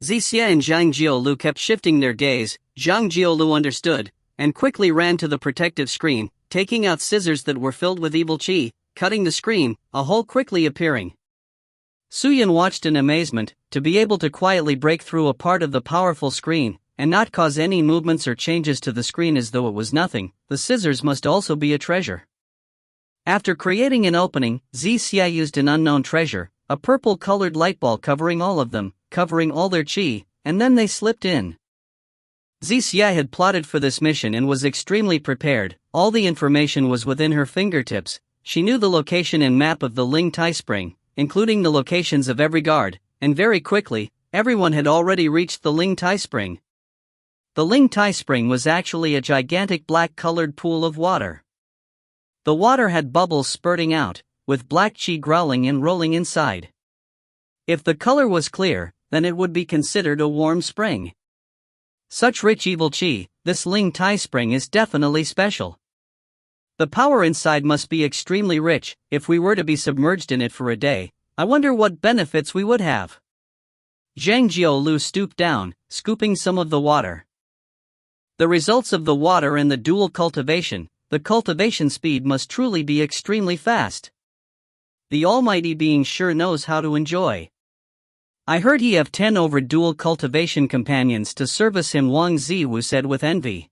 Zixia and Zhang Jiolu kept shifting their gaze. Zhang Jiolu understood, and quickly ran to the protective screen, taking out scissors that were filled with evil qi, cutting the screen, a hole quickly appearing. Suyin watched in amazement. To be able to quietly break through a part of the powerful screen, and not cause any movements or changes to the screen as though it was nothing, the scissors must also be a treasure. After creating an opening, Zixia used an unknown treasure, a purple-colored light ball covering all of them, covering all their qi, and then they slipped in. Zixia had plotted for this mission and was extremely prepared. All the information was within her fingertips. She knew the location and map of the Ling Tai Spring, including the locations of every guard, and very quickly, everyone had already reached the Ling Tai Spring. The Ling Tai Spring was actually a gigantic black-colored pool of water. The water had bubbles spurting out, with black qi growling and rolling inside. If the color was clear, then it would be considered a warm spring. Such rich evil qi, this Ling Tai Spring is definitely special. The power inside must be extremely rich. If we were to be submerged in it for a day, I wonder what benefits we would have. Zhang Jiolu stooped down, scooping some of the water. The results of the water and the dual cultivation, the cultivation speed must truly be extremely fast. The Almighty Being sure knows how to enjoy. I heard he have 10 over dual cultivation companions to service him, Wang Ziwu said with envy.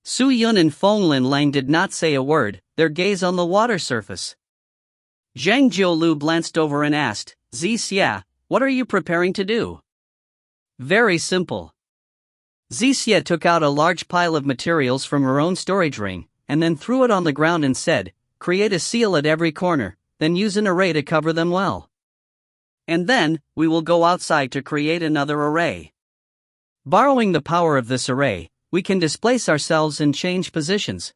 Su Yun and Fenglin Lang did not say a word, their gaze on the water surface. Zhang Jiolu glanced over and asked, Zixia, what are you preparing to do? Very simple. Zixia took out a large pile of materials from her own storage ring, and then threw it on the ground and said, create a seal at every corner, then use an array to cover them well. And then, we will go outside to create another array. Borrowing the power of this array, we can displace ourselves and change positions.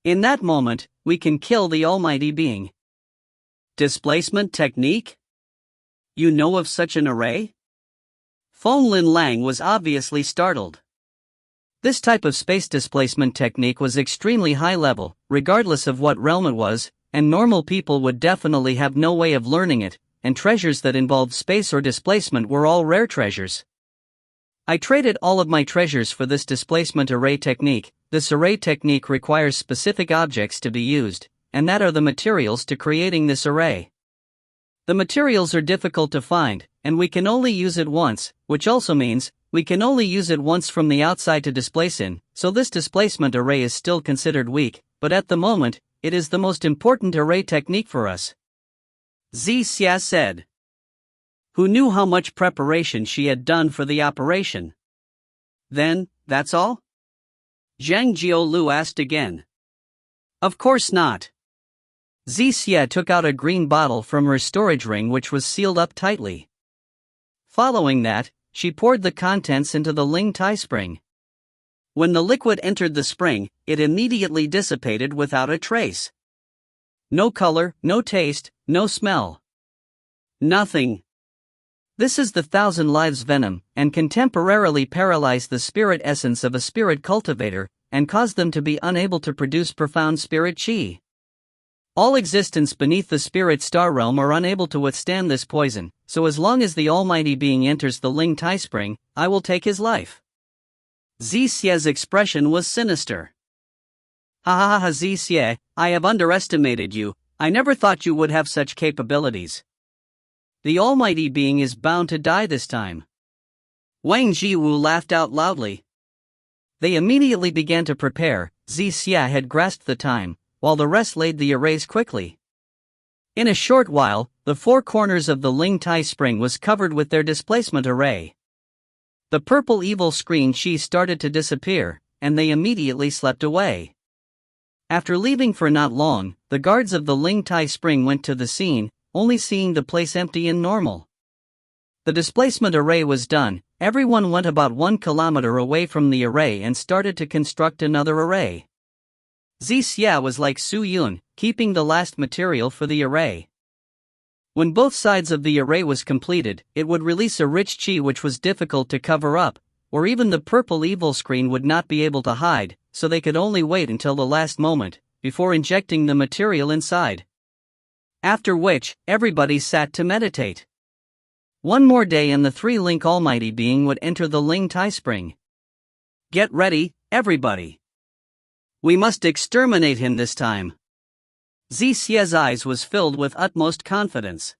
In that moment, we can kill the Almighty Being. Displacement technique? You know of such an array? Fenglin Lang was obviously startled. This type of space displacement technique was extremely high level, regardless of what realm it was, and normal people would definitely have no way of learning it, and treasures that involved space or displacement were all rare treasures. I traded all of my treasures for this displacement array technique. This array technique requires specific objects to be used, and that are the materials to creating this array. The materials are difficult to find, and we can only use it once, which also means, we can only use it once from the outside to displace in, so this displacement array is still considered weak, but at the moment, it is the most important array technique for us. Zixia said. Who knew how much preparation she had done for the operation? Then, that's all? Zhang Jiolu asked again. Of course not. Zixia took out a green bottle from her storage ring which was sealed up tightly. Following that, she poured the contents into the Ling Tai Spring. When the liquid entered the spring, it immediately dissipated without a trace. No color, no taste, no smell. Nothing. This is the 1,000 lives venom, and can temporarily paralyze the spirit essence of a spirit cultivator, and cause them to be unable to produce profound spirit qi. All existence beneath the spirit star realm are unable to withstand this poison, so as long as the Almighty Being enters the Ling Tai Spring, I will take his life. Zixia's expression was sinister. Ha ha ha Zixia, I have underestimated you, I never thought you would have such capabilities. The Almighty Being is bound to die this time. Wang Jiwu laughed out loudly. They immediately began to prepare. Zixia had grasped the time, while the rest laid the arrays quickly. In a short while, the four corners of the Ling Tai Spring was covered with their displacement array. The purple evil screen qi started to disappear, and they immediately slept away. After leaving for not long, the guards of the Ling Tai Spring went to the scene, only seeing the place empty and normal. The displacement array was done. Everyone went about 1 kilometer away from the array and started to construct another array. Zixia was like Su Yun, keeping the last material for the array. When both sides of the array was completed, it would release a rich qi which was difficult to cover up, or even the purple evil screen would not be able to hide, so they could only wait until the last moment, before injecting the material inside. After which, everybody sat to meditate. One more day and the three-link almighty being would enter the Ling Tai Spring. Get ready, everybody. We must exterminate him this time. Zixie's eyes was filled with utmost confidence.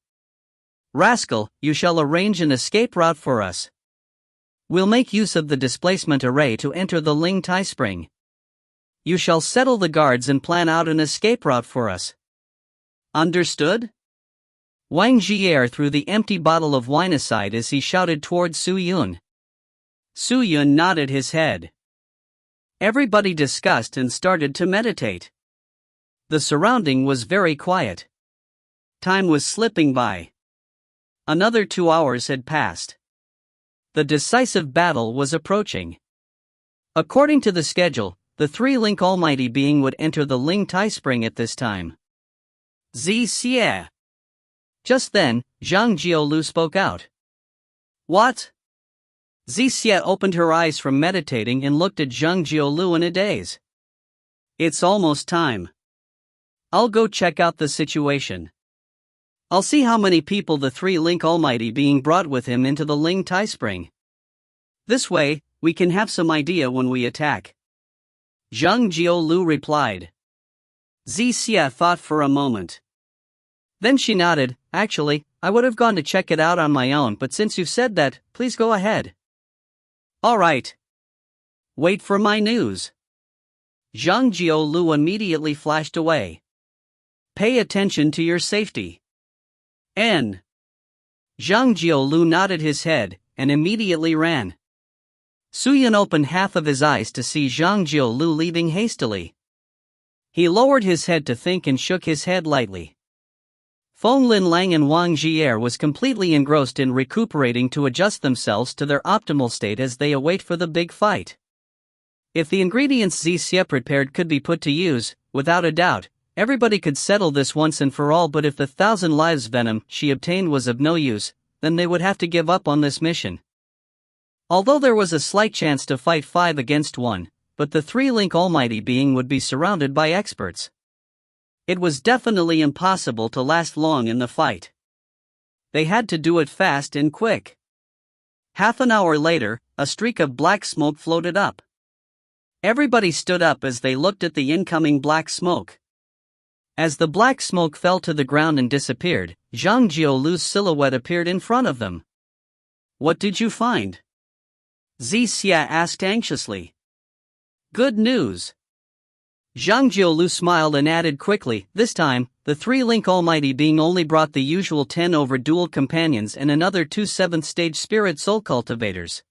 Rascal, you shall arrange an escape route for us. We'll make use of the displacement array to enter the Ling Tai Spring. You shall settle the guards and plan out an escape route for us. Understood? Wang Jier threw the empty bottle of wine aside as he shouted toward Su Yun. Su Yun nodded his head. Everybody discussed and started to meditate. The surrounding was very quiet. Time was slipping by. Another 2 hours had passed. The decisive battle was approaching. According to the schedule, the three-link almighty being would enter the Ling Tai Spring at this time. Zixie. Just then, Zhang Jiolu spoke out. What? Zixie opened her eyes from meditating and looked at Zhang Jiolu in a daze. It's almost time. I'll go check out the situation. I'll see how many people the three-link almighty being brought with him into the Ling Tai Spring. This way, we can have some idea when we attack. Zhang Jiolu replied. Zixie thought for a moment. Then she nodded. Actually, I would have gone to check it out on my own, but since you've said that, please go ahead. All right. Wait for my news. Zhang Jiolu immediately flashed away. Pay attention to your safety. N. Zhang Jiolu nodded his head and immediately ran. Su Yun opened half of his eyes to see Zhang Jiolu leaving hastily. He lowered his head to think and shook his head lightly. Feng Linlang and Wang Jier was completely engrossed in recuperating to adjust themselves to their optimal state as they await for the big fight. If the ingredients Zixie prepared could be put to use, without a doubt, everybody could settle this once and for all, but if the 1,000 lives venom she obtained was of no use, then they would have to give up on this mission. Although there was a slight chance to fight 5 against 1, but the three-link almighty being would be surrounded by experts. It was definitely impossible to last long in the fight. They had to do it fast and quick. Half an hour later, a streak of black smoke floated up. Everybody stood up as they looked at the incoming black smoke. As the black smoke fell to the ground and disappeared, Zhang Jiolu's silhouette appeared in front of them. What did you find? Zixie asked anxiously. Good news. Zhang Jiolu smiled and added quickly, this time, the three-link almighty being only brought the usual 10 over dual companions and another 2 7th-stage spirit soul cultivators.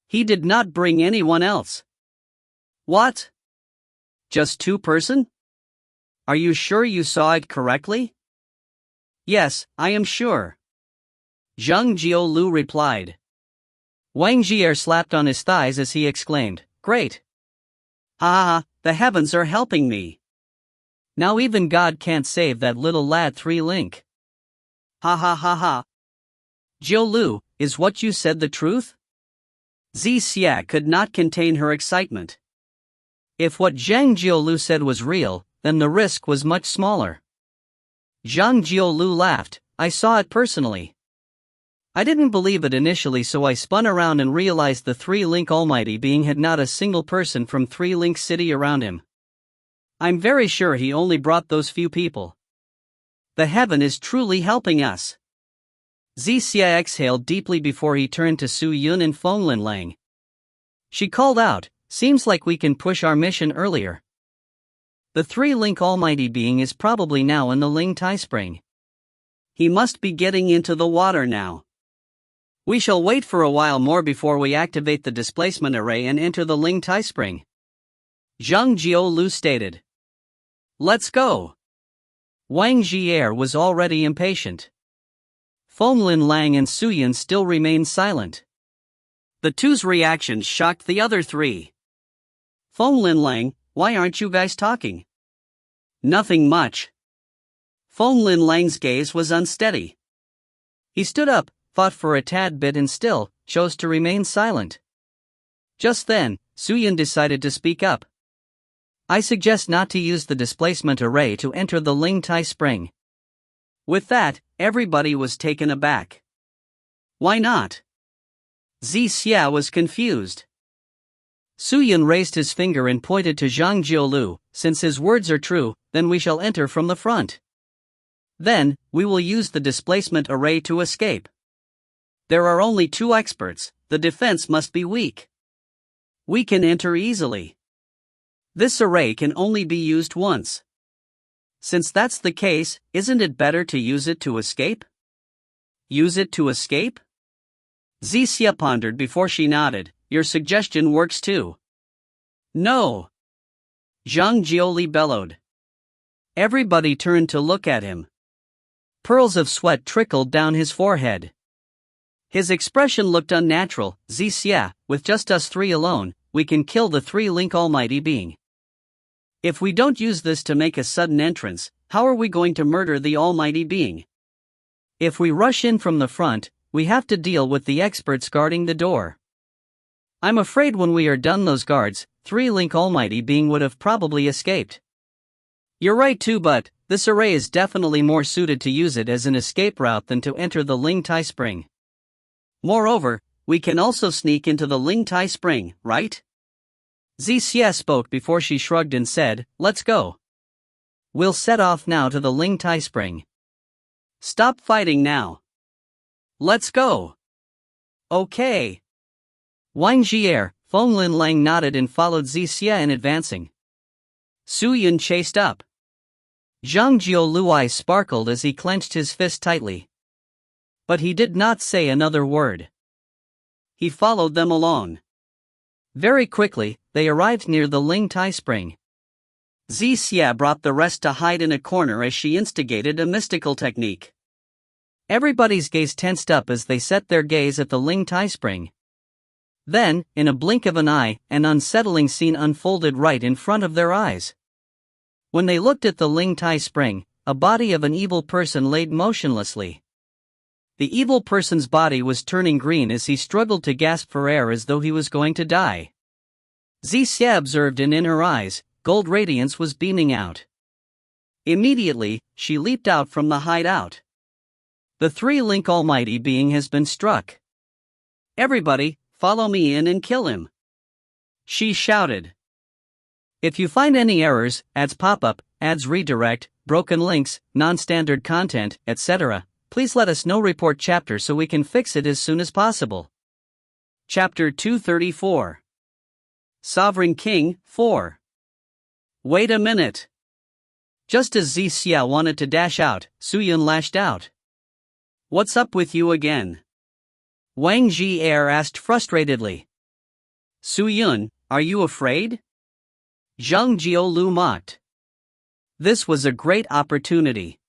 He did not bring anyone else. What? Just 2 person? Are you sure you saw it correctly? Yes, I am sure. Zhang Jiolu replied. Wang Jier slapped on his thighs as he exclaimed, Great! Ha ha ha, the heavens are helping me. Now even God can't save that little lad three-link. Ha ha ha ha. Jiolu, is what you said the truth? Zixie could not contain her excitement. If what Zhang Jiolu said was real, then the risk was much smaller. Zhang Jiolu laughed, I saw it personally. I didn't believe it initially, so I spun around and realized the three-link almighty being had not a single person from Three-Link City around him. I'm very sure he only brought those few people. The heaven is truly helping us. Zixie exhaled deeply before he turned to Su Yun and Feng Linlang. She called out, seems like we can push our mission earlier. The three-link almighty being is probably now in the Ling Tai Spring. He must be getting into the water now. We shall wait for a while more before we activate the displacement array and enter the Ling Tai Spring. Zhang Jiolu stated. Let's go. Wang Jier was already impatient. Feng Linlang and Su Yun still remained silent. The two's reactions shocked the other 3. Feng Linlang, why aren't you guys talking? Nothing much. Feng Linlang's gaze was unsteady. He stood up, fought for a tad bit and still chose to remain silent. Just then, Su Yun decided to speak up. I suggest not to use the displacement array to enter the Ling Tai Spring. With that, everybody was taken aback. Why not? Xia was confused. Su Yun raised his finger and pointed to Zhang Jiolu. Since his words are true, then we shall enter from the front. Then, we will use the displacement array to escape. There are only 2 experts, the defense must be weak. We can enter easily. This array can only be used once. Since that's the case, isn't it better to use it to escape? Use it to escape? Xia pondered before she nodded. Your suggestion works too. No! Zhang Jioli bellowed. Everybody turned to look at him. Pearls of sweat trickled down his forehead. His expression looked unnatural. Xia, with just us 3 alone, we can kill the 3-link almighty being. If we don't use this to make a sudden entrance, how are we going to murder the almighty being? If we rush in from the front, we have to deal with the experts guarding the door. I'm afraid when we are done those guards, 3-link almighty being would have probably escaped. You're right too, but this array is definitely more suited to use it as an escape route than to enter the Ling Tai Spring. Moreover, we can also sneak into the Ling Tai Spring, right? Xia spoke before she shrugged and said, let's go. We'll set off now to the Ling Tai Spring. Stop fighting now. Let's go. Okay. Wang Jier, Feng Lin Lang nodded and followed Xia in advancing. Su Yun chased up. Zhang Jiolu's eyes sparkled as he clenched his fist tightly. But he did not say another word. He followed them along. Very quickly, they arrived near the Ling Tai Spring. Xia brought the rest to hide in a corner as she instigated a mystical technique. Everybody's gaze tensed up as they set their gaze at the Ling Tai Spring. Then, in a blink of an eye, an unsettling scene unfolded right in front of their eyes. When they looked at the Ling Tai Spring, a body of an evil person laid motionlessly. The evil person's body was turning green as he struggled to gasp for air as though he was going to die. Xia observed, and in her eyes, gold radiance was beaming out. Immediately, she leaped out from the hideout. The 3-link almighty being has been struck. Everybody, follow me in and kill him. She shouted. If you find any errors, ads pop-up, ads redirect, broken links, non-standard content, etc., please let us know. Report chapter so we can fix it as soon as possible. Chapter 234. Sovereign King, 4. Wait a minute. Just as Xia wanted to dash out, Su Yun lashed out. What's up with you again? Wang Jier asked frustratedly. Su Yun, are you afraid? Zhang Jiolu mocked. This was a great opportunity.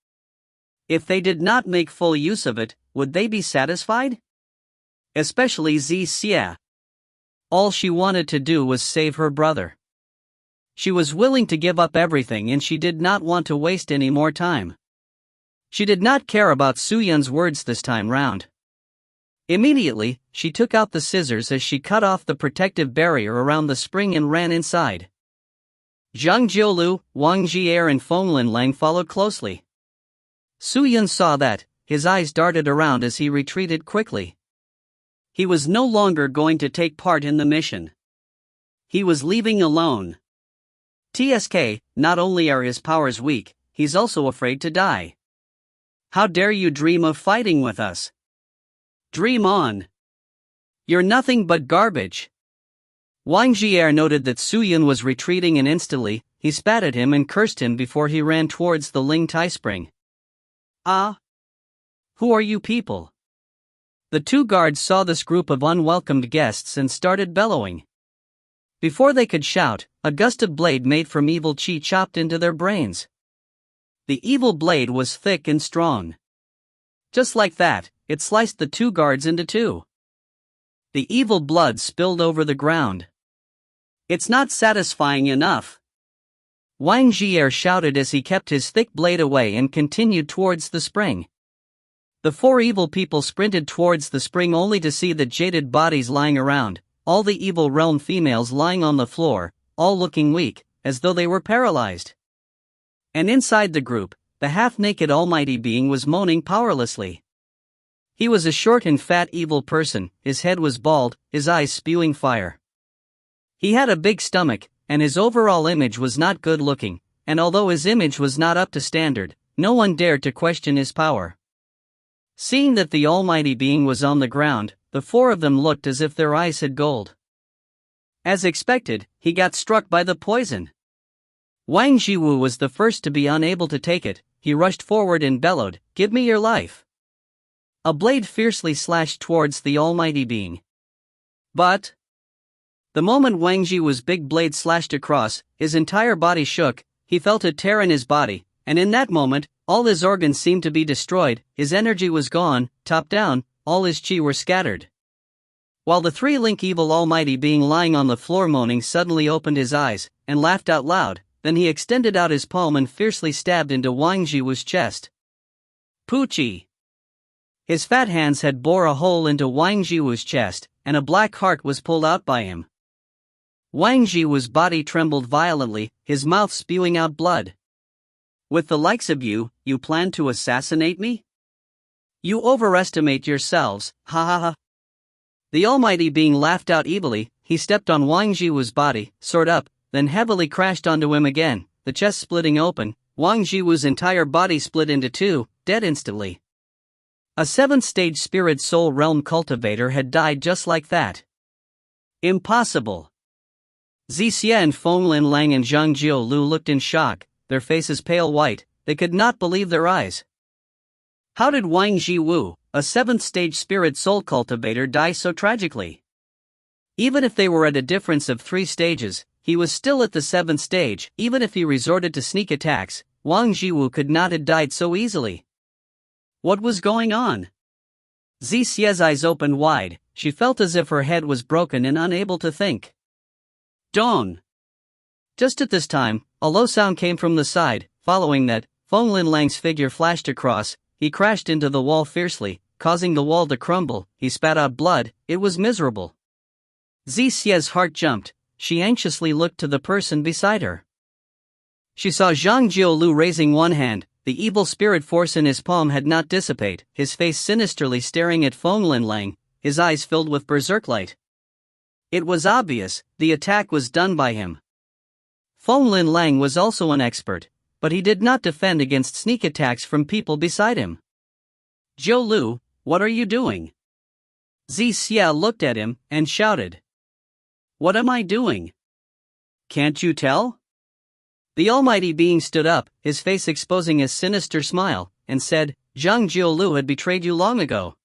If they did not make full use of it, would they be satisfied? Especially Xia. All she wanted to do was save her brother. She was willing to give up everything and she did not want to waste any more time. She did not care about Su Yun's words this time round. Immediately, she took out the scissors as she cut off the protective barrier around the spring and ran inside. Zhang Jiolu, Wang Jier and Feng Lin Lang followed closely. Su Yun saw that, his eyes darted around as he retreated quickly. He was no longer going to take part in the mission. He was leaving alone. TSK, not only are his powers weak, he's also afraid to die. How dare you dream of fighting with us? Dream on. You're nothing but garbage. Wang Jier noted that Su Yun was retreating and instantly, he spat at him and cursed him before he ran towards the Ling Tai Spring. Ah? Who are you people? The 2 guards saw this group of unwelcomed guests and started bellowing. Before they could shout, a gust of blade made from evil chi chopped into their brains. The evil blade was thick and strong. Just like that, it sliced the 2 guards into 2. The evil blood spilled over the ground. It's not satisfying enough. Wang Jier shouted as he kept his thick blade away and continued towards the spring. The 4 evil people sprinted towards the spring only to see the jaded bodies lying around, all the evil realm females lying on the floor, all looking weak, as though they were paralyzed. And inside the group, the half-naked almighty being was moaning powerlessly. He was a short and fat evil person, his head was bald, his eyes spewing fire. He had a big stomach, and his overall image was not good looking, and although his image was not up to standard, no one dared to question his power. Seeing that the almighty being was on the ground, the four of them looked as if their eyes had gold. As expected, he got struck by the poison. Wang Jiwu was the first to be unable to take it. He rushed forward and bellowed, "Give me your life!" A blade fiercely slashed towards the almighty being. But the moment Wang Jiwu's big blade slashed across, his entire body shook. He felt a tear in his body, and in that moment, all his organs seemed to be destroyed, his energy was gone, top down, all his chi were scattered. While the three-link evil almighty being lying on the floor moaning suddenly opened his eyes, and laughed out loud, then he extended out his palm and fiercely stabbed into Wang Jiwu's chest. Poochie! His fat hands had bore a hole into Wang Jiwu's chest, and a black heart was pulled out by him. Wang Jiwu's body trembled violently, his mouth spewing out blood. "With the likes of you, you plan to assassinate me? You overestimate yourselves, ha ha ha." The almighty being laughed out evilly. He stepped on Wang Jiwu's body, soared up, then heavily crashed onto him again, the chest splitting open. Wang Jiwu's entire body split into two, dead instantly. A 7th-stage spirit soul realm cultivator had died just like that. Impossible. Zixia and Fenglin Lang and Zhang Jiolu looked in shock, their faces pale white, they could not believe their eyes. How did Wang Jiwu, a 7th-stage spirit soul cultivator, die so tragically? Even if they were at a difference of 3 stages, he was still at the 7th stage. Even if he resorted to sneak attacks, Wang Jiwu could not have died so easily. What was going on? Zixia's eyes opened wide, she felt as if her head was broken and unable to think. Dawn! Just at this time, a low sound came from the side. Following that, Fenglin Lang's figure flashed across. He crashed into the wall fiercely, causing the wall to crumble. He spat out blood. It was miserable. Zixia's heart jumped. She anxiously looked to the person beside her. She saw Zhang Jiolu raising one hand. The evil spirit force in his palm had not dissipated, his face sinisterly staring at Fenglin Lang, his eyes filled with berserk light. It was obvious, the attack was done by him. Fenglin Lang was also an expert, but he did not defend against sneak attacks from people beside him. "Jiolu, what are you doing?" Zixia looked at him and shouted. "What am I doing? Can't you tell?" The almighty being stood up, his face exposing a sinister smile, and said, "Zhang Jiolu had betrayed you long ago."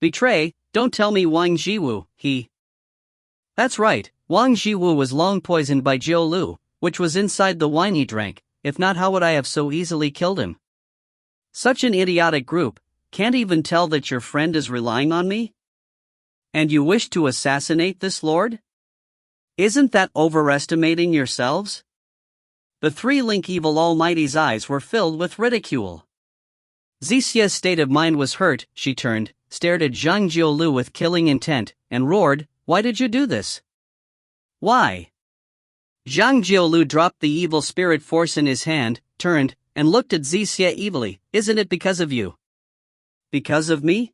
"Betray? Don't tell me Wang Jiwu, he..." "That's right, Wang Jiwu was long poisoned by Jiolu, which was inside the wine he drank. If not, how would I have so easily killed him? Such an idiotic group, can't even tell that your friend is relying on me? And you wish to assassinate this lord? Isn't that overestimating yourselves?" The three-link evil almighty's eyes were filled with ridicule. Zixia's state of mind was hurt. She turned, stared at Zhang Jiolu with killing intent, and roared, "Why did you do this? Why?" Zhang Jiolu dropped the evil spirit force in his hand, turned, and looked at Zixia evilly. "Isn't it because of you?" "Because of me?"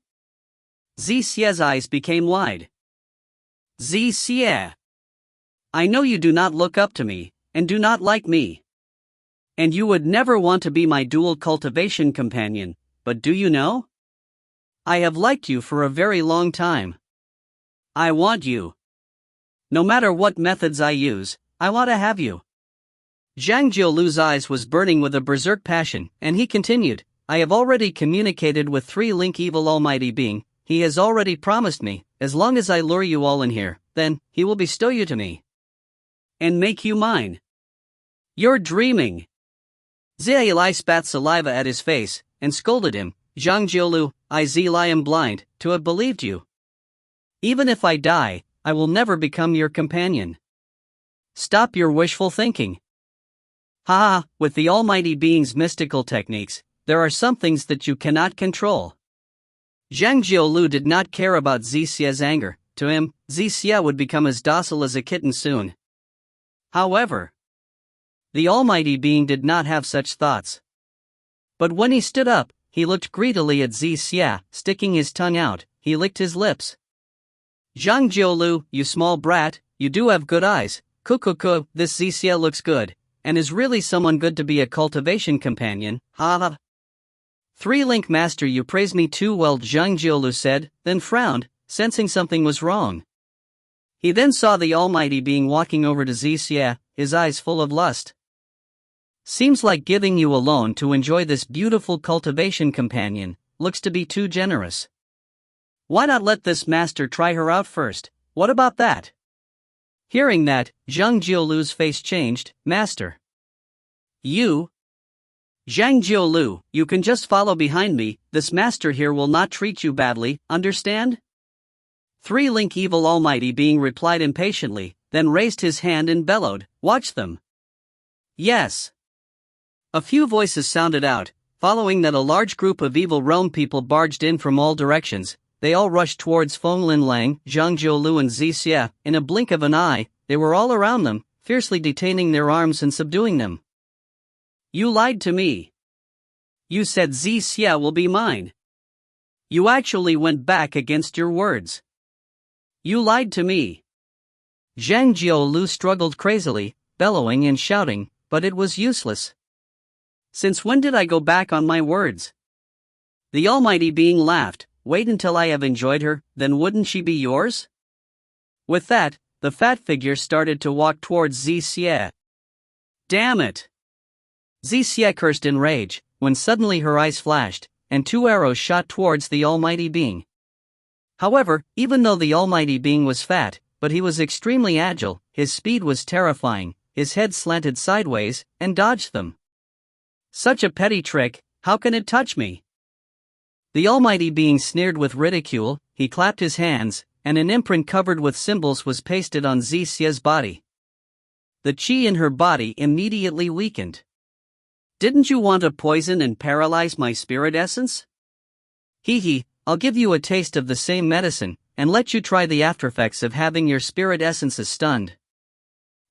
Zixia's eyes became wide. "Zixia, I know you do not look up to me, and do not like me. And you would never want to be my dual cultivation companion, but do you know? I have liked you for a very long time. I want you. No matter what methods I use, I want to have you." Zhang Jiolu's eyes was burning with a berserk passion, and he continued, "I have already communicated with three-link evil almighty being. He has already promised me, as long as I lure you all in here, then he will bestow you to me. And make you mine. You're dreaming." Zia Li spat saliva at his face, and scolded him, "Zhang Jiolu, I am blind, to have believed you. Even if I die, I will never become your companion. Stop your wishful thinking. Ha ha, with the almighty being's mystical techniques, there are some things that you cannot control." Zhang Jiolu did not care about Zixia's anger. To him, Zixia would become as docile as a kitten soon. However, the almighty being did not have such thoughts. But when he stood up, he looked greedily at Xia, sticking his tongue out. He licked his lips. Zhang Jiolu, you small brat, you do have good eyes. Kukuku, this Xia looks good, and is really someone good to be a cultivation companion, ha ha. 3-Link Master, you praise me too well, Zhang Jiolu said, then frowned, sensing something was wrong. He then saw the almighty being walking over to Xia, his eyes full of lust. Seems like giving you a loan to enjoy this beautiful cultivation companion, looks to be too generous. Why not let this master try her out first, what about that? Hearing that, Zhang Jiolu's face changed. Master. You? Zhang Jiolu, you can just follow behind me, this master here will not treat you badly, understand? 3-Link Evil Almighty Being replied impatiently, then raised his hand and bellowed, watch them. Yes. A few voices sounded out, following that a large group of evil realm people barged in from all directions. They all rushed towards Feng Linlang, Zhang Jiolu and Xia. In a blink of an eye, they were all around them, fiercely detaining their arms and subduing them. You lied to me. You said Xia will be mine. You actually went back against your words. You lied to me. Zhang Jiolu struggled crazily, bellowing and shouting, but it was useless. Since when did I go back on my words? The almighty being laughed. Wait until I have enjoyed her, then wouldn't she be yours? With that, the fat figure started to walk towards Xia. Damn it! Xia cursed in rage, when suddenly her eyes flashed, and 2 arrows shot towards the almighty being. However, even though the almighty being was fat, but he was extremely agile, his speed was terrifying, his head slanted sideways, and dodged them. Such a petty trick, how can it touch me? The almighty being sneered with ridicule, he clapped his hands, and an imprint covered with symbols was pasted on Xia's body. The chi in her body immediately weakened. Didn't you want to poison and paralyze my spirit essence? Hee, I'll give you a taste of the same medicine, and let you try the aftereffects of having your spirit essences stunned.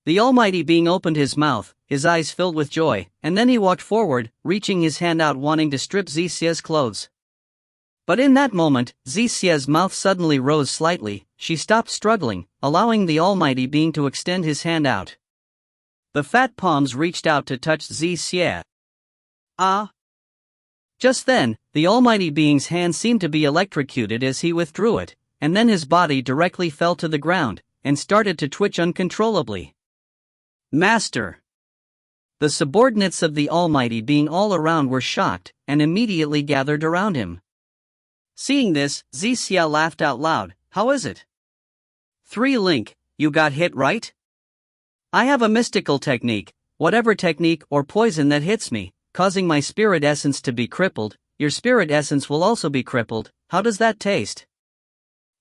The almighty being opened his mouth, his eyes filled with joy, and then he walked forward, reaching his hand out wanting to strip Xia's clothes. But in that moment, Xia's mouth suddenly rose slightly, she stopped struggling, allowing the almighty being to extend his hand out. The fat palms reached out to touch Xia. Ah! Just then, the almighty being's hand seemed to be electrocuted as he withdrew it, and then his body directly fell to the ground, and started to twitch uncontrollably. Master! The subordinates of the almighty being all around were shocked, and immediately gathered around him. Seeing this, Xia laughed out loud. How is it? 3-Link, you got hit right? I have a mystical technique, whatever technique or poison that hits me, causing my spirit essence to be crippled, your spirit essence will also be crippled. How does that taste?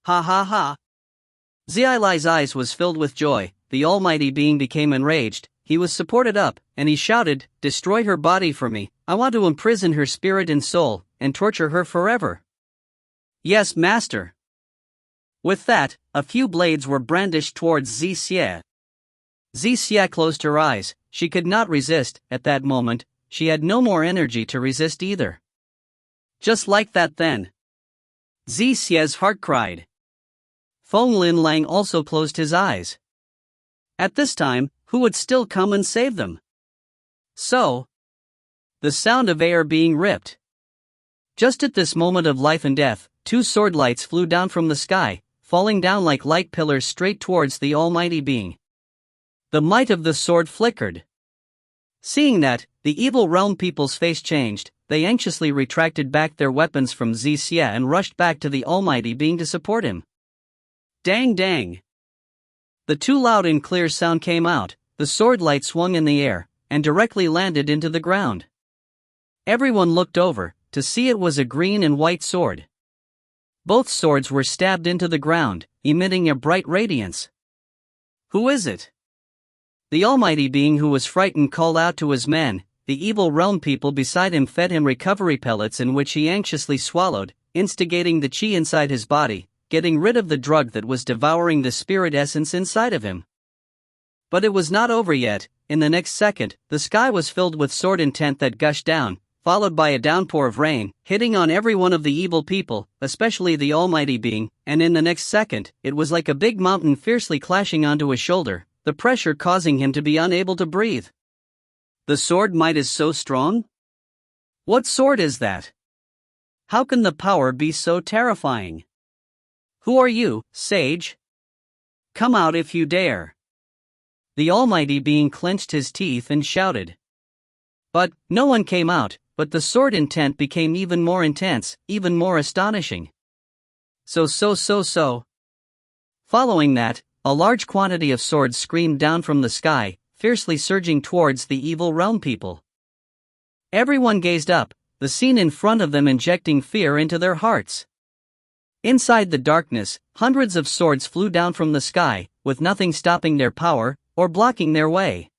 Ha ha ha. Xiailai's eyes was filled with joy, the almighty being became enraged, he was supported up, and he shouted, destroy her body for me, I want to imprison her spirit and soul, and torture her forever. Yes, master. With that, a few blades were brandished towards Xia. Xia closed her eyes, she could not resist, at that moment, she had no more energy to resist either. Just like that then. Xia's heart cried. Feng Linlang also closed his eyes. At this time, who would still come and save them? So, the sound of air being ripped. Just at this moment of life and death, 2 sword lights flew down from the sky, falling down like light pillars straight towards the almighty being. The might of the sword flickered. Seeing that, the evil realm people's face changed, they anxiously retracted back their weapons from Xia and rushed back to the almighty being to support him. Dang dang! The 2 loud and clear sound came out, the sword light swung in the air, and directly landed into the ground. Everyone looked over, to see it was a green and white sword. Both swords were stabbed into the ground, emitting a bright radiance. Who is it? The almighty being who was frightened called out to his men, the evil realm people beside him fed him recovery pellets in which he anxiously swallowed, instigating the chi inside his body, getting rid of the drug that was devouring the spirit essence inside of him. But it was not over yet, in the next second, the sky was filled with sword intent that gushed down, followed by a downpour of rain, hitting on every one of the evil people, especially the Almighty Being, and in the next second, it was like a big mountain fiercely clashing onto his shoulder, the pressure causing him to be unable to breathe. The sword might is so strong? What sword is that? How can the power be so terrifying? Who are you, sage? Come out if you dare. The Almighty Being clenched his teeth and shouted. But no one came out, but the sword intent became even more intense, even more astonishing. So. Following that, a large quantity of swords screamed down from the sky, fiercely surging towards the evil realm people. Everyone gazed up, the scene in front of them injecting fear into their hearts. Inside the darkness, hundreds of swords flew down from the sky, with nothing stopping their power, or blocking their way.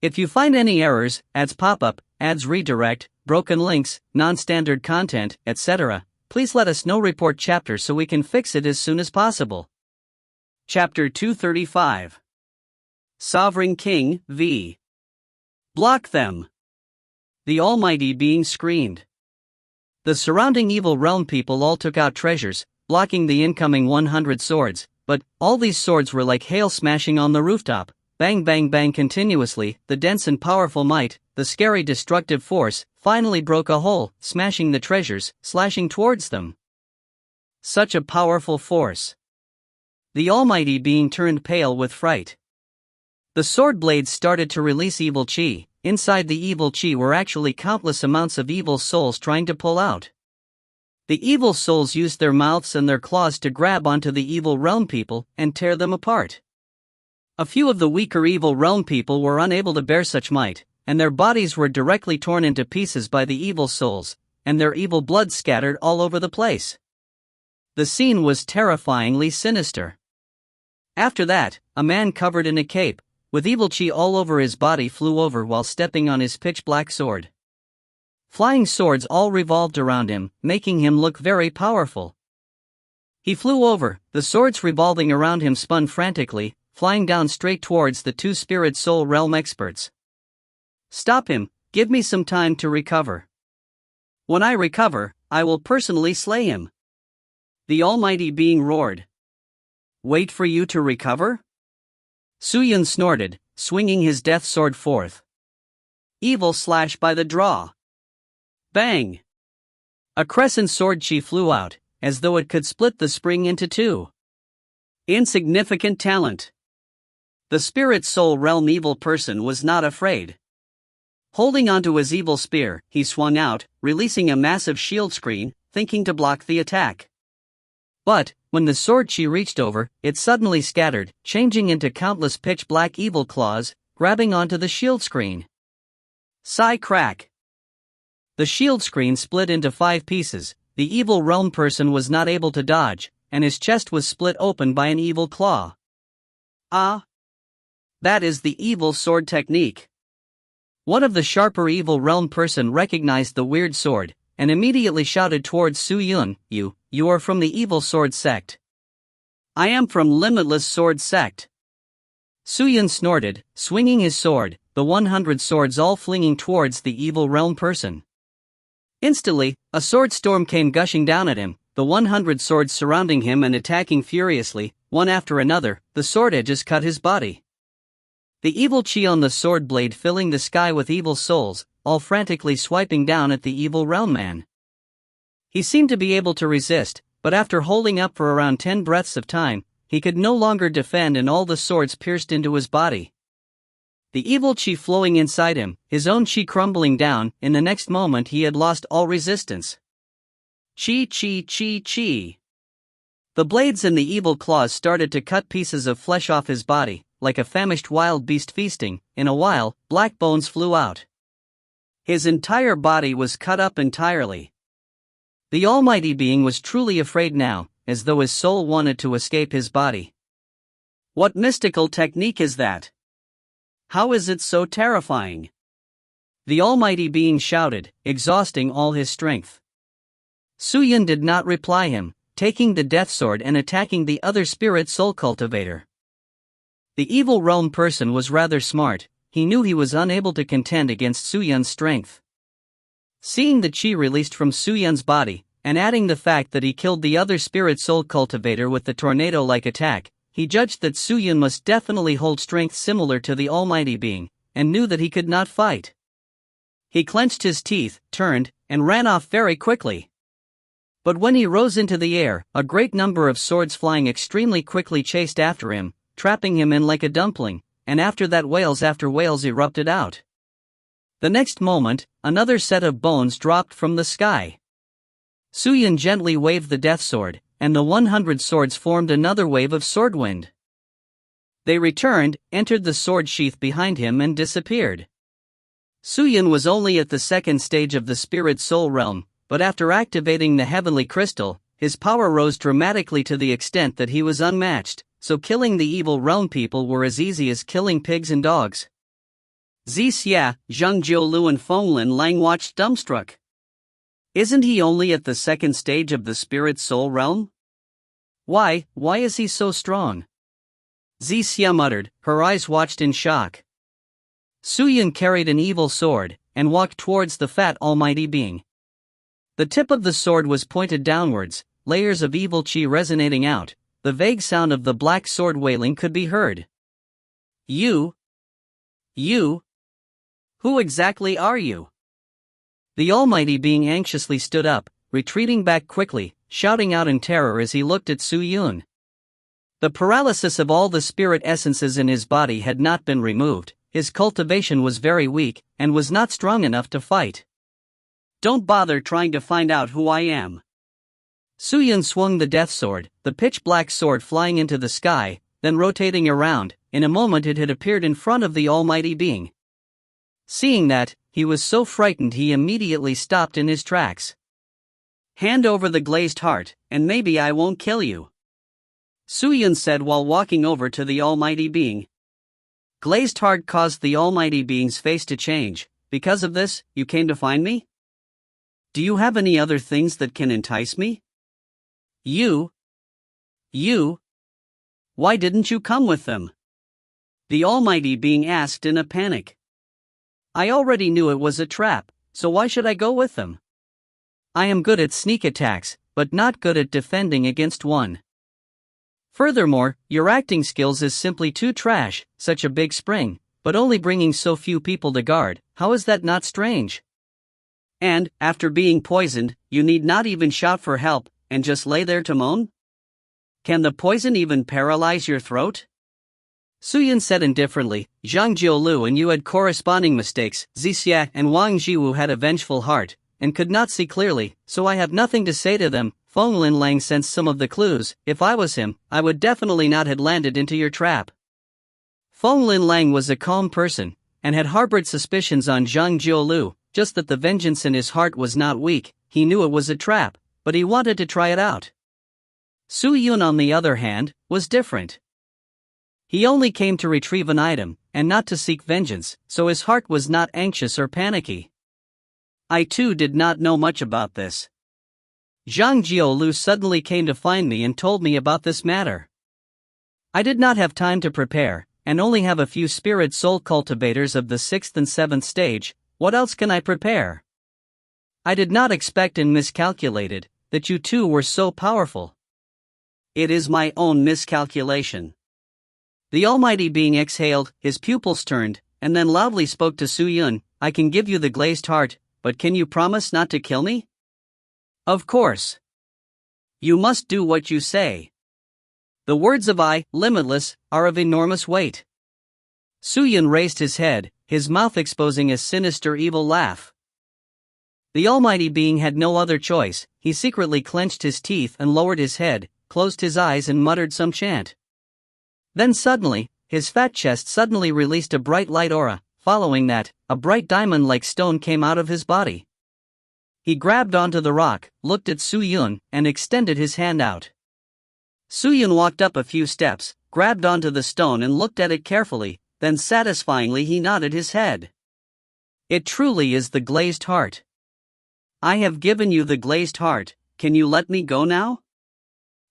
If you find any errors, ads pop up, ads redirect, broken links, non-standard content, etc., please let us know. Report chapter so we can fix it as soon as possible. Chapter 235. Sovereign King v. Block them. The Almighty Being screamed. The surrounding evil realm people all took out treasures, blocking the incoming 100 swords, but all these swords were like hail smashing on the rooftop. Bang bang bang continuously. The dense and powerful might, the scary destructive force, finally broke a hole, smashing the treasures, slashing towards them. Such a powerful force. The Almighty Being turned pale with fright. The sword blades started to release evil chi. Inside the evil chi were actually countless amounts of evil souls trying to pull out. The evil souls used their mouths and their claws to grab onto the evil realm people and tear them apart. A few of the weaker evil realm people were unable to bear such might, and their bodies were directly torn into pieces by the evil souls, and their evil blood scattered all over the place. The scene was terrifyingly sinister. After that, a man covered in a cape, with evil chi all over his body flew over while stepping on his pitch-black sword. Flying swords all revolved around him, making him look very powerful. He flew over, the swords revolving around him spun frantically, flying down straight towards the two spirit soul realm experts. Stop him, give me some time to recover. When I recover, I will personally slay him. The Almighty Being roared. Wait for you to recover? Suyun snorted, swinging his death sword forth. Evil slash by the draw. Bang! A crescent sword chi flew out, as though it could split the spring into two. Insignificant talent. The spirit soul realm evil person was not afraid. Holding onto his evil spear, he swung out, releasing a massive shield screen, thinking to block the attack. But, when the sword chi reached over, it suddenly scattered, changing into countless pitch-black evil claws, grabbing onto the shield screen. Sigh crack. The shield screen split into 5 pieces, the evil realm person was not able to dodge, and his chest was split open by an evil claw. Ah! That is the evil sword technique. One of the sharper evil realm person recognized the weird sword, and immediately shouted towards Suyun, You are from the evil sword sect. I am from Limitless Sword Sect. Suyun snorted, swinging his sword, the 100 swords all flinging towards the evil realm person. Instantly, a sword storm came gushing down at him, the 100 swords surrounding him and attacking furiously, one after another. The sword edges cut his body. The evil chi on the sword blade filling the sky with evil souls, all frantically swiping down at the evil realm man. He seemed to be able to resist, but after holding up for around 10 breaths of time, he could no longer defend and all the swords pierced into his body. The evil chi flowing inside him, his own chi crumbling down. In the next moment he had lost all resistance. Chi. The blades and the evil claws started to cut pieces of flesh off his body, like a famished wild beast feasting. In a while, black bones flew out. His entire body was cut up entirely. The Almighty Being was truly afraid now, as though his soul wanted to escape his body. What mystical technique is that? How is it so terrifying? The Almighty Being shouted, exhausting all his strength. Suyun did not reply him, taking the death sword and attacking the other spirit soul cultivator. The evil realm person was rather smart, he knew he was unable to contend against Suyun's strength. Seeing the chi released from Su Yun's body, and adding the fact that he killed the other spirit soul cultivator with the tornado-like attack, he judged that Su Yun must definitely hold strength similar to the Almighty Being, and knew that he could not fight. He clenched his teeth, turned, and ran off very quickly. But when he rose into the air, a great number of swords flying extremely quickly chased after him, trapping him in like a dumpling, and after that wails after wails erupted out. The next moment, another set of bones dropped from the sky. Su Yun gently waved the death sword, and the 100 swords formed another wave of sword wind. They returned, entered the sword sheath behind him and disappeared. Su Yun was only at the second stage of the spirit soul realm, but after activating the heavenly crystal, his power rose dramatically to the extent that he was unmatched, so killing the evil realm people were as easy as killing pigs and dogs. Xia, Zhang Jiolu and Fenglin Lang watched dumbstruck. Isn't he only at the second stage of the spirit soul realm? Why is he so strong? Xia muttered, her eyes watched in shock. Su Yun carried an evil sword, and walked towards the fat almighty being. The tip of the sword was pointed downwards, layers of evil chi resonating out, the vague sound of the black sword wailing could be heard. You? Who exactly are you? The almighty being anxiously stood up, retreating back quickly, shouting out in terror as he looked at Su Yun. The paralysis of all the spirit essences in his body had not been removed, his cultivation was very weak, and was not strong enough to fight. Don't bother trying to find out who I am. Su Yun swung the death sword, the pitch-black sword flying into the sky, then rotating around. In a moment it had appeared in front of the almighty being. Seeing that, he was so frightened he immediately stopped in his tracks. Hand over the glazed heart, and maybe I won't kill you, Su Yun said while walking over to the almighty being. Glazed heart caused the almighty being's face to change. Because of this, you came to find me? Do you have any other things that can entice me? You? Why didn't you come with them? The almighty being asked in a panic. I already knew it was a trap, so why should I go with them? I am good at sneak attacks, but not good at defending against one. Furthermore, your acting skills is simply too trash, such a big spring, but only bringing so few people to guard. How is that not strange? And, after being poisoned, you need not even shout for help, and just lay there to moan? Can the poison even paralyze your throat? Su Yun said indifferently, Zhang Jiolu and you had corresponding mistakes. Xia and Wang Jiwu had a vengeful heart, and could not see clearly, so I have nothing to say to them. Fenglin Lang sensed some of the clues. If I was him, I would definitely not have landed into your trap. Fenglin Lang was a calm person, and had harbored suspicions on Zhang Jiolu, just that the vengeance in his heart was not weak. He knew it was a trap, but he wanted to try it out. Su Yun, on the other hand, was different. He only came to retrieve an item, and not to seek vengeance, so his heart was not anxious or panicky. I too did not know much about this. Zhang Jiolu suddenly came to find me and told me about this matter. I did not have time to prepare, and only have a few spirit soul cultivators of the 6th and 7th stage. What else can I prepare? I did not expect and miscalculated that you two were so powerful. It is my own miscalculation. The almighty being exhaled, his pupils turned, and then loudly spoke to Su Yun. I can give you the glazed heart, but can you promise not to kill me? Of course. You must do what you say. The words of I, limitless, are of enormous weight. Su Yun raised his head, his mouth exposing a sinister evil laugh. The almighty being had no other choice. He secretly clenched his teeth and lowered his head, closed his eyes and muttered some chant. Then suddenly, his fat chest suddenly released a bright light aura. Following that, a bright diamond-like stone came out of his body. He grabbed onto the rock, looked at Su Yun, and extended his hand out. Su Yun walked up a few steps, grabbed onto the stone and looked at it carefully, then satisfyingly he nodded his head. It truly is the glazed heart. I have given you the glazed heart, can you let me go now?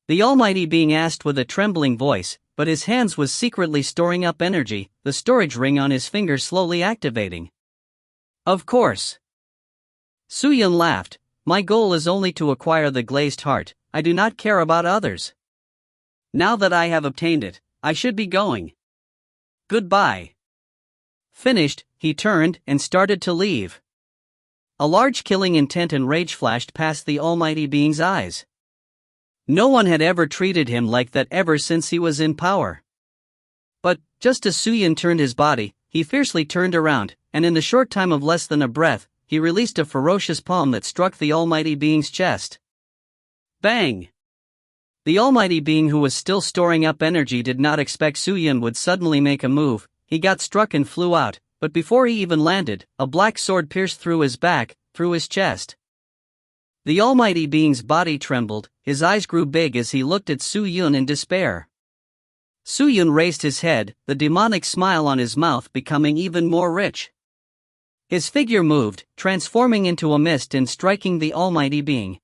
The almighty being asked with a trembling voice, but his hands was secretly storing up energy, the storage ring on his finger slowly activating. Of course. Su-Yun laughed. My goal is only to acquire the glazed heart, I do not care about others. Now that I have obtained it, I should be going. Goodbye. Finished, he turned and started to leave. A large killing intent and rage flashed past the Almighty Being's eyes. No one had ever treated him like that ever since he was in power. But, just as Su-Yun turned his body, he fiercely turned around, and in the short time of less than a breath, he released a ferocious palm that struck the Almighty Being's chest. Bang! The Almighty Being, who was still storing up energy, did not expect Su-Yun would suddenly make a move. He got struck and flew out, but before he even landed, a black sword pierced through his back, through his chest. The Almighty Being's body trembled, his eyes grew big as he looked at Su-Yun in despair. Su-Yun raised his head, the demonic smile on his mouth becoming even more rich. His figure moved, transforming into a mist and striking the Almighty Being.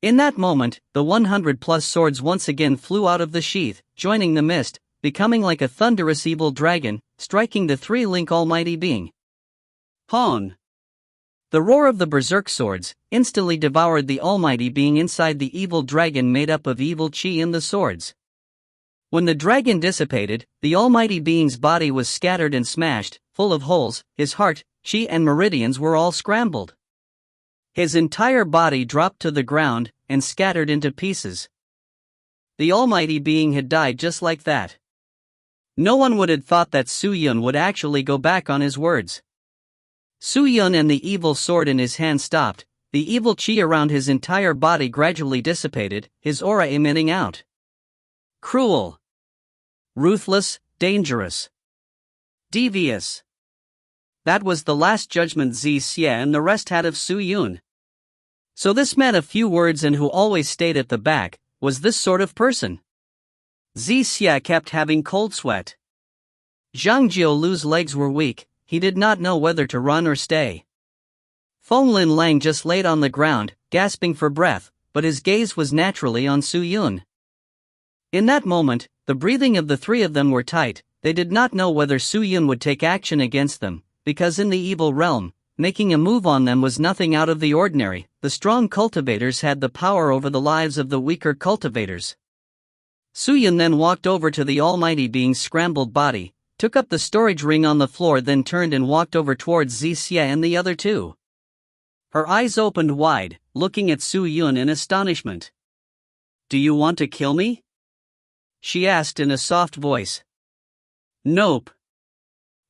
In that moment, the 100+ swords once again flew out of the sheath, joining the mist, becoming like a thunderous evil dragon, striking the three-link Almighty Being. Hon! The roar of the berserk swords instantly devoured the Almighty Being inside the evil dragon made up of evil chi in the swords. When the dragon dissipated, the Almighty Being's body was scattered and smashed, full of holes. His heart, chi and meridians were all scrambled. His entire body dropped to the ground and scattered into pieces. The Almighty Being had died just like that. No one would have thought that Su-Yun would actually go back on his words. Su-Yun and the evil sword in his hand stopped, the evil chi around his entire body gradually dissipated, his aura emitting out. Cruel. Ruthless, dangerous. Devious. That was the last judgment Xie and the rest had of Su-Yun. So this man of few words and who always stayed at the back, was this sort of person. Xie kept having cold sweat. Zhang Jiolu's legs were weak, he did not know whether to run or stay. Feng Lin Lang just laid on the ground, gasping for breath, but his gaze was naturally on Su-Yun. In that moment, the breathing of the three of them were tight. They did not know whether Su-Yun would take action against them, because in the evil realm, making a move on them was nothing out of the ordinary. The strong cultivators had the power over the lives of the weaker cultivators. Su-Yun then walked over to the Almighty Being's scrambled body, took up the storage ring on the floor, then turned and walked over towards Xie and the other two. Her eyes opened wide, looking at Su-Yun in astonishment. "Do you want to kill me?" she asked in a soft voice. "Nope."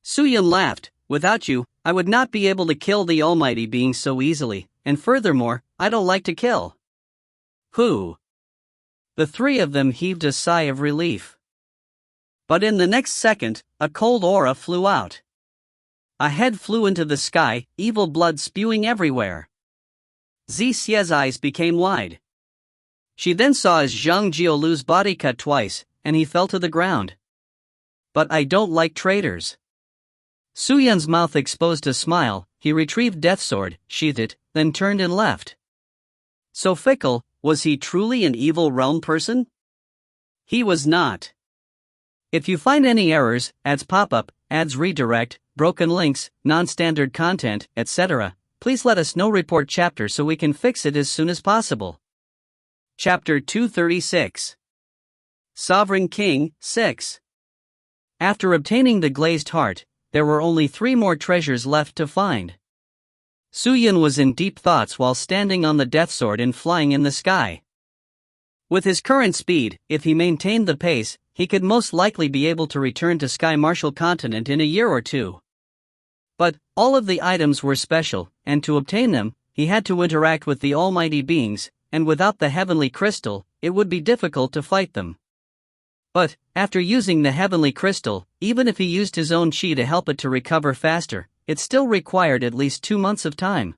Su-Yun laughed. "Without you, I would not be able to kill the Almighty Being so easily, and furthermore, I don't like to kill." "Who?" The three of them heaved a sigh of relief. But in the next second, a cold aura flew out. A head flew into the sky, evil blood spewing everywhere. Xie's eyes became wide. She then saw as Zhang Jiolu's body cut twice, and he fell to the ground. "But I don't like traitors." Su-Yun's mouth exposed a smile. He retrieved Death Sword, sheathed it, then turned and left. So fickle, was he truly an evil realm person? He was not. If you find any errors, ads pop up, ads redirect, broken links, non-standard content, etc., please let us know. Report chapter so we can fix it as soon as possible. Chapter 236. Sovereign King, 6. After obtaining the glazed heart, there were only 3 more treasures left to find. Su-Yun was in deep thoughts while standing on the Death Sword and flying in the sky. With his current speed, if he maintained the pace, he could most likely be able to return to Sky Marshal Continent in a year or two. But, all of the items were special, and to obtain them, he had to interact with the Almighty Beings, and without the Heavenly Crystal, it would be difficult to fight them. But, after using the Heavenly Crystal, even if he used his own chi to help it to recover faster, it still required at least 2 months of time.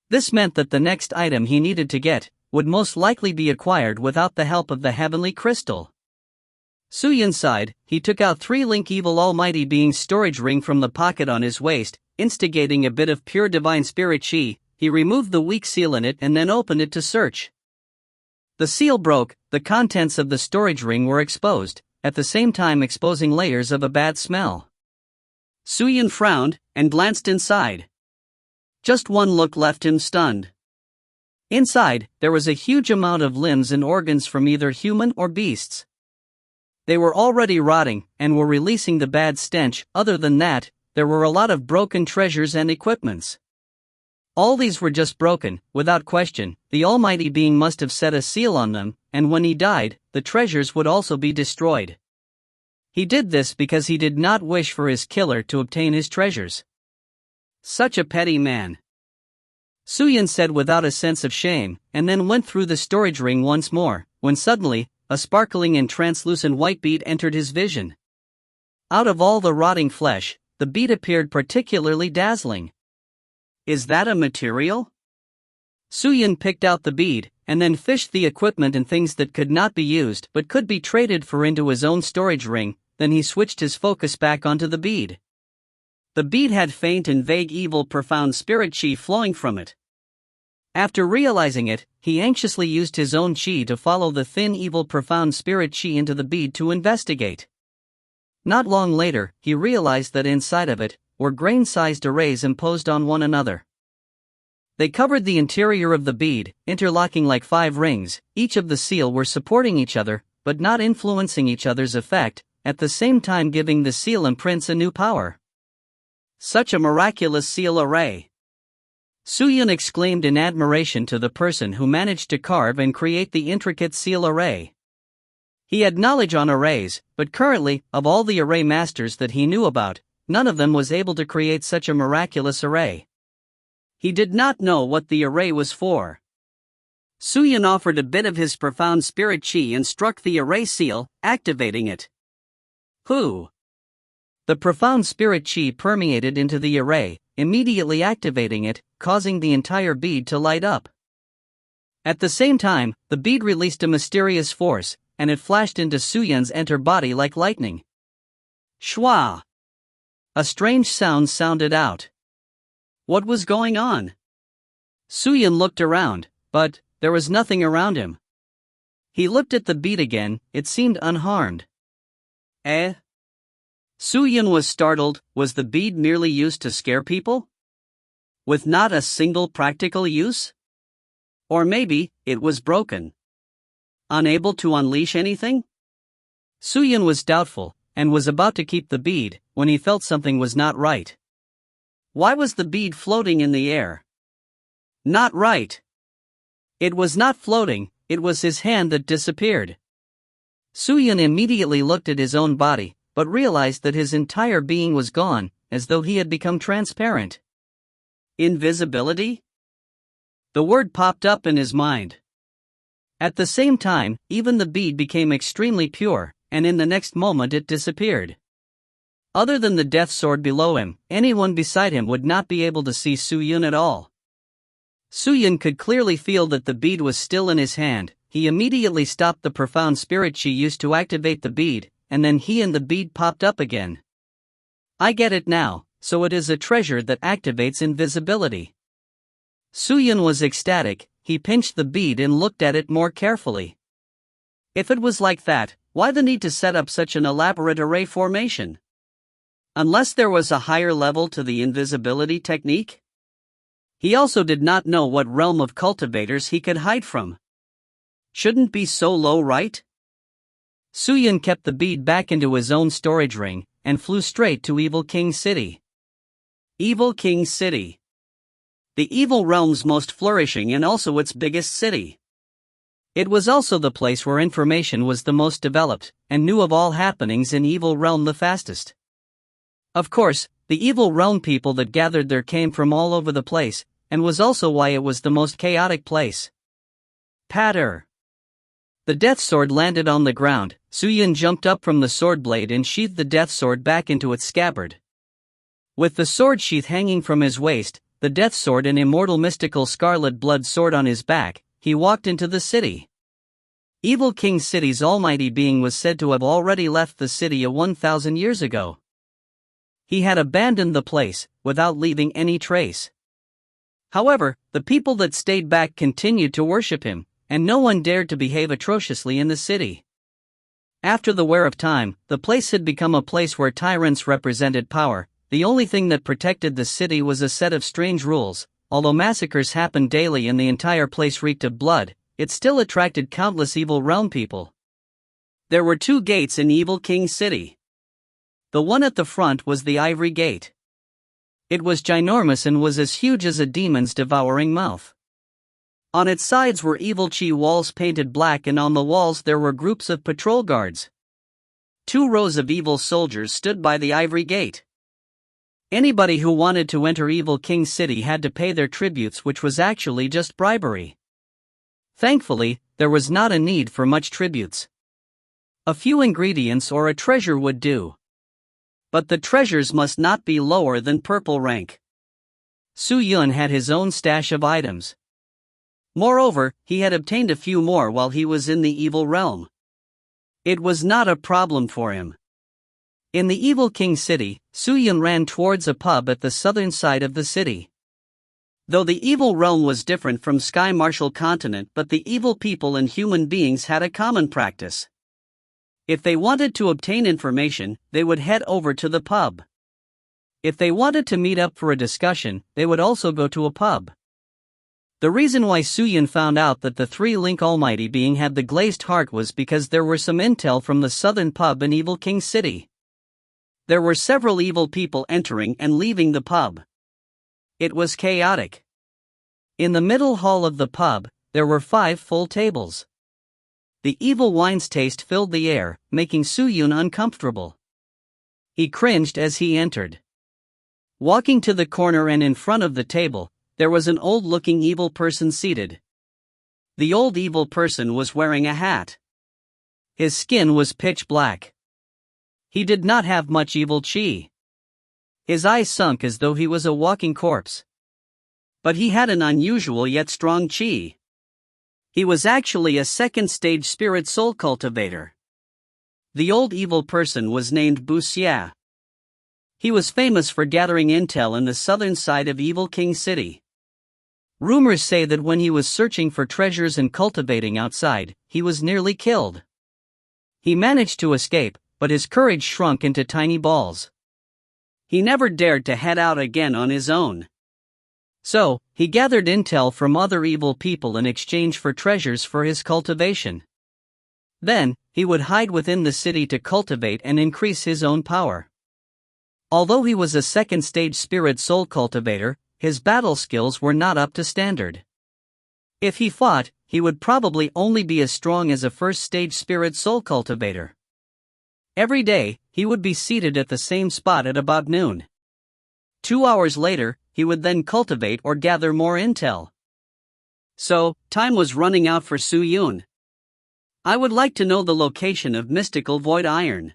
This meant that the next item he needed to get would most likely be acquired without the help of the Heavenly Crystal. Su-Yun sighed. He took out 3-link evil Almighty Being's storage ring from the pocket on his waist, instigating a bit of pure divine spirit chi. He removed the weak seal in it and then opened it to search. The seal broke, the contents of the storage ring were exposed, at the same time exposing layers of a bad smell. Su-Yun frowned and glanced inside. Just one look left him stunned. Inside, there was a huge amount of limbs and organs from either human or beasts. They were already rotting and were releasing the bad stench. Other than that, there were a lot of broken treasures and equipments. All these were just broken. Without question, the Almighty Being must have set a seal on them, and when he died, the treasures would also be destroyed. He did this because he did not wish for his killer to obtain his treasures. Such a petty man. Suyin said without a sense of shame, and then went through the storage ring once more, when suddenly, a sparkling and translucent white bead entered his vision. Out of all the rotting flesh, the bead appeared particularly dazzling. Is that a material? Suyin picked out the bead, and then fished the equipment and things that could not be used but could be traded for into his own storage ring. Then he switched his focus back onto the bead. The bead had faint and vague evil profound spirit chi flowing from it. After realizing it, he anxiously used his own chi to follow the thin evil profound spirit chi into the bead to investigate. Not long later, he realized that inside of it were grain-sized arrays imposed on one another. They covered the interior of the bead, interlocking like 5 rings. Each of the seal were supporting each other, but not influencing each other's effect, at the same time giving the seal imprints a new power. Such a miraculous seal array! Suyin exclaimed in admiration to the person who managed to carve and create the intricate seal array. He had knowledge on arrays, but currently, of all the array masters that he knew about, none of them was able to create such a miraculous array. He did not know what the array was for. Suyin offered a bit of his profound spirit chi and struck the array seal, activating it. Whoo! The profound spirit chi permeated into the array, immediately activating it, causing the entire bead to light up. At the same time, the bead released a mysterious force, and it flashed into Suyin's enter body like lightning. Shwa! A strange sound sounded out. What was going on? Suyin looked around, but there was nothing around him. He looked at the bead again. It seemed unharmed. Eh? Suyin was startled. Was the bead merely used to scare people? With not a single practical use? Or maybe, it was broken. Unable to unleash anything? Suyin was doubtful, and was about to keep the bead, when he felt something was not right. Why was the bead floating in the air? Not right. It was not floating, it was his hand that disappeared. Suyin immediately looked at his own body, but realized that his entire being was gone, as though he had become transparent. Invisibility? The word popped up in his mind. At the same time, even the bead became extremely pure, and in the next moment it disappeared. Other than the death sword below him, anyone beside him would not be able to see Suyin at all. Suyin could clearly feel that the bead was still in his hand. He immediately stopped the profound spirit chi used to activate the bead, and then he and the bead popped up again. I get it now, so it is a treasure that activates invisibility. Suyin was ecstatic. He pinched the bead and looked at it more carefully. If it was like that, why the need to set up such an elaborate array formation? Unless there was a higher level to the invisibility technique? He also did not know what realm of cultivators he could hide from. Shouldn't be so low, right? Suyin kept the bead back into his own storage ring, and flew straight to Evil King City. Evil King City. The evil realm's most flourishing and also its biggest city. It was also the place where information was the most developed, and knew of all happenings in Evil Realm the fastest. Of course, the Evil Realm people that gathered there came from all over the place, and was also why it was the most chaotic place. Patter. The death sword landed on the ground. Suyin jumped up from the sword blade and sheathed the death sword back into its scabbard. With the sword sheath hanging from his waist, the death sword and immortal mystical scarlet blood sword on his back, he walked into the city. Evil King City's almighty being was said to have already left the city 1,000 years ago. He had abandoned the place, without leaving any trace. However, the people that stayed back continued to worship him, and no one dared to behave atrociously in the city. After the wear of time, the place had become a place where tyrants represented power. The only thing that protected the city was a set of strange rules, although massacres happened daily and the entire place reeked of blood, it still attracted countless evil realm people. There were 2 gates in Evil King City. The one at the front was the Ivory Gate. It was ginormous and was as huge as a demon's devouring mouth. On its sides were evil chi walls painted black, and on the walls there were groups of patrol guards. 2 rows of evil soldiers stood by the Ivory Gate. Anybody who wanted to enter Evil King City had to pay their tributes, which was actually just bribery. Thankfully, there was not a need for much tributes. A few ingredients or a treasure would do. But the treasures must not be lower than purple rank. Su Yun had his own stash of items. Moreover, he had obtained a few more while he was in the evil realm. It was not a problem for him. In the Evil King City, Su Yun ran towards a pub at the southern side of the city. Though the evil realm was different from Sky Marshal Continent, but the evil people and human beings had a common practice. If they wanted to obtain information, they would head over to the pub. If they wanted to meet up for a discussion, they would also go to a pub. The reason why Su Yun found out that the 3-link Almighty Being had the glazed heart was because there were some intel from the southern pub in Evil King City. There were several evil people entering and leaving the pub. It was chaotic. In the middle hall of the pub, there were 5 full tables. The evil wine's taste filled the air, making Su Yun uncomfortable. He cringed as he entered. Walking to the corner and in front of the table, there was an old-looking evil person seated. The old evil person was wearing a hat. His skin was pitch black. He did not have much evil chi. His eyes sunk as though he was a walking corpse. But he had an unusual yet strong chi. He was actually a second-stage spirit soul cultivator. The old evil person was named Buxia. He was famous for gathering intel in the southern side of Evil King City. Rumors say that when he was searching for treasures and cultivating outside, he was nearly killed. He managed to escape, but his courage shrunk into tiny balls. He never dared to head out again on his own. So, he gathered intel from other evil people in exchange for treasures for his cultivation. Then, he would hide within the city to cultivate and increase his own power. Although he was a second-stage spirit soul cultivator, his battle skills were not up to standard. If he fought, he would probably only be as strong as a first-stage spirit soul cultivator. Every day, he would be seated at the same spot at about noon. 2 hours later, he would then cultivate or gather more intel. So, time was running out for Su Yun. I would like to know the location of mystical void iron.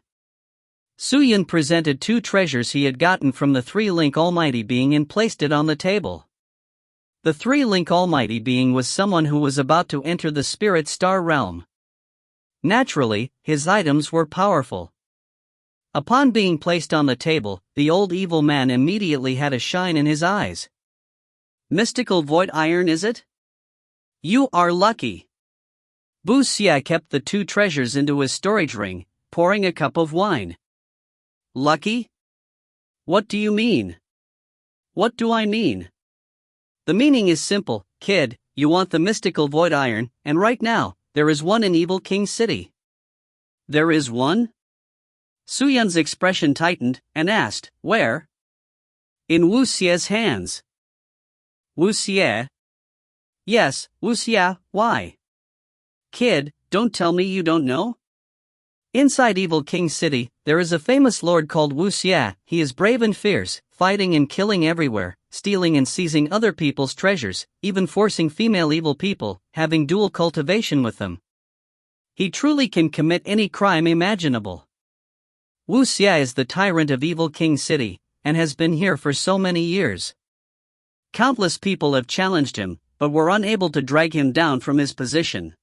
Su Yun presented 2 treasures he had gotten from the 3-link Almighty Being and placed it on the table. The 3-link Almighty Being was someone who was about to enter the Spirit Star realm. Naturally, his items were powerful. Upon being placed on the table, the old evil man immediately had a shine in his eyes. Mystical void iron, is it? You are lucky. Bu Xia kept the 2 treasures into his storage ring, pouring a cup of wine. Lucky? What do you mean? What do I mean? The meaning is simple, kid. You want the mystical void iron, and right now, there is one in Evil King City. There is one? Su Yun's expression tightened, and asked, where? In Wu Xia's hands. Wu Xia? Yes, Wu Xia, why? Kid, don't tell me you don't know? Inside Evil King City, there is a famous lord called Wu Xia. He is brave and fierce, fighting and killing everywhere, stealing and seizing other people's treasures, even forcing female evil people, having dual cultivation with them. He truly can commit any crime imaginable. Wu Xia is the tyrant of Evil King City, and has been here for so many years. Countless people have challenged him, but were unable to drag him down from his position.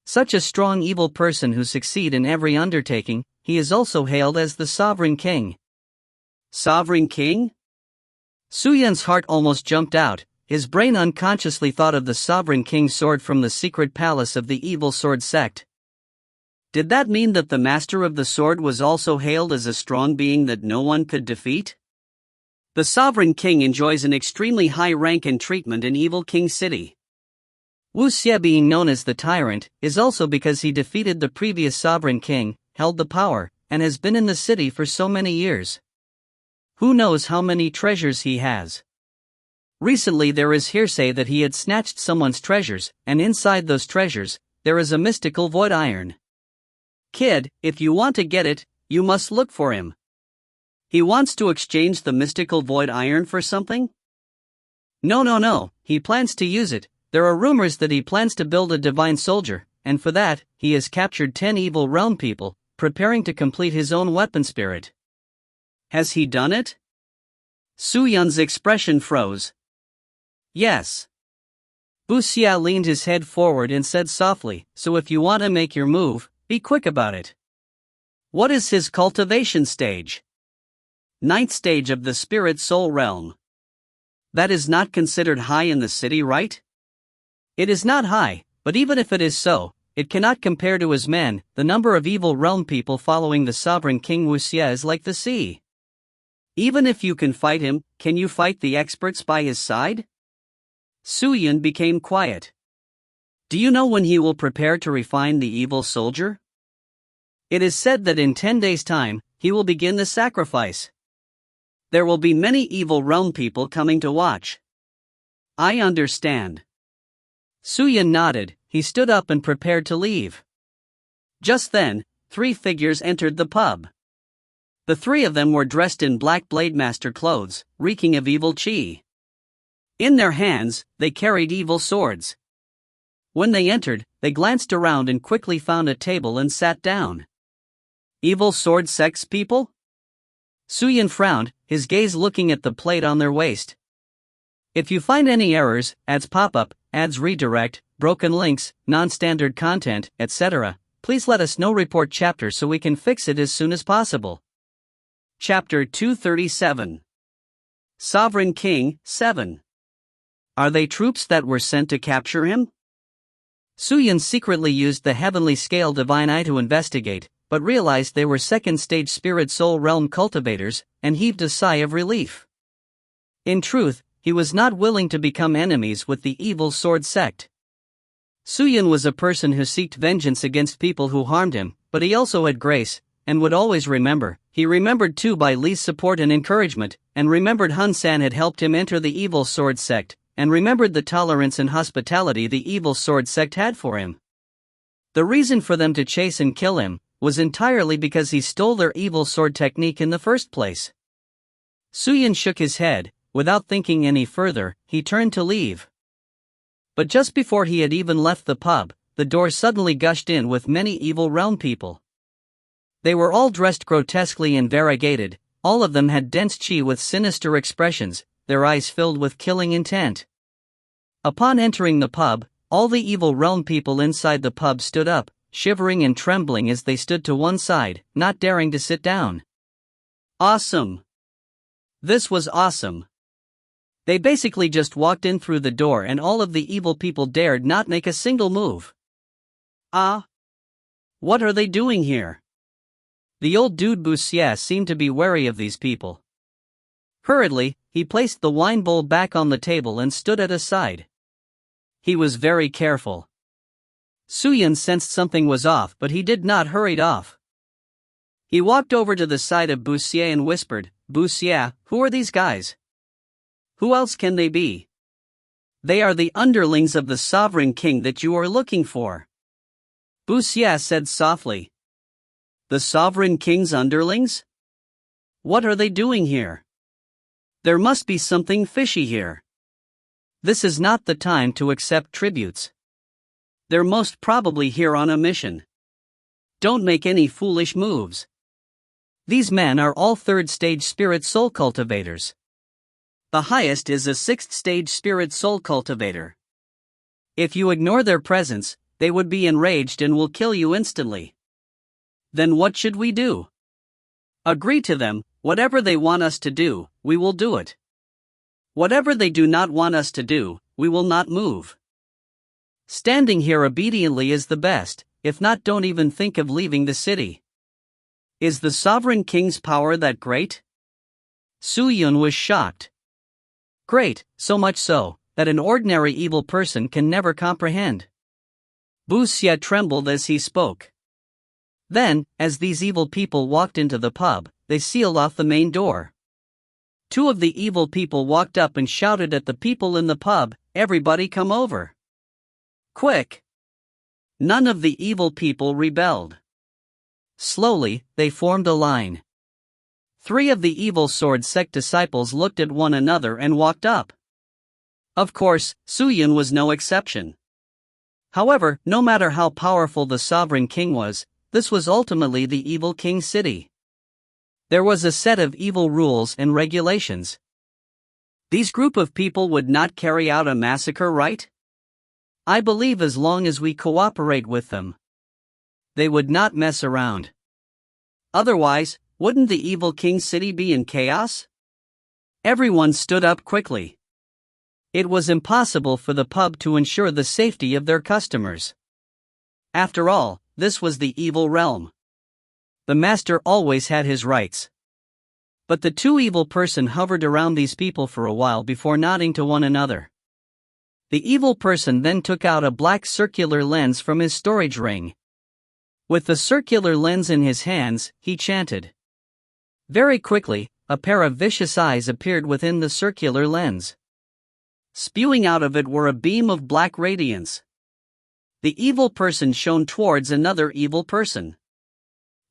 Such a strong evil person who succeeds in every undertaking, he is also hailed as the Sovereign King. Sovereign King? Su Yun's heart almost jumped out. His brain unconsciously thought of the Sovereign King's sword from the secret palace of the Evil Sword sect. Did that mean that the Master of the Sword was also hailed as a strong being that no one could defeat? The Sovereign King enjoys an extremely high rank and treatment in Evil King City. Wu Xie, being known as the Tyrant, is also because he defeated the previous Sovereign King, held the power, and has been in the city for so many years. Who knows how many treasures he has? Recently there is hearsay that he had snatched someone's treasures, and inside those treasures, there is a mystical void iron. Kid, if you want to get it, you must look for him. He wants to exchange the mystical void iron for something? No, he plans to use it. There are rumors that he plans to build a divine soldier, and for that, he has captured 10 evil realm people, preparing to complete his own weapon spirit. Has he done it? Su Yun's expression froze. Yes. Bu Xia leaned his head forward and said softly, so if you want to make your move, be quick about it. What is his cultivation stage? 9th stage of the spirit soul realm. That is not considered high in the city, right? It is not high, but even if it is so, it cannot compare to his men. The number of evil realm people following the sovereign King Wu Xie is like the sea. Even if you can fight him, can you fight the experts by his side? Su Yun became quiet. Do you know when he will prepare to refine the evil soldier? It is said that in 10 days' time, he will begin the sacrifice. There will be many evil realm people coming to watch. I understand. Su Yun nodded. He stood up and prepared to leave. Just then, 3 figures entered the pub. The 3 of them were dressed in black Blademaster clothes, reeking of evil chi. In their hands, they carried evil swords. When they entered, they glanced around and quickly found a table and sat down. Evil sword sex people? Su Yun frowned, his gaze looking at the plate on their waist. If you find any errors, ads pop up, ads redirect, broken links, non-standard content, etc., please let us know. Report chapter so we can fix it as soon as possible. Chapter 237. Sovereign King, 7. Are they troops that were sent to capture him? Su Yun secretly used the heavenly scale divine eye to investigate, but realized they were 2nd stage spirit soul realm cultivators, and heaved a sigh of relief. In truth, he was not willing to become enemies with the evil sword sect. Su Yun was a person who sought vengeance against people who harmed him, but he also had grace, and would always remember. He remembered Tu Bai Li's support and encouragement, and remembered Hun San had helped him enter the evil sword sect, and remembered the tolerance and hospitality the evil sword sect had for him. The reason for them to chase and kill him was entirely because he stole their evil sword technique in the first place. Su Yun shook his head. Without thinking any further, he turned to leave. But just before he had even left the pub, the door suddenly gushed in with many evil realm people. They were all dressed grotesquely and variegated. All of them had dense chi with sinister expressions, their eyes filled with killing intent. Upon entering the pub, all the evil realm people inside the pub stood up, shivering and trembling as they stood to one side, not daring to sit down. Awesome! This was awesome. They basically just walked in through the door and all of the evil people dared not make a single move. What are they doing here? The old dude Bu Xia seemed to be wary of these people. Hurriedly, he placed the wine bowl back on the table and stood at his side. He was very careful. Su Yun sensed something was off, but he did not hurry off. He walked over to the side of Bu Xia and whispered, Bu Xia, who are these guys? Who else can they be? They are the underlings of the sovereign king that you are looking for. Bu Xia said softly. The sovereign king's underlings? What are they doing here? There must be something fishy here. This is not the time to accept tributes. They're most probably here on a mission. Don't make any foolish moves. These men are all 3rd stage spirit soul cultivators. The highest is a 6th stage spirit soul cultivator. If you ignore their presence, they would be enraged and will kill you instantly. Then what should we do? Agree to them. Whatever they want us to do, we will do it. Whatever they do not want us to do, we will not move. Standing here obediently is the best, if not, don't even think of leaving the city. Is the sovereign king's power that great? Su-Yun was shocked. Great, so much so, that an ordinary evil person can never comprehend. Bu Xie trembled as he spoke. Then, as these evil people walked into the pub, they sealed off the main door. Two of the evil people walked up and shouted at the people in the pub, "Everybody come over! Quick!" None of the evil people rebelled. Slowly, they formed a line. 3 of the evil sword sect disciples looked at one another and walked up. Of course, Su-Yun was no exception. However, no matter how powerful the sovereign king was, this was ultimately the evil king's city. There was a set of evil rules and regulations. These group of people would not carry out a massacre, right? I believe as long as we cooperate with them. They would not mess around. Otherwise, wouldn't the evil king's city be in chaos? Everyone stood up quickly. It was impossible for the pub to ensure the safety of their customers. After all, this was the evil realm. The master always had his rights. But the 2 evil person hovered around these people for a while before nodding to one another. The evil person then took out a black circular lens from his storage ring. With the circular lens in his hands, he chanted. Very quickly, a pair of vicious eyes appeared within the circular lens. Spewing out of it were a beam of black radiance. The evil person shone towards another evil person.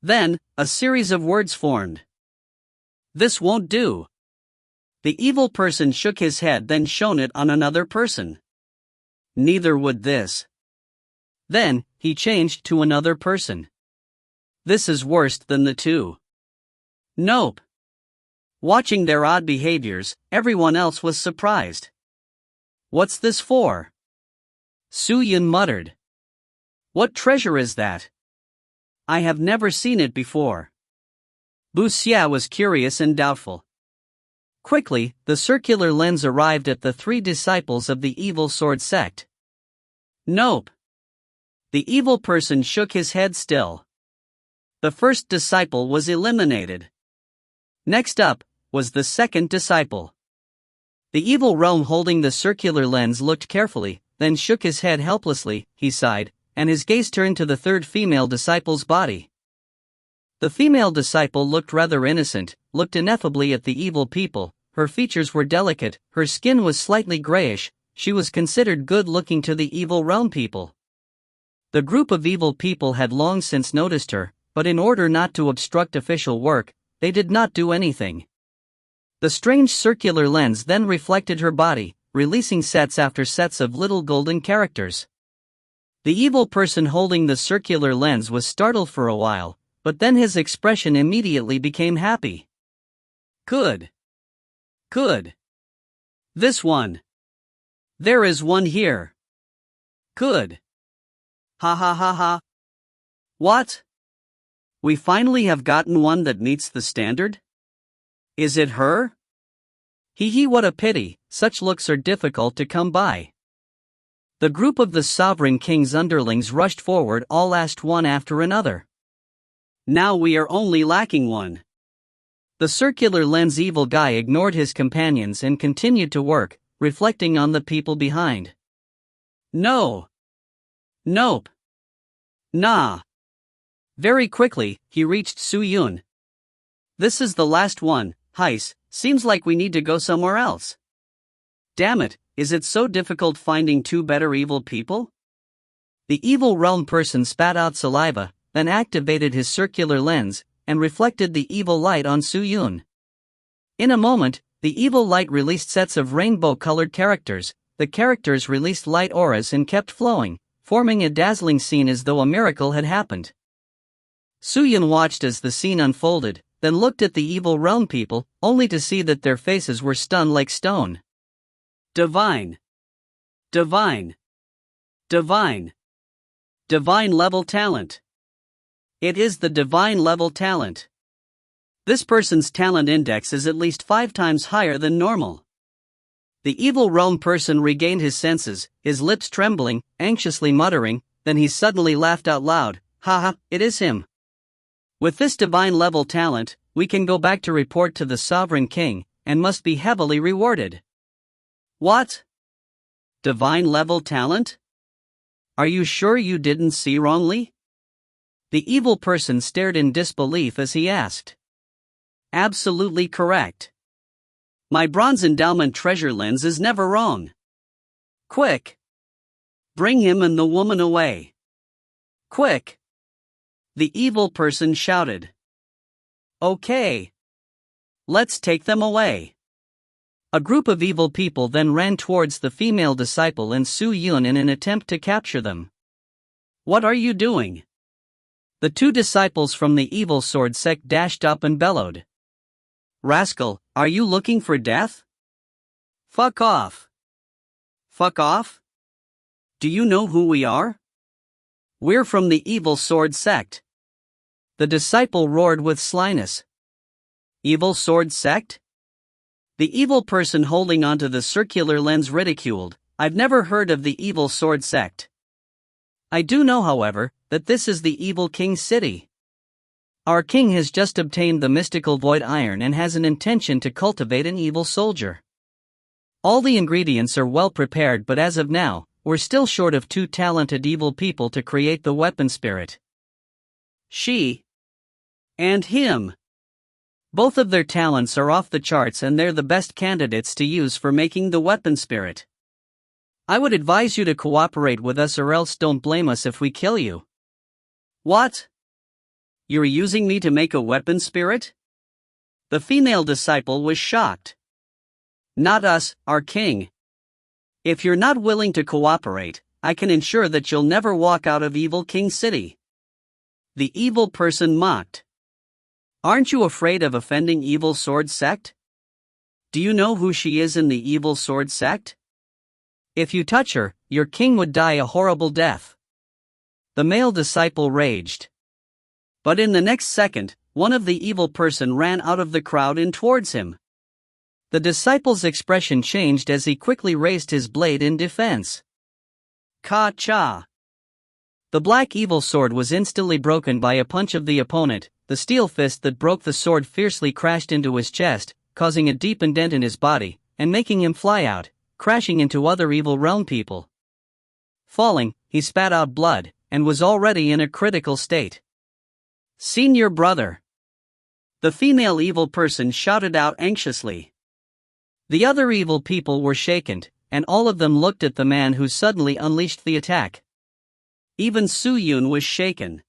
Then, a series of words formed. This won't do. The evil person shook his head, then shone it on another person. Neither would this. Then, he changed to another person. This is worse than the 2. Nope. Watching their odd behaviors, everyone else was surprised. What's this for? Su-Yun muttered. What treasure is that? I have never seen it before. Bu Xie was curious and doubtful. Quickly, the circular lens arrived at the 3 disciples of the evil sword sect. Nope. The evil person shook his head still. The first disciple was eliminated. Next up was the second disciple. The evil realm holding the circular lens looked carefully, then shook his head helplessly. He sighed, and his gaze turned to the 3rd female disciple's body. The female disciple looked rather innocent, looked ineffably at the evil people. Her features were delicate, her skin was slightly grayish. She was considered good-looking to the evil realm people. The group of evil people had long since noticed her, but in order not to obstruct official work, they did not do anything. The strange circular lens then reflected her body, releasing sets after sets of little golden characters. The evil person holding the circular lens was startled for a while, but then his expression immediately became happy. Good. Good. This one. There is one here. Good. Ha ha ha ha. What? We finally have gotten one that meets the standard? Is it her? Hee hee, what a pity, such looks are difficult to come by. The group of the sovereign king's underlings rushed forward, all asked one after another. Now we are only lacking one. The circular lens evil guy ignored his companions and continued to work, reflecting on the people behind. No. Nope. Nah. Very quickly, he reached Su-Yun. This is the last one, Heis, seems like we need to go somewhere else. Damn it, is it so difficult finding 2 better evil people? The evil realm person spat out saliva, then activated his circular lens, and reflected the evil light on Su-Yun. In a moment, the evil light released sets of rainbow-colored characters. The characters released light auras and kept flowing, forming a dazzling scene as though a miracle had happened. Su-Yun watched as the scene unfolded, then looked at the evil realm people, only to see that their faces were stunned like stone. Divine. Divine. Divine. Divine level talent. It is the divine level talent. This person's talent index is at least 5 times higher than normal. The evil realm person regained his senses, his lips trembling, anxiously muttering, then he suddenly laughed out loud. Ha ha, it is him. With this divine level talent, we can go back to report to the Sovereign King, and must be heavily rewarded. What? Divine level talent? Are you sure you didn't see wrongly? The evil person stared in disbelief as he asked. Absolutely correct. My bronze endowment treasure lens is never wrong. Quick! Bring him and the woman away. Quick! The evil person shouted. Okay. Let's take them away. A group of evil people then ran towards the female disciple and Su Yun in an attempt to capture them. What are you doing? The two disciples from the evil sword sect dashed up and bellowed. Rascal, are you looking for death? Fuck off. Fuck off? Do you know who we are? We're from the evil sword sect. The disciple roared with slyness. Evil sword sect? The evil person holding onto the circular lens ridiculed. I've never heard of the evil sword sect. I do know, however, that this is the evil king's city. Our king has just obtained the mystical void iron and has an intention to cultivate an evil soldier. All the ingredients are well prepared, but as of now, we're still short of 2 talented evil people to create the weapon spirit. She and him. Both of their talents are off the charts and they're the best candidates to use for making the weapon spirit. I would advise you to cooperate with us or else don't blame us if we kill you. What? You're using me to make a weapon spirit? The female disciple was shocked. Not us, our king. If you're not willing to cooperate, I can ensure that you'll never walk out of Evil King City. The evil person mocked. Aren't you afraid of offending Evil Sword Sect? Do you know who she is in the Evil Sword Sect? If you touch her, your king would die a horrible death. The male disciple raged. But in the next second, one of the evil person ran out of the crowd and towards him. The disciple's expression changed as he quickly raised his blade in defense. Ka-cha! The black evil sword was instantly broken by a punch of the opponent. The steel fist that broke the sword fiercely crashed into his chest, causing a deep indent in his body, and making him fly out, crashing into other evil realm people. Falling, he spat out blood, and was already in a critical state. Senior brother! The female evil person shouted out anxiously. The other evil people were shaken, and all of them looked at the man who suddenly unleashed the attack. Even Su Yun was shaken.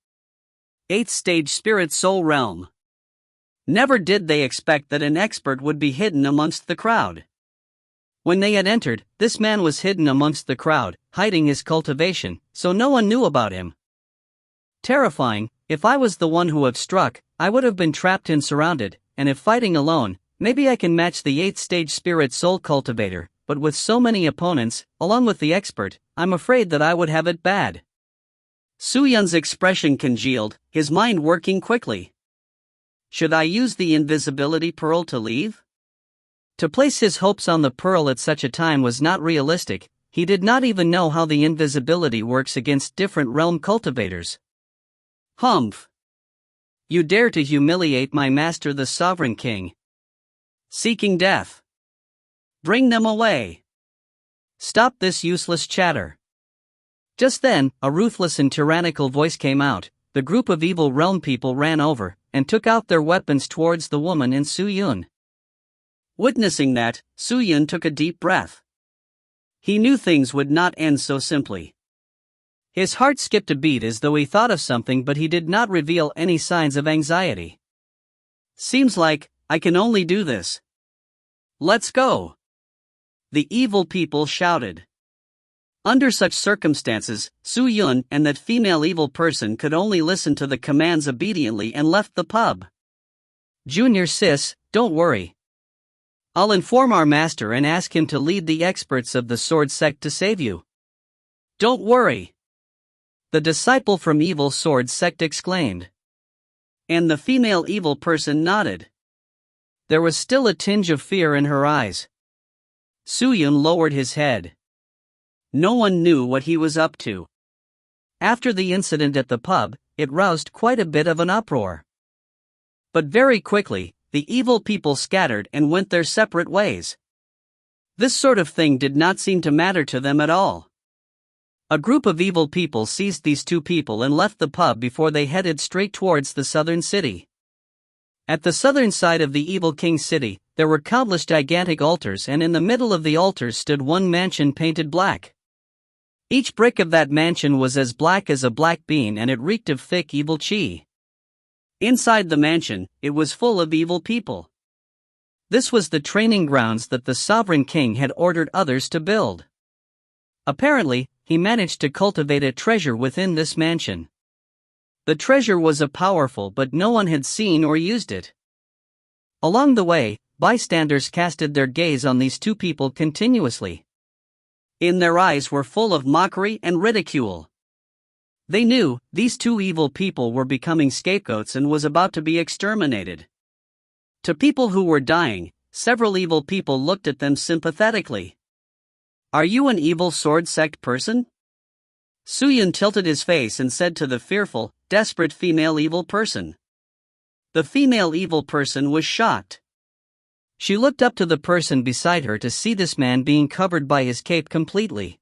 8th stage spirit soul realm. Never did they expect that an expert would be hidden amongst the crowd. When they had entered, this man was hidden amongst the crowd, hiding his cultivation, so no one knew about him. Terrifying. If I was the one who have struck, I would have been trapped and surrounded, and if fighting alone, maybe I can match the 8th stage spirit soul cultivator, but with so many opponents, along with the expert, I'm afraid that I would have it bad. Su Yun's expression congealed, his mind working quickly. Should I use the invisibility pearl to leave? To place his hopes on the pearl at such a time was not realistic. He did not even know how the invisibility works against different realm cultivators. Humph! You dare to humiliate my master the Sovereign King. Seeking death. Bring them away. Stop this useless chatter. Just then, a ruthless and tyrannical voice came out. The group of evil realm people ran over, and took out their weapons towards the woman and Su Yun. Witnessing that, Su Yun took a deep breath. He knew things would not end so simply. His heart skipped a beat as though he thought of something, but he did not reveal any signs of anxiety. Seems like, I can only do this. Let's go! The evil people shouted. Under such circumstances, Su Yun and that female evil person could only listen to the commands obediently and left the pub. Junior sis, don't worry. I'll inform our master and ask him to lead the experts of the sword sect to save you. Don't worry. The disciple from evil sword sect exclaimed. And the female evil person nodded. There was still a tinge of fear in her eyes. Su Yun lowered his head. No one knew what he was up to. After the incident at the pub, it roused quite a bit of an uproar. But very quickly, the evil people scattered and went their separate ways. This sort of thing did not seem to matter to them at all. A group of evil people seized these two people and left the pub before they headed straight towards the southern city. At the southern side of the evil king's city, there were countless gigantic altars, and in the middle of the altars stood one mansion painted black. Each brick of that mansion was as black as a black bean, and it reeked of thick evil chi. Inside the mansion, it was full of evil people. This was the training grounds that the sovereign king had ordered others to build. Apparently, he managed to cultivate a treasure within this mansion. The treasure was powerful, but no one had seen or used it. Along the way, bystanders casted their gaze on these two people continuously. In their eyes were full of mockery and ridicule. They knew these two evil people were becoming scapegoats and was about to be exterminated. To people who were dying, several evil people looked at them sympathetically. "Are you an evil sword sect person?" Suyun tilted his face and said to the fearful, desperate female evil person. The female evil person was shocked. She looked up to the person beside her to see this man being covered by his cape completely.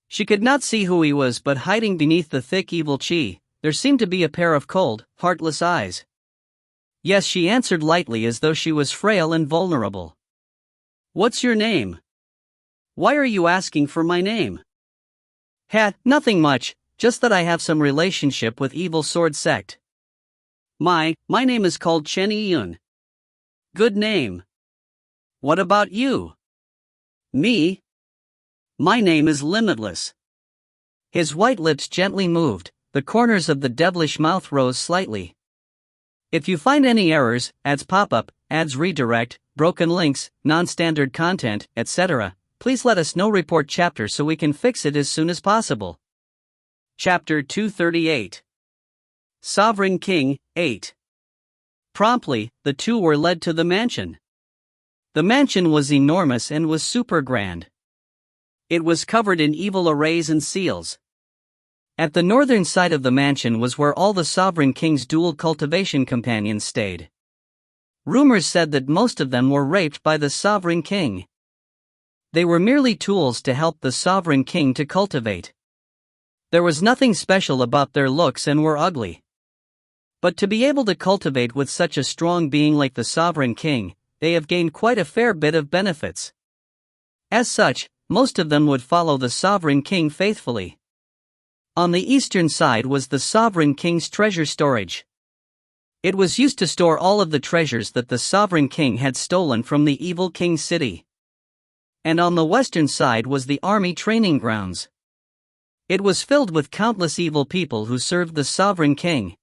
She could not see who he was, but hiding beneath the thick evil chi, there seemed to be a pair of cold, heartless eyes. "Yes," she answered lightly, as though she was frail and vulnerable. "What's your name?" "Why are you asking for my name?" Nothing much, just that I have some relationship with evil sword sect." My name is called Chen Yiyun." "Good name. What about you?" "Me? My name is Limitless." His white lips gently moved, the corners of the devilish mouth rose slightly. "If you find any errors, ads pop up, ads redirect, broken links, non-standard content, etc., please let us know. Report chapter so we can fix it as soon as possible." Chapter 238. Sovereign King, 8. Promptly, the two were led to the mansion. The mansion was enormous and was super grand. It was covered in evil arrays and seals. At the northern side of the mansion was where all the Sovereign King's dual cultivation companions stayed. Rumors said that most of them were raped by the Sovereign King. They were merely tools to help the Sovereign King to cultivate. There was nothing special about their looks and were ugly. But to be able to cultivate with such a strong being like the Sovereign King, they have gained quite a fair bit of benefits. As such, most of them would follow the Sovereign King faithfully. On the eastern side was the Sovereign King's treasure storage. It was used to store all of the treasures that the Sovereign King had stolen from the evil king's city. And on the western side was the army training grounds. It was filled with countless evil people who served the Sovereign King.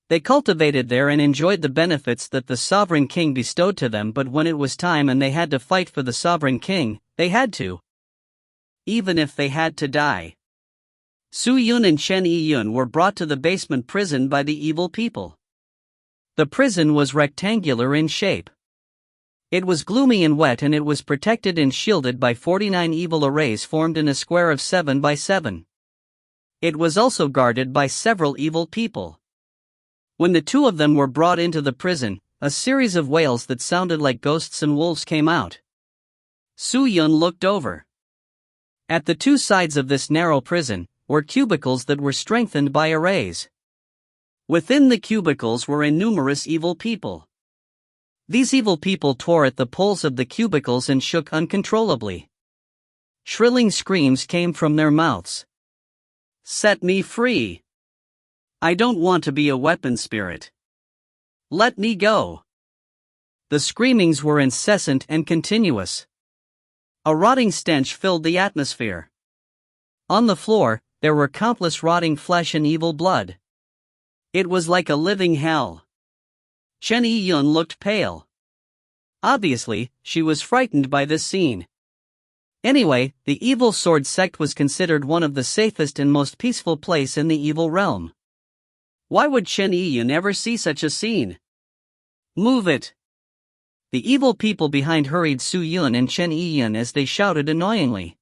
They cultivated there and enjoyed the benefits that the Sovereign King bestowed to them, but when it was time and they had to fight for the Sovereign King, they had to. Even if they had to die. Suyun and Chen Yiyun were brought to the basement prison by the evil people. The prison was rectangular in shape. It was gloomy and wet, and it was protected and shielded by 49 evil arrays formed in a square of 7 by 7. It was also guarded by several evil people. When the two of them were brought into the prison, a series of wails that sounded like ghosts and wolves came out. Suyun looked over. At the two sides of this narrow prison were cubicles that were strengthened by arrays. Within the cubicles were innumerous evil people. These evil people tore at the poles of the cubicles and shook uncontrollably. Shrilling screams came from their mouths. "Set me free! I don't want to be a weapon spirit. Let me go!" The screamings were incessant and continuous. A rotting stench filled the atmosphere. On the floor, there were countless rotting flesh and evil blood. It was like a living hell. Chen Yiyun looked pale. Obviously, she was frightened by this scene. Anyway, the evil sword sect was considered one of the safest and most peaceful place in the evil realm. Why would Chen Yiyun ever see such a scene? "Move it!" The evil people behind hurried Suyun and Chen Yiyun as they shouted annoyingly.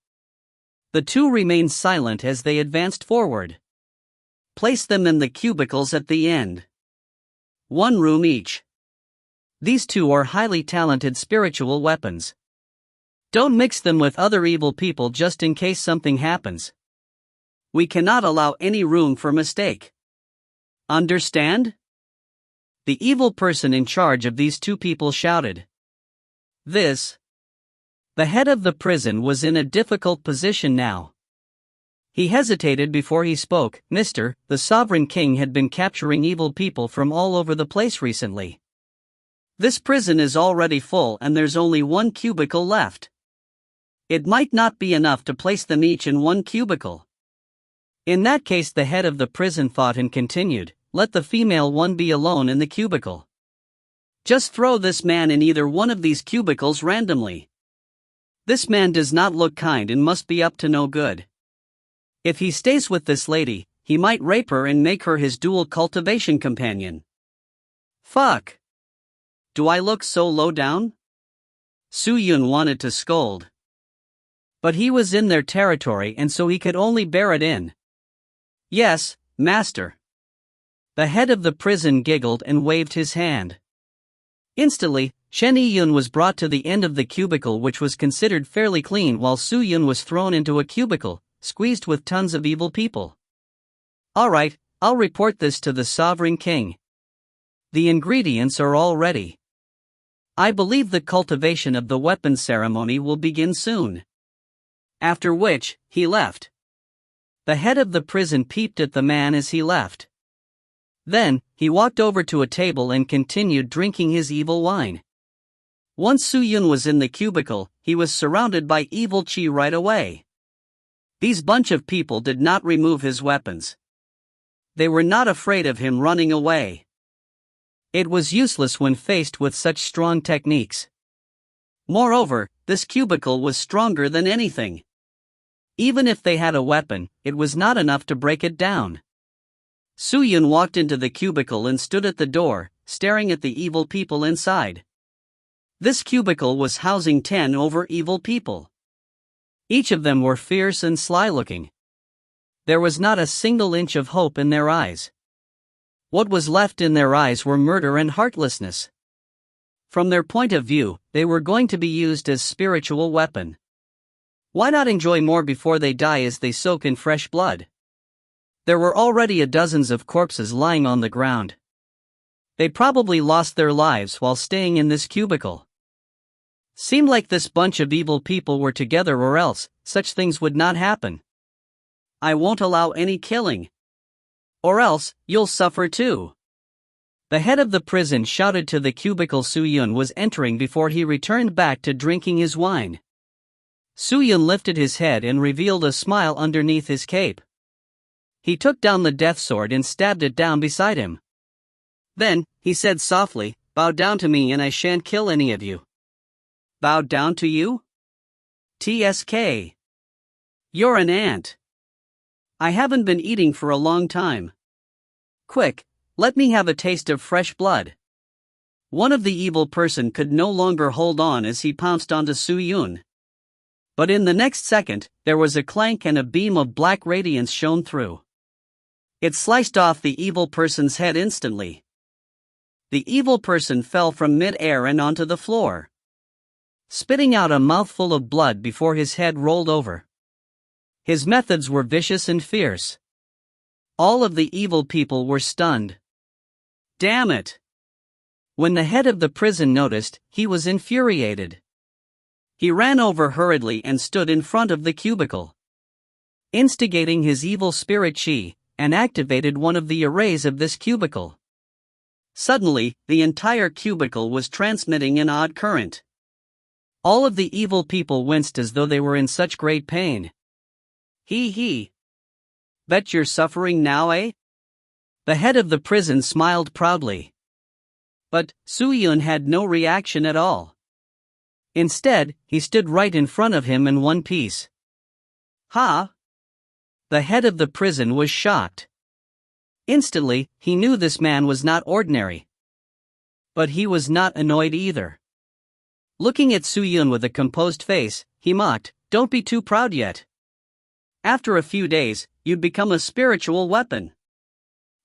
The two remained silent as they advanced forward. "Place them in the cubicles at the end." 1 room each. These two are highly talented spiritual weapons. Don't mix them with other evil people just in case something happens. We cannot allow any room for mistake. Understand? The evil person in charge of these two people shouted. The head of the prison was in a difficult position now. He hesitated before he spoke. Mr. The Sovereign King had been capturing evil people from all over the place recently. This prison is already full and there's only 1 cubicle left. It might not be enough to place them each in 1 cubicle. In that case, the head of the prison thought and continued, let the female one be alone in the cubicle. Just throw this man in either one of these cubicles randomly. This man does not look kind and must be up to no good. If he stays with this lady, he might rape her and make her his dual cultivation companion. Fuck. Do I look so low down? Su Yun wanted to scold. But he was in their territory and so he could only bear it in. Yes, master. The head of the prison giggled and waved his hand. Instantly, Shen Yun was brought to the end of the cubicle, which was considered fairly clean, while Su Yun was thrown into a cubicle, squeezed with tons of evil people. Alright, I'll report this to the Sovereign King. The ingredients are all ready. I believe the cultivation of the weapons ceremony will begin soon. After which, he left. The head of the prison peeped at the man as he left. Then, he walked over to a table and continued drinking his evil wine. Once Su Yun was in the cubicle, he was surrounded by evil chi right away. These bunch of people did not remove his weapons. They were not afraid of him running away. It was useless when faced with such strong techniques. Moreover, this cubicle was stronger than anything. Even if they had a weapon, it was not enough to break it down. Su Yun walked into the cubicle and stood at the door, staring at the evil people inside. This cubicle was housing 10 over evil people. Each of them were fierce and sly-looking. There was not a single inch of hope in their eyes. What was left in their eyes were murder and heartlessness. From their point of view, they were going to be used as spiritual weapon. Why not enjoy more before they die as they soak in fresh blood? There were already dozens of corpses lying on the ground. They probably lost their lives while staying in this cubicle. Seemed like this bunch of evil people were together, or else such things would not happen. I won't allow any killing. Or else, you'll suffer too. The head of the prison shouted to the cubicle Su Yun was entering before he returned back to drinking his wine. Su Yun lifted his head and revealed a smile underneath his cape. He took down the death sword and stabbed it down beside him. Then, he said softly, bow down to me and I shan't kill any of you. Bow down to you? TSK. You're an ant. I haven't been eating for a long time. Quick, let me have a taste of fresh blood. One of the evil person could no longer hold on as he pounced onto Su Yun. But in the next second, there was a clank and a beam of black radiance shone through. It sliced off the evil person's head instantly. The evil person fell from mid-air and onto the floor, spitting out a mouthful of blood before his head rolled over. His methods were vicious and fierce. All of the evil people were stunned. Damn it! When the head of the prison noticed, he was infuriated. He ran over hurriedly and stood in front of the cubicle, instigating his evil spirit chi, and activated one of the arrays of this cubicle. Suddenly, the entire cubicle was transmitting an odd current. All of the evil people winced as though they were in such great pain. Hee. Bet you're suffering now, eh? The head of the prison smiled proudly. But Su Yun had no reaction at all. Instead, he stood right in front of him in one piece. Ha! The head of the prison was shocked. Instantly, he knew this man was not ordinary. But he was not annoyed either. Looking at Su Yun with a composed face, he mocked, "Don't be too proud yet. After a few days, you'd become a spiritual weapon.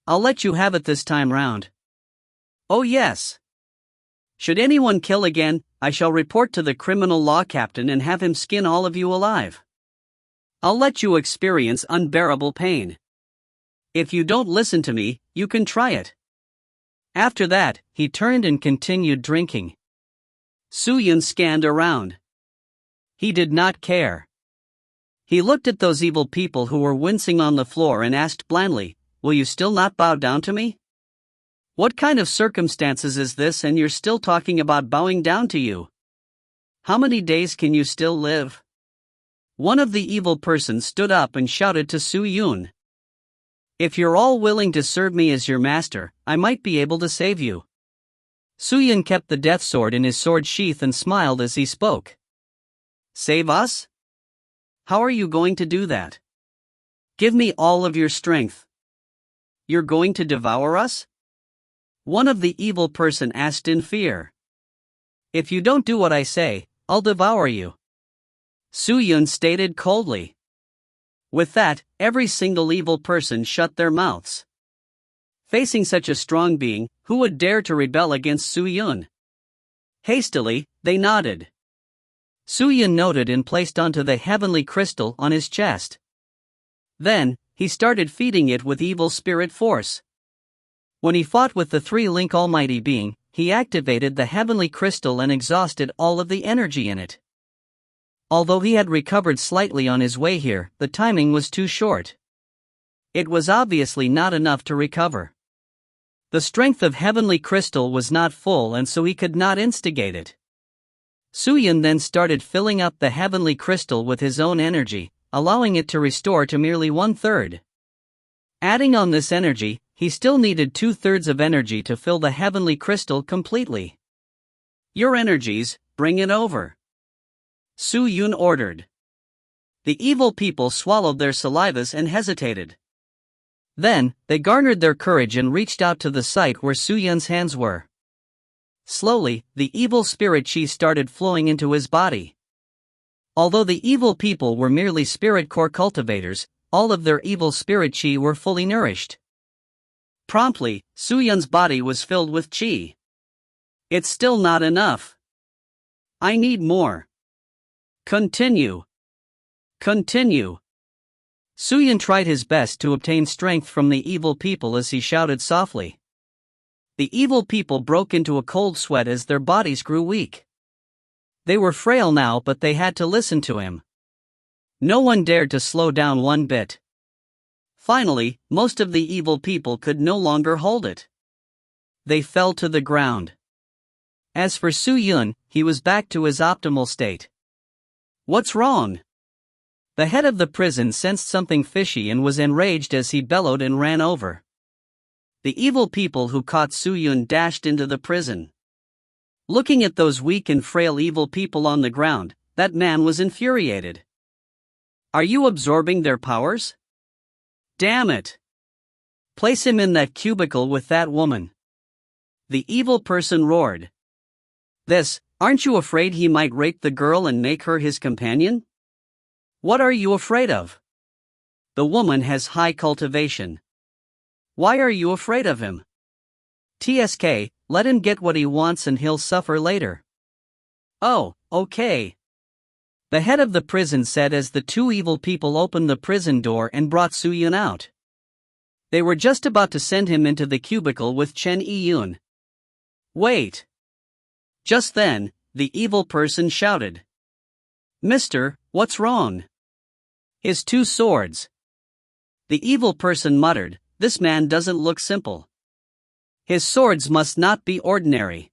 I'll let you have it this time round." Oh yes. Should anyone kill again, I shall report to the criminal law captain and have him skin all of you alive. I'll let you experience unbearable pain. If you don't listen to me, you can try it. After that, he turned and continued drinking. Soo-Yun scanned around. He did not care. He looked at those evil people who were wincing on the floor and asked blandly, "Will you still not bow down to me? What kind of circumstances is this and you're still talking about bowing down to you? How many days can you still live?" One of the evil persons stood up and shouted to Soo-Yun, "If you're all willing to serve me as your master, I might be able to save you." Soo-Yun kept the death sword in his sword sheath and smiled as he spoke. "Save us? How are you going to do that? Give me all of your strength. You're going to devour us?" One of the evil person asked in fear. "If you don't do what I say, I'll devour you," Soo-Yun stated coldly. With that, every single evil person shut their mouths. Facing such a strong being, who would dare to rebel against Soo-Yun? Hastily, they nodded. Soo-Yun noted and placed onto the heavenly crystal on his chest. Then, he started feeding it with evil spirit force. When he fought with the three-link almighty being, he activated the heavenly crystal and exhausted all of the energy in it. Although he had recovered slightly on his way here, the timing was too short. It was obviously not enough to recover. The strength of heavenly crystal was not full and so he could not instigate it. Soo-Yun then started filling up the heavenly crystal with his own energy, allowing it to restore to merely 1/3. Adding on this energy, he still needed 2/3 of energy to fill the heavenly crystal completely. "Your energies, bring it over," Soo-Yun ordered. The evil people swallowed their salivas and hesitated. Then, they garnered their courage and reached out to the site where Soo-Yun's hands were. Slowly, the evil spirit chi started flowing into his body. Although the evil people were merely spirit core cultivators, all of their evil spirit chi were fully nourished. Promptly, Soo-Yun's body was filled with chi. "It's still not enough. I need more. Continue. Continue." Soo-Yun tried his best to obtain strength from the evil people as he shouted softly. The evil people broke into a cold sweat as their bodies grew weak. They were frail now, but they had to listen to him. No one dared to slow down one bit. Finally, most of the evil people could no longer hold it. They fell to the ground. As for Soo-Yun, he was back to his optimal state. "What's wrong?" The head of the prison sensed something fishy and was enraged as he bellowed and ran over. The evil people who caught Soo-Yun dashed into the prison. Looking at those weak and frail evil people on the ground, that man was infuriated. "Are you absorbing their powers? Damn it! Place him in that cubicle with that woman," the evil person roared. Aren't you afraid he might rape the girl and make her his companion? What are you afraid of? The woman has high cultivation. Why are you afraid of him? TSK, let him get what he wants and he'll suffer later." "Oh, okay," the head of the prison said as the two evil people opened the prison door and brought Soo-Yun out. They were just about to send him into the cubicle with Chen Yi-Yun. "Wait." Just then, the evil person shouted, "Mister, what's wrong?" "His two swords." The evil person muttered, "This man doesn't look simple. His swords must not be ordinary.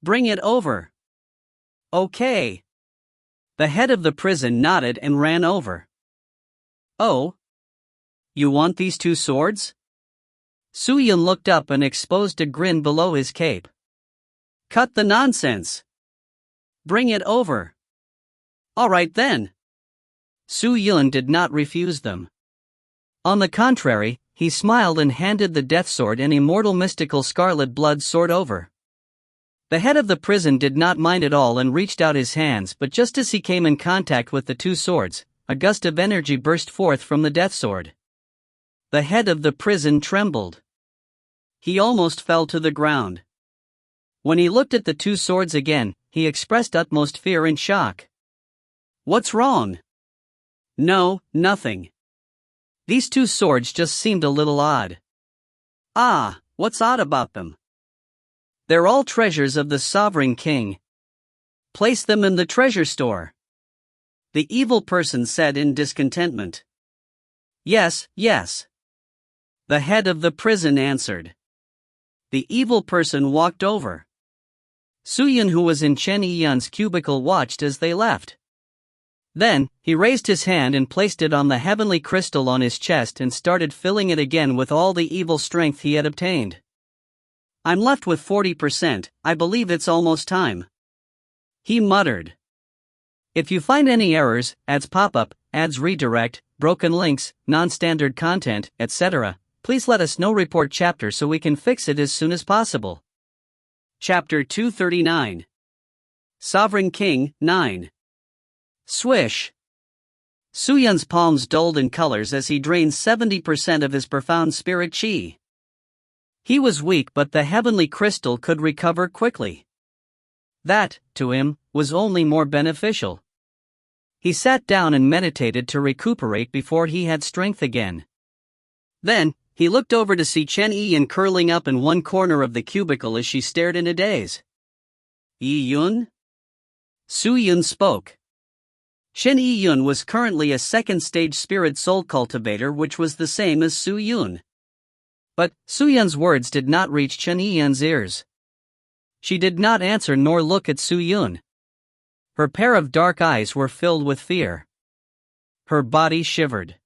Bring it over." "Okay." The head of the prison nodded and ran over. "Oh? You want these two swords?" Soo-Yun looked up and exposed a grin below his cape. "Cut the nonsense. Bring it over." "All right then." Soo-Yun did not refuse them. On the contrary, he smiled and handed the death sword and immortal mystical scarlet blood sword over. The head of the prison did not mind at all and reached out his hands, but just as he came in contact with the two swords, a gust of energy burst forth from the death sword. The head of the prison trembled. he almost fell to the ground. When he looked at the two swords again, he expressed utmost fear and shock. "What's wrong?" "No, nothing. These two swords just seemed a little odd." "Ah, what's odd about them?" "They're all treasures of the sovereign king. Place them in the treasure store," the evil person said in discontentment. "Yes, yes," the head of the prison answered. The evil person walked over. Suyun, who was in Chen Yiyun's cubicle, watched as they left. Then, he raised his hand and placed it on the heavenly crystal on his chest and started filling it again with all the evil strength he had obtained. "I'm left with 40%, I believe it's almost time," he muttered. If you find any errors, ads pop up, ads redirect, broken links, non-standard content, etc., please let us know. Report chapter so we can fix it as soon as possible. Chapter 239. Sovereign King, 9. Swish. Suyun's palms dulled in colors as he drained 70% of his profound spirit chi. He was weak, but the heavenly crystal could recover quickly. That, to him, was only more beneficial. He sat down and meditated to recuperate before he had strength again. Then, he looked over to see Chen Yiyun curling up in one corner of the cubicle as she stared in a daze. "Yiyun?" Suyun spoke. Chen Yiyun was currently a second-stage spirit soul cultivator, which was the same as Suyun. But Suyun's words did not reach Chen Yiyun's ears. She did not answer nor look at Suyun. Her pair of dark eyes were filled with fear. Her body shivered.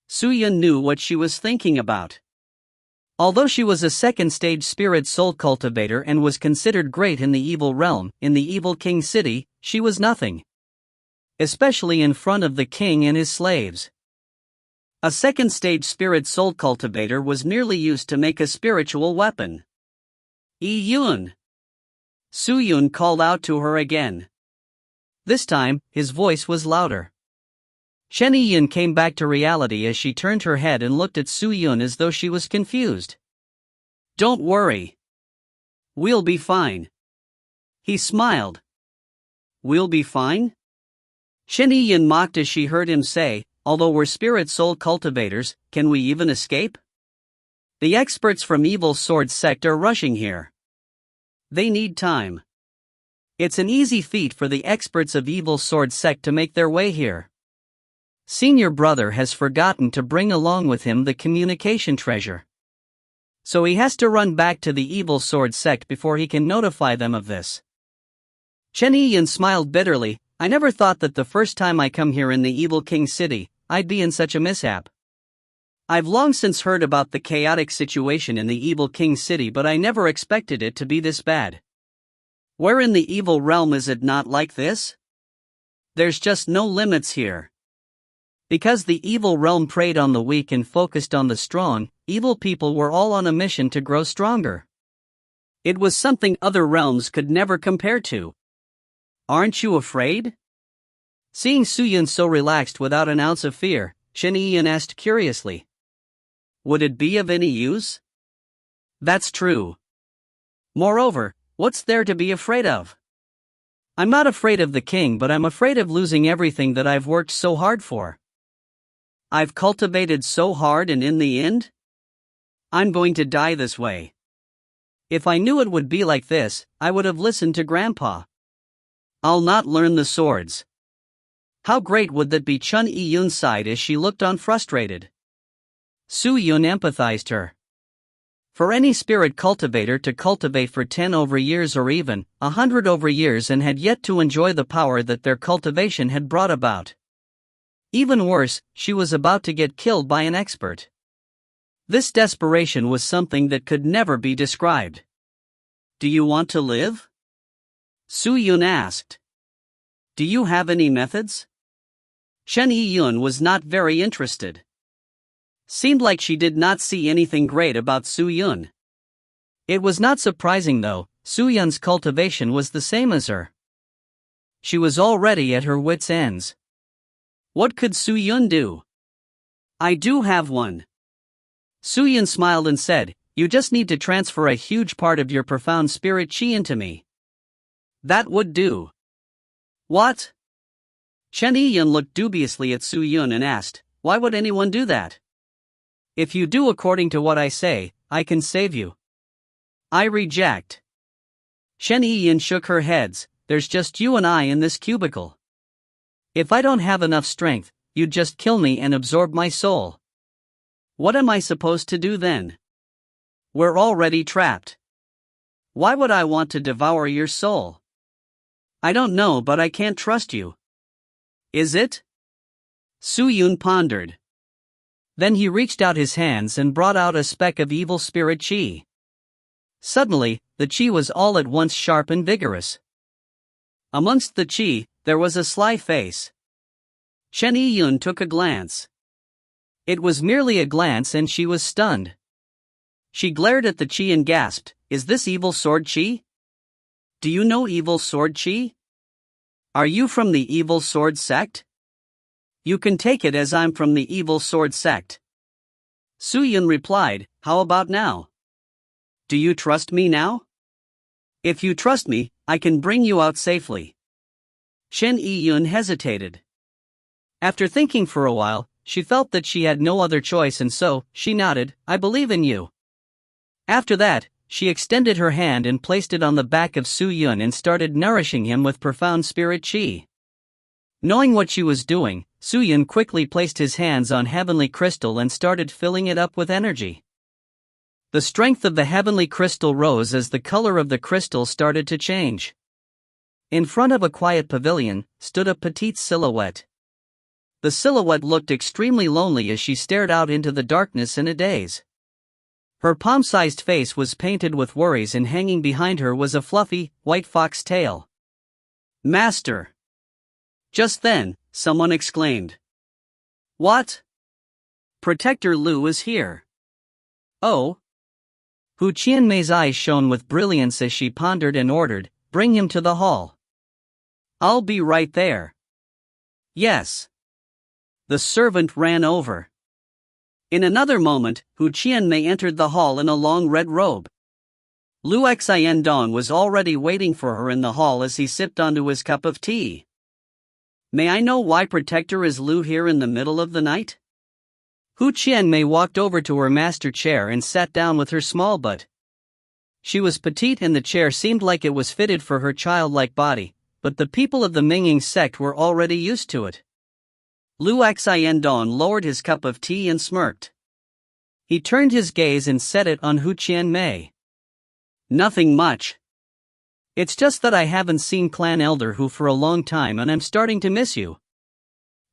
Suyun knew what she was thinking about. Although she was a second-stage spirit soul cultivator and was considered great in the evil realm, in the evil king city, she was nothing. Especially in front of the king and his slaves. A second-stage spirit soul cultivator was merely used to make a spiritual weapon. "Yiyun!" Suyun called out to her again. This time, his voice was louder. Chen Yiyun came back to reality as she turned her head and looked at Suyun as though she was confused. "Don't worry. We'll be fine." He smiled. "We'll be fine?" Chen Yiyun mocked as she heard him say, "Although we're spirit soul cultivators, can we even escape? The experts from Evil Sword Sect are rushing here. They need time. It's an easy feat for the experts of Evil Sword Sect to make their way here. Senior brother has forgotten to bring along with him the communication treasure. So he has to run back to the Evil Sword Sect before he can notify them of this." Chen Yiyun smiled bitterly. "I never thought that the first time I come here in the Evil King City, I'd be in such a mishap. I've long since heard about the chaotic situation in the Evil King City, but I never expected it to be this bad. Where in the evil realm is it not like this? There's just no limits here. Because the evil realm preyed on the weak and focused on the strong, evil people were all on a mission to grow stronger. It was something other realms could never compare to. Aren't you afraid?" Seeing Suyun so relaxed without an ounce of fear, Chen Yiyun asked curiously. "Would it be of any use?" "That's true. Moreover, what's there to be afraid of? I'm not afraid of the king, but I'm afraid of losing everything that I've worked so hard for. I've cultivated so hard, and in the end, I'm going to die this way. If I knew it would be like this, I would have listened to Grandpa. I'll not learn the swords." How great would that be? Chen Yiyun sighed as she looked on frustrated. Suyun empathized her. For any spirit cultivator to cultivate for 10 over years or even 100 over years and had yet to enjoy the power that their cultivation had brought about. Even worse, she was about to get killed by an expert. This desperation was something that could never be described. "Do you want to live?" Suyun asked. "Do you have any methods?" Chen Yiyun was not very interested. Seemed like she did not see anything great about Suyun. It was not surprising though, Suyun's cultivation was the same as her. She was already at her wits' ends. What could Suyun do? "I do have one." Suyun smiled and said, You just need to transfer a huge part of your profound spirit chi into me. That would do. What? Chen Yiyun looked dubiously at Su Yun and asked, why would anyone do that? If you do according to what I say, I can save you. I reject. Shen Yiyun shook her heads, there's just you and I in this cubicle. If I don't have enough strength, you'd just kill me and absorb my soul. What am I supposed to do then? We're already trapped. Why would I want to devour your soul? I don't know, but I can't trust you. Is it? Su Yun pondered. Then he reached out his hands and brought out a speck of evil spirit chi. Suddenly, the chi was all at once sharp and vigorous. Amongst the chi, there was a sly face. Shen Yiyun took a glance. It was merely a glance and she was stunned. She glared at the chi and gasped, is this evil sword chi? Do you know evil sword chi? Are you from the evil sword sect? You can take it as I'm from the evil sword sect. Su Yun replied, how about now? Do you trust me now? If you trust me, I can bring you out safely. Shen Yiyun hesitated. After thinking for a while, she felt that she had no other choice and so, she nodded, I believe in you. After that, she extended her hand and placed it on the back of Su Yun and started nourishing him with profound spirit chi. Knowing what she was doing, Su Yun quickly placed his hands on heavenly crystal and started filling it up with energy. The strength of the heavenly crystal rose as the color of the crystal started to change. In front of a quiet pavilion, stood a petite silhouette. The silhouette looked extremely lonely as she stared out into the darkness in a daze. Her palm-sized face was painted with worries and hanging behind her was a fluffy, white fox tail. Master! Just then, someone exclaimed. What? Protector Lu is here. Oh? Hu Qianmei's eyes shone with brilliance as she pondered and ordered, bring him to the hall. I'll be right there. Yes. The servant ran over. In another moment, Hu Qianmei entered the hall in a long red robe. Lu Xiandong was already waiting for her in the hall as he sipped onto his cup of tea. May I know why Protector is Lu here in the middle of the night? Hu Qianmei walked over to her master chair and sat down with her small butt. She was petite and the chair seemed like it was fitted for her childlike body, but the people of the Minging sect were already used to it. Lu Xiandong lowered his cup of tea and smirked. He turned his gaze and set it on Hu Qianmei. Nothing much. It's just that I haven't seen Clan Elder Hu for a long time and I'm starting to miss you.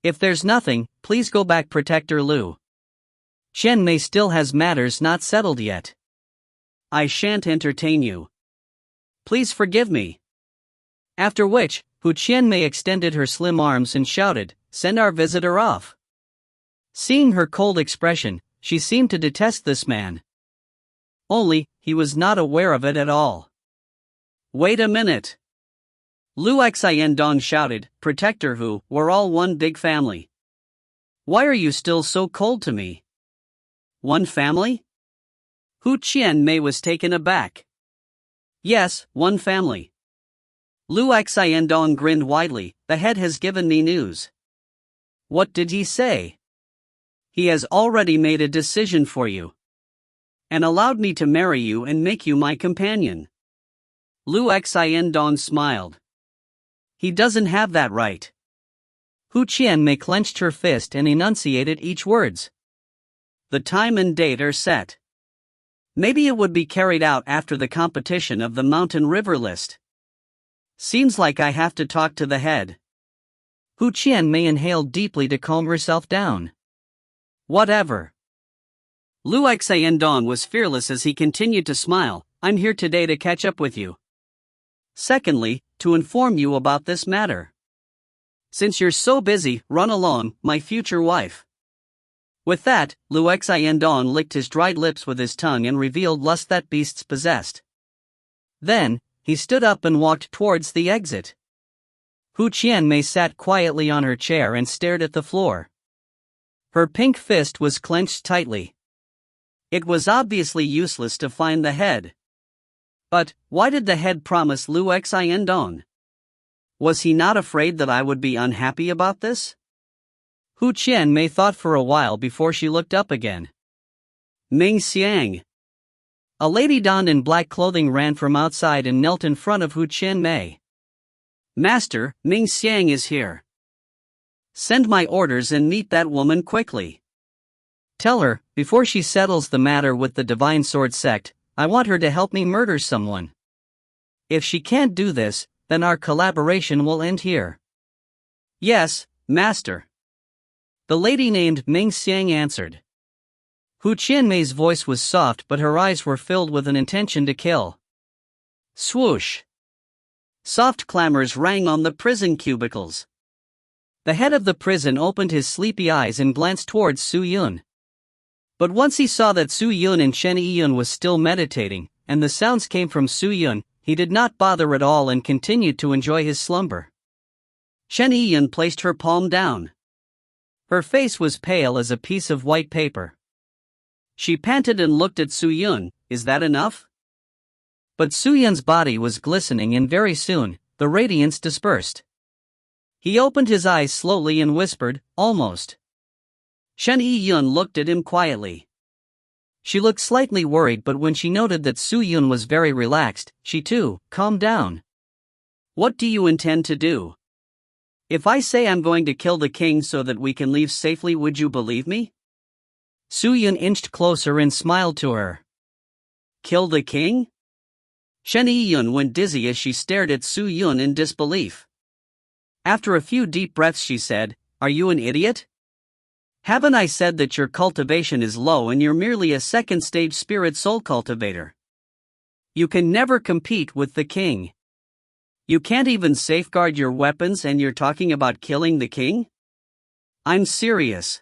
If there's nothing, please go back Protector Lu. Qianmei still has matters not settled yet. I shan't entertain you. Please forgive me. After which, Hu Qianmei extended her slim arms and shouted, send our visitor off. Seeing her cold expression, she seemed to detest this man. Only, he was not aware of it at all. Wait a minute. Lu Xiandong shouted, Protector Hu, we're all one big family. Why are you still so cold to me? One family? Hu Qianmei was taken aback. Yes, one family. Lu Xiandong grinned widely, the head has given me news. What did he say? He has already made a decision for you. And allowed me to marry you and make you my companion. Lu Xiandong smiled. He doesn't have that right. Hu Qianmei clenched her fist and enunciated each words. The time and date are set. Maybe it would be carried out after the competition of the Mountain River list. Seems like I have to talk to the head. Hu Qianmei inhaled deeply to calm herself down. Whatever. Lu Xiandong was fearless as he continued to smile, I'm here today to catch up with you. Secondly, to inform you about this matter. Since you're so busy, run along, my future wife. With that, Lu Xiandong licked his dried lips with his tongue and revealed lust that beasts possessed. Then, he stood up and walked towards the exit. Hu Qianmei sat quietly on her chair and stared at the floor. Her pink fist was clenched tightly. It was obviously useless to find the head. But, why did the head promise Lu Xiandong? Was he not afraid that I would be unhappy about this? Hu Qianmei thought for a while before she looked up again. Ming Xiang. A lady donned in black clothing ran from outside and knelt in front of Hu Qianmei. Master, Ming Xiang is here. Send my orders and meet that woman quickly. Tell her, before she settles the matter with the Divine Sword Sect, I want her to help me murder someone. If she can't do this, then our collaboration will end here. Yes, Master. The lady named Ming Xiang answered. Hu Qianmei's voice was soft, but her eyes were filled with an intention to kill. Swoosh! Soft clamors rang on the prison cubicles. The head of the prison opened his sleepy eyes and glanced towards Su Yun. But once he saw that Su Yun and Chen Yiyun was still meditating, and the sounds came from Su Yun, he did not bother at all and continued to enjoy his slumber. Chen Yiyun placed her palm down. Her face was pale as a piece of white paper. She panted and looked at Su Yun. Is that enough? But Su Yun's body was glistening and very soon, the radiance dispersed. He opened his eyes slowly and whispered, almost. Chen Yiyun looked at him quietly. She looked slightly worried, but when she noted that Su Yun was very relaxed, she too calmed down. What do you intend to do? If I say I'm going to kill the king so that we can leave safely, would you believe me? Su Yun inched closer and smiled to her. Kill the king? Chen Yiyun went dizzy as she stared at Su Yun in disbelief. After a few deep breaths she said, Are you an idiot? Haven't I said that your cultivation is low and you're merely a second-stage spirit soul cultivator? You can never compete with the king. You can't even safeguard your weapons and you're talking about killing the king? I'm serious.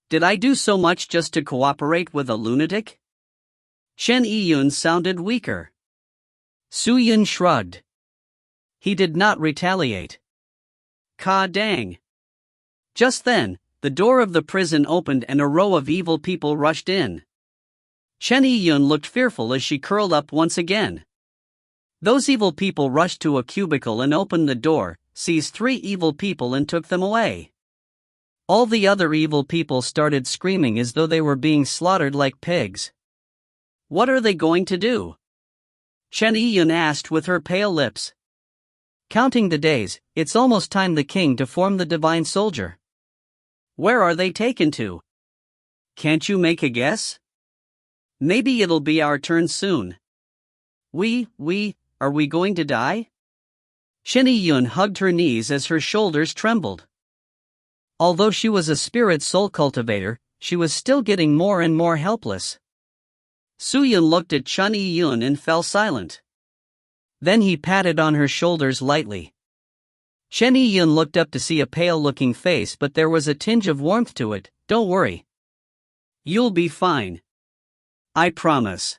Did I do so much just to cooperate with a lunatic? Chen Yiyun sounded weaker. Su Yun shrugged. He did not retaliate. Ka dang. Just then, the door of the prison opened and a row of evil people rushed in. Chen Yiyun looked fearful as she curled up once again. Those evil people rushed to a cubicle and opened the door, seized 3 evil people and took them away. All the other evil people started screaming as though they were being slaughtered like pigs. What are they going to do? Chen Yiyun asked with her pale lips. Counting the days, it's almost time the king to form the divine soldier. Where are they taken to? Can't you make a guess? Maybe it'll be our turn soon. Are we going to die? Chen Yiyun hugged her knees as her shoulders trembled. Although she was a spirit soul cultivator, she was still getting more and more helpless. Su Yun looked at Chen Yiyun and fell silent. Then he patted on her shoulders lightly. Chen Yiyun looked up to see a pale-looking face, but there was a tinge of warmth to it. Don't worry. You'll be fine. I promise.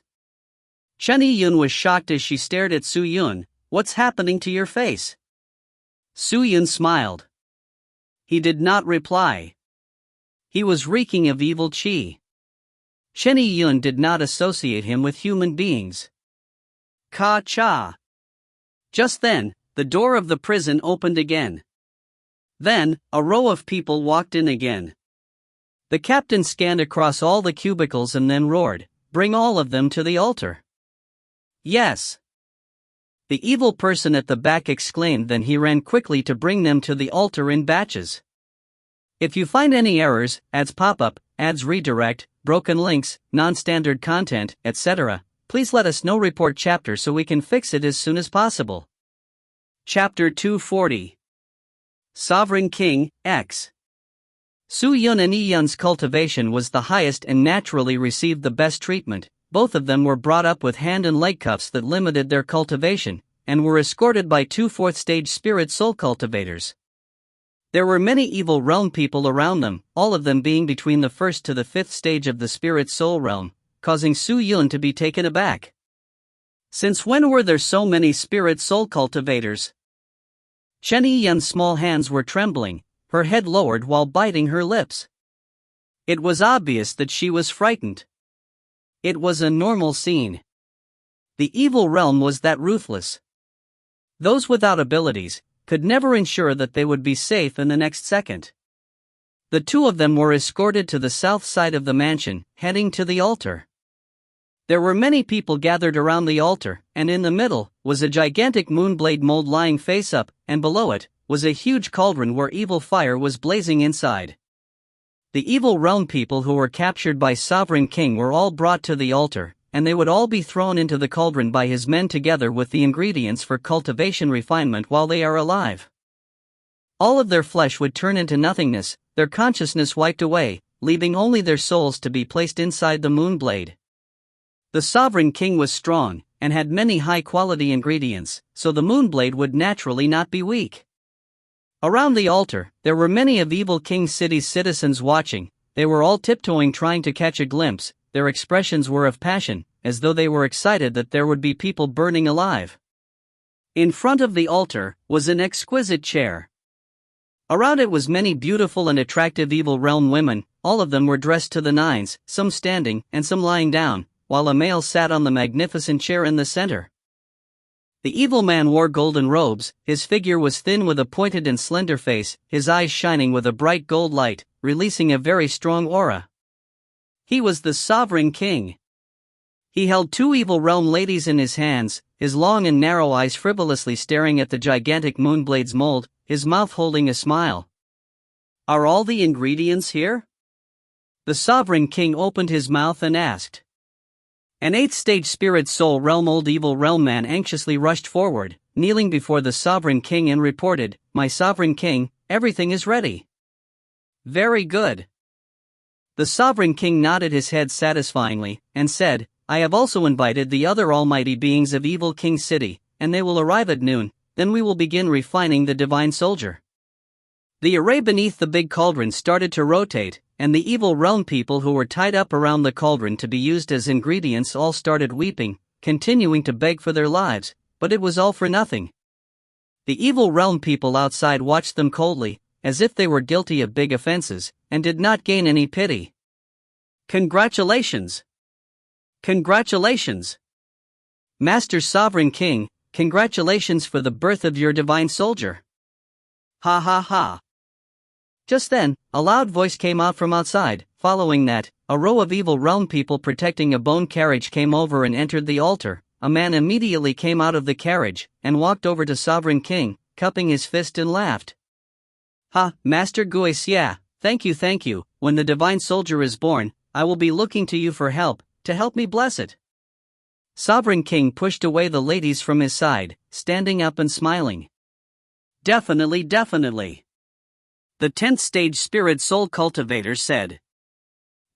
Chen Yiyun was shocked as she stared at Su Yun. What's happening to your face? Su Yun smiled. He did not reply. He was reeking of evil qi. Chen Yiyun did not associate him with human beings. Ka-cha. Just then, the door of the prison opened again. Then, a row of people walked in again. The captain scanned across all the cubicles and then roared, Bring all of them to the altar. Yes. The evil person at the back exclaimed, then he ran quickly to bring them to the altar in batches. If you find any errors, ads pop-up, ads redirect, broken links, non-standard content, etc., please let us know. Report chapter so we can fix it as soon as possible. Chapter 240. Sovereign King, X. Su Yun and Yiyun's cultivation was the highest and naturally received the best treatment. Both of them were brought up with hand and leg cuffs that limited their cultivation, and were escorted by 2 4th-stage spirit soul cultivators. There were many evil realm people around them, all of them being between the 1st to the 5th stage of the spirit soul realm, causing Su Yun to be taken aback. Since when were there so many spirit soul cultivators? Chen Yiyun's small hands were trembling, her head lowered while biting her lips. It was obvious that she was frightened. It was a normal scene. The evil realm was that ruthless. Those without abilities could never ensure that they would be safe in the next second. The two of them were escorted to the south side of the mansion, heading to the altar. There were many people gathered around the altar, and in the middle was a gigantic moonblade mold lying face up, and below it was a huge cauldron where evil fire was blazing inside. The evil realm people who were captured by Sovereign King were all brought to the altar, and they would all be thrown into the cauldron by his men together with the ingredients for cultivation refinement while they are alive. All of their flesh would turn into nothingness, their consciousness wiped away, leaving only their souls to be placed inside the moonblade. The Sovereign King was strong, and had many high-quality ingredients, so the moonblade would naturally not be weak. Around the altar, there were many of Evil King City's citizens watching. They were all tiptoeing trying to catch a glimpse. Their expressions were of passion, as though they were excited that there would be people burning alive. In front of the altar was an exquisite chair. Around it was many beautiful and attractive evil realm women. All of them were dressed to the nines, some standing and some lying down, while a male sat on the magnificent chair in the center. The evil man wore golden robes, his figure was thin with a pointed and slender face, his eyes shining with a bright gold light, releasing a very strong aura. He was the Sovereign King. He held two evil realm ladies in his hands, his long and narrow eyes frivolously staring at the gigantic moonblade's mold, his mouth holding a smile. "Are all the ingredients here?" The Sovereign King opened his mouth and asked. An 8th-stage spirit soul realm old evil realm man anxiously rushed forward, kneeling before the Sovereign King and reported, "My Sovereign King, everything is ready." "Very good." The Sovereign King nodded his head satisfyingly, and said, "I have also invited the other almighty beings of Evil King City, and they will arrive at noon, then we will begin refining the divine soldier." The array beneath the big cauldron started to rotate, and the evil realm people who were tied up around the cauldron to be used as ingredients all started weeping, continuing to beg for their lives, but it was all for nothing. The evil realm people outside watched them coldly, as if they were guilty of big offenses, and did not gain any pity. "Congratulations! Congratulations! Master Sovereign King, congratulations for the birth of your divine soldier! Ha ha ha!" Just then, a loud voice came out from outside. Following that, a row of evil realm people protecting a bone carriage came over and entered the altar. A man immediately came out of the carriage, and walked over to Sovereign King, cupping his fist and laughed. "Ha, Master Guixia, thank you. When the divine soldier is born, I will be looking to you for help, to help me bless it." Sovereign King pushed away the ladies from his side, standing up and smiling. Definitely. The 10th stage spirit soul cultivator said.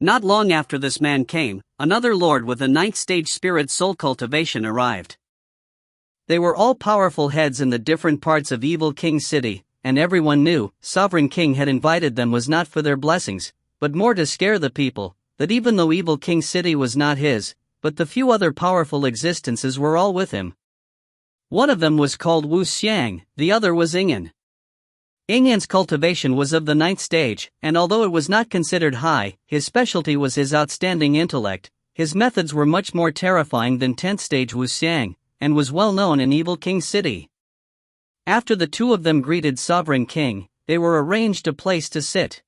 Not long after this man came, another lord with a 9th stage spirit soul cultivation arrived. They were all powerful heads in the different parts of Evil King City, and everyone knew Sovereign King had invited them was not for their blessings, but more to scare the people, that even though Evil King City was not his, but the few other powerful existences were all with him. One of them was called Wu Xiang, the other was Ingen. Ingen's cultivation was of the 9th stage, and although it was not considered high, his specialty was his outstanding intellect. His methods were much more terrifying than 10th stage Wu Xiang, and was well known in Evil King City. After the two of them greeted Sovereign King, they were arranged a place to sit.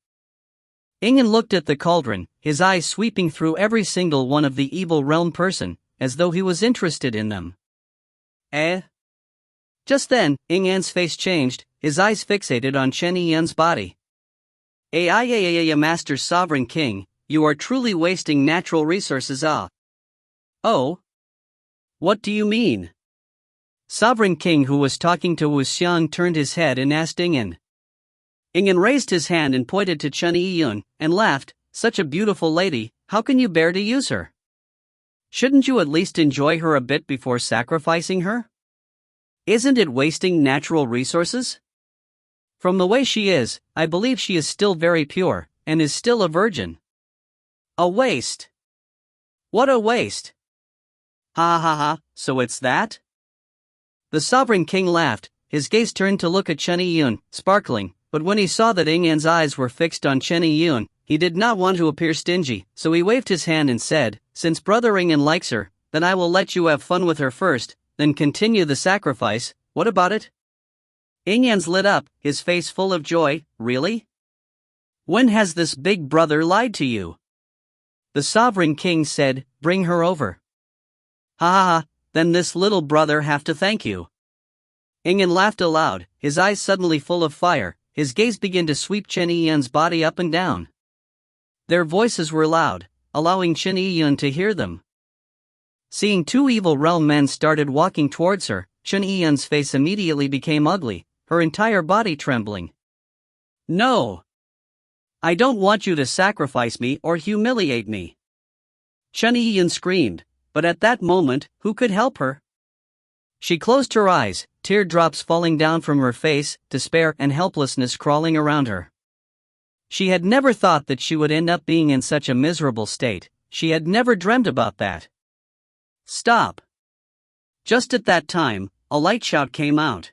Ingen looked at the cauldron, his eyes sweeping through every single one of the evil realm person, as though he was interested in them. Just then, Ingen's face changed, his eyes fixated on Chen Yun's body. Master Sovereign King, you are truly wasting natural resources. Oh? What do you mean? Sovereign King, who was talking to Wu Xiang, turned his head and asked Ingen. Ingen raised his hand and pointed to Chen Yun, and laughed. "Such a beautiful lady, how can you bear to use her? Shouldn't you at least enjoy her a bit before sacrificing her? Isn't it wasting natural resources? From the way she is, I believe she is still very pure, and is still a virgin." "A waste? What a waste! Ha, so it's that?" The Sovereign King laughed, his gaze turned to look at Chen Yun, sparkling, but when he saw that Ingen's eyes were fixed on Chen Yun, he did not want to appear stingy, so he waved his hand and said, since Brother Ingen likes her, then I will let you have fun with her first, then continue the sacrifice. What about it?" Ingen's lit up, his face full of joy. "Really? When has this big brother lied to you?" The Sovereign King said, "Bring her over." "Ha ha ha, then this little brother have to thank you." Ingen laughed aloud, his eyes suddenly full of fire. His gaze began to sweep Chen Yun's body up and down. Their voices were loud, allowing Chen Yun to hear them. Seeing two evil realm men started walking towards her, Chen Yun's face immediately became ugly, her entire body trembling. "No! I don't want you to sacrifice me or humiliate me!" Chen Yun screamed, but at that moment, who could help her? She closed her eyes, teardrops falling down from her face, despair and helplessness crawling around her. She had never thought that she would end up being in such a miserable state. She had never dreamt about that. "Stop!" Just at that time, a light shout came out.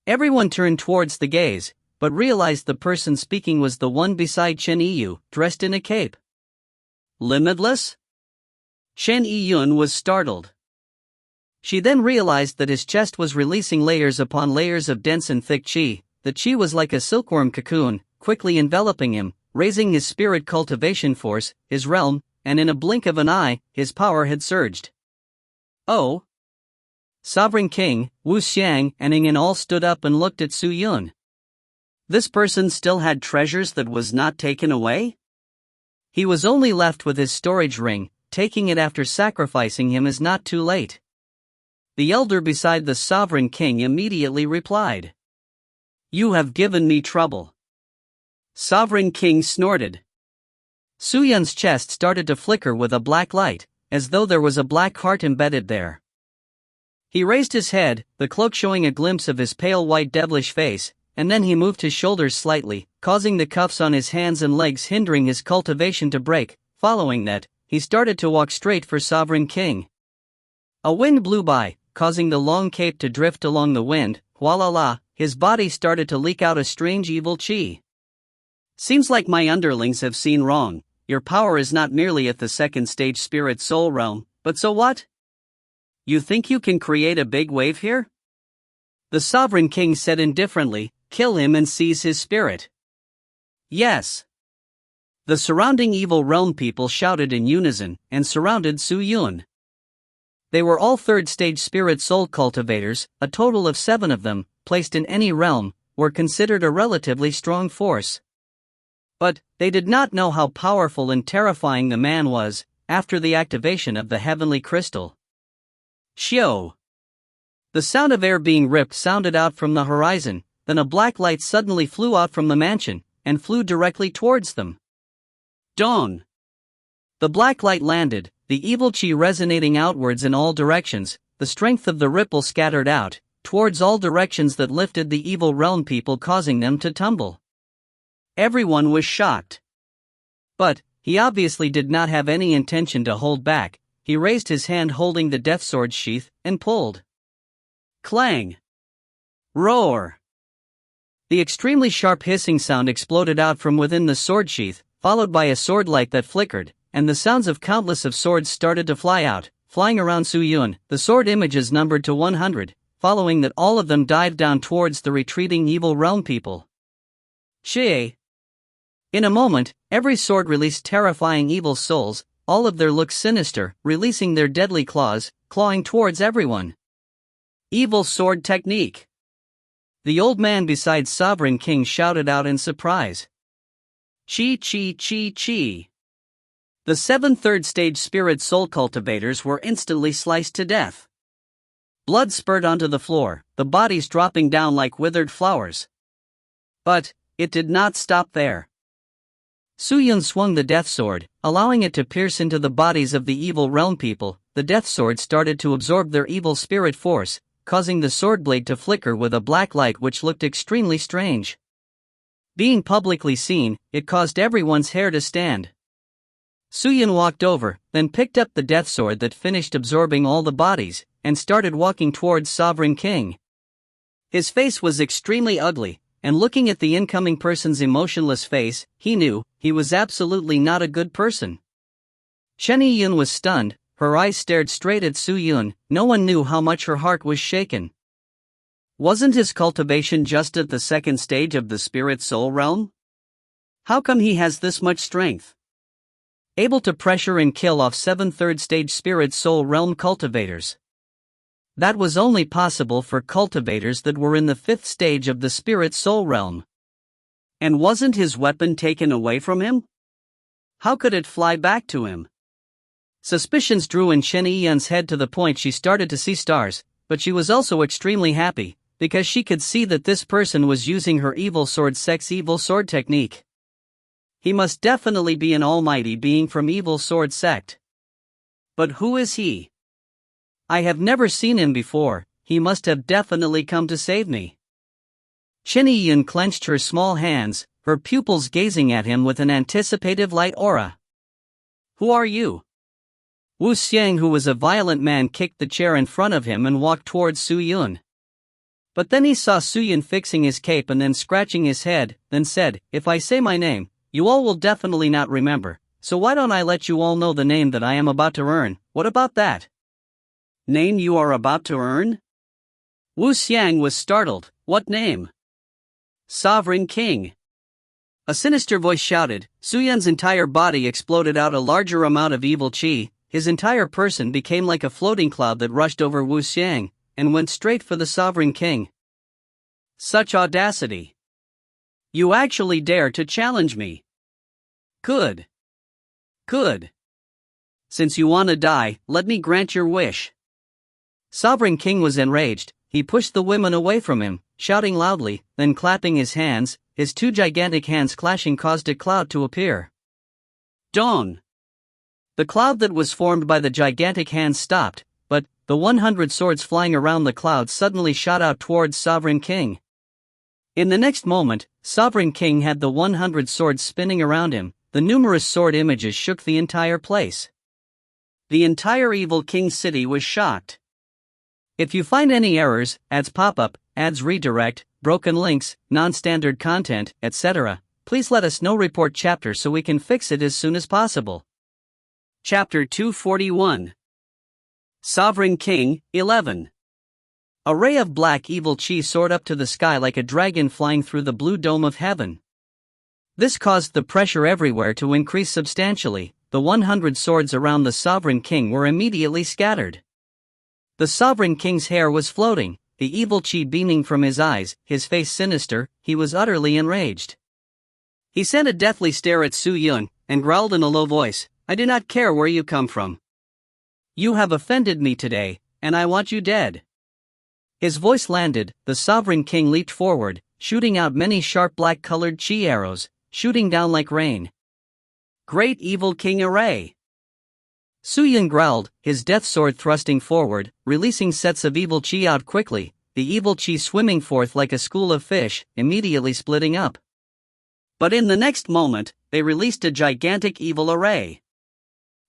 Everyone turned towards the gaze, but realized the person speaking was the one beside Chen Yu, dressed in a cape. Limitless? Chen Yun was startled. She then realized that his chest was releasing layers upon layers of dense and thick qi. The qi was like a silkworm cocoon, quickly enveloping him, raising his spirit cultivation force, his realm, and in a blink of an eye, his power had surged. "Oh!" Sovereign King, Wu Xiang, and Ingen all stood up and looked at Su Yun. This person still had treasures that was not taken away? He was only left with his storage ring. Taking it after sacrificing him is not too late. The elder beside the Sovereign King immediately replied, "You have given me trouble." Sovereign King snorted. Su Yun's chest started to flicker with a black light, as though there was a black heart embedded there. He raised his head, the cloak showing a glimpse of his pale white devilish face, and then he moved his shoulders slightly, causing the cuffs on his hands and legs hindering his cultivation to break. Following that, he started to walk straight for Sovereign King. A wind blew by, causing the long cape to drift along the wind. Voila! His body started to leak out a strange evil qi. "Seems like my underlings have seen wrong. Your power is not merely at the second stage spirit soul realm, but so what? You think you can create a big wave here?" The Sovereign King said indifferently, "Kill him and seize his spirit." "Yes." The surrounding evil realm people shouted in unison, and surrounded Su Yun. They were all third-stage spirit soul cultivators. A total of 7 of them, placed in any realm, were considered a relatively strong force. But, they did not know how powerful and terrifying the man was, after the activation of the heavenly crystal. Shio! The sound of air being ripped sounded out from the horizon, then a black light suddenly flew out from the mansion, and flew directly towards them. Dawn! The black light landed, the evil qi resonating outwards in all directions. The strength of the ripple scattered out, towards all directions that lifted the evil realm people, causing them to tumble. Everyone was shocked. But, he obviously did not have any intention to hold back. He raised his hand holding the death sword sheath, and pulled. Clang! Roar! The extremely sharp hissing sound exploded out from within the sword sheath, followed by a sword light that flickered, and the sounds of countless of swords started to fly out, flying around Su Yun. The sword images numbered to 100, following that all of them dived down towards the retreating evil realm people. Chie! In a moment, every sword released terrifying evil souls, all of their looks sinister, releasing their deadly claws, clawing towards everyone. Evil sword technique! The old man beside Sovereign King shouted out in surprise. Chi chi chi chi! The 7 third-stage spirit soul cultivators were instantly sliced to death. Blood spurted onto the floor, the bodies dropping down like withered flowers. But, it did not stop there. Su Yun swung the death sword, allowing it to pierce into the bodies of the evil realm people. The death sword started to absorb their evil spirit force, causing the sword blade to flicker with a black light which looked extremely strange. Being publicly seen, it caused everyone's hair to stand. Su Yun walked over, then picked up the death sword that finished absorbing all the bodies, and started walking towards Sovereign King. His face was extremely ugly, and looking at the incoming person's emotionless face, he knew he was absolutely not a good person. Chen Yun was stunned, her eyes stared straight at Su Yun. No one knew how much her heart was shaken. Wasn't his cultivation just at the second stage of the spirit soul realm? How come he has this much strength? Able to pressure and kill off 7 third-stage spirit soul realm cultivators. That was only possible for cultivators that were in the 5th stage of the spirit soul realm. And wasn't his weapon taken away from him? How could it fly back to him? Suspicions drew in Chen Yun's head to the point she started to see stars, but she was also extremely happy, because she could see that this person was using her evil sword technique. He must definitely be an almighty being from evil sword sect. But who is he? I have never seen him before. He must have definitely come to save me. Chen Yun clenched her small hands, her pupils gazing at him with an anticipative light aura. Who are you? Wu Xiang, who was a violent man, kicked the chair in front of him and walked towards Su Yun. But then he saw Su Yun fixing his cape and then scratching his head, then said, "If I say my name, you all will definitely not remember, so why don't I let you all know the name that I am about to earn? What about that?" Name you are about to earn? Wu Xiang was startled. What name? Sovereign King. A sinister voice shouted. Su Yun's entire body exploded out a larger amount of evil qi. His entire person became like a floating cloud that rushed over Wu Xiang, and went straight for the Sovereign King. Such audacity! You actually dare to challenge me? Good. Good. Since you want to die, let me grant your wish. Sovereign King was enraged. He pushed the women away from him, shouting loudly, then clapping his hands. His 2 gigantic hands clashing caused a cloud to appear. Dawn! The cloud that was formed by the gigantic hands stopped, but the 100 swords flying around the cloud suddenly shot out towards Sovereign King. In the next moment, Sovereign King had the 100 swords spinning around him. The numerous sword images shook the entire place. The entire Evil King city was shocked. If you find any errors, ads pop up, ads redirect, broken links, non-standard content, etc., please let us know. Report chapter so we can fix it as soon as possible. Chapter 241. Sovereign King, 11. A ray of black evil qi soared up to the sky like a dragon flying through the blue dome of heaven. This caused the pressure everywhere to increase substantially. The 100 swords around the Sovereign King were immediately scattered. The Sovereign King's hair was floating, the evil qi beaming from his eyes, his face sinister. He was utterly enraged. He sent a deathly stare at Su Yun, and growled in a low voice, "I do not care where you come from. You have offended me today, and I want you dead." His voice landed. The Sovereign King leaped forward, shooting out many sharp black-colored qi arrows, shooting down like rain. Great Evil King array! Su Yun growled, his death sword thrusting forward, releasing sets of evil qi out quickly, the evil qi swimming forth like a school of fish, immediately splitting up. But in the next moment, they released a gigantic evil array.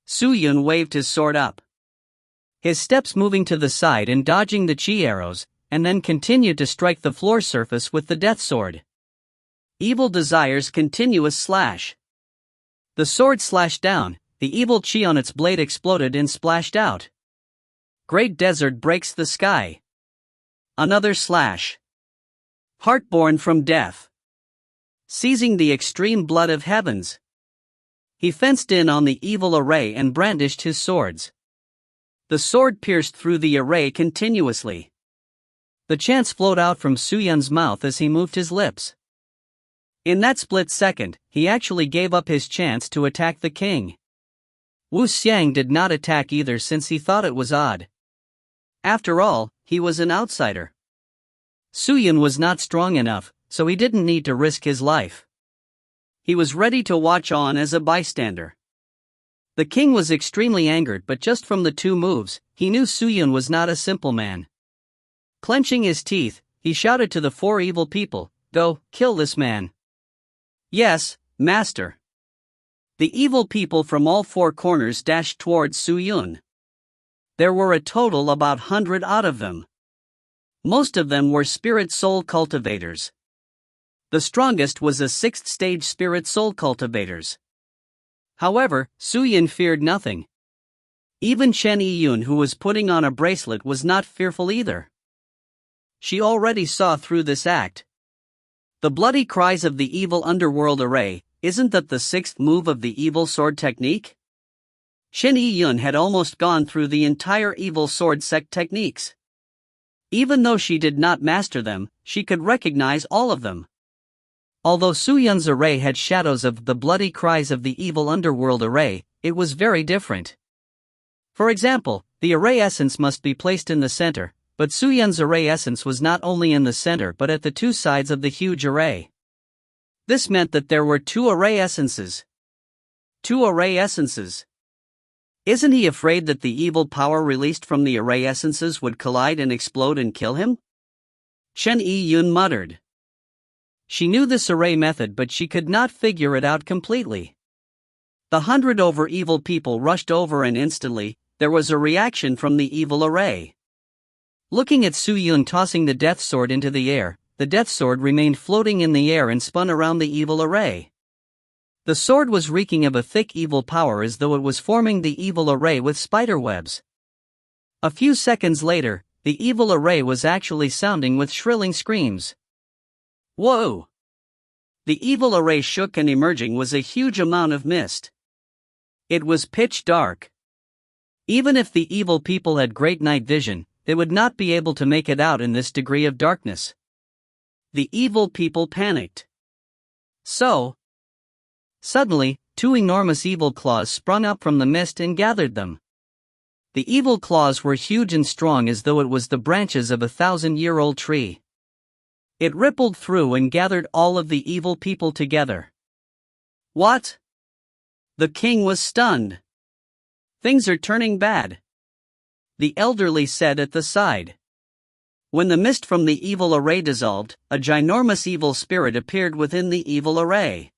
Su Yun waved his sword up. His steps moving to the side and dodging the qi arrows, and then continued to strike the floor surface with the death sword. Evil Desire's continuous slash. The sword slashed down, the evil qi on its blade exploded and splashed out. Great Desert breaks the sky. Another slash. Heartborn from death. Seizing the extreme blood of heavens. He fenced in on the evil array and brandished his swords. The sword pierced through the array continuously. The chants flowed out from Su Yun's mouth as he moved his lips. In that split second, he actually gave up his chance to attack the king. Wu Xiang did not attack either since he thought it was odd. After all, he was an outsider. Su Yun was not strong enough, so he didn't need to risk his life. He was ready to watch on as a bystander. The king was extremely angered, but just from the 2 moves, he knew Su Yun was not a simple man. Clenching his teeth, he shouted to the 4 evil people, "Go, kill this man." "Yes, master." The evil people from all 4 corners dashed towards Su Yun. There were a total about 100 odd of them. Most of them were spirit soul cultivators. The strongest was a 6th stage spirit soul cultivators. However, Su Yun feared nothing. Even Chen Yiyun, who was putting on a bracelet, was not fearful either. She already saw through this act. The bloody cries of the evil underworld array, isn't that the sixth move of the evil sword technique? Chen Yiyun had almost gone through the entire evil sword sect techniques. Even though she did not master them, she could recognize all of them. Although Su Yun's array had shadows of the bloody cries of the evil underworld array, it was very different. For example, the array essence must be placed in the center, but Su Yun's array essence was not only in the center but at the two sides of the huge array. This meant that there were two array essences. Two array essences. Isn't he afraid that the evil power released from the array essences would collide and explode and kill him? Chen Yiyun muttered. She knew this array method, but she could not figure it out completely. The 100 over evil people rushed over, and instantly, there was a reaction from the evil array. Looking at Su Yun tossing the death sword into the air, the death sword remained floating in the air and spun around the evil array. The sword was reeking of a thick evil power, as though it was forming the evil array with spider webs. A few seconds later, the evil array was actually sounding with shrilling screams. Whoa! The evil array shook, and emerging was a huge amount of mist. It was pitch dark. Even if the evil people had great night vision, they would not be able to make it out in this degree of darkness. The evil people panicked. Suddenly, two enormous evil claws sprung up from the mist and gathered them. The evil claws were huge and strong, as though it was the branches of a 1,000-year-old tree. It rippled through and gathered all of the evil people together. What? The king was stunned. Things are turning bad, the elderly said at the side. When the mist from the evil array dissolved, a ginormous evil spirit appeared within the evil array.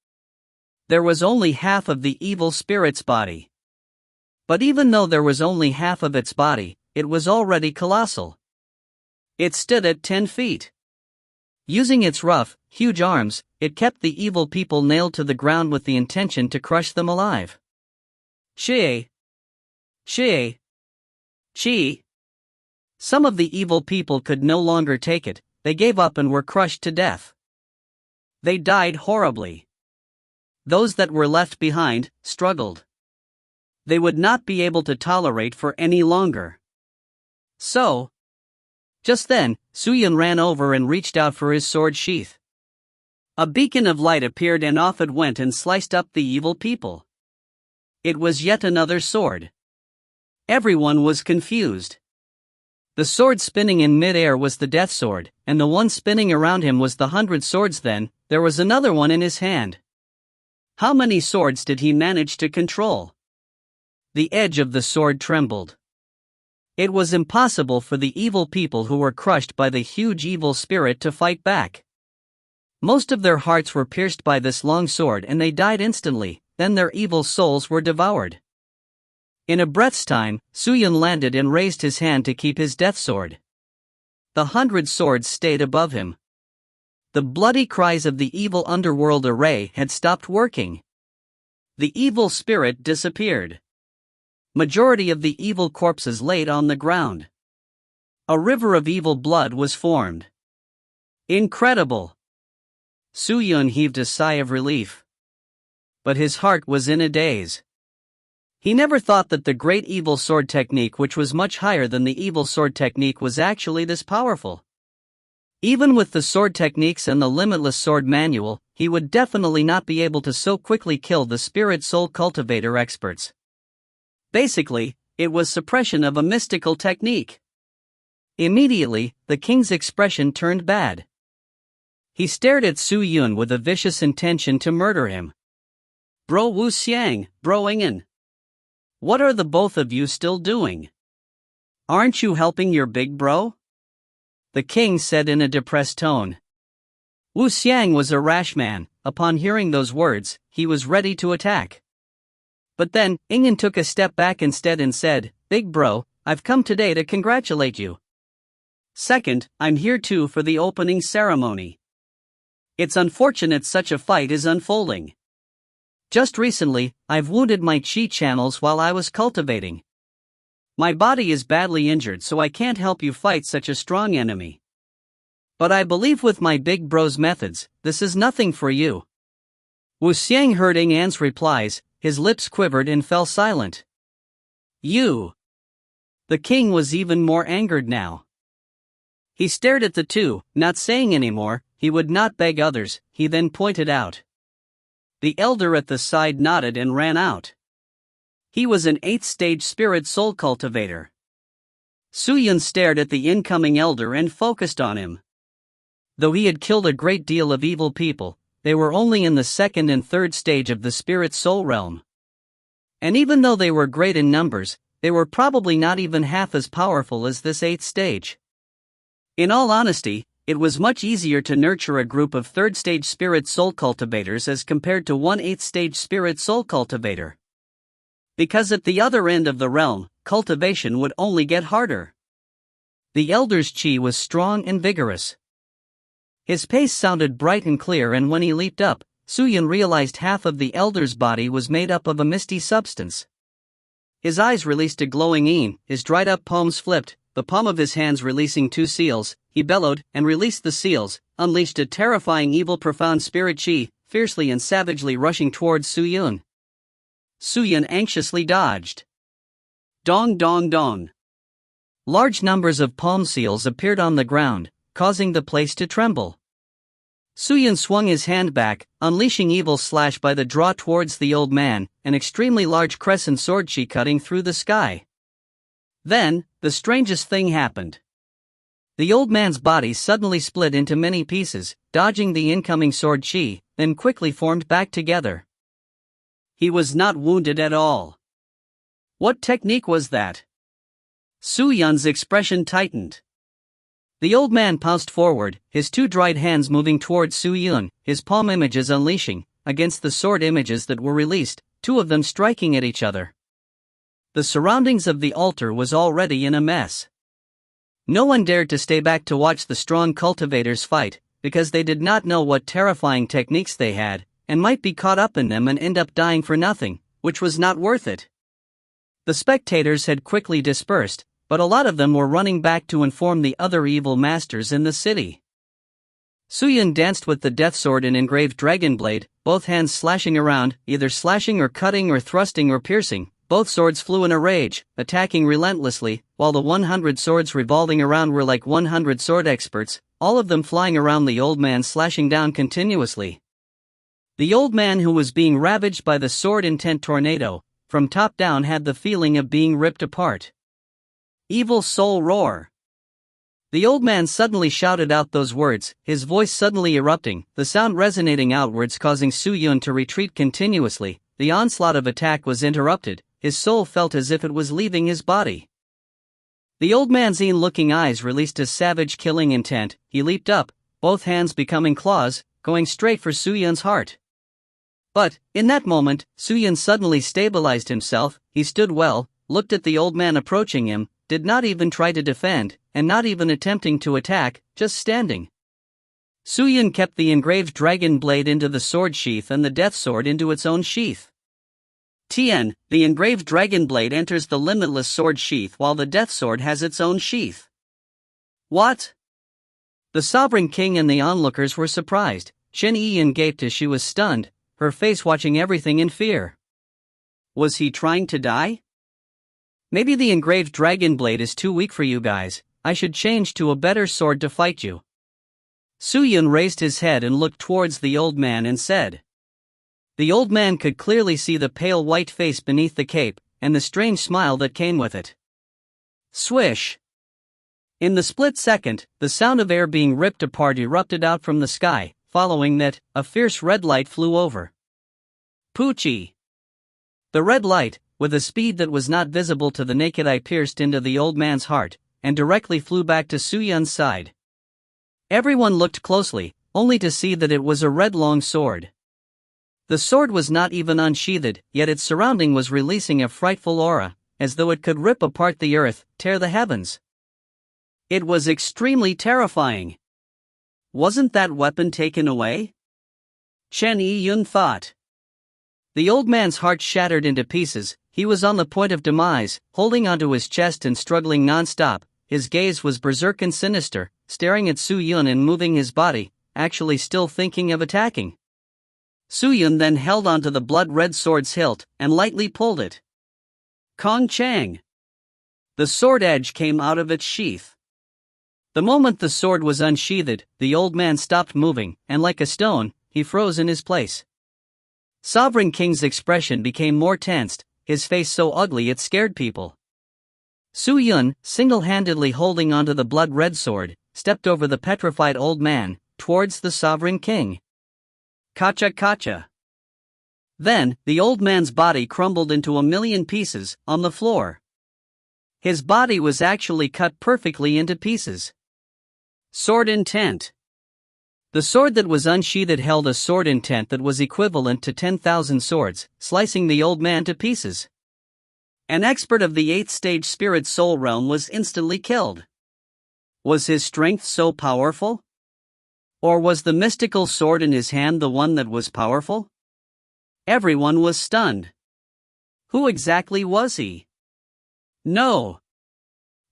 There was only half of the evil spirit's body. But even though there was only half of its body, it was already colossal. It stood at 10 feet. Using its rough, huge arms, it kept the evil people nailed to the ground with the intention to crush them alive. Chi! Some of the evil people could no longer take it, they gave up and were crushed to death. They died horribly. Those that were left behind struggled. They would not be able to tolerate for any longer. Just then, Su Yun ran over and reached out for his sword sheath. A beacon of light appeared, and off it went and sliced up the evil people. It was yet another sword. Everyone was confused. The sword spinning in mid-air was the death sword, and the one spinning around him was the 100 swords. Then, there was another one in his hand. How many swords did he manage to control? The edge of the sword trembled. It was impossible for the evil people who were crushed by the huge evil spirit to fight back. Most of their hearts were pierced by this long sword, and they died instantly, then their evil souls were devoured. In a breath's time, Su Yun landed and raised his hand to keep his death sword. The 100 swords stayed above him. The bloody cries of the evil underworld array had stopped working. The evil spirit disappeared. Majority of the evil corpses laid on the ground. A river of evil blood was formed. Incredible! Su Yun heaved a sigh of relief. But his heart was in a daze. He never thought that the great evil sword technique, which was much higher than the evil sword technique, was actually this powerful. Even with the sword techniques and the limitless sword manual, he would definitely not be able to so quickly kill the spirit soul cultivator experts. Basically, it was suppression of a mystical technique. Immediately, the king's expression turned bad. He stared at Su Yun with a vicious intention to murder him. Bro Wu Xiang, Bro Ingen. What are the both of you still doing? Aren't you helping your big bro? The king said in a depressed tone. Wu Xiang was a rash man. Upon hearing those words, he was ready to attack. But then, Ingen took a step back instead and said, "Big bro, I've come today to congratulate you. Second, I'm here too for the opening ceremony. It's unfortunate such a fight is unfolding. Just recently, I've wounded my chi channels while I was cultivating. My body is badly injured, so I can't help you fight such a strong enemy. But I believe with my big bro's methods, this is nothing for you. Wu Xiang heard Ng An's replies, his lips quivered and fell silent. You! The king was even more angered now. He stared at the two, not saying any more. He would not beg others. He then pointed out. The elder at the side nodded and ran out. He was an 8th stage spirit soul cultivator. Su Yun stared at the incoming elder and focused on him. Though he had killed a great deal of evil people, they were only in the 2nd and 3rd stage of the spirit soul realm. And even though they were great in numbers, they were probably not even half as powerful as this 8th stage. In all honesty, it was much easier to nurture a group of 3rd stage spirit soul cultivators as compared to one 8th stage spirit soul cultivator. Because at the other end of the realm, cultivation would only get harder. The elder's chi was strong and vigorous. His pace sounded bright and clear, and when he leaped up, Su Yun realized half of the elder's body was made up of a misty substance. His eyes released a glowing yin, his dried-up palms flipped, the palm of his hands releasing 2 seals. He bellowed and released the seals, unleashed a terrifying evil profound spirit chi, fiercely and savagely rushing towards Su Yun. Su Yun anxiously dodged. Dong dong dong. Large numbers of palm seals appeared on the ground, causing the place to tremble. Su Yun swung his hand back, unleashing evil slash by the draw towards the old man, an extremely large crescent sword chi cutting through the sky. Then, the strangest thing happened. The old man's body suddenly split into many pieces, dodging the incoming sword chi, then quickly formed back together. He was not wounded at all. What technique was that? Su Yun's expression tightened. The old man pounced forward, his 2 dried hands moving towards Su Yun, his palm images unleashing, against the sword images that were released, 2 of them striking at each other. The surroundings of the altar was already in a mess. No one dared to stay back to watch the strong cultivators fight, because they did not know what terrifying techniques they had, and might be caught up in them and end up dying for nothing, which was not worth it. The spectators had quickly dispersed, but a lot of them were running back to inform the other evil masters in the city. Su Yun danced with the death sword and engraved dragon blade, both hands slashing around, either slashing or cutting or thrusting or piercing. Both swords flew in a rage, attacking relentlessly, while the 100 swords revolving around were like 100 sword experts, all of them flying around the old man, slashing down continuously. The old man, who was being ravaged by the sword-intent tornado, from top down had the feeling of being ripped apart. Evil soul roar. The old man suddenly shouted out those words, his voice suddenly erupting, the sound resonating outwards, causing Su Yun to retreat continuously. The onslaught of attack was interrupted. His soul felt as if it was leaving his body. The old man's keen-looking eyes released his savage killing intent. He leaped up, both hands becoming claws, going straight for Su Yun's heart. But, in that moment, Su Yun suddenly stabilized himself. He stood well, looked at the old man approaching him, did not even try to defend, and not even attempting to attack, just standing. Su Yun kept the engraved dragon blade into the sword sheath and the death sword into its own sheath. Tien, the engraved dragon blade enters the limitless sword sheath while the death sword has its own sheath. What? The sovereign king and the onlookers were surprised. Shen Yiyan gaped as she was stunned, her face watching everything in fear. Was he trying to die? Maybe the engraved dragon blade is too weak for you guys. I should change to a better sword to fight you. Su Yun raised his head and looked towards the old man and said. The old man could clearly see the pale white face beneath the cape, and the strange smile that came with it. Swish! In the split second, the sound of air being ripped apart erupted out from the sky. Following that, a fierce red light flew over. Poochie! The red light, with a speed that was not visible to the naked eye, pierced into the old man's heart, and directly flew back to Su Yun's side. Everyone looked closely, only to see that it was a red long sword. The sword was not even unsheathed, yet its surrounding was releasing a frightful aura, as though it could rip apart the earth, tear the heavens. It was extremely terrifying. Wasn't that weapon taken away? Chen Yiyun thought. The old man's heart shattered into pieces. He was on the point of demise, holding onto his chest and struggling non-stop. His gaze was berserk and sinister, staring at Su Yun and moving his body, actually still thinking of attacking. Su Yun then held onto the blood-red sword's hilt and lightly pulled it. Kong Chang! The sword edge came out of its sheath. The moment the sword was unsheathed, the old man stopped moving, and like a stone, he froze in his place. Sovereign King's expression became more tensed, his face so ugly it scared people. Su Yun, single-handedly holding onto the blood-red sword, stepped over the petrified old man, towards the Sovereign King. Kacha kacha. Then, the old man's body crumbled into a million pieces, on the floor. His body was actually cut perfectly into pieces. Sword intent. The sword that was unsheathed held a sword intent that was equivalent to 10,000 swords, slicing the old man to pieces. An expert of the 8th stage spirit soul realm was instantly killed. Was his strength so powerful? Or was the mystical sword in his hand the one that was powerful? Everyone was stunned. Who exactly was he? No.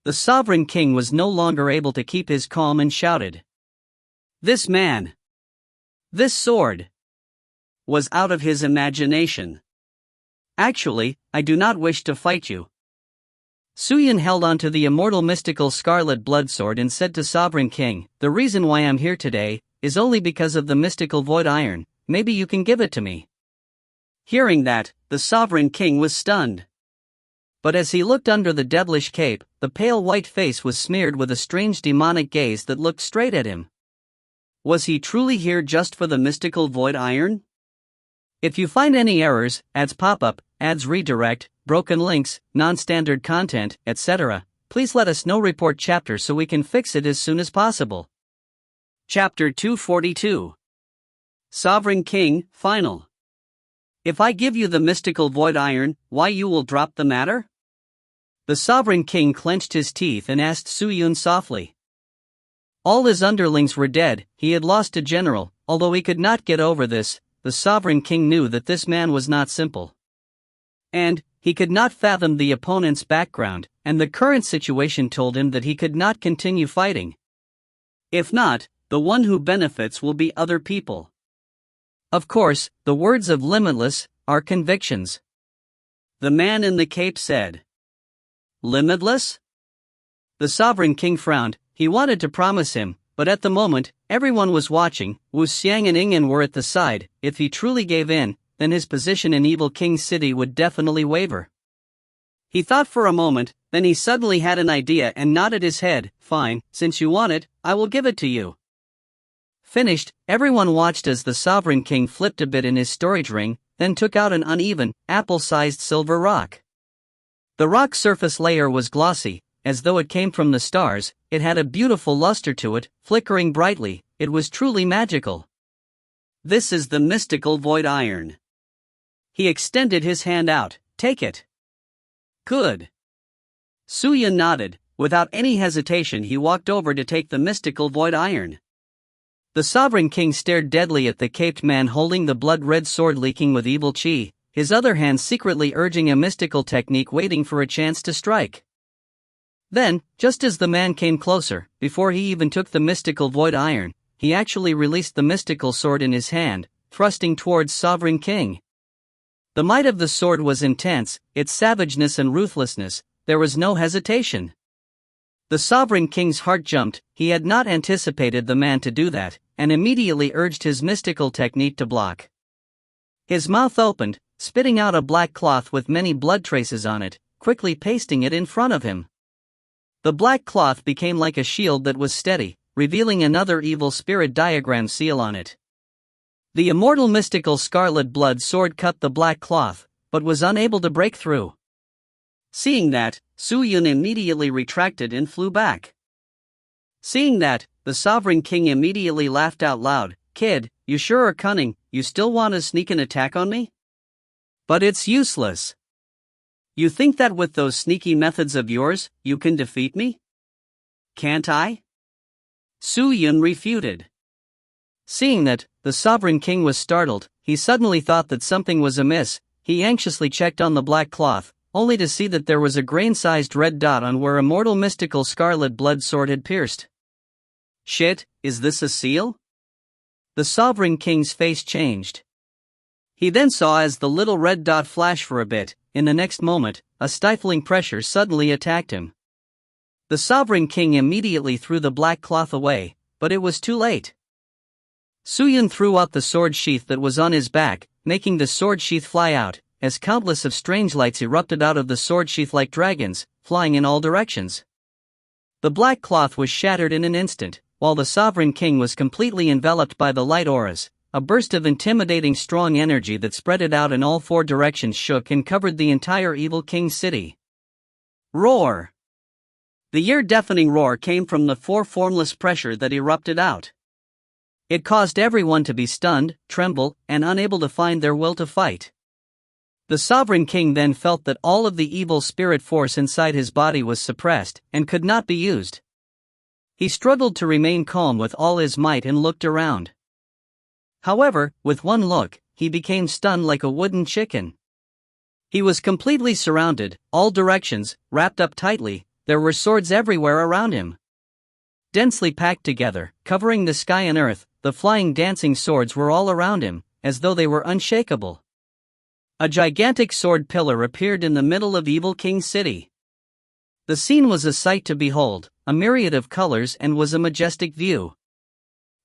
The Sovereign King was no longer able to keep his calm and shouted. This man, this sword, was out of his imagination. Actually, I do not wish to fight you. Su Yun held onto the immortal mystical scarlet blood sword and said to Sovereign King, the reason why I'm here today is only because of the mystical void iron. Maybe you can give it to me. Hearing that, the Sovereign King was stunned. But as he looked under the devilish cape, the pale white face was smeared with a strange demonic gaze that looked straight at him. Was he truly here just for the mystical void iron? If you find any errors, ads pop-up, ads redirect, broken links, non-standard content, etc., please let us know. Report chapter so we can fix it as soon as possible. Chapter 242. Sovereign King, Final. If I give you the mystical void iron, why you will drop the matter? The Sovereign King clenched his teeth and asked Su Yun softly. All his underlings were dead, he had lost a general. Although he could not get over this, the Sovereign King knew that this man was not simple. And he could not fathom the opponent's background, and the current situation told him that he could not continue fighting. If not, the one who benefits will be other people. Of course, the words of Limitless are convictions. The man in the cape said. Limitless? The Sovereign King frowned. He wanted to promise him, but at the moment, everyone was watching. Wu Xiang and Ingen were at the side. If he truly gave in, then his position in Evil King City would definitely waver. He thought for a moment, then he suddenly had an idea and nodded his head. Fine, since you want it, I will give it to you. Finished, everyone watched as the Sovereign King flipped a bit in his storage ring, then took out an uneven, apple-sized silver rock. The rock's surface layer was glossy, as though it came from the stars. It had a beautiful luster to it, flickering brightly. It was truly magical. This is the mystical void iron. He extended his hand out. Take it. Good. Su Yun nodded. Without any hesitation he walked over to take the mystical void iron. The Sovereign King stared deadly at the caped man holding the blood-red sword leaking with evil chi, his other hand secretly urging a mystical technique waiting for a chance to strike. Then, just as the man came closer, before he even took the mystical void iron, he actually released the mystical sword in his hand, thrusting towards Sovereign King. The might of the sword was intense, its savageness and ruthlessness. There was no hesitation. The Sovereign King's heart jumped. He had not anticipated the man to do that, and immediately urged his mystical technique to block. His mouth opened, spitting out a black cloth with many blood traces on it, quickly pasting it in front of him. The black cloth became like a shield that was steady, revealing another evil spirit diagram seal on it. The immortal mystical scarlet blood sword cut the black cloth, but was unable to break through. Seeing that, Su Yun immediately retracted and flew back. Seeing that, the Sovereign King immediately laughed out loud. Kid, you sure are cunning. You still want to sneak an attack on me? But it's useless. You think that with those sneaky methods of yours, you can defeat me? Can't I? Su Yun refuted. Seeing that, the Sovereign King was startled. He suddenly thought that something was amiss. He anxiously checked on the black cloth, only to see that there was a grain-sized red dot on where a mortal mystical scarlet blood sword had pierced. Shit, is this a seal? The Sovereign King's face changed. He then saw as the little red dot flash for a bit. In the next moment, a stifling pressure suddenly attacked him. The Sovereign King immediately threw the black cloth away, but it was too late. Suyun threw out the sword sheath that was on his back, making the sword sheath fly out, as countless of strange lights erupted out of the sword sheath like dragons, flying in all directions. The black cloth was shattered in an instant, while the Sovereign King was completely enveloped by the light auras. A burst of intimidating strong energy that spread it out in all four directions shook and covered the entire Evil King city. Roar! The ear-deafening roar came from the formless pressure that erupted out. It caused everyone to be stunned, tremble, and unable to find their will to fight. The Sovereign King then felt that all of the evil spirit force inside his body was suppressed and could not be used. He struggled to remain calm with all his might and looked around. However, with one look, he became stunned like a wooden chicken. He was completely surrounded, all directions, wrapped up tightly. There were swords everywhere around him. Densely packed together, covering the sky and earth, the flying dancing swords were all around him, as though they were unshakable. A gigantic sword pillar appeared in the middle of Evil King City. The scene was a sight to behold, a myriad of colors, and was a majestic view.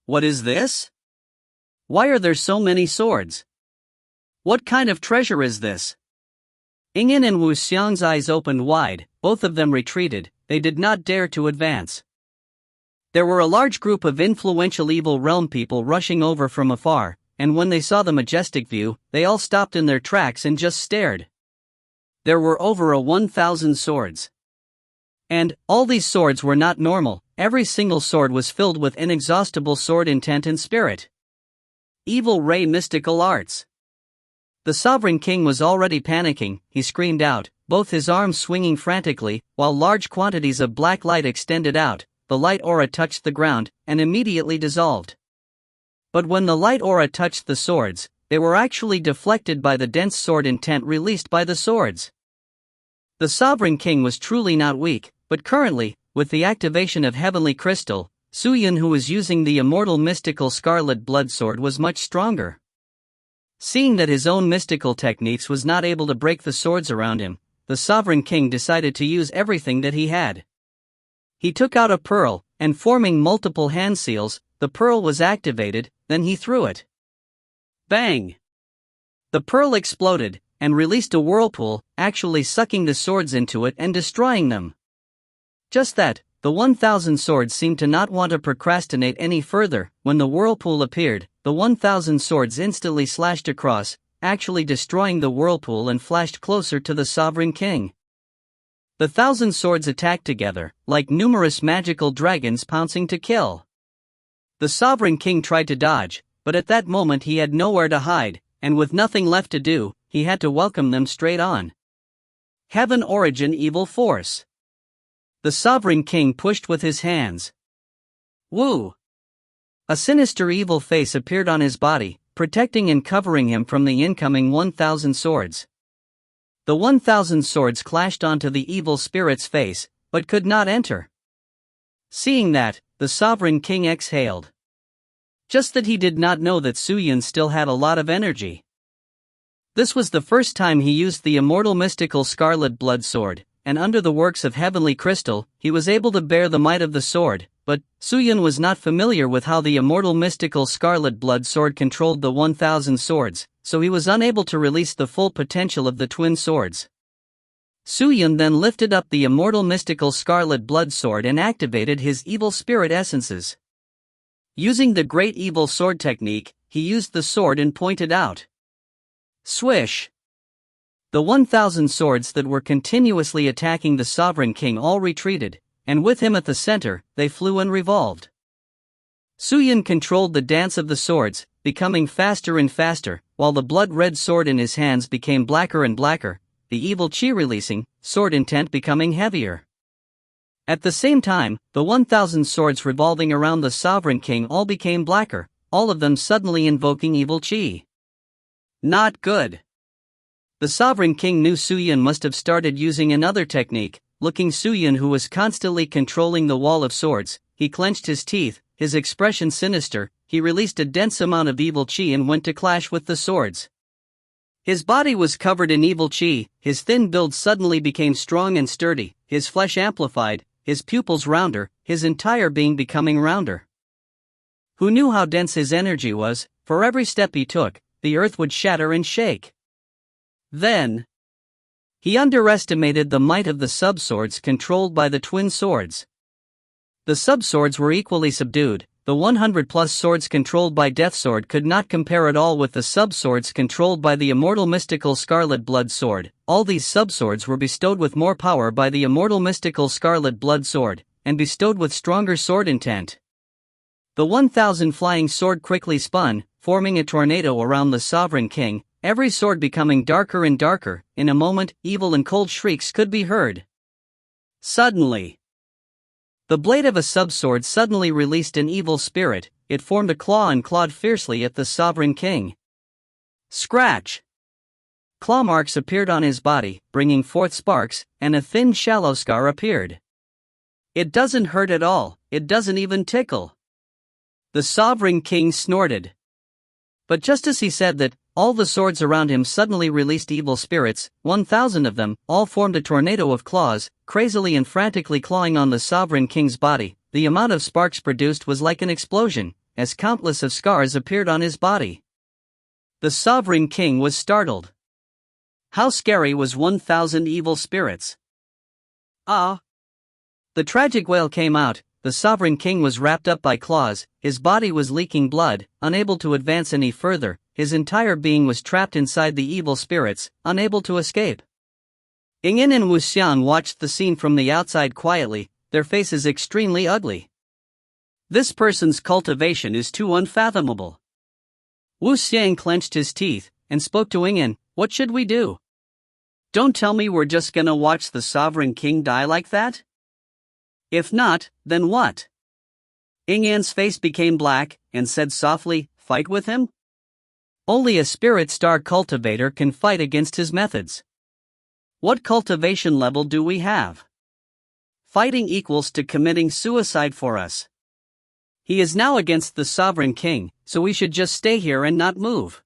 What is this? Why are there so many swords? What kind of treasure is this? Yingyan and Wu Xiang's eyes opened wide, both of them retreated, they did not dare to advance. There were a large group of influential Evil Realm people rushing over from afar, and when they saw the majestic view, they all stopped in their tracks and just stared. There were over 1,000 swords. And, all these swords were not normal, every single sword was filled with inexhaustible sword intent and spirit. Evil Ray mystical arts. The Sovereign King was already panicking. He screamed out, both his arms swinging frantically, while large quantities of black light extended out. The light aura touched the ground, and immediately dissolved. But when the light aura touched the swords, they were actually deflected by the dense sword intent released by the swords. The Sovereign King was truly not weak, but currently, with the activation of Heavenly Crystal, Suyun, who was using the immortal mystical scarlet blood sword, was much stronger. Seeing that his own mystical techniques was not able to break the swords around him, the Sovereign King decided to use everything that he had. He took out a pearl, and forming multiple hand seals, the pearl was activated, then he threw it. Bang! The pearl exploded, and released a whirlpool, actually sucking the swords into it and destroying them. Just that, the 1,000 swords seemed to not want to procrastinate any further. When the whirlpool appeared, the 1,000 swords instantly slashed across, actually destroying the whirlpool, and flashed closer to the Sovereign King. The 1,000 swords attacked together, like numerous magical dragons pouncing to kill. The Sovereign King tried to dodge, but at that moment he had nowhere to hide, and with nothing left to do, he had to welcome them straight on. Heaven Origin Evil Force. The Sovereign King pushed with his hands. Woo! A sinister evil face appeared on his body, protecting and covering him from the incoming 1,000 swords. The 1,000 swords clashed onto the evil spirit's face, but could not enter. Seeing that, the Sovereign King exhaled. Just that he did not know that Suyun still had a lot of energy. This was the first time he used the immortal mystical scarlet blood sword, and under the works of Heavenly Crystal, he was able to bear the might of the sword, but Suyun was not familiar with how the immortal mystical scarlet blood sword controlled the 1,000 swords, so he was unable to release the full potential of the twin swords. Suyun then lifted up the immortal mystical scarlet blood sword and activated his evil spirit essences. Using the great evil sword technique, he used the sword and pointed out. Swish! The 1,000 swords that were continuously attacking the Sovereign King all retreated, and with him at the center, they flew and revolved. Suyun controlled the dance of the swords, becoming faster and faster, while the blood-red sword in his hands became blacker and blacker, the evil chi releasing, sword intent becoming heavier. At the same time, the 1,000 swords revolving around the Sovereign King all became blacker, all of them suddenly invoking evil chi. Not good. The Sovereign King knew Suyun must have started using another technique. Looking Suyun, who was constantly controlling the wall of swords, he clenched his teeth, his expression sinister. He released a dense amount of evil chi and went to clash with the swords. His body was covered in evil chi, his thin build suddenly became strong and sturdy, his flesh amplified, his pupils rounder, his entire being becoming rounder. Who knew how dense his energy was? For every step he took, the earth would shatter and shake. Then, he underestimated the might of the sub-swords controlled by the twin swords. The sub-swords were equally subdued. The 100-plus swords controlled by Death Sword could not compare at all with the sub-swords controlled by the immortal mystical Scarlet Blood Sword. All these sub-swords were bestowed with more power by the immortal mystical Scarlet Blood Sword, and bestowed with stronger sword intent. The 1,000 flying sword quickly spun, forming a tornado around the Sovereign King, every sword becoming darker and darker. In a moment, evil and cold shrieks could be heard. Suddenly, the blade of a sub-sword suddenly released an evil spirit. It formed a claw and clawed fiercely at the Sovereign King. Scratch! Claw marks appeared on his body, bringing forth sparks, and a thin shallow scar appeared. It doesn't hurt at all, it doesn't even tickle. The Sovereign King snorted. But just as he said that, all the swords around him suddenly released evil spirits. 1,000 of them, all formed a tornado of claws, crazily and frantically clawing on the Sovereign King's body. The amount of sparks produced was like an explosion, as countless of scars appeared on his body. The Sovereign King was startled. How scary was 1,000 evil spirits? Ah! The tragic wail came out. The Sovereign King was wrapped up by claws, his body was leaking blood, unable to advance any further, his entire being was trapped inside the evil spirits, unable to escape. Yingyan and Wuxian watched the scene from the outside quietly, their faces extremely ugly. This person's cultivation is too unfathomable. Wuxian clenched his teeth, and spoke to Yingyan. What should we do? Don't tell me we're just gonna watch the Sovereign King die like that? If not, then what? Yingyan's face became black, and said softly, fight with him? Only a spirit star cultivator can fight against his methods. What cultivation level do we have? Fighting equals to committing suicide for us. He is now against the Sovereign King, so we should just stay here and not move.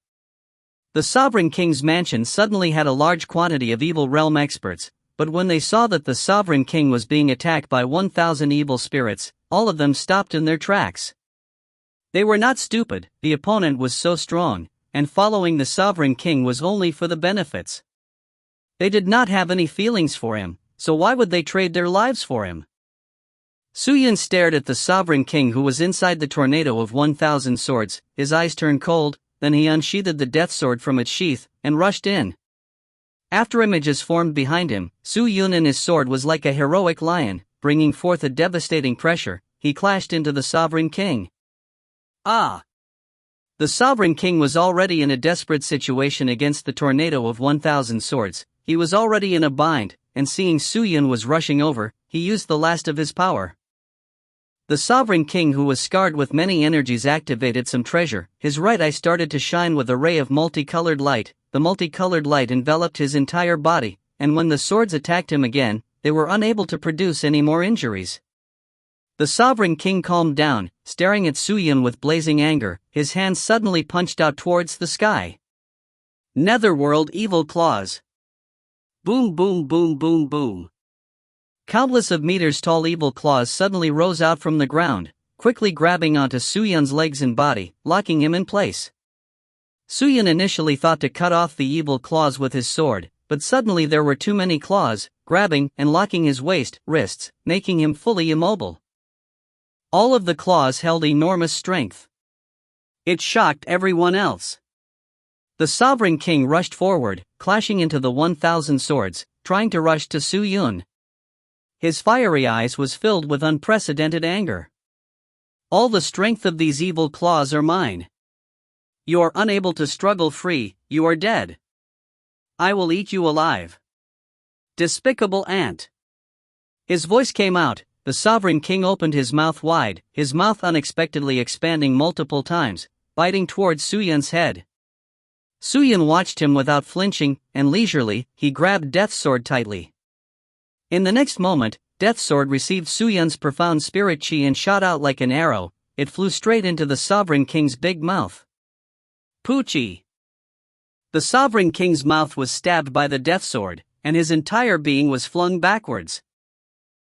The Sovereign King's mansion suddenly had a large quantity of evil realm experts, but when they saw that the Sovereign King was being attacked by 1,000 evil spirits, all of them stopped in their tracks. They were not stupid, the opponent was so strong, and following the Sovereign King was only for the benefits. They did not have any feelings for him, so why would they trade their lives for him? Suyun stared at the Sovereign King who was inside the tornado of 1,000 swords, his eyes turned cold, then he unsheathed the death sword from its sheath, and rushed in. After images formed behind him, Suyun and his sword was like a heroic lion, bringing forth a devastating pressure. He clashed into the Sovereign King. Ah! The Sovereign King was already in a desperate situation against the tornado of 1,000 swords. He was already in a bind, and seeing Suyun was rushing over, he used the last of his power. The Sovereign King, who was scarred with many energies, activated some treasure. His right eye started to shine with a ray of multicolored light. The multicolored light enveloped his entire body, and when the swords attacked him again, they were unable to produce any more injuries. The Sovereign King calmed down, staring at Suyun with blazing anger. His hands suddenly punched out towards the sky. Netherworld evil claws. Boom, boom, boom, boom, boom. Countless of meters tall evil claws suddenly rose out from the ground, quickly grabbing onto Suyun's legs and body, locking him in place. Suyun initially thought to cut off the evil claws with his sword, but suddenly there were too many claws, grabbing and locking his waist, wrists, making him fully immobile. All of the claws held enormous strength. It shocked everyone else. The Sovereign King rushed forward, clashing into the 1,000 swords, trying to rush to Suyun. His fiery eyes was filled with unprecedented anger. All the strength of these evil claws are mine. You are unable to struggle free, you are dead. I will eat you alive. Despicable ant. His voice came out. The Sovereign King opened his mouth wide, his mouth unexpectedly expanding multiple times. biting towards Suyun's head. Suyun watched him without flinching, and leisurely, he grabbed Death's sword tightly. In the next moment, Death's sword received Suyun's profound spirit chi and shot out like an arrow. It flew straight into the Sovereign King's big mouth. Poochie! The Sovereign King's mouth was stabbed by the Death sword, and his entire being was flung backwards.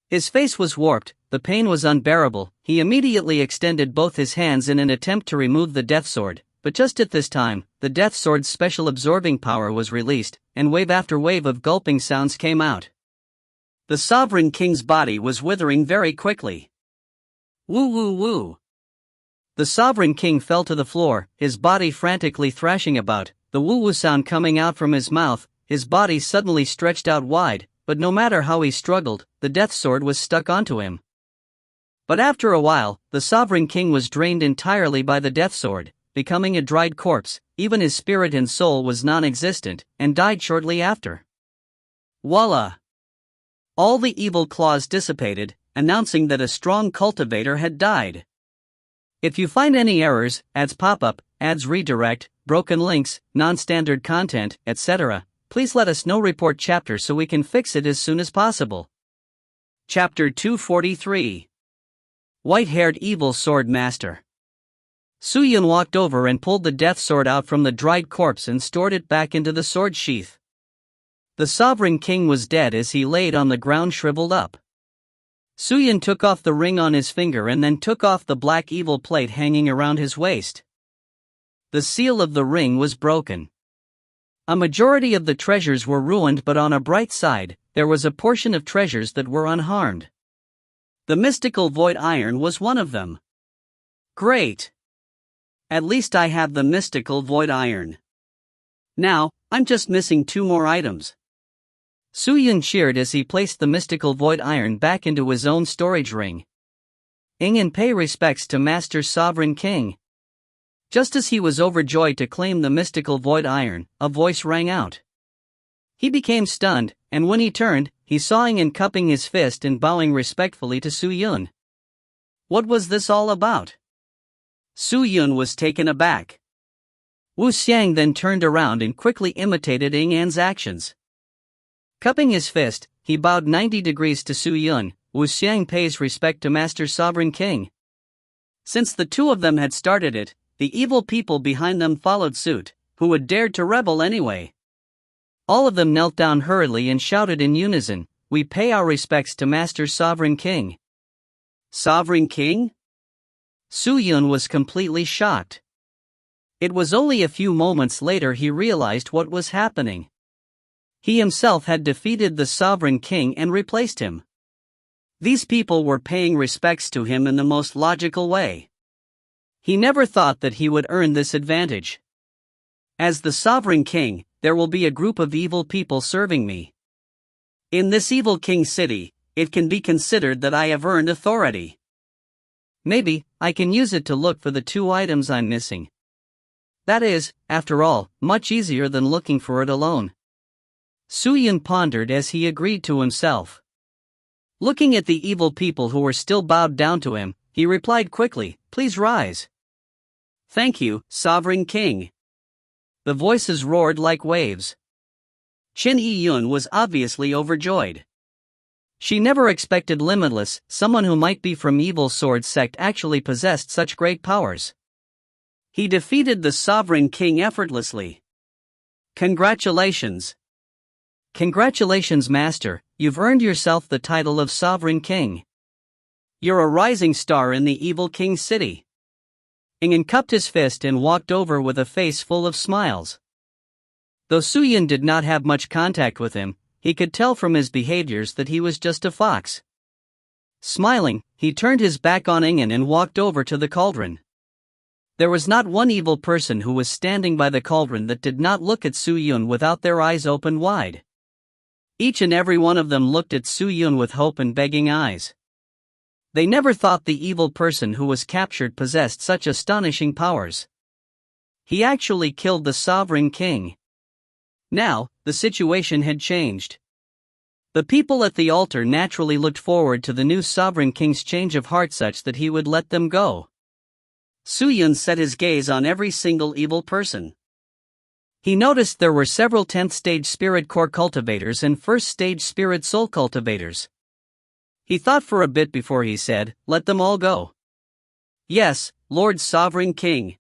His face was warped, the pain was unbearable. He immediately extended both his hands in an attempt to remove the Death sword, but just at this time, the Death sword's special absorbing power was released, and wave after wave of gulping sounds came out. The Sovereign King's body was withering very quickly. Woo woo woo! The Sovereign King fell to the floor, his body frantically thrashing about, the woo-woo sound coming out from his mouth. His body suddenly stretched out wide, but no matter how he struggled, the Death sword was stuck onto him. But after a while, the Sovereign King was drained entirely by the Death sword, becoming a dried corpse. Even his spirit and soul was non-existent, and died shortly after. Voila! All the evil claws dissipated, announcing that a strong cultivator had died. If you find any errors, ads pop up, ads redirect, broken links, non-standard content, etc., please let us know. Report chapter so we can fix it as soon as possible. Chapter 243. White-haired evil sword master. Suyun walked over and pulled the Death sword out from the dried corpse and stored it back into the sword sheath. The Sovereign King was dead as he laid on the ground shriveled up. Suyun took off the ring on his finger and then took off the black evil plate hanging around his waist. The seal of the ring was broken. A majority of the treasures were ruined, but on a bright side, there was a portion of treasures that were unharmed. The mystical void iron was one of them. Great! At least I have the mystical void iron. Now, I'm just missing 2 more items. Suyun cheered as he placed the mystical void iron back into his own storage ring. Ingen pay respects to Master Sovereign King. Just as he was overjoyed to claim the mystical void iron, a voice rang out. He became stunned, and when he turned, he saw Ingen cupping his fist and bowing respectfully to Suyun. What was this all about? Suyun was taken aback. Wu Xiang then turned around and quickly imitated Ingen's actions. Cupping his fist, he bowed 90 degrees to Suyun. Wu Xiang pays respect to Master Sovereign King. Since the two of them had started it, the evil people behind them followed suit, who had dared to rebel anyway. All of them knelt down hurriedly and shouted in unison, "We pay our respects to Master Sovereign King." Sovereign King? Suyun was completely shocked. It was only a few moments later he realized what was happening. He himself had defeated the Sovereign King and replaced him. These people were paying respects to him in the most logical way. He never thought that he would earn this advantage. As the Sovereign King, there will be a group of evil people serving me. In this evil king city, it can be considered that I have earned authority. Maybe, I can use it to look for the 2 items I'm missing. That is, after all, much easier than looking for it alone. Suyun pondered as he agreed to himself. Looking at the evil people who were still bowed down to him, he replied quickly, "Please rise." "Thank you, Sovereign King." The voices roared like waves. Qin Yiyun was obviously overjoyed. She never expected Limitless, someone who might be from Evil Sword sect, actually possessed such great powers. He defeated the Sovereign King effortlessly. Congratulations. Congratulations, Master, you've earned yourself the title of Sovereign King. You're a rising star in the Evil King City. Ingen cupped his fist and walked over with a face full of smiles. Though Suyun did not have much contact with him, he could tell from his behaviors that he was just a fox. Smiling, he turned his back on Ingen and walked over to the cauldron. There was not one evil person who was standing by the cauldron that did not look at Suyun without their eyes open wide. Each and every one of them looked at Suyun with hope and begging eyes. They never thought the evil person who was captured possessed such astonishing powers. He actually killed the Sovereign King. Now, the situation had changed. The people at the altar naturally looked forward to the new Sovereign King's change of heart such that he would let them go. Su-Yun set his gaze on every single evil person. He noticed there were several 10th stage spirit core cultivators and 1st stage spirit soul cultivators. He thought for a bit before he said, "Let them all go." "Yes, Lord Sovereign King."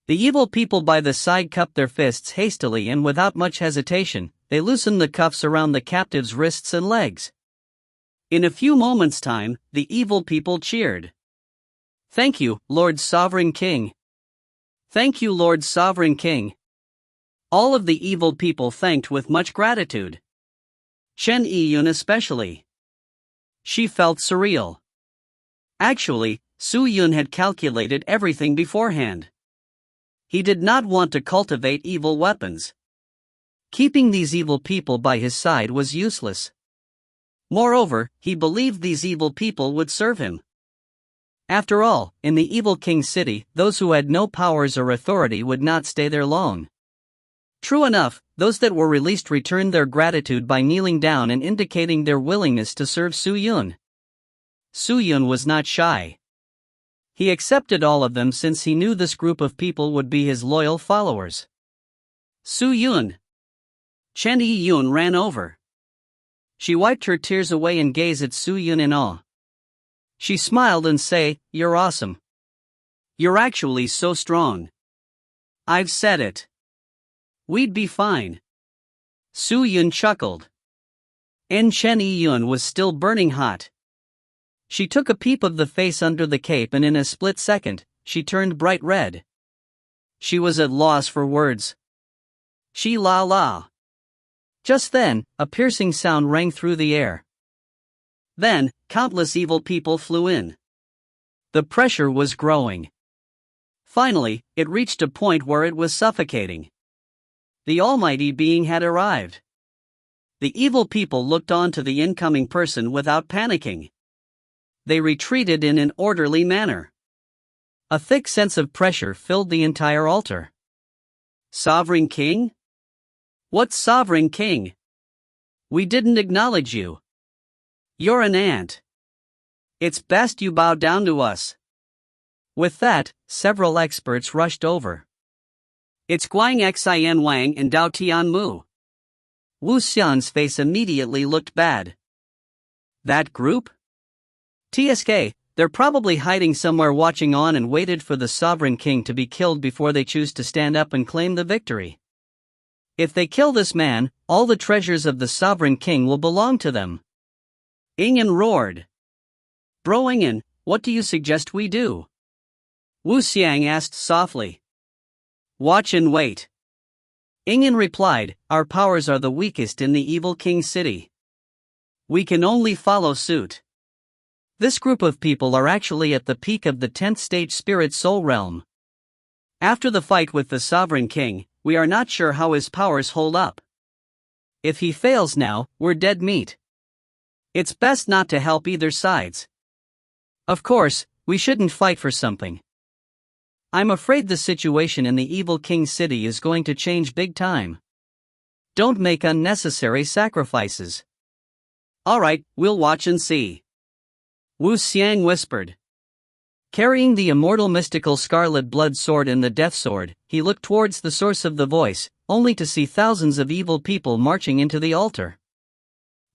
The evil people by the side cupped their fists hastily, and without much hesitation, they loosened the cuffs around the captive's wrists and legs. In a few moments' time, the evil people cheered. "Thank you, Lord Sovereign King. Thank you, Lord Sovereign King." All of the evil people thanked with much gratitude. Chen Yiyun especially. She felt surreal. Actually, Su-Yun had calculated everything beforehand. He did not want to cultivate evil weapons. Keeping these evil people by his side was useless. Moreover, he believed these evil people would serve him. After all, in the evil king's city, those who had no powers or authority would not stay there long. True enough, those that were released returned their gratitude by kneeling down and indicating their willingness to serve Su-Yun. Su-Yun was not shy. He accepted all of them since he knew this group of people would be his loyal followers. Su-Yun. Chen Yiyun ran over. She wiped her tears away and gazed at Su-Yun in awe. She smiled and said, "You're awesome. You're actually so strong. I've said it. We'd be fine." Su-Yun chuckled. And Chen Yiyun was still burning hot. She took a peep of the face under the cape, and in a split second, she turned bright red. She was at loss for words. She la la. Just then, a piercing sound rang through the air. Then, countless evil people flew in. The pressure was growing. Finally, it reached a point where it was suffocating. The almighty being had arrived. The evil people looked on to the incoming person without panicking. They retreated in an orderly manner. A thick sense of pressure filled the entire altar. Sovereign King? What Sovereign King? We didn't acknowledge you. You're an ant. It's best you bow down to us. With that, several experts rushed over. It's Guang Xin Wang and Dao Tian Mu. Wu Xian's face immediately looked bad. That group? TSK, they're probably hiding somewhere watching on and waited for the Sovereign King to be killed before they choose to stand up and claim the victory. If they kill this man, all the treasures of the Sovereign King will belong to them. Ingen roared. Bro Ingen, what do you suggest we do? Wu Xiang asked softly. Watch and wait. Ingen replied, our powers are the weakest in the evil king's city. We can only follow suit. This group of people are actually at the peak of the 10th stage spirit soul realm. After the fight with the Sovereign King, we are not sure how his powers hold up. If he fails now, we're dead meat. It's best not to help either sides. Of course, we shouldn't fight for something. I'm afraid the situation in the evil king's city is going to change big time. Don't make unnecessary sacrifices. Alright, we'll watch and see. Wu Xiang whispered. Carrying the immortal mystical scarlet blood sword and the death sword, he looked towards the source of the voice, only to see thousands of evil people marching into the altar.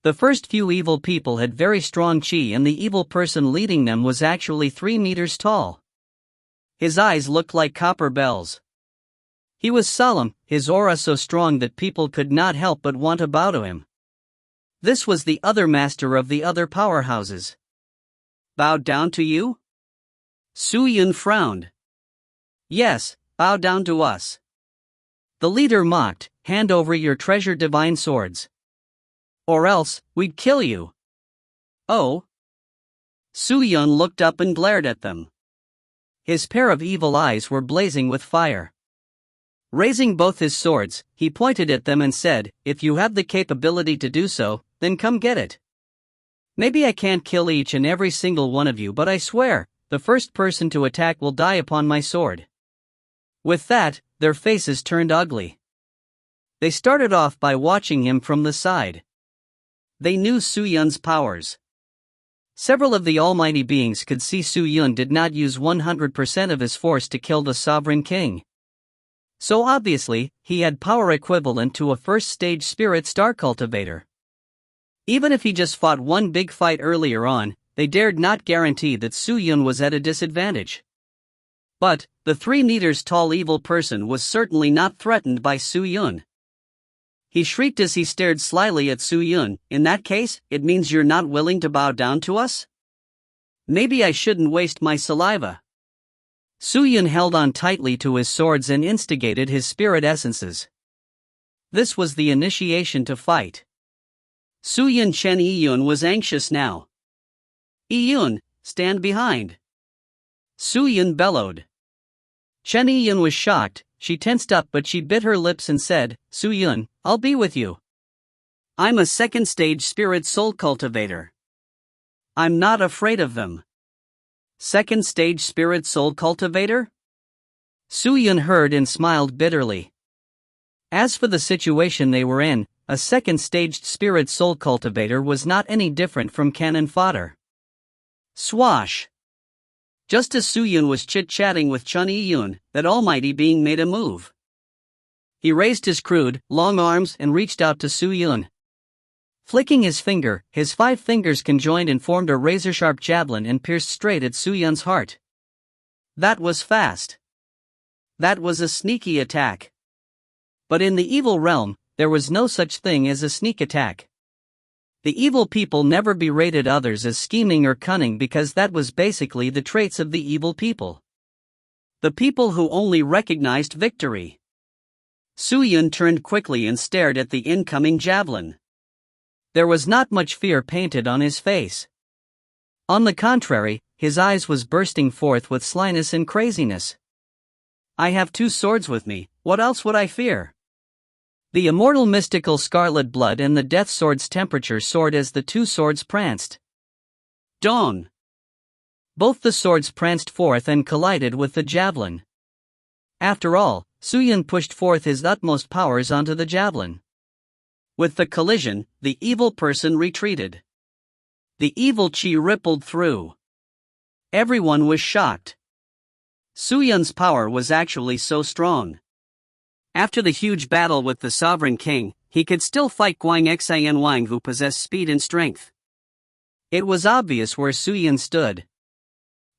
The first few evil people had very strong chi, and the evil person leading them was actually 3 meters tall. His eyes looked like copper bells. He was solemn, his aura so strong that people could not help but want to bow to him. This was the other master of the other powerhouses. Bowed down to you? Su-Yun frowned. Yes, bow down to us. The leader mocked, hand over your treasure divine swords. Or else, we'd kill you. Oh? Su-Yun looked up and glared at them. His pair of evil eyes were blazing with fire. Raising both his swords, he pointed at them and said, if you have the capability to do so, then come get it. Maybe I can't kill each and every single one of you, but I swear, the first person to attack will die upon my sword. With that, their faces turned ugly. They started off by watching him from the side. They knew Su-Yun's powers. Several of the almighty beings could see Su Yun did not use 100% of his force to kill the sovereign king. So obviously, he had power equivalent to a first-stage spirit star cultivator. Even if he just fought one big fight earlier on, they dared not guarantee that Su Yun was at a disadvantage. But, the 3 meters tall evil person was certainly not threatened by Su Yun. He shrieked as he stared slyly at Su Yun. "In that case, it means you're not willing to bow down to us? Maybe I shouldn't waste my saliva." Su Yun held on tightly to his swords and instigated his spirit essences. This was the initiation to fight. Su Yun Chen Yun was anxious now. "Yun, stand behind!" Su Yun bellowed. Chen Yun was shocked. She tensed up but she bit her lips and said, "Su Yun, I'll be with you. I'm a second-stage spirit soul cultivator. I'm not afraid of them." Second-stage spirit soul cultivator? Su Yun heard and smiled bitterly. As for the situation they were in, a second-staged spirit soul cultivator was not any different from cannon fodder. Swash! Just as Su Yun was chit-chatting with Chen Yun, that almighty being made a move. He raised his crude, long arms and reached out to Su Yun. Flicking his finger, his 5 fingers conjoined and formed a razor-sharp javelin and pierced straight at Su Yun's heart. That was fast. That was a sneaky attack. But in the evil realm, there was no such thing as a sneak attack. The evil people never berated others as scheming or cunning because that was basically the traits of the evil people. The people who only recognized victory. Su Yun turned quickly and stared at the incoming javelin. There was not much fear painted on his face. On the contrary, his eyes was bursting forth with slyness and craziness. "I have 2 swords with me, what else would I fear?" The immortal mystical scarlet blood and the death sword's temperature soared as the 2 swords pranced. Dawn! Both the swords pranced forth and collided with the javelin. After all, Su Yun pushed forth his utmost powers onto the javelin. With the collision, the evil person retreated. The evil chi rippled through. Everyone was shocked. Su Yun's power was actually so strong. After the huge battle with the Sovereign King, he could still fight Guang Xian Wang, who possessed speed and strength. It was obvious where Su Yun stood.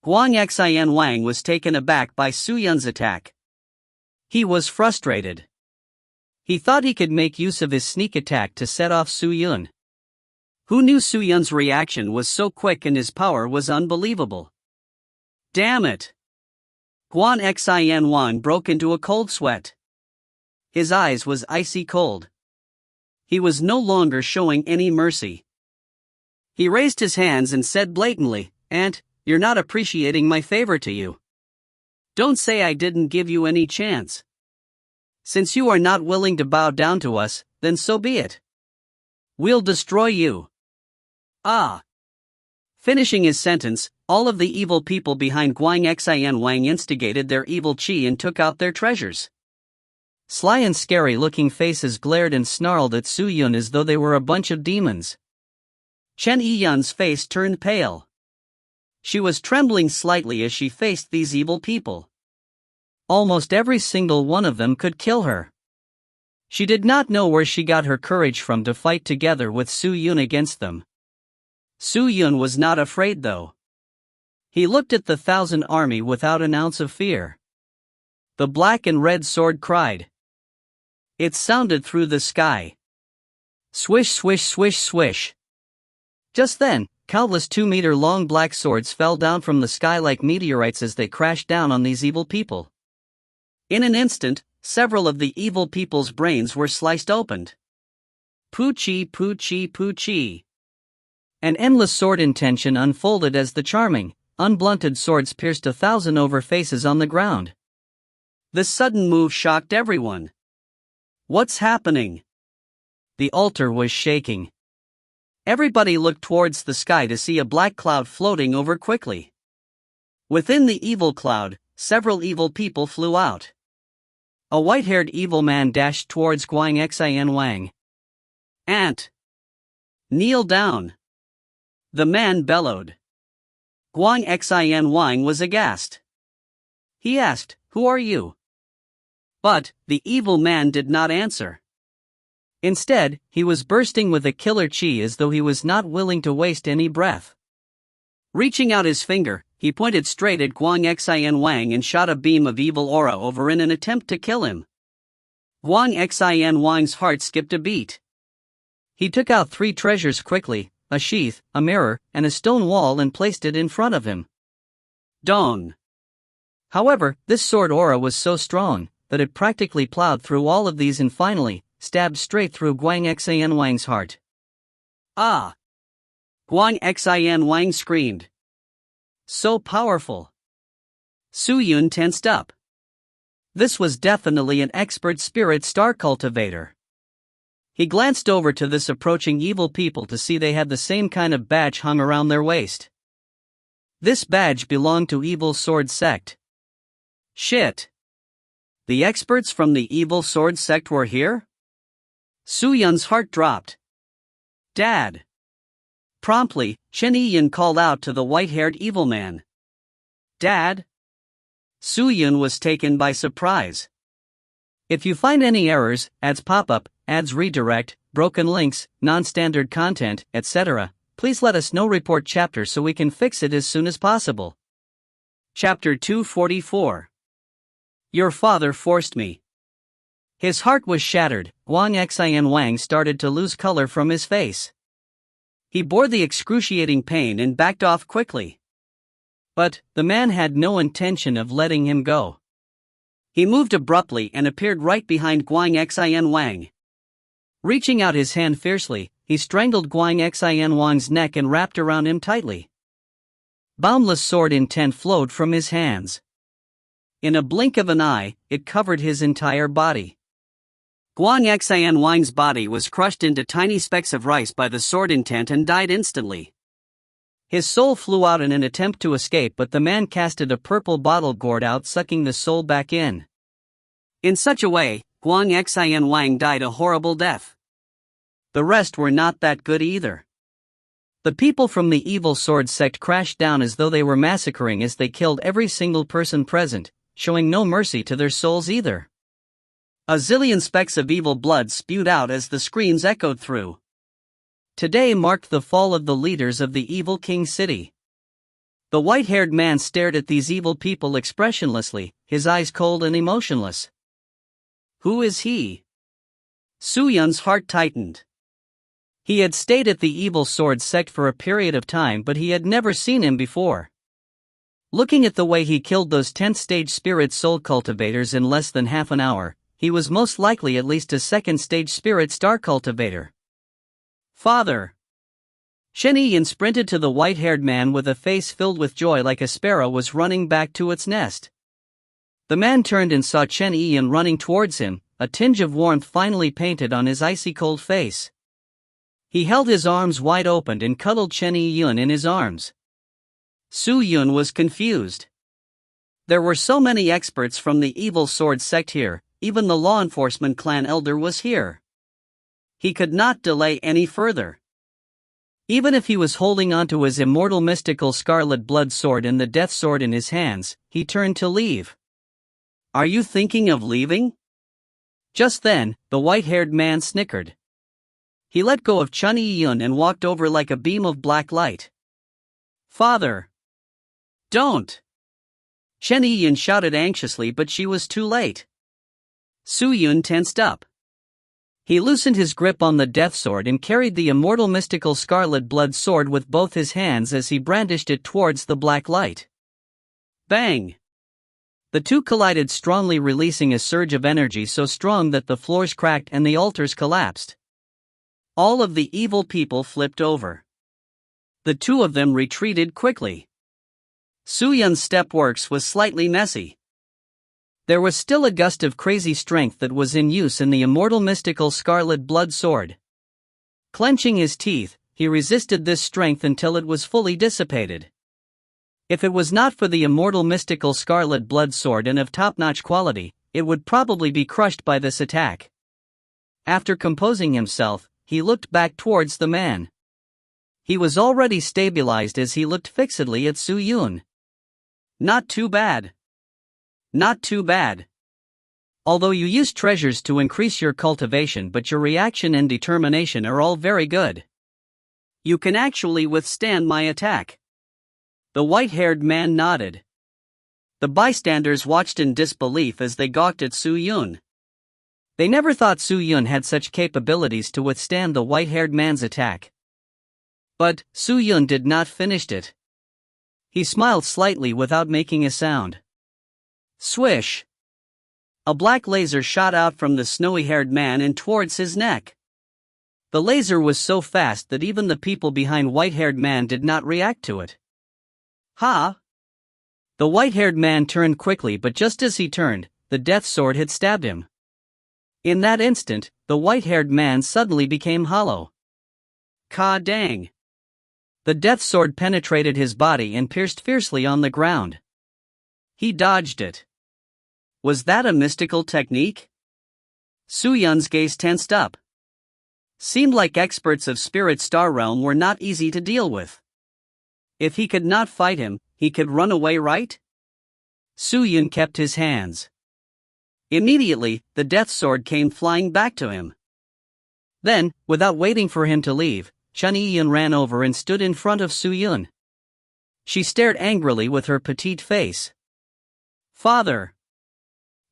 Guang Xian Wang was taken aback by Su Yun's attack. He was frustrated. He thought he could make use of his sneak attack to set off Su Yun. Who knew Su Yun's reaction was so quick and his power was unbelievable? Damn it! Guang Xian Wang broke into a cold sweat. His eyes was icy cold. He was no longer showing any mercy. He raised his hands and said blatantly, "Aunt, you're not appreciating my favor to you. Don't say I didn't give you any chance. Since you are not willing to bow down to us, then so be it. We'll destroy you." Ah! Finishing his sentence, all of the evil people behind Guang Xian Wang instigated their evil chi and took out their treasures. Sly and scary-looking faces glared and snarled at Su Yun as though they were a bunch of demons. Chen Yun's face turned pale. She was trembling slightly as she faced these evil people. Almost every single one of them could kill her. She did not know where she got her courage from to fight together with Su Yun against them. Su Yun was not afraid though. He looked at the 1,000 army without an ounce of fear. The black and red sword cried. It sounded through the sky. Swish, swish, swish, swish. Just then, countless 2-meter-long black swords fell down from the sky like meteorites as they crashed down on these evil people. In an instant, several of the evil people's brains were sliced open. Poochie, poochie, poochie. An endless sword intention unfolded as the charming, unblunted swords pierced 1,000 over faces on the ground. This sudden move shocked everyone. What's happening? The altar was shaking. Everybody looked towards the sky to see a black cloud floating over quickly. Within the evil cloud, several evil people flew out. A white-haired evil man dashed towards Guang Xian Wang. Aunt! Kneel down! the man bellowed. Guang Xin Wang was aghast. He asked, "Who are you?" But the evil man did not answer. Instead, he was bursting with a killer chi as though he was not willing to waste any breath. Reaching out his finger, he pointed straight at Guang Xin Wang and shot a beam of evil aura over in an attempt to kill him. Guang Xin Wang's heart skipped a beat. He took out 3 treasures quickly, a sheath, a mirror, and a stone wall, and placed it in front of him. Dong! However, this sword aura was so strong that it practically plowed through all of these and finally stabbed straight through Guang Xin Wang's heart. Ah! Guang Xin Wang screamed. So powerful! Su Yun tensed up. This was definitely an expert spirit star cultivator. He glanced over to this approaching evil people to see they had the same kind of badge hung around their waist. This badge belonged to Evil Sword Sect. Shit! The experts from the Evil Sword Sect were here? Su Yun's heart dropped. Dad! Promptly, Chen Yiyan called out to the white-haired evil man. Dad? Su Yun was taken by surprise. If you find any errors, ads pop-up, ads redirect, broken links, non-standard content, etc., please let us know. Report chapter so we can fix it as soon as possible. Chapter 244. Your father forced me. His heart was shattered. Guang Xin Wang started to lose color from his face. He bore the excruciating pain and backed off quickly. But the man had no intention of letting him go. He moved abruptly and appeared right behind Guang Xin Wang. Reaching out his hand fiercely, he strangled Guang Xin Wang's neck and wrapped around him tightly. Boundless sword intent flowed from his hands. In a blink of an eye, it covered his entire body. Guang Xin Wang's body was crushed into tiny specks of rice by the sword intent and died instantly. His soul flew out in an attempt to escape, but the man casted a purple bottle gourd out, sucking the soul back in. In such a way, Guang Xin Wang died a horrible death. The rest were not that good either. The people from the Evil Sword Sect crashed down as though they were massacring as they killed every single person present, showing no mercy to their souls either. A zillion specks of evil blood spewed out as the screams echoed through. Today marked the fall of the leaders of the evil king city. The white-haired man stared at these evil people expressionlessly, his eyes cold and emotionless. Who is he? Su Yun's heart tightened. He had stayed at the Evil Sword Sect for a period of time, but he had never seen him before. Looking at the way he killed those 10th stage spirit soul cultivators in less than half an hour, he was most likely at least a 2nd stage spirit star cultivator. Father! Chen Yiyan sprinted to the white-haired man with a face filled with joy like a sparrow was running back to its nest. The man turned and saw Chen Yiyan running towards him, a tinge of warmth finally painted on his icy-cold face. He held his arms wide open and cuddled Chen Yiyan in his arms. Su Yun was confused. There were so many experts from the Evil Sword Sect here, even the law enforcement clan elder was here. He could not delay any further. Even if he was holding onto his immortal mystical scarlet blood sword and the death sword in his hands, he turned to leave. Are you thinking of leaving? Just then, the white-haired man snickered. He let go of Chen Yiyan and walked over like a beam of black light. Father! Don't! Chen Yiyan shouted anxiously, but she was too late. Su Yun tensed up. He loosened his grip on the death sword and carried the immortal mystical scarlet blood sword with both his hands as he brandished it towards the black light. Bang! The two collided strongly, releasing a surge of energy so strong that the floors cracked and the altars collapsed. All of the evil people flipped over. The two of them retreated quickly. Su Yun's step works was slightly messy. There was still a gust of crazy strength that was in use in the immortal mystical scarlet blood sword. Clenching his teeth, he resisted this strength until it was fully dissipated. If it was not for the immortal mystical scarlet blood sword and of top-notch quality, it would probably be crushed by this attack. After composing himself, he looked back towards the man. He was already stabilized as he looked fixedly at Su Yun. Not too bad. Not too bad. Although you use treasures to increase your cultivation, but your reaction and determination are all very good. You can actually withstand my attack. The white-haired man nodded. The bystanders watched in disbelief as they gawked at Su Yun. They never thought Su Yun had such capabilities to withstand the white-haired man's attack. But Su Yun did not finish it. He smiled slightly without making a sound. Swish! A black laser shot out from the snowy-haired man and towards his neck. The laser was so fast that even the people behind white-haired man did not react to it. Ha! The white-haired man turned quickly, but just as he turned, the death sword had stabbed him. In that instant, the white-haired man suddenly became hollow. Ka dang! The death sword penetrated his body and pierced fiercely on the ground. He dodged it. Was that a mystical technique? Su Yun's gaze tensed up. Seemed like experts of Spirit Star Realm were not easy to deal with. If he could not fight him, he could run away, right? Su Yun kept his hands. Immediately, the death sword came flying back to him. Then, without waiting for him to leave, Chen Yiyun ran over and stood in front of Su Yun. She stared angrily with her petite face. Father!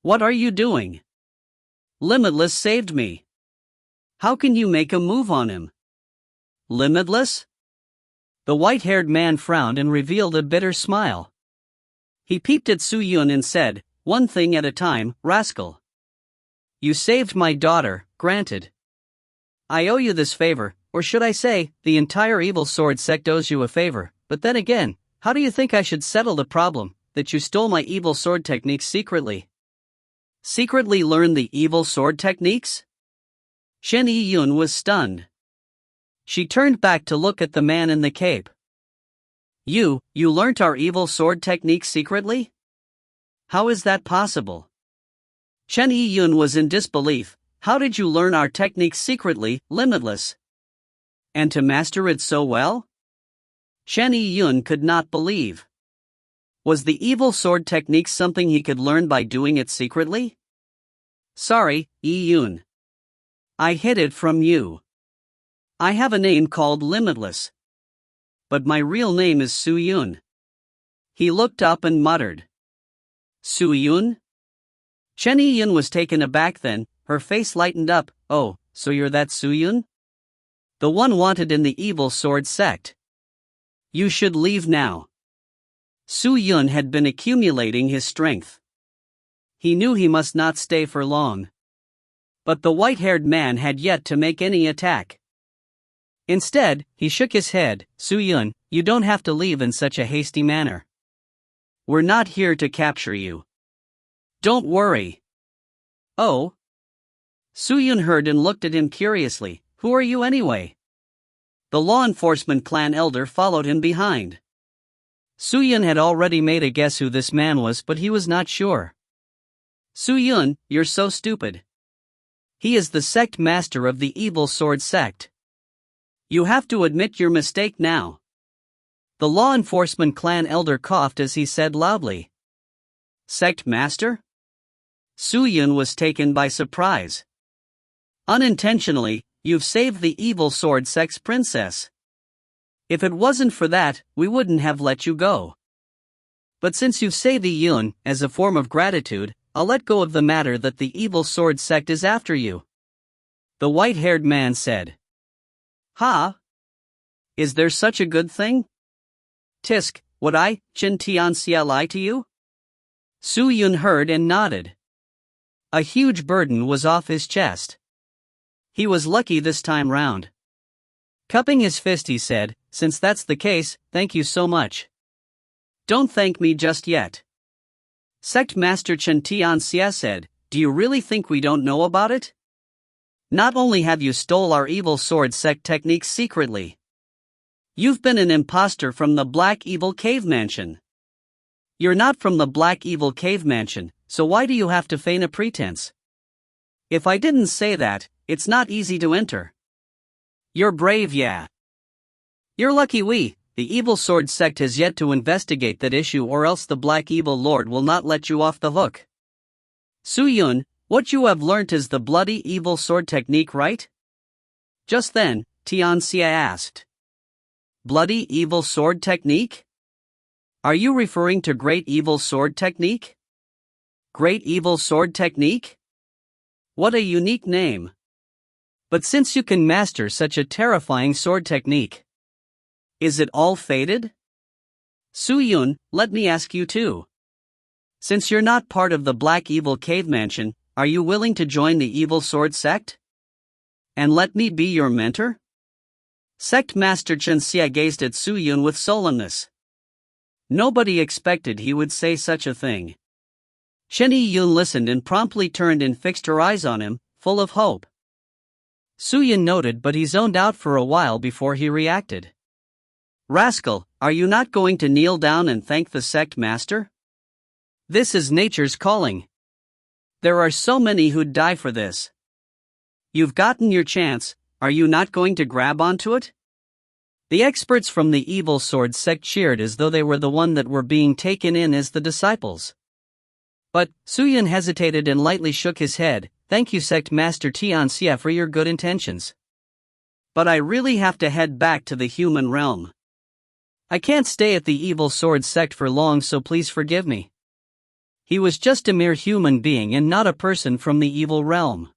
What are you doing? Limitless saved me. How can you make a move on him? Limitless? The white-haired man frowned and revealed a bitter smile. He peeped at Su Yun and said, "One thing at a time, rascal. You saved my daughter, granted. I owe you this favor, or should I say, the entire Evil Sword sect owes you a favor, but then again, how do you think I should settle the problem, that you stole my evil sword techniques secretly? Secretly learned the evil sword techniques?" Shen Yiyun was stunned. She turned back to look at the man in the cape. You learnt our evil sword techniques secretly? How is that possible? Chen Yiyun was in disbelief. How did you learn our techniques secretly, Limitless? And to master it so well? Shen Yiyun could not believe. Was the evil sword technique something he could learn by doing it secretly? Sorry, Yiyun. I hid it from you. I have a name called Limitless. But my real name is Su Yun. He looked up and muttered. Su Yun? Chen Yiyun was taken aback then, her face lightened up. Oh, so you're that Su Yun? The one wanted in the evil sword sect. You should leave now. Su Yun had been accumulating his strength. He knew he must not stay for long. But the white-haired man had yet to make any attack. Instead, he shook his head. Su Yun, you don't have to leave in such a hasty manner. We're not here to capture you. Don't worry. Oh? Su Yun heard and looked at him curiously. Who are you anyway? The law enforcement clan elder followed him behind. Su Yun had already made a guess who this man was, but he was not sure. Su Yun, you're so stupid. He is the sect master of the evil sword sect. You have to admit your mistake now. The law enforcement clan elder coughed as he said loudly. Sect master? Su Yun was taken by surprise. Unintentionally, you've saved the evil sword sect's princess. If it wasn't for that, we wouldn't have let you go. But since you've saved Yun, as a form of gratitude, I'll let go of the matter that the evil sword sect is after you. The white-haired man said. Ha? Is there such a good thing? Tisk, would I, Chin Tianxia, lie to you? Su Yun heard and nodded. A huge burden was off his chest. He was lucky this time round. Cupping his fist, he said, since that's the case, thank you so much. Don't thank me just yet. Sect Master Chen Tianxia said, do you really think we don't know about it? Not only have you stole our evil sword sect techniques secretly. You've been an imposter from the Black Evil Cave Mansion. You're not from the Black Evil Cave Mansion, so why do you have to feign a pretense? If I didn't say that, it's not easy to enter. You're brave, yeah. You're lucky the Evil Sword sect has yet to investigate that issue, or else the Black Evil Lord will not let you off the hook. Su-Yun, what you have learnt is the bloody evil sword technique, right? Just then, Tianxia asked. Bloody evil sword technique? Are you referring to Great Evil Sword Technique? Great Evil Sword Technique? What a unique name. But since you can master such a terrifying sword technique, is it all fated? Su-Yun, let me ask you too. Since you're not part of the Black Evil Cave Mansion, are you willing to join the Evil Sword sect? And let me be your mentor? Sect Master Chen Xia gazed at Su-Yun with sullenness. Nobody expected he would say such a thing. Chen Yun listened and promptly turned and fixed her eyes on him, full of hope. Su-Yun noted, but he zoned out for a while before he reacted. Rascal, are you not going to kneel down and thank the sect master? This is nature's calling. There are so many who'd die for this. You've gotten your chance, are you not going to grab onto it? The experts from the Evil Sword sect cheered as though they were the one that were being taken in as the disciples. But Su-Yun hesitated and lightly shook his head. Thank you, Sect Master Tianxia, for your good intentions. But I really have to head back to the human realm. I can't stay at the Evil Sword sect for long, so please forgive me. He was just a mere human being and not a person from the evil realm.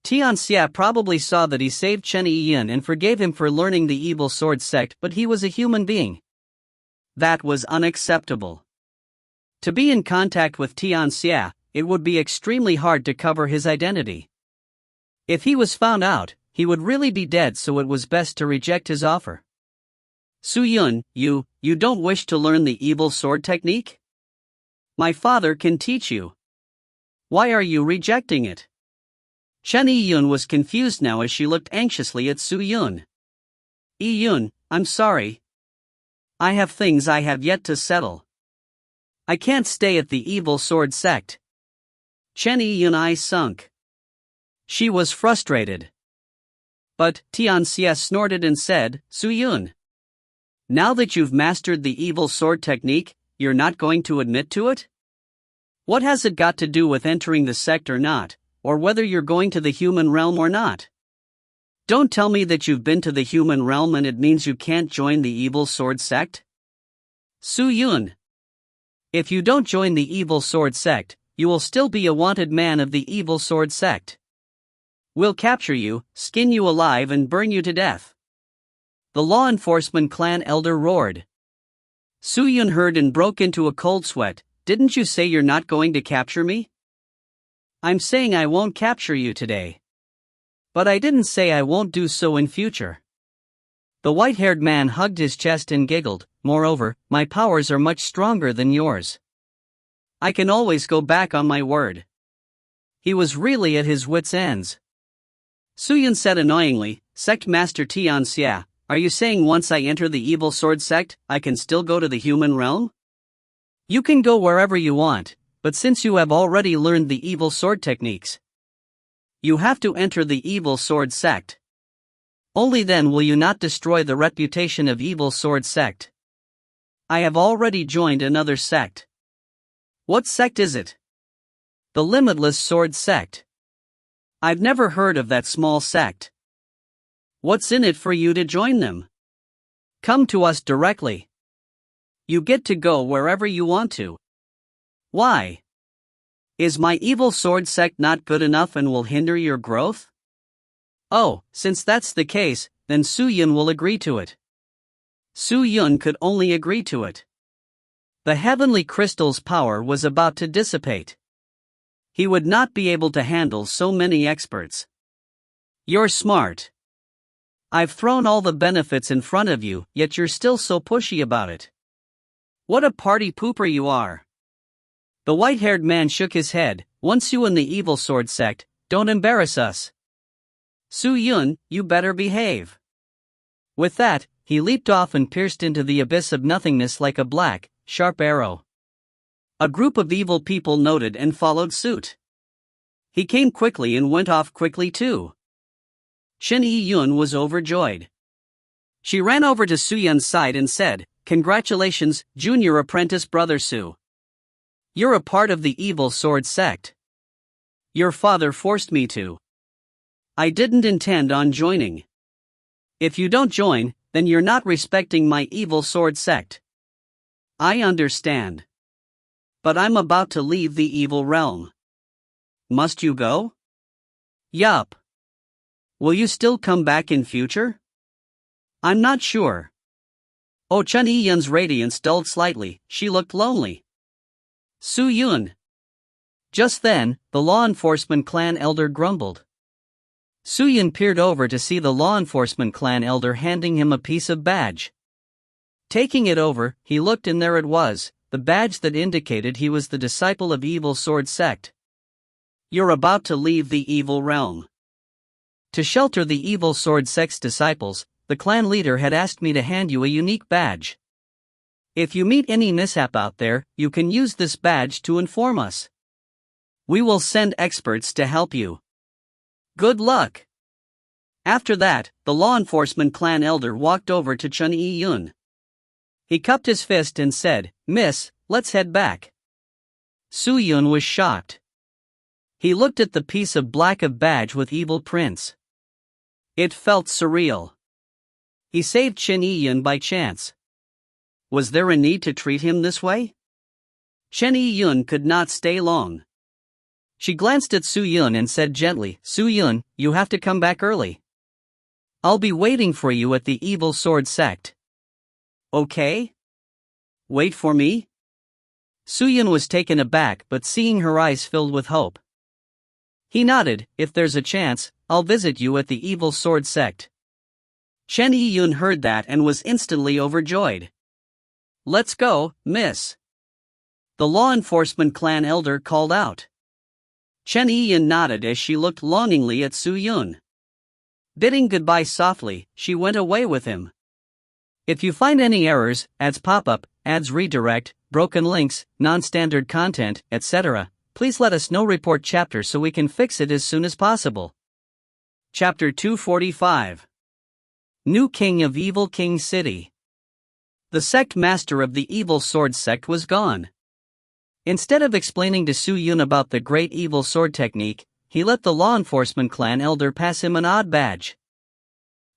Tianxia probably saw that he saved Chen Yin and forgave him for learning the Evil Sword sect, but he was a human being. That was unacceptable. To be in contact with Tianxia, it would be extremely hard to cover his identity. If he was found out, he would really be dead, so it was best to reject his offer. Su-Yun, you don't wish to learn the Evil Sword technique? My father can teach you. Why are you rejecting it? Chen Yun was confused now as she looked anxiously at Su-Yun. Yun, I'm sorry. I have things I have yet to settle. I can't stay at the Evil Sword sect. Chen Yun's eyes sunk. She was frustrated. But Tianxia snorted and said, Su-Yun, now that you've mastered the Evil Sword technique, you're not going to admit to it? What has it got to do with entering the sect or not, or whether you're going to the human realm or not? Don't tell me that you've been to the human realm and it means you can't join the Evil Sword sect? Su-Yun, if you don't join the Evil Sword sect, you will still be a wanted man of the Evil Sword sect. We'll capture you, skin you alive and burn you to death. The law enforcement clan elder roared. Su-Yun heard and broke into a cold sweat. Didn't you say you're not going to capture me? I'm saying I won't capture you today. But I didn't say I won't do so in future. The white-haired man hugged his chest and giggled. Moreover, my powers are much stronger than yours. I can always go back on my word. He was really at his wits' ends. Su-Yun said annoyingly, Sect Master Tianxia, are you saying once I enter the Evil Sword sect, I can still go to the human realm? You can go wherever you want, but since you have already learned the Evil Sword techniques, you have to enter the Evil Sword sect. Only then will you not destroy the reputation of Evil Sword sect. I have already joined another sect. What sect is it? The Limitless Sword sect. I've never heard of that small sect. What's in it for you to join them? Come to us directly. You get to go wherever you want to. Why? Is my Evil Sword sect not good enough and will hinder your growth? Oh, since that's the case, then Su-Yun will agree to it. Su-Yun could only agree to it. The heavenly crystal's power was about to dissipate. He would not be able to handle so many experts. You're smart. I've thrown all the benefits in front of you, yet you're still so pushy about it. What a party pooper you are. The white-haired man shook his head. Once you in the Evil Sword sect, don't embarrass us. Su-Yun, you better behave. With that, he leaped off and pierced into the abyss of nothingness like a black, sharp arrow. A group of evil people noted and followed suit. He came quickly and went off quickly too. Chen Yun was overjoyed. She ran over to Su Yun's side and said, "Congratulations, junior apprentice brother Su. You're a part of the evil sword sect. Your father forced me to. I didn't intend on joining. If you don't join, then you're not respecting my evil sword sect. I understand. But I'm about to leave the evil realm. Must you go?" "Yup. Will you still come back in future?" "I'm not sure." Oh, Chen Yun's radiance dulled slightly, she looked lonely. "Su Yun." Just then, the law enforcement clan elder grumbled. Su Yun peered over to see the law enforcement clan elder handing him a piece of badge. Taking it over, he looked and there it was, the badge that indicated he was the disciple of evil sword sect. "You're about to leave the evil realm. To shelter the evil sword sect's disciples, the clan leader had asked me to hand you a unique badge. If you meet any mishap out there, you can use this badge to inform us. We will send experts to help you. Good luck." After that, the law enforcement clan elder walked over to Chen Yun. He cupped his fist and said, "Miss, let's head back." Su Yun was shocked. He looked at the piece of black of badge with evil prints. It felt surreal. He saved Chen Yun by chance. Was there a need to treat him this way? Chen Yun could not stay long. She glanced at Su Yun and said gently, "Su Yun, you have to come back early. I'll be waiting for you at the evil sword sect." "Okay? Wait for me?" Su Yun was taken aback but seeing her eyes filled with hope. He nodded, "If there's a chance, I'll visit you at the evil sword sect." Chen Yun heard that and was instantly overjoyed. "Let's go, miss." The law enforcement clan elder called out. Chen Yun nodded as she looked longingly at Su Yun. Bidding goodbye softly, she went away with him. If you find any errors, ads pop up, ads redirect, broken links, non-standard content, etc., please let us know. Report chapter so we can fix it as soon as possible. Chapter 245. New King of Evil King City. The sect master of the evil sword sect was gone. Instead of explaining to Su Yun about the great evil sword technique, he let the law enforcement clan elder pass him an odd badge.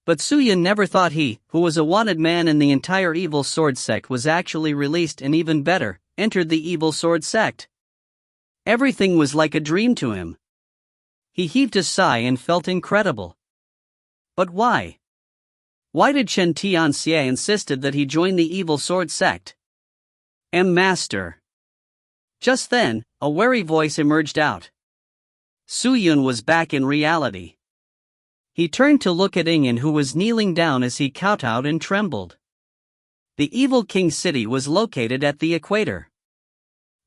But Su Yun never thought he, who was a wanted man in the entire evil sword sect, was actually released and even better, entered the evil sword sect. Everything was like a dream to him. He heaved a sigh and felt incredible. But why? Why did Chen Tianxia insisted that he join the evil sword sect? Master. Just then, a wary voice emerged out. Su Yun was back in reality. He turned to look at Ingen, who was kneeling down as he kowtowed and trembled. The evil king city was located at the equator.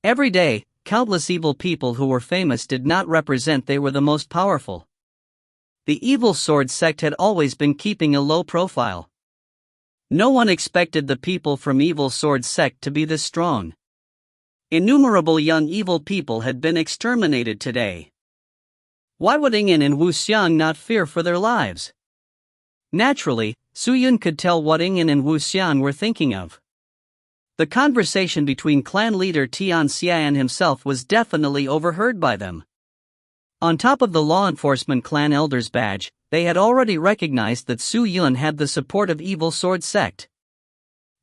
Every day, countless evil people who were famous did not represent they were the most powerful. The evil sword sect had always been keeping a low profile. No one expected the people from evil sword sect to be this strong. Innumerable young evil people had been exterminated today. Why would Ingen and Wu Xiang not fear for their lives? Naturally, Su Yun could tell what Ingen and Wu Xiang were thinking of. The conversation between clan leader Tian Xian himself was definitely overheard by them. On top of the law enforcement clan elder's badge, they had already recognized that Su Yun had the support of evil sword sect.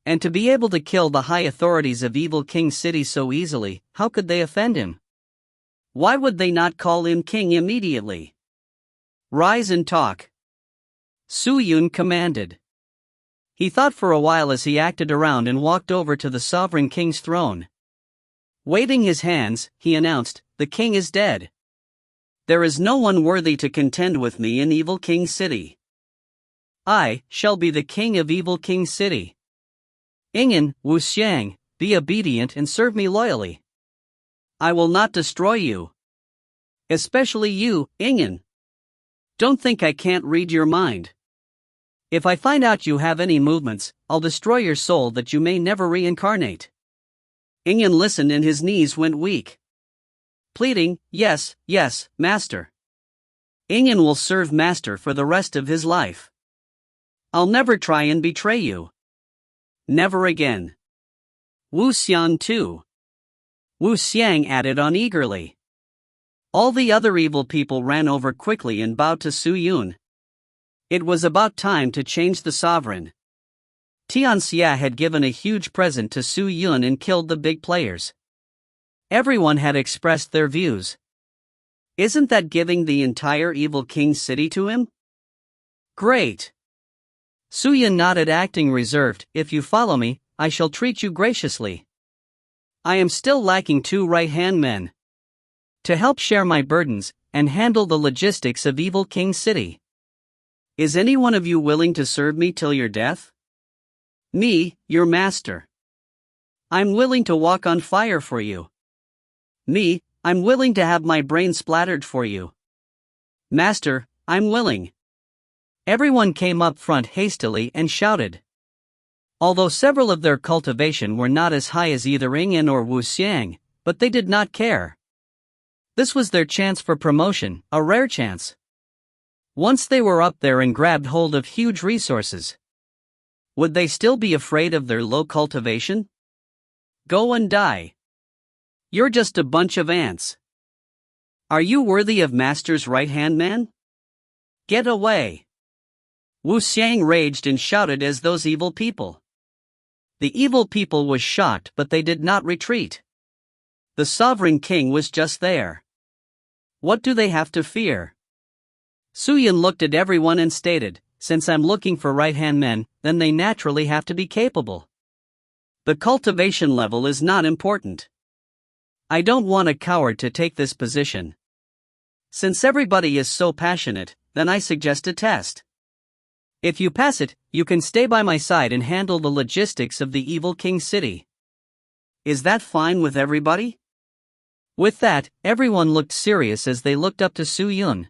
And to be able to kill the high authorities of evil king city so easily, how could they offend him? Why would they not call him king immediately? Rise and talk. Su Yun commanded. He thought for a while as he acted around and walked over to the sovereign king's throne. Waving his hands, he announced, "The king is dead. There is no one worthy to contend with me in evil king city. I shall be the king of evil king city. Ingen, Wu Xiang, be obedient and serve me loyally. I will not destroy you. Especially you, Ingen. Don't think I can't read your mind. If I find out you have any movements, I'll destroy your soul that you may never reincarnate." Ingen listened and his knees went weak. Pleading, "Yes, yes, master." Ingen will serve master for the rest of his life. I'll never try and betray you. Never again. Wu Xian too. Wu Xiang added on eagerly. All the other evil people ran over quickly and bowed to Su Yun. It was about time to change the sovereign. Tianxia had given a huge present to Su Yun and killed the big players. Everyone had expressed their views. Isn't that giving the entire evil king's city to him? Great. Su Yun nodded, acting reserved. If you follow me, I shall treat you graciously. I am still lacking 2 right-hand men to help share my burdens and handle the logistics of evil King City. Is any one of you willing to serve me till your death? Me, your master. I'm willing to walk on fire for you. Me, I'm willing to have my brain splattered for you. Master, I'm willing. Everyone came up front hastily and shouted. Although several of their cultivation were not as high as either Yingyan or Wu Xiang, but they did not care. This was their chance for promotion, a rare chance. Once they were up there and grabbed hold of huge resources, would they still be afraid of their low cultivation? Go and die. You're just a bunch of ants. Are you worthy of Master's right-hand man? Get away. Wu Xiang raged and shouted as those evil people. The evil people was shocked, but they did not retreat. The sovereign king was just there. What do they have to fear? Su Yun looked at everyone and stated, since I'm looking for right-hand men, then they naturally have to be capable. The cultivation level is not important. I don't want a coward to take this position. Since everybody is so passionate, then I suggest a test. If you pass it, you can stay by my side and handle the logistics of the evil King City. Is that fine with everybody? With that, everyone looked serious as they looked up to Su Yun.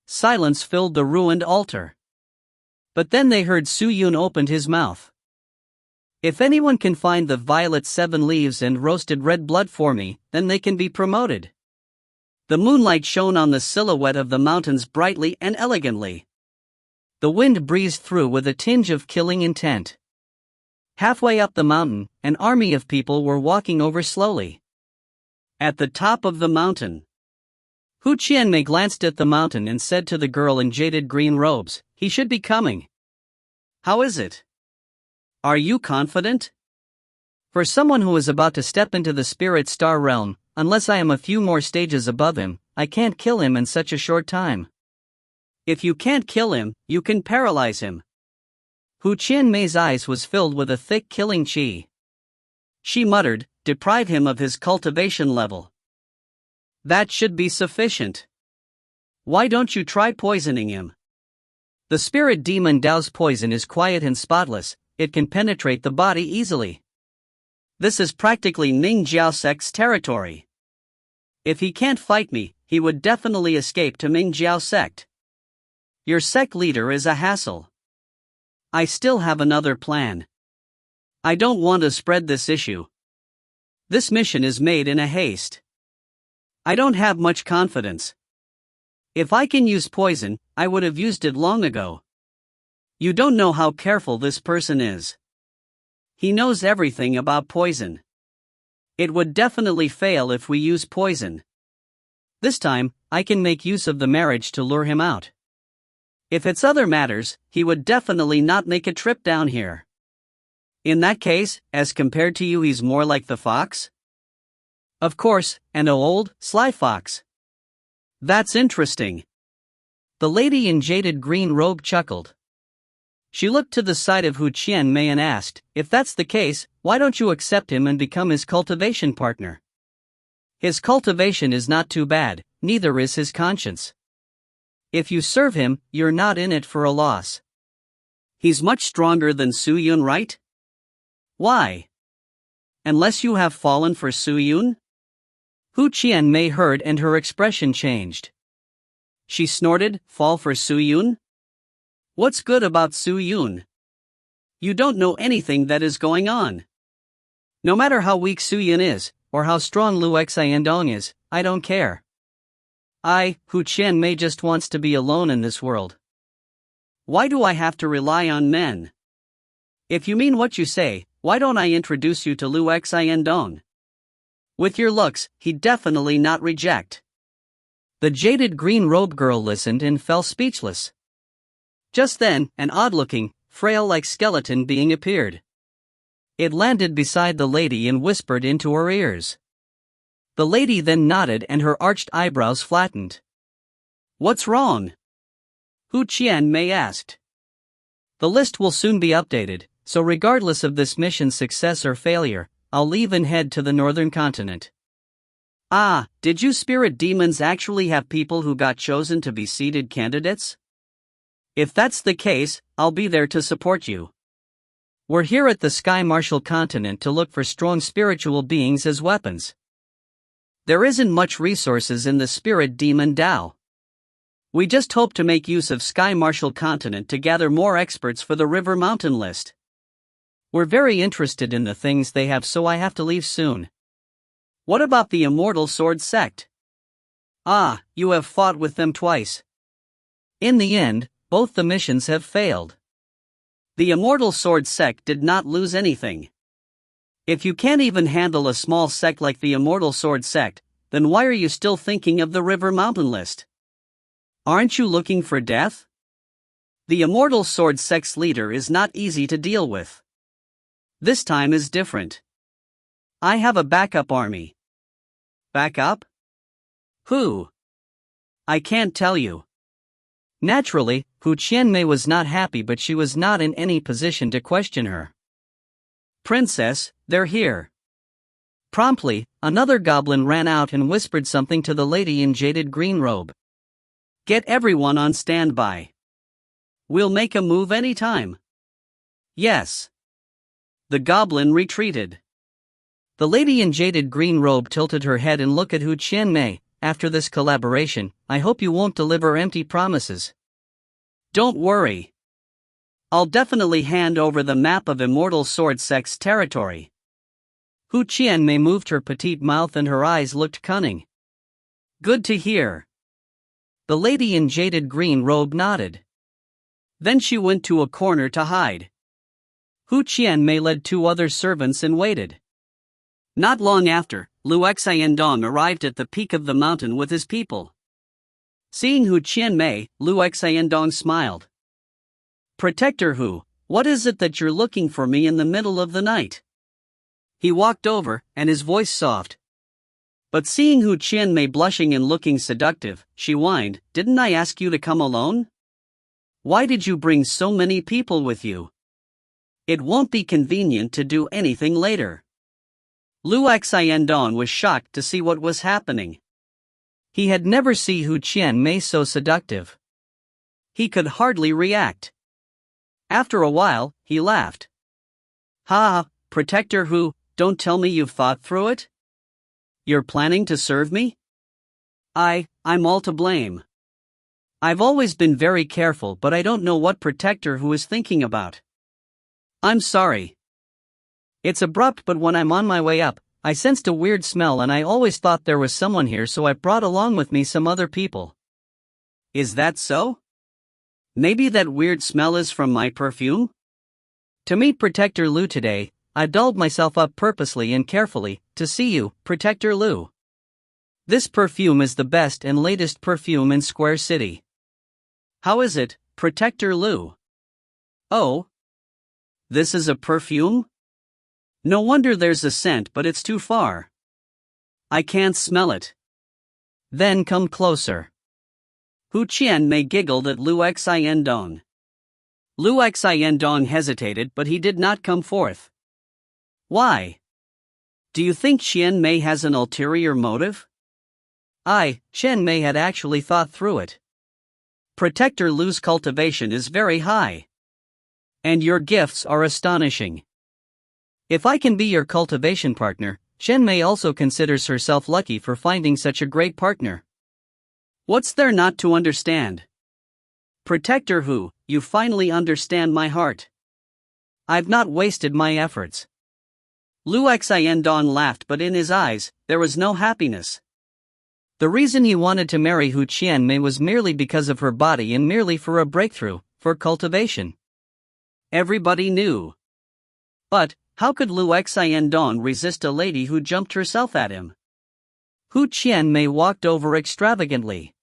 Silence filled the ruined altar. But then they heard Su Yun opened his mouth. If anyone can find the violet 7 leaves and roasted red blood for me, then they can be promoted. The moonlight shone on the silhouette of the mountains brightly and elegantly. The wind breezed through with a tinge of killing intent. Halfway up the mountain, an army of people were walking over slowly. At the top of the mountain, Hu Qianmei glanced at the mountain and said to the girl in jaded green robes, "He should be coming. How is it? Are you confident?" For someone who is about to step into the spirit star realm, unless I am a few more stages above him, I can't kill him in such a short time. If you can't kill him, you can paralyze him. Hu Qianmei's eyes was filled with a thick killing qi. She muttered, "Deprive him of his cultivation level. That should be sufficient. Why don't you try poisoning him?" The spirit demon Dao's poison is quiet and spotless, it can penetrate the body easily. This is practically Ning Jiao sect's territory. If he can't fight me, he would definitely escape to Ming Jiao sect. Your sect leader is a hassle. I still have another plan. I don't want to spread this issue. This mission is made in a haste. I don't have much confidence. If I can use poison, I would have used it long ago. You don't know how careful this person is. He knows everything about poison. It would definitely fail if we use poison. This time, I can make use of the marriage to lure him out. If it's other matters, he would definitely not make a trip down here. In that case, as compared to you, he's more like the fox? Of course, an old, sly fox. That's interesting. The lady in jaded green robe chuckled. She looked to the side of Hu Qianmei and asked, "If that's the case, why don't you accept him and become his cultivation partner? His cultivation is not too bad, neither is his conscience. If you serve him, you're not in it for a loss. He's much stronger than Su Yun, right?" "Why? Unless you have fallen for Su Yun?" Hu Qianmei heard and her expression changed. She snorted, "Fall for Su Yun? What's good about Su Yun? You don't know anything that is going on. No matter how weak Su Yun is, or how strong Lu Xiandong is, I don't care. Hu Qianmei just wants to be alone in this world." Why do I have to rely on men? If you mean what you say, why don't I introduce you to Lu Xiandong? With your looks, he'd definitely not reject. The jaded green robe girl listened and fell speechless. Just then, an odd-looking, frail-like skeleton being appeared. It landed beside the lady and whispered into her ears. The lady then nodded and her arched eyebrows flattened. What's wrong? Hu Qianmei asked. The list will soon be updated, so regardless of this mission's success or failure, I'll leave and head to the northern continent. Ah, did you spirit demons actually have people who got chosen to be seeded candidates? If that's the case, I'll be there to support you. We're here at the Sky Martial continent to look for strong spiritual beings as weapons. There isn't much resources in the spirit demon Dao. We just hope to make use of Sky Martial continent to gather more experts for the River Mountain list. We're very interested in the things they have, so I have to leave soon. What about the Immortal Sword sect? Ah, you have fought with them twice. In the end, both the missions have failed. The Immortal Sword sect did not lose anything. If you can't even handle a small sect like the Immortal Sword sect, then why are you still thinking of the River Mountain list? Aren't you looking for death? The Immortal Sword sect's leader is not easy to deal with. This time is different. I have a backup army. Backup? Who? I can't tell you. Naturally, Hu Qianmei was not happy, but she was not in any position to question her. Princess, they're here. Promptly, another goblin ran out and whispered something to the lady in jaded green robe. Get everyone on standby. We'll make a move anytime. Yes. The goblin retreated. The lady in jaded green robe tilted her head and looked at Hu Qianmei. After this collaboration, I hope you won't deliver empty promises. Don't worry. I'll definitely hand over the map of Immortal Sword sect's territory. Hu Qianmei moved her petite mouth and her eyes looked cunning. Good to hear. The lady in jaded green robe nodded. Then she went to a corner to hide. Hu Qianmei led two other servants and waited. Not long after, Lu Xiandong arrived at the peak of the mountain with his people. Seeing Hu Qianmei, Lu Xiandong smiled. Protector Hu, what is it that you're looking for me in the middle of the night? He walked over, and his voice soft. But seeing Hu Qianmei blushing and looking seductive, she whined, Didn't I ask you to come alone? Why did you bring so many people with you? It won't be convenient to do anything later. Lu Xiandong was shocked to see what was happening. He had never seen Hu Qianmei so seductive. He could hardly react. After a while, he laughed. Ha, Protector Hu, don't tell me you've thought through it? You're planning to serve me? I'm all to blame. I've always been very careful, but I don't know what Protector Hu is thinking about. I'm sorry. It's abrupt, but when I'm on my way up, I sensed a weird smell and I always thought there was someone here, so I brought along with me some other people. Is that so? Maybe that weird smell is from my perfume? To meet Protector Lu today, I dolled myself up purposely and carefully, to see you, Protector Lu. This perfume is the best and latest perfume in Square City. How is it, Protector Lu? Oh? This is a perfume? No wonder there's a scent, but it's too far. I can't smell it. Then come closer. Hu Qianmei giggled at Lu Xiandong. Lu Xiandong hesitated, but he did not come forth. Why? Do you think Qianmei has an ulterior motive? Qianmei had actually thought through it. Protector Lu's cultivation is very high. And your gifts are astonishing. If I can be your cultivation partner, Qianmei also considers herself lucky for finding such a great partner. What's there not to understand? Protector Hu, you finally understand my heart. I've not wasted my efforts. Lu Xiandong laughed, but in his eyes, there was no happiness. The reason he wanted to marry Hu Qianmei was merely because of her body and merely for a breakthrough, for cultivation. Everybody knew. But, how could Lu Xiandong resist a lady who jumped herself at him? Hu Qianmei walked over extravagantly.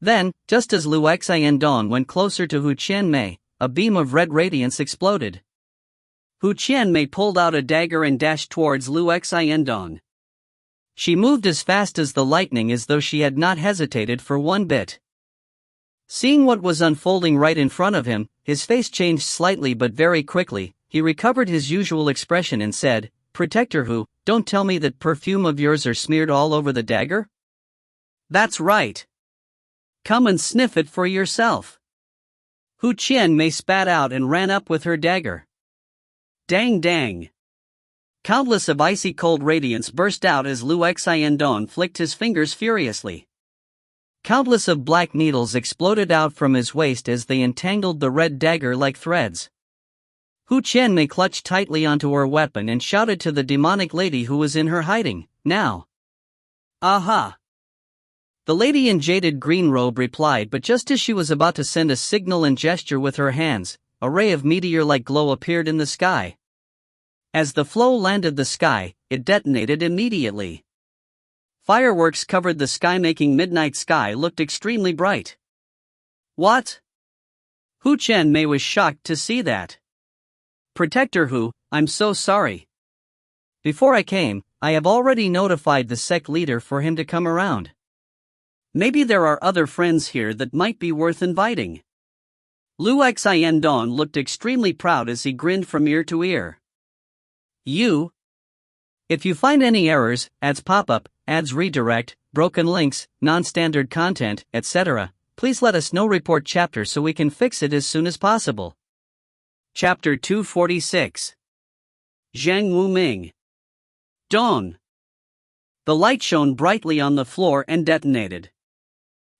Then, just as Lu Xiandong went closer to Hu Qianmei, a beam of red radiance exploded. Hu Qianmei pulled out a dagger and dashed towards Lu Xiandong. She moved as fast as the lightning, as though she had not hesitated for one bit. Seeing what was unfolding right in front of him, his face changed slightly but very quickly. He recovered his usual expression and said, "Protector Hu, don't tell me that perfume of yours are smeared all over the dagger?" "That's right. Come and sniff it for yourself." Hu Qianmei spat out and ran up with her dagger. Dang dang. Countless of icy cold radiance burst out as Lu Xiandong flicked his fingers furiously. Countless of black needles exploded out from his waist as they entangled the red dagger like threads. Hu Qianmei clutched tightly onto her weapon and shouted to the demonic lady who was in her hiding, "Now!" "Aha!" The lady in jaded green robe replied, but just as she was about to send a signal and gesture with her hands, a ray of meteor-like glow appeared in the sky. As the flow landed the sky, it detonated immediately. Fireworks covered the sky, making midnight sky looked extremely bright. What? Hu Qianmei was shocked to see that. "Protector Hu, I'm so sorry. Before I came, I have already notified the sect leader for him to come around. Maybe there are other friends here that might be worth inviting." Lu Xiandong looked extremely proud as he grinned from ear to ear. "You? If you find any errors, ads pop-up, ads redirect, broken links, non-standard content, etc., please let us know. Report chapter so we can fix it as soon as possible." Chapter 246. Zhang Wuming. Dawn. The light shone brightly on the floor and detonated.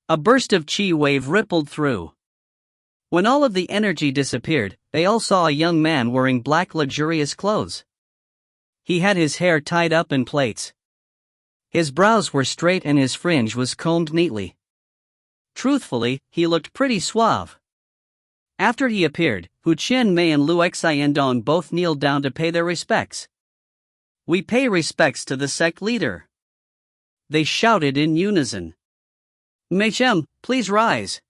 A burst of chi wave rippled through. When all of the energy disappeared, they all saw a young man wearing black luxurious clothes. He had his hair tied up in plaits. His brows were straight and his fringe was combed neatly. Truthfully, he looked pretty suave. After he appeared, Hu Qianmei and Lu Xiandong both kneeled down to pay their respects. "We pay respects to the sect leader," they shouted in unison. "Meishem, please rise."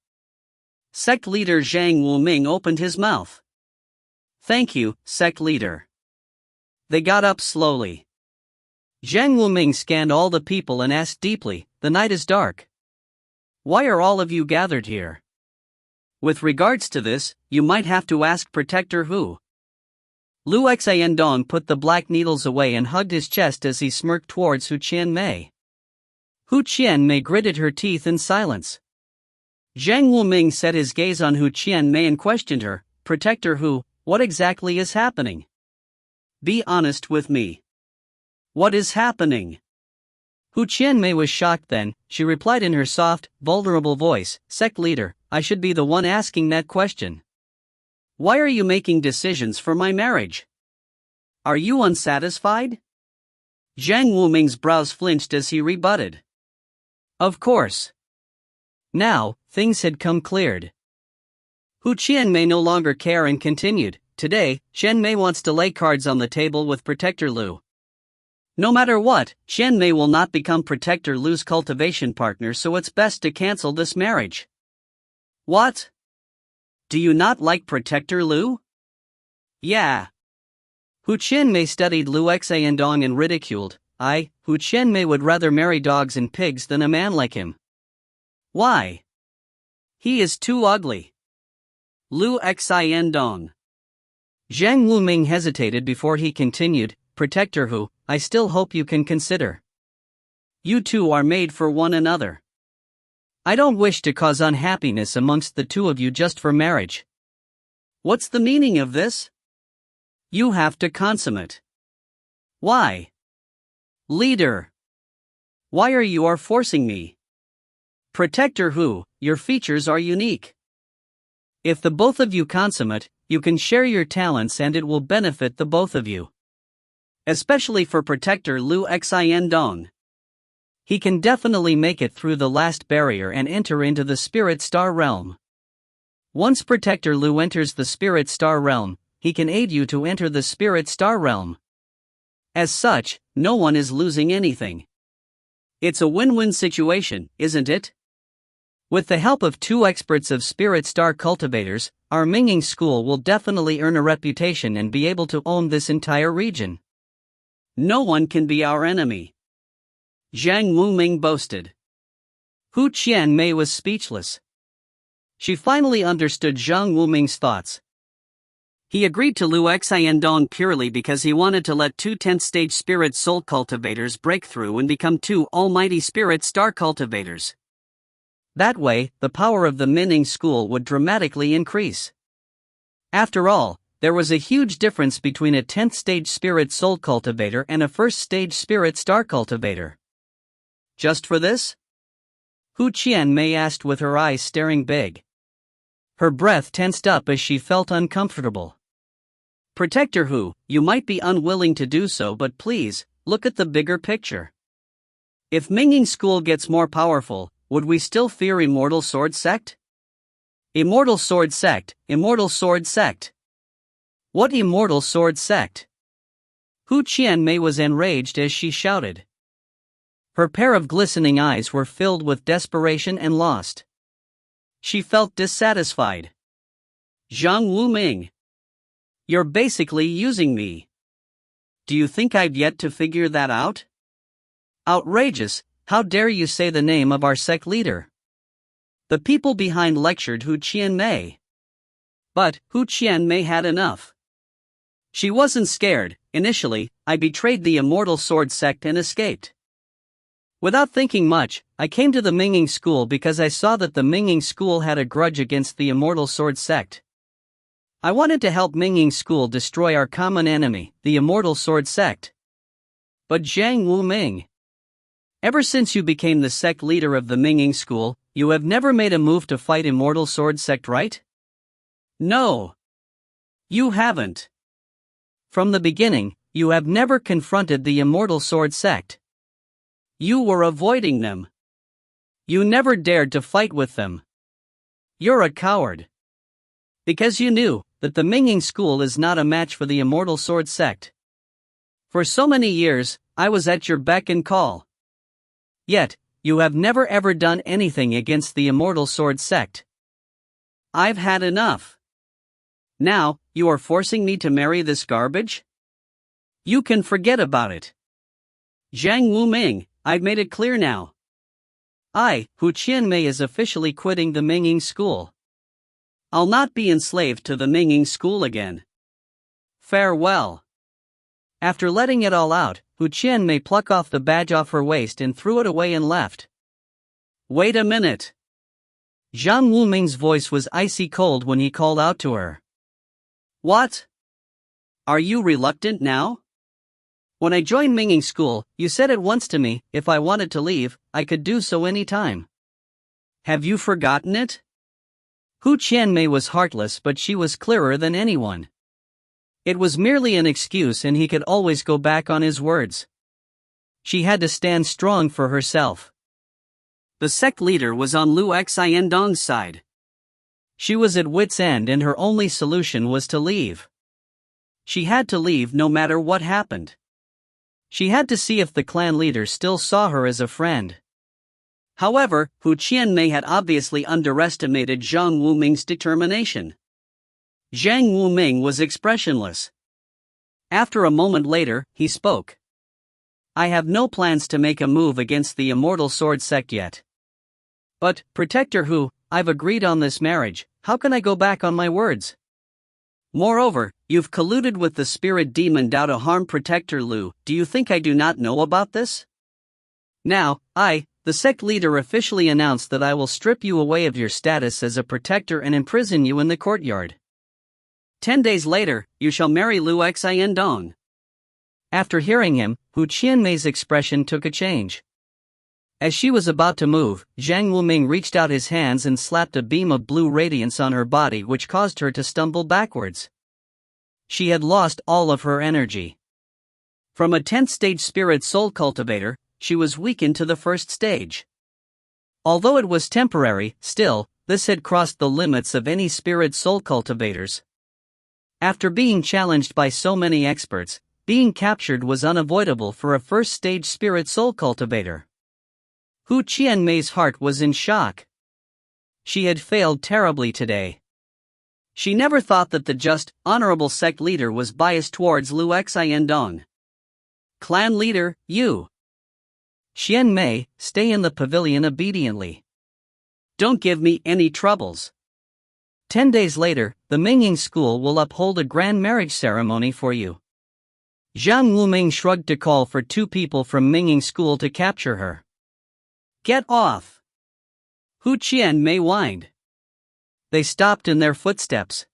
Sect leader Zhang Wuming opened his mouth. "Thank you, sect leader." They got up slowly. Zhang Wuming scanned all the people and asked deeply, "The night is dark. Why are all of you gathered here?" "With regards to this, you might have to ask Protector Hu." Lu Xiandong put the black needles away and hugged his chest as he smirked towards Hu Qianmei. Hu Qianmei gritted her teeth in silence. Zhang Wuming set his gaze on Hu Qianmei and questioned her, "Protector Hu, what exactly is happening? Be honest with me. What is happening?" Hu Qianmei was shocked then. She replied in her soft, vulnerable voice, "Sect leader, I should be the one asking that question. Why are you making decisions for my marriage? Are you unsatisfied?" Zhang Wuming's brows flinched as he rebutted. "Of course." Now, things had come cleared. Hu Qianmei no longer cared and continued, "Today, Qianmei wants to lay cards on the table with Protector Lu. No matter what, Qianmei will not become Protector Lu's cultivation partner, so it's best to cancel this marriage." "What? Do you not like Protector Lu?" "Yeah." Hu Qianmei studied Lu Xiandong and ridiculed, Hu Qianmei would rather marry dogs and pigs than a man like him." "Why?" "He is too ugly." Lu Xiandong. Zhang Wuming hesitated before he continued, "Protector Hu, I still hope you can consider. You two are made for one another. I don't wish to cause unhappiness amongst the two of you just for marriage." "What's the meaning of this?" "You have to consummate." "Why?" "Leader. Why are you forcing me?" "Protector Hu, your features are unique. If the both of you consummate, you can share your talents and it will benefit the both of you. Especially for Protector Lu Xiandong. He can definitely make it through the last barrier and enter into the Spirit Star realm. Once Protector Lu enters the Spirit Star realm, he can aid you to enter the Spirit Star realm. As such, no one is losing anything. It's a win-win situation, isn't it? With the help of 2 experts of Spirit Star cultivators, our Minging School will definitely earn a reputation and be able to own this entire region. No one can be our enemy, Zhang Wuming boasted. Hu Qianmei was speechless. She finally understood Zhang Wuming's thoughts. He agreed to Lu Xiandong purely because he wanted to let 2 10th stage Spirit Soul cultivators break through and become 2 almighty Spirit Star cultivators. That way, the power of the Minging School would dramatically increase. After all, there was a huge difference between a 10th stage Spirit Soul cultivator and a 1st stage Spirit Star cultivator. Just for this? Hu Qianmei asked with her eyes staring big. Her breath tensed up as she felt uncomfortable. Protector Hu, you might be unwilling to do so, but please, look at the bigger picture. If Minging School gets more powerful, would we still fear Immortal Sword Sect? Immortal Sword Sect, Immortal Sword Sect. What Immortal Sword Sect? Hu Qianmei was enraged as she shouted. Her pair of glistening eyes were filled with desperation and lost. She felt dissatisfied. Zhang Wuming. You're basically using me. Do you think I've yet to figure that out? Outrageous, how dare you say the name of our sect leader? The people behind lectured Hu Qianmei. But Hu Qianmei had enough. She wasn't scared. Initially, I betrayed the Immortal Sword Sect and escaped. Without thinking much, I came to the Minging School because I saw that the Minging School had a grudge against the Immortal Sword Sect. I wanted to help Minging School destroy our common enemy, the Immortal Sword Sect. But Zhang Wuming, ever since you became the sect leader of the Minging School, you have never made a move to fight Immortal Sword Sect, right? No. You haven't. From the beginning, you have never confronted the Immortal Sword Sect. You were avoiding them. You never dared to fight with them. You're a coward. Because you knew that the Minging School is not a match for the Immortal Sword Sect. For so many years, I was at your beck and call. Yet, you have never ever done anything against the Immortal Sword Sect. I've had enough. Now, you are forcing me to marry this garbage? You can forget about it. Zhang Wuming, I've made it clear now. Hu Qianmei is officially quitting the Minging School. I'll not be enslaved to the Minging School again. Farewell. After letting it all out, Hu Qianmei plucked off the badge off her waist and threw it away and left. Wait a minute. Zhang Wuming's voice was icy cold when he called out to her. What? Are you reluctant now? When I joined Minging School, you said at once to me, if I wanted to leave, I could do so any time. Have you forgotten it? Hu Qianmei was heartless, but she was clearer than anyone. It was merely an excuse and he could always go back on his words. She had to stand strong for herself. The sect leader was on Lu Xiandong's side. She was at wit's end and her only solution was to leave. She had to leave no matter what happened. She had to see if the clan leader still saw her as a friend. However, Hu Qianmei had obviously underestimated Zhang Wuming's determination. Zhang Wuming was expressionless. After a moment later, he spoke. I have no plans to make a move against the Immortal Sword Sect yet. But, Protector Hu, I've agreed on this marriage, how can I go back on my words? Moreover, you've colluded with the spirit demon Dao to harm Protector Lu. Do you think I do not know about this? Now, the sect leader, officially announced that I will strip you away of your status as a protector and imprison you in the courtyard. 10 days later, you shall marry Lu Xiandong. After hearing him, Hu Qianmei's expression took a change. As she was about to move, Zhang Wuming reached out his hands and slapped a beam of blue radiance on her body, which caused her to stumble backwards. She had lost all of her energy. From a 10th stage spirit soul cultivator, she was weakened to the 1st stage. Although it was temporary, still, this had crossed the limits of any spirit soul cultivators. After being challenged by so many experts, being captured was unavoidable for a first-stage spirit soul cultivator. Hu Qianmei's heart was in shock. She had failed terribly today. She never thought that the just, honorable sect leader was biased towards Lu Xiandong. Clan leader, you. Qianmei, stay in the pavilion obediently. Don't give me any troubles. 10 days later, the Minging school will uphold a grand marriage ceremony for you. Zhang Wuming shrugged to call for 2 people from Minging school to capture her. Get off! Hu Qianmei whined. They stopped in their footsteps.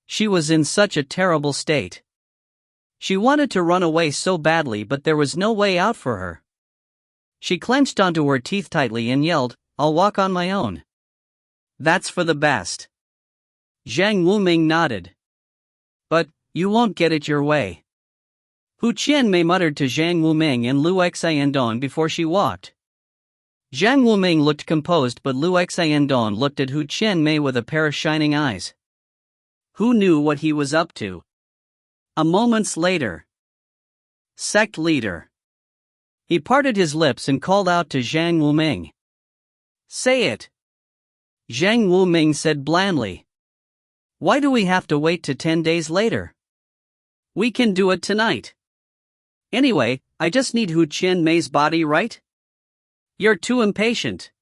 She was in such a terrible state. She wanted to run away so badly, but there was no way out for her. She clenched onto her teeth tightly and yelled, "I'll walk on my own." That's for the best. Zhang Wuming nodded. But, you won't get it your way. Hu Qianmei muttered to Zhang Wuming and Lu Xiandong before she walked. Zhang Wuming looked composed, but Lu Xiandong looked at Hu Qianmei with a pair of shining eyes. Who knew what he was up to? A moments later. Sect leader. He parted his lips and called out to Zhang Wuming. Say it. Zhang Wuming said blandly. Why do we have to wait to 10 days later? We can do it tonight. Anyway, I just need Hu Qianmei's body, right? You're too impatient.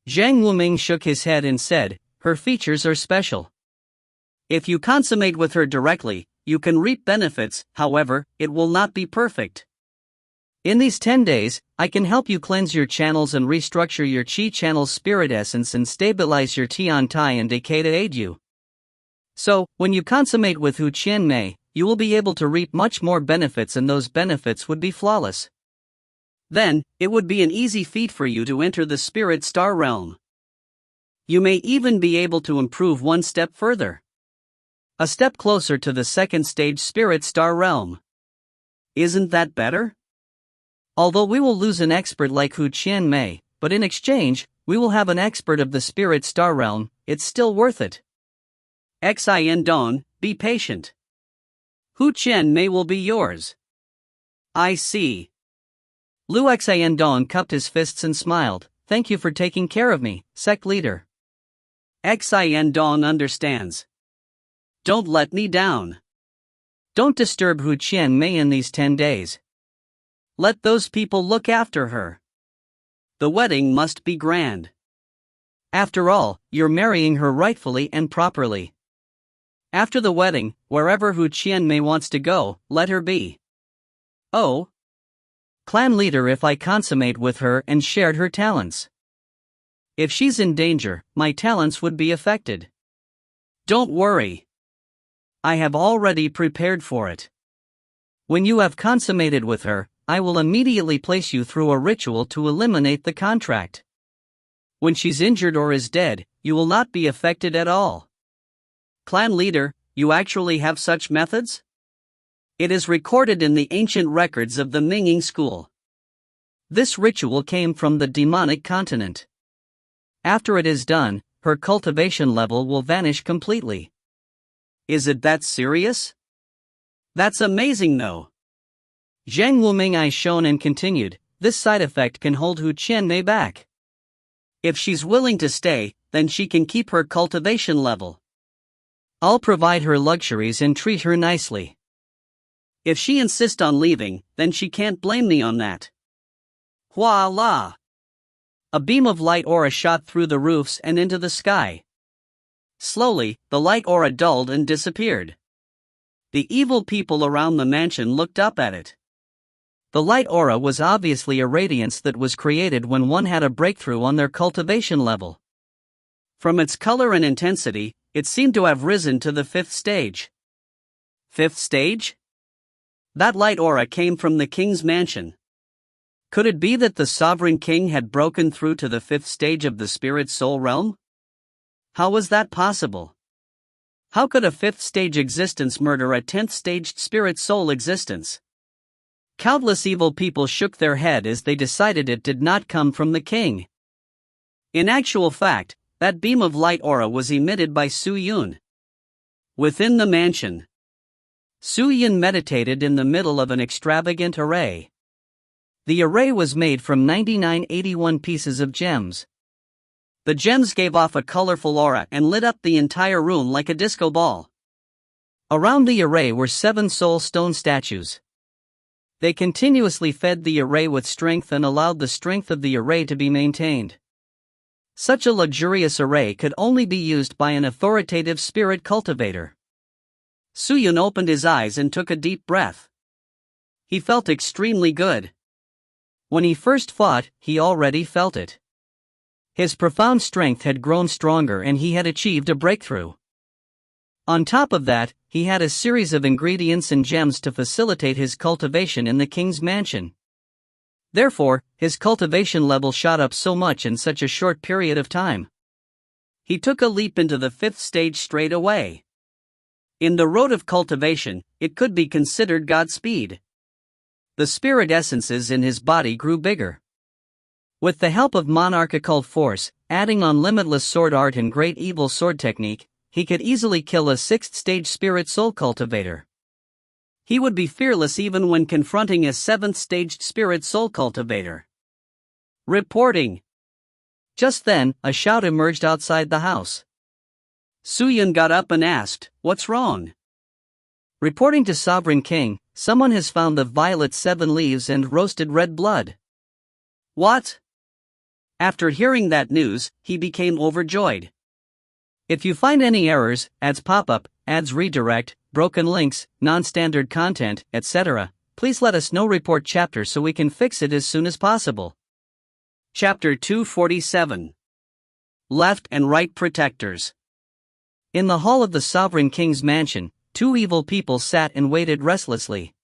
Zhang Wuming shook his head and said, her features are special. If you consummate with her directly, you can reap benefits, however, it will not be perfect. In these 10 days, I can help you cleanse your channels and restructure your Qi channel's spirit essence and stabilize your Tian Tai and Decay to aid you. So, when you consummate with Hu Qianmei, you will be able to reap much more benefits, and those benefits would be flawless. Then, it would be an easy feat for you to enter the spirit star realm. You may even be able to improve one step further. A step closer to the second stage spirit star realm. Isn't that better? Although we will lose an expert like Hu Qianmei, but in exchange, we will have an expert of the spirit star realm, it's still worth it. Xiandong, be patient. Hu Qianmei will be yours. I see. Lu Xiandong cupped his fists and smiled. Thank you for taking care of me, sect leader. Xiandong understands. Don't let me down. Don't disturb Hu Qianmei in these 10 days. Let those people look after her. The wedding must be grand. After all, you're marrying her rightfully and properly. After the wedding, wherever Hu Qianmei wants to go, let her be. Oh. Clan leader, if I consummate with her and shared her talents. If she's in danger, my talents would be affected. Don't worry. I have already prepared for it. When you have consummated with her, I will immediately place you through a ritual to eliminate the contract. When she's injured or is dead, you will not be affected at all. Clan leader, you actually have such methods? It is recorded in the ancient records of the Minging school. This ritual came from the demonic continent. After it is done, her cultivation level will vanish completely. Is it that serious? That's amazing though. Zhang Wuming eyes shone and continued, this side effect can hold Hu Qianmei back. If she's willing to stay, then she can keep her cultivation level. I'll provide her luxuries and treat her nicely. If she insists on leaving, then she can't blame me on that. Voila! A beam of light aura shot through the roofs and into the sky. Slowly, the light aura dulled and disappeared. The evil people around the mansion looked up at it. The light aura was obviously a radiance that was created when one had a breakthrough on their cultivation level. From its color and intensity, it seemed to have risen to the 5th stage. 5th stage? That light aura came from the king's mansion. Could it be that the sovereign king had broken through to the 5th stage of the spirit soul realm? How was that possible? How could a 5th stage existence murder a 10th staged spirit soul existence? Countless evil people shook their head as they decided it did not come from the king. In actual fact, That beam of light aura was emitted by Su Yun. Within the mansion, Su Yun meditated in the middle of an extravagant array. The array was made from 9981 pieces of gems. The gems gave off a colorful aura and lit up the entire room like a disco ball. Around the array were 7 soul stone statues. They continuously fed the array with strength and allowed the strength of the array to be maintained. Such a luxurious array could only be used by an authoritative spirit cultivator. Su Yun opened his eyes and took a deep breath. He felt extremely good. When he first fought, he already felt it. His profound strength had grown stronger and he had achieved a breakthrough. On top of that, he had a series of ingredients and gems to facilitate his cultivation in the king's mansion. Therefore, his cultivation level shot up so much in such a short period of time. He took a leap into the 5th stage straight away. In the road of cultivation, it could be considered Godspeed. The spirit essences in his body grew bigger. With the help of monarchical force, adding on limitless sword art and great evil sword technique, he could easily kill a 6th stage spirit soul cultivator. He would be fearless even when confronting a 7th staged spirit soul cultivator. Reporting. Just then, a shout emerged outside the house. Su Yun got up and asked, "What's wrong?" Reporting to Sovereign King, "Someone has found the violet 7 leaves and roasted red blood." What? After hearing that news, he became overjoyed. If you find any errors, ads pop-up, ads redirect, broken links, non-standard content, etc., please let us know. Report chapter so we can fix it as soon as possible. Chapter 247. Left and Right Protectors. In the hall of the Sovereign King's mansion, 2 evil people sat and waited restlessly.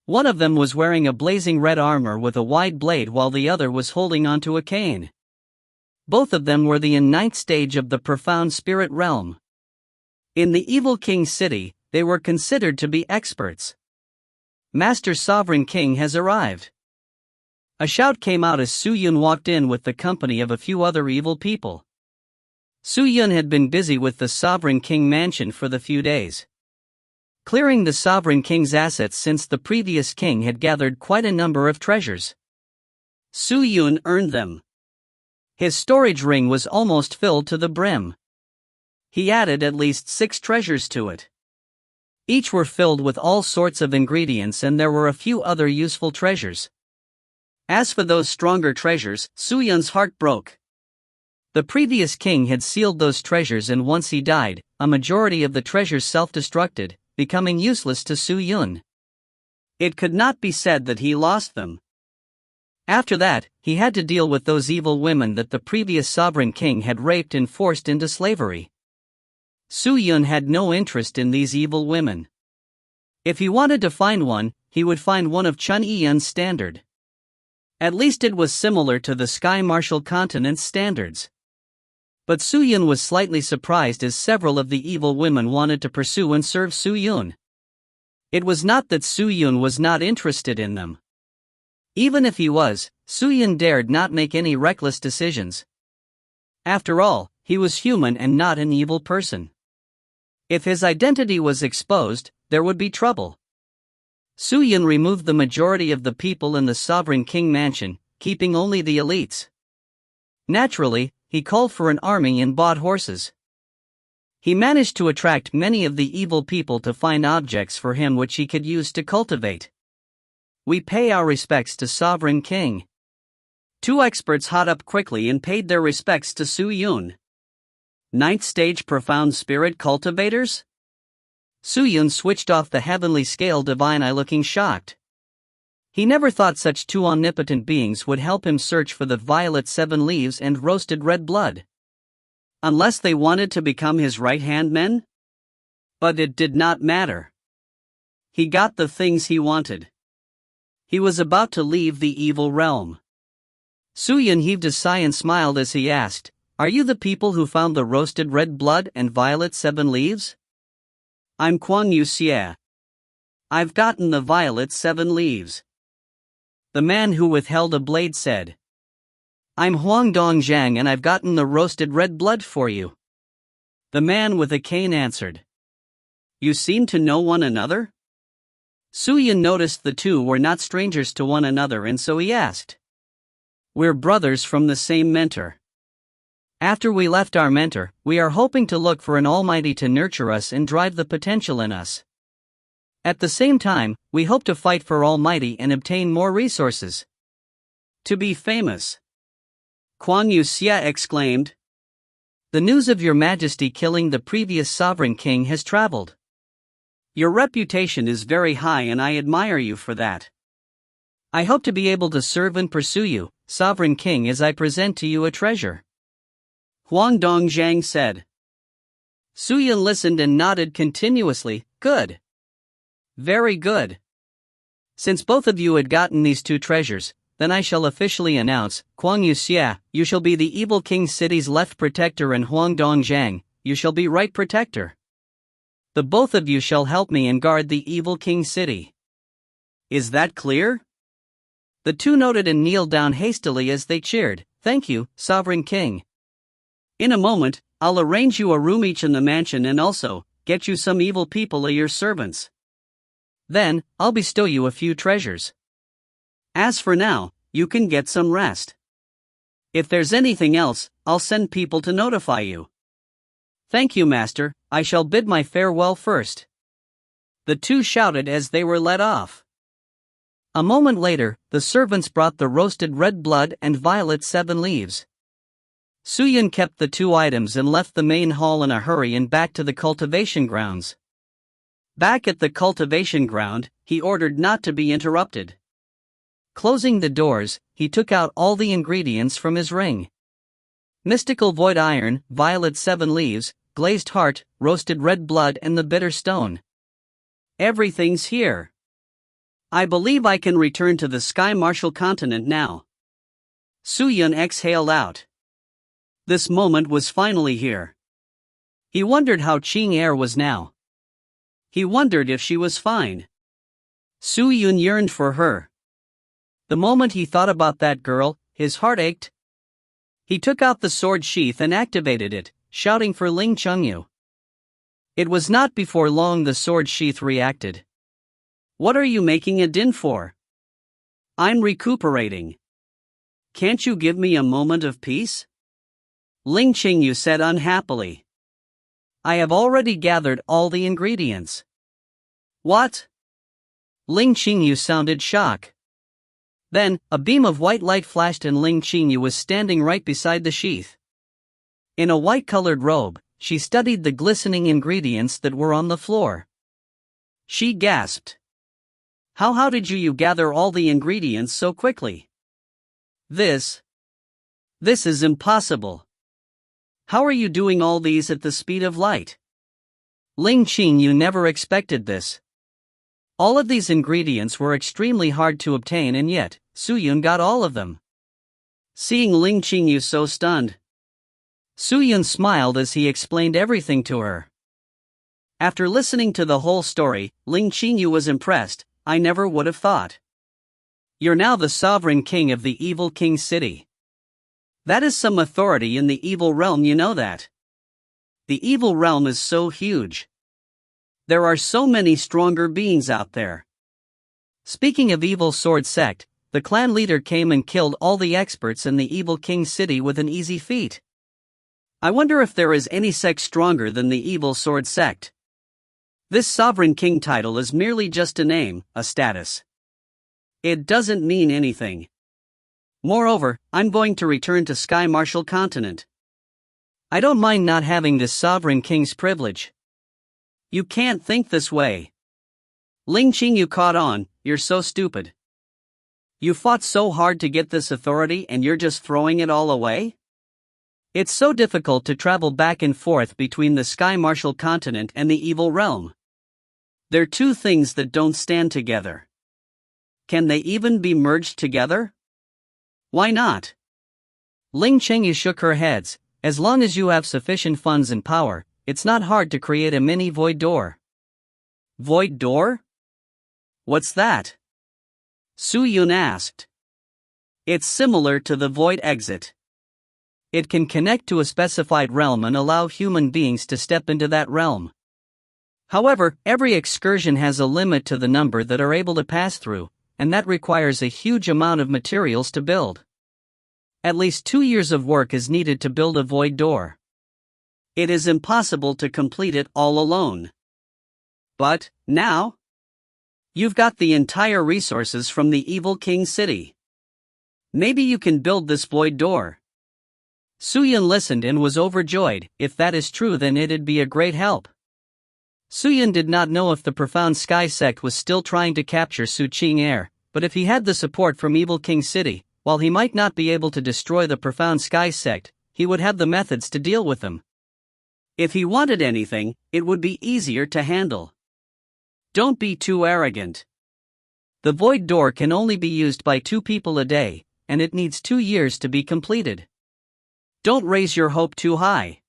One of them was wearing a blazing red armor with a wide blade while the other was holding onto a cane. Both of them were the 9th stage of the profound spirit realm. In the evil king's city, they were considered to be experts. Master Sovereign King has arrived. A shout came out as Su Yun walked in with the company of a few other evil people. Su Yun had been busy with the Sovereign King mansion for the few days, clearing the Sovereign King's assets since the previous king had gathered quite a number of treasures. Su Yun earned them. His storage ring was almost filled to the brim. He added at least 6 treasures to it. Each were filled with all sorts of ingredients and there were a few other useful treasures. As for those stronger treasures, Su Yun's heart broke. The previous king had sealed those treasures and once he died, a majority of the treasures self-destructed, becoming useless to Su Yun. It could not be said that he lost them. After that, he had to deal with those evil women that the previous sovereign king had raped and forced into slavery. Su Yun had no interest in these evil women. If he wanted to find one, he would find one of Chun Yun's standard. At least it was similar to the Sky Martial Continent's standards. But Su Yun was slightly surprised as several of the evil women wanted to pursue and serve Su Yun. It was not that Su Yun was not interested in them. Even if he was, Su Yun dared not make any reckless decisions. After all, he was human and not an evil person. If his identity was exposed, there would be trouble. Su Yun removed the majority of the people in the Sovereign King mansion, keeping only the elites. Naturally, he called for an army and bought horses. He managed to attract many of the evil people to find objects for him which he could use to cultivate. We pay our respects to Sovereign King. 2 experts hot up quickly and paid their respects to Su Yun. 9th stage profound spirit cultivators? Su Yun switched off the heavenly scale divine eye looking shocked. He never thought such 2 omnipotent beings would help him search for the violet 7 leaves and roasted red blood. Unless they wanted to become his right-hand men? But it did not matter. He got the things he wanted. He was about to leave the evil realm. Su Yun heaved a sigh and smiled as he asked, "Are you the people who found the roasted red blood and violet 7 leaves?" "I'm Kuang Yu Xie. I've gotten the violet 7 leaves." The man who withheld a blade said. I'm Huang Dongjiang and I've gotten the roasted red blood for you. The man with a cane answered. You seem to know one another? Su Yun noticed the two were not strangers to one another and so he asked. We're brothers from the same mentor. After we left our mentor, we are hoping to look for an almighty to nurture us and drive the potential in us. At the same time, we hope to fight for almighty and obtain more resources. To be famous. Kuan Yu Xia exclaimed. The news of your majesty killing the previous sovereign king has traveled. Your reputation is very high and I admire you for that. I hope to be able to serve and pursue you, sovereign king, as I present to you a treasure. Huang Dongjiang said. Su Yun listened and nodded continuously. Good. Very good. Since both of you had gotten these two treasures, then I shall officially announce, Kuan Yu Xia, you shall be the evil king city's left protector, and Huang Dongjiang, you shall be right protector. The both of you shall help me and guard the evil king city. Is that clear? The two nodded and kneeled down hastily as they cheered. Thank you, sovereign king. In a moment, I'll arrange you a room each in the mansion and also get you some evil people as your servants. Then, I'll bestow you a few treasures. As for now, you can get some rest. If there's anything else, I'll send people to notify you. Thank you, master, I shall bid my farewell first. The two shouted as they were led off. A moment later, the servants brought the roasted red blood and violet 7 leaves. Su Yun kept the 2 items and left the main hall in a hurry and back to the cultivation grounds. Back at the cultivation ground, he ordered not to be interrupted. Closing the doors, he took out all the ingredients from his ring. Mystical void iron, violet 7 leaves, glazed heart, roasted red blood and the bitter stone. Everything's here. I believe I can return to the Sky Martial continent now. Su Yun exhaled out. This moment was finally here. He wondered how Qing Er was now. He wondered if she was fine. Su Yun yearned for her. The moment he thought about that girl, his heart ached. He took out the sword sheath and activated it, shouting for Ling Chengyu. It was not before long the sword sheath reacted. What are you making a din for? I'm recuperating. Can't you give me a moment of peace? Ling Chengyu said unhappily. I have already gathered all the ingredients. What? Ling Chengyu sounded shocked. Then, a beam of white light flashed and Ling Chengyu was standing right beside the sheath. In a white-colored robe, she studied the glistening ingredients that were on the floor. She gasped. How did you gather all the ingredients so quickly? This is impossible. How are you doing all these at the speed of light? Ling Chengyu never expected this. All of these ingredients were extremely hard to obtain and yet, Su Yun got all of them. Seeing Ling Chengyu so stunned, Su Yun smiled as he explained everything to her. After listening to the whole story, Ling Chengyu was impressed. I never would have thought. You're now the sovereign king of the evil king city. That is some authority in the evil realm, you know that. The evil realm is so huge. There are so many stronger beings out there. Speaking of evil sword sect, the clan leader came and killed all the experts in the evil king city with an easy feat. I wonder if there is any sect stronger than the evil sword sect. This sovereign king title is merely just a name, a status. It doesn't mean anything. Moreover, I'm going to return to Sky Martial Continent. I don't mind not having this sovereign king's privilege. You can't think this way. Ling Chengyu caught on, you're so stupid. You fought so hard to get this authority and you're just throwing it all away? It's so difficult to travel back and forth between the Sky Martial Continent and the evil realm. They're two things that don't stand together. Can they even be merged together? Why not? Ling Chengyu shook her heads. As long as you have sufficient funds and power, it's not hard to create a mini void door. Void door? What's that? Su Yun asked. It's similar to the void exit. It can connect to a specified realm and allow human beings to step into that realm. However, every excursion has a limit to the number that are able to pass through, and that requires a huge amount of materials to build. At least 2 years of work is needed to build a void door. It is impossible to complete it all alone. But, now, you've got the entire resources from the Evil King City. Maybe you can build this void door. Suyun listened and was overjoyed. If that is true, then it'd be a great help. Suyun did not know if the Profound Sky sect was still trying to capture Su Qing Air, but if he had the support from Evil King City, while he might not be able to destroy the Profound Sky sect, he would have the methods to deal with them. If he wanted anything, it would be easier to handle. Don't be too arrogant. The void door can only be used by 2 people a day, and it needs 2 years to be completed. Don't raise your hope too high.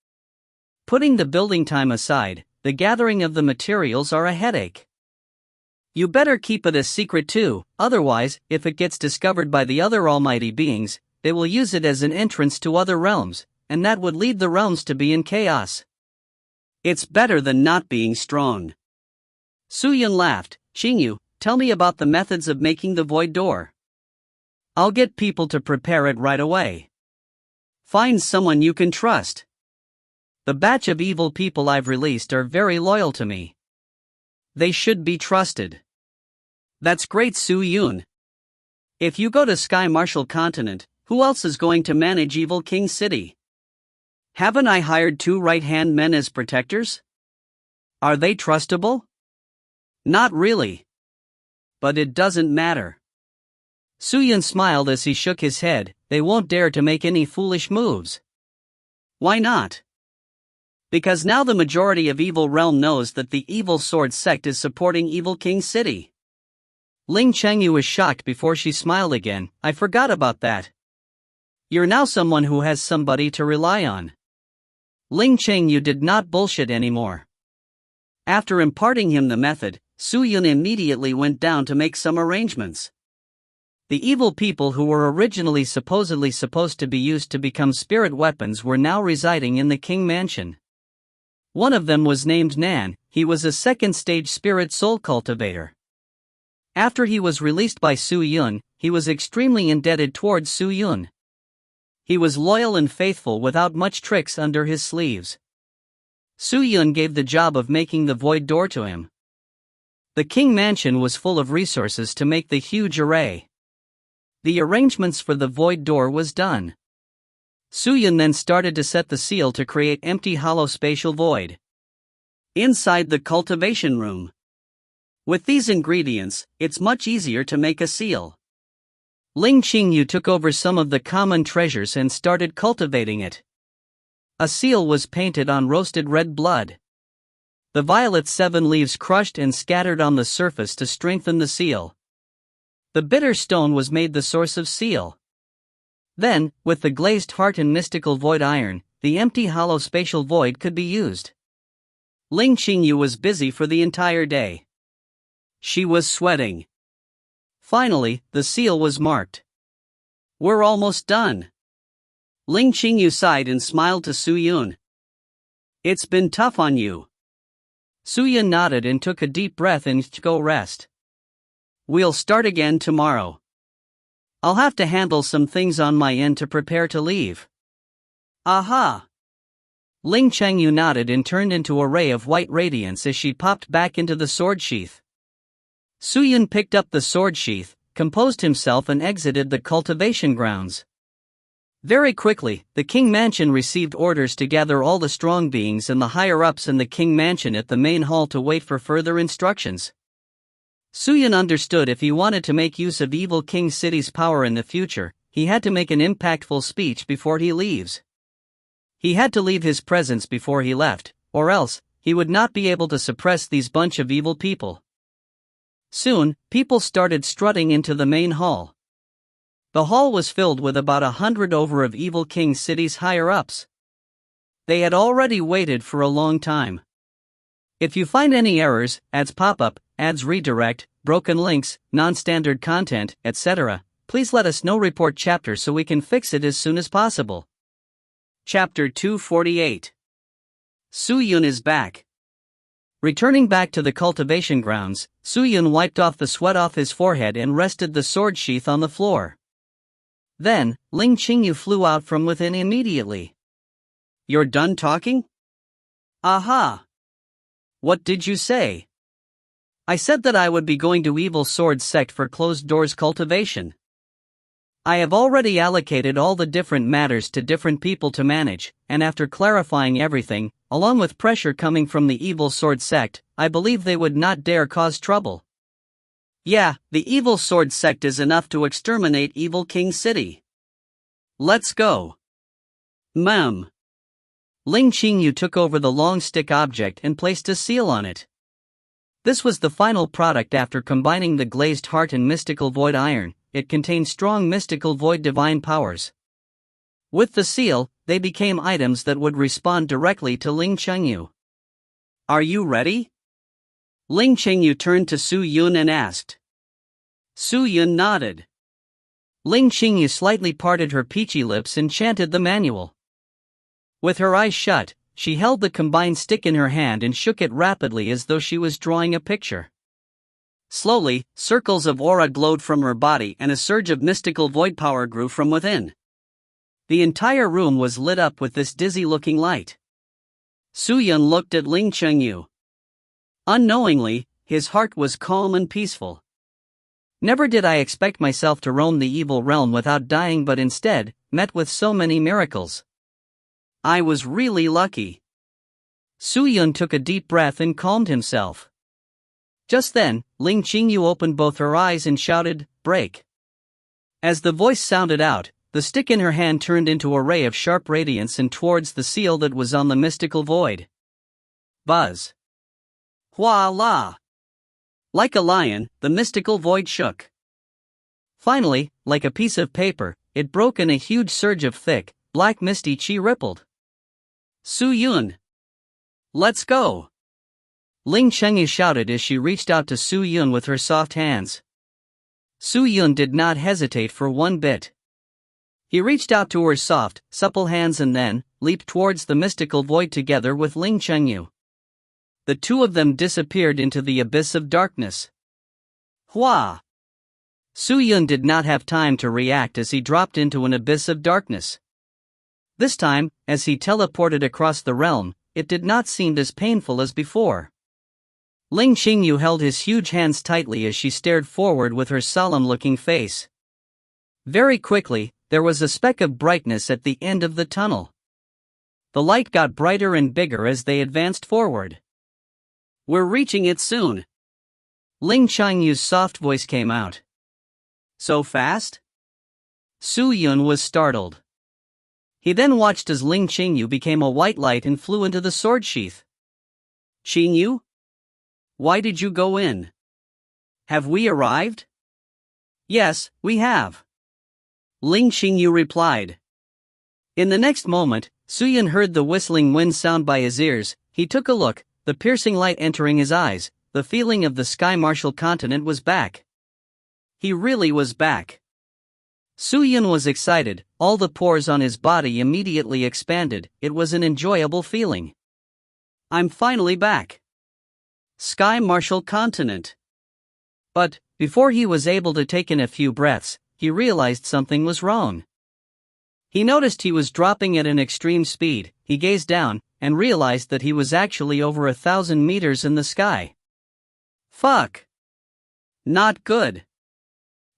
Putting the building time aside, the gathering of the materials are a headache. You better keep it a secret too, otherwise, if it gets discovered by the other almighty beings, they will use it as an entrance to other realms, and that would lead the realms to be in chaos. It's better than not being strong. Suyun laughed. Qingyu, tell me about the methods of making the void door. I'll get people to prepare it right away. Find someone you can trust. The batch of evil people I've released are very loyal to me. They should be trusted. That's great, Suyun. If you go to Sky Marshal Continent, who else is going to manage Evil King City? Haven't I hired 2 right-hand men as protectors? Are they trustable? Not really. But it doesn't matter. Suyun smiled as he shook his head. They won't dare to make any foolish moves. Why not? Because now the majority of Evil Realm knows that the Evil Sword sect is supporting Evil King City. Ling Chengyu was shocked before she smiled again. I forgot about that. You're now someone who has somebody to rely on. Ling Chengyu did not bullshit anymore. After imparting him the method, Suyun immediately went down to make some arrangements. The evil people who were originally supposedly supposed to be used to become spirit weapons were now residing in the King Mansion. One of them was named Nan. He was a second-stage spirit soul cultivator. After he was released by Suyun, he was extremely indebted towards Suyun. He was loyal and faithful without much tricks under his sleeves. Suyun gave the job of making the void door to him. The King Mansion was full of resources to make the huge array. The arrangements for the void door was done. Suyun then started to set the seal to create empty hollow spatial void inside the cultivation room. With these ingredients, it's much easier to make a seal. Ling Qingyu took over some of the common treasures and started cultivating it. A seal was painted on roasted red blood. The violet 7 leaves crushed and scattered on the surface to strengthen the seal. The bitter stone was made the source of seal. Then, with the glazed heart and mystical void iron, the empty hollow spatial void could be used. Ling Qingyu was busy for the entire day. She was sweating. Finally, the seal was marked. We're almost done. Ling Qingyu sighed and smiled to Suyun. It's been tough on you. Suyun nodded and took a deep breath and go rest. We'll start again tomorrow. I'll have to handle some things on my end to prepare to leave. Aha! Ling Chengyu nodded and turned into a ray of white radiance as she popped back into the sword sheath. Suyun picked up the sword sheath, composed himself and exited the cultivation grounds. Very quickly, the King Mansion received orders to gather all the strong beings and the higher-ups in the King Mansion at the main hall to wait for further instructions. Suyun understood if he wanted to make use of Evil King City's power in the future, he had to make an impactful speech before he leaves. He had to leave his presence before he left, or else, he would not be able to suppress these bunch of evil people. Soon, people started strutting into the main hall. The hall was filled with about 100 over of Evil King City's higher-ups. They had already waited for a long time. If you find any errors, ads pop up, ads redirect, broken links, non-standard content, etc., please let us know report chapter so we can fix it as soon as possible. Chapter 248. Su-Yun is back. Returning back to the cultivation grounds, Su-Yun wiped off the sweat off his forehead and rested the sword sheath on the floor. Then, Ling Qingyu flew out from within immediately. You're done talking? Aha! What did you say? I said that I would be going to Evil Sword Sect for closed doors cultivation. I have already allocated all the different matters to different people to manage, and after clarifying everything, along with pressure coming from the Evil Sword Sect, I believe they would not dare cause trouble. Yeah, the Evil Sword Sect is enough to exterminate Evil King City. Let's go. Ma'am. Ling Qingyu took over the long stick object and placed a seal on it. This was the final product after combining the glazed heart and mystical void iron. It contained strong mystical void divine powers. With the seal, they became items that would respond directly to Ling Qingyu. Are you ready? Ling Qingyu turned to Su-Yun and asked. Su-Yun nodded. Ling Qingyu slightly parted her peachy lips and chanted the manual. With her eyes shut, she held the combined stick in her hand and shook it rapidly as though she was drawing a picture. Slowly, circles of aura glowed from her body and a surge of mystical void power grew from within. The entire room was lit up with this dizzy-looking light. Su-Yun looked at Ling Qingyu. Unknowingly, his heart was calm and peaceful. Never did I expect myself to roam the evil realm without dying, but instead, met with so many miracles. I was really lucky. Su-Yun took a deep breath and calmed himself. Just then, Ling Qingyu opened both her eyes and shouted, "Break!" As the voice sounded out, the stick in her hand turned into a ray of sharp radiance and towards the seal that was on the mystical void. Buzz! Voila! Like a lion, the mystical void shook. Finally, like a piece of paper, it broke and a huge surge of thick, black misty chi rippled. Su-Yun! Let's go! Ling Qingyu shouted as she reached out to Su-Yun with her soft hands. Su-Yun did not hesitate for one bit. He reached out to her soft, supple hands and then leaped towards the mystical void together with Ling Qingyu. The two of them disappeared into the abyss of darkness. Hua! Su-Yun did not have time to react as he dropped into an abyss of darkness. This time, as he teleported across the realm, it did not seem as painful as before. Ling Qingyu held his huge hands tightly as she stared forward with her solemn-looking face. Very quickly, there was a speck of brightness at the end of the tunnel. The light got brighter and bigger as they advanced forward. We're reaching it soon. Ling Qingyu's soft voice came out. So fast? Su-Yun was startled. He then watched as Ling Qingyu became a white light and flew into the sword sheath. Qingyu? Why did you go in? Have we arrived? Yes, we have. Ling Qingyu replied. In the next moment, Su-Yun heard the whistling wind sound by his ears. He took a look, the piercing light entering his eyes. The feeling of the Sky Martial continent was back. He really was back. Su-Yun was excited, all the pores on his body immediately expanded. It was an enjoyable feeling. I'm finally back. Sky Martial continent. But, before he was able to take in a few breaths, he realized something was wrong. He noticed he was dropping at an extreme speed. He gazed down, and realized that he was actually over 1,000 meters in the sky. Fuck! Not good.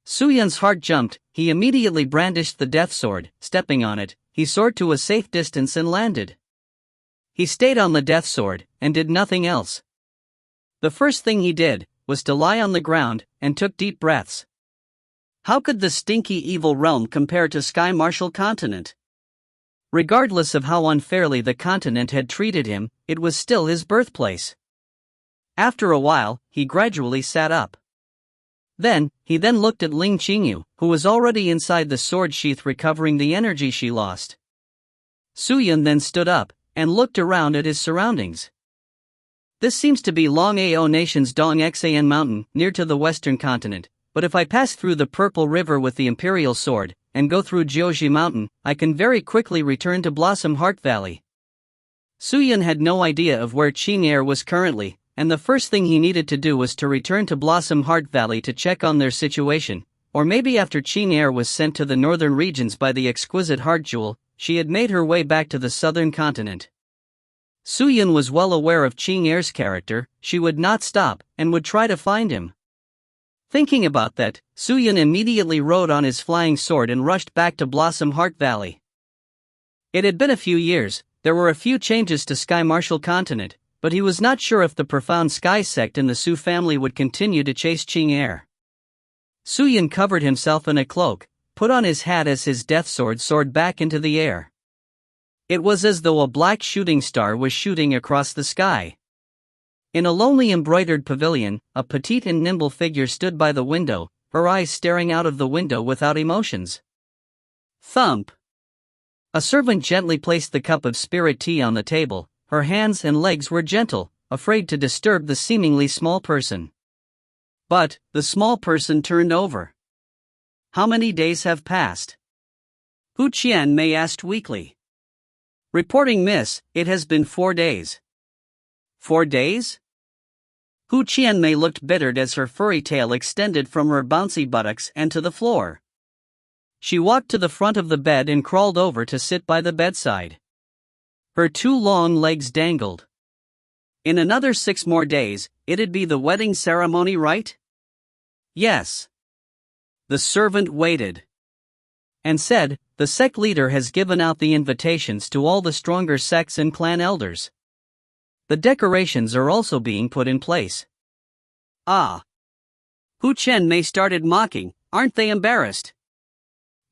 Su-Yun's heart jumped. He immediately brandished the death sword. Stepping on it, he soared to a safe distance and landed. He stayed on the death sword, and did nothing else. The first thing he did was to lie on the ground and took deep breaths. How could the stinky evil realm compare to Sky Martial continent? Regardless of how unfairly the continent had treated him, it was still his birthplace. After a while, he gradually sat up. He then looked at Ling Qingyu, who was already inside the sword sheath recovering the energy she lost. Su-Yun then stood up and looked around at his surroundings. This seems to be Long Ao Nation's Dong Xan Mountain, near to the western continent, but if I pass through the Purple River with the Imperial Sword, and go through Jiuji Mountain, I can very quickly return to Blossom Heart Valley. Suyun had no idea of where Qing'er was currently, and the first thing he needed to do was to return to Blossom Heart Valley to check on their situation, or maybe after Qing'er was sent to the northern regions by the exquisite Heart Jewel, she had made her way back to the southern continent. Suyun was well aware of Qing'er's character, she would not stop, and would try to find him. Thinking about that, Suyun immediately rode on his flying sword and rushed back to Blossom Heart Valley. It had been a few years, there were a few changes to Sky Martial Continent, but he was not sure if the profound Sky sect in the Su family would continue to chase Qing'er. Suyun covered himself in a cloak, put on his hat as his death sword soared back into the air. It was as though a black shooting star was shooting across the sky. In a lonely embroidered pavilion, a petite and nimble figure stood by the window, her eyes staring out of the window without emotions. Thump! A servant gently placed the cup of spirit tea on the table, her hands and legs were gentle, afraid to disturb the seemingly small person. But, the small person turned over. How many days have passed? Hu Qianmei asked weakly. Reporting, miss, it has been 4 days. 4 days? Hu Qianmei looked bittered as her furry tail extended from her bouncy buttocks and to the floor. She walked to the front of the bed and crawled over to sit by the bedside. Her 2 long legs dangled. In another 6 more days, it'd be the wedding ceremony, right? Yes. The servant waited. And said, the sect leader has given out the invitations to all the stronger sects and clan elders. The decorations are also being put in place. Ah. Hu Qianmei started mocking, aren't they embarrassed?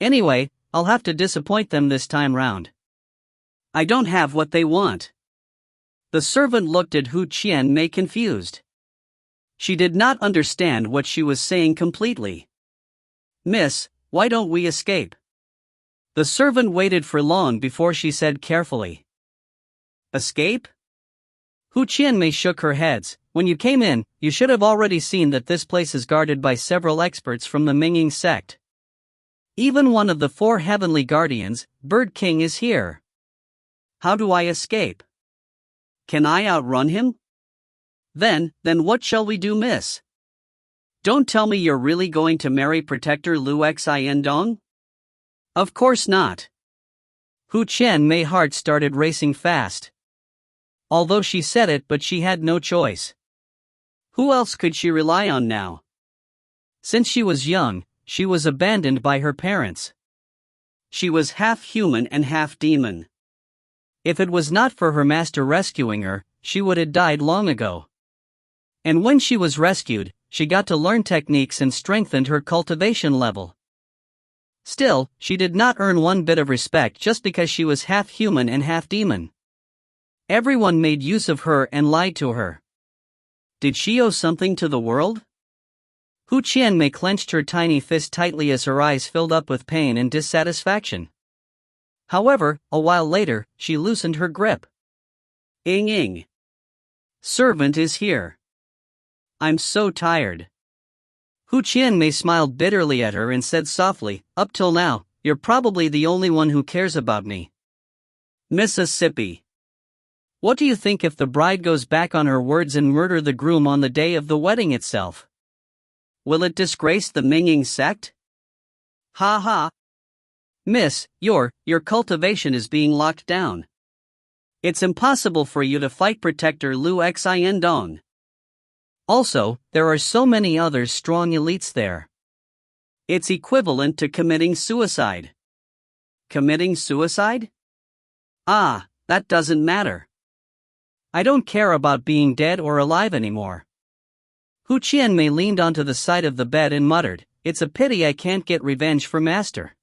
Anyway, I'll have to disappoint them this time round. I don't have what they want. The servant looked at Hu Qianmei confused. She did not understand what she was saying completely. Miss, why don't we escape? The servant waited for long before she said carefully. Escape? Hu Qianmei shook her heads. When you came in, you should have already seen that this place is guarded by several experts from the Minging sect. Even one of the 4 heavenly guardians, Bird King, is here. How do I escape? Can I outrun him? Then what shall we do, miss? Don't tell me you're really going to marry Protector Lu Xiandong? Of course not. Hu Qianmei's heart started racing fast. Although she said it, but she had no choice. Who else could she rely on now? Since she was young, she was abandoned by her parents. She was half human and half demon. If it was not for her master rescuing her, she would have died long ago. And when she was rescued, she got to learn techniques and strengthened her cultivation level. Still, she did not earn one bit of respect just because she was half human and half demon. Everyone made use of her and lied to her. Did she owe something to the world? Hu Qianmei clenched her tiny fist tightly as her eyes filled up with pain and dissatisfaction. However, a while later, she loosened her grip. Ing. Servant is here. I'm so tired. Hu Qianmei smiled bitterly at her and said softly, up till now, you're probably the only one who cares about me. Mississippi. What do you think if the bride goes back on her words and murder the groom on the day of the wedding itself? Will it disgrace the Minging sect? Ha ha. Miss, your cultivation is being locked down. It's impossible for you to fight Protector Lu Xiandong. Also, there are so many other strong elites there. It's equivalent to committing suicide. Committing suicide? Ah, that doesn't matter. I don't care about being dead or alive anymore. Hu Qianmei leaned onto the side of the bed and muttered, it's a pity I can't get revenge for Master.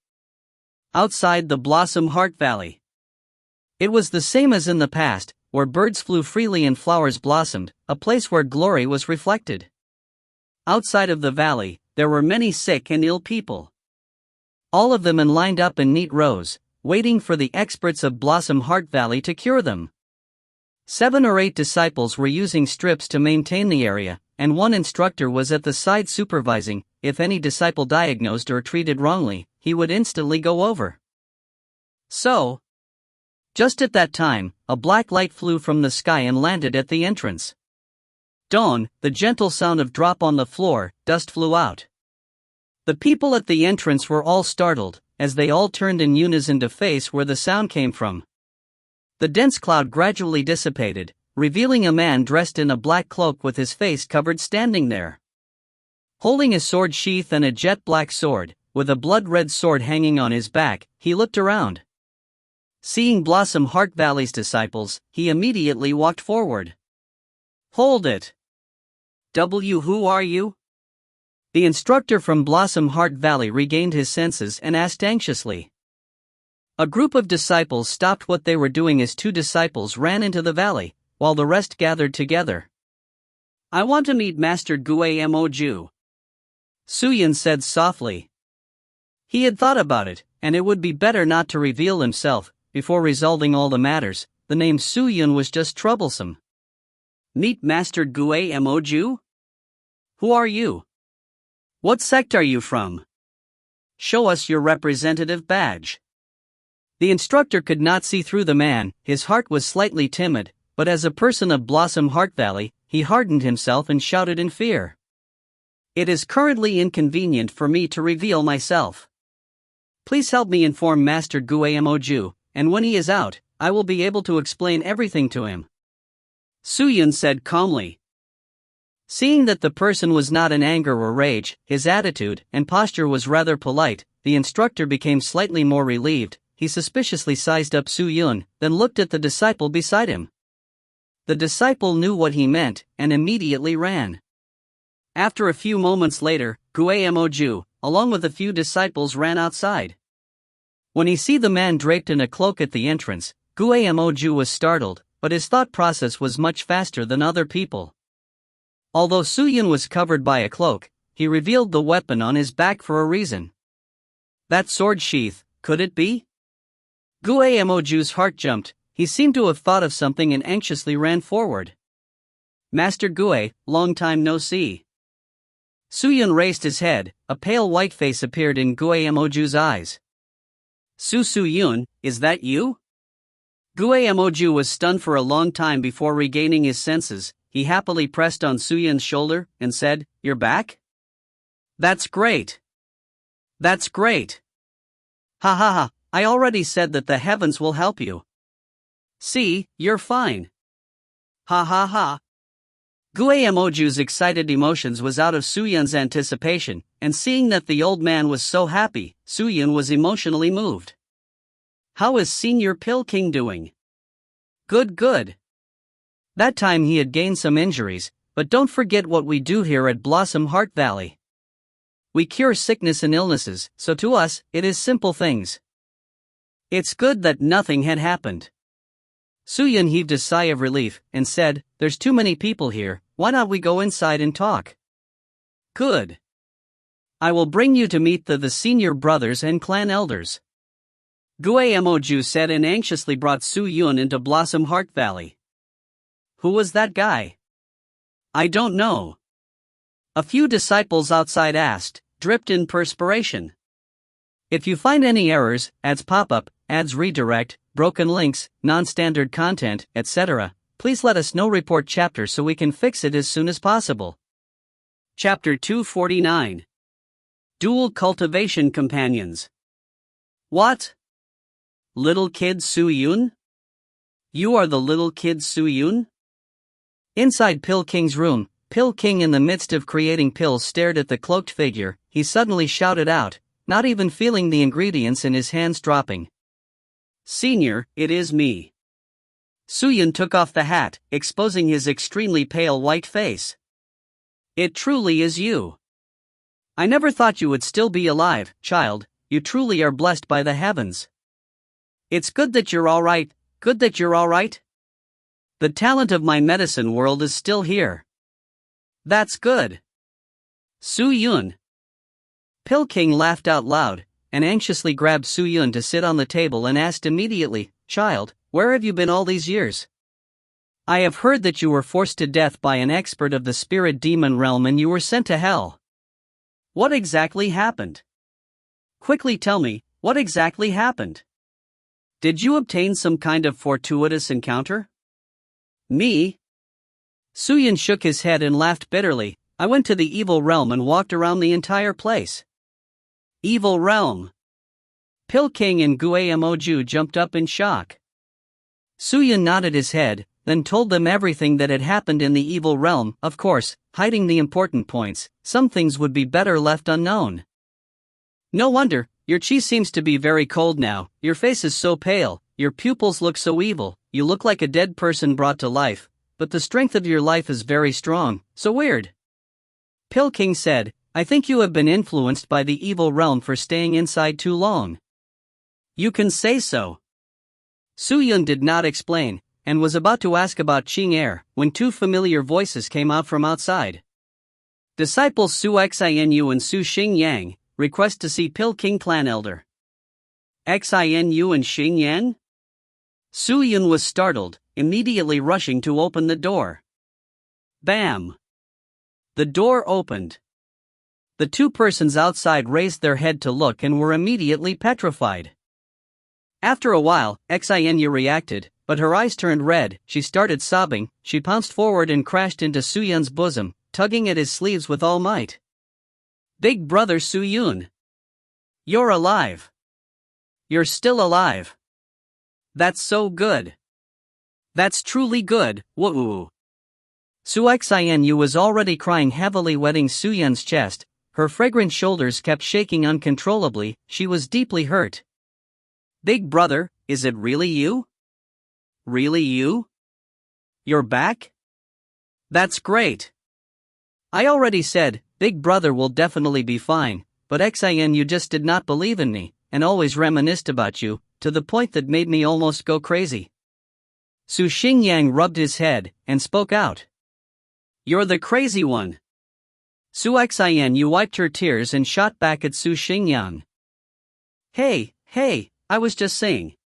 Outside the Blossom Heart Valley. It was the same as in the past, where birds flew freely and flowers blossomed, a place where glory was reflected. Outside of the valley, there were many sick and ill people. All of them lined up in neat rows, waiting for the experts of Blossom Heart Valley to cure them. 7 or 8 disciples were using strips to maintain the area, and one instructor was at the side supervising, if any disciple diagnosed or treated wrongly, he would instantly go over. So, just at that time, a black light flew from the sky and landed at the entrance. Dawn, the gentle sound of drop on the floor, dust flew out. The people at the entrance were all startled, as they all turned in unison to face where the sound came from. The dense cloud gradually dissipated, revealing a man dressed in a black cloak with his face covered standing there. Holding a sword sheath and a jet-black sword, with a blood-red sword hanging on his back, he looked around. Seeing Blossom Heart Valley's disciples, he immediately walked forward. "Hold it! Who are you?" The instructor from Blossom Heart Valley regained his senses and asked anxiously. A group of disciples stopped what they were doing as two disciples ran into the valley, while the rest gathered together. "I want to meet Master Guamo. Suyin said softly. He had thought about it, and it would be better not to reveal himself. Before resolving all the matters, the name Suyin was just troublesome. "Meet Master Guamo? Who are you? What sect are you from? Show us your representative badge." The instructor could not see through the man. His heart was slightly timid, but as a person of Blossom Heart Valley, he hardened himself and shouted in fear. "It is currently inconvenient for me to reveal myself. Please help me inform Master Guamo, and when he is out, I will be able to explain everything to him," Suyin said calmly. Seeing that the person was not in anger or rage, his attitude and posture was rather polite, the instructor became slightly more relieved. He suspiciously sized up Suyin, then looked at the disciple beside him. The disciple knew what he meant, and immediately ran. After a few moments later, Guamo, along with a few disciples, ran outside. When he saw the man draped in a cloak at the entrance, Guamo was startled, but his thought process was much faster than other people. Although Suyin was covered by a cloak, he revealed the weapon on his back for a reason. That sword sheath, could it be? Guamo's heart jumped. He seemed to have thought of something and anxiously ran forward. "Master Gue, long time no see." Suyin raised his head. A pale white face appeared in Guamo's eyes. "Suyin, is that you?" Guamo was stunned for a long time before regaining his senses. He happily pressed on Suyin's shoulder and said, "You're back? That's great. That's great. Ha ha ha, I already said that the heavens will help you. See, you're fine. Ha ha ha." Guamo's excited emotions was out of Suyin's anticipation, and seeing that the old man was so happy, Suyin was emotionally moved. "How is Senior Pill King doing?" "Good, good. That time he had gained some injuries, but don't forget what we do here at Blossom Heart Valley. We cure sickness and illnesses, so to us, it is simple things." It's good that nothing had happened. Suyin heaved a sigh of relief and said, "There's too many people here, why not we go inside and talk?" "Good. I will bring you to meet the senior brothers and clan elders," Guamo said, and anxiously brought Suyin into Blossom Heart Valley. "Who was that guy?" "I don't know." A few disciples outside asked, dripped in perspiration. If you find any errors, ads pop up, ads redirect, broken links, non-standard content, etc., please let us know. Report chapter so we can fix it as soon as possible. Chapter 249. Dual Cultivation Companions. What? Little kid Suyin? You are the little kid Suyin? Inside Pill King's room, Pill King, in the midst of creating pills, stared at the cloaked figure. He suddenly shouted out, not even feeling the ingredients in his hands dropping. "Senior, it is me." Suyin took off the hat, exposing his extremely pale white face. "It truly is you. I never thought you would still be alive, child. You truly are blessed by the heavens. It's good that you're alright, good that you're alright. The talent of my medicine world is still here. That's good. Suyin." Pill King laughed out loud, and anxiously grabbed Suyin to sit on the table and asked immediately, "Child, where have you been all these years? I have heard that you were forced to death by an expert of the spirit demon realm and you were sent to hell." What exactly happened? Quickly tell me, what exactly happened? Did you obtain some kind of fortuitous encounter? Me? Suyin shook his head and laughed bitterly. I went to the evil realm and walked around the entire place. Evil realm? Pill King and Guamoju jumped up in shock. Suyin nodded his head, then told them everything that had happened in the evil realm, of course, hiding the important points. Some things would be better left unknown. No wonder, your chi seems to be very cold now, your face is so pale, your pupils look so evil, you look like a dead person brought to life, but the strength of your life is very strong, so weird. Pill King said, I think you have been influenced by the evil realm for staying inside too long. You can say so. Suyun did not explain, and was about to ask about Qing Air, when two familiar voices came out from outside. Disciples Su Xinu and Su Xingyang, request to see Pill King Clan Elder. Xinu and Xingyang? Suyun was startled, immediately rushing to open the door. Bam! The door opened. The two persons outside raised their head to look and were immediately petrified. After a while, Xinu reacted, but her eyes turned red, she started sobbing, she pounced forward and crashed into Suyun's bosom, tugging at his sleeves with all might. Big brother Suyun! You're alive! You're still alive! That's so good! That's truly good, woo! Su Xinu was already crying heavily, wetting Suyun's chest, her fragrant shoulders kept shaking uncontrollably, she was deeply hurt. Big brother, is it really you? Really you? You're back? That's great! I already said, Big brother will definitely be fine, but Xinu just did not believe in me, and always reminisced about you, to the point that made me almost go crazy. Su Xingyang rubbed his head, and spoke out. You're the crazy one! Su Xinu wiped her tears and shot back at Su Xingyang. Hey, I was just saying.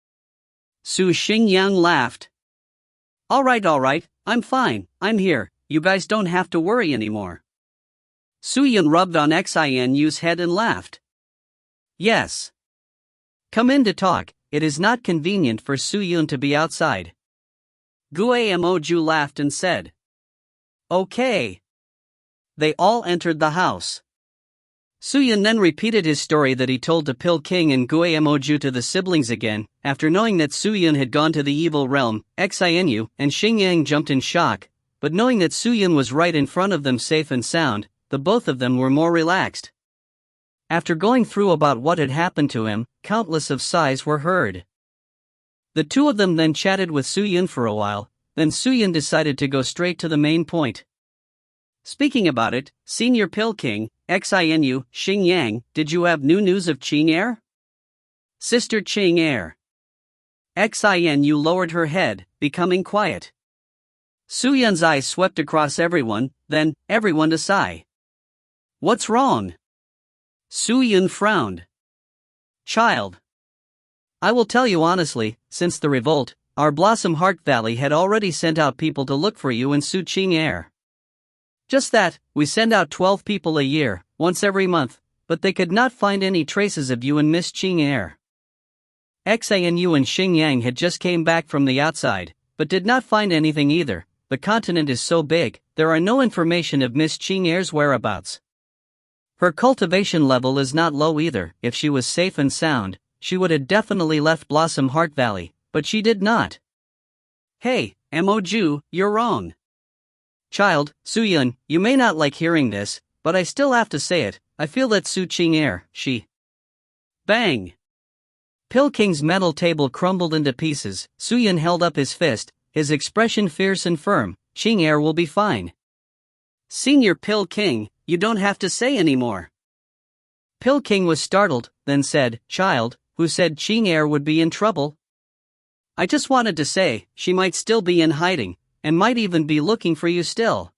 Su Xingyang laughed. Alright, I'm fine, I'm here, you guys don't have to worry anymore. Suyun rubbed on Xinu's head and laughed. Yes. Come in to talk, it is not convenient for Suyun to be outside. Guamoju laughed and said. Okay. They all entered the house. Suyun then repeated his story that he told to Pill King and Guamoju to the siblings again. After knowing that Suyun had gone to the evil realm, Xinu and Xingyang jumped in shock, but knowing that Suyun was right in front of them safe and sound, the both of them were more relaxed. After going through about what had happened to him, countless of sighs were heard. The two of them then chatted with Suyun for a while, then Suyun decided to go straight to the main point. Speaking about it, Senior Pill King, Xinu, Xingyang, did you have new news of Qing Air? Sister Qing Air. Xinu lowered her head, becoming quiet. Suyun's eyes swept across everyone, then, everyone to sigh. What's wrong? Suyun frowned. Child. I will tell you honestly, since the revolt, our Blossom Heart Valley had already sent out people to look for you in Su Qing Air. Just that, we send out 12 people a year, once every month, but they could not find any traces of you in Miss Qing Air. Xinu and Xingyang had just came back from the outside, but did not find anything either. The continent is so big, there are no information of Miss Qing Air's whereabouts. Her cultivation level is not low either. If she was safe and sound, she would have definitely left Blossom Heart Valley, but she did not. Hey, Moju, you're wrong. Child, Suyun, you may not like hearing this, but I still have to say it, I feel that Su Qing Air, she... Bang! Pill King's metal table crumbled into pieces. Suyun held up his fist, his expression fierce and firm. Qing Air will be fine. Senior Pill King, you don't have to say anymore. Pill King was startled, then said, Child, who said Qing Air would be in trouble? I just wanted to say, she might still be in hiding, and might even be looking for you still.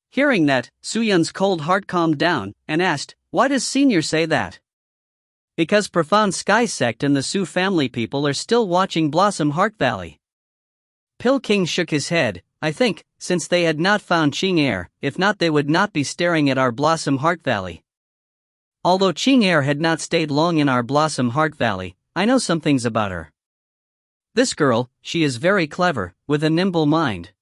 Hearing that, Suyun's cold heart calmed down, and asked, why does Senior say that? Because Profound Sky Sect and the Su family people are still watching Blossom Heart Valley. Pill King shook his head. I think, since they had not found Qing Air, if not they would not be staring at our Blossom Heart Valley. Although Qing'er had not stayed long in our Blossom Heart Valley, I know some things about her. This girl, she is very clever, with a nimble mind.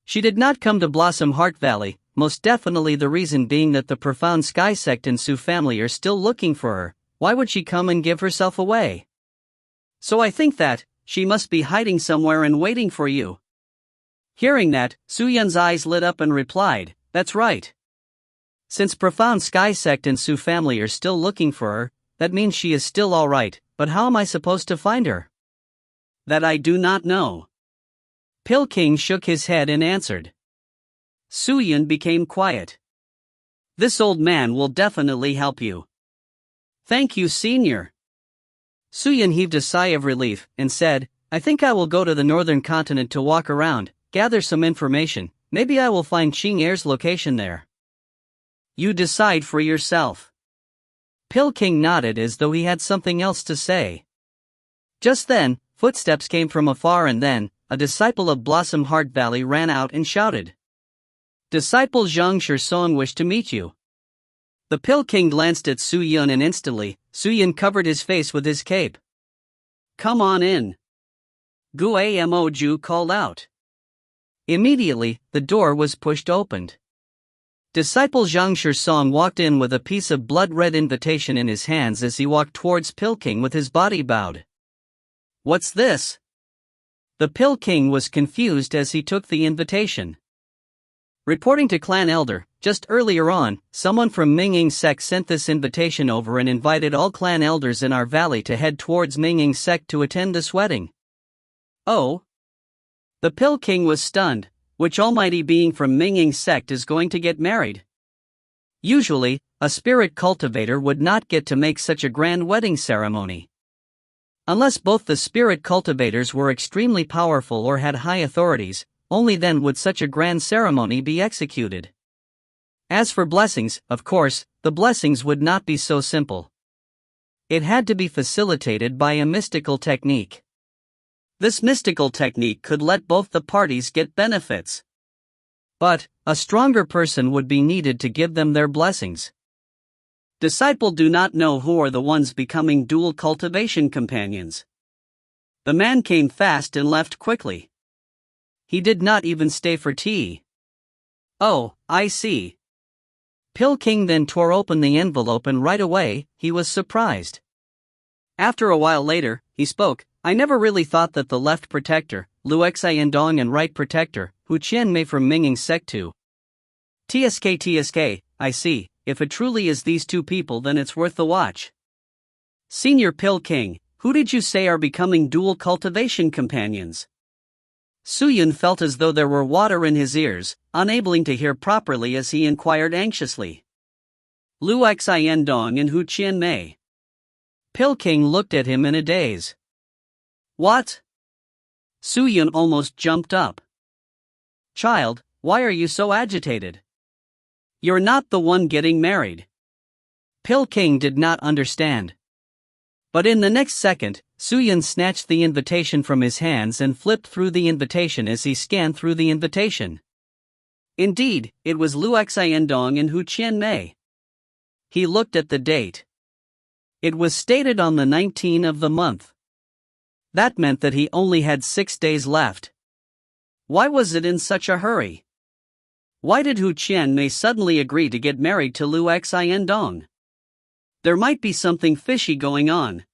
She did not come to Blossom Heart Valley, most definitely the reason being that the Profound Sky Sect and Su family are still looking for her. Why would she come and give herself away? So I think that she must be hiding somewhere and waiting for you. Hearing that, Su Yun's eyes lit up and replied, "That's right. Since Profound Sky Sect and Su family are still looking for her, that means she is still alright, but how am I supposed to find her?" "That I do not know." Pil King shook his head and answered. Su Yun became quiet. "This old man will definitely help you." "Thank you, Senior." Su Yun heaved a sigh of relief and said, "I think I will go to the northern continent to walk around, gather some information. Maybe I will find Qing'er's location there." "You decide for yourself." Pil King nodded as though he had something else to say. Just then, footsteps came from afar and then, a disciple of Blossom Heart Valley ran out and shouted, "Disciple Zhang Song wished to meet you." The Pil King glanced at Su Yun and instantly, Su Yun covered his face with his cape. "Come on in," Gu Amo Ju called out. Immediately, the door was pushed open. Disciple Zhang Song walked in with a piece of blood-red invitation in his hands as he walked towards Pil King with his body bowed. "What's this?" The Pil King was confused as he took the invitation. Reporting to Clan Elder, just earlier on, someone from Minging Sect sent this invitation over and invited all clan elders in our valley to head towards Minging Sect to attend this wedding. Oh? The Pil King was stunned. Which almighty being from Minging Sect is going to get married? Usually, a spirit cultivator would not get to make such a grand wedding ceremony. Unless both the spirit cultivators were extremely powerful or had high authorities, only then would such a grand ceremony be executed. As for blessings, of course, the blessings would not be so simple. It had to be facilitated by a mystical technique. This mystical technique could let both the parties get benefits. But, a stronger person would be needed to give them their blessings. Disciple do not know who are the ones becoming dual cultivation companions. The man came fast and left quickly. He did not even stay for tea. Oh, I see. Pil King then tore open the envelope and right away, he was surprised. After a while later, he spoke. "I never really thought that the left protector, Lu Xiandong, and right protector, Hu Qianmei from Minging Sect too. TSK, I see, if it truly is these two people then it's worth the watch." Senior Pil King, who did you say are becoming dual cultivation companions? Su Yun felt as though there were water in his ears, unable to hear properly as he inquired anxiously. Lu Xiandong and Hu Qianmei. Pil King looked at him in a daze. What? Su Yun almost jumped up. Child, why are you so agitated? You're not the one getting married. Pil King did not understand. But in the next second, Su Yun snatched the invitation from his hands and flipped through the invitation as he scanned through the invitation. Indeed, it was Lu Xiandong and Hu Qianmei. He looked at the date. It was stated on the 19th of the month. That meant that he only had 6 days left. Why was it in such a hurry? Why did Hu Qianmei suddenly agree to get married to Lu Xiandong? There might be something fishy going on.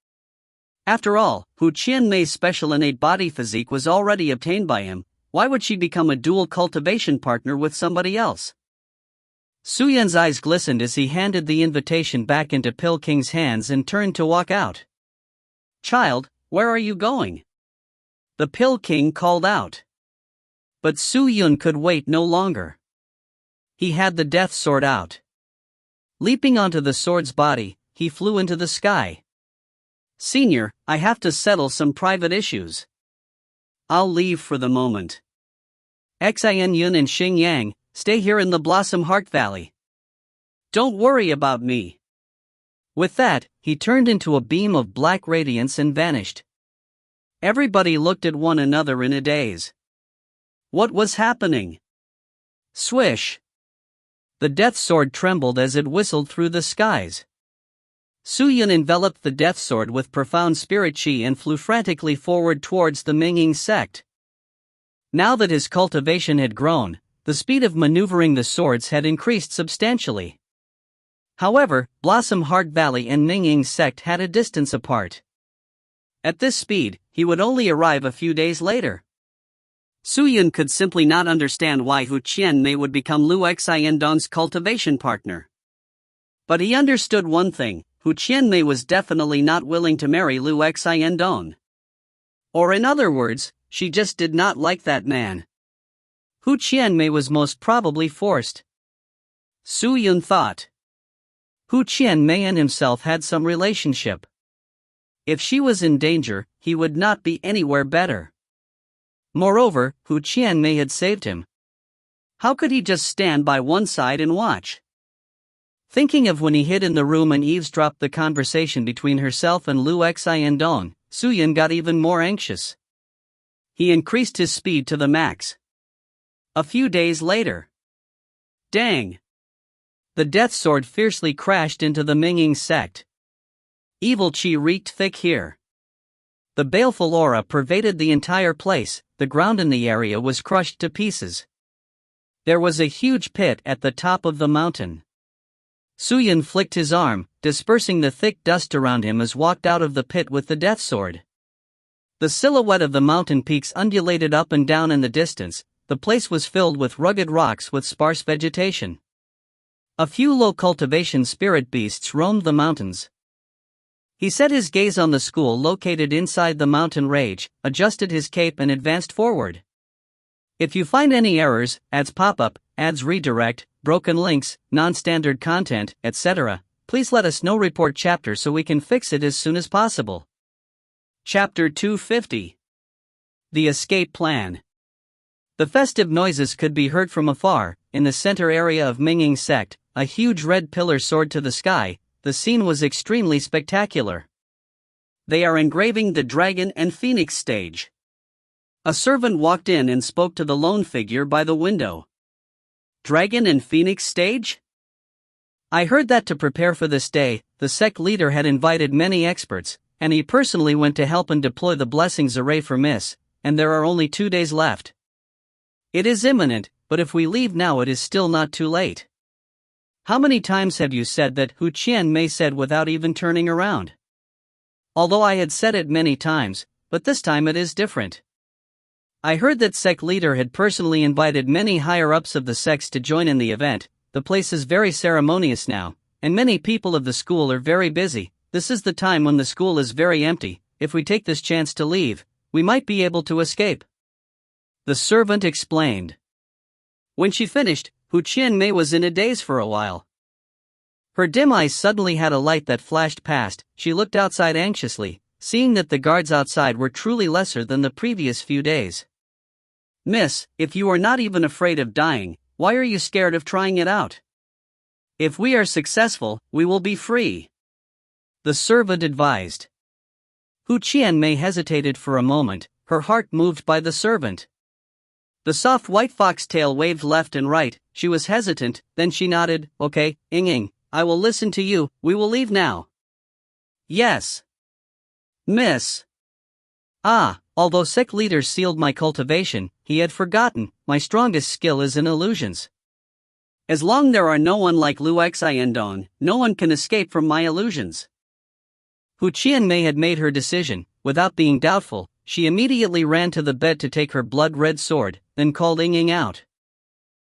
After all, Hu Qianmei's special innate body physique was already obtained by him. Why would she become a dual cultivation partner with somebody else? Su Yun's eyes glistened as he handed the invitation back into Pil King's hands and turned to walk out. Child, where are you going? The Pil King called out. But Su Yun could wait no longer. He had the death sword out. Leaping onto the sword's body, he flew into the sky. Senior, I have to settle some private issues. I'll leave for the moment. Xin Yun and Xing Yang, stay here in the Blossom Heart Valley. Don't worry about me. With that, he turned into a beam of black radiance and vanished. Everybody looked at one another in a daze. What was happening? Swish! The death sword trembled as it whistled through the skies. Su-Yun enveloped the death sword with profound spirit chi and flew frantically forward towards the Minging sect. Now that his cultivation had grown, the speed of maneuvering the swords had increased substantially. However, Blossom Heart Valley and Minging sect had a distance apart. At this speed, he would only arrive a few days later. Su-Yun could simply not understand why Hu Qianmei would become Lu Xiandong's cultivation partner. But he understood one thing: Hu Qianmei was definitely not willing to marry Lu Xiandong. Or in other words, she just did not like that man. Hu Qianmei was most probably forced. Su-Yun thought. Hu Qianmei and himself had some relationship. If she was in danger, he would not be anywhere better. Moreover, Hu Qianmei had saved him. How could he just stand by one side and watch? Thinking of when he hid in the room and eavesdropped the conversation between herself and Lu Xiandong, Su-Yun got even more anxious. He increased his speed to the max. A few days later. Dang! The death sword fiercely crashed into the Minging sect. Evil chi reeked thick here. The baleful aura pervaded the entire place. The ground in the area was crushed to pieces. There was a huge pit at the top of the mountain. Su-Yun flicked his arm, dispersing the thick dust around him as walked out of the pit with the death sword. The silhouette of the mountain peaks undulated up and down in the distance. The place was filled with rugged rocks with sparse vegetation. A few low cultivation spirit beasts roamed the mountains. He set his gaze on the school located inside the mountain range, adjusted his cape and advanced forward. If you find any errors, ads pop up, ads redirect, broken links, non-standard content, etc., please let us know. Report chapter so we can fix it as soon as possible. Chapter 250. The Escape Plan. The festive noises could be heard from afar. In the center area of Minging sect, a huge red pillar soared to the sky. The scene was extremely spectacular. They are engraving the Dragon and Phoenix stage. A servant walked in and spoke to the lone figure by the window. Dragon and Phoenix stage? I heard that to prepare for this day, the sect leader had invited many experts, and he personally went to help and deploy the blessings array for Miss, and there are only 2 days left. It is imminent, but if we leave now it is still not too late. How many times have you said that? Hu Qianmei said without even turning around. Although I had said it many times, but this time it is different. I heard that sect leader had personally invited many higher-ups of the sects to join in the event. The place is very ceremonious now, and many people of the school are very busy. This is the time when the school is very empty. If we take this chance to leave, we might be able to escape. The servant explained. When she finished, Hu Qianmei was in a daze for a while. Her dim eyes suddenly had a light that flashed past. She looked outside anxiously, seeing that the guards outside were truly lesser than the previous few days. Miss, if you are not even afraid of dying, why are you scared of trying it out? If we are successful, we will be free. The servant advised. Hu Qianmei hesitated for a moment, her heart moved by the servant. The soft white foxtail waved left and right. She was hesitant, then she nodded. Okay, Ying, I will listen to you. We will leave now. Yes. Miss. Although sect leader sealed my cultivation, he had forgotten, my strongest skill is in illusions. As long there are no one like Lu Xiandong, no one can escape from my illusions. Hu Qianmei had made her decision. Without being doubtful, she immediately ran to the bed to take her blood-red sword, then called Ying out.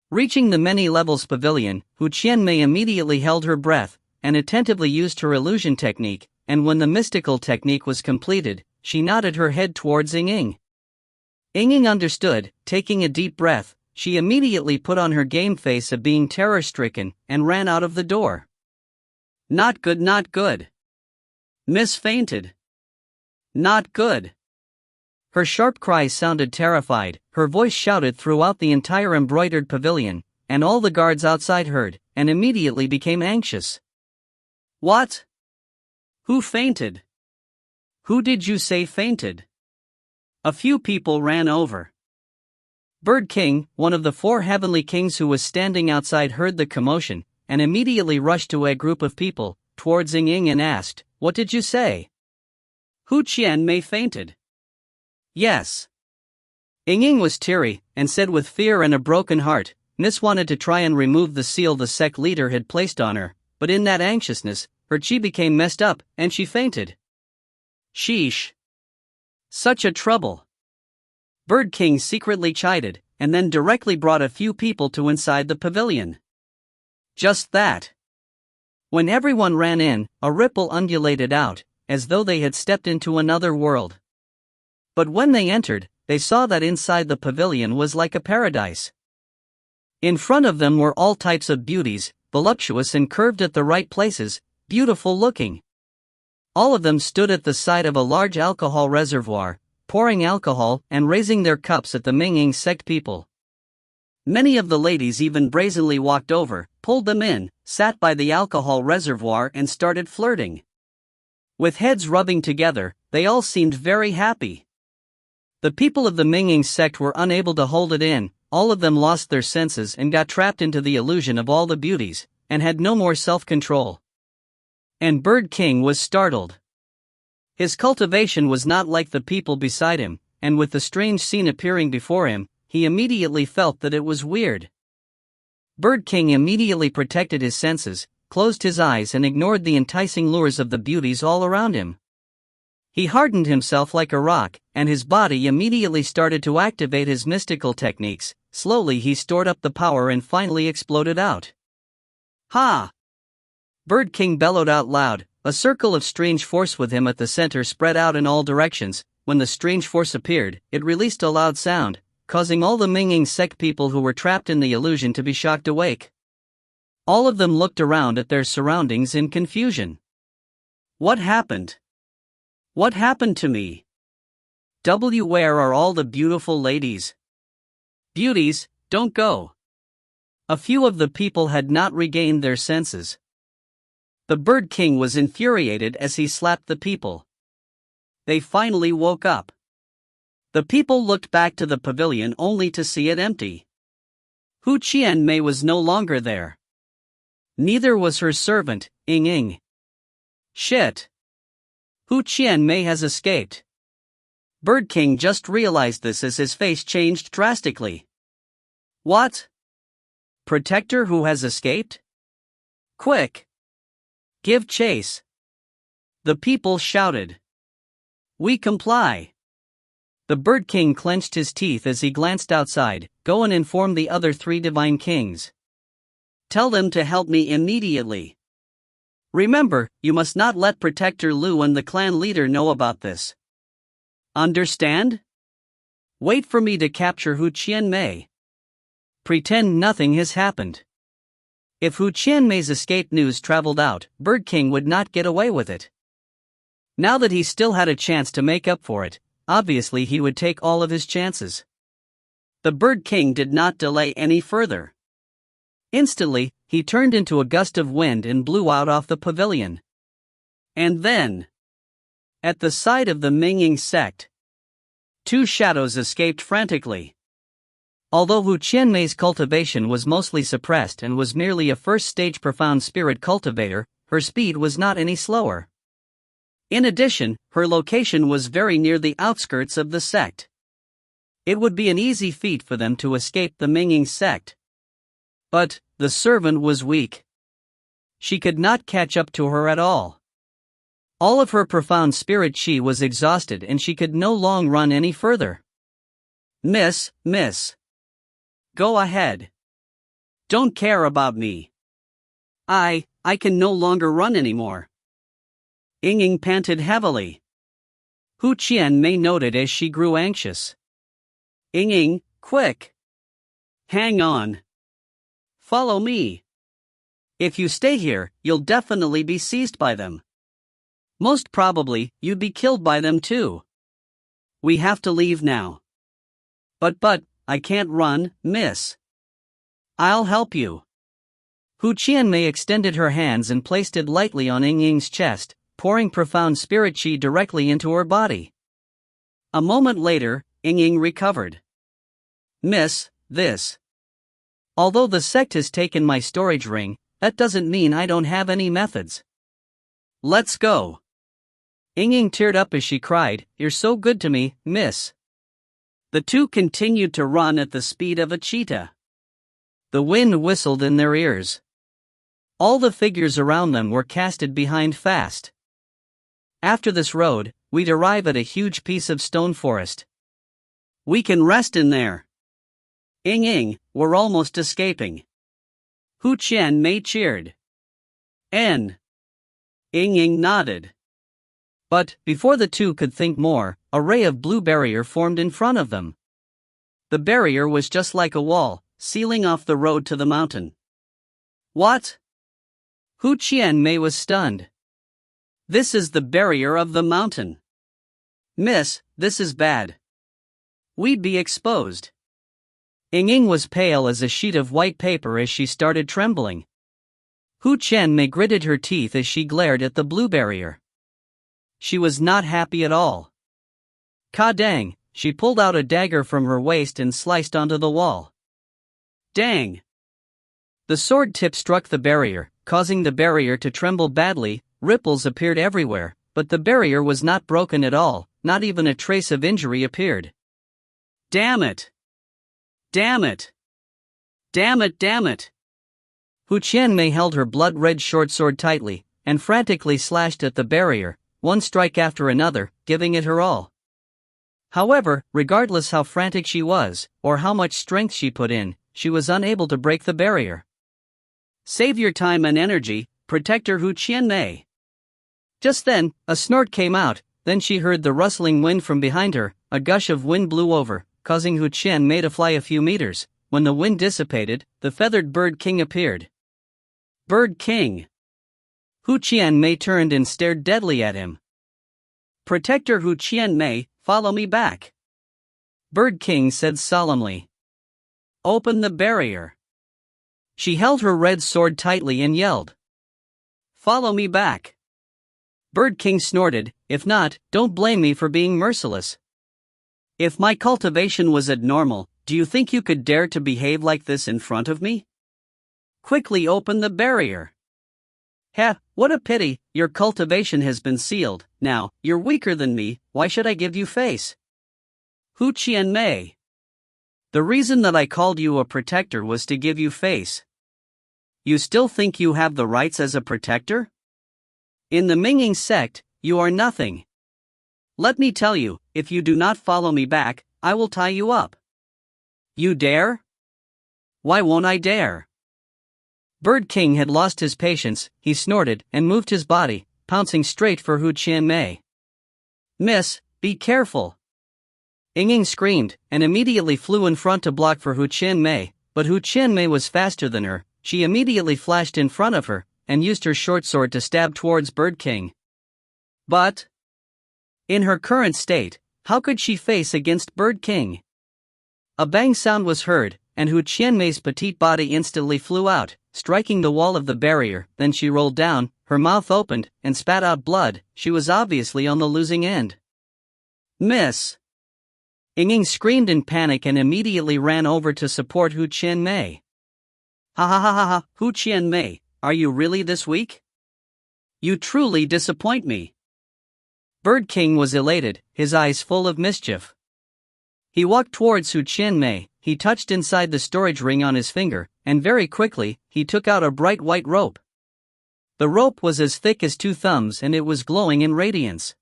Reaching the many levels pavilion, Hu Qianmei immediately held her breath, and attentively used her illusion technique, and when the mystical technique was completed, she nodded her head towards Ying. Ying understood. Taking a deep breath, she immediately put on her game face of being terror-stricken, and ran out of the door. Not good, not good. Miss fainted. Not good. Her sharp cries sounded terrified. Her voice shouted throughout the entire embroidered pavilion, and all the guards outside heard, and immediately became anxious. What? Who fainted? Who did you say fainted? A few people ran over. Bird King, one of the 4 heavenly kings who was standing outside, heard the commotion, and immediately rushed to a group of people, towards Ying and asked, "What did you say?" Hu Qianmei fainted. Yes. Ying was teary, and said with fear and a broken heart, Miss wanted to try and remove the seal the sect leader had placed on her, but in that anxiousness, her chi became messed up, and she fainted. Sheesh. Such a trouble. Bird King secretly chided, and then directly brought a few people to inside the pavilion. Just that. When everyone ran in, a ripple undulated out, as though they had stepped into another world. But when they entered, they saw that inside the pavilion was like a paradise. In front of them were all types of beauties, voluptuous and curved at the right places, beautiful looking. All of them stood at the side of a large alcohol reservoir, pouring alcohol and raising their cups at the Minging sect people. Many of the ladies even brazenly walked over, pulled them in, sat by the alcohol reservoir and started flirting. With heads rubbing together, they all seemed very happy. The people of the Minging sect were unable to hold it in, all of them lost their senses and got trapped into the illusion of all the beauties, and had no more self-control. And Bird King was startled. His cultivation was not like the people beside him, and with the strange scene appearing before him, he immediately felt that it was weird. Bird King immediately protected his senses, closed his eyes and ignored the enticing lures of the beauties all around him. He hardened himself like a rock, and his body immediately started to activate his mystical techniques. Slowly he stored up the power and finally exploded out. Ha! Bird King bellowed out loud. A circle of strange force with him at the center spread out in all directions. When the strange force appeared, it released a loud sound, causing all the Minging sect people who were trapped in the illusion to be shocked awake. All of them looked around at their surroundings in confusion. What happened? What happened to me? Where are all the beautiful ladies? Beauties, don't go. A few of the people had not regained their senses. The Bird King was infuriated as he slapped the people. They finally woke up. The people looked back to the pavilion only to see it empty. Hu Qianmei was no longer there. Neither was her servant, Ying. Shit. Hu Qianmei has escaped. Bird King just realized this as his face changed drastically. What? Protector who has escaped? Quick! Give chase! The people shouted. We comply. The Bird King clenched his teeth as he glanced outside. Go and inform the other 3 divine kings. Tell them to help me immediately. Remember, you must not let Protector Lu and the clan leader know about this. Understand? Wait for me to capture Hu Qianmei. Pretend nothing has happened. If Hu Qianmei's escape news traveled out, Bird King would not get away with it. Now that he still had a chance to make up for it, obviously he would take all of his chances. The Bird King did not delay any further. Instantly, he turned into a gust of wind and blew out off the pavilion. And then, at the side of the Minging sect, 2 shadows escaped frantically. Although Hu Qianmei's cultivation was mostly suppressed and was merely a first-stage profound spirit cultivator, her speed was not any slower. In addition, her location was very near the outskirts of the sect. It would be an easy feat for them to escape the Minging sect. But the servant was weak. She could not catch up to her at all. All of her profound spirit chi was exhausted and she could no longer run any further. Miss. Go ahead. Don't care about me. I can no longer run anymore. Ying panted heavily. Hu Qianmei noted as she grew anxious. Ying, quick. Hang on. Follow me. If you stay here, you'll definitely be seized by them. Most probably, you'd be killed by them too. We have to leave now. But, I can't run, miss. I'll help you. Hu Qianmei extended her hands and placed it lightly on Ying's chest, pouring profound spirit chi directly into her body. A moment later, Ying recovered. Miss, this. Although the sect has taken my storage ring, that doesn't mean I don't have any methods. Let's go. Ying teared up as she cried, "You're so good to me, miss." The two continued to run at the speed of a cheetah. The wind whistled in their ears. All the figures around them were casted behind fast. After this road, we'd arrive at a huge piece of stone forest. We can rest in there. Ying, we're almost escaping. Hu Qianmei cheered. N. Ying nodded. But, before the two could think more, a ray of blue barrier formed in front of them. The barrier was just like a wall, sealing off the road to the mountain. What? Hu Qianmei was stunned. This is the barrier of the mountain. Miss, this is bad. We'd be exposed. Ying was pale as a sheet of white paper as she started trembling. Hu Qianmei gritted her teeth as she glared at the blue barrier. She was not happy at all. Ka dang, she pulled out a dagger from her waist and sliced onto the wall. Dang! The sword tip struck the barrier, causing the barrier to tremble badly. Ripples appeared everywhere, but the barrier was not broken at all, not even a trace of injury appeared. Damn it! Damn it! Damn it, damn it! Hu Qianmei held her blood-red short sword tightly, and frantically slashed at the barrier, one strike after another, giving it her all. However, regardless how frantic she was, or how much strength she put in, she was unable to break the barrier. Save your time and energy, Protector Hu Qianmei. Just then, a snort came out, then she heard the rustling wind from behind her. A gush of wind blew over, causing Hu Qianmei to fly a few meters. When the wind dissipated, the feathered Bird King appeared. Bird King! Hu Qianmei turned and stared deadly at him. Protector Hu Qianmei, follow me back. Bird King said solemnly. Open the barrier. She held her red sword tightly and yelled. Follow me back. Bird King snorted, if not, don't blame me for being merciless. If my cultivation was abnormal, do you think you could dare to behave like this in front of me? Quickly open the barrier. Heh, what a pity, your cultivation has been sealed. Now, you're weaker than me, why should I give you face? Hu Qianmei. The reason that I called you a protector was to give you face. You still think you have the rights as a protector? In the Minging sect, you are nothing. Let me tell you, if you do not follow me back, I will tie you up. You dare? Why won't I dare? Bird King had lost his patience. He snorted and moved his body, pouncing straight for Hu Qianmei. Miss, be careful. Ying screamed, and immediately flew in front to block for Hu Qianmei, but Hu Qianmei was faster than her. She immediately flashed in front of her, and used her short sword to stab towards Bird King. But, in her current state, how could she face against Bird King? A bang sound was heard, and Hu Qianmei's petite body instantly flew out, striking the wall of the barrier. Then she rolled down, her mouth opened, and spat out blood. She was obviously on the losing end. Miss! Ying screamed in panic and immediately ran over to support Hu Qianmei. Ha ha ha ha ha, Hu Qianmei, are you really this weak? You truly disappoint me. Bird King was elated, his eyes full of mischief. He walked towards Hu Qianmei. He touched inside the storage ring on his finger, and very quickly, he took out a bright white rope. The rope was as thick as 2 thumbs and it was glowing in radiance.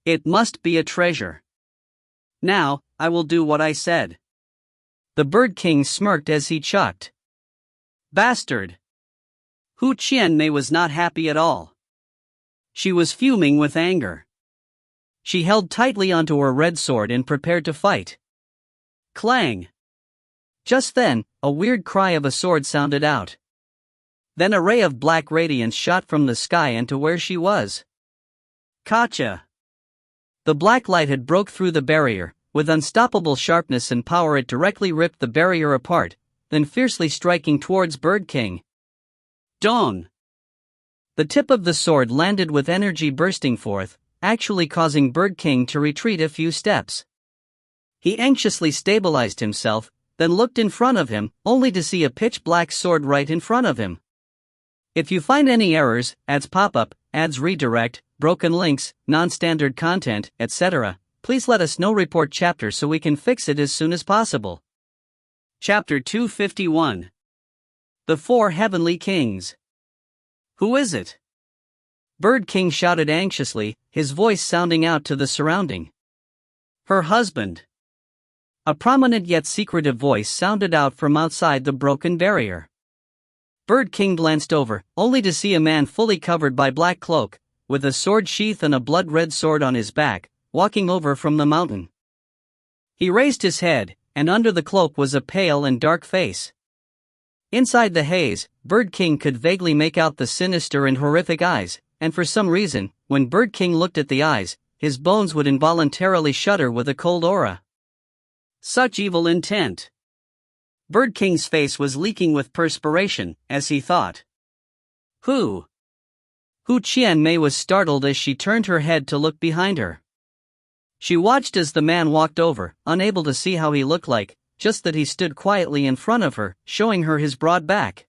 It must be a treasure. Now, I will do what I said. The Bird King smirked as he chucked. Bastard! Hu Qianmei was not happy at all. She was fuming with anger. She held tightly onto her red sword and prepared to fight. Clang! Just then, a weird cry of a sword sounded out. Then a ray of black radiance shot from the sky into where she was. Gotcha! The black light had broke through the barrier. With unstoppable sharpness and power it directly ripped the barrier apart, then fiercely striking towards Bird King. Dong! The tip of the sword landed with energy bursting forth, actually causing Bird King to retreat a few steps. He anxiously stabilized himself, then looked in front of him, only to see a pitch-black sword right in front of him. If you find any errors, ads pop up, ads redirect, broken links, non-standard content, etc., please let us know. Report chapter so we can fix it as soon as possible. Chapter 251. The Four Heavenly Kings. Who is it? Bird King shouted anxiously, his voice sounding out to the surrounding. Her husband. A prominent yet secretive voice sounded out from outside the broken barrier. Bird King glanced over, only to see a man fully covered by black cloak, with a sword sheath and a blood-red sword on his back, walking over from the mountain. He raised his head, and under the cloak was a pale and dark face. Inside the haze, Bird King could vaguely make out the sinister and horrific eyes, and for some reason, when Bird King looked at the eyes, his bones would involuntarily shudder with a cold aura. Such evil intent. Bird King's face was leaking with perspiration, as he thought. Who? Hu Qianmei was startled as she turned her head to look behind her. She watched as the man walked over, unable to see how he looked like, just that he stood quietly in front of her, showing her his broad back.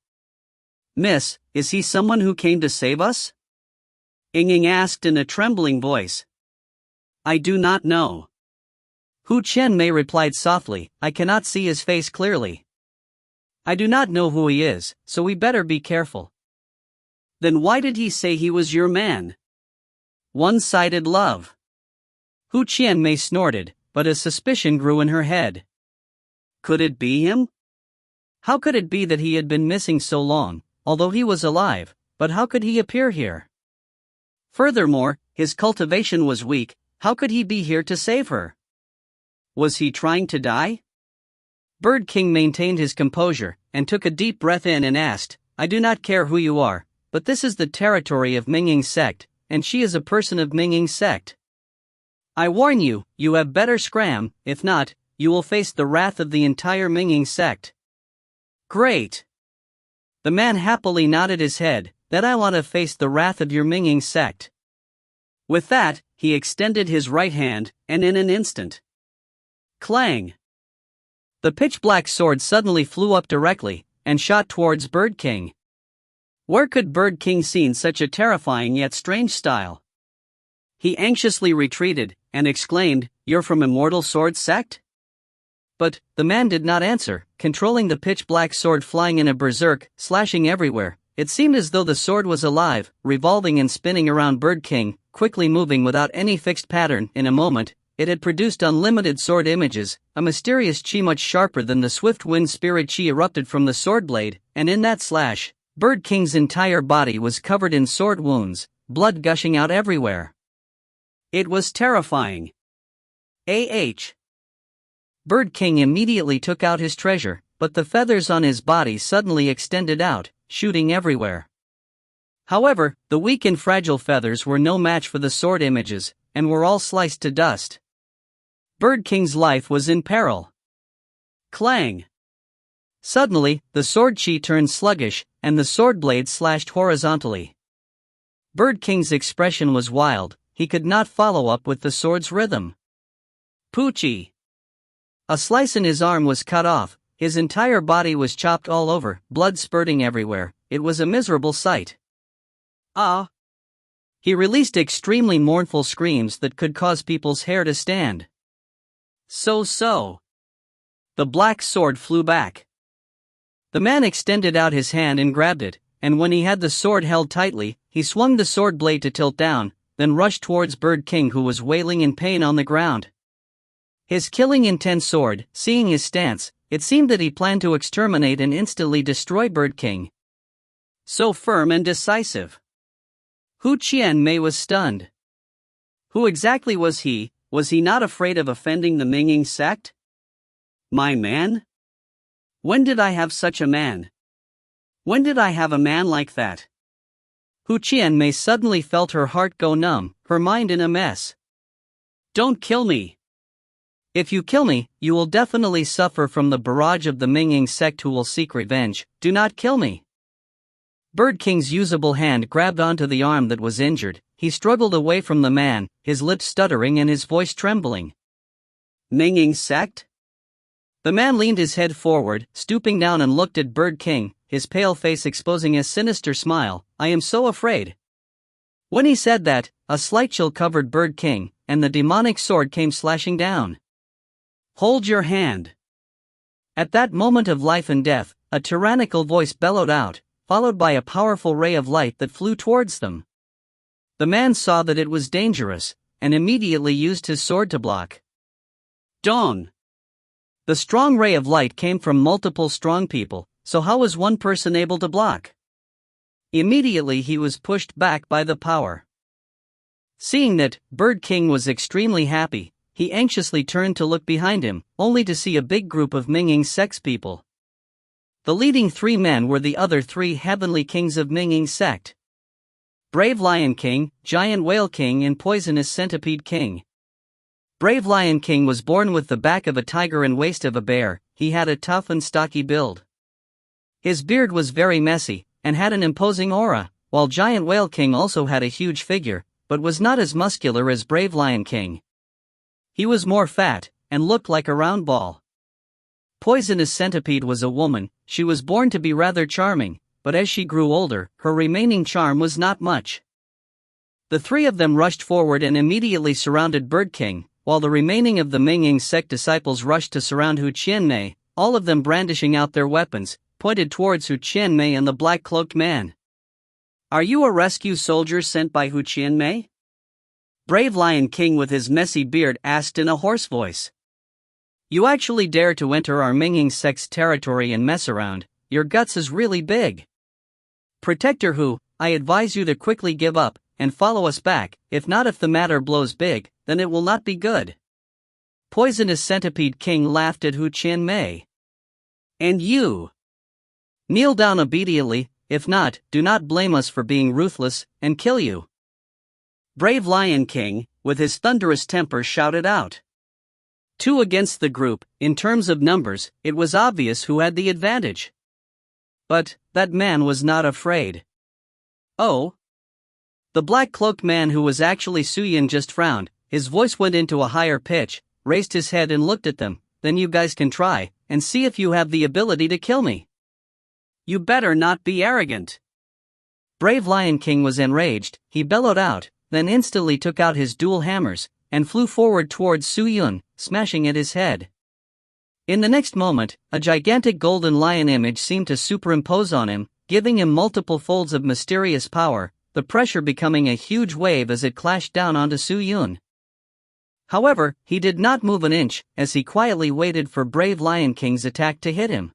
Miss, is he someone who came to save us? Ying asked in a trembling voice. I do not know. Hu Qianmei replied softly, I cannot see his face clearly. I do not know who he is, so we better be careful. Then why did he say he was your man? One-sided love. Hu Qianmei snorted, but a suspicion grew in her head. Could it be him? How could it be that he had been missing so long, although he was alive, but how could he appear here? Furthermore, his cultivation was weak, how could he be here to save her? Was he trying to die? Bird King maintained his composure, and took a deep breath in and asked, I do not care who you are, but this is the territory of Mingying's sect, and she is a person of Mingying's sect. I warn you, you have better scram, if not, you will face the wrath of the entire Mingying sect. Great. The man happily nodded his head, that I want to face the wrath of your Mingying sect. With that, he extended his right hand, and in an instant. Clang! The pitch-black sword suddenly flew up directly, and shot towards Bird King. Where could Bird King seen such a terrifying yet strange style? He anxiously retreated, and exclaimed, You're from Immortal Sword Sect? But, the man did not answer, controlling the pitch-black sword flying in a berserk, slashing everywhere. It seemed as though the sword was alive, revolving and spinning around Bird King, quickly moving without any fixed pattern. In a moment, it had produced unlimited sword images, a mysterious chi much sharper than the swift wind spirit chi erupted from the sword blade, and in that slash, Bird King's entire body was covered in sword wounds, blood gushing out everywhere. It was terrifying. Bird King immediately took out his treasure, but the feathers on his body suddenly extended out, shooting everywhere. However, the weak and fragile feathers were no match for the sword images, and were all sliced to dust. Bird King's life was in peril. Clang! Suddenly, the sword chi turned sluggish, and the sword blade slashed horizontally. Bird King's expression was wild, he could not follow up with the sword's rhythm. Poochie! A slice in his arm was cut off, his entire body was chopped all over, blood spurting everywhere. It was a miserable sight. Ah! He released extremely mournful screams that could cause people's hair to stand. So. The black sword flew back. The man extended out his hand and grabbed it, and when he had the sword held tightly, he swung the sword blade to tilt down, then rushed towards Bird King, who was wailing in pain on the ground. His killing intent sword, seeing his stance, it seemed that he planned to exterminate and instantly destroy Bird King. So firm and decisive. Hu Qianmei was stunned. Who exactly was he? Was he not afraid of offending the Mingying sect? My man? When did I have such a man? When did I have a man like that? Hu Qianmei suddenly felt her heart go numb, her mind in a mess. Don't kill me. If you kill me, you will definitely suffer from the barrage of the Mingying sect who will seek revenge. Do not kill me. Bird King's usable hand grabbed onto the arm that was injured. He struggled away from the man, his lips stuttering and his voice trembling. Minging sect? The man leaned his head forward, stooping down and looked at Bird King, his pale face exposing a sinister smile. I am so afraid. When he said that, a slight chill covered Bird King, and the demonic sword came slashing down. Hold your hand. At that moment of life and death, a tyrannical voice bellowed out, followed by a powerful ray of light that flew towards them. The man saw that it was dangerous, and immediately used his sword to block. Dawn. The strong ray of light came from multiple strong people, so how was one person able to block? Immediately he was pushed back by the power. Seeing that, Bird King was extremely happy. He anxiously turned to look behind him, only to see a big group of Minging sect people. The leading 3 men were the other 3 heavenly kings of Minging sect. Brave Lion King, Giant Whale King and Poisonous Centipede King. Brave Lion King was born with the back of a tiger and waist of a bear. He had a tough and stocky build. His beard was very messy, and had an imposing aura, while Giant Whale King also had a huge figure, but was not as muscular as Brave Lion King. He was more fat, and looked like a round ball. Poisonous Centipede was a woman. She was born to be rather charming, but as she grew older, her remaining charm was not much. The 3 of them rushed forward and immediately surrounded Bird King, while the remaining of the Minging sect disciples rushed to surround Hu Qianmei, all of them brandishing out their weapons, pointed towards Hu Qianmei and the black-cloaked man. Are you a rescue soldier sent by Hu Qianmei? Brave Lion King with his messy beard asked in a hoarse voice. You actually dare to enter our Minging sect's territory and mess around. Your guts is really big. Protector Hu, I advise you to quickly give up, and follow us back. If not, if the matter blows big, then it will not be good. Poisonous Centipede King laughed at Hu Qianmei. And you? Kneel down obediently, if not, do not blame us for being ruthless, and kill you. Brave Lion King, with his thunderous temper, shouted out. 2 against the group. In terms of numbers, it was obvious who had the advantage. But that man was not afraid. Oh? The black-cloaked man, who was actually Suyin, just frowned. His voice went into a higher pitch, raised his head and looked at them. Then you guys can try, and see if you have the ability to kill me. You better not be arrogant. Brave Lion King was enraged. He bellowed out, then instantly took out his dual hammers, and flew forward towards Su Yun, smashing at his head. In the next moment, a gigantic golden lion image seemed to superimpose on him, giving him multiple folds of mysterious power, the pressure becoming a huge wave as it clashed down onto Su Yun. However, he did not move an inch, as he quietly waited for Brave Lion King's attack to hit him.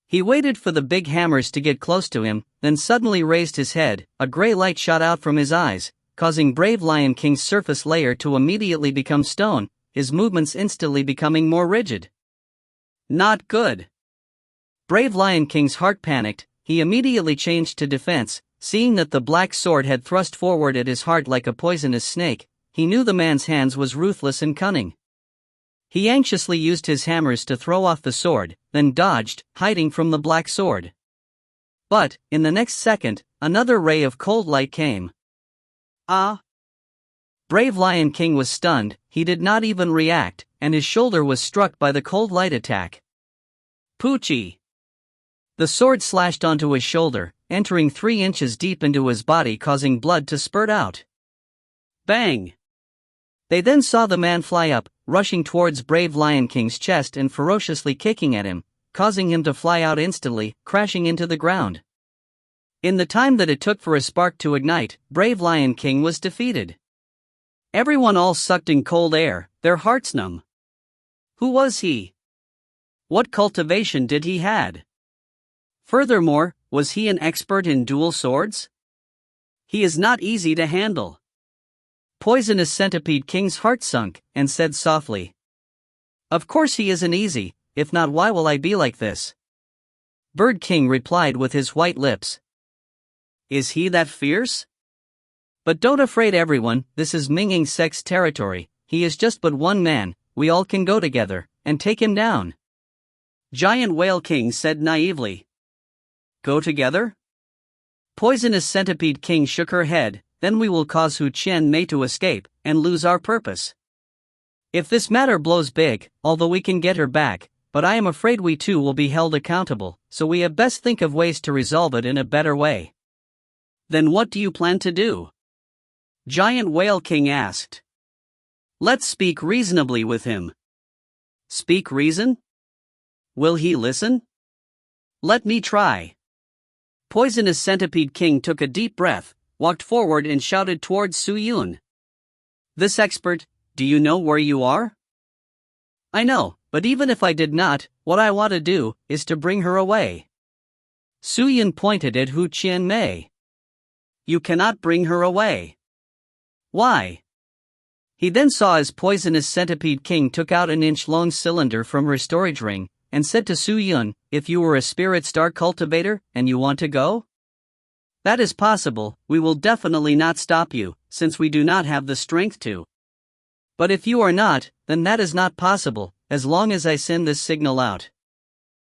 He waited for the big hammers to get close to him, then suddenly raised his head. A gray light shot out from his eyes, causing Brave Lion King's surface layer to immediately become stone, his movements instantly becoming more rigid. Not good. Brave Lion King's heart panicked. He immediately changed to defense, seeing that the black sword had thrust forward at his heart like a poisonous snake. He knew the man's hands was ruthless and cunning. He anxiously used his hammers to throw off the sword, then dodged, hiding from the black sword. But, in the next second, another ray of cold light came. Ah! Brave Lion King was stunned. He did not even react, and his shoulder was struck by the cold light attack. Poochie! The sword slashed onto his shoulder, entering 3 inches deep into his body, causing blood to spurt out. Bang! They then saw the man fly up, rushing towards Brave Lion King's chest and ferociously kicking at him, causing him to fly out instantly, crashing into the ground. In the time that it took for a spark to ignite, Brave Lion King was defeated. Everyone all sucked in cold air, their hearts numb. Who was he? What cultivation did he had? Furthermore, was he an expert in dual swords? He is not easy to handle. Poisonous Centipede King's heart sunk, and said softly. Of course he isn't easy, if not why will I be like this? Bird King replied with his white lips. Is he that fierce? But don't afraid everyone, this is Minging Sect's territory, he is just but one man, we all can go together, and take him down. Giant Whale King said naively. Go together? Poisonous Centipede King shook her head. Then we will cause Hu Qianmei to escape, and lose our purpose. If this matter blows big, although we can get her back, but I am afraid we too will be held accountable, so we had best think of ways to resolve it in a better way." "Then what do you plan to do?" Giant Whale King asked. "Let's speak reasonably with him." "Speak reason? Will he listen?" "Let me try." Poisonous Centipede King took a deep breath, walked forward and shouted towards Su Yun. "This expert, do you know where you are?" "I know, but even if I did not, what I want to do is to bring her away." Su Yun pointed at Hu Qianmei. "You cannot bring her away." "Why?" He then saw as Poisonous Centipede King took out an inch-long cylinder from her storage ring, and said to Su Yun, "If you were a spirit star cultivator, and you want to go? That is possible, we will definitely not stop you, since we do not have the strength to. But if you are not, then that is not possible, as long as I send this signal out.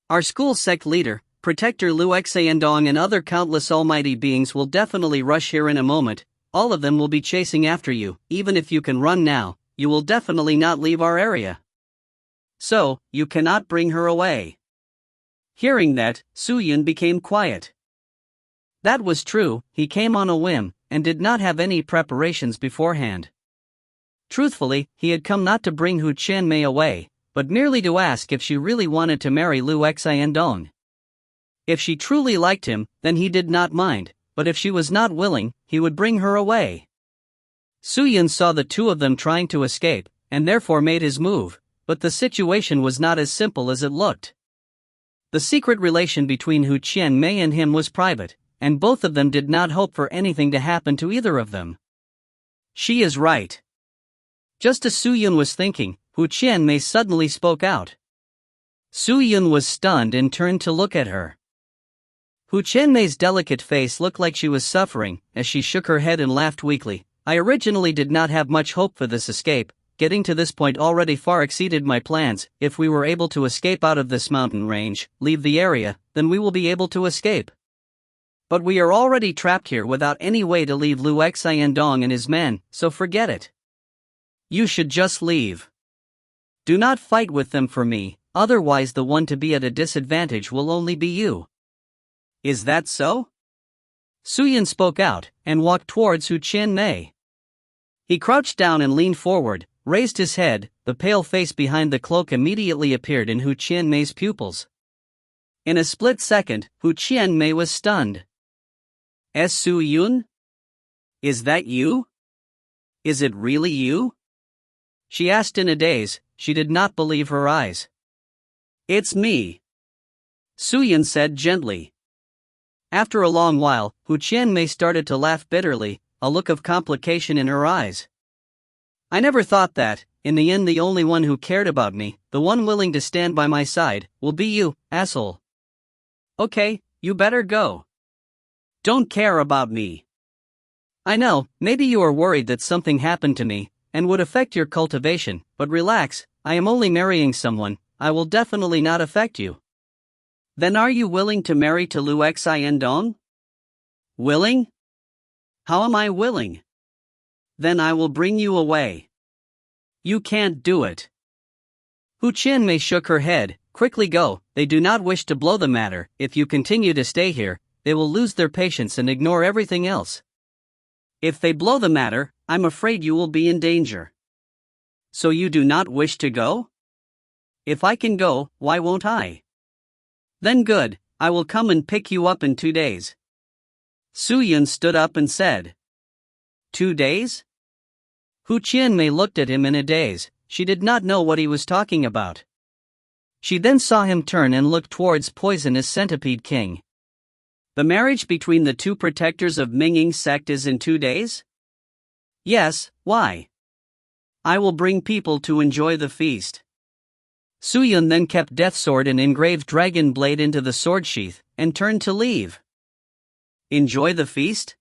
Our school sect leader, Protector Lu Xayendong and other countless almighty beings will definitely rush here in a moment. All of them will be chasing after you. Even if you can run now, you will definitely not leave our area. So, you cannot bring her away." Hearing that, Su Yun became quiet. That was true, he came on a whim, and did not have any preparations beforehand. Truthfully, he had come not to bring Hu Qianmei away, but merely to ask if she really wanted to marry Lu Xayendong. If she truly liked him, then he did not mind, but if she was not willing, he would bring her away. Su Yun saw the two of them trying to escape, and therefore made his move, but the situation was not as simple as it looked. The secret relation between Hu Qianmei and him was private, and both of them did not hope for anything to happen to either of them. "She is right." Just as Su Yun was thinking, Hu Qianmei suddenly spoke out. Su Yun was stunned and turned to look at her. Hu Qianmei's delicate face looked like she was suffering, as she shook her head and laughed weakly. "I originally did not have much hope for this escape. Getting to this point already far exceeded my plans. If we were able to escape out of this mountain range, leave the area, then we will be able to escape. But we are already trapped here without any way to leave Lu Xayendong and his men, so forget it. You should just leave. Do not fight with them for me, otherwise the one to be at a disadvantage will only be you." "Is that so?" Su Yun spoke out, and walked towards Hu Qianmei. He crouched down and leaned forward, raised his head. The pale face behind the cloak immediately appeared in Hu Qianmei's pupils. In a split second, Hu Qianmei was stunned. Su Yun? Is that you? Is it really you?" she asked in a daze. She did not believe her eyes. "It's me," Su Yun said gently. After a long while, Hu Qianmei started to laugh bitterly, a look of complication in her eyes. "I never thought that, in the end the only one who cared about me, the one willing to stand by my side, will be you, asshole. Okay, you better go. Don't care about me. I know, maybe you are worried that something happened to me, and would affect your cultivation, but relax, I am only marrying someone, I will definitely not affect you." "Then are you willing to marry to Lu Xayendong?" "Willing? How am I willing?" "Then I will bring you away." "You can't do it." Hu Qianmei shook her head. "Quickly go, they do not wish to blow the matter. If you continue to stay here, they will lose their patience and ignore everything else. If they blow the matter, I'm afraid you will be in danger." "So you do not wish to go?" "If I can go, why won't I?" "Then good, I will come and pick you up in 2 days. Su Yun stood up and said. 2 days? Hu Qianmei looked at him in a daze. She did not know what he was talking about. She then saw him turn and look towards Poisonous Centipede King. "The marriage between the two protectors of Minging sect is in 2 days?" "Yes, why?" "I will bring people to enjoy the feast." Su Yun then kept death sword and engraved dragon blade into the sword sheath, and turned to leave. "Enjoy the feast?"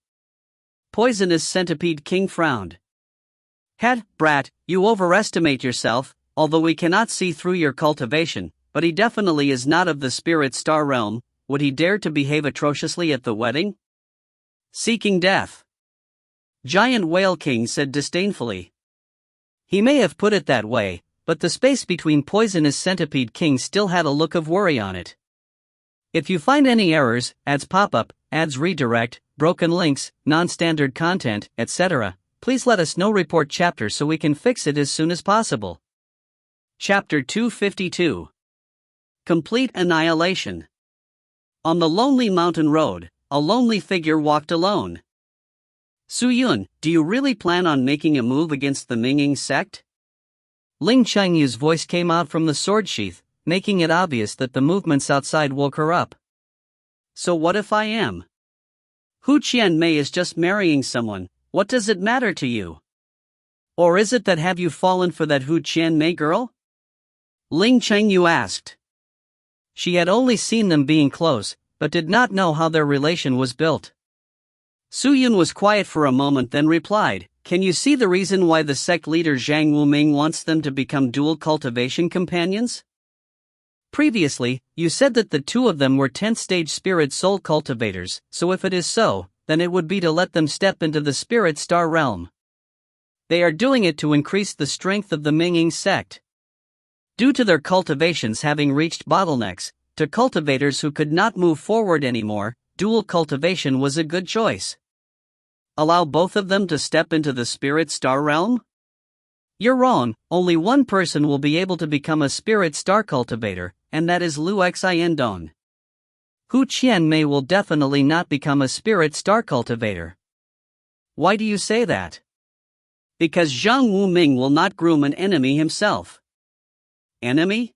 Poisonous Centipede King frowned. "Het, brat, you overestimate yourself, although we cannot see through your cultivation, but he definitely is not of the spirit star realm. Would he dare to behave atrociously at the wedding?" "Seeking death," Giant Whale King said disdainfully. He may have put it that way, but the space between Poisonous Centipede King still had a look of worry on it. If you find any errors, ads pop-up, ads redirect, broken links, non-standard content, etc., please let us know. Report chapter so we can fix it as soon as possible. Chapter 252. Complete Annihilation. On the lonely mountain road, a lonely figure walked alone. Su-yun, do you really plan on making a move against the Minging sect? Ling Qiangyu's voice came out from the sword sheath, making it obvious that the movements outside woke her up. So what if I am? Hu Qianmei is just marrying someone, what does it matter to you? Or is it that have you fallen for that Hu Qianmei girl? Ling Qiangyu asked. She had only seen them being close, but did not know how their relation was built. Su-yun was quiet for a moment, then replied, can you see the reason why the sect leader Zhang Wuming wants them to become dual cultivation companions? Previously, you said that the two of them were 10th stage spirit soul cultivators, so if it is so, then it would be to let them step into the spirit star realm. They are doing it to increase the strength of the Minging sect. Due to their cultivations having reached bottlenecks, to cultivators who could not move forward anymore, dual cultivation was a good choice. Allow both of them to step into the spirit star realm? You're wrong, only one person will be able to become a spirit star cultivator, and that is Lu Xiandong. Hu Qianmei will definitely not become a spirit star cultivator. Why do you say that? Because Zhang Wuming will not groom an enemy himself. Enemy?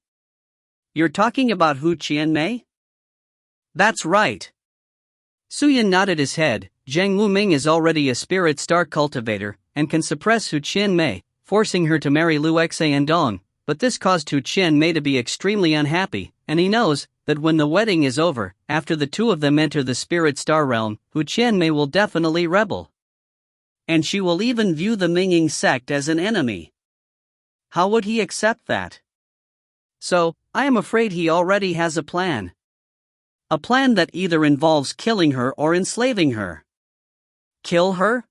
You're talking about Hu Qianmei? That's right. Su-yun nodded his head. Zhang Wuming is already a spirit star cultivator, and can suppress Hu Qianmei, forcing her to marry Lu Xiandong, but this caused Hu Qianmei to be extremely unhappy, and he knows that when the wedding is over, after the two of them enter the spirit star realm, Hu Qianmei will definitely rebel. And she will even view the Minging sect as an enemy. How would he accept that? So, I am afraid he already has a plan. A plan that either involves killing her or enslaving her. Kill her?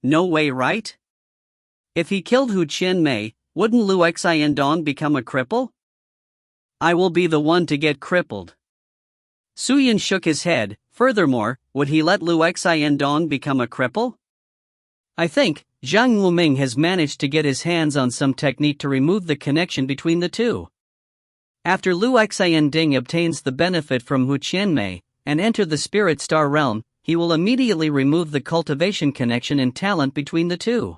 No way, right? If he killed Hu Qianmei, wouldn't Lu Xiandong become a cripple? I will be the one to get crippled. Su-yun shook his head. Furthermore, would he let Lu Xiandong become a cripple? I think Zhang Wuming has managed to get his hands on some technique to remove the connection between the two. After Lu Xiandong obtains the benefit from Hu Qianmei and enter the spirit star realm, he will immediately remove the cultivation connection and talent between the two.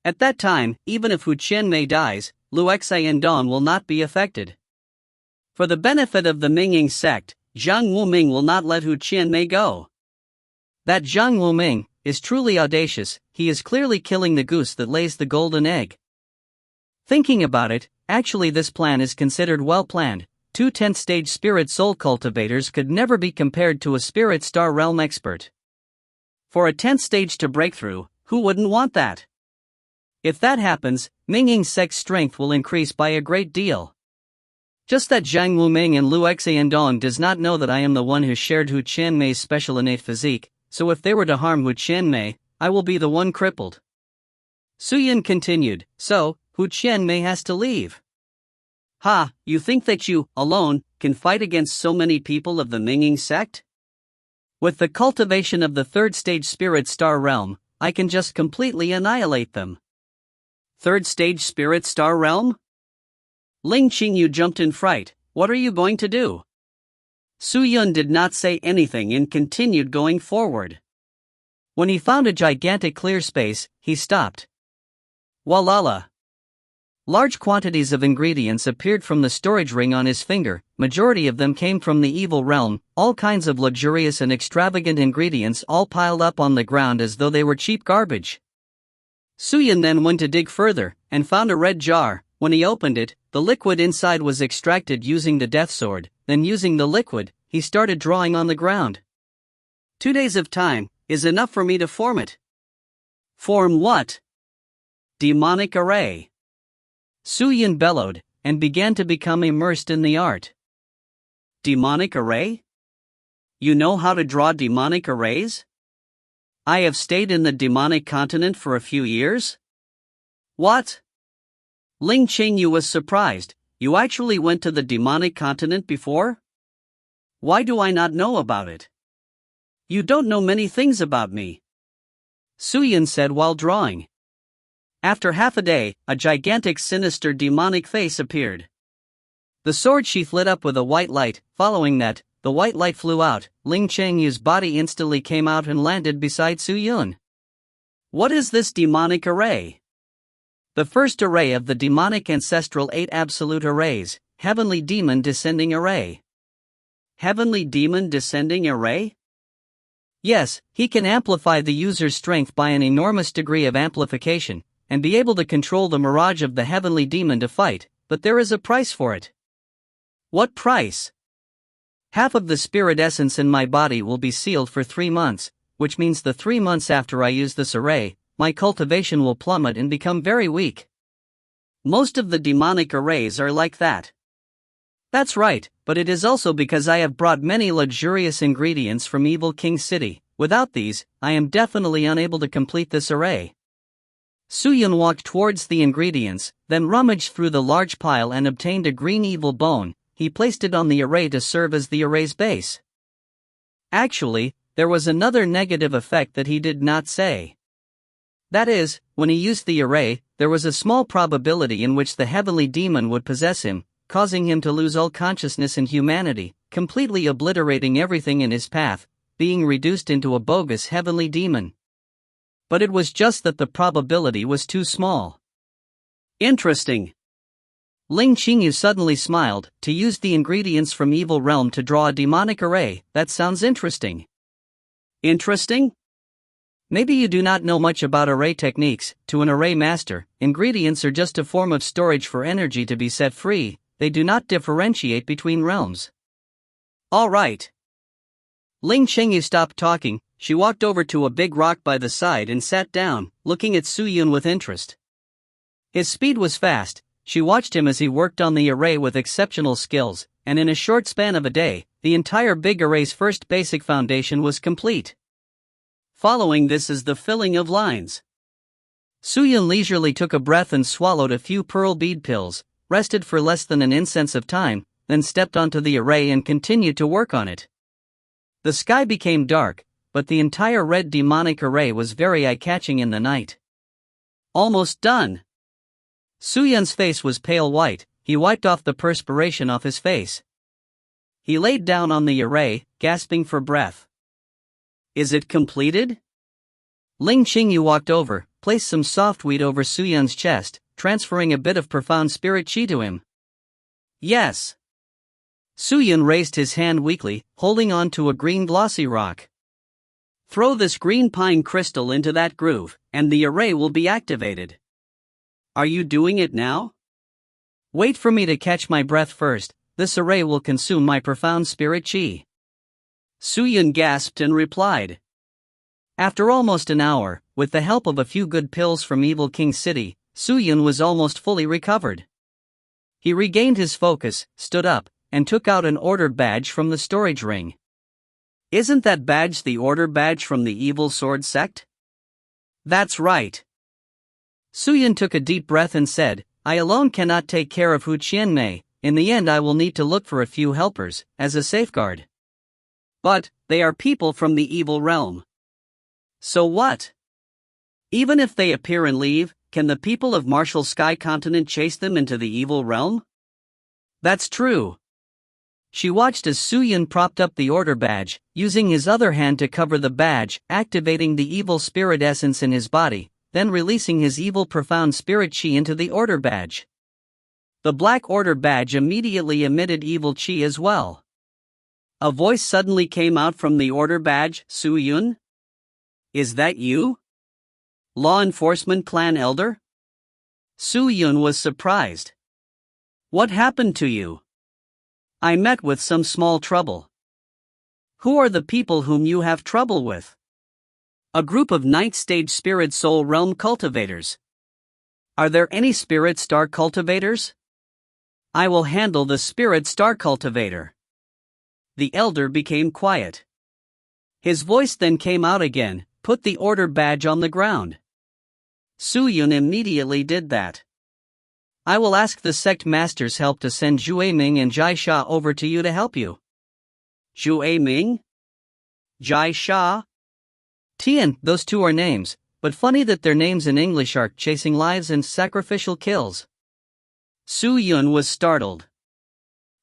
At that time, even if Hu Qianmei dies, Lu Xiandong will not be affected. For the benefit of the Minging sect, Zhang Wuming will not let Hu Qianmei go. That Zhang Wuming is truly audacious. He is clearly killing the goose that lays the golden egg. Thinking about it, actually this plan is considered well planned. Two 10th stage spirit soul cultivators could never be compared to a spirit star realm expert. For a 10th stage to break through, who wouldn't want that? If that happens, Minging sect's strength will increase by a great deal. Just that Zhang Wuming and Lu Xiandong does not know that I am the one who shared Hu Qianmei's special innate physique, so if they were to harm Hu Qianmei, I will be the one crippled. Su-yun continued, so, Hu Qianmei has to leave. Ha, you think that you, alone, can fight against so many people of the Minging sect? With the cultivation of the 3rd stage spirit star realm, I can just completely annihilate them. 3rd stage spirit star realm? Ling Qingyu jumped in fright. What are you going to do? Su-yun did not say anything and continued going forward. When he found a gigantic clear space, he stopped. Walala! Large quantities of ingredients appeared from the storage ring on his finger. Majority of them came from the evil realm, all kinds of luxurious and extravagant ingredients all piled up on the ground as though they were cheap garbage. Su-yun then went to dig further, and found a red jar. When he opened it, the liquid inside was extracted using the death sword. Then using the liquid, he started drawing on the ground. 2 days of time is enough for me to form it. Form what? Demonic array. Su-yun bellowed, and began to become immersed in the art. Demonic array? You know how to draw demonic arrays? I have stayed in the demonic continent for a few years? What? Ling Qingyu was surprised. You actually went to the demonic continent before? Why do I not know about it? You don't know many things about me, Suyin said while drawing. After half a day, a gigantic sinister demonic face appeared. The sword sheath lit up with a white light. Following that, the white light flew out. Ling Qingyu's body instantly came out and landed beside Suyun. What is this demonic array? The first array of the demonic ancestral 8 absolute arrays, Heavenly Demon Descending Array. Heavenly Demon Descending Array? Yes, he can amplify the user's strength by an enormous degree of amplification, and be able to control the mirage of the heavenly demon to fight, but there is a price for it. What price? Half of the spirit essence in my body will be sealed for 3 months, which means the 3 months after I use this array, my cultivation will plummet and become very weak. Most of the demonic arrays are like that. That's right, but it is also because I have brought many luxurious ingredients from Evil King City. Without these, I am definitely unable to complete this array. Suyun walked towards the ingredients, then rummaged through the large pile and obtained a green evil bone. He placed it on the array to serve as the array's base. Actually, there was another negative effect that he did not say. That is, when he used the array, there was a small probability in which the heavenly demon would possess him, causing him to lose all consciousness and humanity, completely obliterating everything in his path, being reduced into a bogus heavenly demon. But it was just that the probability was too small. Interesting. Ling Qingyu suddenly smiled. To use the ingredients from Evil Realm to draw a demonic array, that sounds interesting. Interesting? Maybe you do not know much about array techniques. To an array master, ingredients are just a form of storage for energy to be set free. They do not differentiate between realms. All right. Ling Qingyu stopped talking. She walked over to a big rock by the side and sat down, looking at Suyun with interest. His speed was fast. She watched him as he worked on the array with exceptional skills, and in a short span of a day, the entire big array's first basic foundation was complete. Following this is the filling of lines. Suyun leisurely took a breath and swallowed a few pearl bead pills, rested for less than an instance of time, then stepped onto the array and continued to work on it. The sky became dark, but the entire red demonic array was very eye-catching in the night. Almost done. Suyun's face was pale white. He wiped off the perspiration off his face. He laid down on the array, gasping for breath. Is it completed? Ling Qingyu walked over, placed some softweed over Suyun's chest, transferring a bit of profound spirit chi to him. Yes. Suyun raised his hand weakly, holding on to a green glossy rock. Throw this green pine crystal into that groove, and the array will be activated. Are you doing it now? Wait for me to catch my breath first. This array will consume my profound spirit chi. Suyun gasped and replied. After almost an hour, with the help of a few good pills from Evil King City, Suyun was almost fully recovered. He regained his focus, stood up, and took out an order badge from the storage ring. Isn't that badge the order badge from the Evil Sword sect? That's right. Suyun took a deep breath and said, I alone cannot take care of Hu Qianmei. In the end I will need to look for a few helpers, as a safeguard. But, they are people from the evil realm. So what? Even if they appear and leave, can the people of Martial Sky Continent chase them into the evil realm? That's true. She watched as Suyun propped up the order badge, using his other hand to cover the badge, activating the evil spirit essence in his body, then releasing his evil profound spirit chi into the order badge. The black order badge immediately emitted evil chi as well. A voice suddenly came out from the order badge. Suyun? Is that you? Law Enforcement Clan Elder? Suyun was surprised. What happened to you? I met with some small trouble. Who are the people whom you have trouble with? A group of ninth stage spirit soul realm cultivators. Are there any spirit star cultivators? I will handle the spirit star cultivator. The elder became quiet. His voice then came out again. Put the order badge on the ground. Su Yun immediately did that. I will ask the sect master's help to send Zhu Ming and Jai Sha over to you to help you. Zhu Ming? Jai Sha? Tian, those two are names, but funny that their names in English are chasing lives and sacrificial kills. Su Yun was startled.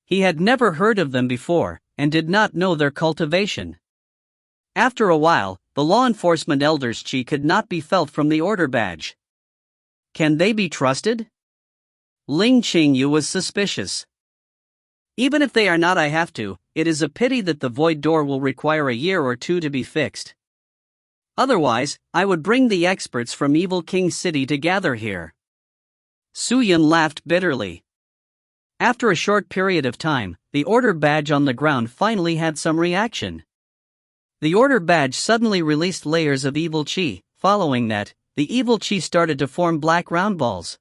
He had never heard of them before, and did not know their cultivation. After a while, the law enforcement elder's chi could not be felt from the order badge. Can they be trusted? Ling Qingyu was suspicious. Even if they are not, I have to. It is a pity that the void door will require a year or two to be fixed. Otherwise, I would bring the experts from Evil King City to gather here. Su Yun laughed bitterly. After a short period of time, the order badge on the ground finally had some reaction. The order badge suddenly released layers of evil chi. Following that, the evil chi started to form black round balls.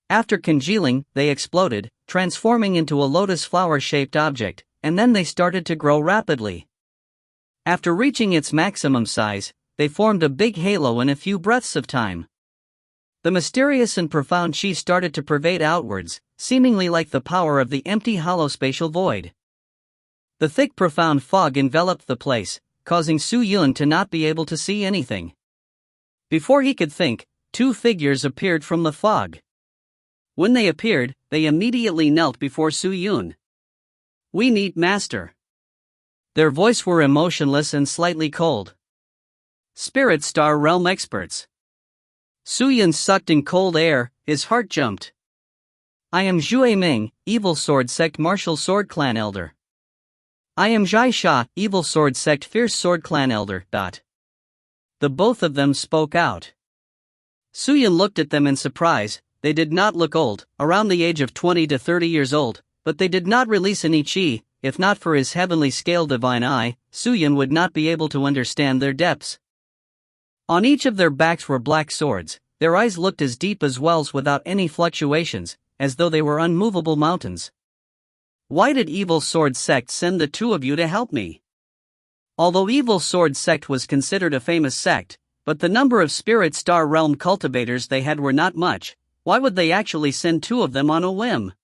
After congealing, they exploded, transforming into a lotus flower-shaped object, and then they started to grow rapidly. After reaching its maximum size, they formed a big halo in a few breaths of time. The mysterious and profound chi started to pervade outwards, seemingly like the power of the empty hollow spatial void. The thick profound fog enveloped the place, causing Su Yun to not be able to see anything. Before he could think, two figures appeared from the fog. When they appeared, they immediately knelt before Su Yun. "We meet Master." Their voices were emotionless and slightly cold. Spirit Star Realm experts. Su Yun sucked in cold air, his heart jumped. "I am Zhu Ming, Evil Sword Sect Martial Sword Clan Elder." "I am Jai Sha, Evil Sword Sect Fierce Sword Clan Elder." The both of them spoke out. Su Yun looked at them in surprise. They did not look old, around the age of 20 to 30 years old, but they did not release any chi. If not for his heavenly scale divine eye, Su Yun would not be able to understand their depths. On each of their backs were black swords. Their eyes looked as deep as wells without any fluctuations, as though they were unmovable mountains. "Why did Evil Sword Sect send the two of you to help me?" Although Evil Sword Sect was considered a famous sect, but the number of Spirit Star Realm cultivators they had were not much. Why would they actually send two of them on a whim?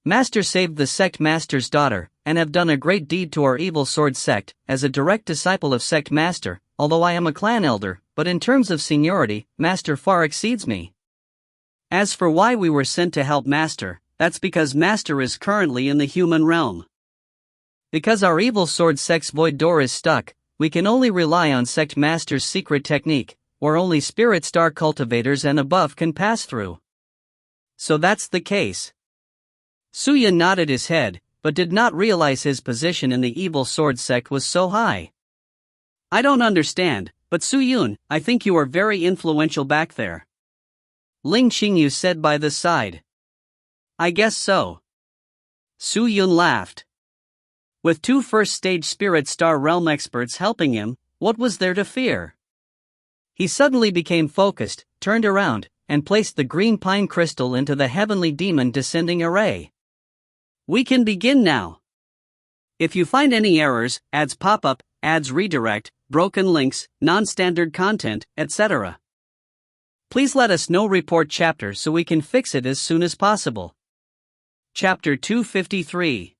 "Master saved the sect master's daughter, and have done a great deed to our Evil Sword Sect, as a direct disciple of sect master, although I am a clan elder, but in terms of seniority, master far exceeds me." As for why we were sent to help master, that's because master is currently in the human realm. Because our Evil Sword Sect's void door is stuck, we can only rely on sect master's secret technique, where only Spirit Star cultivators and above can pass through. So that's the case. Su Yun nodded his head, but did not realize his position in the Evil Sword Sect was so high. "I don't understand, but Su Yun, I think you are very influential back there," Ling Qingyu said by the side. "I guess so." Su Yun laughed. With two first-stage Spirit Star Realm experts helping him, what was there to fear? He suddenly became focused, turned around, and placed the green pine crystal into the heavenly demon descending array. "We can begin now. If you find any errors, ads pop up, ads redirect, broken links, non-standard content, etc. please let us know. Report chapter so we can fix it as soon as possible." Chapter 253.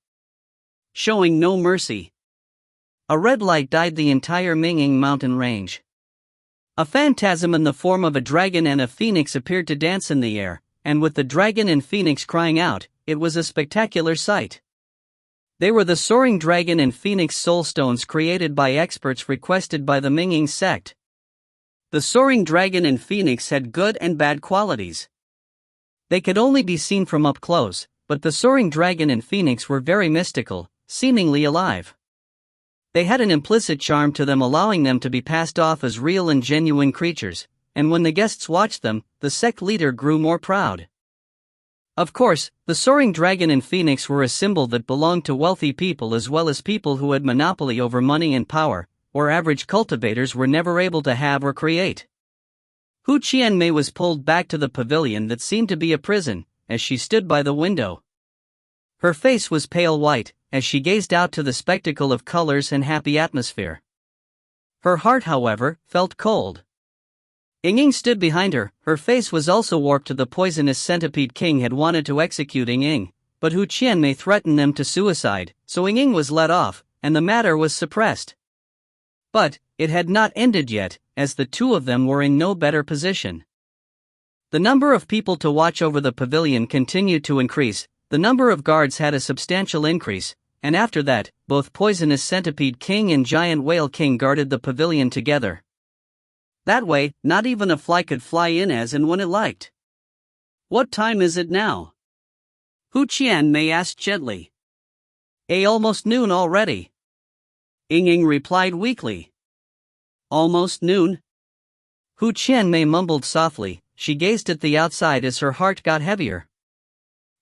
Showing No Mercy. A red light dyed the entire Minging mountain range. A phantasm in the form of a dragon and a phoenix appeared to dance in the air, and with the dragon and phoenix crying out, it was a spectacular sight. They were the soaring dragon and phoenix soulstones created by experts requested by the Minging sect. The soaring dragon and phoenix had good and bad qualities. They could only be seen from up close, but the soaring dragon and phoenix were very mystical, seemingly alive. They had an implicit charm to them, allowing them to be passed off as real and genuine creatures, and when the guests watched them, the sect leader grew more proud. Of course, the soaring dragon and phoenix were a symbol that belonged to wealthy people as well as people who had monopoly over money and power, or average cultivators were never able to have or create. Hu Qianmei was pulled back to the pavilion that seemed to be a prison, as she stood by the window. Her face was pale white, as she gazed out to the spectacle of colors and happy atmosphere. Her heart, however, felt cold. Ying stood behind her. Her face was also warped. The poisonous centipede king had wanted to execute Ying, but Hu Qianmei threatened them to suicide, so Ying was let off, and the matter was suppressed. But it had not ended yet, as the two of them were in no better position. The number of people to watch over the pavilion continued to increase. The number of guards had a substantial increase, and after that, both Poisonous Centipede King and Giant Whale King guarded the pavilion together. That way, not even a fly could fly in as and when it liked. "What time is it now?" Hu Qianmei asked gently. Almost noon already." Ying replied weakly. "Almost noon?" Hu Qianmei mumbled softly. She gazed at the outside as her heart got heavier.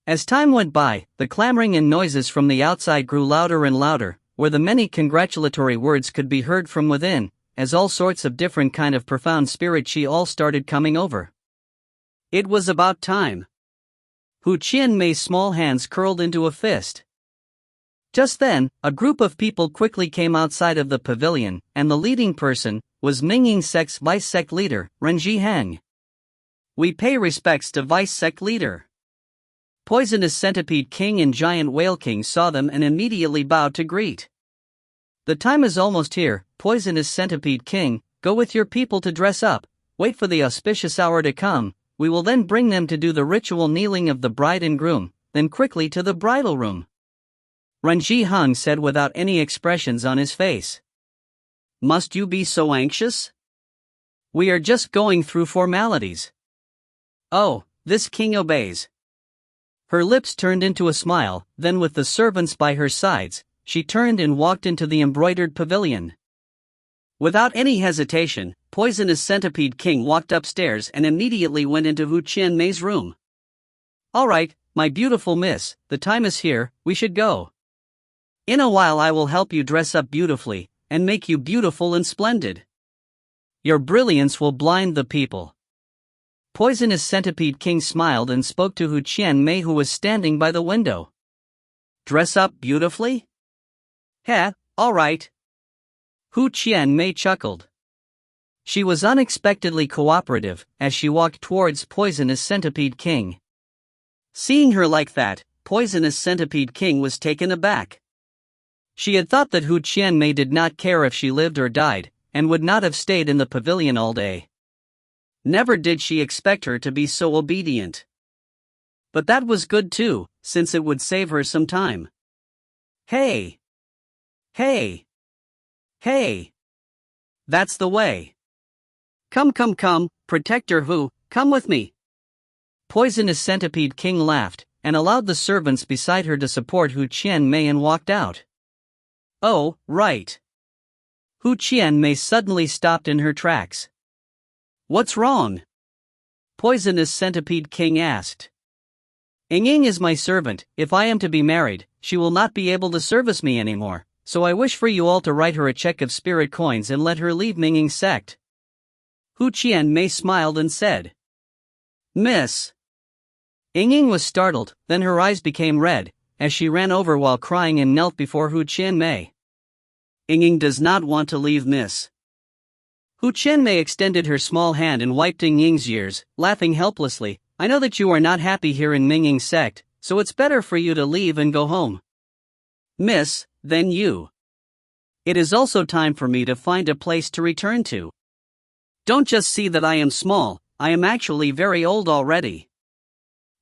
As time went by, the clamoring and noises from the outside grew louder and louder, where the many congratulatory words could be heard from within, as all sorts of different kind of profound spirit chi all started coming over. It was about time. Hu Qianmei's small hands curled into a fist. Just then, a group of people quickly came outside of the pavilion, and the leading person was Mingying Sect's vice sect leader, Renji Heng. "We pay respects to vice sect leader." Poisonous Centipede King and Giant Whale King saw them and immediately bowed to greet. "The time is almost here, Poisonous Centipede King, go with your people to dress up, wait for the auspicious hour to come, we will then bring them to do the ritual kneeling of the bride and groom, then quickly to the bridal room." Renji Heng said without any expressions on his face. "Must you be so anxious? We are just going through formalities." "Oh, this king obeys." Her lips turned into a smile, then with the servants by her sides, she turned and walked into the embroidered pavilion. Without any hesitation, Poisonous Centipede King walked upstairs and immediately went into Hu Qianmei's room. "All right, my beautiful miss, the time is here, we should go. In a while I will help you dress up beautifully, and make you beautiful and splendid. Your brilliance will blind the people." Poisonous Centipede King smiled and spoke to Hu Qianmei, who was standing by the window. "Dress up beautifully? Heh, all right." Hu Qianmei chuckled. She was unexpectedly cooperative as she walked towards Poisonous Centipede King. Seeing her like that, Poisonous Centipede King was taken aback. She had thought that Hu Qianmei did not care if she lived or died, and would not have stayed in the pavilion all day. Never did she expect her to be so obedient. But that was good too, since it would save her some time. "Hey! Hey! Hey! That's the way. Come, Protector Hu, come with me." Poisonous Centipede King laughed, and allowed the servants beside her to support Hu Qianmei and walked out. "Oh, right." Hu Qianmei suddenly stopped in her tracks. "What's wrong?" Poisonous Centipede King asked. "Ying is my servant. If I am to be married, she will not be able to service me anymore, so I wish for you all to write her a check of spirit coins and let her leave Mingying sect." Hu Qianmei smiled and said, "Miss." Ying was startled, then her eyes became red, as she ran over while crying and knelt before Hu Qianmei. "Ying does not want to leave, miss." Hu Qianmei extended her small hand and wiped Ying's ears, laughing helplessly. "I know that you are not happy here in Mingying sect, so it's better for you to leave and go home." "Miss, then you. It is also time for me to find a place to return to. Don't just see that I am small, I am actually very old already.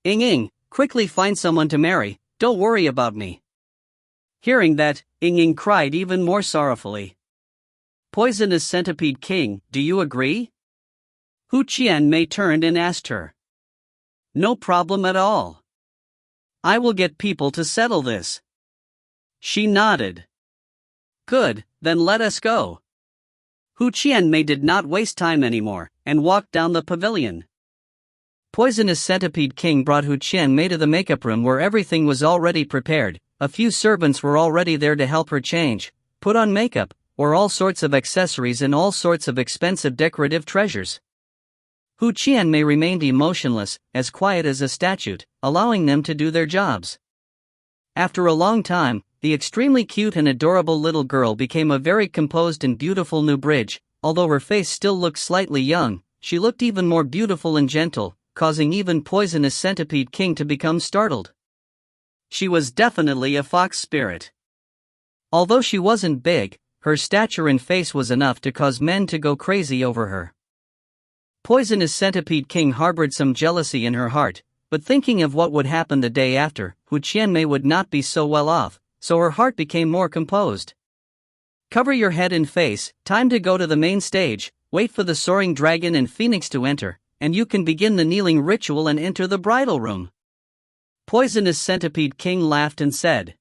Ying, quickly find someone to marry, don't worry about me." Hearing that, Ying cried even more sorrowfully. "Poisonous Centipede King, do you agree?" Hu Qianmei turned and asked her. "No problem at all. I will get people to settle this." She nodded. "Good, then let us go." Hu Qianmei did not waste time anymore, and walked down the pavilion. Poisonous Centipede King brought Hu Qianmei to the makeup room where everything was already prepared. A few servants were already there to help her change, put on makeup, or all sorts of accessories and all sorts of expensive decorative treasures. Hu Qianmei remained emotionless, as quiet as a statue, allowing them to do their jobs. After a long time, the extremely cute and adorable little girl became a very composed and beautiful new bridge. Although her face still looked slightly young, she looked even more beautiful and gentle, causing even Poisonous Centipede King to become startled. She was definitely a fox spirit. Although she wasn't big, her stature and face was enough to cause men to go crazy over her. Poisonous Centipede King harbored some jealousy in her heart, but thinking of what would happen the day after, Hu Qianmei would not be so well off, so her heart became more composed. Cover your head and face, time to go to the main stage, wait for the soaring dragon and phoenix to enter, and you can begin the kneeling ritual and enter the bridal room. Poisonous Centipede King laughed and said,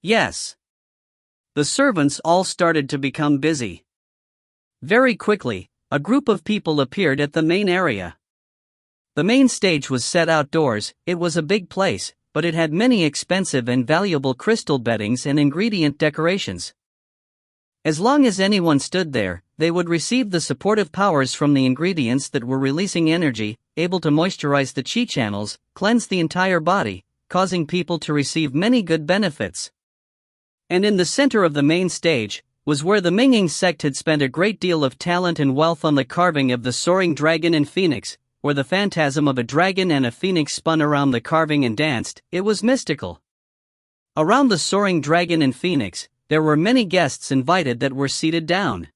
"Yes." The servants all started to become busy. Very quickly, a group of people appeared at the main area. The main stage was set outdoors. It was a big place, but it had many expensive and valuable crystal beddings and ingredient decorations. As long as anyone stood there, they would receive the supportive powers from the ingredients that were releasing energy, able to moisturize the qi channels, cleanse the entire body, causing people to receive many good benefits. And in the center of the main stage was where the Minging sect had spent a great deal of talent and wealth on the carving of the soaring dragon and phoenix, where the phantasm of a dragon and a phoenix spun around the carving and danced. It was mystical. Around the soaring dragon and phoenix, there were many guests invited that were seated down.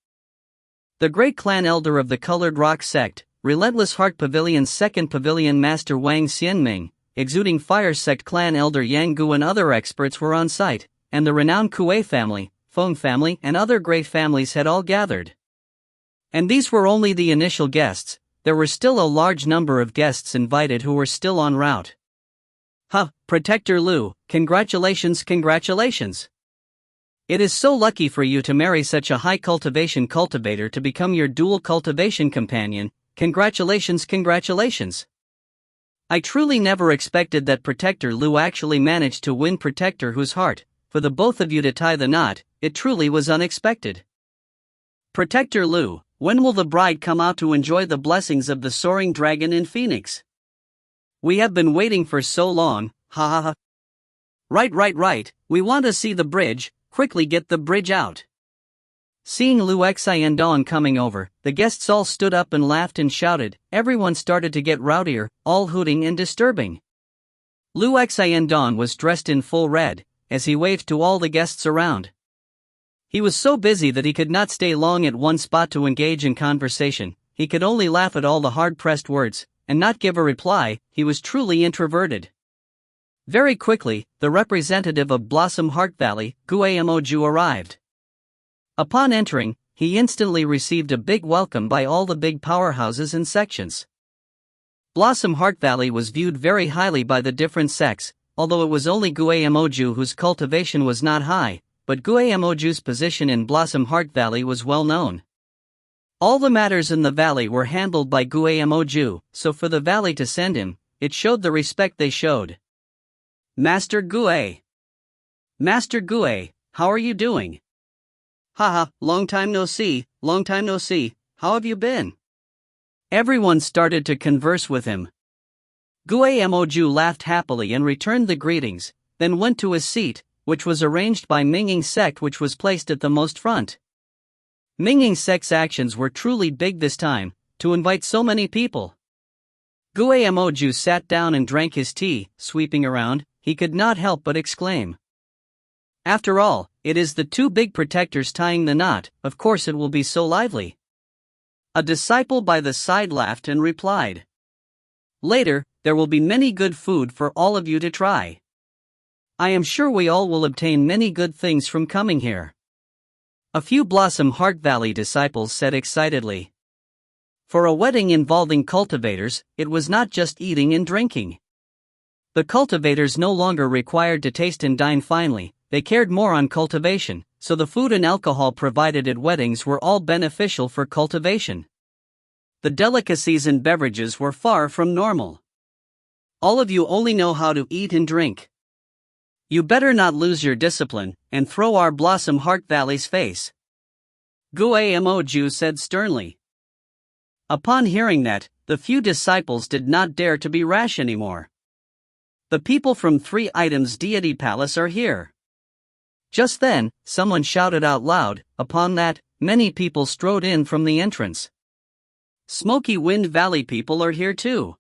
The great clan elder of the Colored Rock sect, Relentless Heart Pavilion's second pavilion master Wang Xianming, exuding fire sect clan elder Yang Gu and other experts were on site, and the renowned Kuei family, Feng family and other great families had all gathered. And these were only the initial guests. There were still a large number of guests invited who were still en route. Protector Lu, congratulations, congratulations. It is so lucky for you to marry such a high cultivation cultivator to become your dual cultivation companion. Congratulations, congratulations. I truly never expected that Protector Lu actually managed to win Protector Hu's heart. For the both of you to tie the knot, it truly was unexpected. Protector Lu, when will the bride come out to enjoy the blessings of the soaring dragon and phoenix? We have been waiting for so long, ha ha ha. Right, we want to see the bridge, quickly get the bridge out. Seeing Lu Xiandong coming over, the guests all stood up and laughed and shouted. Everyone started to get rowdier, all hooting and disturbing. Lu Xiandong was dressed in full red, as he waved to all the guests around. He was so busy that he could not stay long at one spot to engage in conversation. He could only laugh at all the hard-pressed words, and not give a reply. He was truly introverted. Very quickly, the representative of Blossom Heart Valley, Guaimoju, arrived. Upon entering, he instantly received a big welcome by all the big powerhouses and sections. Blossom Heart Valley was viewed very highly by the different sects, although it was only Guaimoju whose cultivation was not high, but Guaimoju's position in Blossom Heart Valley was well known. All the matters in the valley were handled by Guaimoju, so for the valley to send him, it showed the respect they showed. Master Gue. Master Gue, how are you doing? Haha, long time no see, how have you been? Everyone started to converse with him. Guaimoju laughed happily and returned the greetings, then went to his seat, which was arranged by Minging sect, which was placed at the most front. Minging sect's actions were truly big this time, to invite so many people. Guaimoju sat down and drank his tea. Sweeping around, he could not help but exclaim. After all, it is the two big protectors tying the knot, of course it will be so lively. A disciple by the side laughed and replied. Later, there will be many good food for all of you to try. I am sure we all will obtain many good things from coming here. A few Blossom Heart Valley disciples said excitedly. For a wedding involving cultivators, it was not just eating and drinking. The cultivators no longer required to taste and dine finely, they cared more on cultivation, so the food and alcohol provided at weddings were all beneficial for cultivation. The delicacies and beverages were far from normal. All of you only know how to eat and drink. You better not lose your discipline, and throw our Blossom Heart Valley's face. Guaimoju said sternly. Upon hearing that, the few disciples did not dare to be rash anymore. The people from 3 Items Deity Palace are here. Just then, someone shouted out loud. Upon that, many people strode in from the entrance. Smoky Wind Valley people are here too.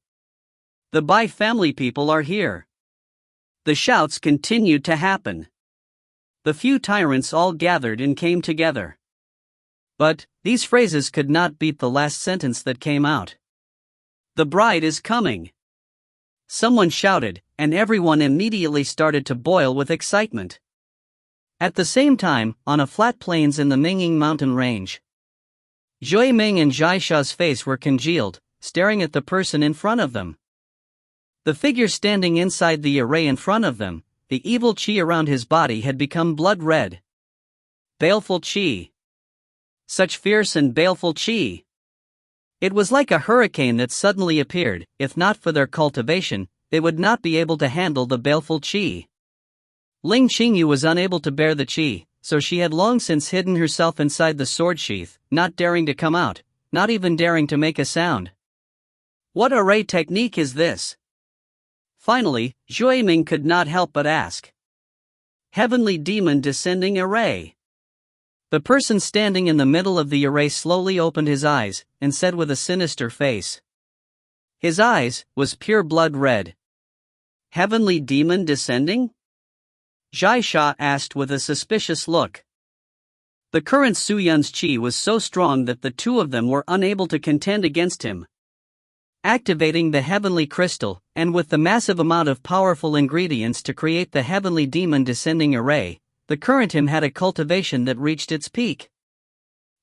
The Bai family people are here. The shouts continued to happen. The few tyrants all gathered and came together. But these phrases could not beat the last sentence that came out. The bride is coming. Someone shouted, and everyone immediately started to boil with excitement. At the same time, on a flat plains in the Minging mountain range, Zhui Ming and Zhai Sha's face were congealed, staring at the person in front of them. The figure standing inside the array in front of them, the evil qi around his body had become blood red. Baleful qi. Such fierce and baleful qi. It was like a hurricane that suddenly appeared. If not for their cultivation, they would not be able to handle the baleful qi. Ling Qingyu was unable to bear the qi, so she had long since hidden herself inside the sword sheath, not daring to come out, not even daring to make a sound. What array technique is this? Finally, Zhui Ming could not help but ask. Heavenly Demon Descending Array. The person standing in the middle of the array slowly opened his eyes, and said with a sinister face. His eyes was pure blood red. Heavenly Demon Descending? Zhai Sha asked with a suspicious look. The current Su Yun's qi was so strong that the two of them were unable to contend against him. Activating the heavenly crystal, and with the massive amount of powerful ingredients to create the heavenly demon descending array, the current him had a cultivation that reached its peak.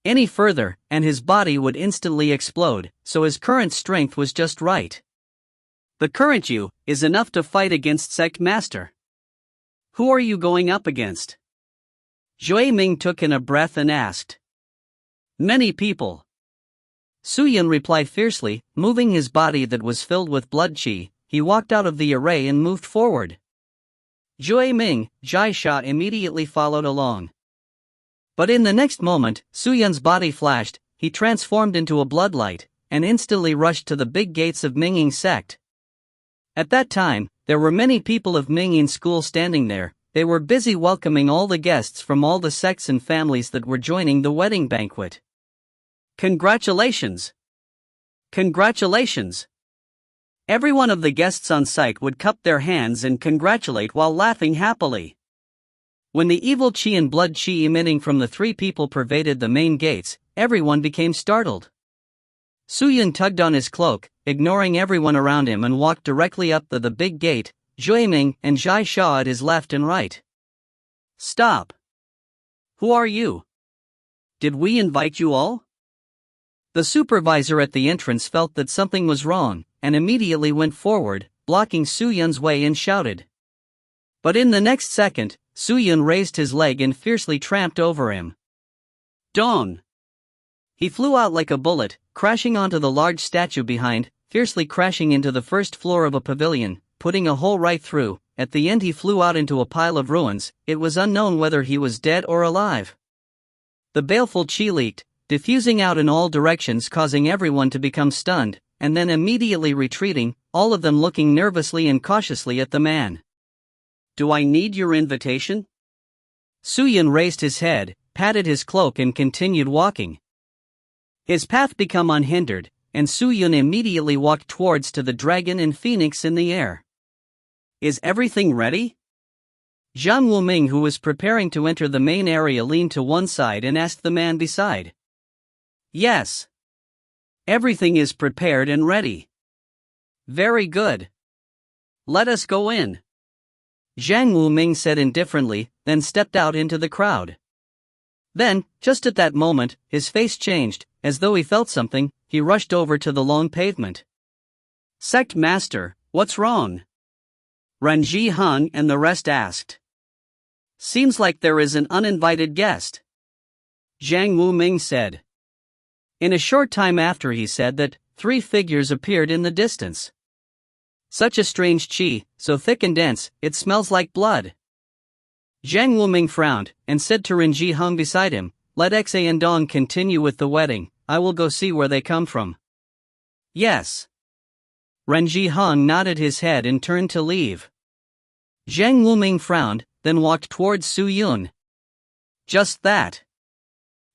Any further, and his body would instantly explode, so his current strength was just right. The current you is enough to fight against Sect Master. Who are you going up against? Zhui Ming took in a breath and asked. Many people. Su Yun replied fiercely, moving his body that was filled with blood qi. He walked out of the array and moved forward. Zhui Ming, Zhai Sha immediately followed along. But in the next moment, Su Yun's body flashed, he transformed into a bloodlight, and instantly rushed to the big gates of Minging sect. At that time, there were many people of Minging school standing there. They were busy welcoming all the guests from all the sects and families that were joining the wedding banquet. Congratulations! Congratulations! Every one of the guests on site would cup their hands and congratulate while laughing happily. When the evil qi and blood qi emitting from the three people pervaded the main gates, everyone became startled. Su Yun tugged on his cloak, ignoring everyone around him, and walked directly up to the big gate, Zhui Ming and Zhai Sha at his left and right. Stop! Who are you? Did we invite you all? The supervisor at the entrance felt that something was wrong, and immediately went forward, blocking Su Yun's way, and shouted. But in the next second, Su Yun raised his leg and fiercely tramped over him. Dong! He flew out like a bullet, crashing onto the large statue behind, fiercely crashing into the first floor of a pavilion, putting a hole right through. At the end he flew out into a pile of ruins. It was unknown whether he was dead or alive. The baleful qi leaked, diffusing out in all directions, causing everyone to become stunned, and then immediately retreating, all of them looking nervously and cautiously at the man. Do I need your invitation? Su Yun raised his head, patted his cloak, and continued walking. His path became unhindered, and Su Yun immediately walked towards to the dragon and phoenix in the air. Is everything ready? Zhang Wuming, who was preparing to enter the main area, leaned to one side and asked the man beside. Yes. Everything is prepared and ready. Very good. Let us go in. Zhang Wuming said indifferently, then stepped out into the crowd. Then, just at that moment, his face changed. As though he felt something, he rushed over to the long pavement. Sect Master, what's wrong? Renji Hung and the rest asked. Seems like there is an uninvited guest. Zhang Wuming said. In a short time after he said that, three figures appeared in the distance. Such a strange qi, so thick and dense, it smells like blood. Zhang Wuming frowned, and said to Renji Hung beside him, Let Xa and Dong continue with the wedding, I will go see where they come from. Yes. Renji Hung nodded his head and turned to leave. Zhang Wuming frowned, then walked towards Su Yun. Just that.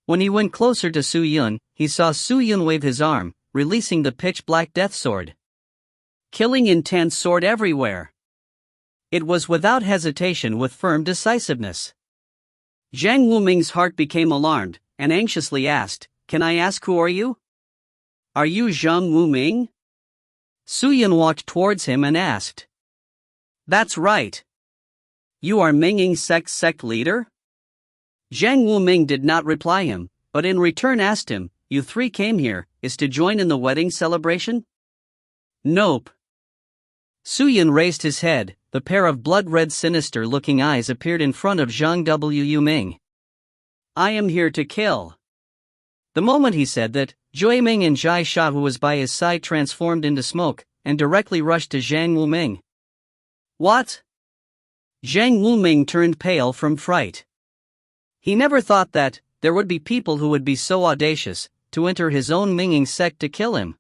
When he went closer to Su Yun, he saw Su Yun wave his arm, releasing the pitch-black death sword. Killing intent soared everywhere. It was without hesitation, with firm decisiveness. Zhang Wuming's heart became alarmed, and anxiously asked, "Can I ask, who are you?" "Are you Zhang Wuming?" Su Yun walked towards him and asked. "That's right. You are Minging sect leader?" Zhang Wuming did not reply him, but in return asked him, "You three came here, is to join in the wedding celebration?" "Nope." Su Yun raised his head, the pair of blood-red sinister-looking eyes appeared in front of Zhang Wuming. "I am here to kill." The moment he said that, Zhui Ming and Jai Sha, who was by his side, transformed into smoke, and directly rushed to Zhang Wuming. "What?" Zhang Wuming turned pale from fright. He never thought that there would be people who would be so audacious to enter his own Minging sect to kill him.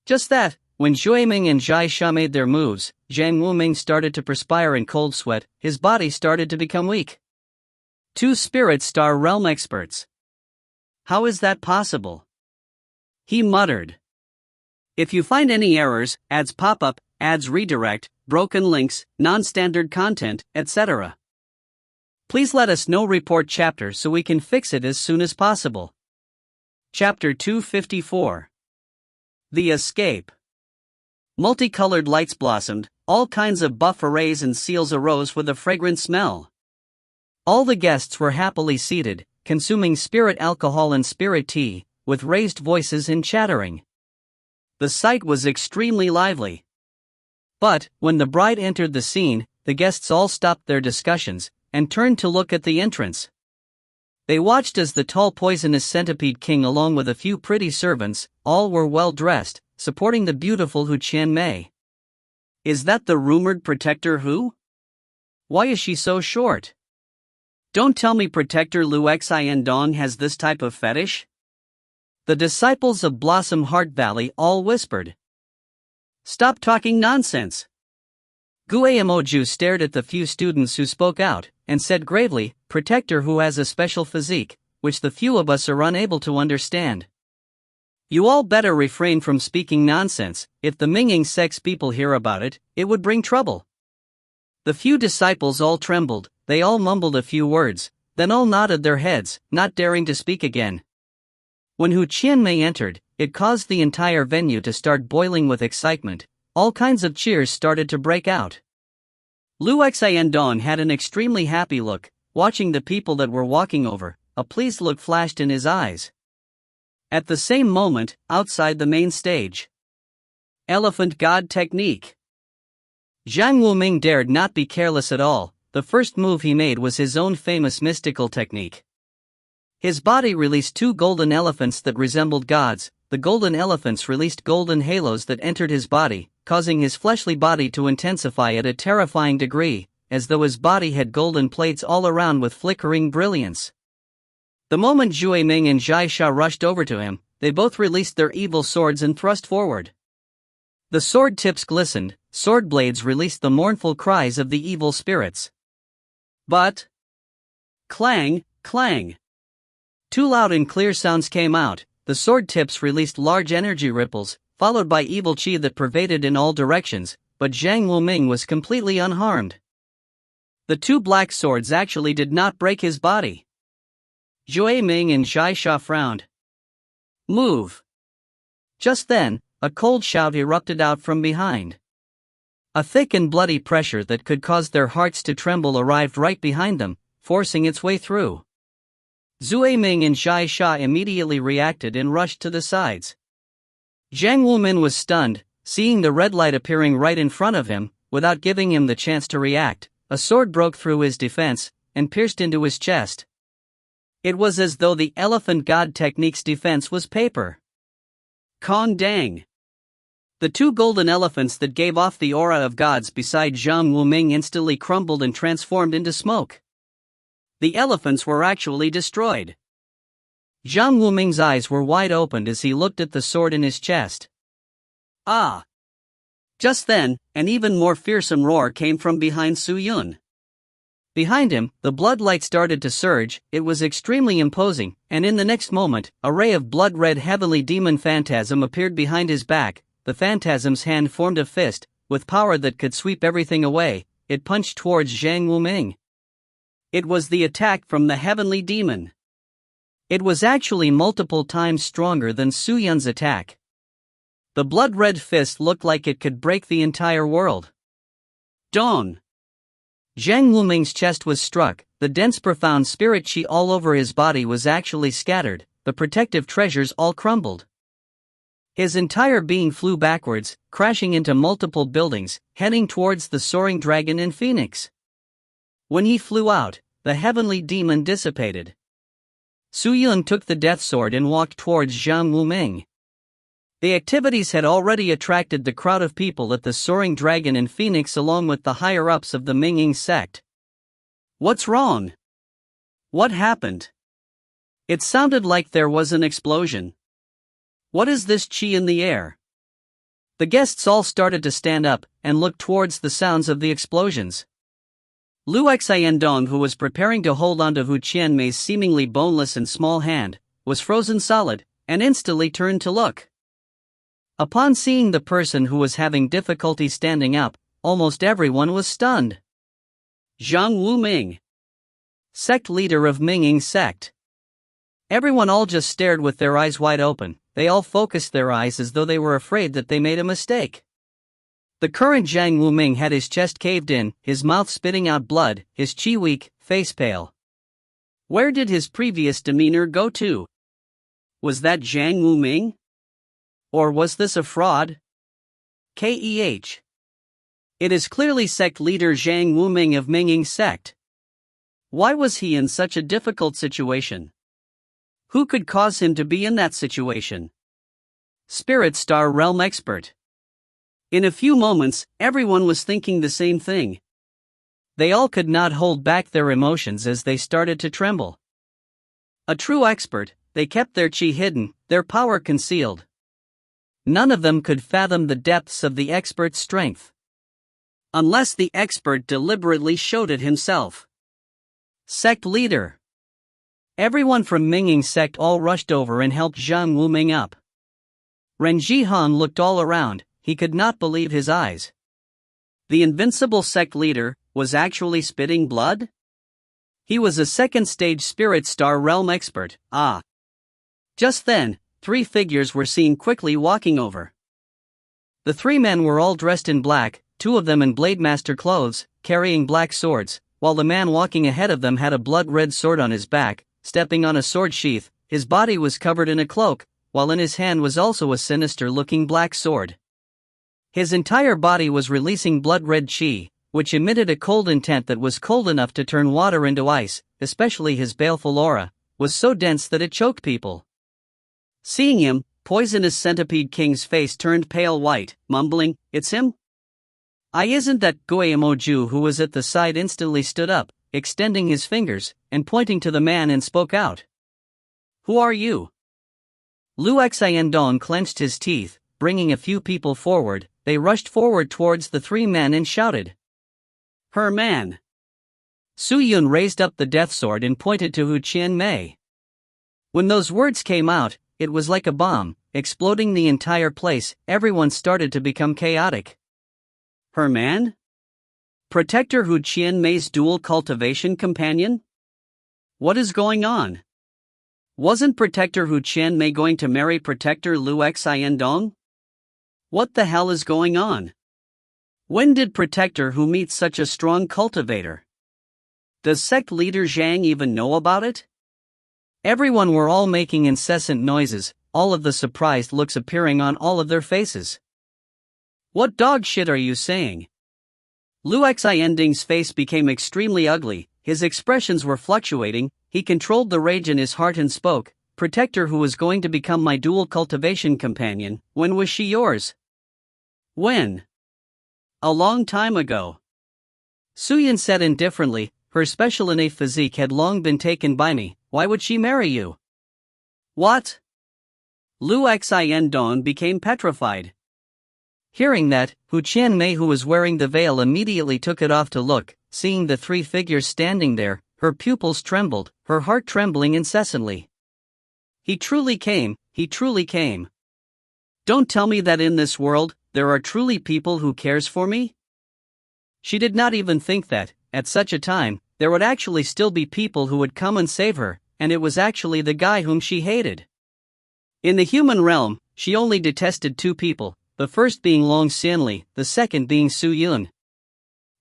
Just that, when Zhui Ming and Jai Sha made their moves, Zhang Wuming started to perspire in cold sweat, his body started to become weak. Two Spirit Star Realm experts. How is that possible? He muttered. If you find any errors, ads pop up, ads redirect, broken links, non-standard content, etc., please let us know. Report chapter so we can fix it as soon as possible. Chapter 254. The Escape. Multicolored lights blossomed, all kinds of buff arrays and seals arose with a fragrant smell. All the guests were happily seated, consuming spirit alcohol and spirit tea, with raised voices and chattering. The sight was extremely lively. But, when the bride entered the scene, the guests all stopped their discussions, and turned to look at the entrance. They watched as the tall poisonous centipede king, along with a few pretty servants, all were well dressed, supporting the beautiful Hu Qianmei. Is that the rumored Protector Hu? Why is she so short? Don't tell me Protector Lu Xiandong has this type of fetish? The disciples of Blossom Heart Valley all whispered. Stop talking nonsense. Guaimoju stared at the few students who spoke out, and said gravely, Protector Hu has a special physique, which the few of us are unable to understand. You all better refrain from speaking nonsense. If the Minging sect's people hear about it, it would bring trouble. The few disciples all trembled, they all mumbled a few words, then all nodded their heads, not daring to speak again. When Hu Qianmei entered, it caused the entire venue to start boiling with excitement. All kinds of cheers started to break out. Lu Xiandong had an extremely happy look, watching the people that were walking over. A pleased look flashed in his eyes. At the same moment, outside the main stage. Elephant God Technique. Zhang Wuming dared not be careless at all. The first move he made was his own famous mystical technique. His body released two golden elephants that resembled gods. The golden elephants released golden halos that entered his body, causing his fleshly body to intensify at a terrifying degree, as though his body had golden plates all around with flickering brilliance. The moment Zhui Ming and Jai Sha rushed over to him, they both released their evil swords and thrust forward. The sword tips glistened, sword blades released the mournful cries of the evil spirits. But clang, clang. Two loud and clear sounds came out. The sword tips released large energy ripples, followed by evil qi that pervaded in all directions, but Zhang Wuming was completely unharmed. The two black swords actually did not break his body. Zhui Ming and Jai Sha frowned. Move. Just then, a cold shout erupted out from behind. A thick and bloody pressure that could cause their hearts to tremble arrived right behind them, forcing its way through. Zhui Ming and Jai Sha immediately reacted and rushed to the sides. Zhang Wuming was stunned, seeing the red light appearing right in front of him. Without giving him the chance to react, a sword broke through his defense and pierced into his chest. It was as though the Elephant God Technique's defense was paper. Con dang! The two golden elephants that gave off the aura of gods beside Zhang Wuming instantly crumbled and transformed into smoke. The elephants were actually destroyed. Zhang Wuming's eyes were wide opened as he looked at the sword in his chest. Ah! Just then, an even more fearsome roar came from behind Su Yun. Behind him, the blood light started to surge. It was extremely imposing, and in the next moment, a ray of blood-red heavenly demon phantasm appeared behind his back. The phantasm's hand formed a fist, with power that could sweep everything away. It punched towards Zhang Wuming. It was the attack from the heavenly demon. It was actually multiple times stronger than Su Yun's attack. The blood-red fist looked like it could break the entire world. Dawn! Zhang Wuming's chest was struck. The dense profound spirit chi all over his body was actually scattered. The protective treasures all crumbled. His entire being flew backwards, crashing into multiple buildings, heading towards the soaring dragon and phoenix. When he flew out, the heavenly demon dissipated. Su Yun took the death sword and walked towards Zhang Wuming. The activities had already attracted the crowd of people at the soaring dragon and phoenix along with the higher-ups of the Minging sect. What's wrong? What happened? It sounded like there was an explosion. What is this chi in the air? The guests all started to stand up and look towards the sounds of the explosions. Lu Xiandong, who was preparing to hold onto Hu Qianmei's seemingly boneless and small hand, was frozen solid and instantly turned to look. Upon seeing the person who was having difficulty standing up, almost everyone was stunned. Zhang Wuming, sect leader of Minging sect. Everyone all just stared with their eyes wide open. They all focused their eyes as though they were afraid that they made a mistake. The current Zhang Wuming had his chest caved in, his mouth spitting out blood, his chi weak, face pale. Where did his previous demeanor go to? Was that Zhang Wuming? Or was this a fraud? KEH. It is clearly sect leader Zhang Wuming of Minging sect. Why was he in such a difficult situation? Who could cause him to be in that situation? Spirit Star Realm expert. In a few moments, everyone was thinking the same thing. They all could not hold back their emotions as they started to tremble. A true expert, they kept their chi hidden, their power concealed. None of them could fathom the depths of the expert's strength. Unless the expert deliberately showed it himself. Sect leader. Everyone from Minging sect all rushed over and helped Zhang Wuming up. Ren Jihan looked all around, he could not believe his eyes. The invincible sect leader was actually spitting blood? He was a second-stage Spirit Star Realm expert, ah. Just then, 3 figures were seen quickly walking over. The 3 men were all dressed in black, 2 of them in Blade Master clothes, carrying black swords, while the man walking ahead of them had a blood-red sword on his back, stepping on a sword sheath. His body was covered in a cloak, while in his hand was also a sinister-looking black sword. His entire body was releasing blood-red chi, which emitted a cold intent that was cold enough to turn water into ice, especially his baleful aura, was so dense that it choked people. Seeing him, Poisonous Centipede King's face turned pale white, mumbling, "It's him?" Isn't that Guaimoju who was at the side instantly stood up, extending his fingers, and pointing to the man and spoke out. "Who are you?" Lu Xiandong clenched his teeth, bringing a few people forward. They rushed forward towards the 3 men and shouted, "Her man!" Su Yun raised up the death sword and pointed to Hu Qianmei. When those words came out, it was like a bomb, exploding the entire place. Everyone started to become chaotic. Her man? Protector Hu Qianmei's dual cultivation companion? What is going on? Wasn't Protector Hu Qianmei going to marry Protector Lu Xiandong? What the hell is going on? When did Protector Hu meet such a strong cultivator? Does sect leader Zhang even know about it? Everyone were all making incessant noises, all of the surprised looks appearing on all of their faces. What dog shit are you saying? Lu Xiandong's face became extremely ugly, his expressions were fluctuating. He controlled the rage in his heart and spoke, "Protector who was going to become my dual cultivation companion, when was she yours?" "When?" "A long time ago." Su Yun said indifferently, "Her special innate physique had long been taken by me. Why would she marry you?" "What?" Lu Xiandong became petrified. Hearing that, Hu Qianmei, who was wearing the veil, immediately took it off to look. seeing the three figures standing there, her pupils trembled, her heart trembling incessantly. He truly came, he truly came. Don't tell me that in this world, there are truly people who cares for me? She did not even think that, at such a time, there would actually still be people who would come and save her, and it was actually the guy whom she hated. In the human realm, she only detested two people, the first being Long Xianli, the second being Su Yun.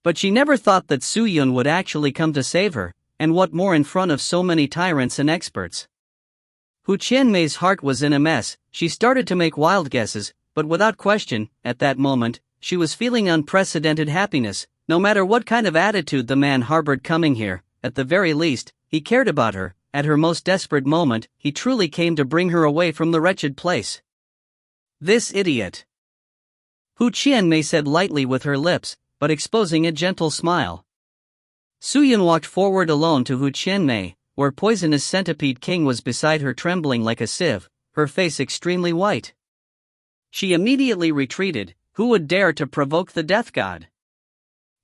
But she never thought that Su Yun would actually come to save her, and what more in front of so many tyrants and experts. Hu Qianmei's heart was in a mess. She started to make wild guesses, but without question, at that moment, she was feeling unprecedented happiness. No matter what kind of attitude the man harbored coming here, at the very least, he cared about her. At her most desperate moment, he truly came to bring her away from the wretched place. This idiot! Hu Qianmei said lightly with her lips, but exposing a gentle smile. Su Yun walked forward alone to Hu Qianmei, where Poisonous Centipede King was beside her, trembling like a sieve, her face extremely white. She immediately retreated. Who would dare to provoke the death god?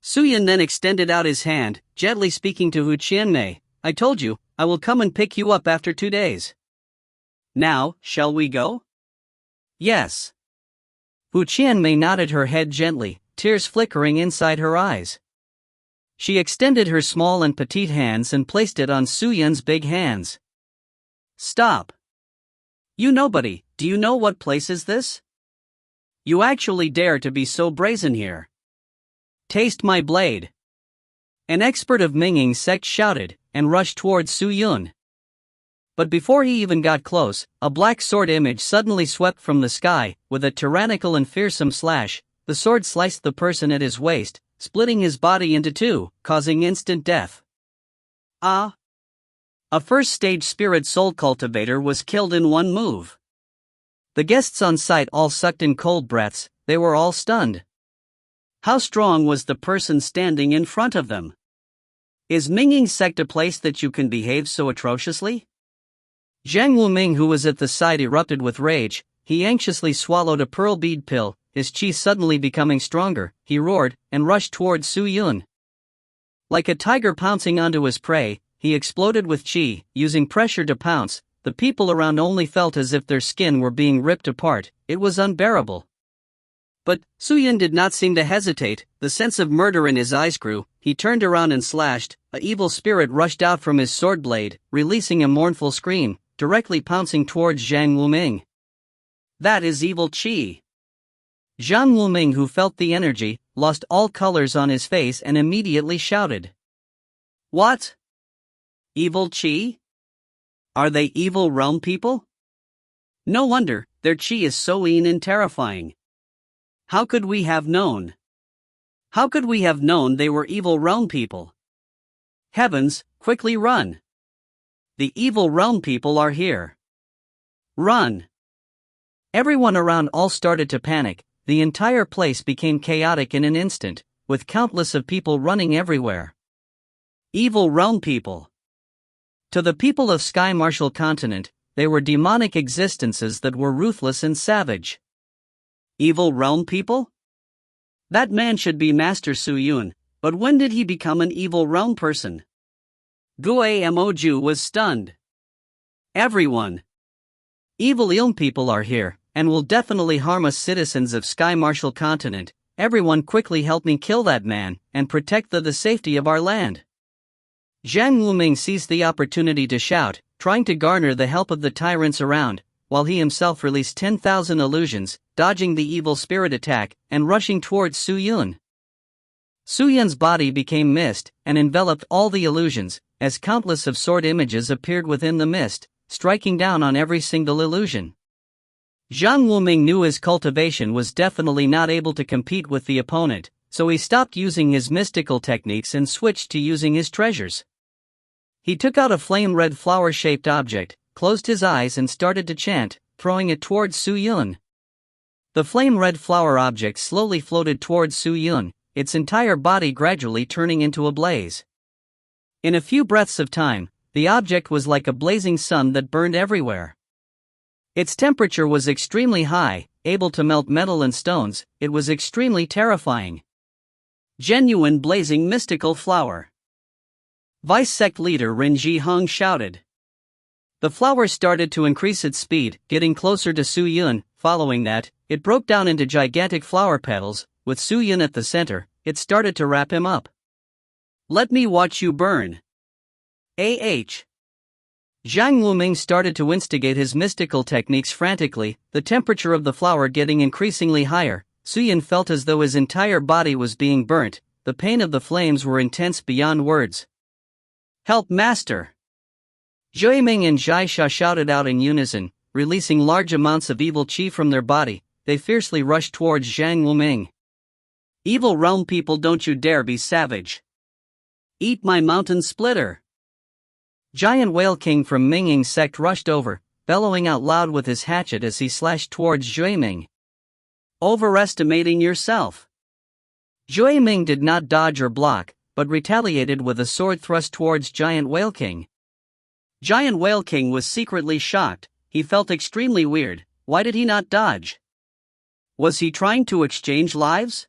Su Yun then extended out his hand, gently speaking to Hu Qianmei. I told you, I will come and pick you up after 2 days. Now, shall we go? Yes. Hu Qianmei nodded her head gently, tears flickering inside her eyes. She extended her small and petite hands and placed it on Su Yun's big hands. Stop. You nobody, do you know what place is this? You actually dare to be so brazen here. Taste my blade. An expert of Minging sect shouted, and rushed towards Su Yun. But before he even got close, a black sword image suddenly swept from the sky. With a tyrannical and fearsome slash, the sword sliced the person at his waist, splitting his body into two, causing instant death. Ah! A first-stage spirit soul cultivator was killed in one move. The guests on site all sucked in cold breaths. They were all stunned. How strong was the person standing in front of them? Is Minging sect a place that you can behave so atrociously? Zhang Wuming, who was at the side, erupted with rage. He anxiously swallowed a pearl bead pill, his chi suddenly becoming stronger. He roared, and rushed towards Su Yun. Like a tiger pouncing onto his prey, he exploded with chi, using pressure to pounce. The people around only felt as if their skin were being ripped apart. It was unbearable. But Su Yun did not seem to hesitate. The sense of murder in his eyes grew. He turned around and slashed. An evil spirit rushed out from his sword blade, releasing a mournful scream, directly pouncing towards Zhang Wuming. That is evil chi. Zhang Wuming, who felt the energy, lost all colors on his face and immediately shouted. What? Evil chi? Are they evil realm people? No wonder, their chi is so mean and terrifying. How could we have known? How could we have known they were evil realm people? Heavens, quickly run! The evil realm people are here. Run! Everyone around all started to panic. The entire place became chaotic in an instant, with countless of people running everywhere. Evil realm people. To the people of Sky Martial Continent, they were demonic existences that were ruthless and savage. Evil realm people? That man should be Master Su Yun, but when did he become an evil realm person? Gue Moju was stunned. Everyone. Evil realm people are here, and will definitely harm us citizens of Sky Martial Continent. Everyone quickly help me kill that man, and protect the safety of our land. Zhang Wuming seized the opportunity to shout, trying to garner the help of the tyrants around, while he himself released 10,000 illusions, dodging the evil spirit attack, and rushing towards Su Yun. Su Yun's body became mist, and enveloped all the illusions, as countless of sword images appeared within the mist, striking down on every single illusion. Zhang Wuming knew his cultivation was definitely not able to compete with the opponent, so he stopped using his mystical techniques and switched to using his treasures. He took out a flame-red flower-shaped object, closed his eyes and started to chant, throwing it towards Su Yun. The flame-red flower object slowly floated towards Su Yun, its entire body gradually turning into a blaze. In a few breaths of time, the object was like a blazing sun that burned everywhere. Its temperature was extremely high, able to melt metal and stones. It was extremely terrifying. Genuine blazing mystical flower. Vice sect leader Rin Ji-hung shouted. The flower started to increase its speed, getting closer to Su Yun. Following that, it broke down into gigantic flower petals. With Su Yun at the center, it started to wrap him up. Let me watch you burn. Zhang Wuming started to instigate his mystical techniques frantically, the temperature of the flower getting increasingly higher. Su Yun felt as though his entire body was being burnt. The pain of the flames were intense beyond words. Help, master! Zhui Ming and Zhai Sha shouted out in unison, releasing large amounts of evil qi from their body. They fiercely rushed towards Zhang Wuming. Evil realm people, don't you dare be savage! Eat my mountain splitter! Giant Whale King from Minging sect rushed over, bellowing out loud with his hatchet as he slashed towards Zhui Ming. Overestimating yourself! Zhui Ming did not dodge or block, but retaliated with a sword thrust towards Giant Whale King. Giant Whale King was secretly shocked. He felt extremely weird. Why did he not dodge? Was he trying to exchange lives?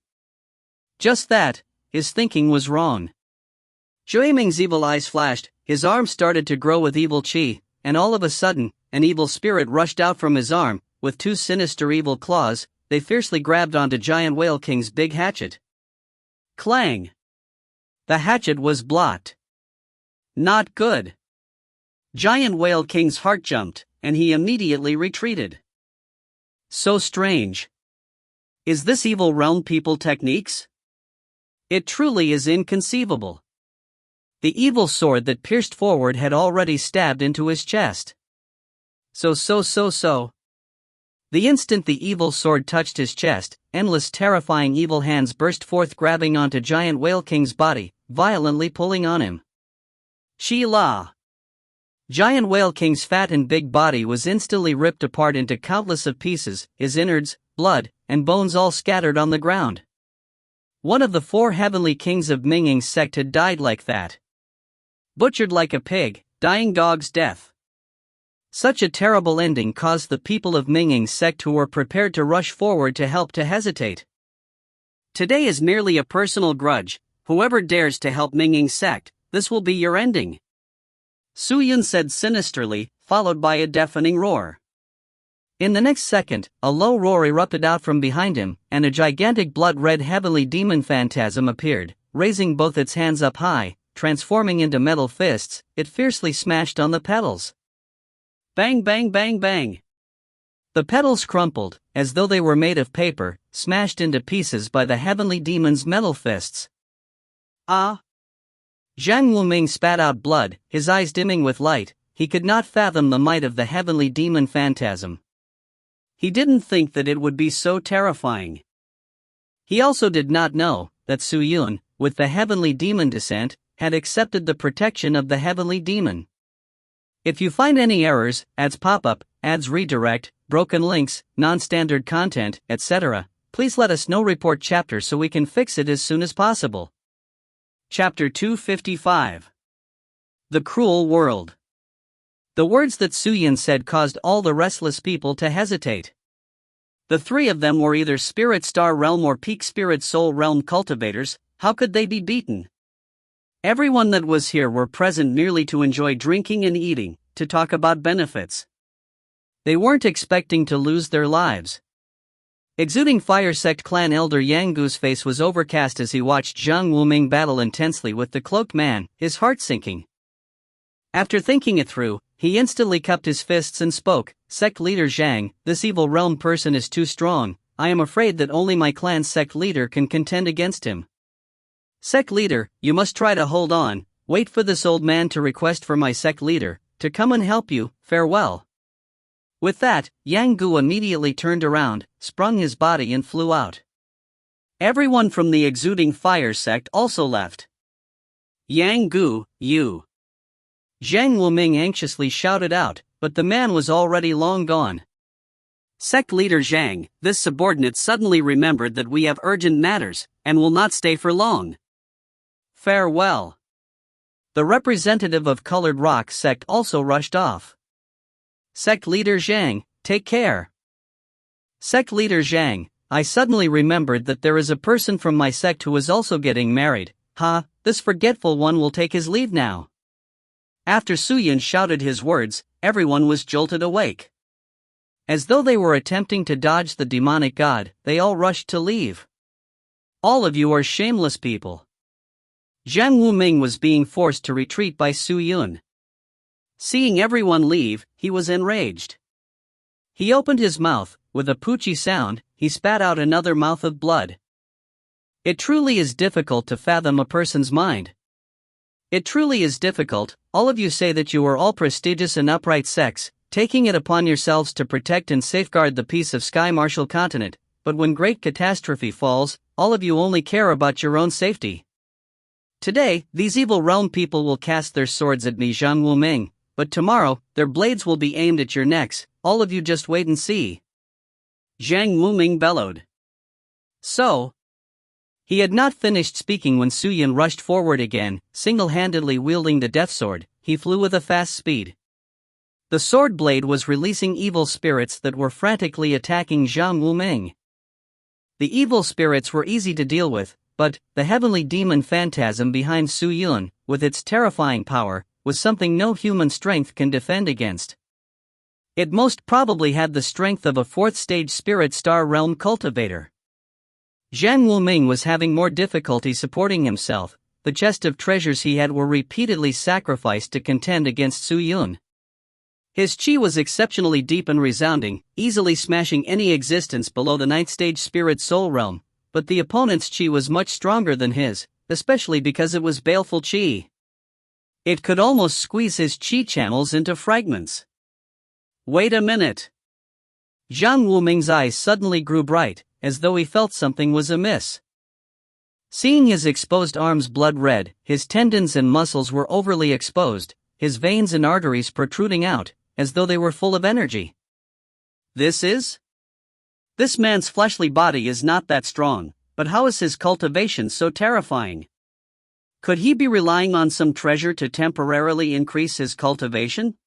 Just that, his thinking was wrong. Zhui Ming's evil eyes flashed, his arm started to grow with evil qi, and all of a sudden, an evil spirit rushed out from his arm. With two sinister evil claws, they fiercely grabbed onto Giant Whale King's big hatchet. Clang! The hatchet was blocked. Not good. Giant Whale King's heart jumped, and he immediately retreated. So strange. Is this evil realm people techniques? It truly is inconceivable. The evil sword that pierced forward had already stabbed into his chest. So. The instant the evil sword touched his chest, endless terrifying evil hands burst forth, grabbing onto Giant Whale King's body, violently pulling on him. She-la! Giant Whale King's fat and big body was instantly ripped apart into countless of pieces, his innards, blood, and bones all scattered on the ground. One of the 4 heavenly kings of Minging's sect had died like that. Butchered like a pig, dying dog's death. Such a terrible ending caused the people of Minging's sect who were prepared to rush forward to help to hesitate. Today is merely a personal grudge. Whoever dares to help Minging's sect, this will be your ending. Su Yun said sinisterly, followed by a deafening roar. In the next second, a low roar erupted out from behind him, and a gigantic blood-red heavenly demon phantasm appeared. Raising both its hands up high, transforming into metal fists, it fiercely smashed on the petals. Bang bang bang bang! The petals crumpled, as though they were made of paper, smashed into pieces by the heavenly demon's metal fists. Ah! Zhang Wuming spat out blood, his eyes dimming with light. He could not fathom the might of the heavenly demon phantasm. He didn't think that it would be so terrifying. He also did not know that Su Yun, with the heavenly demon descent, had accepted the protection of the heavenly demon. If you find any errors, ads pop-up, ads redirect, broken links, non-standard content, etc., please let us know. Report chapter so we can fix it as soon as possible. Chapter 255. The Cruel World. The words that Su Yun said caused all the restless people to hesitate. The 3 of them were either Spirit Star Realm or Peak Spirit Soul Realm cultivators. How could they be beaten? Everyone that was here were present merely to enjoy drinking and eating, to talk about benefits. They weren't expecting to lose their lives. Exuding Fire Sect Clan Elder Yang Gu's face was overcast as he watched Zhang Wuming battle intensely with the cloaked man, his heart sinking. After thinking it through, he instantly cupped his fists and spoke. Sect leader Zhang, this evil realm person is too strong. I am afraid that only my clan's sect leader can contend against him. Sect leader, you must try to hold on. Wait for this old man to request for my sect leader to come and help you. Farewell. With that, Yang Gu immediately turned around, sprung his body and flew out. Everyone from the Exuding Fire sect also left. Yang Gu, you! Zhang Wuming anxiously shouted out, but the man was already long gone. Sect leader Zhang, this subordinate suddenly remembered that we have urgent matters, and will not stay for long. Farewell. The representative of Colored Rock sect also rushed off. Sect leader Zhang, take care. Sect leader Zhang, I suddenly remembered that there is a person from my sect who is also getting married. This forgetful one will take his leave now." After Su Yun shouted his words, everyone was jolted awake. As though they were attempting to dodge the demonic god, they all rushed to leave. "All of you are shameless people." Zhang Wuming was being forced to retreat by Su Yun. Seeing everyone leave, he was enraged. He opened his mouth. With a poochie sound, he spat out another mouth of blood. It truly is difficult to fathom a person's mind. It truly is difficult. All of you say that you are all prestigious and upright sects, taking it upon yourselves to protect and safeguard the peace of Sky Marshal Continent, but when great catastrophe falls, all of you only care about your own safety. Today, these evil realm people will cast their swords at me, Zhang Wuming, but tomorrow, their blades will be aimed at your necks. All of you just wait and see." Zhang Wuming bellowed. "So?" He had not finished speaking when Su Yun rushed forward again, single-handedly wielding the death sword. He flew with a fast speed. The sword blade was releasing evil spirits that were frantically attacking Zhang Wuming. The evil spirits were easy to deal with, but the heavenly demon phantasm behind Su Yun, with its terrifying power, was something no human strength can defend against. It most probably had the strength of a fourth-stage spirit star realm cultivator. Zhang Wuming was having more difficulty supporting himself. The chest of treasures he had were repeatedly sacrificed to contend against Su Yun. His chi was exceptionally deep and resounding, easily smashing any existence below the ninth-stage spirit soul realm, but the opponent's chi was much stronger than his, especially because it was baleful chi. It could almost squeeze his chi channels into fragments. "Wait a minute." Zhang Wuming's eyes suddenly grew bright, as though he felt something was amiss. Seeing his exposed arms blood red, his tendons and muscles were overly exposed, his veins and arteries protruding out, as though they were full of energy. This man's fleshly body is not that strong, but how is his cultivation so terrifying? Could he be relying on some treasure to temporarily increase his cultivation?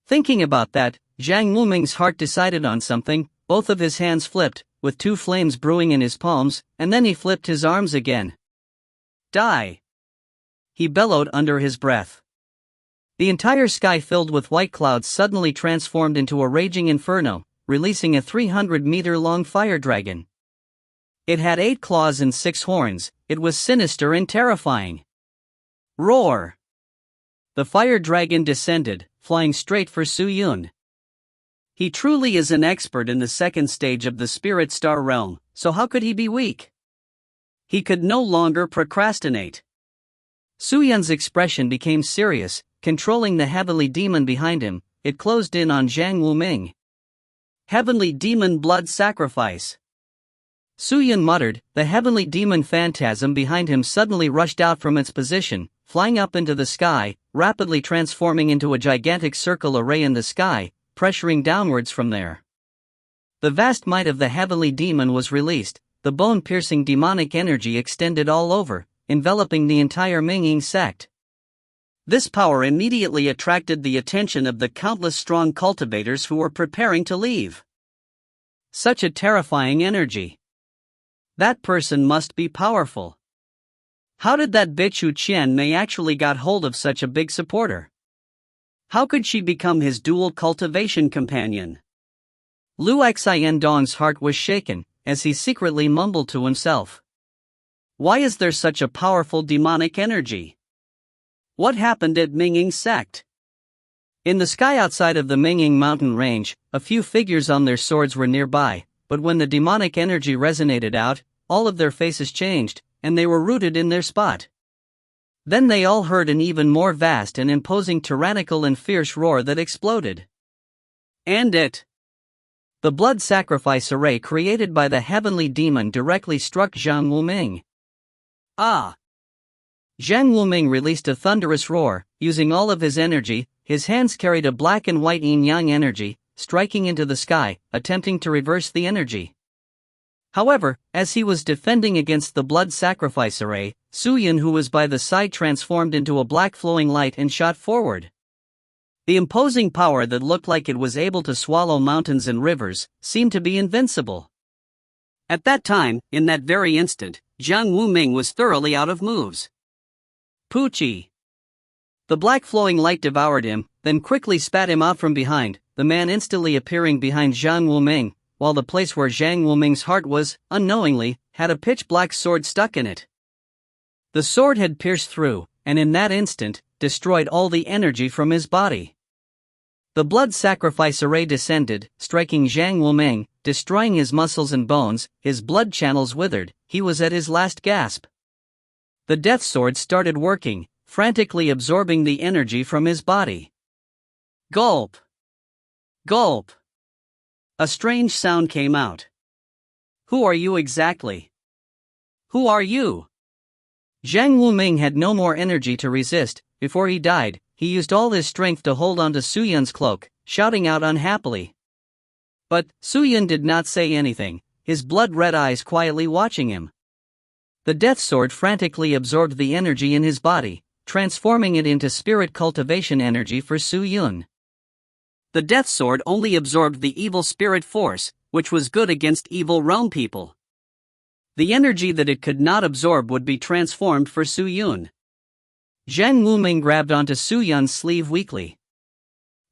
Thinking about that, Zhang Wuming's heart decided on something. Both of his hands flipped, with two flames brewing in his palms, and then he flipped his arms again. "Die!" he bellowed under his breath. The entire sky filled with white clouds suddenly transformed into a raging inferno, releasing a 300-meter-long fire dragon. It had 8 claws and 6 horns. It was sinister and terrifying. Roar! The fire dragon descended, flying straight for Su Yun. He truly is an expert in the second stage of the spirit star realm, so how could he be weak? He could no longer procrastinate. Su Yun's expression became serious, controlling the heavenly demon behind him. It closed in on Zhang Wuming. Heavenly demon blood sacrifice. Su Yun muttered. The heavenly demon phantasm behind him suddenly rushed out from its position, flying up into the sky, rapidly transforming into a gigantic circle array in the sky, pressuring downwards from there. The vast might of the heavenly demon was released. The bone-piercing demonic energy extended all over, enveloping the entire Mingying sect. This power immediately attracted the attention of the countless strong cultivators who were preparing to leave. Such a terrifying energy. That person must be powerful. How did that bitch Hu Qianmei actually got hold of such a big supporter? How could she become his dual cultivation companion? Lu Xiandong's heart was shaken, as he secretly mumbled to himself. Why is there such a powerful demonic energy? What happened at Mingying sect? In the sky outside of the Mingying mountain range, a few figures on their swords were nearby, but when the demonic energy resonated out, all of their faces changed, and they were rooted in their spot. Then they all heard an even more vast and imposing tyrannical and fierce roar that exploded. And it. The blood sacrifice array created by the heavenly demon directly struck Zhang Wuming. Ah! Zhang Wuming released a thunderous roar, using all of his energy. His hands carried a black and white yin-yang energy, striking into the sky, attempting to reverse the energy. However, as he was defending against the blood sacrifice array, Su Yun, who was by the side, transformed into a black flowing light and shot forward. The imposing power that looked like it was able to swallow mountains and rivers seemed to be invincible. At that time, in that very instant, Jiang Wuming was thoroughly out of moves. Poochie! The black flowing light devoured him, then quickly spat him out from behind, the man instantly appearing behind Jiang Wuming, while the place where Jiang Wuming's heart was, unknowingly, had a pitch-black sword stuck in it. The sword had pierced through, and in that instant, destroyed all the energy from his body. The blood sacrifice array descended, striking Jiang Wuming, destroying his muscles and bones, his blood channels withered, he was at his last gasp. The death sword started working, frantically absorbing the energy from his body. Gulp! Gulp! A strange sound came out. Who are you exactly? Who are you? Jiang Wuming had no more energy to resist. Before he died, he used all his strength to hold on to Su Yun's cloak, shouting out unhappily. But Su Yun did not say anything, his blood-red eyes quietly watching him. The death sword frantically absorbed the energy in his body, transforming it into spirit cultivation energy for Su Yun. The death sword only absorbed the evil spirit force, which was good against evil realm people. The energy that it could not absorb would be transformed for Su Yun. Jiang Wuming grabbed onto Su Yun's sleeve weakly.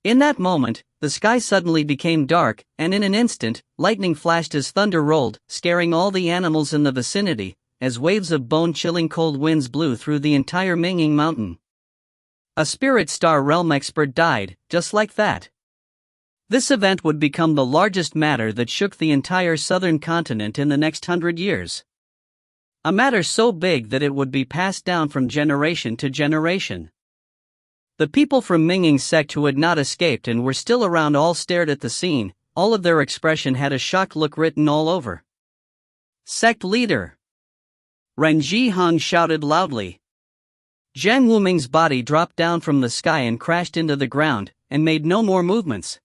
In that moment, the sky suddenly became dark, and in an instant, lightning flashed as thunder rolled, scaring all the animals in the vicinity, as waves of bone-chilling cold winds blew through the entire Minging Mountain. A Spirit Star Realm expert died, just like that. This event would become the largest matter that shook the entire southern continent in the next 100 years. A matter so big that it would be passed down from generation to generation. The people from Minging's sect who had not escaped and were still around all stared at the scene, all of their expression had a shocked look written all over. Sect leader! Ren Zhihong shouted loudly. Jiang Wuming's body dropped down from the sky and crashed into the ground, and made no more movements.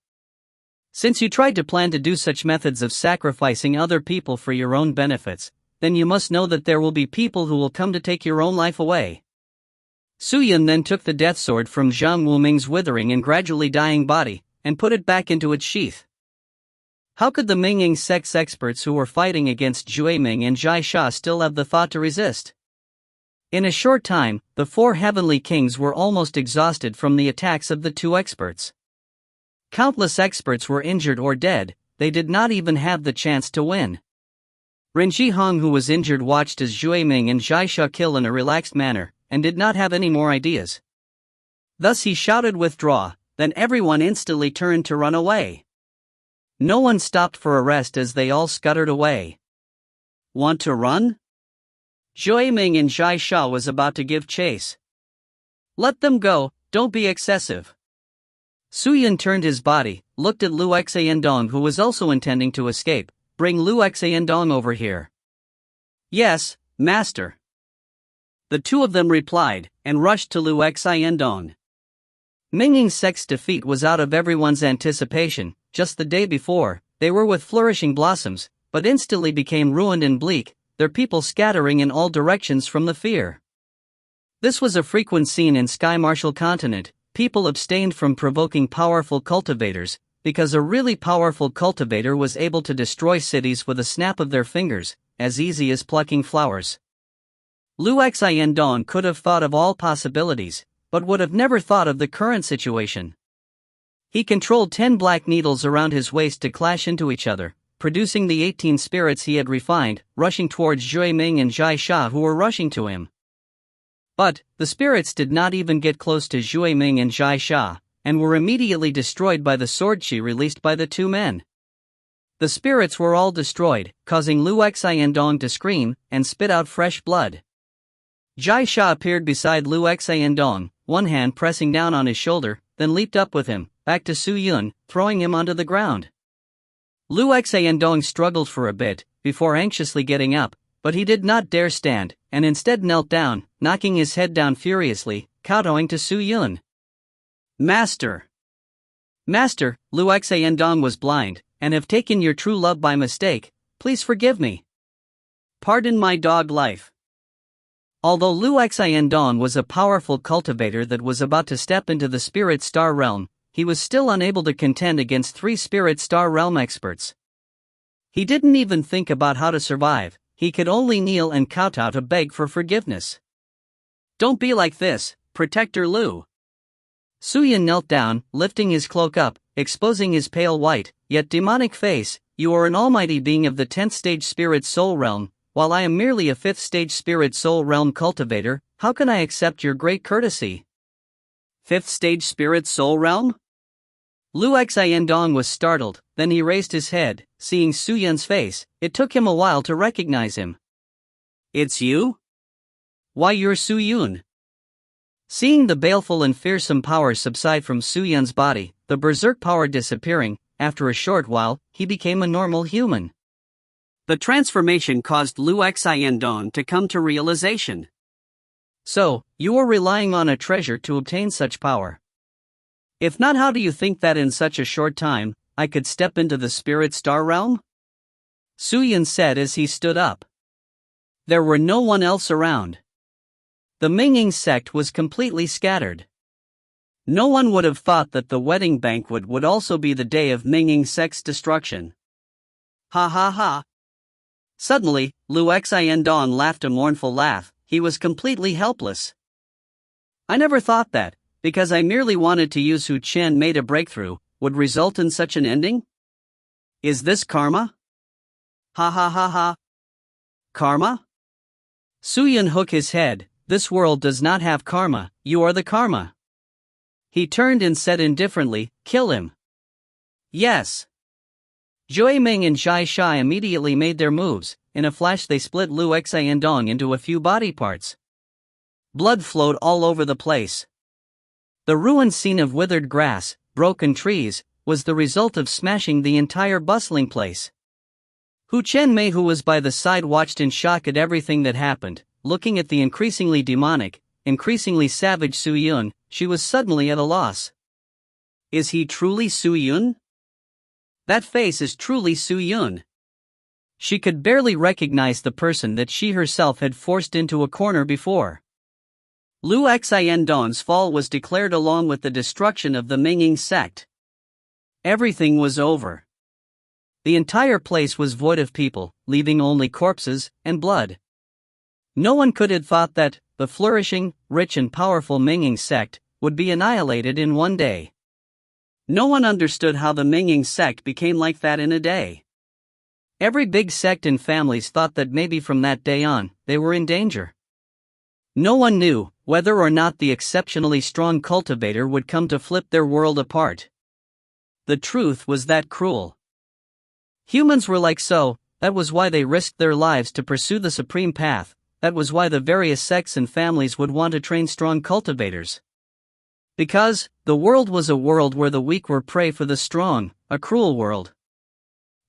Since you tried to plan to do such methods of sacrificing other people for your own benefits, then you must know that there will be people who will come to take your own life away. Su Yun then took the death sword from Jiang Wuming's withering and gradually dying body, and put it back into its sheath. How could the Minging sect's experts who were fighting against Zhuiming and Zhai Sha still have the thought to resist? In a short time, the four heavenly kings were almost exhausted from the attacks of the two experts. Countless experts were injured or dead, they did not even have the chance to win. Ren Zhihong, who was injured, watched as Zhuiming and Zhai Sha kill in a relaxed manner, and did not have any more ideas. Thus he shouted withdraw, then everyone instantly turned to run away. No one stopped for a rest as they all scuttered away. Want to run? Zhuiming and Zhai Sha was about to give chase. Let them go, don't be excessive. Su Yun turned his body, looked at Lu Xayendong, who was also intending to escape. Bring Lu Xayendong over here. Yes, master. The two of them replied, and rushed to Lu Xayendong. Minging sect's defeat was out of everyone's anticipation. Just the day before, they were with flourishing blossoms, but instantly became ruined and bleak, their people scattering in all directions from the fear. This was a frequent scene in Sky Martial Continent. People abstained from provoking powerful cultivators, because a really powerful cultivator was able to destroy cities with a snap of their fingers, as easy as plucking flowers. Lu Xayendong could have thought of all possibilities, but would have never thought of the current situation. He controlled 10 black needles around his waist to clash into each other, producing the 18 spirits he had refined, rushing towards Zhuiming and Zhai Sha, who were rushing to him. But the spirits did not even get close to Zhuiming and Zhai Sha, and were immediately destroyed by the sword chi released by the two men. The spirits were all destroyed, causing Lu Xayendong to scream and spit out fresh blood. Zhai Sha appeared beside Lu Xayendong, one hand pressing down on his shoulder, then leaped up with him, back to Su Yun, throwing him onto the ground. Lu Xayendong struggled for a bit, before anxiously getting up, but he did not dare stand, and instead knelt down, knocking his head down furiously, kowtowing to Su Yun. Master! Master, Lu Xayendong was blind, and have taken your true love by mistake, please forgive me. Pardon my dog life. Although Lu Xayendong was a powerful cultivator that was about to step into the Spirit Star Realm, he was still unable to contend against 3 Spirit Star Realm experts. He didn't even think about how to survive, he could only kneel and kowtow to beg for forgiveness. "Don't be like this, Protector Lu." Suyin knelt down, lifting his cloak up, exposing his pale white, yet demonic face. "You are an almighty being of the 10th stage spirit soul realm, while I am merely a 5th stage spirit soul realm cultivator. How can I accept your great courtesy?" 5th stage spirit soul realm? Lu Xiandong was startled, then he raised his head, seeing Suyun's face. It took him a while to recognize him. "It's you? Why, you're Suyun." Seeing the baleful and fearsome power subside from Suyun's body, the berserk power disappearing, after a short while, he became a normal human. The transformation caused Lu Xiandong to come to realization. "So, you are relying on a treasure to obtain such power? If not, how do you think that in such a short time, I could step into the spirit star realm?" Suyun said as he stood up. There were no one else around. The Minging sect was completely scattered. No one would have thought that the wedding banquet would also be the day of Minging sect's destruction. Ha ha ha. Suddenly, Lu Xiandong laughed a mournful laugh. He was completely helpless. "I never thought that, because I merely wanted to use Hu Chen made a breakthrough, would result in such an ending? Is this karma? Ha ha ha ha. Karma?" Suyun shook his head. "This world does not have karma, you are the karma." He turned and said indifferently, "Kill him." "Yes." Zhui Ming and Zhai Shai immediately made their moves. In a flash they split Lu Xiandong into a few body parts. Blood flowed all over the place. The ruined scene of withered grass, broken trees, was the result of smashing the entire bustling place. Hu Chenmei, who was by the side, watched in shock at everything that happened. Looking at the increasingly demonic, increasingly savage Suyun, she was suddenly at a loss. Is he truly Suyun? That face is truly Suyun. She could barely recognize the person that she herself had forced into a corner before. Lu Xiandong's fall was declared along with the destruction of the Minging sect. Everything was over. The entire place was void of people, leaving only corpses and blood. No one could have thought that the flourishing, rich and powerful Minging sect would be annihilated in one day. No one understood how the Minging sect became like that in a day. Every big sect and families thought that maybe from that day on, they were in danger. No one knew whether or not the exceptionally strong cultivator would come to flip their world apart. The truth was that cruel. Humans were like so, that was why they risked their lives to pursue the supreme path, that was why the various sects and families would want to train strong cultivators. Because, the world was a world where the weak were prey for the strong, a cruel world.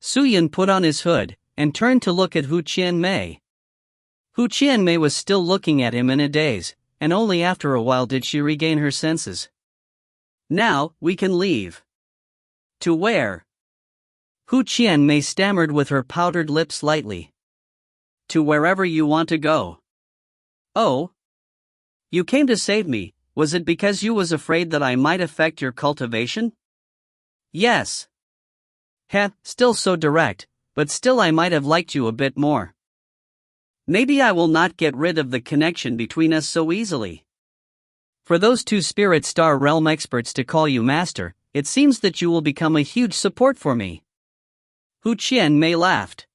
Suyun put on his hood, and turned to look at Hu Qianmei. Hu Qianmei was still looking at him in a daze, and only after a while did she regain her senses. "Now, we can leave." "To where?" Hu Qianmei stammered with her powdered lips lightly. "To wherever you want to go." "Oh? You came to save me, was it because you was afraid that I might affect your cultivation?" "Yes." "Heh, still so direct, but still I might have liked you a bit more." "Maybe I will not get rid of the connection between us so easily. For those two Spirit Star Realm experts to call you master, it seems that you will become a huge support for me." Hu Qianmei laughed.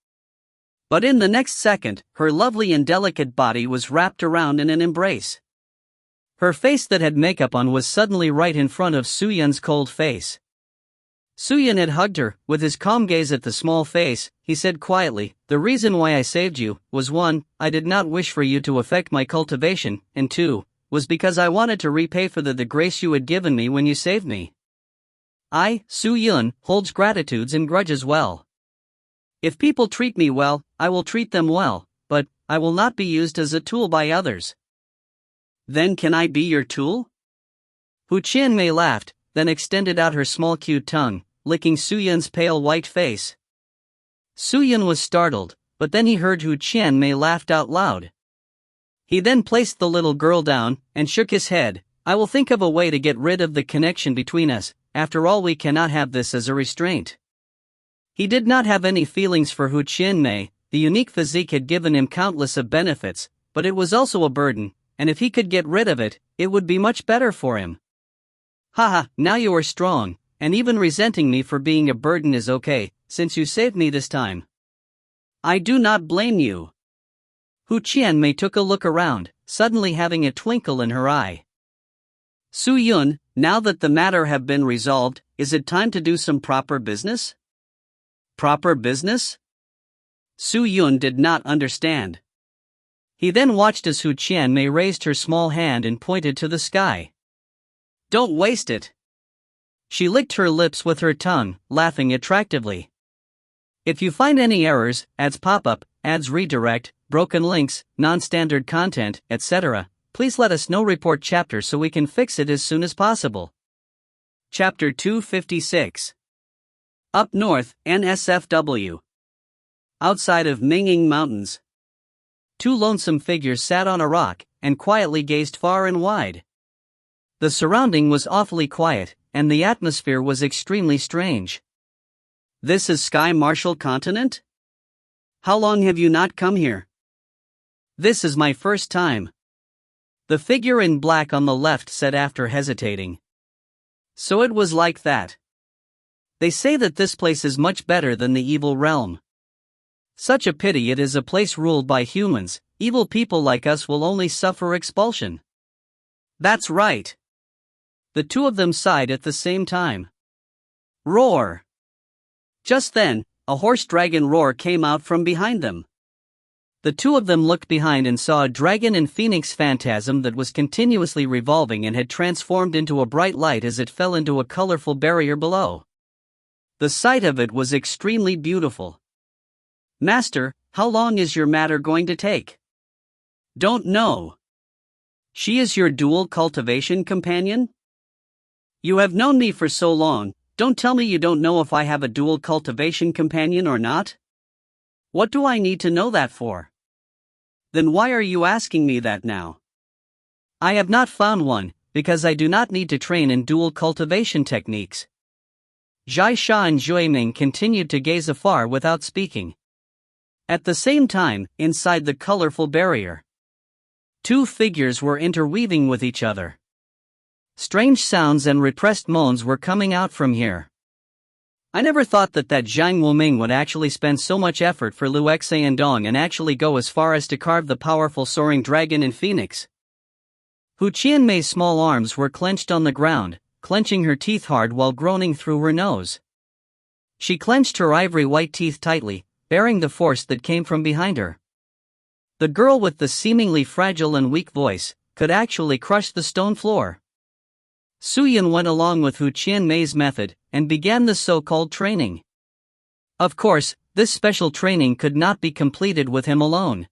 But in the next second, her lovely and delicate body was wrapped around in an embrace. Her face that had makeup on was suddenly right in front of Suyun's cold face. Suyun had hugged her. With his calm gaze at the small face, he said quietly, "The reason why I saved you was 1, I did not wish for you to affect my cultivation, and 2, was because I wanted to repay for the grace you had given me when you saved me. I, Suyun, holds gratitudes and grudges well. If people treat me well, I will treat them well, but I will not be used as a tool by others." "Then can I be your tool?" Hu Qianmei laughed, then extended out her small cute tongue, licking Suyun's pale white face. Suyun was startled, but then he heard Hu Qianmei laughed out loud. He then placed the little girl down, and shook his head. "I will think of a way to get rid of the connection between us, after all we cannot have this as a restraint." He did not have any feelings for Hu Qianmei. The unique physique had given him countless of benefits, but it was also a burden, and if he could get rid of it, it would be much better for him. Haha, now you are strong, and even resenting me for being a burden is okay, since you saved me this time. I do not blame you. Hu Qianmei took a look around, suddenly having a twinkle in her eye. Su Yun, now that the matter have been resolved, is it time to do some proper business? Proper business? Su Yun did not understand. He then watched as Hu Qianmei raised her small hand and pointed to the sky. Don't waste it. She licked her lips with her tongue, laughing attractively. If you find any errors, ads pop-up, ads redirect, broken links, non-standard content, etc., please let us know. Report chapter so we can fix it as soon as possible. Chapter 256. Up North, NSFW. Outside of Minging Mountains. Two lonesome figures sat on a rock and quietly gazed far and wide. The surrounding was awfully quiet, and the atmosphere was extremely strange. This is Sky Marshall Continent? How long have you not come here? This is my first time. The figure in black on the left said after hesitating. So it was like that. They say that this place is much better than the evil realm. Such a pity it is a place ruled by humans. Evil people like us will only suffer expulsion. That's right. The two of them sighed at the same time. Roar! Just then, a horse dragon roar came out from behind them. The two of them looked behind and saw a dragon and phoenix phantasm that was continuously revolving and had transformed into a bright light as it fell into a colorful barrier below. The sight of it was extremely beautiful. Master, how long is your matter going to take? Don't know. She is your dual cultivation companion? You have known me for so long, don't tell me you don't know if I have a dual cultivation companion or not? What do I need to know that for? Then why are you asking me that now? I have not found one, because I do not need to train in dual cultivation techniques. Zhai Sha and Zhui Ming continued to gaze afar without speaking. At the same time, inside the colorful barrier, two figures were interweaving with each other. Strange sounds and repressed moans were coming out from here. I never thought that Zhang Wuming would actually spend so much effort for Lu Xandong and actually go as far as to carve the powerful soaring dragon and phoenix. Hu Qianmei's small arms were clenched on the ground, clenching her teeth hard while groaning through her nose. She clenched her ivory white teeth tightly, bearing the force that came from behind her. The girl with the seemingly fragile and weak voice could actually crush the stone floor. Su Yun went along with Hu Qianmei's method and began the so-called training. Of course, this special training could not be completed with him alone.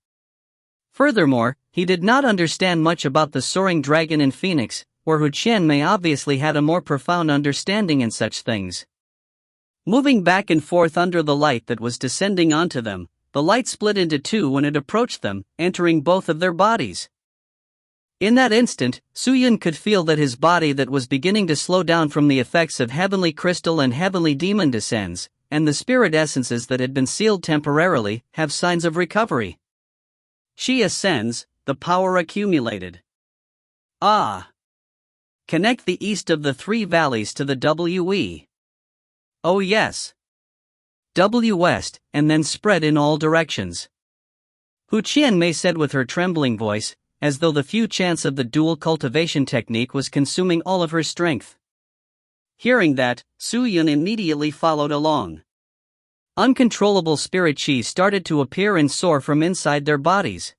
Furthermore, he did not understand much about the soaring dragon and phoenix, where Hu Qianmei obviously had a more profound understanding in such things. Moving back and forth under the light that was descending onto them, the light split into two when it approached them, entering both of their bodies. In that instant, Su Yun could feel that his body that was beginning to slow down from the effects of heavenly crystal and heavenly demon descends, and the spirit essences that had been sealed temporarily have signs of recovery. She ascends, the power accumulated. Ah! Connect the east of the three valleys to the WE. Oh yes. W west, and then spread in all directions. Hu Qianmei said with her trembling voice, as though the few chance of the dual cultivation technique was consuming all of her strength. Hearing that, Su Yun immediately followed along. Uncontrollable spirit chi started to appear and soar from inside their bodies.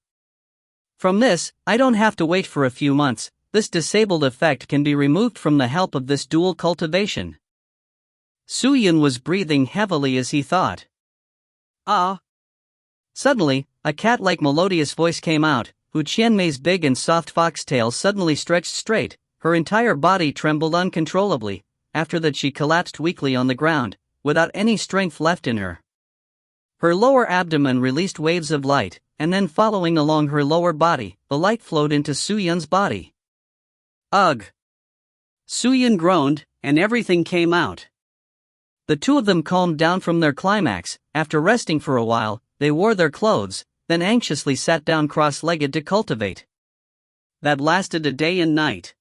From this, I don't have to wait for a few months. This disabled effect can be removed from the help of this dual cultivation. Su Yun was breathing heavily as he thought. Ah! Suddenly, a cat-like melodious voice came out. Hu Qianmei's big and soft foxtail suddenly stretched straight, her entire body trembled uncontrollably. After that she collapsed weakly on the ground, without any strength left in her. Her lower abdomen released waves of light, and then following along her lower body, the light flowed into Su Yun's body. Ugh! Su Yun groaned, and everything came out. The two of them calmed down from their climax. After resting for a while, they wore their clothes, then anxiously sat down cross-legged to cultivate. That lasted a day and night.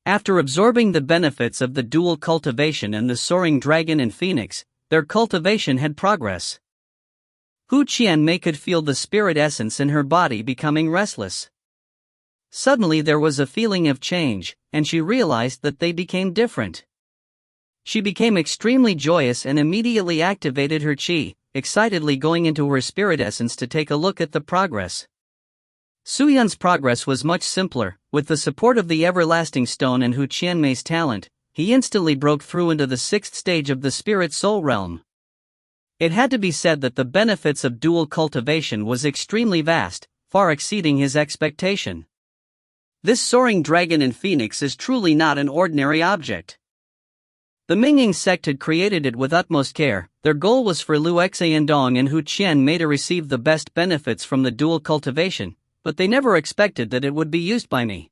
After absorbing the benefits of the dual cultivation and the soaring dragon and phoenix, their cultivation had progress. Hu Qianmei could feel the spirit essence in her body becoming restless. Suddenly there was a feeling of change, and she realized that they became different. She became extremely joyous and immediately activated her qi, excitedly going into her spirit essence to take a look at the progress. Suyun's progress was much simpler. With the support of the everlasting stone and Hu Qianmei's talent, he instantly broke through into the 6th stage of the spirit soul realm. It had to be said that the benefits of dual cultivation was extremely vast, far exceeding his expectation. This soaring dragon and phoenix is truly not an ordinary object. The Minging sect had created it with utmost care. Their goal was for Lu Xiandong and Hu Qianmei to receive the best benefits from the dual cultivation, but they never expected that it would be used by me.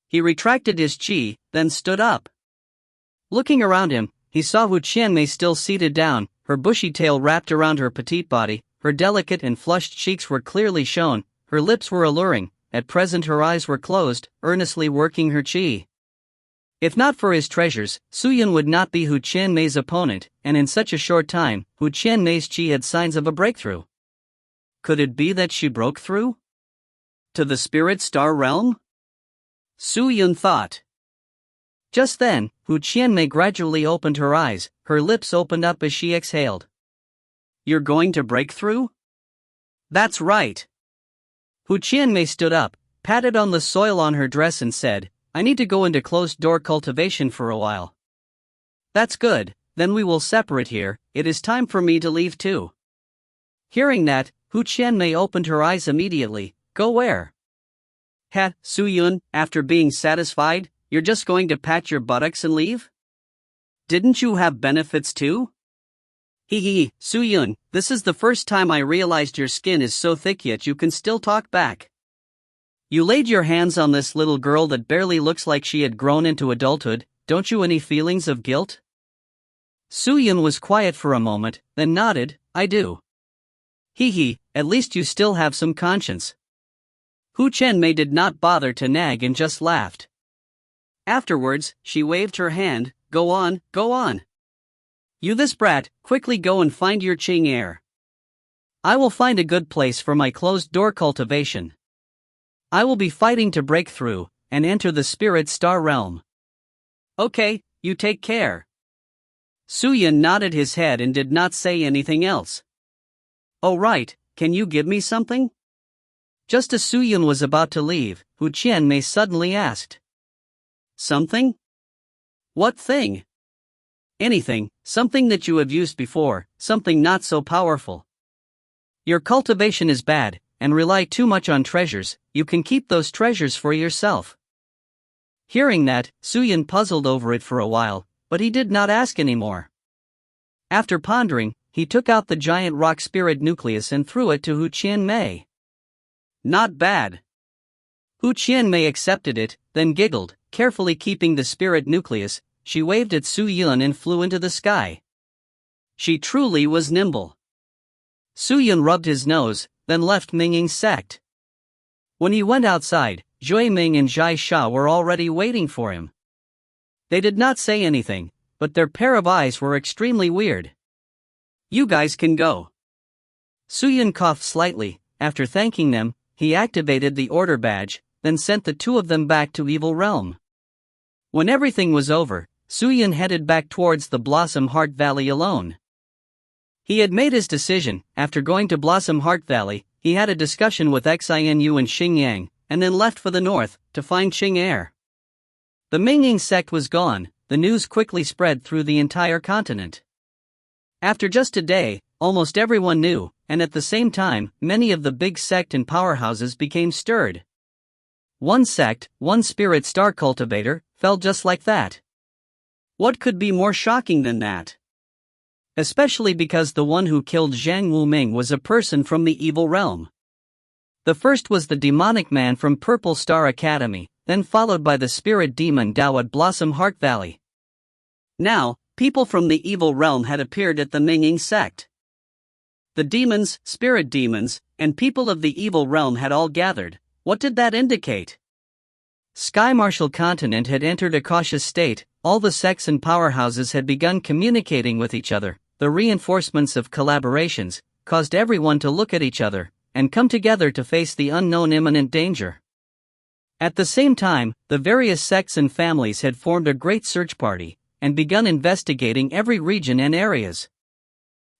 He retracted his qi, then stood up. Looking around him, he saw Hu Qianmei still seated down, her bushy tail wrapped around her petite body, her delicate and flushed cheeks were clearly shown, her lips were alluring, at present her eyes were closed, earnestly working her qi. If not for his treasures, Suyun would not be Hu Qianmei's opponent, and in such a short time, Hu Qianmei's qi had signs of a breakthrough. Could it be that she broke through to the spirit star realm? Suyun thought. Just then, Hu Qianmei gradually opened her eyes, her lips opened up as she exhaled. You're going to break through? That's right. Hu Qianmei stood up, patted on the soil on her dress and said, I need to go into closed-door cultivation for a while. That's good, then we will separate here, it is time for me to leave too. Hearing that, Hu Qianmei opened her eyes immediately. Go where? Ha, Suyun, after being satisfied, you're just going to pat your buttocks and leave? Didn't you have benefits too? Hee, Suyun, this is the first time I realized your skin is so thick yet you can still talk back. You laid your hands on this little girl that barely looks like she had grown into adulthood, don't you any feelings of guilt? Suyun was quiet for a moment, then nodded, I do. Hee, at least you still have some conscience. Hu Qianmei did not bother to nag and just laughed. Afterwards, she waved her hand, go on, go on. You this brat, quickly go and find your Qing heir. I will find a good place for my closed-door cultivation. I will be fighting to break through, and enter the spirit star realm. Okay, you take care. Suyun nodded his head and did not say anything else. Oh right, can you give me something? Just as Suyun was about to leave, Hu Qianmei suddenly asked. Something? What thing? Anything, something that you have used before, something not so powerful. Your cultivation is bad, and rely too much on treasures, you can keep those treasures for yourself. Hearing that, Suyun puzzled over it for a while, but he did not ask any more. After pondering, he took out the giant rock spirit nucleus and threw it to Hu Qianmei. Not bad. Hu Qianmei accepted it, then giggled, carefully keeping the spirit nucleus, she waved at Suyun and flew into the sky. She truly was nimble. Suyun rubbed his nose, then left Minging sect. When he went outside, Zhui Ming and Zhai Sha were already waiting for him. They did not say anything, but their pair of eyes were extremely weird. You guys can go. Suyun coughed slightly. After thanking them, he activated the order badge, then sent the two of them back to Evil Realm. When everything was over, Suyun headed back towards the Blossom Heart Valley alone. He had made his decision. After going to Blossom Heart Valley, he had a discussion with Xinu and Xingyang, and then left for the north, to find Qing heir. The Minging sect was gone. The news quickly spread through the entire continent. After just a day, almost everyone knew, and at the same time, many of the big sect and powerhouses became stirred. One sect, one spirit star cultivator, fell just like that. What could be more shocking than that? Especially because the one who killed Zhang Wuming was a person from the evil realm. The first was the demonic man from Purple Star Academy, then followed by the spirit demon Dao at Blossom Heart Valley. Now, People from the evil realm had appeared at the Minging sect. The demons, spirit demons, and people of the evil realm had all gathered. What did that indicate? Sky Marshal Continent had entered a cautious state. All the sects and powerhouses had begun communicating with each other. The reinforcements of collaborations caused everyone to look at each other and come together to face the unknown imminent danger. At the same time, the various sects and families had formed a great search party and begun investigating every region and areas.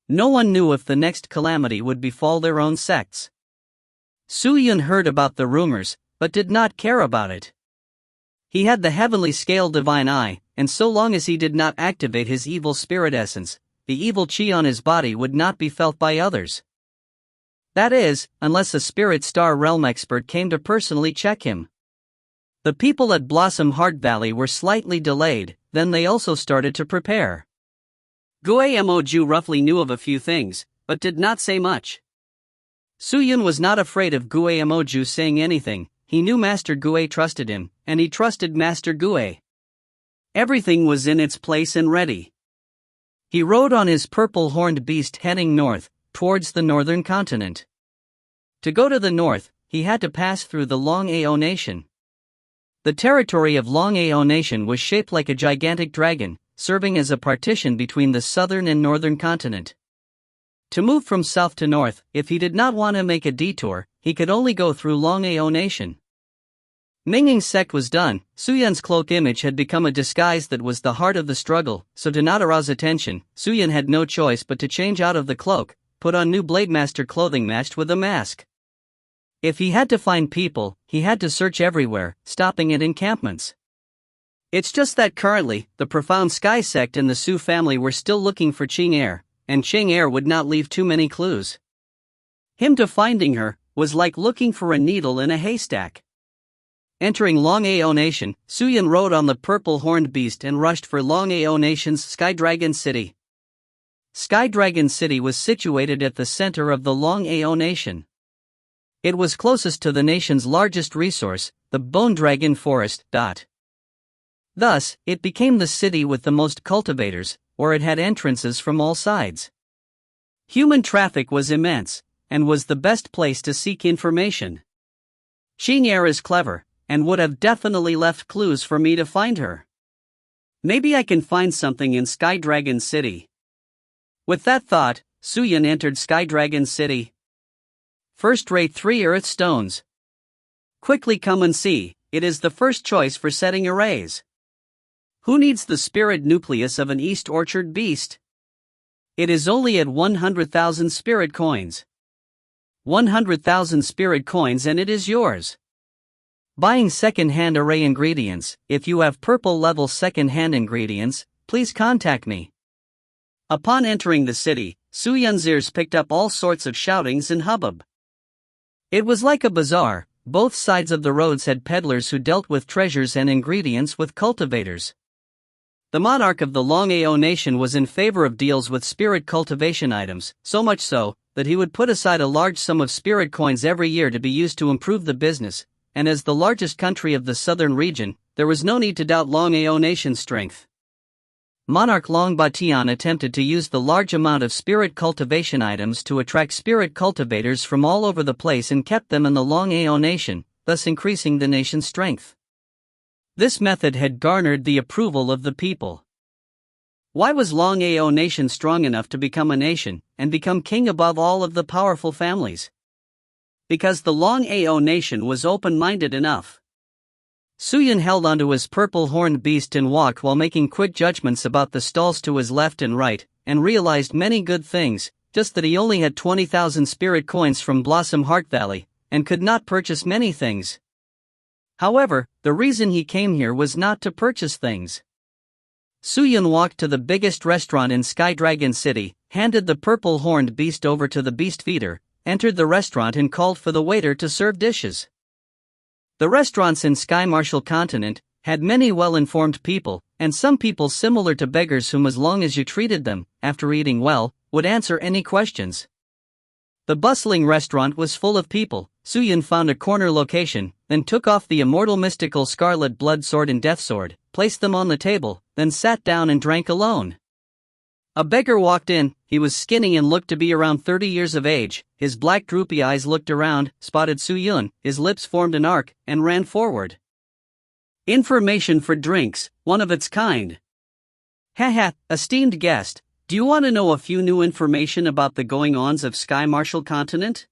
No one knew if the next calamity would befall their own sects. Su Yun heard about the rumors, but did not care about it. He had the heavenly scale divine eye, and so long as he did not activate his evil spirit essence, the evil chi on his body would not be felt by others. That is, unless a spirit star realm expert came to personally check him. The people at Blossom Heart Valley were slightly delayed, then they also started to prepare. Guamoju roughly knew of a few things, but did not say much. Su Yun was not afraid of Guamoju saying anything. He knew Master Gue trusted him, and he trusted Master Gue. Everything was in its place and ready. He rode on his purple-horned beast heading north, towards the northern continent. To go to the north, he had to pass through the Long Ao Nation. The territory of Long Ao Nation was shaped like a gigantic dragon, serving as a partition between the southern and northern continent. To move from south to north, if he did not want to make a detour, he could only go through Long Ao Nation. Minging's sect was done. Su Yun's cloak image had become a disguise that was the heart of the struggle, so to not arouse attention, Su Yun had no choice but to change out of the cloak, put on new Blademaster clothing matched with a mask. If he had to find people, he had to search everywhere, stopping at encampments. It's just that currently, the Profound Sky sect and the Su family were still looking for Ching Er, and Ching Er would not leave too many clues. Him to finding her was like looking for a needle in a haystack. Entering Long Ao Nation, Su Yun rode on the purple-horned beast and rushed for Long Ao Nation's Sky Dragon City. Sky Dragon City was situated at the center of the Long Ao Nation. It was closest to the nation's largest resource, the Bone Dragon Forest. Thus, it became the city with the most cultivators, or it had entrances from all sides. Human traffic was immense, and was the best place to seek information. Ching Er is clever, and would have definitely left clues for me to find her. Maybe I can find something in Sky Dragon City. With that thought, Su Yun entered Sky Dragon City. First rate 3 earth stones. Quickly come and see, it is the first choice for setting arrays. Who needs the spirit nucleus of an East Orchard beast? It is only at 100,000 spirit coins. 100,000 spirit coins and it is yours. Buying second-hand array ingredients. If you have purple level second-hand ingredients, please contact me. Upon entering the city, Su Yun's ears picked up all sorts of shoutings and hubbub. It was like a bazaar. Both sides of the roads had peddlers who dealt with treasures and ingredients with cultivators. The monarch of the Long Ao Nation was in favor of deals with spirit cultivation items, so much so, that he would put aside a large sum of spirit coins every year to be used to improve the business, and as the largest country of the southern region, there was no need to doubt Long Ao Nation's strength. Monarch Long Batian attempted to use the large amount of spirit cultivation items to attract spirit cultivators from all over the place and kept them in the Long Ao Nation, thus increasing the nation's strength. This method had garnered the approval of the people. Why was Long Ao Nation strong enough to become a nation, and become king above all of the powerful families? Because the Long Ao Nation was open-minded enough. Su Yun held onto his purple-horned beast and walked while making quick judgments about the stalls to his left and right, and realized many good things, just that he only had 20,000 spirit coins from Blossom Heart Valley, and could not purchase many things. However, the reason he came here was not to purchase things. Su Yun walked to the biggest restaurant in Sky Dragon City, handed the purple-horned beast over to the beast feeder, entered the restaurant and called for the waiter to serve dishes. The restaurants in Sky Marshal Continent had many well-informed people, and some people similar to beggars whom as long as you treated them, after eating well, would answer any questions. The bustling restaurant was full of people. Su Yun found a corner location, then took off the immortal mystical scarlet blood sword and death sword, placed them on the table, then sat down and drank alone. A beggar walked in. He was skinny and looked to be around 30 years of age. His black droopy eyes looked around, spotted Su-Yun, his lips formed an arc, and ran forward. Information for drinks, one of its kind. Haha, esteemed guest, do you want to know a few new information about the going-ons of Sky Marshal Continent?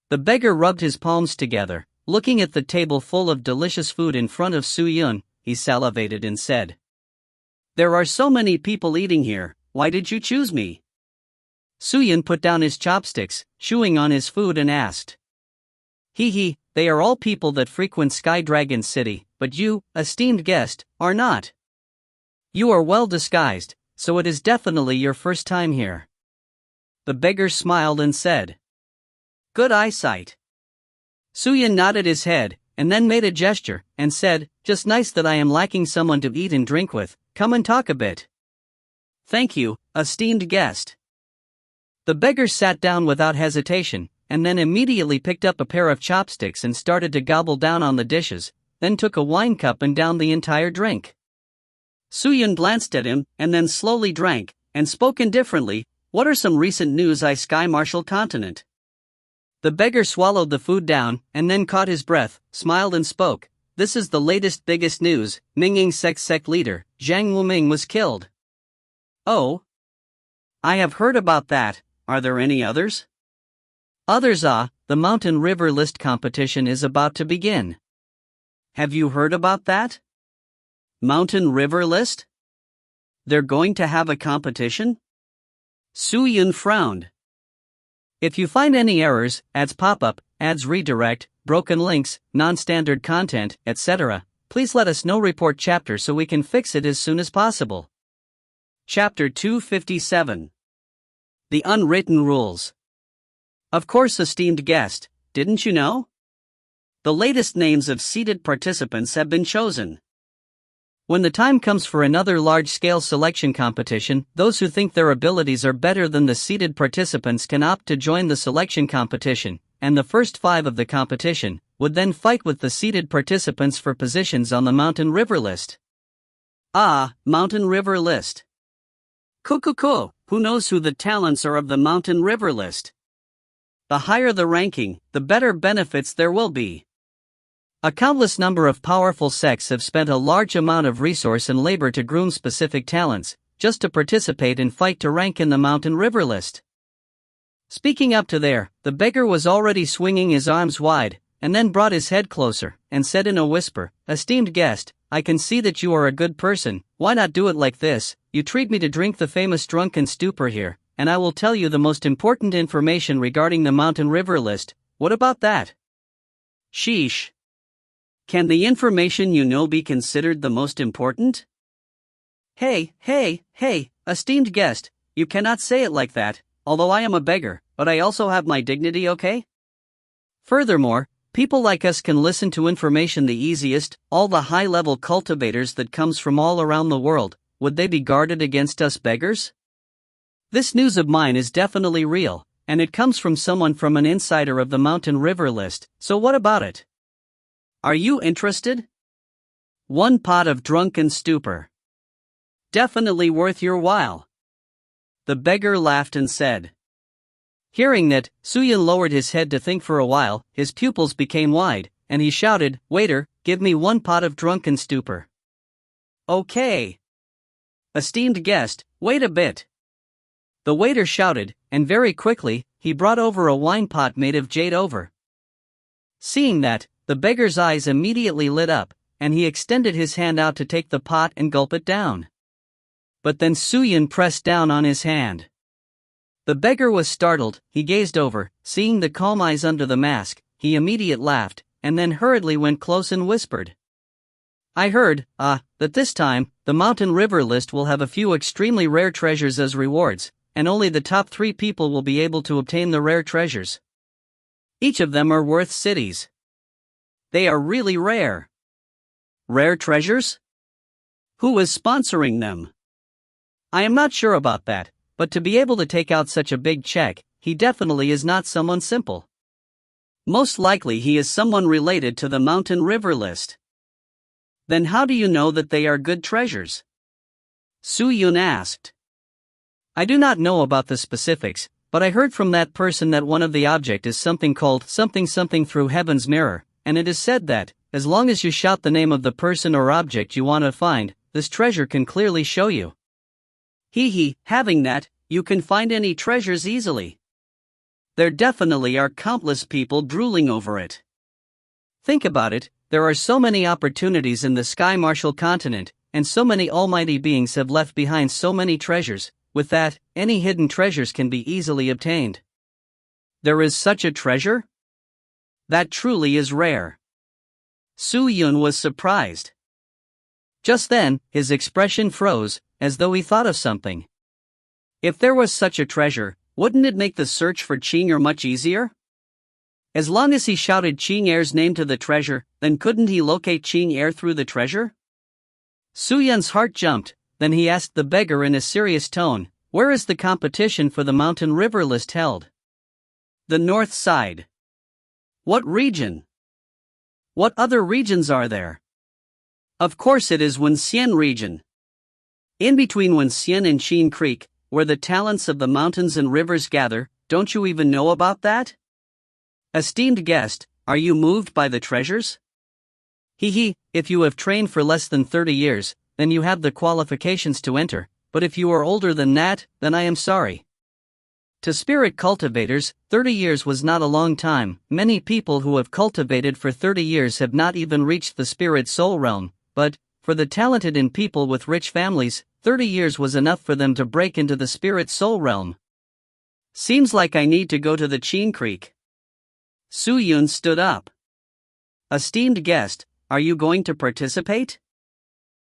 The beggar rubbed his palms together, looking at the table full of delicious food in front of Su-Yun. He salivated and said, "There are so many people eating here, why did you choose me?" Su-Yun put down his chopsticks, chewing on his food, and asked, "Hee, they are all people that frequent Sky Dragon City, but you, esteemed guest, are not. You are well disguised, so it is definitely your first time here." The beggar smiled and said, "Good eyesight." Su-Yun nodded his head, and then made a gesture, and said, "Just nice that I am lacking someone to eat and drink with, come and talk a bit." "Thank you, esteemed guest." The beggar sat down without hesitation, and then immediately picked up a pair of chopsticks and started to gobble down on the dishes, then took a wine cup and downed the entire drink. Su-Yun glanced at him, and then slowly drank, and spoke indifferently, "What are some recent news I Sky Marshal Continent?" The beggar swallowed the food down, and then caught his breath, smiled and spoke, "This is the latest biggest news, Mingying sect leader, Zhang Wuming was killed." "Oh? I have heard about that, are there any others?" "Others the Mountain River List competition is about to begin." "Have you heard about that? Mountain River List? They're going to have a competition?" Su-Yun frowned. "If you find any errors, ads pop up, ads redirect, broken links, non-standard content, etc., please let us know. Report chapter so we can fix it as soon as possible." Chapter 257. The Unwritten Rules. Of course, esteemed guest, didn't you know? The latest names of seeded participants have been chosen. When the time comes for another large-scale selection competition, those who think their abilities are better than the seeded participants can opt to join the selection competition, and the first 5 of the competition would then fight with the seeded participants for positions on the Mountain River List. Mountain River List. Cool. Who knows who the talents are of the Mountain River List? The higher the ranking, the better benefits there will be. A countless number of powerful sects have spent a large amount of resource and labor to groom specific talents, just to participate and fight to rank in the Mountain River List. Speaking up to there, the beggar was already swinging his arms wide, and then brought his head closer, and said in a whisper, "Esteemed guest, I can see that you are a good person, why not do it like this? You treat me to drink the famous drunken stupor here, and I will tell you the most important information regarding the Mountain River List. What about that?" Sheesh. Can the information you know be considered the most important? Hey, esteemed guest, you cannot say it like that, although I am a beggar, but I also have my dignity, okay? Furthermore, people like us can listen to information the easiest. All the high-level cultivators that comes from all around the world, would they be guarded against us beggars? This news of mine is definitely real, and it comes from someone from an insider of the Mountain River List, so what about it? Are you interested? 1 pot of drunken stupor. Definitely worth your while. The beggar laughed and said. Hearing that, Su-Yun lowered his head to think for a while, his pupils became wide, and he shouted, "Waiter, give me 1 pot of drunken stupor." Okay. Esteemed guest, wait a bit. The waiter shouted, and very quickly, he brought over a wine pot made of jade over. Seeing that, the beggar's eyes immediately lit up, and he extended his hand out to take the pot and gulp it down. But then Su-Yun pressed down on his hand. The beggar was startled. He gazed over, seeing the calm eyes under the mask, he immediately laughed, and then hurriedly went close and whispered. I heard, that this time, the Mountain River List will have a few extremely rare treasures as rewards, and only the top 3 people will be able to obtain the rare treasures. Each of them are worth cities. They are really rare. Rare treasures? Who is sponsoring them? I am not sure about that, but to be able to take out such a big check, he definitely is not someone simple. Most likely he is someone related to the Mountain River List. Then how do you know that they are good treasures? Su-Yun asked. I do not know about the specifics, but I heard from that person that one of the object is something called something something through heaven's mirror, and it is said that, as long as you shout the name of the person or object you want to find, this treasure can clearly show you. Having that, you can find any treasures easily. There definitely are countless people drooling over it. Think about it, there are so many opportunities in the Sky Marshal continent, and so many almighty beings have left behind so many treasures. With that, any hidden treasures can be easily obtained. There is such a treasure? That truly is rare. Su Yun was surprised. Just then, his expression froze, as though he thought of something. If there was such a treasure, wouldn't it make the search for Qing Er much easier? As long as he shouted Qing Er's name to the treasure, then couldn't he locate Qing Er through the treasure? Su Yun's heart jumped. Then he asked the beggar in a serious tone, "Where is the competition for the mountain river list held?" "The north side." "What region?" "What other regions are there?" "Of course it is Wenxian region. In between Wenxian and Qin Creek, where the talents of the mountains and rivers gather. Don't you even know about that?" "Esteemed guest, are you moved by the treasures?" If you have trained for less than 30 years, then you have the qualifications to enter, but if you are older than that, then I am sorry. To spirit cultivators, 30 years was not a long time. Many people who have cultivated for 30 years have not even reached the spirit soul realm, but, for the talented and people with rich families, 30 years was enough for them to break into the spirit soul realm. Seems like I need to go to the Qin Creek. Su Yun stood up. "Esteemed guest, are you going to participate?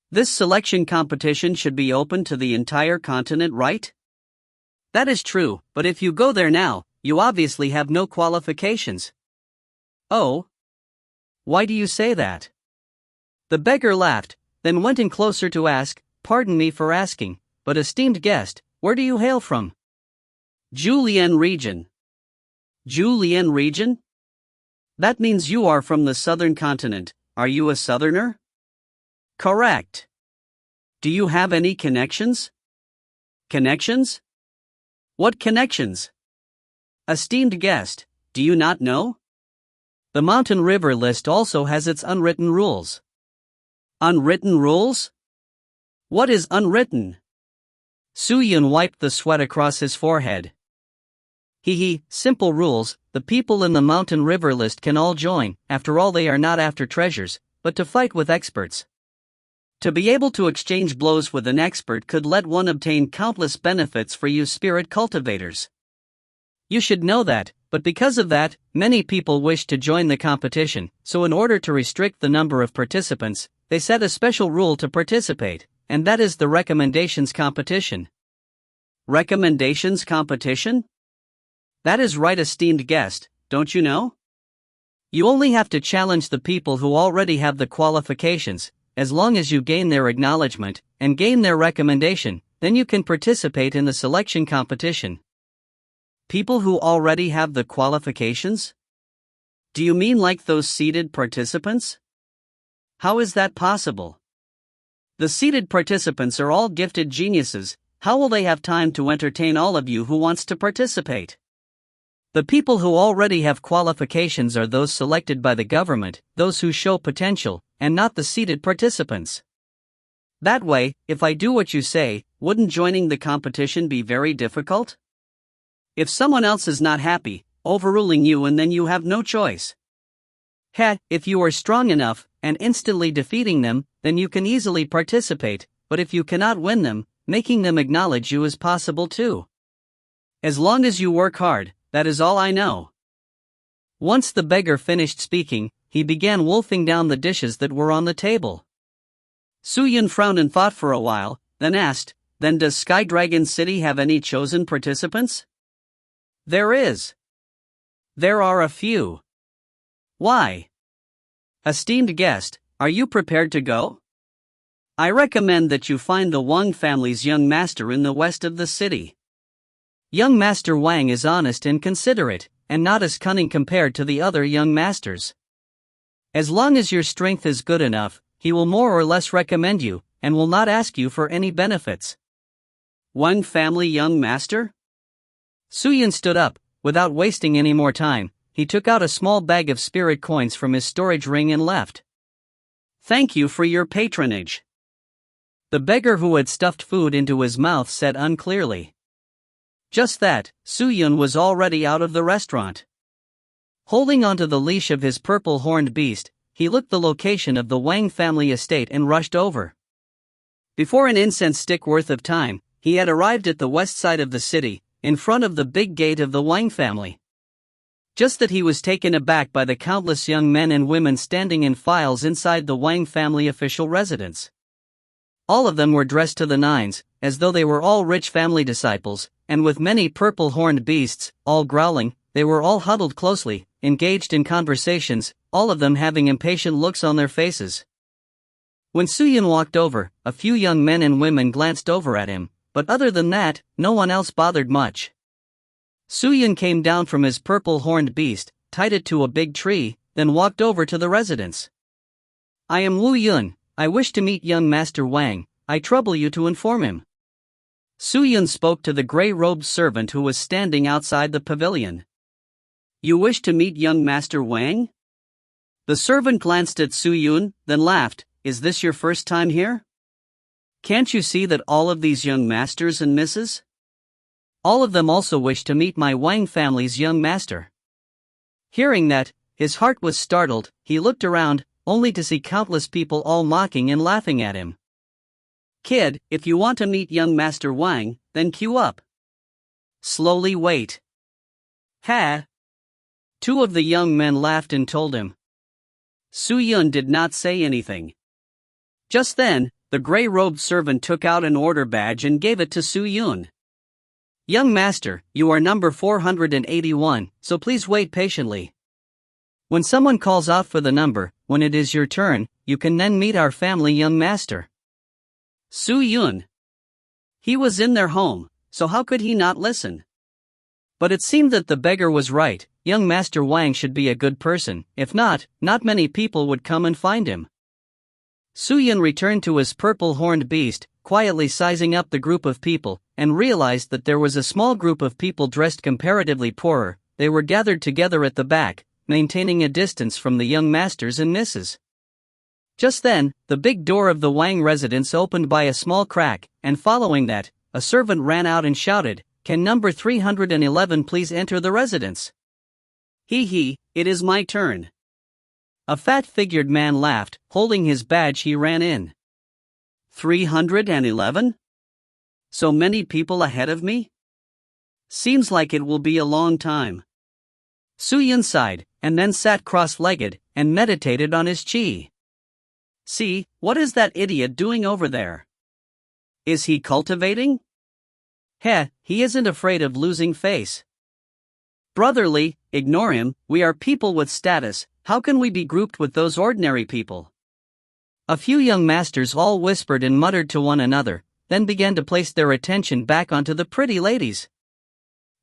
This selection competition should be open to the entire continent, right?" "That is true, but if you go there now, you obviously have no qualifications." "Oh? Why do you say that?" The beggar laughed, then went in closer to ask, "Pardon me for asking, but esteemed guest, where do you hail from?" "Julian region." "Julian region? That means you are from the southern continent. Are you a southerner?" "Correct." "Do you have any connections?" "Connections? What connections?" "Esteemed guest, do you not know? The mountain river list also has its unwritten rules." "Unwritten rules? What is unwritten?" Su Yun wiped the sweat across his forehead. Simple rules. The people in the mountain river list can all join. After all, they are not after treasures, but to fight with experts. To be able to exchange blows with an expert could let one obtain countless benefits for you spirit cultivators. You should know that, but because of that, many people wish to join the competition, so in order to restrict the number of participants, they set a special rule to participate, and that is the recommendations competition. Recommendations competition? That is right, esteemed guest, don't you know? You only have to challenge the people who already have the qualifications. As long as you gain their acknowledgement and gain their recommendation, then you can participate in the selection competition. People who already have the qualifications? Do you mean like those seated participants? How is that possible? The seated participants are all gifted geniuses. How will they have time to entertain all of you who wants to participate? The people who already have qualifications are those selected by the government, those who show potential, and not the seated participants. That way, if I do what you say, wouldn't joining the competition be very difficult? If someone else is not happy, overruling you, and then you have no choice. If you are strong enough, and instantly defeating them, then you can easily participate, but if you cannot win them, making them acknowledge you is possible too. As long as you work hard, that is all I know. Once the beggar finished speaking, he began wolfing down the dishes that were on the table. Su Yun frowned and thought for a while, then asked, "Then does Sky Dragon City have any chosen participants?" "There is. There are a few." "Why?" "Esteemed guest, are you prepared to go? I recommend that you find the Wang family's young master in the west of the city. Young Master Wang is honest and considerate, and not as cunning compared to the other young masters. As long as your strength is good enough, he will more or less recommend you, and will not ask you for any benefits." Wang family young master? Suyun stood up. Without wasting any more time, he took out a small bag of spirit coins from his storage ring and left. Thank you for your patronage. The beggar who had stuffed food into his mouth said unclearly. Just that, Suyun was already out of the restaurant. Holding onto the leash of his purple-horned beast, he looked the location of the Wang family estate and rushed over. Before an incense stick worth of time, he had arrived at the west side of the city, in front of the big gate of the Wang family. Just that he was taken aback by the countless young men and women standing in files inside the Wang family official residence. All of them were dressed to the nines, as though they were all rich family disciples, and with many purple-horned beasts, all growling, they were all huddled closely, engaged in conversations, all of them having impatient looks on their faces. When Suyun walked over, a few young men and women glanced over at him, but other than that, no one else bothered much. Suyun came down from his purple-horned beast, tied it to a big tree, then walked over to the residence. I am Wu Yun. I wish to meet young Master Wang. I trouble you to inform him. Suyun spoke to the gray-robed servant who was standing outside the pavilion. You wish to meet young Master Wang? The servant glanced at Suyun, then laughed. Is this your first time here? Can't you see that all of these young masters and misses? All of them also wish to meet my Wang family's young master. Hearing that, his heart was startled. He looked around, only to see countless people all mocking and laughing at him. Kid, if you want to meet young Master Wang, then queue up. Slowly wait. Ha! Two of the young men laughed and told him. Suyun did not say anything. Just then, the gray-robed servant took out an order badge and gave it to Suyun. Young master, you are number 481, so please wait patiently. When someone calls out for the number, when it is your turn, you can then meet our family young master. Suyun. He was in their home, so how could he not listen? But it seemed that the beggar was right. Young Master Wang should be a good person. If not, not many people would come and find him. Suyun returned to his purple-horned beast, quietly sizing up the group of people, and realized that there was a small group of people dressed comparatively poorer. They were gathered together at the back, maintaining a distance from the young masters and misses. Just then, the big door of the Wang residence opened by a small crack, and following that, a servant ran out and shouted, "Can number 311 please enter the residence?" Hee, it is my turn. A fat-figured man laughed. Holding his badge he ran in. 311? So many people ahead of me? Seems like it will be a long time. Suyun sighed, and then sat cross-legged, and meditated on his chi. See, what is that idiot doing over there? Is he cultivating? He isn't afraid of losing face. Brotherly, ignore him. We are people with status. How can we be grouped with those ordinary people? A few young masters all whispered and muttered to one another, then began to place their attention back onto the pretty ladies.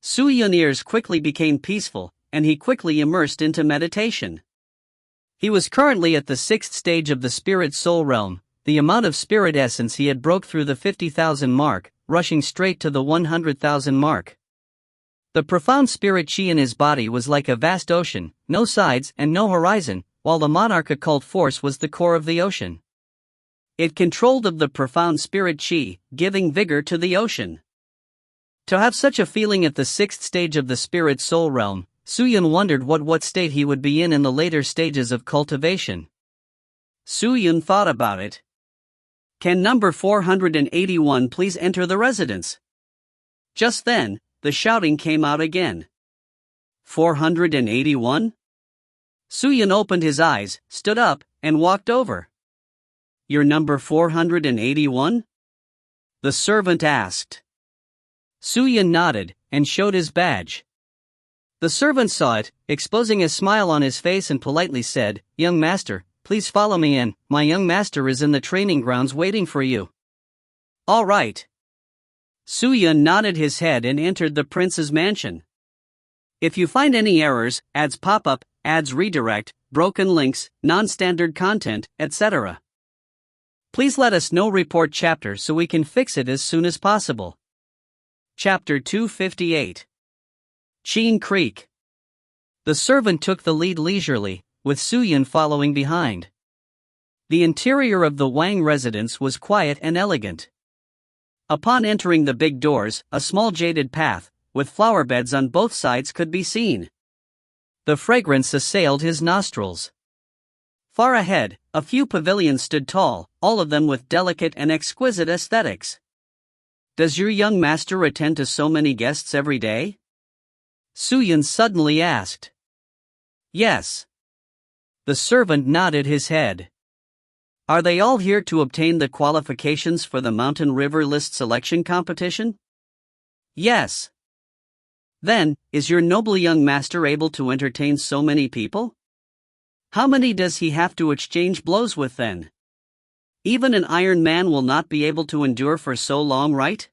Suyun's ears quickly became peaceful, and he quickly immersed into meditation. He was currently at the 6th stage of the spirit soul realm. The amount of spirit essence he had broke through the 50,000 mark, rushing straight to the 100,000 mark. The profound spirit chi in his body was like a vast ocean, no sides and no horizon, while the monarch occult force was the core of the ocean. It controlled of the profound spirit chi, giving vigor to the ocean. To have such a feeling at the 6th stage of the spirit soul realm, Suyun wondered what state he would be in the later stages of cultivation. Suyun thought about it. Can number 481 please enter the residence? Just then, the shouting came out again. 481? Suyun opened his eyes, stood up, and walked over. You're number 481? The servant asked. Suyun nodded, and showed his badge. The servant saw it, exposing a smile on his face and politely said, "Young master, please follow me in. My young master is in the training grounds waiting for you." All right. Suyun nodded his head and entered the prince's mansion. If you find any errors, ads pop up, ads redirect, broken links, non-standard content, etc., please let us know. Report chapter so we can fix it as soon as possible. Chapter 258. Cheen Creek. The servant took the lead leisurely, with Suyun following behind. The interior of the Wang residence was quiet and elegant. Upon entering the big doors, a small jaded path, with flower beds on both sides, could be seen. The fragrance assailed his nostrils. Far ahead, a few pavilions stood tall, all of them with delicate and exquisite aesthetics. "Does your young master attend to so many guests every day?" Suyun suddenly asked. "Yes." The servant nodded his head. "Are they all here to obtain the qualifications for the Mountain River List selection competition?" "Yes." "Then, is your noble young master able to entertain so many people? How many does he have to exchange blows with then? Even an iron man will not be able to endure for so long, right?"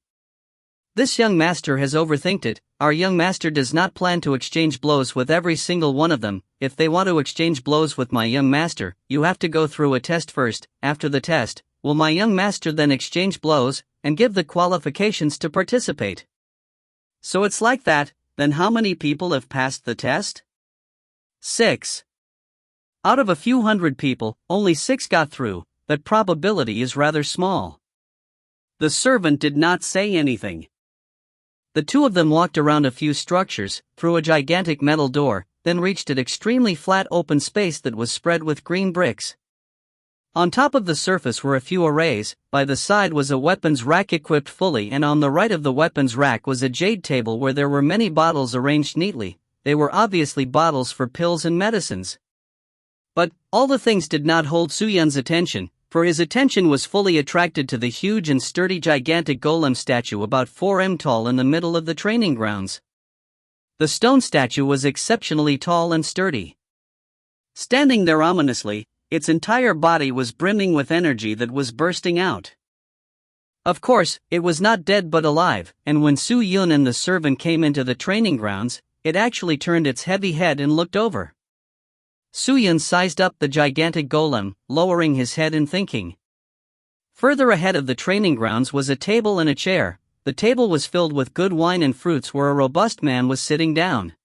"This young master has overthinked it. Our young master does not plan to exchange blows with every single one of them. If they want to exchange blows with my young master, you have to go through a test first. After the test, will my young master then exchange blows, and give the qualifications to participate?" "So it's like that. Then how many people have passed the test?" "6. Out of a few hundred people, only 6 got through. That probability is rather small." The servant did not say anything. The two of them walked around a few structures, through a gigantic metal door, then reached an extremely flat open space that was spread with green bricks. On top of the surface were a few arrays. By the side was a weapons rack equipped fully, and on the right of the weapons rack was a jade table where there were many bottles arranged neatly. They were obviously bottles for pills and medicines. But all the things did not hold Suyun's attention, for his attention was fully attracted to the huge and sturdy gigantic golem statue about 4 m tall in the middle of the training grounds. The stone statue was exceptionally tall and sturdy. Standing there ominously, its entire body was brimming with energy that was bursting out. Of course, it was not dead but alive, and when Suyun and the servant came into the training grounds, it actually turned its heavy head and looked over. Suyun sized up the gigantic golem, lowering his head and thinking. Further ahead of the training grounds was a table and a chair. The table was filled with good wine and fruits where a robust man was sitting down.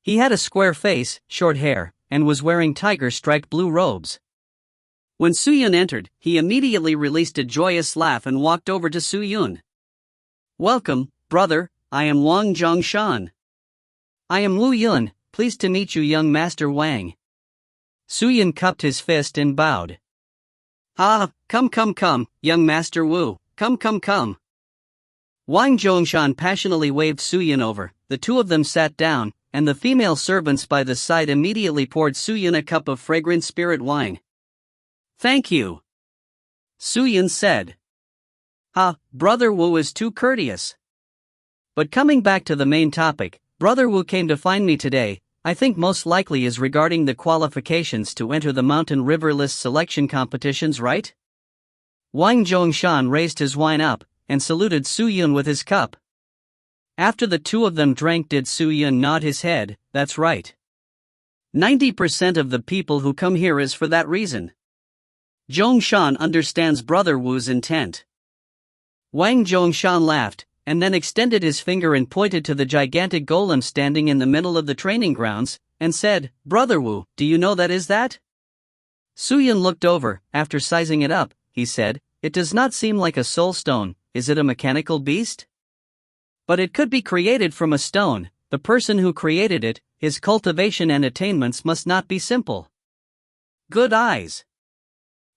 He had a square face, short hair, and was wearing tiger-striped blue robes. When Suyun entered, he immediately released a joyous laugh and walked over to Suyun. "Welcome, brother, I am Wang Zhongshan." "I am Wu Yun. Pleased to meet you, young Master Wang." Suyun cupped his fist and bowed. "Ah, come, young Master Wu, come." Wang Zhongshan passionately waved Suyun over. The two of them sat down, and the female servants by the side immediately poured Suyun a cup of fragrant spirit wine. "Thank you," Suyun said. Brother Wu is too courteous." But coming back to the main topic, Brother Wu came to find me today. I think most likely is regarding the qualifications to enter the Mountain River List selection competitions, right? Wang Zhongshan raised his wine up, and saluted Suyun with his cup. After the two of them drank, did Suyun nod his head? "That's right. 90% of the people who come here is for that reason." Zhongshan understands Brother Wu's intent. Wang Zhongshan laughed, and then extended his finger and pointed to the gigantic golem standing in the middle of the training grounds, and said, "Brother Wu, do you know that is that?" Suyun looked over. After sizing it up, he said, "It does not seem like a soul stone. Is it a mechanical beast?" "But it could be created from a stone. The person who created it, his cultivation and attainments must not be simple." "Good eyes."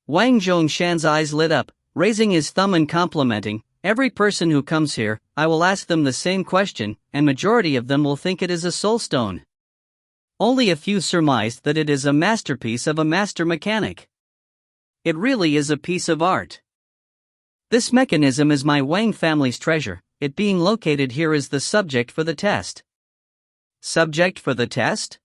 Wang Zhongshan's eyes lit up, raising his thumb and complimenting, "Every person who comes here, I will ask them the same question, and majority of them will think it is a soul stone. Only a few surmised that it is a masterpiece of a master mechanic. It really is a piece of art. This mechanism is my Wang family's treasure. It being located here is the subject for the test." "Subject for the test?"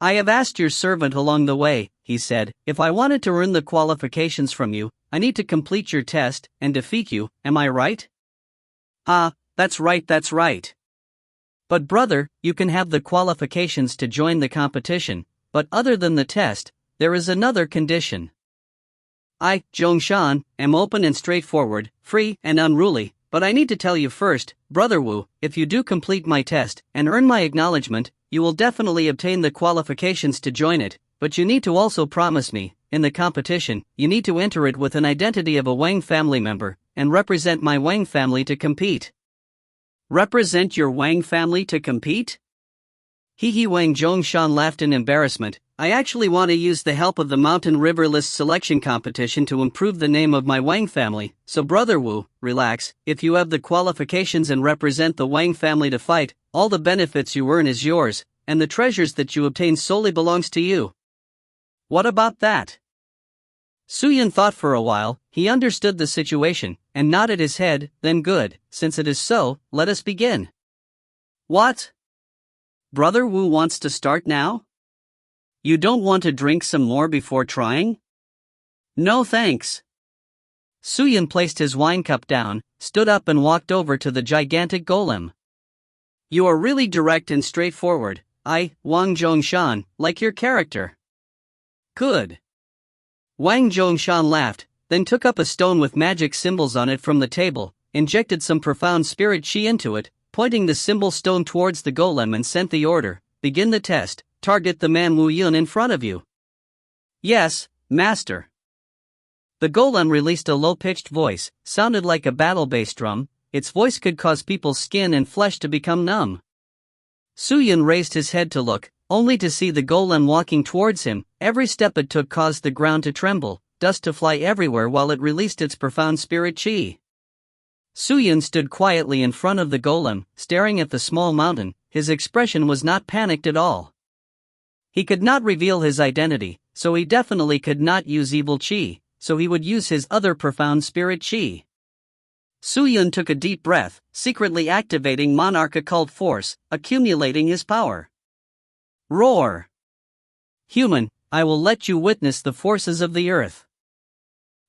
"I have asked your servant along the way," he said, "if I wanted to earn the qualifications from you, I need to complete your test and defeat you, am I right?" That's right. "But brother, you can have the qualifications to join the competition, but other than the test, there is another condition." "I, Zhongshan, am open and straightforward, free and unruly. But I need to tell you first, Brother Wu, if you do complete my test and earn my acknowledgement, you will definitely obtain the qualifications to join it, but you need to also promise me, in the competition, you need to enter it with an identity of a Wang family member, and represent my Wang family to compete. Represent your Wang family to compete? Wang Zhongshan laughed in embarrassment. I actually want to use the help of the Mountain River List selection competition to improve the name of my Wang family, so Brother Wu, relax, if you have the qualifications and represent the Wang family to fight, all the benefits you earn is yours, and the treasures that you obtain solely belongs to you. What about that? Suyin thought for a while, he understood the situation, and nodded his head, then good, since it is so, let us begin. What? Brother Wu wants to start now? You don't want to drink some more before trying? No thanks. Suyin placed his wine cup down, stood up and walked over to the gigantic golem. You are really direct and straightforward, Wang Zhongshan, like your character. Good. Wang Zhongshan laughed, then took up a stone with magic symbols on it from the table, injected some profound spirit chi into it, pointing the symbol stone towards the golem and sent the order, begin the test, target the man Wu Yun in front of you. Yes, master. The golem released a low-pitched voice, sounded like a battle bass drum. Its voice could cause people's skin and flesh to become numb. Suyin raised his head to look, only to see the golem walking towards him. Every step it took caused the ground to tremble, dust to fly everywhere while it released its profound spirit chi. Suyin stood quietly in front of the golem, staring at the small mountain. His expression was not panicked at all. He could not reveal his identity, so he definitely could not use evil chi, so he would use his other profound spirit chi. Suyin took a deep breath, secretly activating monarch occult force, accumulating his power. Roar! Human, I will let you witness the forces of the earth.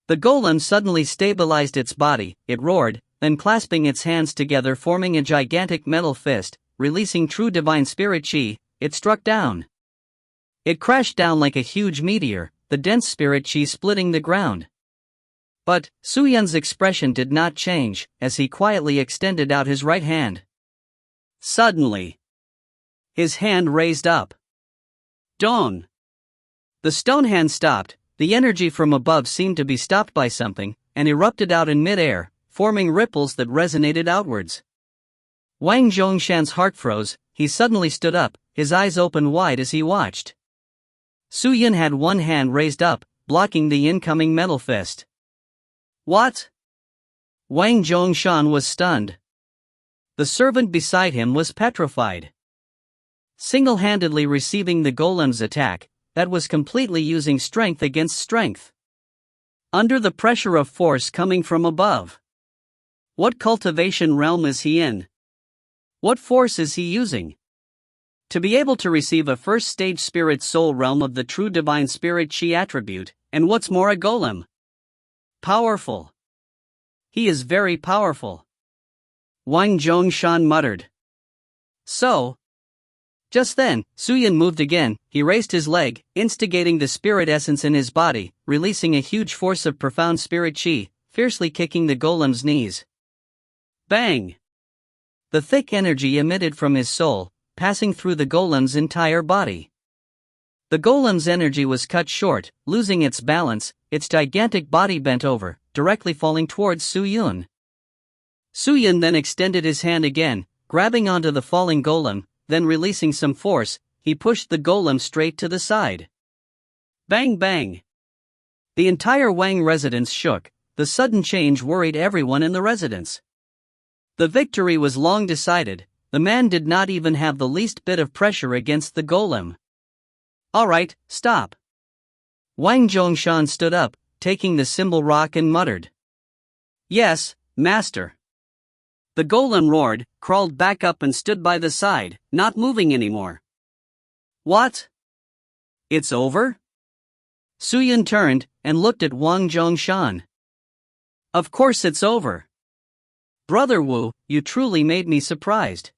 The golem suddenly stabilized its body, it roared, then clasping its hands together forming a gigantic metal fist, releasing true divine spirit chi, it struck down. It crashed down like a huge meteor, the dense spirit chi splitting the ground. But Suyun's expression did not change, as he quietly extended out his right hand. Suddenly, his hand raised up. Dong! The stone hand stopped, the energy from above seemed to be stopped by something, and erupted out in mid-air, forming ripples that resonated outwards. Wang Zhongshan's heart froze, he suddenly stood up, his eyes opened wide as he watched. Suyin had one hand raised up, blocking the incoming metal fist. What? Wang Zhongshan was stunned. The servant beside him was petrified. Single-handedly receiving the golem's attack, that was completely using strength against strength. Under the pressure of force coming from above. What cultivation realm is he in? What force is he using? To be able to receive a first-stage spirit soul realm of the true divine spirit chi attribute, and what's more a golem? Powerful. He is very powerful. Wang Zhongshan muttered. So. Just then, Suyin moved again, he raised his leg, instigating the spirit essence in his body, releasing a huge force of profound spirit chi, fiercely kicking the golem's knees. Bang! The thick energy emitted from his soul, passing through the golem's entire body. The golem's energy was cut short, losing its balance, its gigantic body bent over, directly falling towards Suyin. Suyin then extended his hand again, grabbing onto the falling golem, then releasing some force, he pushed the golem straight to the side. Bang bang! The entire Wang residence shook, the sudden change worried everyone in the residence. The victory was long decided, the man did not even have the least bit of pressure against the golem. Alright, stop. Wang Zhongshan stood up, taking the symbol rock and muttered. Yes, master. The golem roared, crawled back up and stood by the side, not moving anymore. What? It's over? Suyin turned, and looked at Wang Zhongshan. Of course it's over. Brother Wu, you truly made me surprised.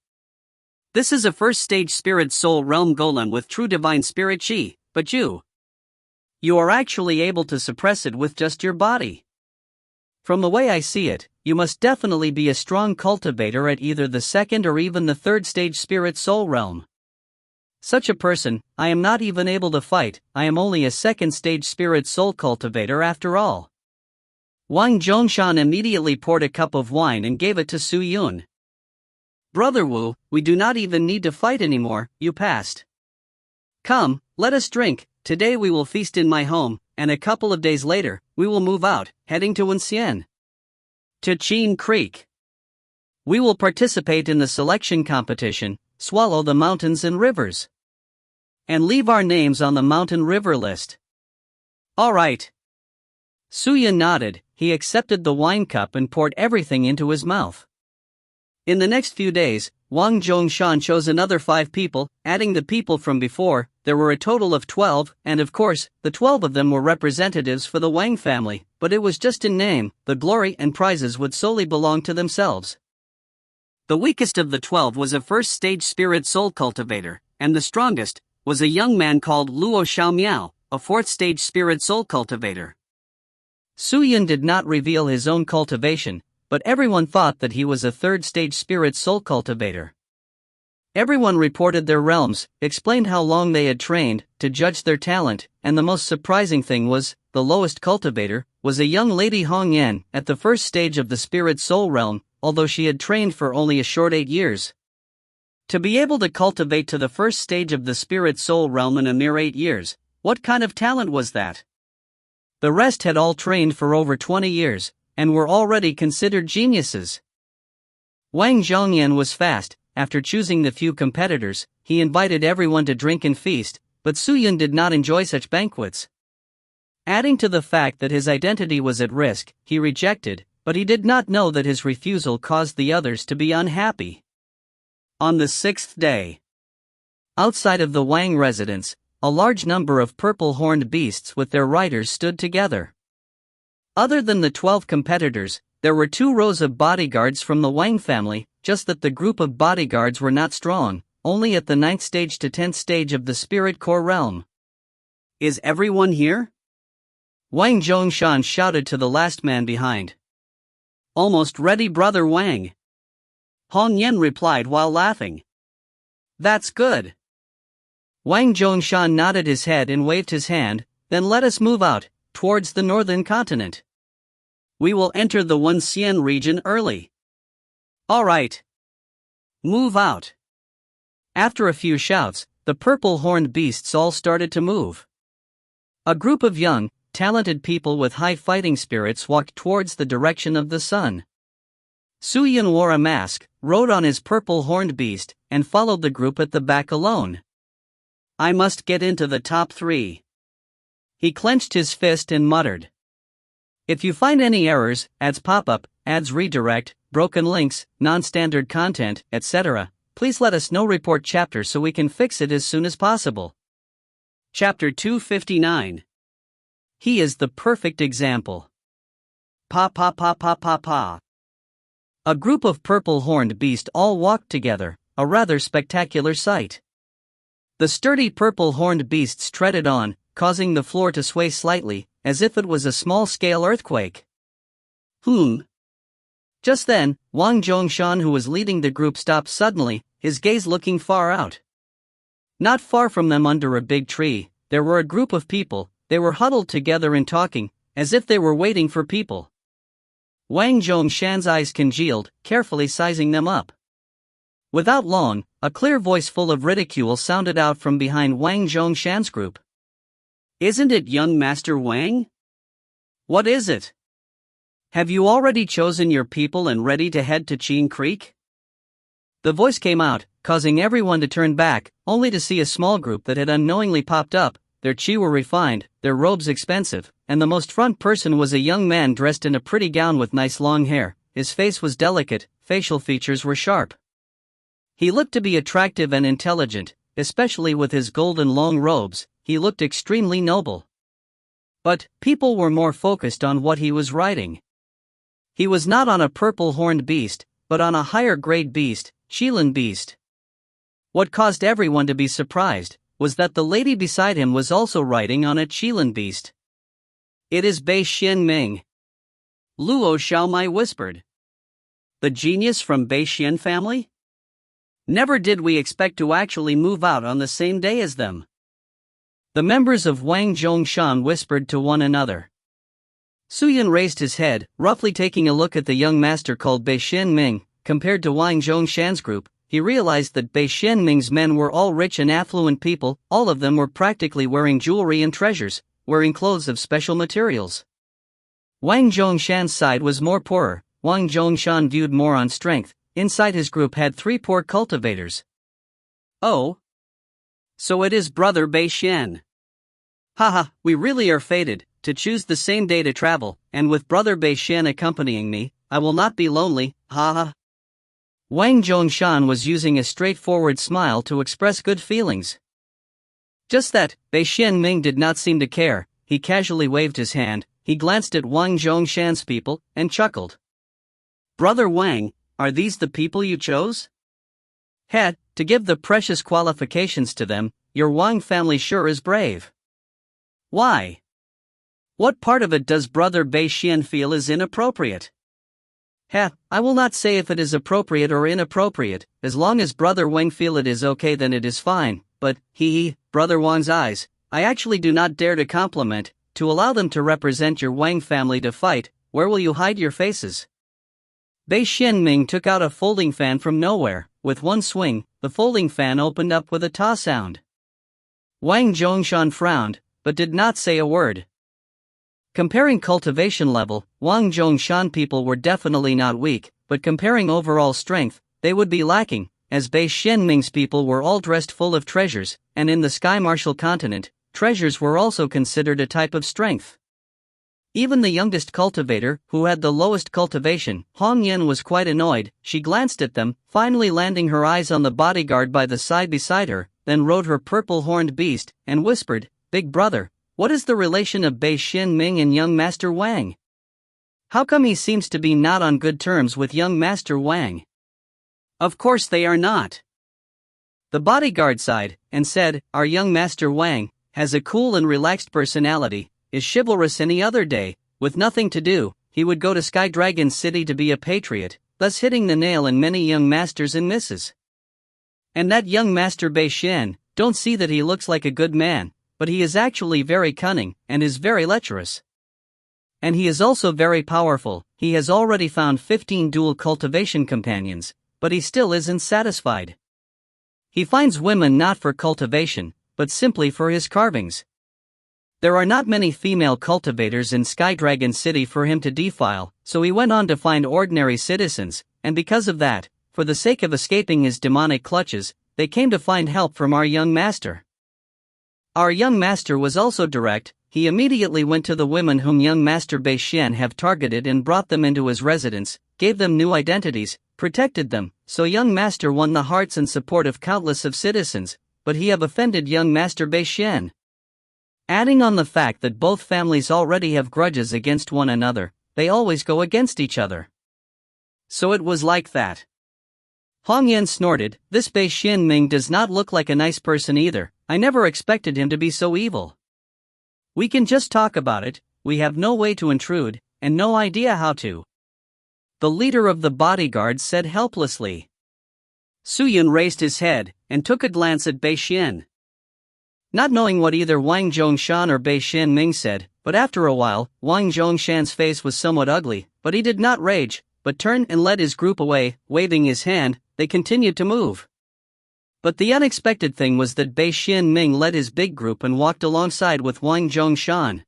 This is a first-stage spirit soul realm golem with true divine spirit chi, but you are actually able to suppress it with just your body. From the way I see it, you must definitely be a strong cultivator at either the second or even the third stage spirit soul realm. Such a person, I am not even able to fight, I am only a second stage spirit soul cultivator after all. Wang Zhongshan immediately poured a cup of wine and gave it to Su Yun. Brother Wu, we do not even need to fight anymore, you passed. Come, let us drink, today we will feast in my home, and a couple of days later, we will move out, heading to Wenxian. To Qin Creek. We will participate in the selection competition, swallow the mountains and rivers. And leave our names on the mountain river list. All right. Su Yun nodded, he accepted the wine cup and poured everything into his mouth. In the next few days, Wang Zhongshan chose another 5 people, adding the people from before, there were a total of 12, and of course, the 12 of them were representatives for the Wang family, but it was just in name, the glory and prizes would solely belong to themselves. The weakest of the 12 was a first-stage spirit soul cultivator, and the strongest was a young man called Luo Xiaomiao, a fourth-stage spirit soul cultivator. Su Yun did not reveal his own cultivation, but everyone thought that he was a third-stage spirit soul cultivator. Everyone reported their realms, explained how long they had trained, to judge their talent, and the most surprising thing was, the lowest cultivator was a young lady Hong Yan, at the first stage of the spirit soul realm, although she had trained for only a short 8 years. To be able to cultivate to the first stage of the spirit soul realm in a mere 8 years, what kind of talent was that? The rest had all trained for over 20 years, and were already considered geniuses. Wang Zhongyan was fast. After choosing the few competitors, he invited everyone to drink and feast, but Su Yun did not enjoy such banquets. Adding to the fact that his identity was at risk, he rejected, but he did not know that his refusal caused the others to be unhappy. On the 6th day, outside of the Wang residence, a large number of purple-horned beasts with their riders stood together. Other than the 12 competitors, there were 2 rows of bodyguards from the Wang family, just that the group of bodyguards were not strong, only at the 9th stage to 10th stage of the spirit core realm. Is everyone here? Wang Zhongshan shouted to the last man behind. Almost ready, Brother Wang. Hong Yan replied while laughing. That's good. Wang Zhongshan nodded his head and waved his hand, then let us move out, towards the northern continent. We will enter the Wenxian region early. All right. Move out. After a few shouts, the purple-horned beasts all started to move. A group of young, talented people with high fighting spirits walked towards the direction of the sun. Su Yun wore a mask, rode on his purple-horned beast, and followed the group at the back alone. I must get into the top 3. He clenched his fist and muttered. If you find any errors, ads pop-up, ads redirect, broken links, non-standard content, etc., please let us know. Report chapter so we can fix it as soon as possible. Chapter 259. He is the perfect example. Pa pa pa pa pa pa. A group of purple-horned beasts all walked together, a rather spectacular sight. The sturdy purple-horned beasts treaded on, causing the floor to sway slightly, as if it was a small-scale earthquake. Just then, Wang Zhongshan, who was leading the group, stopped suddenly, his gaze looking far out. Not far from them, under a big tree, there were a group of people. They were huddled together and talking, as if they were waiting for people. Wang Zhongshan's eyes congealed, carefully sizing them up. Without long, a clear voice full of ridicule sounded out from behind Wang Zhongshan's group. Isn't it young Master Wang? What is it? Have you already chosen your people and ready to head to Qin Creek? The voice came out, causing everyone to turn back, only to see a small group that had unknowingly popped up. Their chi were refined, their robes expensive, and the most front person was a young man dressed in a pretty gown with nice long hair. His face was delicate, facial features were sharp. He looked to be attractive and intelligent, especially with his golden long robes. He looked extremely noble. But people were more focused on what he was riding. He was not on a purple-horned beast, but on a higher-grade beast, Qilin beast. What caused everyone to be surprised was that the lady beside him was also riding on a Qilin beast. It is Bei Xin Ming. Luo Xiaomai whispered. The genius from Beixian family? Never did we expect to actually move out on the same day as them. The members of Wang Zhongshan whispered to one another. Suyan raised his head, roughly taking a look at the young master called Bei Xianming. Compared to Wang Zhongshan's group, he realized that Bei Xianming's men were all rich and affluent people. All of them were practically wearing jewelry and treasures, wearing clothes of special materials. Wang Zhongshan's side was more poorer. Wang Zhongshan viewed more on strength. Inside his group had 3 poor cultivators. Oh. So it is brother Bei Xian. Haha, we really are fated to choose the same day to travel, and with brother Bei Xian accompanying me, I will not be lonely, haha. Wang Zhongshan was using a straightforward smile to express good feelings. Just that, Bei Xianming did not seem to care. He casually waved his hand, he glanced at Wang Zhongshan's people, and chuckled. Brother Wang, are these the people you chose? Had, to give the precious qualifications to them, your Wang family sure is brave. Why? What part of it does brother Bei Xian feel is inappropriate? I will not say if it is appropriate or inappropriate. As long as brother Wang feel it is okay, then it is fine, but, brother Wang's eyes, I actually do not dare to compliment, to allow them to represent your Wang family to fight. Where will you hide your faces? Bei Xianming took out a folding fan from nowhere. With one swing, the folding fan opened up with a ta sound. Wang Zhongshan frowned, but did not say a word. Comparing cultivation level, Wang Zhongshan people were definitely not weak, but comparing overall strength, they would be lacking, as Bei Xianming's people were all dressed full of treasures, and in the Sky Martial continent, treasures were also considered a type of strength. Even the youngest cultivator, who had the lowest cultivation, Hong Yin, was quite annoyed. She glanced at them, finally landing her eyes on the bodyguard by the side beside her, then rode her purple-horned beast, and whispered, Big brother, what is the relation of Bei Xianming and young Master Wang? How come he seems to be not on good terms with young Master Wang? Of course they are not. The bodyguard sighed, and said, Our young Master Wang has a cool and relaxed personality, is chivalrous any other day. With nothing to do, he would go to Sky Dragon City to be a patriot, thus hitting the nail in many young masters and misses. And that young Master Bei Xian, don't see that he looks like a good man, but he is actually very cunning, and is very lecherous. And he is also very powerful. He has already found 15 dual cultivation companions, but he still isn't satisfied. He finds women not for cultivation, but simply for his carvings. There are not many female cultivators in Sky Dragon City for him to defile, so he went on to find ordinary citizens, and because of that, for the sake of escaping his demonic clutches, they came to find help from our young master. Our young master was also direct. He immediately went to the women whom young Master Bei Xian have targeted and brought them into his residence, gave them new identities, protected them, so young master won the hearts and support of countless of citizens, but he have offended young Master Bei Xian. Adding on the fact that both families already have grudges against one another, they always go against each other. So it was like that. Hong Yan snorted, This Bei Xianming does not look like a nice person either. I never expected him to be so evil. We can just talk about it, we have no way to intrude, and no idea how to. The leader of the bodyguard said helplessly. Suyan raised his head, and took a glance at Bei Xian. Not knowing what either Wang Zhongshan or Bei Xianming said, but after a while, Wang Zhongshan's face was somewhat ugly, but he did not rage, but turned and led his group away, waving his hand. They continued to move. But the unexpected thing was that Bei Xianming led his big group and walked alongside with Wang Zhongshan.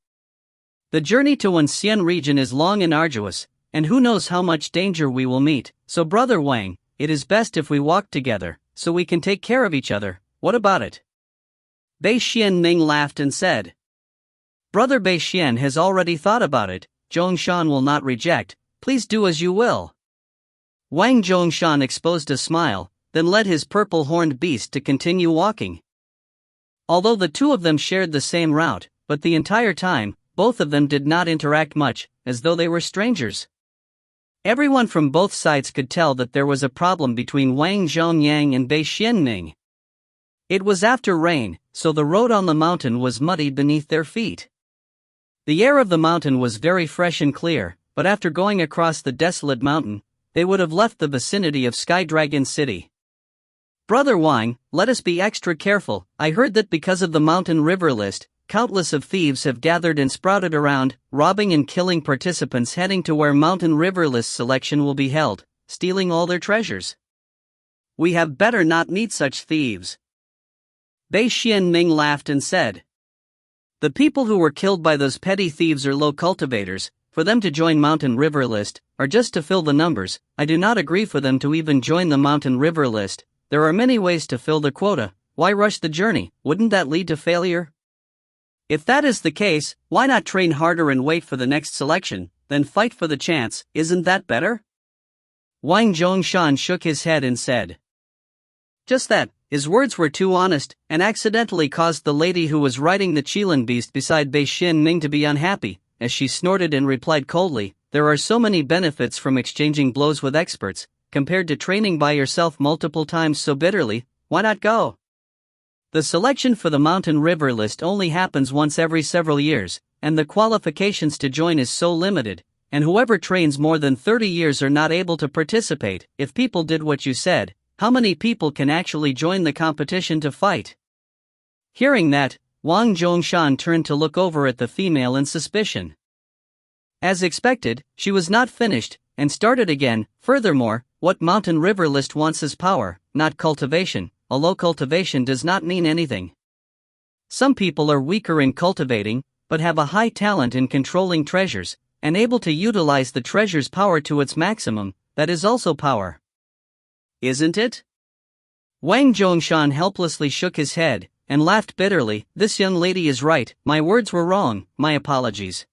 The journey to Wenxian region is long and arduous, and who knows how much danger we will meet, so brother Wang, it is best if we walk together, so we can take care of each other. What about it? Bei Xianming laughed and said. Brother Bei Xian has already thought about it, Zhongshan will not reject, please do as you will. Wang Zhongshan exposed a smile, then led his purple-horned beast to continue walking. Although the two of them shared the same route, but the entire time, both of them did not interact much, as though they were strangers. Everyone from both sides could tell that there was a problem between Wang Zhongyang and Bei Xianming. It was after rain, so the road on the mountain was muddy beneath their feet. The air of the mountain was very fresh and clear, but after going across the desolate mountain, they would have left the vicinity of Sky Dragon City. Brother Wang, let us be extra careful. I heard that because of the mountain river list, countless of thieves have gathered and sprouted around, robbing and killing participants heading to where mountain river list selection will be held, stealing all their treasures. We have better not meet such thieves. Bei Xianming laughed and said, the people who were killed by those petty thieves are low cultivators. For them to join mountain river list, or just to fill the numbers. I do not agree for them to even join the mountain river list. There are many ways to fill the quota. Why rush the journey? Wouldn't that lead to failure? If that is the case, why not train harder and wait for the next selection, then fight for the chance? Isn't that better? Wang Zhongshan shook his head and said. Just that. His words were too honest, and accidentally caused the lady who was riding the Qilin beast beside Bei Xianming to be unhappy, as she snorted and replied coldly, there are so many benefits from exchanging blows with experts, compared to training by yourself multiple times so bitterly, why not go? The selection for the mountain river list only happens once every several years, and the qualifications to join is so limited, and whoever trains more than 30 years are not able to participate. If people did what you said, how many people can actually join the competition to fight? Hearing that, Wang Zhongshan turned to look over at the female in suspicion. As expected, she was not finished, and started again. Furthermore, what mountain river list wants is power, not cultivation, although cultivation does not mean anything. Some people are weaker in cultivating, but have a high talent in controlling treasures, and able to utilize the treasure's power to its maximum. That is also power. Isn't it? Wang Zhongshan helplessly shook his head, and laughed bitterly. This young lady is right, my words were wrong, my apologies.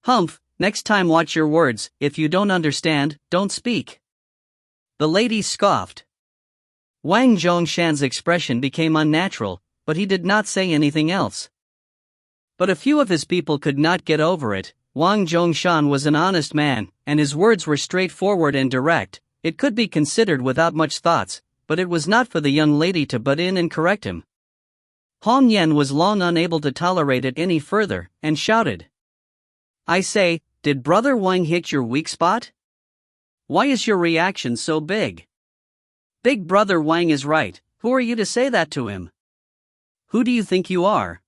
Humph, next time watch your words, if you don't understand, don't speak. The lady scoffed. Wang Zhongshan's expression became unnatural, but he did not say anything else. But a few of his people could not get over it. Wang Zhongshan was an honest man, and his words were straightforward and direct. It could be considered without much thoughts, but it was not for the young lady to butt in and correct him. Hong Yan was long unable to tolerate it any further, and shouted. I say, did Brother Wang hit your weak spot? Why is your reaction so big? Big Brother Wang is right, who are you to say that to him? Who do you think you are?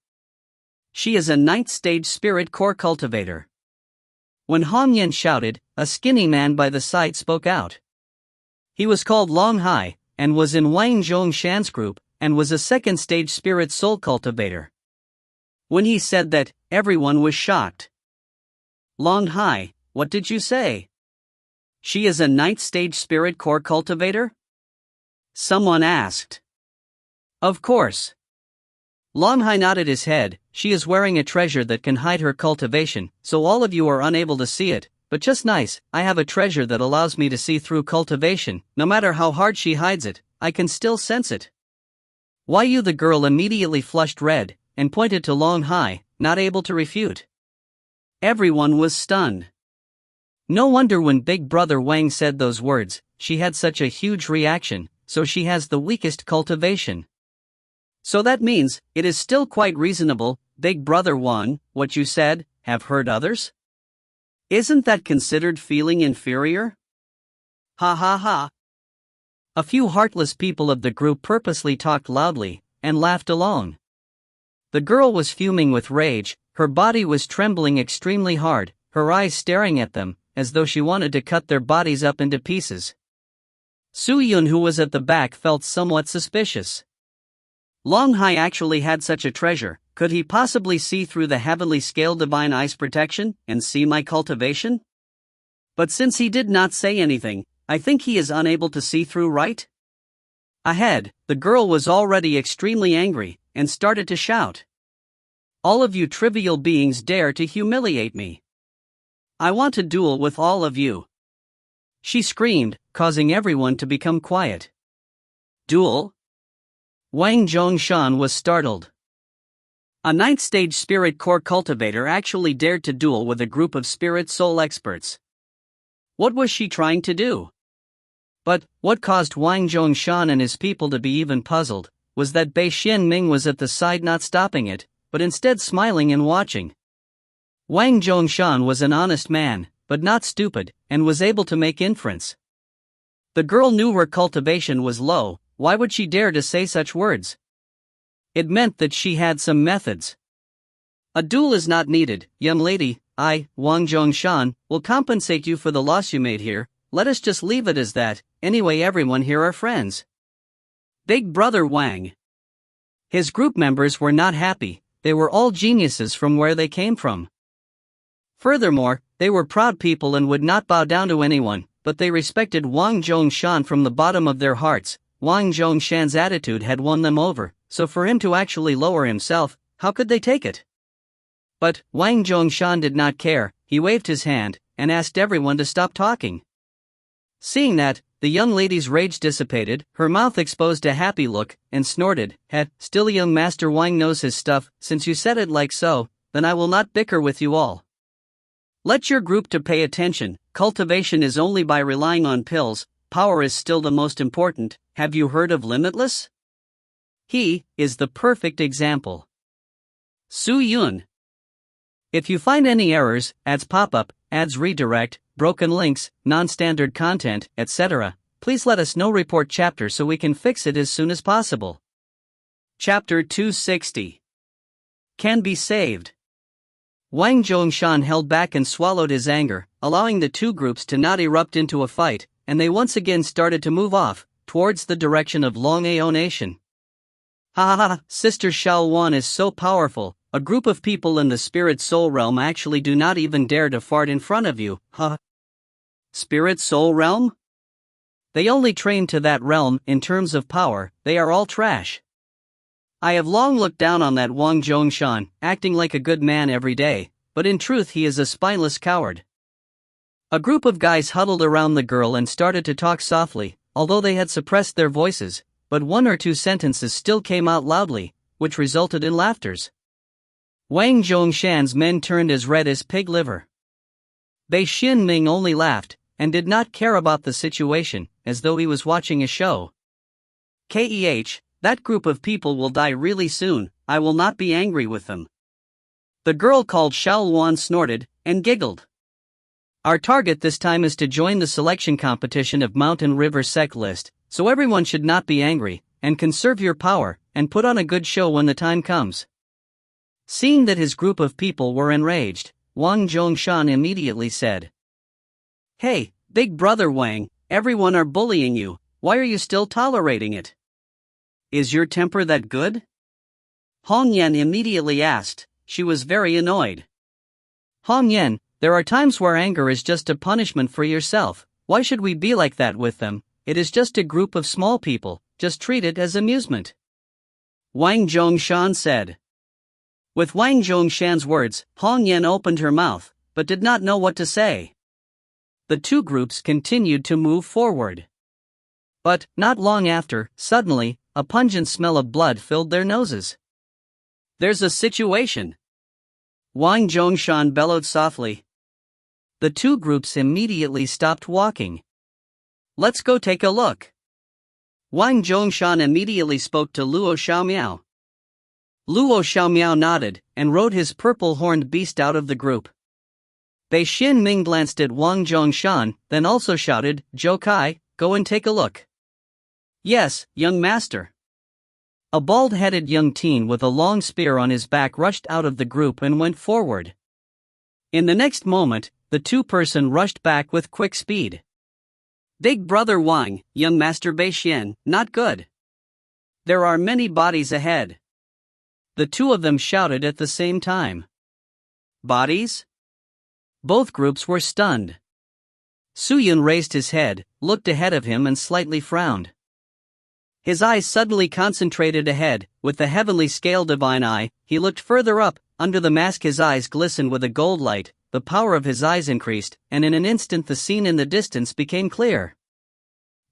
She is a 9th stage spirit core cultivator. When Hong Yan shouted, a skinny man by the side spoke out. He was called Long Hai, and was in Wang Zhongshan's group, and was a 2nd stage spirit soul cultivator. When he said that, everyone was shocked. Long Hai, what did you say? She is a 9th stage spirit core cultivator? Someone asked. Of course. Long Hai nodded his head. She is wearing a treasure that can hide her cultivation, so all of you are unable to see it. But just nice, I have a treasure that allows me to see through cultivation. No matter how hard she hides it, I can still sense it. Why you? The girl immediately flushed red, and pointed to Long Hai, not able to refute. Everyone was stunned. No wonder when Big Brother Wang said those words, she had such a huge reaction, so she has the weakest cultivation. So that means, it is still quite reasonable, Big Brother Wang, what you said, have hurt others? Isn't that considered feeling inferior? Ha ha ha. A few heartless people of the group purposely talked loudly, and laughed along. The girl was fuming with rage, her body was trembling extremely hard, her eyes staring at them, as though she wanted to cut their bodies up into pieces. Su Yun, who was at the back, felt somewhat suspicious. Long Hai actually had such a treasure. Could he possibly see through the heavenly scale divine eyes protection, and see my cultivation? But since he did not say anything, I think he is unable to see through, right? Ahead, the girl was already extremely angry, and started to shout. All of you trivial beings dare to humiliate me. I want to duel with all of you. She screamed, causing everyone to become quiet. Duel? Wang Zhongshan was startled. A 9th stage spirit core cultivator actually dared to duel with a group of spirit soul experts. What was she trying to do? But, what caused Wang Zhongshan and his people to be even puzzled, was that Bei Xianming was at the side not stopping it, but instead smiling and watching. Wang Zhongshan was an honest man, but not stupid, and was able to make inference. The girl knew her cultivation was low. Why would she dare to say such words? It meant that she had some methods. A duel is not needed, young lady. I, Wang Zhongshan, will compensate you for the loss you made here. Let us just leave it as that. Anyway, everyone here are friends. Big Brother Wang. His group members were not happy. They were all geniuses from where they came from. Furthermore, they were proud people and would not bow down to anyone, but they respected Wang Zhongshan from the bottom of their hearts. Wang Zhongshan's attitude had won them over, so for him to actually lower himself, how could they take it? But Wang Zhongshan did not care. He waved his hand and asked everyone to stop talking. Seeing that, the young lady's rage dissipated, her mouth exposed a happy look, and snorted, Still young Master Wang knows his stuff. Since you said it like so, then I will not bicker with you all. Let your group to pay attention. Cultivation is only by relying on pills. Power is still the most important. Have you heard of Limitless? He is the perfect example. Su Yun. If you find any errors, ads pop up, ads redirect, broken links, non-standard content, etc., please let us know. Report chapter so we can fix it as soon as possible. Chapter 260. Can be saved. Wang Zhongshan held back and swallowed his anger, allowing the two groups to not erupt into a fight, and they once again started to move off, towards the direction of Long-Ao Nation. Ha ha ha, Sister Xiaowan is so powerful. A group of people in the spirit soul realm actually do not even dare to fart in front of you, huh? Spirit soul realm? They only train to that realm. In terms of power, they are all trash. I have long looked down on that Wang Zhongshan, acting like a good man every day, but in truth he is a spineless coward. A group of guys huddled around the girl and started to talk softly, although they had suppressed their voices, but one or two sentences still came out loudly, which resulted in laughters. Wang Zhongshan's men turned as red as pig liver. Bei Xinming only laughed, and did not care about the situation, as though he was watching a show. Keh, that group of people will die really soon. I will not be angry with them. The girl called Xiaoluan snorted, and giggled. Our target this time is to join the selection competition of Mountain River Sect list, so everyone should not be angry, and conserve your power, and put on a good show when the time comes. Seeing that his group of people were enraged, Wang Zhongshan immediately said, Hey, Big Brother Wang, everyone are bullying you. Why are you still tolerating it? Is your temper that good? Hong Yan immediately asked. She was very annoyed. Hong Yan, there are times where anger is just a punishment for yourself. Why should we be like that with them? It is just a group of small people. Just treat it as amusement. Wang Zhongshan said. With Wang Zhongshan's words, Hong Yan opened her mouth, but did not know what to say. The two groups continued to move forward. But, not long after, suddenly, a pungent smell of blood filled their noses. There's a situation. Wang Zhongshan bellowed softly. The two groups immediately stopped walking. Let's go take a look. Wang Zhongshan immediately spoke to Luo Xiaomiao. Luo Xiaomiao nodded, and rode his purple-horned beast out of the group. Bei Xinming glanced at Wang Zhongshan, then also shouted, Zhou Kai, go and take a look. Yes, young master. A bald-headed young teen with a long spear on his back rushed out of the group and went forward. In the next moment, the two-person rushed back with quick speed. Big Brother Wang, young Master Bei Xian, not good. There are many bodies ahead. The two of them shouted at the same time. Bodies? Both groups were stunned. Su Yun raised his head, looked ahead of him and slightly frowned. His eyes suddenly concentrated ahead. With the heavenly scale divine eye, he looked further up. Under the mask his eyes glistened with a gold light. The power of his eyes increased, and in an instant the scene in the distance became clear.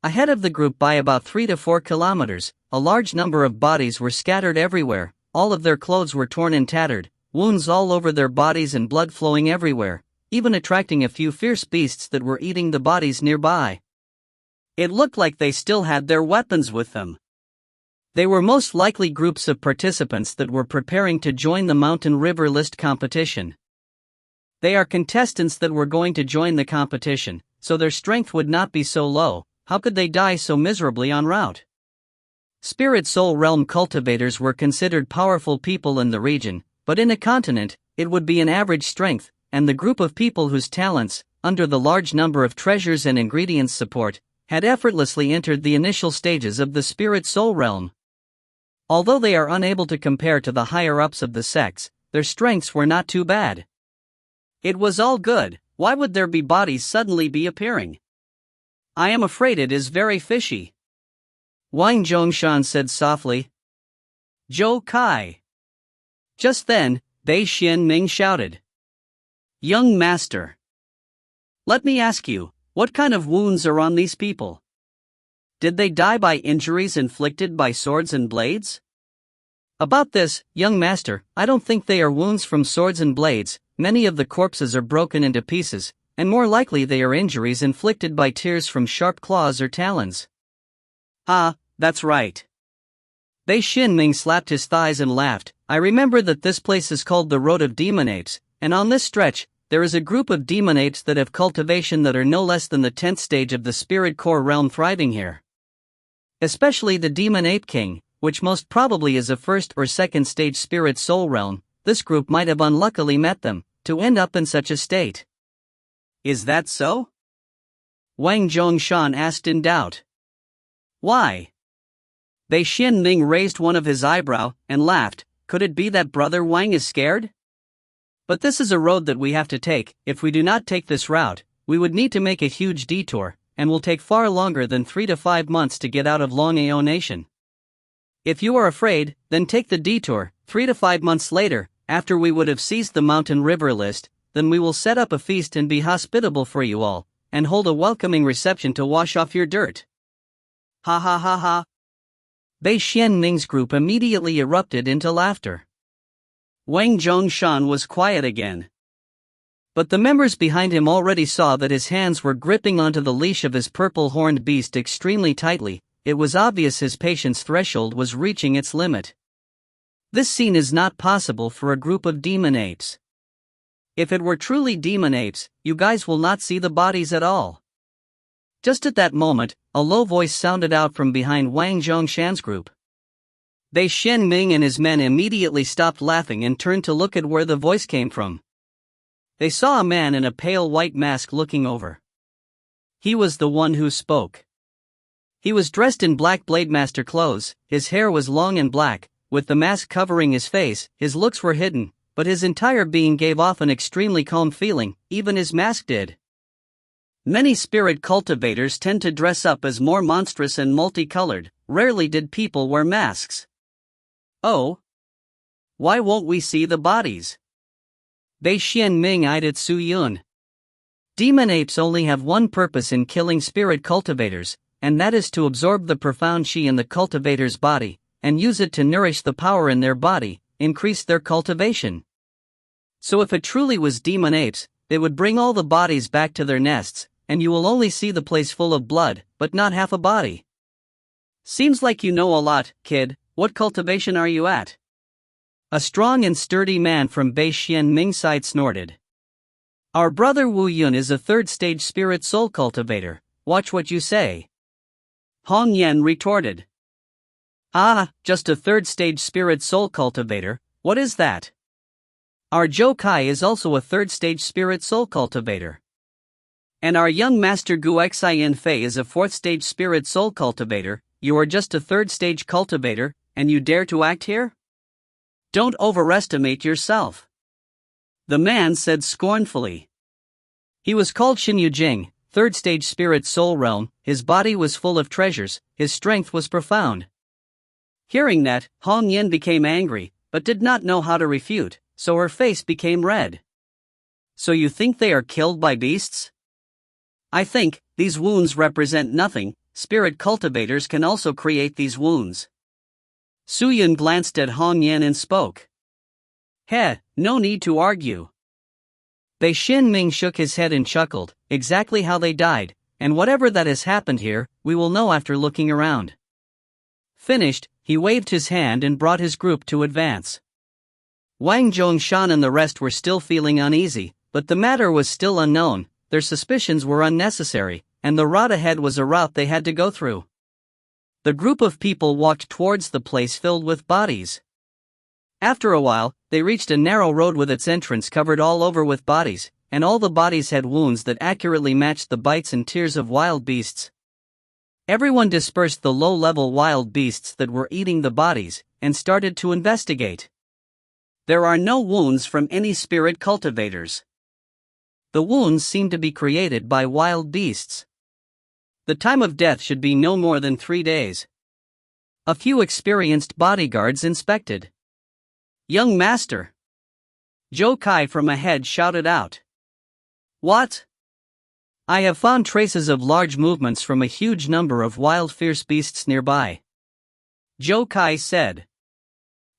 Ahead of the group by about 3 to 4 kilometers, a large number of bodies were scattered everywhere. All of their clothes were torn and tattered, wounds all over their bodies and blood flowing everywhere, even attracting a few fierce beasts that were eating the bodies nearby. It looked like they still had their weapons with them. They were most likely groups of participants that were preparing to join the Mountain River List competition. They are contestants that were going to join the competition, so their strength would not be so low. How could they die so miserably en route? Spirit Soul Realm cultivators were considered powerful people in the region, but in a continent, it would be an average strength, and the group of people whose talents, under the large number of treasures and ingredients support, had effortlessly entered the initial stages of the Spirit Soul Realm. Although they are unable to compare to the higher-ups of the sects, their strengths were not too bad. It was all good. Why would there be bodies suddenly be appearing? I am afraid it is very fishy. Wang Zhongshan said softly. Zhou Kai. Just then, Bei Xianming shouted. Young master. Let me ask you, what kind of wounds are on these people? Did they die by injuries inflicted by swords and blades? About this, young master, I don't think they are wounds from swords and blades. Many of the corpses are broken into pieces, and more likely they are injuries inflicted by tears from sharp claws or talons. Ah, that's right. Bei Xianming slapped his thighs and laughed. I remember that this place is called the Road of Demon Apes, and on this stretch, there is a group of demon apes that have cultivation that are no less than the 10th stage of the Spirit Core realm thriving here. Especially the Demon Ape King, which most probably is a 1st or 2nd stage Spirit Soul realm. This group might have unluckily met them, to end up in such a state. Is that so? Wang Zhongshan asked in doubt. Why? Bei Xianming raised one of his eyebrow and laughed. Could it be that Brother Wang is scared? But this is a road that we have to take. If we do not take this route, we would need to make a huge detour, and will take far longer than 3 to 5 months to get out of Long-Ao Nation. If you are afraid, then take the detour. 3 to 5 months later, after we would have seized the mountain river list, then we will set up a feast and be hospitable for you all, and hold a welcoming reception to wash off your dirt. Ha ha ha ha. Bei Xianming's group immediately erupted into laughter. Wang Zhongshan was quiet again. But the members behind him already saw that his hands were gripping onto the leash of his purple-horned beast extremely tightly. It was obvious his patience threshold was reaching its limit. This scene is not possible for a group of demon apes. If it were truly demon apes, you guys will not see the bodies at all. Just at that moment, a low voice sounded out from behind Wang Zhongshan's group. Bei Xianming and his men immediately stopped laughing and turned to look at where the voice came from. They saw a man in a pale white mask looking over. He was the one who spoke. He was dressed in black Blademaster clothes, his hair was long and black, with the mask covering his face. His looks were hidden, but his entire being gave off an extremely calm feeling, even his mask did. Many spirit cultivators tend to dress up as more monstrous and multicolored. Rarely did people wear masks. Oh? Why won't we see the bodies? Bei Xianming eyed at Su Yun. Demon apes only have one purpose in killing spirit cultivators, and that is to absorb the profound chi in the cultivator's body, and use it to nourish the power in their body, increase their cultivation. So if it truly was demon apes, they would bring all the bodies back to their nests, and you will only see the place full of blood, but not half a body. Seems like you know a lot, kid. What cultivation are you at? A strong and sturdy man from Bei Xianming's side snorted. Our brother Wu Yun is a 3rd stage spirit soul cultivator. Watch what you say. Hong Yan retorted. Ah, just a 3rd stage spirit soul cultivator, what is that? Our Zhou Kai is also a 3rd stage spirit soul cultivator. And our young master Gu Xian Fei is a 4th stage spirit soul cultivator. You are just a 3rd stage cultivator, and you dare to act here? Don't overestimate yourself. The man said scornfully. He was called Xin Yujing, 3rd stage spirit soul realm. His body was full of treasures, his strength was profound. Hearing that, Hong Yan became angry, but did not know how to refute, so her face became red. So you think they are killed by beasts? I think these wounds represent nothing. Spirit cultivators can also create these wounds. Su Yun glanced at Hong Yan and spoke. Heh, no need to argue. Bei Xianming shook his head and chuckled. Exactly how they died, and whatever that has happened here, we will know after looking around. Finished, he waved his hand and brought his group to advance. Wang Zhongshan and the rest were still feeling uneasy, But the matter was still unknown, their suspicions were unnecessary, and the route ahead was a route they had to go through. The group of people walked towards the place filled with bodies. After a while, they reached a narrow road with its entrance covered all over with bodies, and all the bodies had wounds that accurately matched the bites and tears of wild beasts. Everyone dispersed the low-level wild beasts that were eating the bodies, and started to investigate. There are no wounds from any spirit cultivators. The wounds seem to be created by wild beasts. The time of death should be no more than 3 days. A few experienced bodyguards inspected. "Young master!" Joe Kai from ahead shouted out. "What?" "I have found traces of large movements from a huge number of wild fierce beasts nearby," Joe Kai said.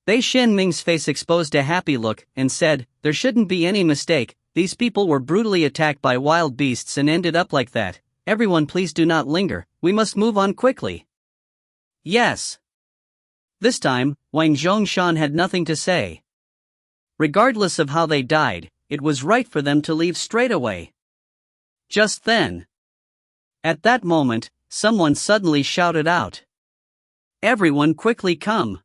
Bei Shen Ming's face exposed a happy look and said, "There shouldn't be any mistake, these people were brutally attacked by wild beasts and ended up like that. Everyone please do not linger, we must move on quickly." "Yes." This time, Wang Zhongshan had nothing to say. Regardless of how they died, it was right for them to leave straight away. Just then, at that moment, someone suddenly shouted out, "Everyone quickly come!"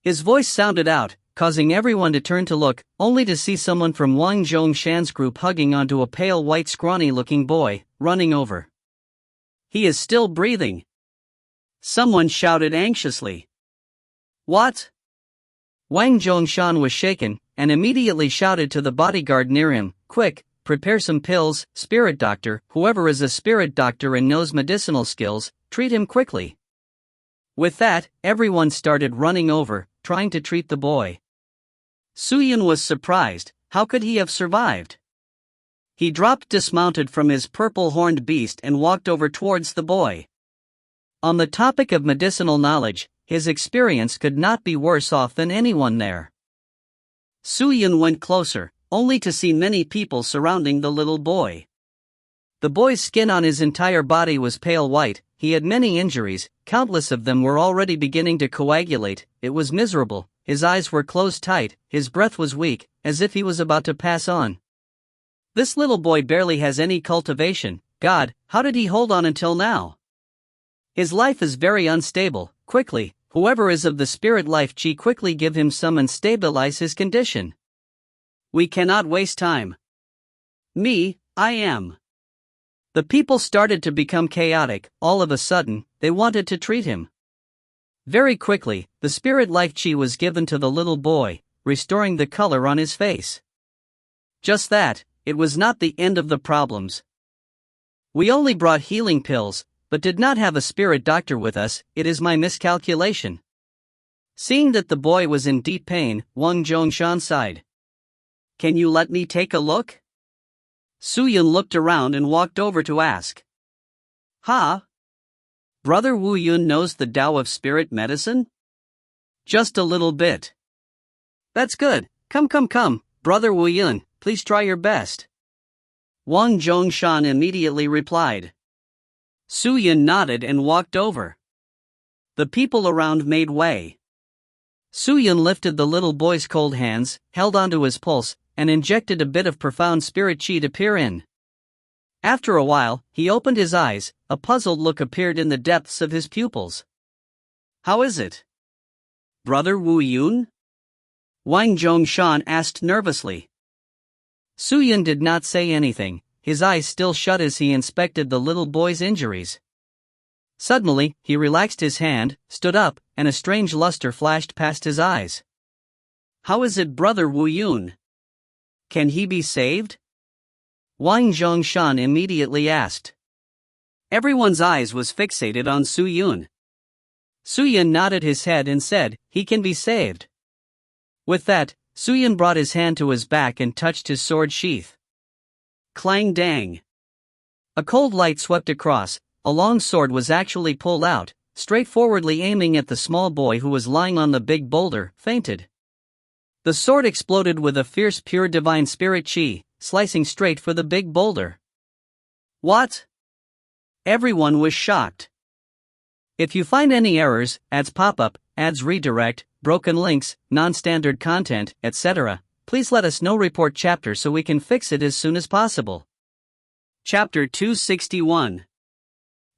His voice sounded out, causing everyone to turn to look, only to see someone from Wang Zhongshan's group hugging onto a pale white scrawny-looking boy, running over. "He is still breathing!" Someone shouted anxiously. "What?" Wang Zhongshan was shaken, and immediately shouted to the bodyguard near him, "Quick, prepare some pills, spirit doctor, whoever is a spirit doctor and knows medicinal skills, treat him quickly." With that, everyone started running over, trying to treat the boy. Suyun was surprised, how could he have survived? He dropped dismounted from his purple-horned beast and walked over towards the boy. On the topic of medicinal knowledge, his experience could not be worse off than anyone there. Suyun went closer, only to see many people surrounding the little boy. The boy's skin on his entire body was pale white, he had many injuries, countless of them were already beginning to coagulate, it was miserable, his eyes were closed tight, his breath was weak, as if he was about to pass on. This little boy barely has any cultivation, God, how did he hold on until now? His life is very unstable, quickly, whoever is of the spirit life chi quickly give him some and stabilize his condition. We cannot waste time. I am. The people started to become chaotic, all of a sudden, they wanted to treat him. Very quickly, the spirit life chi was given to the little boy, restoring the color on his face. Just that, it was not the end of the problems. We only brought healing pills, but did not have a spirit doctor with us, it is my miscalculation. Seeing that the boy was in deep pain, Wang Zhongshan sighed. Can you let me take a look? Suyun looked around and walked over to ask. Ha? Brother Wu Yun knows the Tao of spirit medicine? Just a little bit. That's good, come, Brother Wu Yun, please try your best. Wang Zhongshan immediately replied. Suyun nodded and walked over. The people around made way. Suyun lifted the little boy's cold hands, held onto his pulse, and injected a bit of profound spirit chi to peer in. After a while, he opened his eyes, a puzzled look appeared in the depths of his pupils. How is it? Brother Wu Yun? Wang Zhongshan asked nervously. Suyun did not say anything, his eyes still shut as he inspected the little boy's injuries. Suddenly, he relaxed his hand, stood up, and a strange luster flashed past his eyes. How is it, Brother Wu Yun? Can he be saved? Wang Zhongshan immediately asked. Everyone's eyes was fixated on Suyun. Suyun nodded his head and said, he can be saved. With that, Suyun brought his hand to his back and touched his sword sheath. Clang dang. A cold light swept across, a long sword was actually pulled out, straightforwardly aiming at the small boy who was lying on the big boulder, fainted. The sword exploded with a fierce pure divine spirit chi, slicing straight for the big boulder. What? Everyone was shocked. If you find any errors, ads pop-up, ads redirect, broken links, non-standard content, etc., please let us know report chapter so we can fix it as soon as possible. Chapter 261.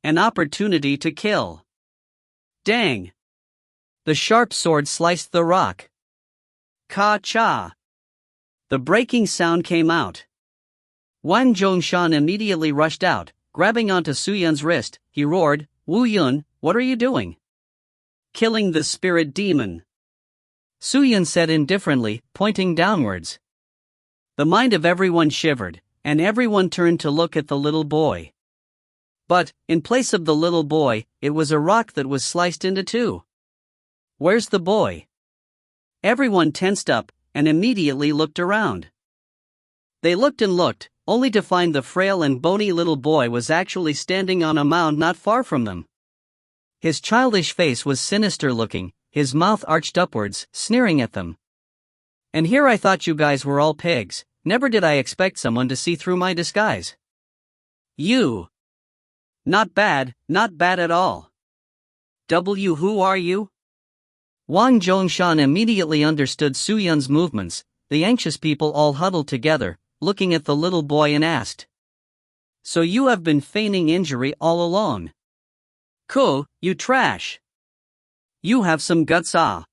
An opportunity to kill. Dang! The sharp sword sliced the rock. Ka-cha! The breaking sound came out. Wang Zhongshan immediately rushed out, grabbing onto Su Yun's wrist. He roared, "Wu Yun, what are you doing?" "Killing the spirit demon," Su Yun said indifferently, pointing downwards. The mind of everyone shivered, and everyone turned to look at the little boy. But, in place of the little boy, it was a rock that was sliced into two. "Where's the boy?" Everyone tensed up, and immediately looked around. They looked and looked, only to find the frail and bony little boy was actually standing on a mound not far from them. His childish face was sinister looking, his mouth arched upwards, sneering at them. "And here I thought you guys were all pigs, never did I expect someone to see through my disguise. You! Not bad at all. Who are you?" Wang Zhongshan immediately understood Su Yun's movements. The anxious people all huddled together, looking at the little boy, and asked, "So you have been feigning injury all along? Cool, you trash. You have some guts, ah.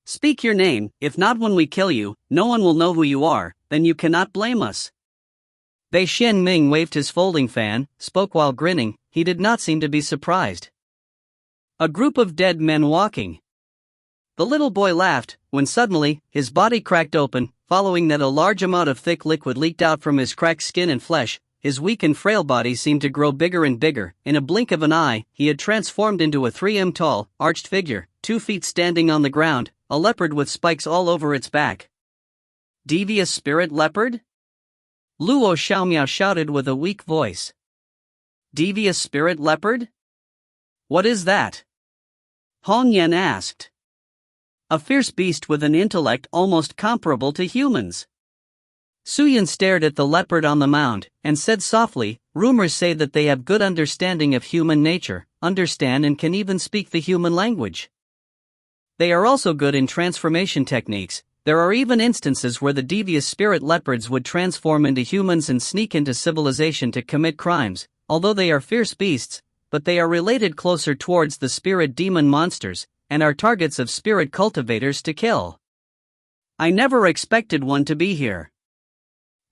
Speak your name, if not when we kill you, no one will know who you are, then you cannot blame us." Bei Xianming waved his folding fan, spoke while grinning. He did not seem to be surprised. "A group of dead men walking." The little boy laughed, when suddenly, his body cracked open, following that a large amount of thick liquid leaked out from his cracked skin and flesh. His weak and frail body seemed to grow bigger and bigger. In a blink of an eye, he had transformed into a 3 m tall, arched figure, 2 feet standing on the ground, a leopard with spikes all over its back. "Devious spirit leopard?" Luo Xiaomiao shouted with a weak voice. "Devious spirit leopard? What is that?" Hong Yan asked. "A fierce beast with an intellect almost comparable to humans." Su Yun stared at the leopard on the mound, and said softly, "Rumors say that they have good understanding of human nature, understand and can even speak the human language. They are also good in transformation techniques. There are even instances where the devious spirit leopards would transform into humans and sneak into civilization to commit crimes, although they are fierce beasts, but they are related closer towards the spirit demon monsters, and are targets of spirit cultivators to kill. I never expected one to be here.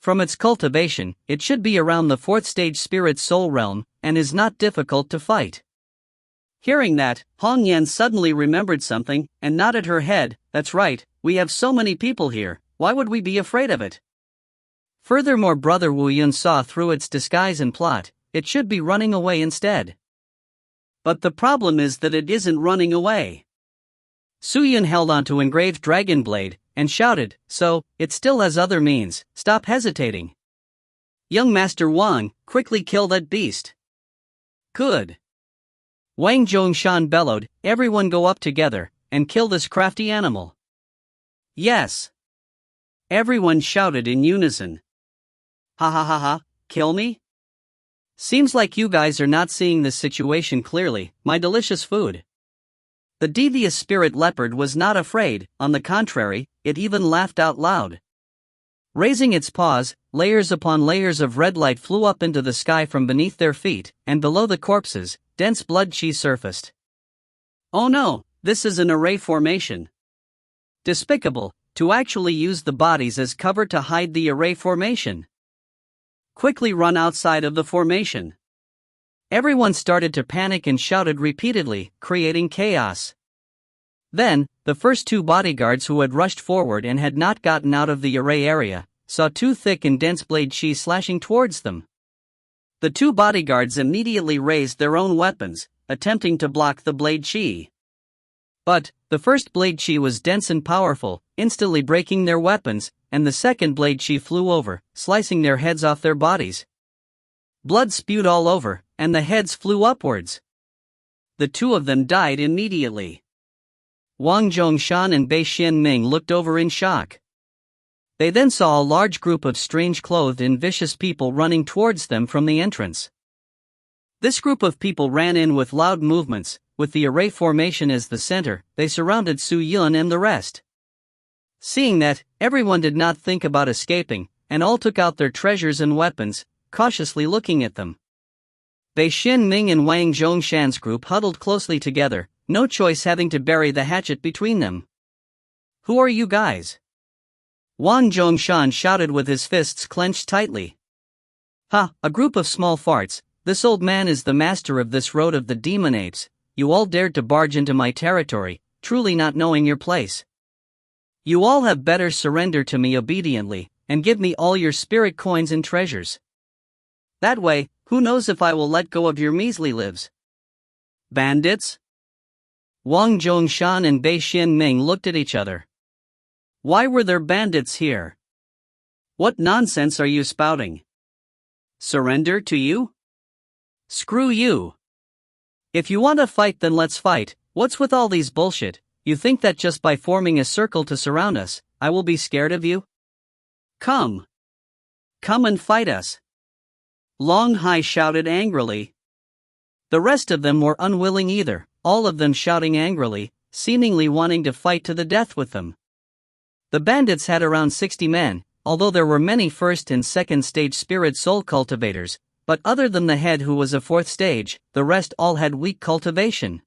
From its cultivation, it should be around the 4th stage spirit soul realm, and is not difficult to fight." Hearing that, Hong Yan suddenly remembered something, and nodded her head. "That's right, we have so many people here, why would we be afraid of it?" Furthermore, Brother Wu Yun saw through its disguise and plot. It should be running away instead. But the problem is that it isn't running away. Su Yun held onto engraved dragon blade, and shouted, "So, it still has other means, stop hesitating. Young Master Wang, quickly kill that beast." "Good." Wang Zhongshan bellowed, "Everyone go up together, and kill this crafty animal." "Yes." Everyone shouted in unison. "Ha ha ha ha, kill me? Seems like you guys are not seeing this situation clearly, my delicious food." The devious spirit leopard was not afraid, on the contrary, it even laughed out loud. Raising its paws, layers upon layers of red light flew up into the sky from beneath their feet, and below the corpses, dense blood chi surfaced. "Oh no, this is an array formation. Despicable, to actually use the bodies as cover to hide the array formation. Quickly run outside of the formation." Everyone started to panic and shouted repeatedly, creating chaos. Then, the first 2 bodyguards who had rushed forward and had not gotten out of the array area, saw 2 thick and dense blade chi slashing towards them. The 2 bodyguards immediately raised their own weapons, attempting to block the blade chi. But, the first blade chi was dense and powerful, instantly breaking their weapons, and the second blade chi flew over, slicing their heads off their bodies. Blood spewed all over, and the heads flew upwards. The 2 of them died immediately. Wang Zhongshan and Bei Xianming looked over in shock. They then saw a large group of strange clothed and vicious people running towards them from the entrance. This group of people ran in with loud movements, with the array formation as the center. They surrounded Su Yun and the rest. Seeing that, everyone did not think about escaping, and all took out their treasures and weapons, cautiously looking at them. Bei Xin-ming and Wang Zhongshan's group huddled closely together, no choice having to bury the hatchet between them. "Who are you guys?" Wang Zhongshan shouted with his fists clenched tightly. "Ha, a group of small farts. This old man is the master of this road of the demon apes. You all dared to barge into my territory, truly not knowing your place. You all have better surrender to me obediently, and give me all your spirit coins and treasures. That way, who knows if I will let go of your measly lives." "Bandits?" Wang Zhongshan and Bei Xin-ming looked at each other. Why were there bandits here? What nonsense are you spouting? Surrender to you? Screw you. If you want to fight, then let's fight. What's with all these bullshit? You think that just by forming a circle to surround us, I will be scared of you? Come. Come and fight us. Long Hai shouted angrily. The rest of them were unwilling either, all of them shouting angrily, seemingly wanting to fight to the death with them. The bandits had around 60 men, although there were many first and second stage spirit soul cultivators, but other than the head who was a fourth stage, the rest all had weak cultivation.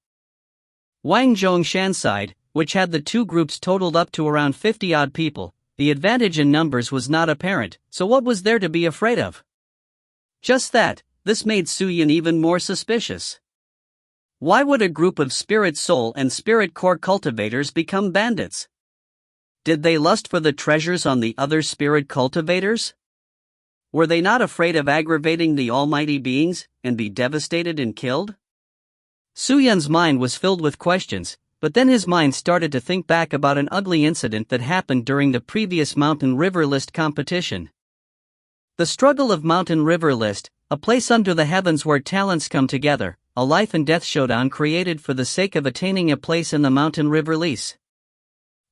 Wang Zhongshan's side, which had the two groups totaled up to around 50-odd people, the advantage in numbers was not apparent, so what was there to be afraid of? Just that, this made Su Yan even more suspicious. Why would a group of spirit soul and spirit core cultivators become bandits? Did they lust for the treasures on the other spirit cultivators? Were they not afraid of aggravating the almighty beings, and be devastated and killed? Su Yan's mind was filled with questions, but then his mind started to think back about an ugly incident that happened during the previous Mountain River List competition. The struggle of Mountain River List, a place under the heavens where talents come together, a life and death showdown created for the sake of attaining a place in the Mountain River List.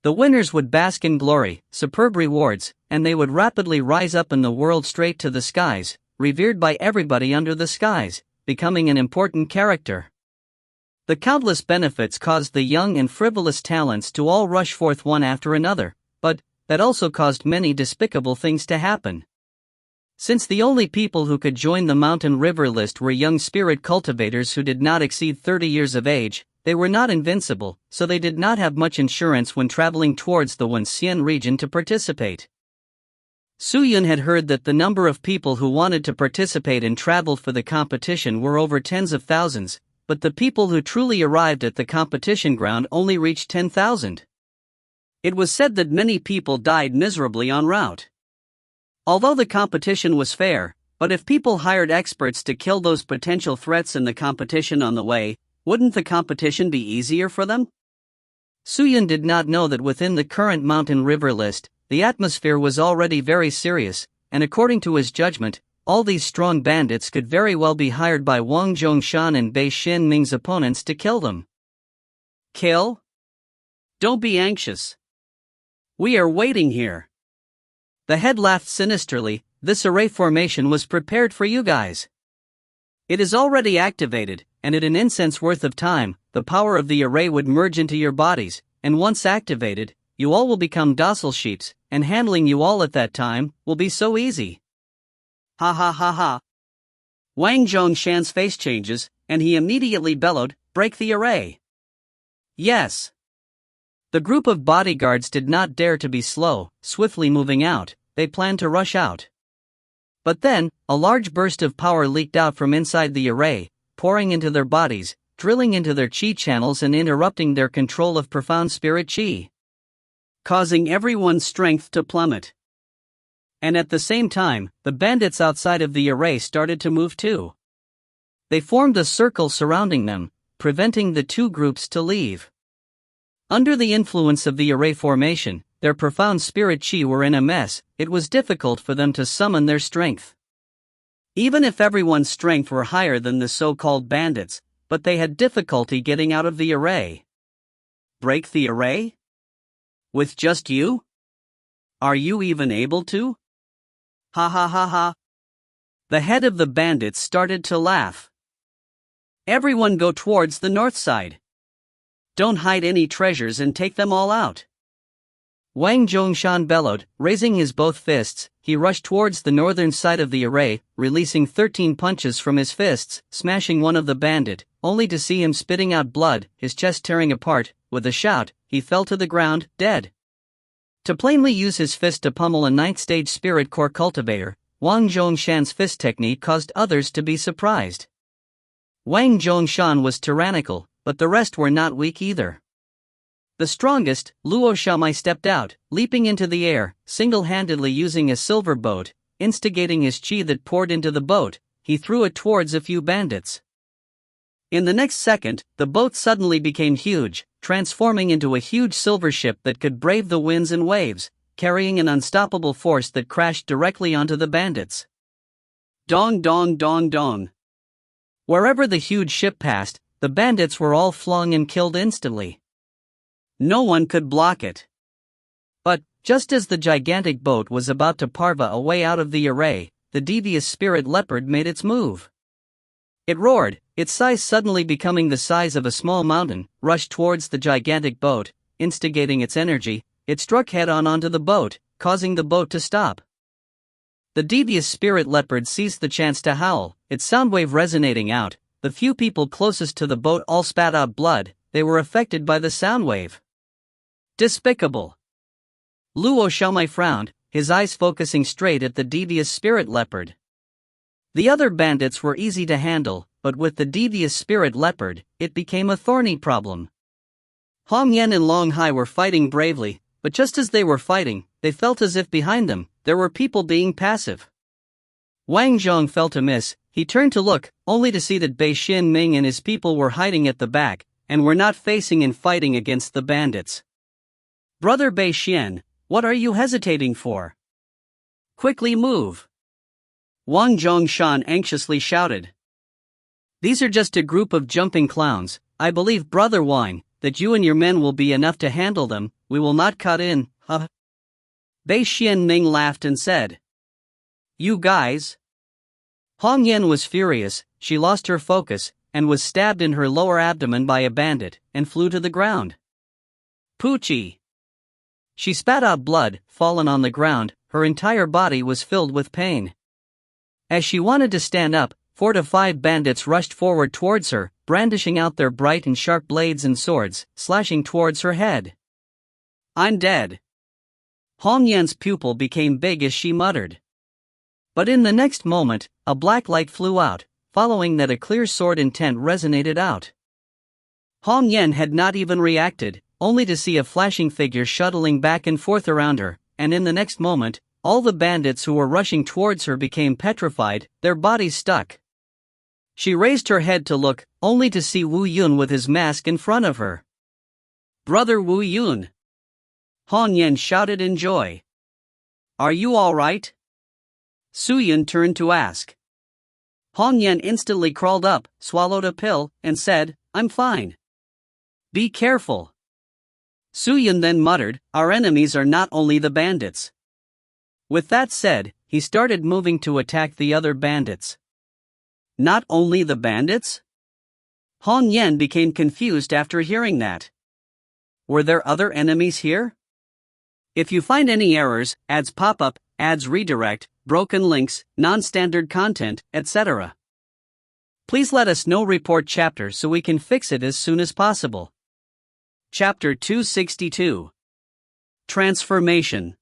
The winners would bask in glory, superb rewards, and they would rapidly rise up in the world straight to the skies, revered by everybody under the skies, becoming an important character. The countless benefits caused the young and frivolous talents to all rush forth one after another, but that also caused many despicable things to happen. Since the only people who could join the Mountain River List were young spirit cultivators who did not exceed 30 years of age, they were not invincible, so they did not have much insurance when traveling towards the Wenxian region to participate. Su Yan had heard that the number of people who wanted to participate and traveled for the competition were over tens of thousands, but the people who truly arrived at the competition ground only reached 10,000. It was said that many people died miserably en route. Although the competition was fair, but if people hired experts to kill those potential threats in the competition on the way, wouldn't the competition be easier for them? Su Yan did not know that within the current Mountain River List, the atmosphere was already very serious, and according to his judgment, all these strong bandits could very well be hired by Wang Zhongshan and Bei Xin-ming's opponents to kill them. Kill? Don't be anxious. We are waiting here. The head laughed sinisterly. This array formation was prepared for you guys. It is already activated, and at an incense worth of time, the power of the array would merge into your bodies, and once activated, you all will become docile sheeps, and handling you all at that time will be so easy. Ha ha ha ha. Wang Zhongshan's face changes, and he immediately bellowed, "Break the array!" Yes. The group of bodyguards did not dare to be slow, swiftly moving out, they planned to rush out. But then, a large burst of power leaked out from inside the array, pouring into their bodies, drilling into their chi channels and interrupting their control of profound spirit chi, causing everyone's strength to plummet. And at the same time, the bandits outside of the array started to move too. They formed a circle surrounding them, preventing the two groups to leave. Under the influence of the array formation, their profound spirit chi were in a mess. It was difficult for them to summon their strength. Even if everyone's strength were higher than the so-called bandits, but they had difficulty getting out of the array. Break the array? With just you? Are you even able to? Ha ha ha ha. The head of the bandits started to laugh. Everyone go towards the north side. Don't hide any treasures and take them all out. Wang Zhongshan bellowed, raising his both fists. He rushed towards the northern side of the array, releasing 13 punches from his fists, smashing one of the bandit, only to see him spitting out blood, his chest tearing apart. With a shout, he fell to the ground, dead. To plainly use his fist to pummel a 9th stage spirit core cultivator, Wang Zhongshan's fist technique caused others to be surprised. Wang Zhongshan was tyrannical, but the rest were not weak either. The strongest, Luo Xiaomai, stepped out, leaping into the air, single-handedly using a silver boat, instigating his chi that poured into the boat. He threw it towards a few bandits. In the next second, the boat suddenly became huge, transforming into a huge silver ship that could brave the winds and waves, carrying an unstoppable force that crashed directly onto the bandits. Dong dong dong dong. Wherever the huge ship passed, the bandits were all flung and killed instantly. No one could block it. But, just as the gigantic boat was about to parva away out of the array, the devious spirit leopard made its move. It roared, its size suddenly becoming the size of a small mountain, rushed towards the gigantic boat, instigating its energy. It struck head-on onto the boat, causing the boat to stop. The devious spirit leopard seized the chance to howl, its soundwave resonating out. The few people closest to the boat all spat out blood. They were affected by the soundwave. Despicable. Luo Xiaomai frowned, his eyes focusing straight at the devious spirit leopard. The other bandits were easy to handle, but with the devious spirit leopard, it became a thorny problem. Hong Yan and Long Hai were fighting bravely, but just as they were fighting, they felt as if behind them, there were people being passive. Wang Zhong felt amiss. He turned to look, only to see that Bei Xinming and his people were hiding at the back, and were not facing and fighting against the bandits. Brother Bei Xian, what are you hesitating for? Quickly move! Wang Zhongshan anxiously shouted. These are just a group of jumping clowns. I believe, Brother Wang, that you and your men will be enough to handle them. We will not cut in, huh? Bei Xianming laughed and said. You guys? Hong Yan was furious. She lost her focus, and was stabbed in her lower abdomen by a bandit, and flew to the ground. Poochie! She spat out blood, fallen on the ground. Her entire body was filled with pain. As she wanted to stand up, 4 to 5 bandits rushed forward towards her, brandishing out their bright and sharp blades and swords, slashing towards her head. I'm dead. Hong Yan's pupil became big as she muttered. But in the next moment, a black light flew out, following that a clear sword intent resonated out. Hong Yan had not even reacted, only to see a flashing figure shuttling back and forth around her, and in the next moment, all the bandits who were rushing towards her became petrified, their bodies stuck. She raised her head to look, only to see Wu Yun with his mask in front of her. Brother Wu Yun! Hong Yan shouted in joy. Are you all right? Su Yun turned to ask. Hong Yan instantly crawled up, swallowed a pill, and said, I'm fine. Be careful. Su Yun then muttered, our enemies are not only the bandits. With that said, he started moving to attack the other bandits. Not only the bandits? Hong Yan became confused after hearing that. Were there other enemies here? If you find any errors, ads pop up, ads redirect, broken links, non-standard content, etc. Please let us know. Report chapter so we can fix it as soon as possible. Chapter 262. Transformation.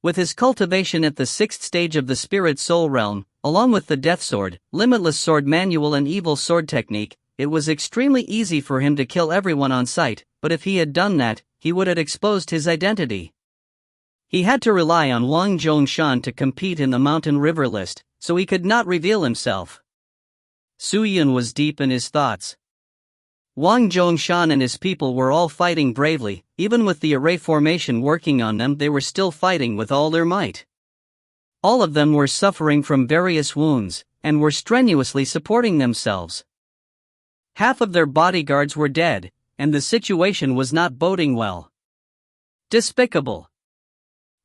With his cultivation at the 6th stage of the Spirit Soul Realm, along with the Death Sword, Limitless Sword Manual and Evil Sword Technique, it was extremely easy for him to kill everyone on sight, but if he had done that, he would have exposed his identity. He had to rely on Wang Zhongshan to compete in the Mountain River list, so he could not reveal himself. Su Yun was deep in his thoughts. Wang Zhongshan and his people were all fighting bravely. Even with the array formation working on them, they were still fighting with all their might. All of them were suffering from various wounds, and were strenuously supporting themselves. Half of their bodyguards were dead, and the situation was not boding well. Despicable.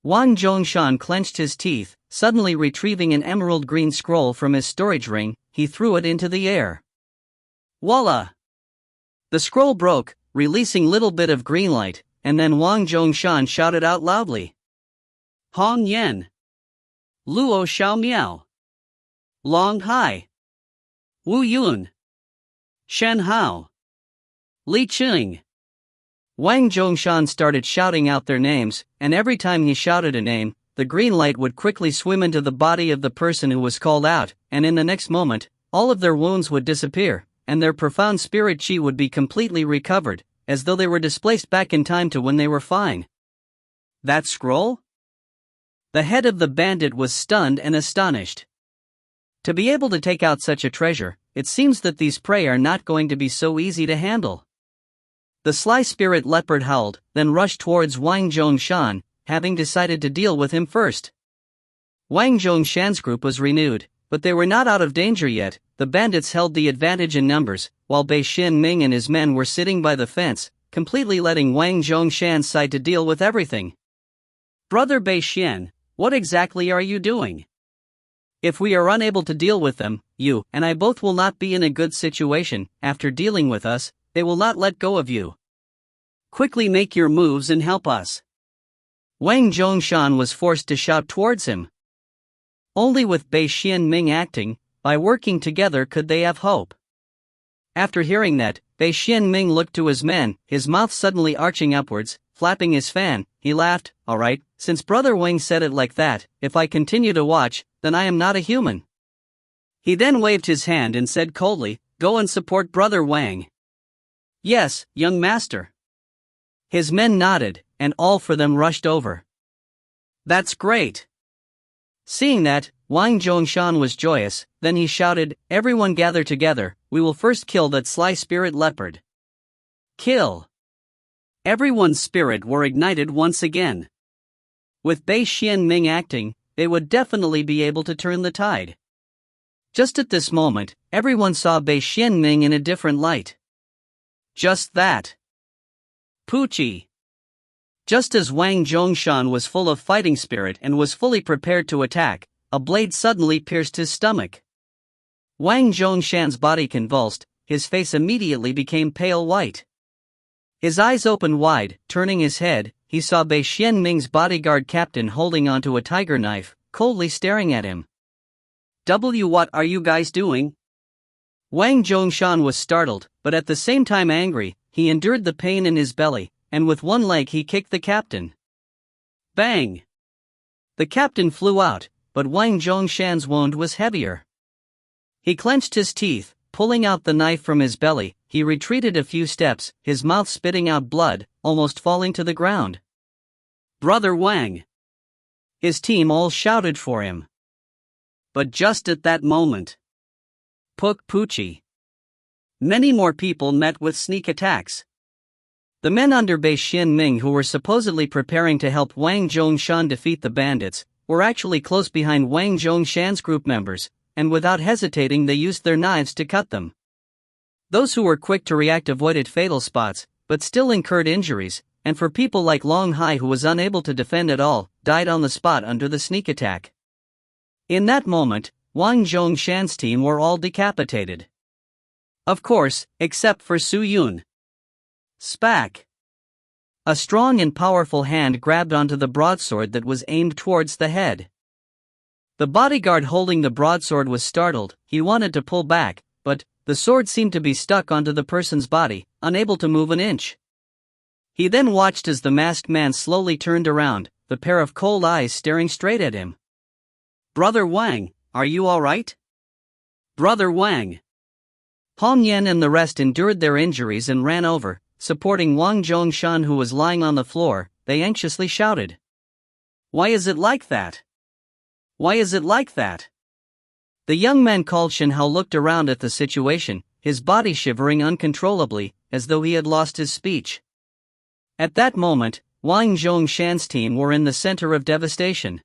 Wang Zhongshan clenched his teeth, suddenly retrieving an emerald green scroll from his storage ring. He threw it into the air. Voila! The scroll broke, releasing little bit of green light. and then Wang Zhongshan shouted out loudly. Hong Yan. Luo Xiao Miao. Long Hai. Wu Yun. Shen Hao. Li Qing. Wang Zhongshan started shouting out their names, and every time he shouted a name, the green light would quickly swim into the body of the person who was called out, and in the next moment, all of their wounds would disappear, and their profound spirit chi would be completely recovered, as though they were displaced back in time to when they were fine. That scroll? The head of the bandit was stunned and astonished. To be able to take out such a treasure, it seems that these prey are not going to be so easy to handle. The sly spirit leopard howled, then rushed towards Wang Zhongshan, having decided to deal with him first. Wang Zhongshan's group was renewed, but they were not out of danger yet. The bandits held the advantage in numbers, while Bei Xianming and his men were sitting by the fence, completely letting Wang Zhongshan's side to deal with everything. Brother Bei Xian, what exactly are you doing? If we are unable to deal with them, you and I both will not be in a good situation. After dealing with us, they will not let go of you. Quickly make your moves and help us. Wang Zhongshan was forced to shout towards him. Only with Bei Xianming acting, by working together could they have hope. After hearing that, Bei Xianming looked to his men, his mouth suddenly arching upwards, flapping his fan. He laughed. Alright, since Brother Wang said it like that, if I continue to watch, then I am not a human. He then waved his hand and said coldly, go and support Brother Wang. Yes, young master. His men nodded, and all for them rushed over. That's great. Seeing that, Wang Zhongshan was joyous, then he shouted, everyone gather together, we will first kill that sly spirit leopard. Kill. Everyone's spirit were ignited once again. With Bei Xianming acting, they would definitely be able to turn the tide. Just at this moment, everyone saw Bei Xianming in a different light. Just that. Pucci. Just as Wang Zhongshan was full of fighting spirit and was fully prepared to attack, a blade suddenly pierced his stomach. Wang Zhongshan's body convulsed, his face immediately became pale white. His eyes opened wide. Turning his head, he saw Bei Xianming's bodyguard captain holding onto a tiger knife, coldly staring at him. What are you guys doing? Wang Zhongshan was startled, but at the same time angry. He endured the pain in his belly, and with one leg he kicked the captain. Bang! The captain flew out, but Wang Zhongshan's wound was heavier. He clenched his teeth, pulling out the knife from his belly. He retreated a few steps, his mouth spitting out blood, almost falling to the ground. Brother Wang! His team all shouted for him. But just at that moment, Puk Pucci. Many more people met with sneak attacks. The men under Bei Xianming who were supposedly preparing to help Wang Zhongshan defeat the bandits, were actually close behind Wang Zhongshan's group members, and without hesitating they used their knives to cut them. Those who were quick to react avoided fatal spots, but still incurred injuries, and for people like Long Hai who was unable to defend at all, died on the spot under the sneak attack. In that moment, Wang Zhongshan's team were all decapitated. Of course, except for Su Yun. Spack. A strong and powerful hand grabbed onto the broadsword that was aimed towards the head. The bodyguard holding the broadsword was startled. He wanted to pull back, but the sword seemed to be stuck onto the person's body, unable to move an inch. He then watched as the masked man slowly turned around, the pair of cold eyes staring straight at him. Brother Wang, are you alright? Brother Wang. Hong Yan and the rest endured their injuries and ran over, supporting Wang Zhongshan who was lying on the floor. They anxiously shouted. Why is it like that? Why is it like that? The young man called Shen Hao looked around at the situation, his body shivering uncontrollably, as though he had lost his speech. At that moment, Wang Zhongshan's team were in the center of devastation.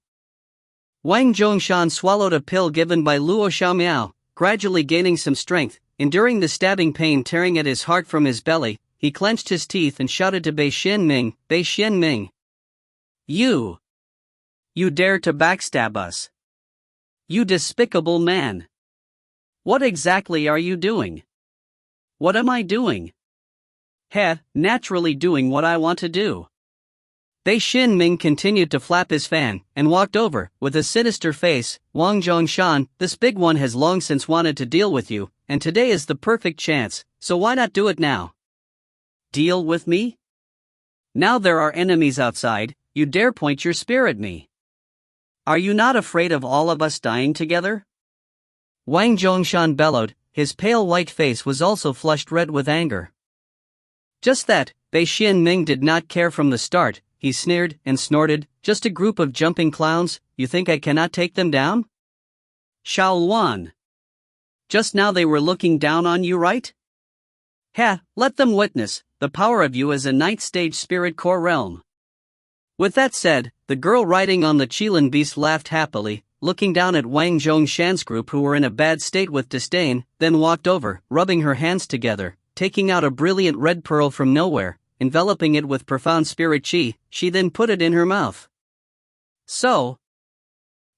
Wang Zhongshan swallowed a pill given by Luo Xiaomiao, gradually gaining some strength. Enduring the stabbing pain tearing at his heart from his belly, he clenched his teeth and shouted to Bei Xianming, Bei Xianming. You dare to backstab us. You despicable man. What exactly are you doing? What am I doing? Naturally doing what I want to do. Bei Xin-ming continued to flap his fan, and walked over, with a sinister face. Wang Zhongshan, this big one has long since wanted to deal with you, and today is the perfect chance, so why not do it now? Deal with me? Now there are enemies outside, you dare point your spear at me. Are you not afraid of all of us dying together? Wang Zhongshan bellowed, his pale white face was also flushed red with anger. Just that, Bei Xin-ming did not care from the start. He sneered and snorted, just a group of jumping clowns, you think I cannot take them down? Xiao Luan. Just now they were looking down on you, right? Let them witness the power of you as a 9th stage spirit core realm. With that said, the girl riding on the Qilin beast laughed happily, looking down at Wang Zhongshan's group who were in a bad state with disdain, then walked over, rubbing her hands together, taking out a brilliant red pearl from nowhere. Enveloping it with profound spirit chi, she then put it in her mouth. So,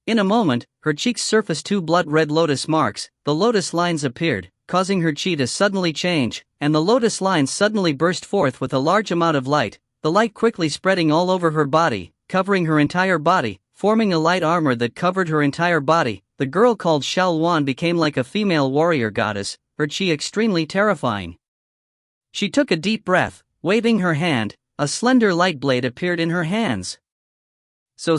in a moment, her cheeks surfaced 2 blood-red lotus marks, the lotus lines appeared, causing her chi to suddenly change, and the lotus lines suddenly burst forth with a large amount of light, the light quickly spreading all over her body, covering her entire body, forming a light armor that covered her entire body. The girl called Xiao Luan became like a female warrior goddess, her chi extremely terrifying. She took a deep breath. Waving her hand, a slender light blade appeared in her hands. So.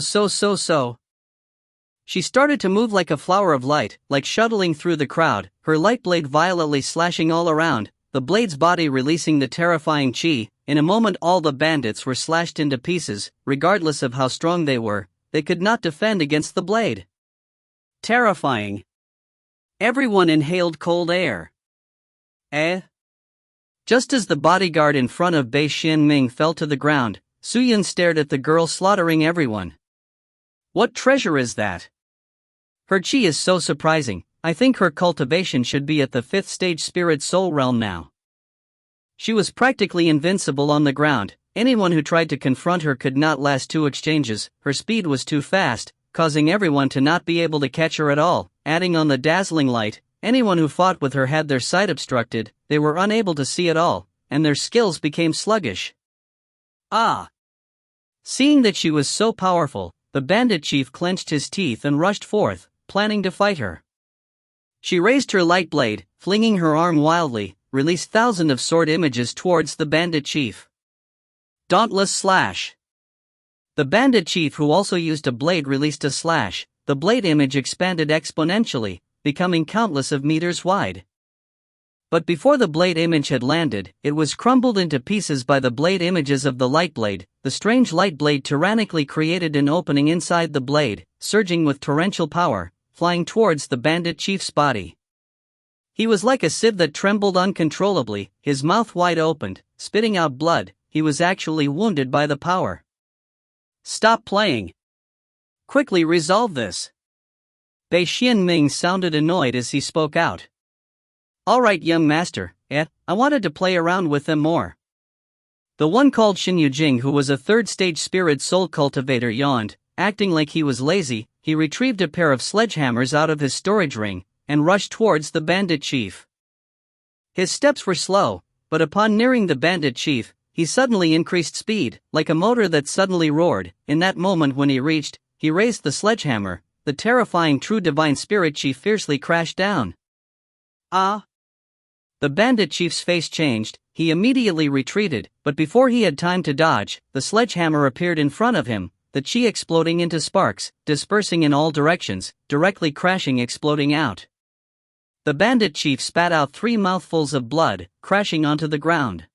She started to move like a flower of light, like shuttling through the crowd, her light blade violently slashing all around, the blade's body releasing the terrifying chi. In a moment all the bandits were slashed into pieces, regardless of how strong they were, they could not defend against the blade. Terrifying. Everyone inhaled cold air. Just as the bodyguard in front of Bei Xin-ming fell to the ground, Suyan stared at the girl slaughtering everyone. What treasure is that? Her chi is so surprising, I think her cultivation should be at the 5th stage spirit soul realm now. She was practically invincible on the ground, anyone who tried to confront her could not last 2 exchanges, her speed was too fast, causing everyone to not be able to catch her at all, adding on the dazzling light. Anyone who fought with her had their sight obstructed, they were unable to see at all, and their skills became sluggish. Seeing that she was so powerful, the bandit chief clenched his teeth and rushed forth, planning to fight her. She raised her light blade, flinging her arm wildly, released thousands of sword images towards the bandit chief. Dauntless slash. The bandit chief who also used a blade released a slash, the blade image expanded exponentially, becoming countless of meters wide. But before the blade image had landed, it was crumbled into pieces by the blade images of the light blade. The strange light blade tyrannically created an opening inside the blade, surging with torrential power, flying towards the bandit chief's body. He was like a sieve that trembled uncontrollably, his mouth wide opened, spitting out blood. He was actually wounded by the power. Stop playing. Quickly resolve this. Bei Xin-ming sounded annoyed as he spoke out. Alright young master, I wanted to play around with them more. The one called Xin Yujing who was a 3rd stage spirit soul cultivator yawned, acting like he was lazy. He retrieved a pair of sledgehammers out of his storage ring, and rushed towards the bandit chief. His steps were slow, but upon nearing the bandit chief, he suddenly increased speed, like a motor that suddenly roared. In that moment when he reached, he raised the sledgehammer. The terrifying true divine spirit chief fiercely crashed down. The bandit chief's face changed, he immediately retreated, but before he had time to dodge, the sledgehammer appeared in front of him, the chi exploding into sparks, dispersing in all directions, directly crashing exploding out. The bandit chief spat out 3 mouthfuls of blood, crashing onto the ground.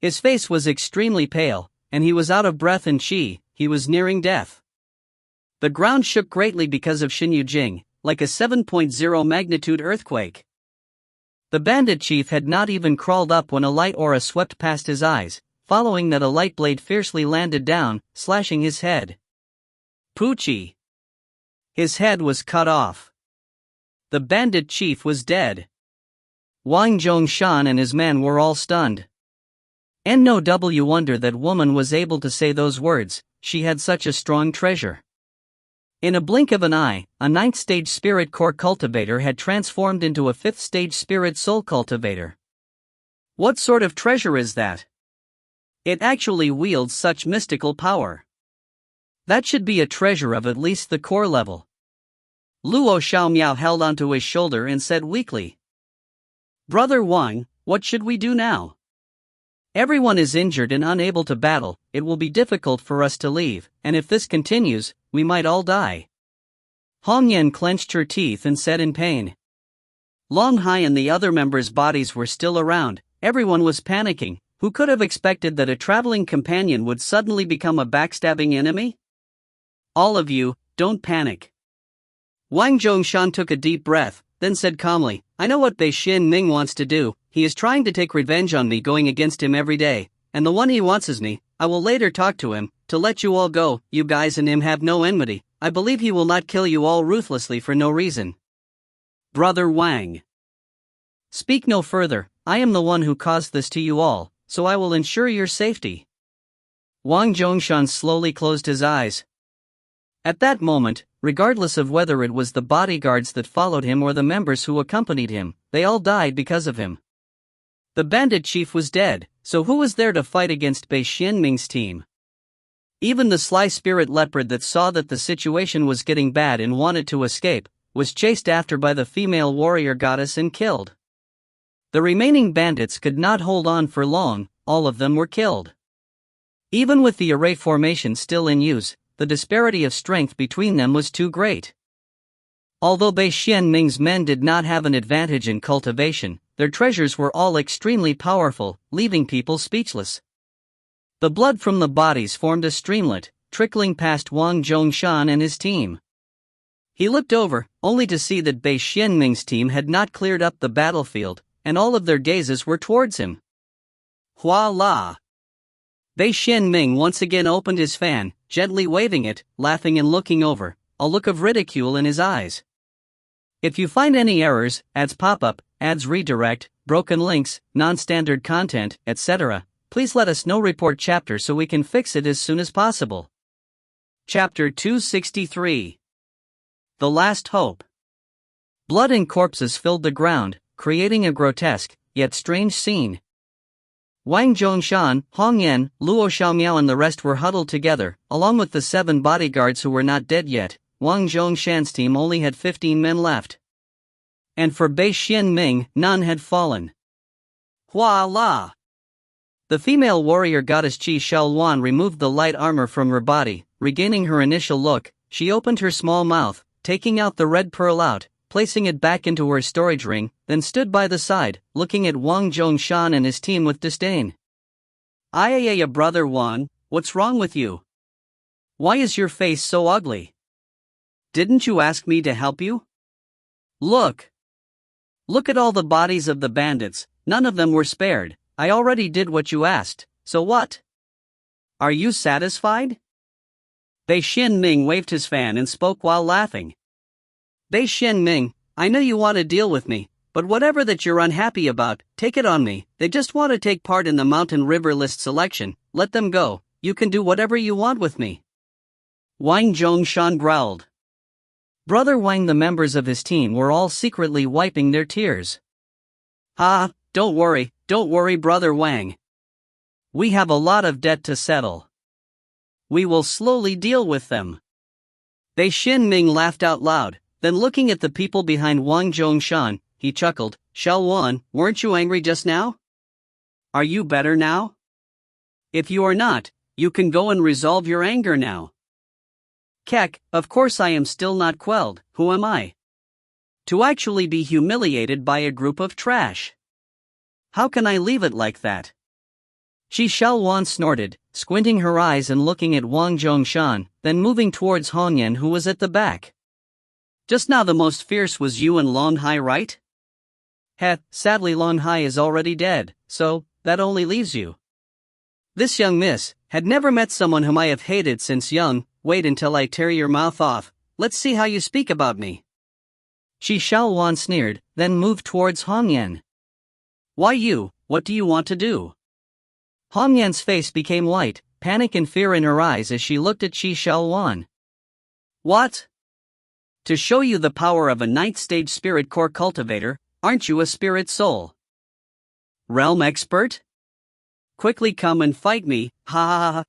His face was extremely pale, and he was out of breath and chi, he was nearing death. The ground shook greatly because of Xin Yujing, like a 7.0 magnitude earthquake. The bandit chief had not even crawled up when a light aura swept past his eyes, following that a light blade fiercely landed down, slashing his head. Poochie. His head was cut off. The bandit chief was dead. Wang Zhongshan and his men were all stunned. No wonder that woman was able to say those words, she had such a strong treasure. In a blink of an eye, a 9th stage spirit core cultivator had transformed into a 5th stage spirit soul cultivator. What sort of treasure is that? It actually wields such mystical power. That should be a treasure of at least the core level. Luo Xiaomiao held onto his shoulder and said weakly. Brother Wang, what should we do now? Everyone is injured and unable to battle, it will be difficult for us to leave, and if this continues, we might all die. Hong Yan clenched her teeth and said in pain. Long Hai and the other members' bodies were still around, everyone was panicking. Who could have expected that a traveling companion would suddenly become a backstabbing enemy? All of you, don't panic. Wang Zhongshan took a deep breath, then said calmly, I know what Bei Xianming wants to do. He is trying to take revenge on me going against him every day, and the one he wants is me. I will later talk to him, to let you all go. You guys and him have no enmity. I believe he will not kill you all ruthlessly for no reason. Brother Wang. Speak no further, I am the one who caused this to you all, so I will ensure your safety. Wang Zhongshan slowly closed his eyes. At that moment, regardless of whether it was the bodyguards that followed him or the members who accompanied him, they all died because of him. The bandit chief was dead, so who was there to fight against Bei Xianming's team? Even the sly spirit leopard that saw that the situation was getting bad and wanted to escape, was chased after by the female warrior goddess and killed. The remaining bandits could not hold on for long, all of them were killed. Even with the array formation still in use, the disparity of strength between them was too great. Although Bei Xianming's men did not have an advantage in cultivation, their treasures were all extremely powerful, leaving people speechless. The blood from the bodies formed a streamlet, trickling past Wang Zhongshan and his team. He looked over, only to see that Bei Xianming's team had not cleared up the battlefield, and all of their gazes were towards him. Hua la! Bei Xianming once again opened his fan, gently waving it, laughing and looking over, a look of ridicule in his eyes. If you find any errors, ads pop up, ads redirect, broken links, non-standard content, etc., please let us know. Report chapter so we can fix it as soon as possible. Chapter 263. The Last Hope. Blood and corpses filled the ground, creating a grotesque, yet strange scene. Wang Zhongshan, Hong Yan, Luo Xiaomiao and the rest were huddled together, along with the 7 bodyguards who were not dead yet. Wang Zhongshan's team only had 15 men left. And for Bei Xianming, none had fallen. Hua la! The female warrior goddess Qi Shaoluan removed the light armor from her body. Regaining her initial look, she opened her small mouth, taking out the red pearl out, placing it back into her storage ring, then stood by the side, looking at Wang Zhongshan and his team with disdain. Ayaya brother Wang, what's wrong with you? Why is your face so ugly? Didn't you ask me to help you? Look! Look at all the bodies of the bandits, none of them were spared. I already did what you asked, so what? Are you satisfied? Bei Xianming waved his fan and spoke while laughing. Bei Xianming, I know you want to deal with me, but whatever that you're unhappy about, take it on me. They just want to take part in the Mountain River list selection, let them go, you can do whatever you want with me. Wang Zhongshan growled. Brother Wang, the members of his team were all secretly wiping their tears. Don't worry brother Wang. We have a lot of debt to settle. We will slowly deal with them. Bei Xianming laughed out loud, then looking at the people behind Wang Zhongshan, he chuckled, Shaoluan, weren't you angry just now? Are you better now? If you are not, you can go and resolve your anger now. Keck, of course I am still not quelled, who am I? To actually be humiliated by a group of trash. How can I leave it like that? Qi Shaoluan snorted, squinting her eyes and looking at Wang Zhongshan, then moving towards Hong Yan who was at the back. Just now the most fierce was you and Long Hai, right? Sadly Long Hai is already dead, so, that only leaves you. This young miss had never met someone whom I have hated since young. Wait until I tear your mouth off, let's see how you speak about me. Qi Shaoluan sneered, then moved towards Hong Yan. Why you, what do you want to do? Hong Yan's face became white, panic and fear in her eyes as she looked at Qi Shaoluan. What? To show you the power of a 9th stage spirit core cultivator, aren't you a spirit soul? Realm expert? Quickly come and fight me, ha ha ha.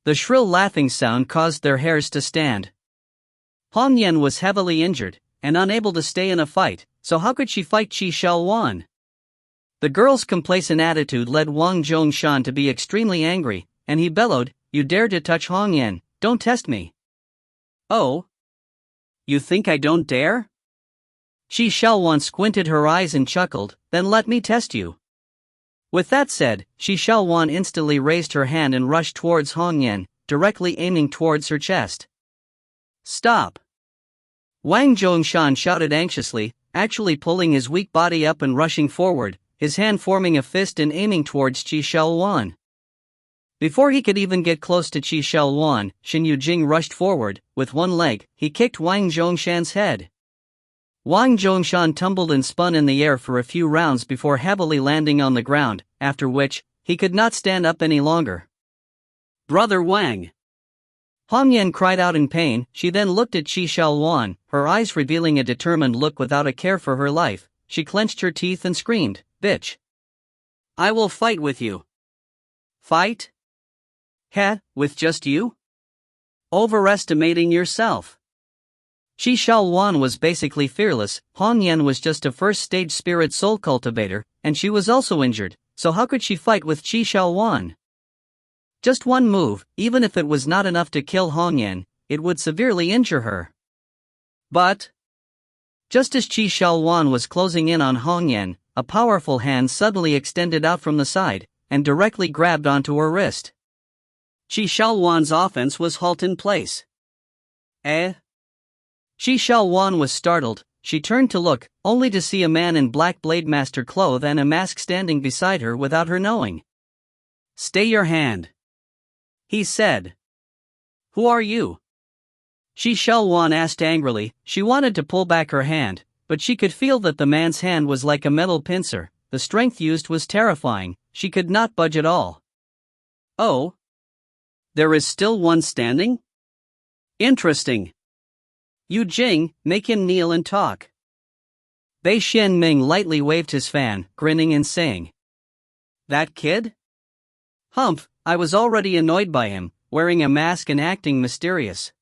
The shrill laughing sound caused their hairs to stand. Hong Yan was heavily injured, and unable to stay in a fight, so how could she fight Qi Xiaowan? The girl's complacent attitude led Wang Zhongshan to be extremely angry, and he bellowed, "You dare to touch Hong Yan, don't test me." "Oh? You think I don't dare?" Qi Xiaowan squinted her eyes and chuckled, "Then let me test you." With that said, Qi Xiaowan instantly raised her hand and rushed towards Hong Yan, directly aiming towards her chest. "Stop!" Wang Zhongshan shouted anxiously, actually pulling his weak body up and rushing forward, his hand forming a fist and aiming towards Qi Xiaowan. Before he could even get close to Qi Xiaowan, Xin Yujing rushed forward. With one leg, he kicked Wang Zhongshan's head. Wang Zhongshan tumbled and spun in the air for a few rounds before heavily landing on the ground, after which, he could not stand up any longer. "Brother Wang!" Hong Yan cried out in pain. She then looked at Qi Xiaowan, her eyes revealing a determined look without a care for her life. She clenched her teeth and screamed, "Bitch! I will fight with you." "Fight? Heh, with just you? Overestimating yourself." Qi Xiaowan was basically fearless. Hong Yan was just a first-stage spirit soul cultivator, and she was also injured, so how could she fight with Qi Xiaowan? Just one move, even if it was not enough to kill Hong Yan, it would severely injure her. But just as Qi Xiaowan was closing in on Hong Yan, a powerful hand suddenly extended out from the side, and directly grabbed onto her wrist. Qi Xiaowan's offense was halt in place. Eh? Qi Xiaowan was startled. She turned to look, only to see a man in black Blade Master cloth and a mask standing beside her without her knowing. "Stay your hand," he said. "Who are you?" Qi Xiaowan asked angrily. She wanted to pull back her hand, but she could feel that the man's hand was like a metal pincer. The strength used was terrifying. She could not budge at all. "Oh? There is still one standing? Interesting. Yu Jing, make him kneel and talk." Bei Xianming lightly waved his fan, grinning and saying, "That kid? Humph, I was already annoyed by him, wearing a mask and acting mysterious.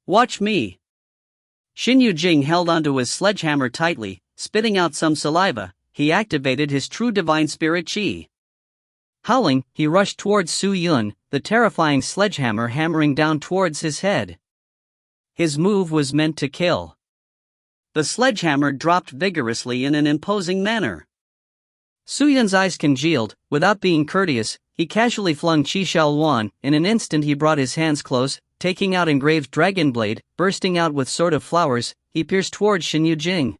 Watch me." Xin Yujing held onto his sledgehammer tightly, spitting out some saliva. He activated his true divine spirit qi. Howling, he rushed towards Su Yun, the terrifying sledgehammer hammering down towards his head. His move was meant to kill. The sledgehammer dropped vigorously in an imposing manner. Su Yun's eyes congealed. Without being courteous, he casually flung Qi Xiaowan. In an instant he brought his hands close, taking out engraved dragon blade, bursting out with sword of flowers, he pierced towards Xin Yujing.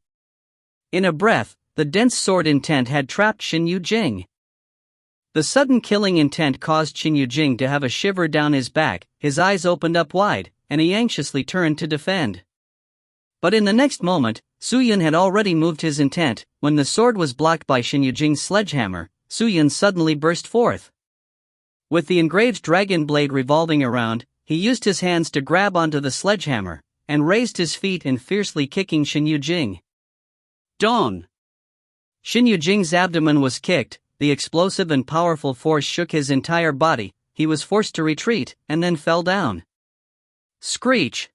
In a breath, the dense sword intent had trapped Xin Yujing. The sudden killing intent caused Xin Yujing to have a shiver down his back. His eyes opened up wide, and he anxiously turned to defend. But in the next moment, Su Yun had already moved his intent. When the sword was blocked by Xin Yujing's sledgehammer, Su Yun suddenly burst forth. With the engraved dragon blade revolving around, he used his hands to grab onto the sledgehammer, and raised his feet in fiercely kicking Xin Yujing. Dong! Xin Yujing's abdomen was kicked. The explosive and powerful force shook his entire body. He was forced to retreat, and then fell down. Screech!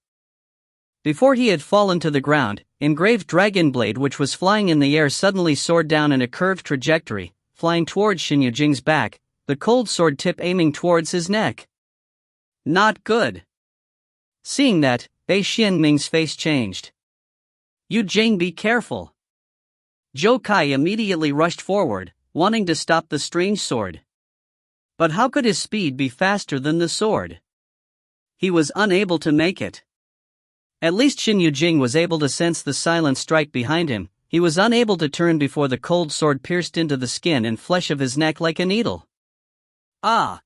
Before he had fallen to the ground, engraved dragon blade which was flying in the air suddenly soared down in a curved trajectory, flying towards Xin Yujing's back, the cold sword tip aiming towards his neck. Not good. Seeing that, Bei Xianming's face changed. Yu Jing, be careful. Zhou Kai immediately rushed forward, wanting to stop the strange sword. But how could his speed be faster than the sword? He was unable to make it. At least Xin Yujing was able to sense the silent strike behind him. He was unable to turn before the cold sword pierced into the skin and flesh of his neck like a needle. Ah!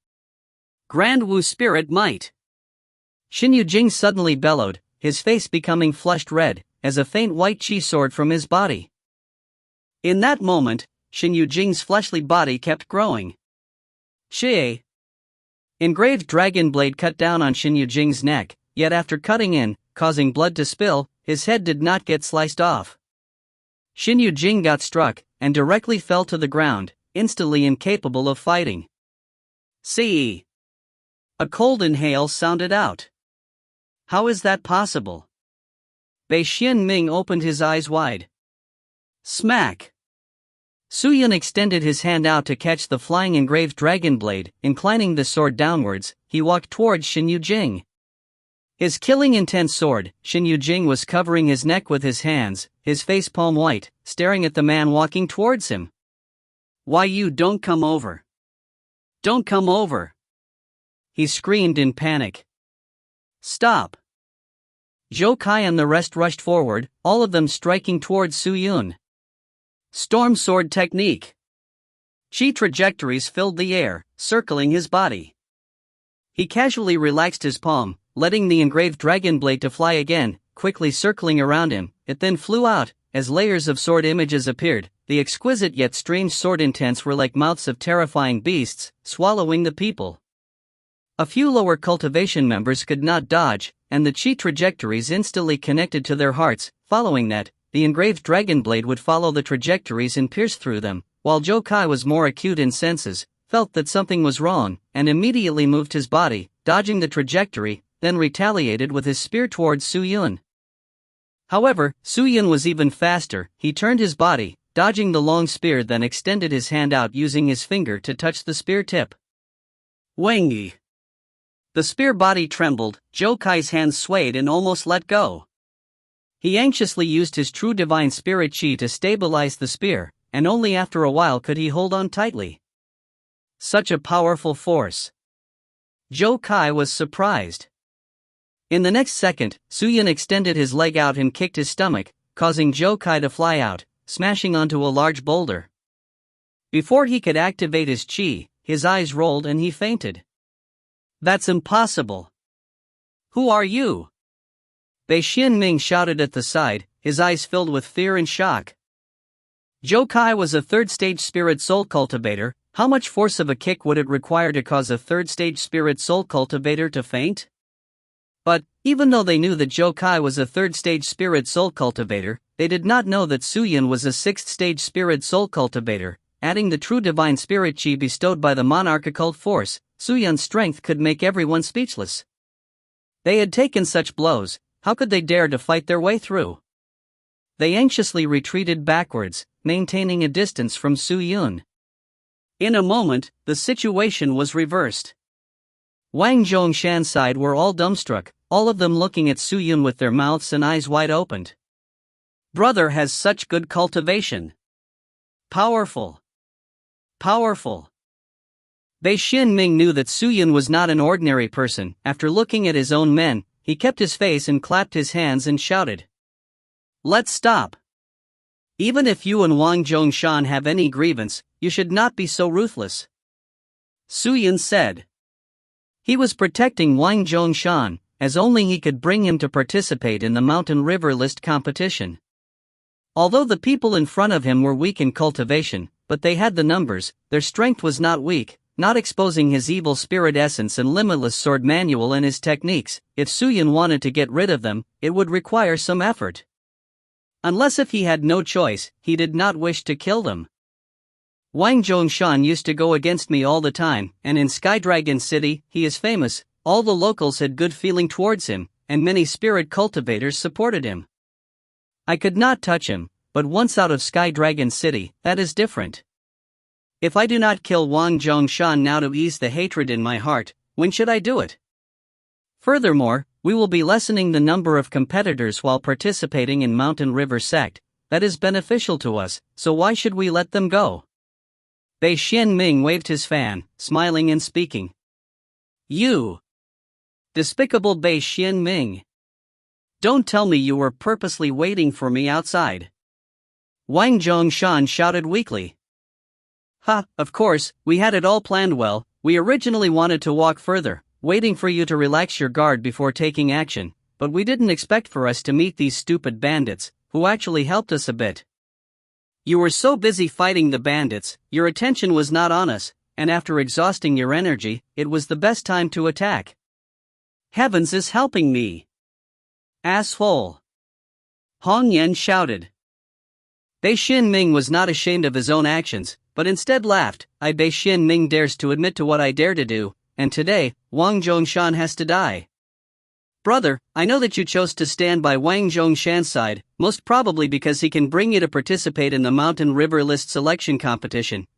Grand Wu spirit might! Xin Yujing suddenly bellowed, his face becoming flushed red, as a faint white qi soared from his body. In that moment, Xin Yujing's fleshly body kept growing. Qi! Engraved dragon blade cut down on Xin Yujing's neck, yet after cutting in, causing blood to spill, his head did not get sliced off. Xinyu Jing got struck, and directly fell to the ground, instantly incapable of fighting. See? A cold inhale sounded out. How is that possible? Bei Xianming opened his eyes wide. Smack! Su Yun extended his hand out to catch the flying engraved dragon blade. Inclining the sword downwards, he walked towards Xinyu Jing. His killing intense sword, Xinyu Jing was covering his neck with his hands, his face palm white, staring at the man walking towards him. Why you don't come over? Don't come over! He screamed in panic. Stop! Zhou Kai and the rest rushed forward, all of them striking towards Su Yun. Storm sword technique. Chi trajectories filled the air, circling his body. He casually relaxed his palm, letting the engraved dragon blade to fly again, quickly circling around him. It then flew out. As layers of sword images appeared, the exquisite yet strange sword intents were like mouths of terrifying beasts, swallowing the people. A few lower cultivation members could not dodge, and the chi trajectories instantly connected to their hearts. Following that, the engraved dragon blade would follow the trajectories and pierce through them, while Zhou Kai was more acute in senses, felt that something was wrong, and immediately moved his body, dodging the trajectory, then retaliated with his spear towards Su Yun. However, Su Yun was even faster. He turned his body, dodging the long spear, then extended his hand out using his finger to touch the spear tip. Wang Yi. The spear body trembled, Zhou Kai's hands swayed and almost let go. He anxiously used his true divine spirit chi to stabilize the spear, and only after a while could he hold on tightly. Such a powerful force. Zhou Kai was surprised. In the next second, Su Yun extended his leg out and kicked his stomach, causing Zhou Kai to fly out, smashing onto a large boulder. Before he could activate his chi, his eyes rolled and he fainted. That's impossible. Who are you? Bei Xianming shouted at the side, his eyes filled with fear and shock. Zhou Kai was a third-stage spirit soul cultivator. How much force of a kick would it require to cause a third-stage spirit soul cultivator to faint? But, even though they knew that Zhou Kai was a third-stage spirit soul cultivator, they did not know that Su Yun was a sixth-stage spirit soul cultivator. Adding the true divine spirit chi bestowed by the monarch occult force, Su Yun's strength could make everyone speechless. They had taken such blows, how could they dare to fight their way through? They anxiously retreated backwards, maintaining a distance from Su Yun. In a moment, the situation was reversed. Wang Zhongshan's side were all dumbstruck, all of them looking at Su Yun with their mouths and eyes wide opened. Brother has such good cultivation. Powerful. Powerful. Bei Xianming knew that Su Yun was not an ordinary person. After looking at his own men, he kept his face and clapped his hands and shouted. Let's stop. Even if you and Wang Zhongshan have any grievance, you should not be so ruthless. Su Yun said. He was protecting Wang Zhongshan, as only he could bring him to participate in the Mountain River List competition. Although the people in front of him were weak in cultivation, but they had the numbers, their strength was not weak, not exposing his evil spirit essence and limitless sword manual and his techniques. If Su Yun wanted to get rid of them, it would require some effort. Unless if he had no choice, he did not wish to kill them. Wang Zhongshan used to go against me all the time, and in Skydragon City, he is famous. All the locals had good feeling towards him, and many spirit cultivators supported him. I could not touch him, but once out of Skydragon City, that is different. If I do not kill Wang Zhongshan now to ease the hatred in my heart, when should I do it? Furthermore, we will be lessening the number of competitors while participating in Mountain River Sect. That is beneficial to us, so why should we let them go? Bei Xianming waved his fan, smiling and speaking. You! Despicable Bei Xianming! Don't tell me you were purposely waiting for me outside. Wang Zhongshan shouted weakly. Ha, of course, we had it all planned well. We originally wanted to walk further, waiting for you to relax your guard before taking action, but we didn't expect for us to meet these stupid bandits, who actually helped us a bit. You were so busy fighting the bandits, your attention was not on us, and after exhausting your energy, it was the best time to attack. Heavens is helping me! Asshole! Hong Yan shouted. Bei Xianming was not ashamed of his own actions, but instead laughed. I Bei Xianming dares to admit to what I dare to do, and today, Wang Zhongshan has to die. Brother, I know that you chose to stand by Wang Zhongshan's side, most probably because he can bring you to participate in the Mountain River List selection competition,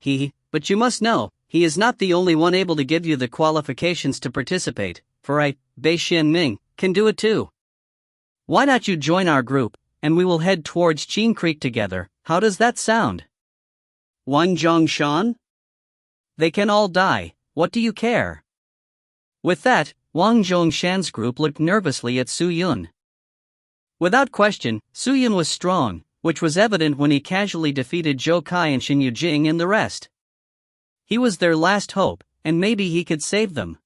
but you must know, he is not the only one able to give you the qualifications to participate, for I, Bei Xianming, can do it too. Why not you join our group, and we will head towards Qin Creek together? How does that sound? Wang Zhongshan? They can all die, what do you care? With that, Wang Zhongshan's group looked nervously at Su Yun. Without question, Su Yun was strong, which was evident when he casually defeated Zhou Kai and Xin Yujing and the rest. He was their last hope, and maybe he could save them.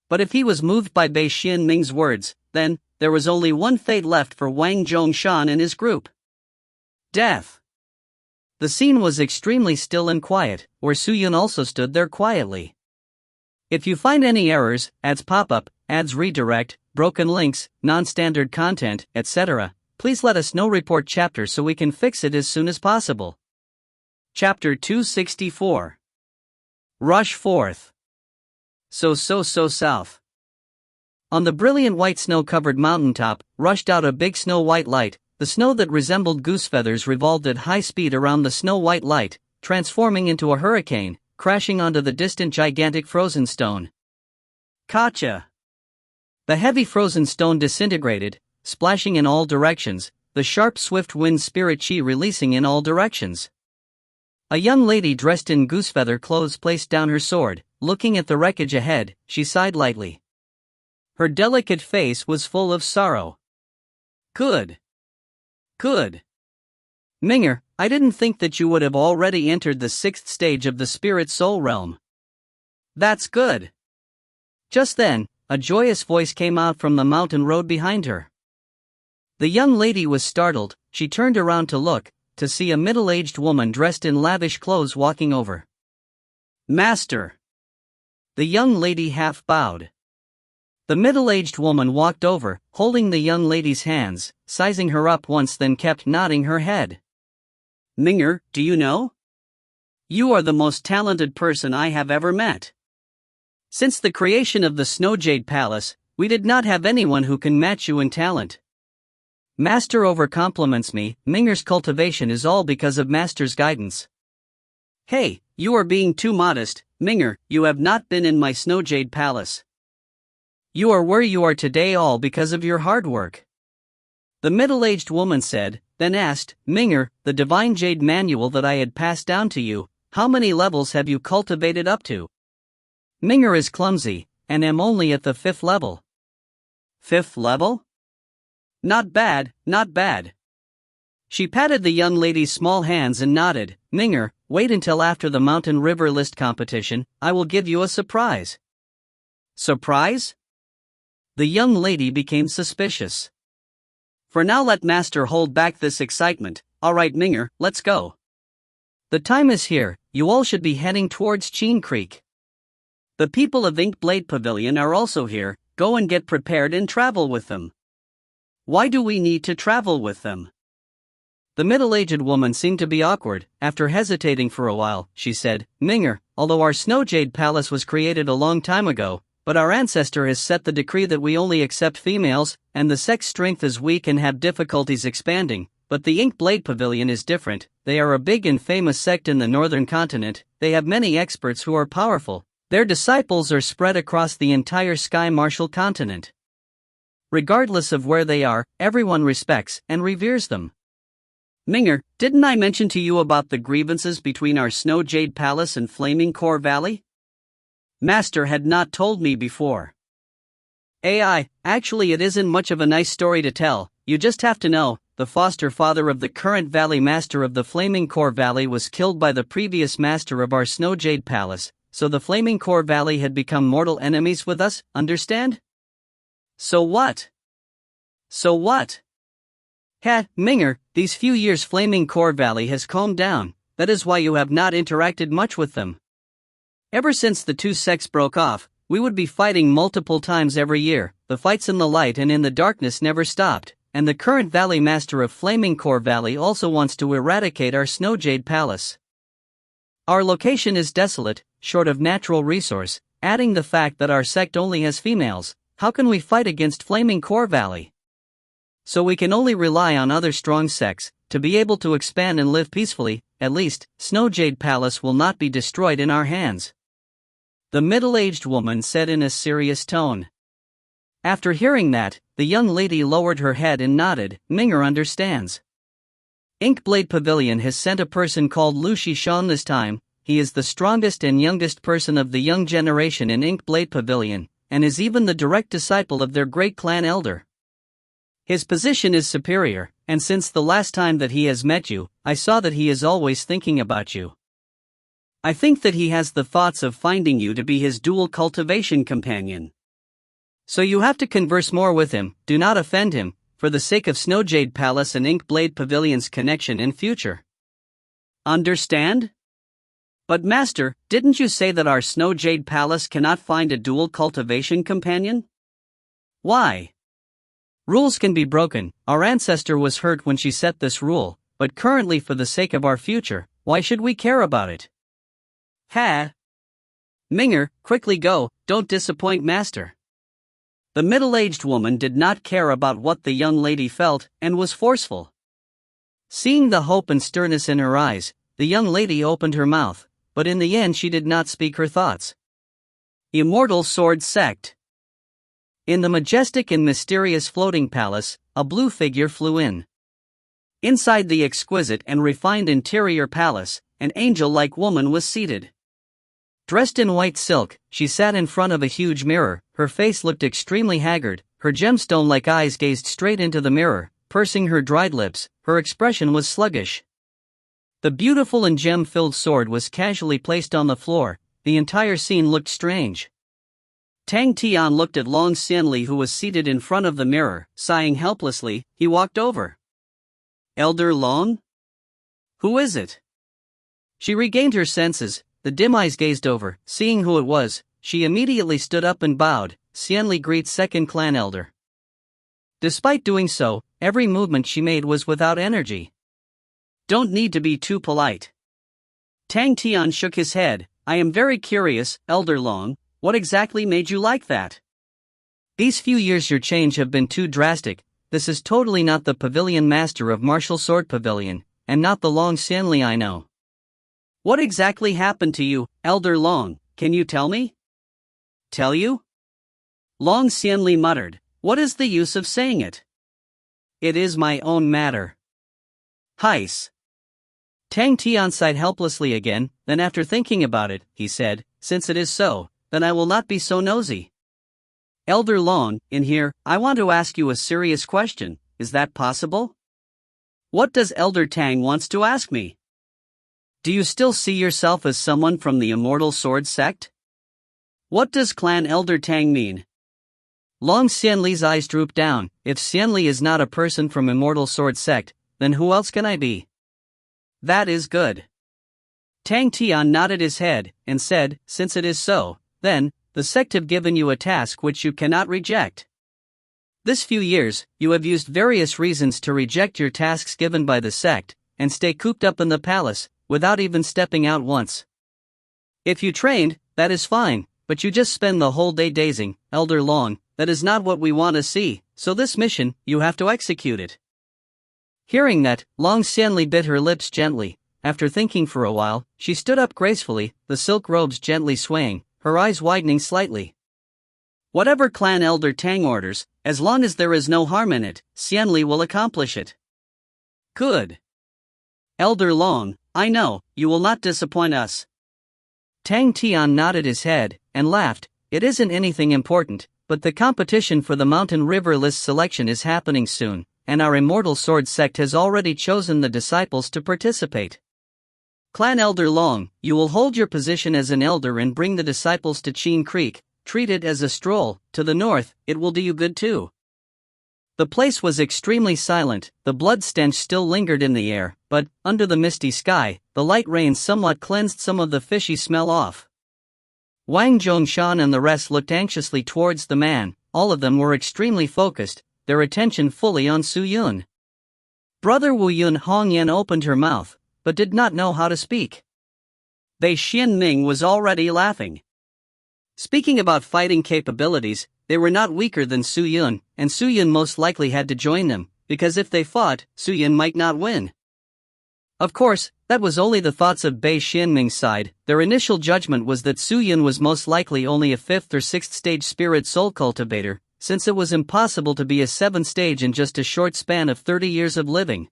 But if he was moved by Bei Xianming's words, then, there was only one fate left for Wang Zhongshan and his group. Death. The scene was extremely still and quiet, where Su Yun also stood there quietly. If you find any errors, ads pop up, ads redirect, broken links, non-standard content, etc., please let us know. Report chapter so we can fix it as soon as possible. Chapter 264. Rush forth. So south. On the brilliant white snow-covered mountaintop, rushed out a big snow-white light. The snow that resembled goose feathers revolved at high speed around the snow-white light, transforming into a hurricane, crashing onto the distant gigantic frozen stone. Gotcha! The heavy frozen stone disintegrated, splashing in all directions, the sharp swift wind spirit chi releasing in all directions. A young lady dressed in goosefeather clothes placed down her sword. Looking at the wreckage ahead, she sighed lightly. Her delicate face was full of sorrow. Good. Ming'er, I didn't think that you would have already entered the 6th stage of the spirit soul realm. That's good. Just then, a joyous voice came out from the mountain road behind her. The young lady was startled. She turned around to look, to see a middle-aged woman dressed in lavish clothes walking over. Master! The young lady half bowed. The middle-aged woman walked over, holding the young lady's hands, sizing her up once, then kept nodding her head. Ming'er, do you know? You are the most talented person I have ever met. Since the creation of the Snow Jade Palace, we did not have anyone who can match you in talent. Master over-compliments me. Ming'er's cultivation is all because of Master's guidance. Hey, you are being too modest, Ming'er. You have not been in my Snow Jade Palace. You are where you are today all because of your hard work. The middle-aged woman said, then asked, Ming'er, the Divine Jade Manual that I had passed down to you, how many levels have you cultivated up to? Ming'er is clumsy, and am only at the 5th level. 5th level? Not bad. She patted the young lady's small hands and nodded. Ming'er, wait until after the Mountain River List competition, I will give you a surprise. Surprise? The young lady became suspicious. For now let Master hold back this excitement. Alright Ming'er, let's go. The time is here, you all should be heading towards Qin Creek. The people of Ink Blade Pavilion are also here, go and get prepared and travel with them. Why do we need to travel with them? The middle-aged woman seemed to be awkward. After hesitating for a while, she said, Ming'er, although our Snow Jade Palace was created a long time ago, but our ancestor has set the decree that we only accept females, and the sex strength is weak and have difficulties expanding. But the Ink Blade Pavilion is different. They are a big and famous sect in the northern continent. They have many experts who are powerful. Their disciples are spread across the entire Sky Martial continent. Regardless of where they are, everyone respects and reveres them. Ming'er, didn't I mention to you about the grievances between our Snow Jade Palace and Flaming Core Valley? Master had not told me before. Actually it isn't much of a nice story to tell. You just have to know, the foster father of the current Valley Master of the Flaming Core Valley was killed by the previous master of our Snow Jade Palace, so the Flaming Core Valley had become mortal enemies with us, understand? So what? Ming'er, these few years Flaming Core Valley has calmed down, that is why you have not interacted much with them. Ever since the two sects broke off, we would be fighting multiple times every year. The fights in the light and in the darkness never stopped, and the current Valley Master of Flaming Core Valley also wants to eradicate our Snow Jade Palace. Our location is desolate, short of natural resource, adding the fact that our sect only has females. How can we fight against Flaming Core Valley? So we can only rely on other strong sects to be able to expand and live peacefully. At least, Snow Jade Palace will not be destroyed in our hands," the middle-aged woman said in a serious tone. After hearing that, the young lady lowered her head and nodded. Minger understands. Inkblade Pavilion has sent a person called Lu Shishan this time. He is the strongest and youngest person of the young generation in Inkblade Pavilion, and is even the direct disciple of their great clan elder. His position is superior, and since the last time that he has met you, I saw that he is always thinking about you. I think that he has the thoughts of finding you to be his dual cultivation companion. So you have to converse more with him. Do not offend him, for the sake of Snow Jade Palace and Inkblade Pavilion's connection in future. Understand? But Master, didn't you say that our Snow Jade Palace cannot find a dual cultivation companion? Why? Rules can be broken. Our ancestor was hurt when she set this rule, but currently for the sake of our future, why should we care about it? Ha! Minger, quickly go, don't disappoint Master. The middle-aged woman did not care about what the young lady felt, and was forceful. Seeing the hope and sternness in her eyes, the young lady opened her mouth, but in the end she did not speak her thoughts. Immortal Sword Sect. In the majestic and mysterious floating palace, a blue figure flew in. Inside the exquisite and refined interior palace, an angel-like woman was seated. Dressed in white silk, she sat in front of a huge mirror. Her face looked extremely haggard, her gemstone-like eyes gazed straight into the mirror, pursing her dried lips. Her expression was sluggish. The beautiful and gem-filled sword was casually placed on the floor. The entire scene looked strange. Tang Tian looked at Long Xianli, who was seated in front of the mirror. Sighing helplessly, he walked over. "Elder Long? Who is it?" She regained her senses. The dim eyes gazed over. Seeing who it was, she immediately stood up and bowed. "Xianli greets second clan elder." Despite doing so, every movement she made was without energy. "Don't need to be too polite." Tang Tian shook his head. "I am very curious, Elder Long. What exactly made you like that? These few years your change have been too drastic. This is totally not the Pavilion Master of Martial Sword Pavilion, and not the Long Xianli I know. What exactly happened to you, Elder Long? Can you tell me?" "Tell you?" Long Xianli muttered. "What is the use of saying it? It is my own matter." "Heis." Tang Tian sighed helplessly again, then after thinking about it, he said, "Since it is so, then I will not be so nosy. Elder Long, in here, I want to ask you a serious question. Is that possible?" "What does Elder Tang wants to ask me?" "Do you still see yourself as someone from the Immortal Sword Sect?" "What does Clan Elder Tang mean?" Long Xianli's eyes drooped down. "If Xianli is not a person from Immortal Sword Sect, then who else can I be?" "That is good." Tang Tian nodded his head, and said, "Since it is so, then, the sect have given you a task which you cannot reject. This few years, you have used various reasons to reject your tasks given by the sect, and stay cooped up in the palace, without even stepping out once. If you trained, that is fine, but you just spend the whole day dazing, Elder Long. That is not what we want to see, so this mission, you have to execute it." Hearing that, Long Xianli bit her lips gently. After thinking for a while, she stood up gracefully, the silk robes gently swaying, her eyes widening slightly. "Whatever Clan Elder Tang orders, as long as there is no harm in it, Xianli will accomplish it." "Good. Elder Long, I know, you will not disappoint us." Tang Tian nodded his head, and laughed. "It isn't anything important, but the competition for the Mountain River list selection is happening soon, and our Immortal Sword Sect has already chosen the disciples to participate. Clan Elder Long, you will hold your position as an elder and bring the disciples to Cheen Creek. Treat it as a stroll to the north, it will do you good too." The place was extremely silent. The blood stench still lingered in the air, but, under the misty sky, the light rain somewhat cleansed some of the fishy smell off. Wang Zhongshan and the rest looked anxiously towards the man. All of them were extremely focused. their attention fully on Su-Yun. Brother Wu-Yun Hongyan opened her mouth, but did not know how to speak. Bei Xianming was already laughing. Speaking about fighting capabilities, they were not weaker than Su-Yun, and Su-Yun most likely had to join them, because if they fought, Su-Yun might not win. Of course, that was only the thoughts of Bei Xianming's side. Their initial judgment was that Su-Yun was most likely only a 5th or 6th stage spirit soul cultivator, since it was impossible to be a 7th stage in just a short span of 30 years of living.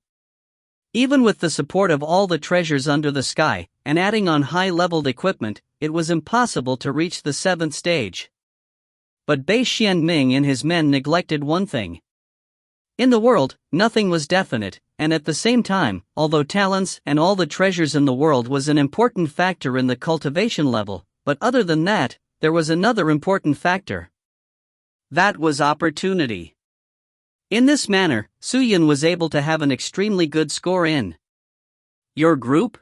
Even with the support of all the treasures under the sky, and adding on high-leveled equipment, it was impossible to reach the 7th stage. But Bei Xianming and his men neglected one thing. In the world, nothing was definite, and at the same time, although talents and all the treasures in the world was an important factor in the cultivation level, but other than that, there was another important factor. That was opportunity. In this manner, Su-Yun was able to have an extremely good score in your group?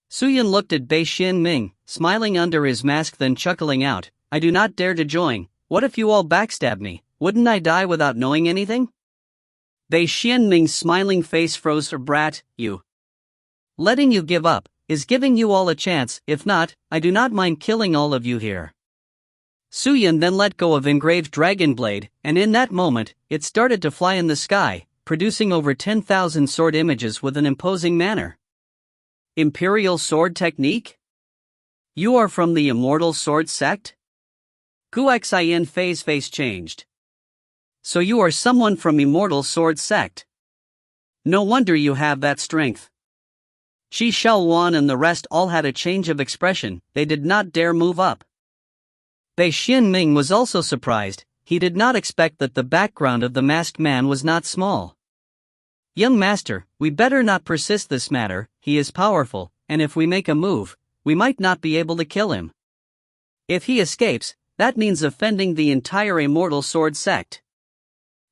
Su-Yun looked at Bei Xianming, smiling under his mask, then chuckling out, I do not dare to join. What if you all backstab me? Wouldn't I die without knowing anything? Bei Xianming's smiling face froze. Brat, you. Letting you give up is giving you all a chance. If not, I do not mind killing all of you here. Su-Yun then let go of engraved dragon blade, and in that moment, it started to fly in the sky, producing over 10,000 sword images with an imposing manner. Imperial sword technique? You are from the Immortal Sword sect? Guxian Fei's face changed. So you are someone from Immortal Sword sect. No wonder you have that strength. Qi Xiaowan and the rest all had a change of expression. They did not dare move up. Bei Xianming was also surprised. He did not expect that the background of the masked man was not small. Young master, we better not persist this matter. He is powerful, and if we make a move, we might not be able to kill him. If he escapes, that means offending the entire Immortal Sword sect.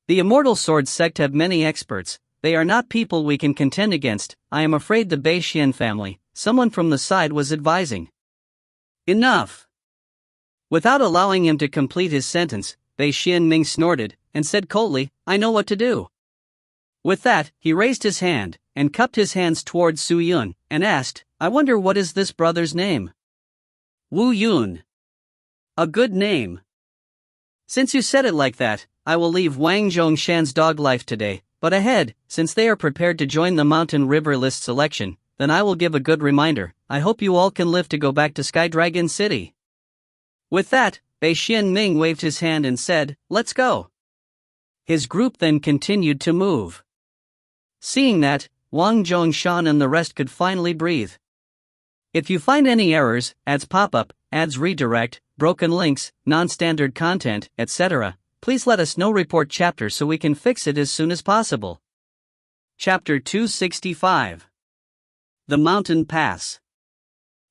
The Immortal Sword sect have many experts. They are not people we can contend against. I am afraid the Bei Xian family, someone from the side was advising. Enough. Without allowing him to complete his sentence, Bei Xianming snorted, and said coldly, I know what to do. With that, he raised his hand, and cupped his hands towards Su-Yun, and asked, I wonder what is this brother's name? Wu-Yun. A good name. Since you said it like that, I will leave Wang Zhongshan's dog life today, but ahead, since they are prepared to join the Mountain River List selection, then I will give a good reminder. I hope you all can live to go back to Sky Dragon City. With that, Bei Xianming waved his hand and said, let's go. His group then continued to move. Seeing that, Wang Zhongshan and the rest could finally breathe. If you find any errors, ads pop up, ads redirect, broken links, non-standard content, etc., please let us know. Report chapter so we can fix it as soon as possible. Chapter 265. The Mountain Pass.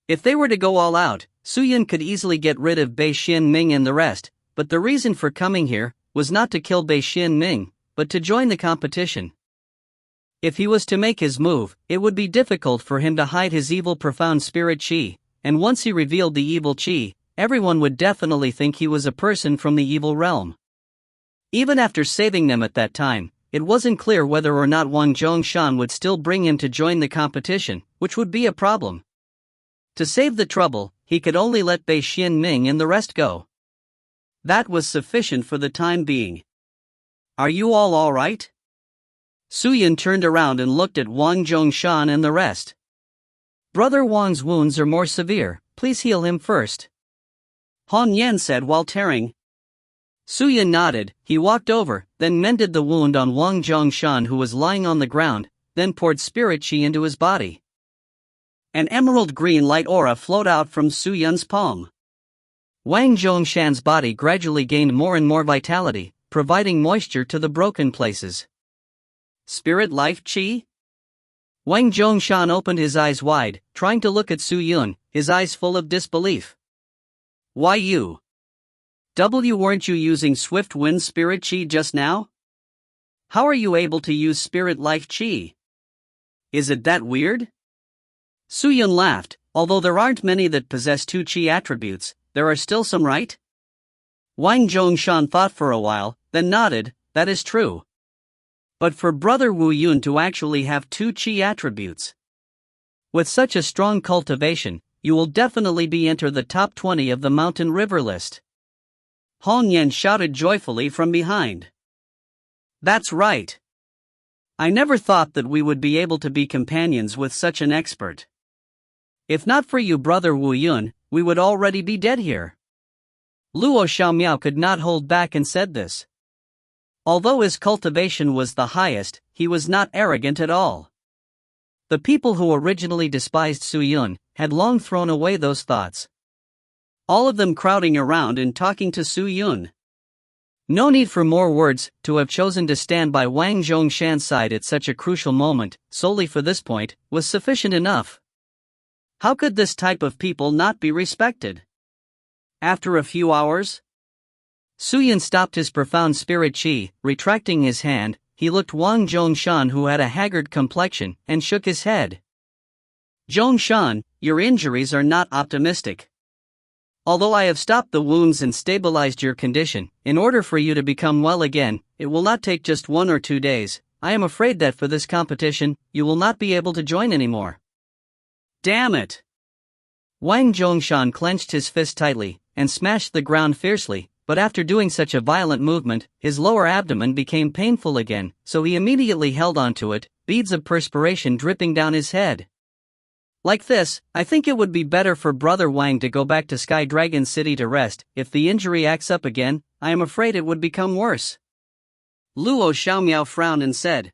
If they were to go all out, Su-Yun could easily get rid of Bei Xianming and the rest, but the reason for coming here was not to kill Bei Xianming, but to join the competition. If he was to make his move, it would be difficult for him to hide his evil profound spirit chi, and once he revealed the evil chi, everyone would definitely think he was a person from the evil realm. Even after saving them at that time, it wasn't clear whether or not Wang Zhongshan would still bring him to join the competition, which would be a problem. To save the trouble, he could only let Bei Xianming and the rest go. That was sufficient for the time being. Are you all right? Su-Yun turned around and looked at Wang Zhongshan and the rest. Brother Wang's wounds are more severe, please heal him first. Han Yan said while tearing. Su-Yun nodded. He walked over, then mended the wound on Wang Zhongshan, who was lying on the ground, then poured spirit chi into his body. An emerald green light aura flowed out from Su-Yun's palm. Wang Zhongshan's body gradually gained more and more vitality, providing moisture to the broken places. Spirit life chi? Wang Zhongshan opened his eyes wide, trying to look at Su-Yun, his eyes full of disbelief. Why you? Weren't you using Swift Wind Spirit Chi just now? How are you able to use Spirit Life Chi? Is it that weird? Su-Yun laughed. Although there aren't many that possess two Chi attributes, there are still some, right? Wang Zhongshan thought for a while, then nodded. that is true. But for Brother Wu Yun to actually have 2 Qi attributes with such a strong cultivation, you will definitely be enter the top 20 of the mountain river list. Hong Yan shouted joyfully from behind. That's right. I never thought that we would be able to be companions with such an expert. If not for you, Brother Wu Yun, we would already be dead here. Luo Xiaomiao could not hold back and said this. Although his cultivation was the highest, he was not arrogant at all. The people who originally despised Su Yun had long thrown away those thoughts. All of them crowding around and talking to Su Yun. No need for more words. To have chosen to stand by Wang Zhongshan's side at such a crucial moment, solely for this point, was sufficient enough. How could this type of people not be respected? After a few hours, Su Yun stopped his profound spirit qi. Retracting his hand, he looked Wang Zhongshan, who had a haggard complexion, and shook his head. Zhongshan, your injuries are not optimistic. Although I have stopped the wounds and stabilized your condition, in order for you to become well again, it will not take just 1 or 2 days. I am afraid that for this competition, you will not be able to join anymore. Damn it! Wang Zhongshan clenched his fist tightly, and smashed the ground fiercely, but after doing such a violent movement, his lower abdomen became painful again, so he immediately held onto it, beads of perspiration dripping down his head. Like this, I think it would be better for Brother Wang to go back to Sky Dragon City to rest. If the injury acts up again, I am afraid it would become worse. Luo Xiaomiao frowned and said,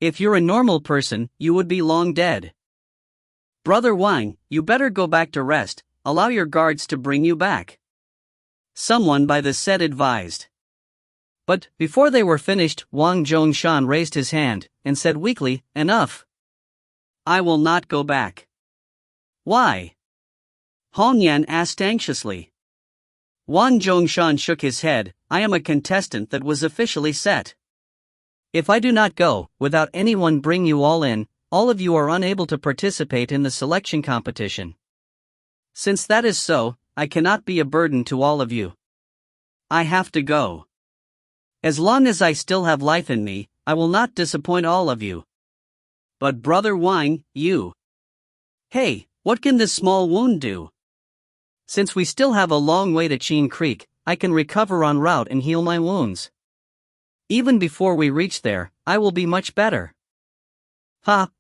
if you're a normal person, you would be long dead. Brother Wang, you better go back to rest, allow your guards to bring you back. Someone by the set advised. But, before they were finished, Wang Zhongshan raised his hand, and said weakly, enough. I will not go back. Why? Hong Yan asked anxiously. Wang Zhongshan shook his head. I am a contestant that was officially set. If I do not go, without anyone bring you all in, all of you are unable to participate in the selection competition. Since that is so, I cannot be a burden to all of you. I have to go. As long as I still have life in me, I will not disappoint all of you. But Brother Wang, you. Hey, what can this small wound do? Since we still have a long way to Qin Creek, I can recover en route and heal my wounds. Even before we reach there, I will be much better.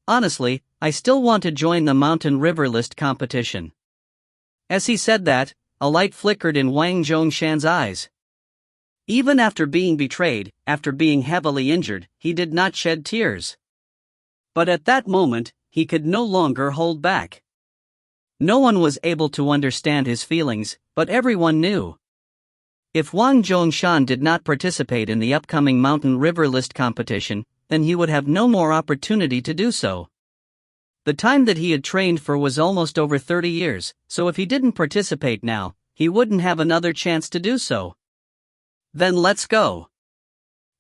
Honestly, I still want to join the Mountain River List competition. As he said that, a light flickered in Wang Zhongshan's eyes. Even after being betrayed, after being heavily injured, he did not shed tears. But at that moment, he could no longer hold back. No one was able to understand his feelings, but everyone knew. If Wang Zhongshan did not participate in the upcoming Mountain River List competition, then he would have no more opportunity to do so. The time that he had trained for was almost over 30 years, so if he didn't participate now, he wouldn't have another chance to do so. Then let's go.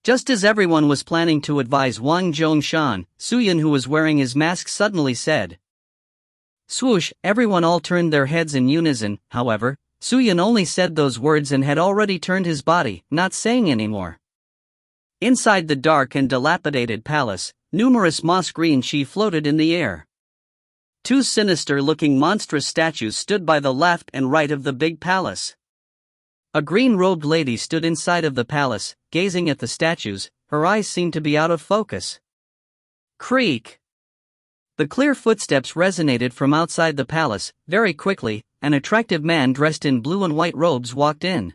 Just as everyone was planning to advise Wang Zhongshan, Su Yun, who was wearing his mask, suddenly said. Swoosh, everyone all turned their heads in unison. However, Su Yun only said those words and had already turned his body, not saying anymore. Inside the dark and dilapidated palace, numerous moss green qi floated in the air. 2 sinister-looking monstrous statues stood by the left and right of the big palace. A green-robed lady stood inside of the palace, gazing at the statues. Her eyes seemed to be out of focus. Creak! The clear footsteps resonated from outside the palace. Very quickly, an attractive man dressed in blue and white robes walked in.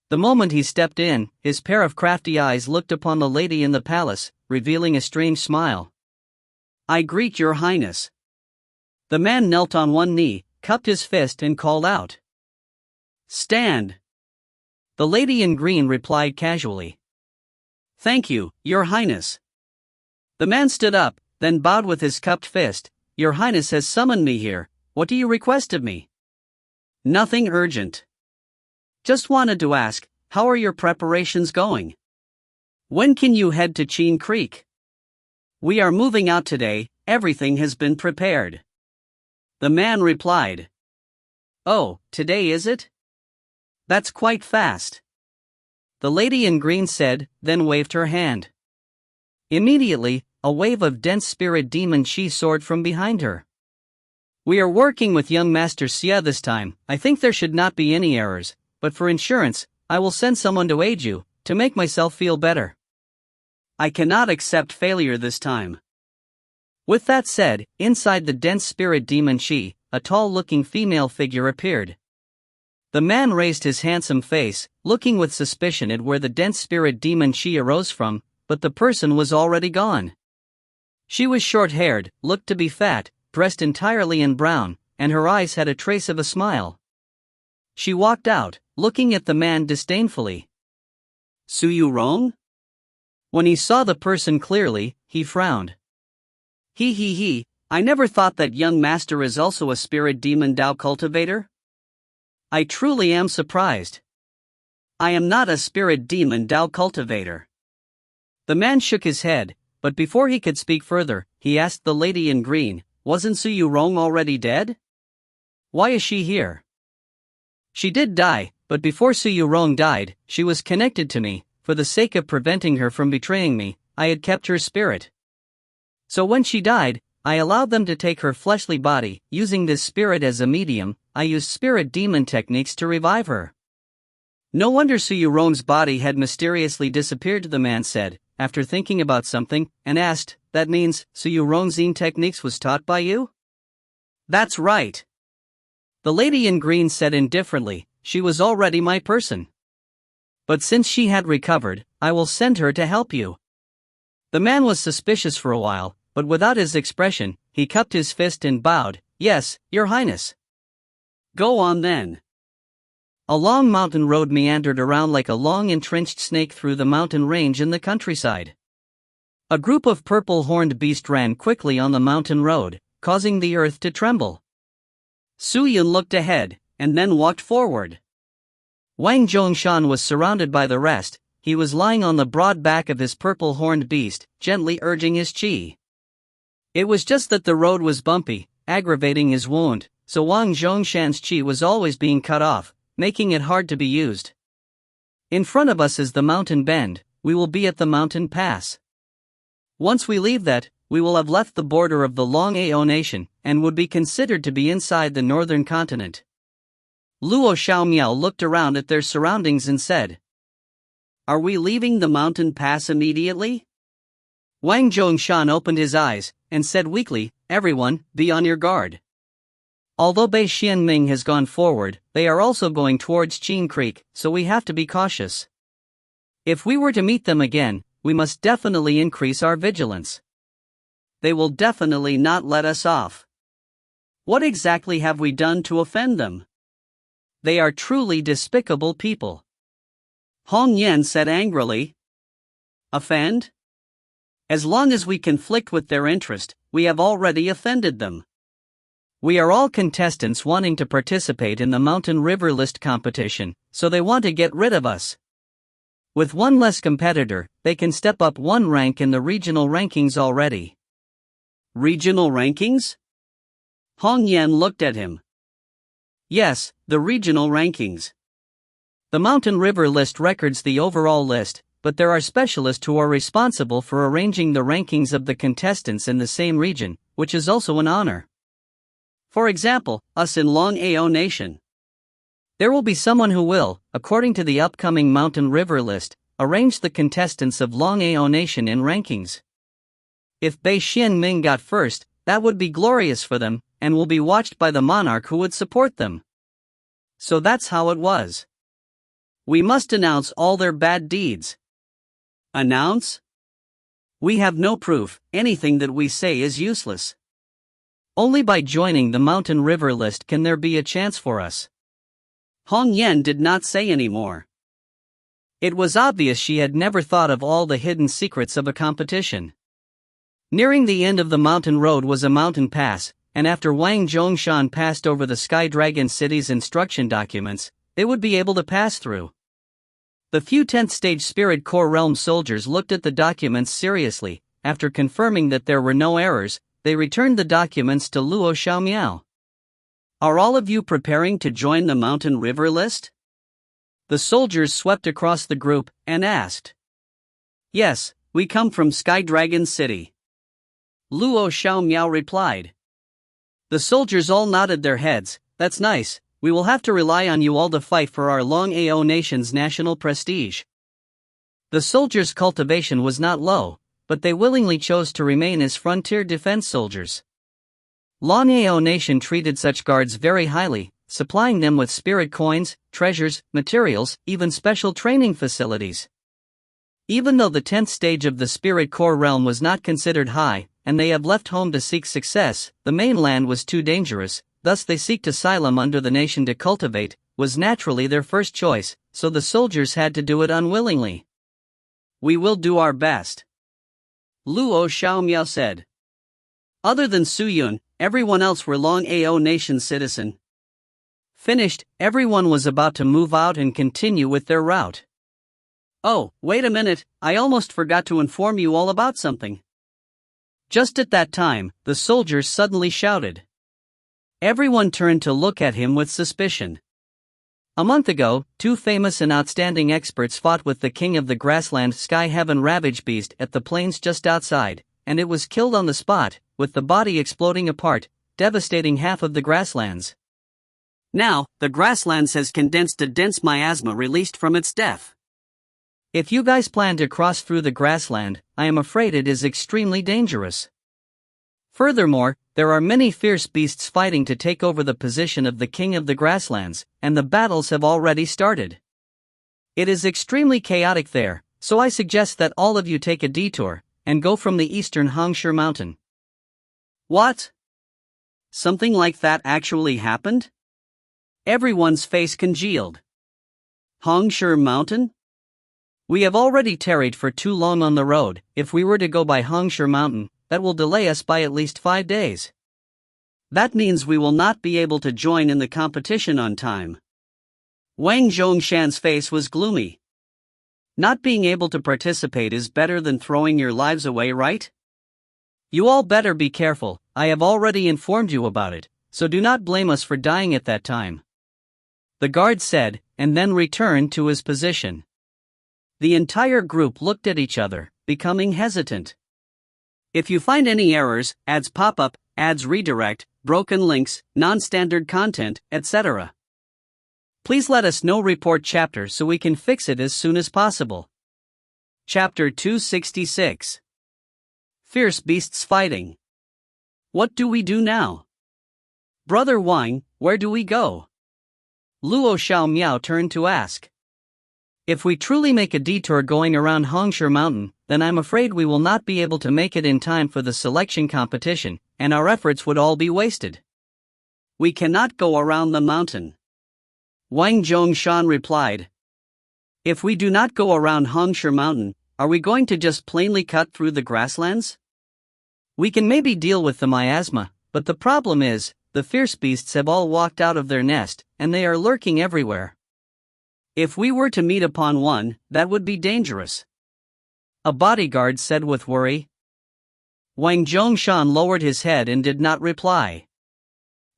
The moment he stepped in, his pair of crafty eyes looked upon the lady in the palace, revealing a strange smile. I greet your highness. The man knelt on one knee, cupped his fist and called out. Stand! The lady in green replied casually. Thank you, your highness. The man stood up, then bowed with his cupped fist. Your highness has summoned me here. What do you request of me? Nothing urgent. Just wanted to ask, how are your preparations going? When can you head to Qin Creek? We are moving out today, everything has been prepared. The man replied. Oh, today is it? That's quite fast. the lady in green said, then waved her hand. Immediately, a wave of dense spirit demon chi soared from behind her. We are working with young Master Xia this time. I think there should not be any errors, but for insurance, I will send someone to aid you, to make myself feel better. I cannot accept failure this time. With that said, inside the dense spirit demon chi, a tall-looking female figure appeared. The man raised his handsome face, looking with suspicion at where the dense spirit demon chi arose from, but the person was already gone. She was short-haired, looked to be fat, dressed entirely in brown, and her eyes had a trace of a smile. She walked out, looking at the man disdainfully. Su Yurong? When he saw the person clearly, he frowned. He, I never thought that young master is also a spirit demon Dao cultivator? I truly am surprised. I am not a spirit demon Dao cultivator. The man shook his head, but before he could speak further, he asked the lady in green, wasn't Su Yurong already dead? Why is she here? She did die, but before Su Yurong died, she was connected to me. For the sake of preventing her from betraying me, I had kept her spirit. So when she died, I allowed them to take her fleshly body. Using this spirit as a medium, I used spirit demon techniques to revive her. No wonder Su Yurong's body had mysteriously disappeared, the man said, after thinking about something, and asked, that means Su Yurong's Yin techniques was taught by you? That's right. The lady in green said indifferently, she was already my person. But since she had recovered, I will send her to help you. The man was suspicious for a while, but without his expression, he cupped his fist and bowed, yes, your highness. Go on then. A long mountain road meandered around like a long entrenched snake through the mountain range in the countryside. A group of purple-horned beasts ran quickly on the mountain road, causing the earth to tremble. Su Yun looked ahead, and then walked forward. Wang Zhongshan was surrounded by the rest. He was lying on the broad back of his purple-horned beast, gently urging his chi. It was just that the road was bumpy, aggravating his wound, so Wang Zhongshan's chi was always being cut off, making it hard to be used. In front of us is the mountain bend. We will be at the mountain pass. Once we leave that, we will have left the border of the Long Ao nation, and would be considered to be inside the northern continent. Luo Xiaomiao looked around at their surroundings and said, Are we leaving the mountain pass immediately? Wang Zhongshan opened his eyes, and said weakly, Everyone, be on your guard. Although Bei Xianming has gone forward, they are also going towards Qin Creek, so we have to be cautious. If we were to meet them again, we must definitely increase our vigilance. They will definitely not let us off. What exactly have we done to offend them? They are truly despicable people. Hong Yan said angrily. Offend? As long as we conflict with their interest, we have already offended them. We are all contestants wanting to participate in the Mountain River List competition, so they want to get rid of us. With one less competitor, they can step up one rank in the regional rankings already. Regional rankings? Hong Yan looked at him. Yes, the regional rankings. The Mountain River List records the overall list, but there are specialists who are responsible for arranging the rankings of the contestants in the same region, which is also an honor. For example, us in Long Ao Nation. There will be someone who will, according to the upcoming Mountain River List, arrange the contestants of Long Ao Nation in rankings. If Bei Xianming got first, that would be glorious for them, and will be watched by the monarch who would support them. So that's how it was. We must announce all their bad deeds. Announce? We have no proof, anything that we say is useless. Only by joining the Mountain River List can there be a chance for us. Hong Yan did not say any more. It was obvious she had never thought of all the hidden secrets of a competition. Nearing the end of the mountain road was a mountain pass, and after Wang Zhongshan passed over the Sky Dragon City's instruction documents, they would be able to pass through. The few 10th stage Spirit Core Realm soldiers looked at the documents seriously. After confirming that there were no errors, they returned the documents to Luo Xiaomiao. Are all of you preparing to join the Mountain River List? The soldiers swept across the group and asked. Yes, we come from Sky Dragon City. Luo Xiaomiao replied. The soldiers all nodded their heads. That's nice, we will have to rely on you all to fight for our Long Ao nation's national prestige. The soldiers' cultivation was not low, but they willingly chose to remain as frontier defense soldiers. Long Ao nation treated such guards very highly, supplying them with spirit coins, treasures, materials, even special training facilities. Even though the 10th stage of the Spirit Core realm was not considered high, and they have left home to seek success, the mainland was too dangerous, thus they seeked asylum under the nation to cultivate, was naturally their first choice, so the soldiers had to do it unwillingly. We will do our best, Luo Xiaomiao said. Other than Su Yun, everyone else were Long Ao nation citizen. Finished, everyone was about to move out and continue with their route. Oh, wait a minute, I almost forgot to inform you all about something. Just at that time, the soldiers suddenly shouted. Everyone turned to look at him with suspicion. A month ago, two famous and outstanding experts fought with the king of the grassland Sky Heaven Ravage Beast at the plains just outside, and it was killed on the spot, with the body exploding apart, devastating half of the grasslands. Now, the grasslands has condensed a dense miasma released from its death. If you guys plan to cross through the grassland, I am afraid it is extremely dangerous. Furthermore, there are many fierce beasts fighting to take over the position of the king of the grasslands, and the battles have already started. It is extremely chaotic there, so I suggest that all of you take a detour, and go from the eastern Hongsher mountain. What? Something like that actually happened? Everyone's face congealed. Hongsher mountain? We have already tarried for too long on the road. If we were to go by Hongsher mountain, that will delay us by at least 5 days. That means we will not be able to join in the competition on time. Wang Zhongshan's face was gloomy. Not being able to participate is better than throwing your lives away, right? You all better be careful, I have already informed you about it, so do not blame us for dying at that time. The guard said, and then returned to his position. The entire group looked at each other, becoming hesitant. If you find any errors, ads pop up, ads redirect, broken links, non-standard content, etc., please let us know. Report chapter so we can fix it as soon as possible. Chapter 266. Fierce Beasts Fighting. What do we do now? Brother Wang, where do we go? Luo Xiaomiao turned to ask. If we truly make a detour going around Hongsher Mountain, then I'm afraid we will not be able to make it in time for the selection competition, and our efforts would all be wasted. We cannot go around the mountain, Wang Zhongshan replied. If we do not go around Hongsher Mountain, are we going to just plainly cut through the grasslands? We can maybe deal with the miasma, but the problem is, the fierce beasts have all walked out of their nest, and they are lurking everywhere. If we were to meet upon one, that would be dangerous, a bodyguard said with worry. Wang Zhongshan lowered his head and did not reply.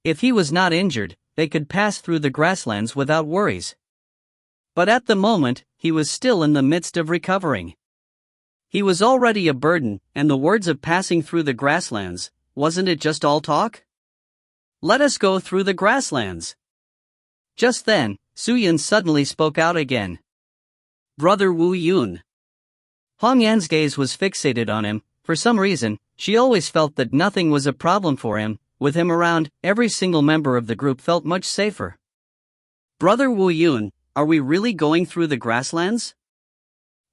If he was not injured, they could pass through the grasslands without worries. But at the moment, he was still in the midst of recovering. He was already a burden, and the words of passing through the grasslands, wasn't it just all talk? Let us go through the grasslands. Just then, Su Yun suddenly spoke out again. Brother Wu Yun. Hong Yan's gaze was fixated on him. For some reason, she always felt that nothing was a problem for him. With him around, every single member of the group felt much safer. Brother Wu Yun, are we really going through the grasslands?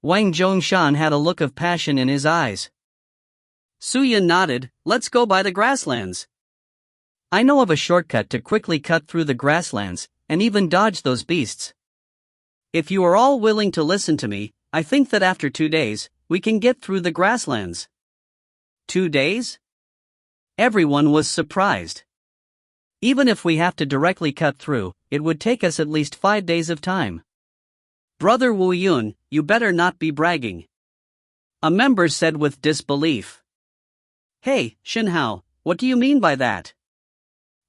Wang Zhongshan had a look of passion in his eyes. Su Yun nodded. Let's go by the grasslands. I know of a shortcut to quickly cut through the grasslands, and even dodge those beasts. If you are all willing to listen to me, I think that after 2 days, we can get through the grasslands. 2 days? Everyone was surprised. Even if we have to directly cut through, it would take us at least 5 days of time. Brother Wu Yun, you better not be bragging, a member said with disbelief. Hey, Shinhao, what do you mean by that?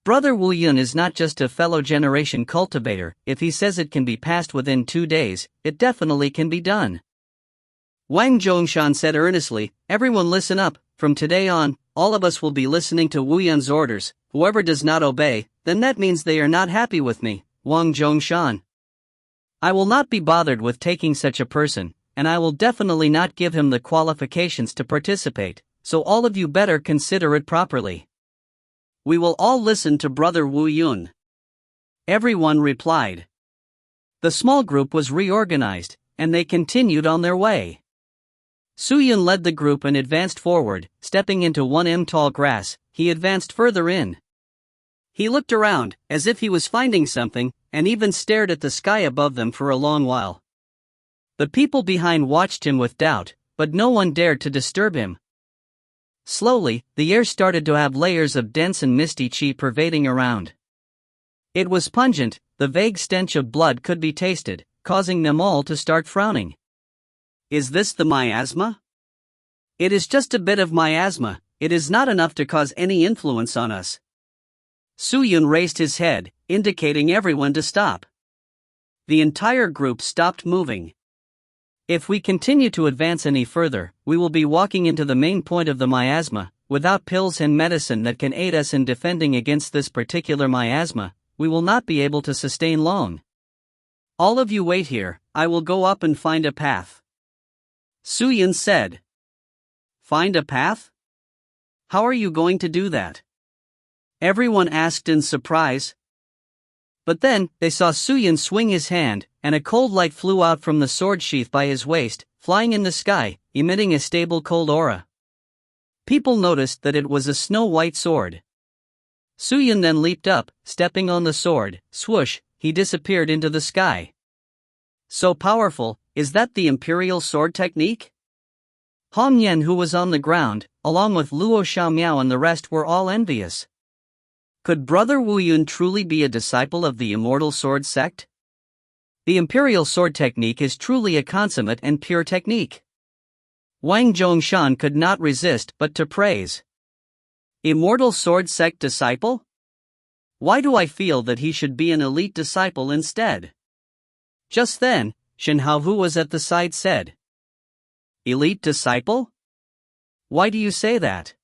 Brother Wu Yun is not just a fellow generation cultivator. If he says it can be passed within 2 days, it definitely can be done. Wang Zhongshan said earnestly, everyone listen up, from today on, all of us will be listening to Wu Yun's orders. Whoever does not obey, then that means they are not happy with me, Wang Zhongshan. I will not be bothered with taking such a person, and I will definitely not give him the qualifications to participate, so all of you better consider it properly. We will all listen to Brother Wu Yun. Everyone replied. The small group was reorganized, and they continued on their way. Su Yun led the group and advanced forward, stepping into 1 tall grass. He advanced further in. He looked around, as if he was finding something, and even stared at the sky above them for a long while. The people behind watched him with doubt, but no one dared to disturb him. Slowly, the air started to have layers of dense and misty qi pervading around. It was pungent, the vague stench of blood could be tasted, causing them all to start frowning. Is this the miasma? It is just a bit of miasma, it is not enough to cause any influence on us. Su Yun raised his head, indicating everyone to stop. The entire group stopped moving. If we continue to advance any further, we will be walking into the main point of the miasma. Without pills and medicine that can aid us in defending against this particular miasma, we will not be able to sustain long. All of you wait here, I will go up and find a path. Su Yun said. Find a path? How are you going to do that? Everyone asked in surprise. But then, they saw Su Yun swing his hand, and a cold light flew out from the sword sheath by his waist, flying in the sky, emitting a stable cold aura. People noticed that it was a snow-white sword. Su Yun then leaped up, stepping on the sword, swoosh, he disappeared into the sky. So powerful, is that the imperial sword technique? Hong Yan, who was on the ground, along with Luo Xiaomiao and the rest, were all envious. Could Brother Wu Yun truly be a disciple of the immortal sword sect? The imperial sword technique is truly a consummate and pure technique. Wang Zhongshan could not resist but to praise. Immortal sword sect disciple? Why do I feel that he should be an elite disciple instead? Just then, Shen Hao, who was at the side, said. Elite disciple? Why do you say that?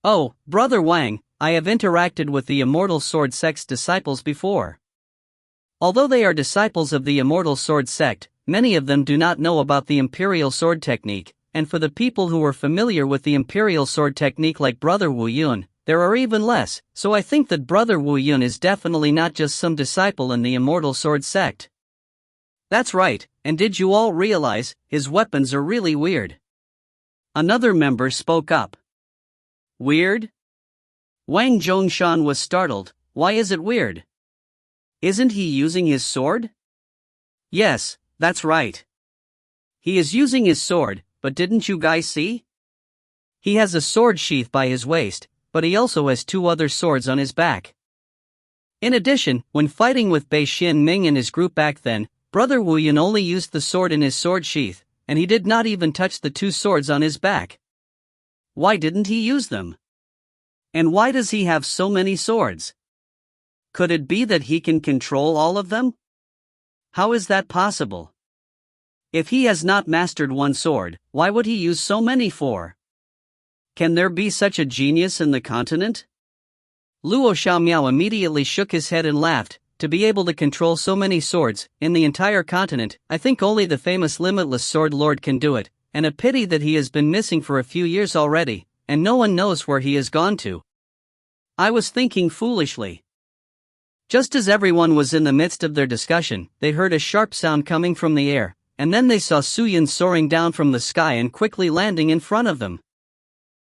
Oh, Brother Wang, I have interacted with the Immortal Sword Sect's disciples before. Although they are disciples of the Immortal Sword Sect, many of them do not know about the Imperial Sword Technique, and for the people who are familiar with the Imperial Sword Technique like Brother Wu Yun, there are even less, so I think that Brother Wu Yun is definitely not just some disciple in the Immortal Sword Sect. That's right, and did you all realize, his weapons are really weird? Another member spoke up. Weird? Wang Zhongshan was startled. Why is it weird? Isn't he using his sword? Yes, that's right. He is using his sword, but didn't you guys see? He has a sword sheath by his waist, but he also has 2 other swords on his back. In addition, when fighting with Bei Xin Ming and his group back then, Brother Wu Yun only used the sword in his sword sheath, and he did not even touch the 2 swords on his back. Why didn't he use them? And why does he have so many swords? Could it be that he can control all of them? How is that possible? If he has not mastered one sword, why would he use so many for? Can there be such a genius in the continent? Luo Xiaomiao immediately shook his head and laughed. To be able to control so many swords in the entire continent, I think only the famous Limitless Sword Lord can do it, and a pity that he has been missing for a few years already, and no one knows where he has gone to. I was thinking foolishly. Just as everyone was in the midst of their discussion, they heard a sharp sound coming from the air, and then they saw Su Yun soaring down from the sky and quickly landing in front of them.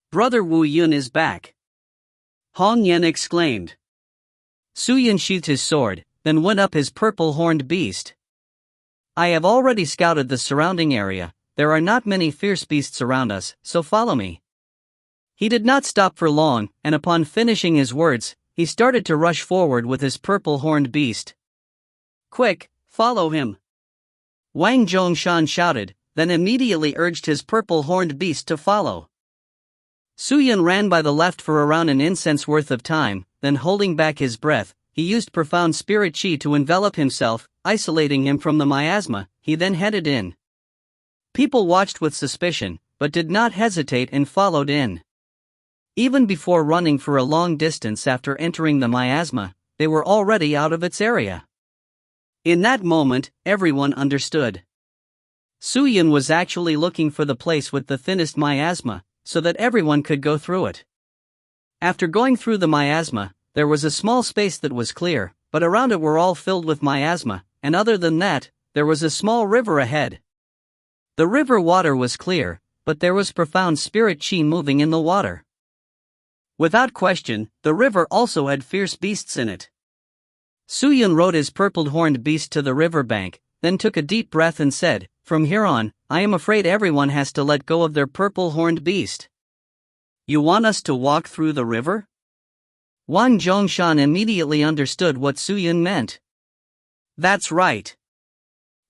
Brother Wu Yun is back. Hong Yan exclaimed. Su Yun sheathed his sword, then went up his purple-horned beast. I have already scouted the surrounding area. There are not many fierce beasts around us, so follow me. He did not stop for long, and upon finishing his words, he started to rush forward with his purple-horned beast. Quick, follow him! Wang Zhongshan shouted, then immediately urged his purple-horned beast to follow. Su Yun ran by the left for around an incense worth of time, then holding back his breath, he used profound spirit chi to envelop himself, isolating him from the miasma. He then headed in. People watched with suspicion, but did not hesitate and followed in. Even before running for a long distance after entering the miasma, they were already out of its area. In that moment, everyone understood. Suyin was actually looking for the place with the thinnest miasma, so that everyone could go through it. After going through the miasma, there was a small space that was clear, but around it were all filled with miasma, and other than that, there was a small river ahead. The river water was clear, but there was profound spirit chi moving in the water. Without question, the river also had fierce beasts in it. Suyin rode his purple-horned beast to the river bank, then took a deep breath and said, "From here on, I am afraid everyone has to let go of their purple-horned beast." "You want us to walk through the river?" Wang Zhongshan immediately understood what Suyin meant. "That's right."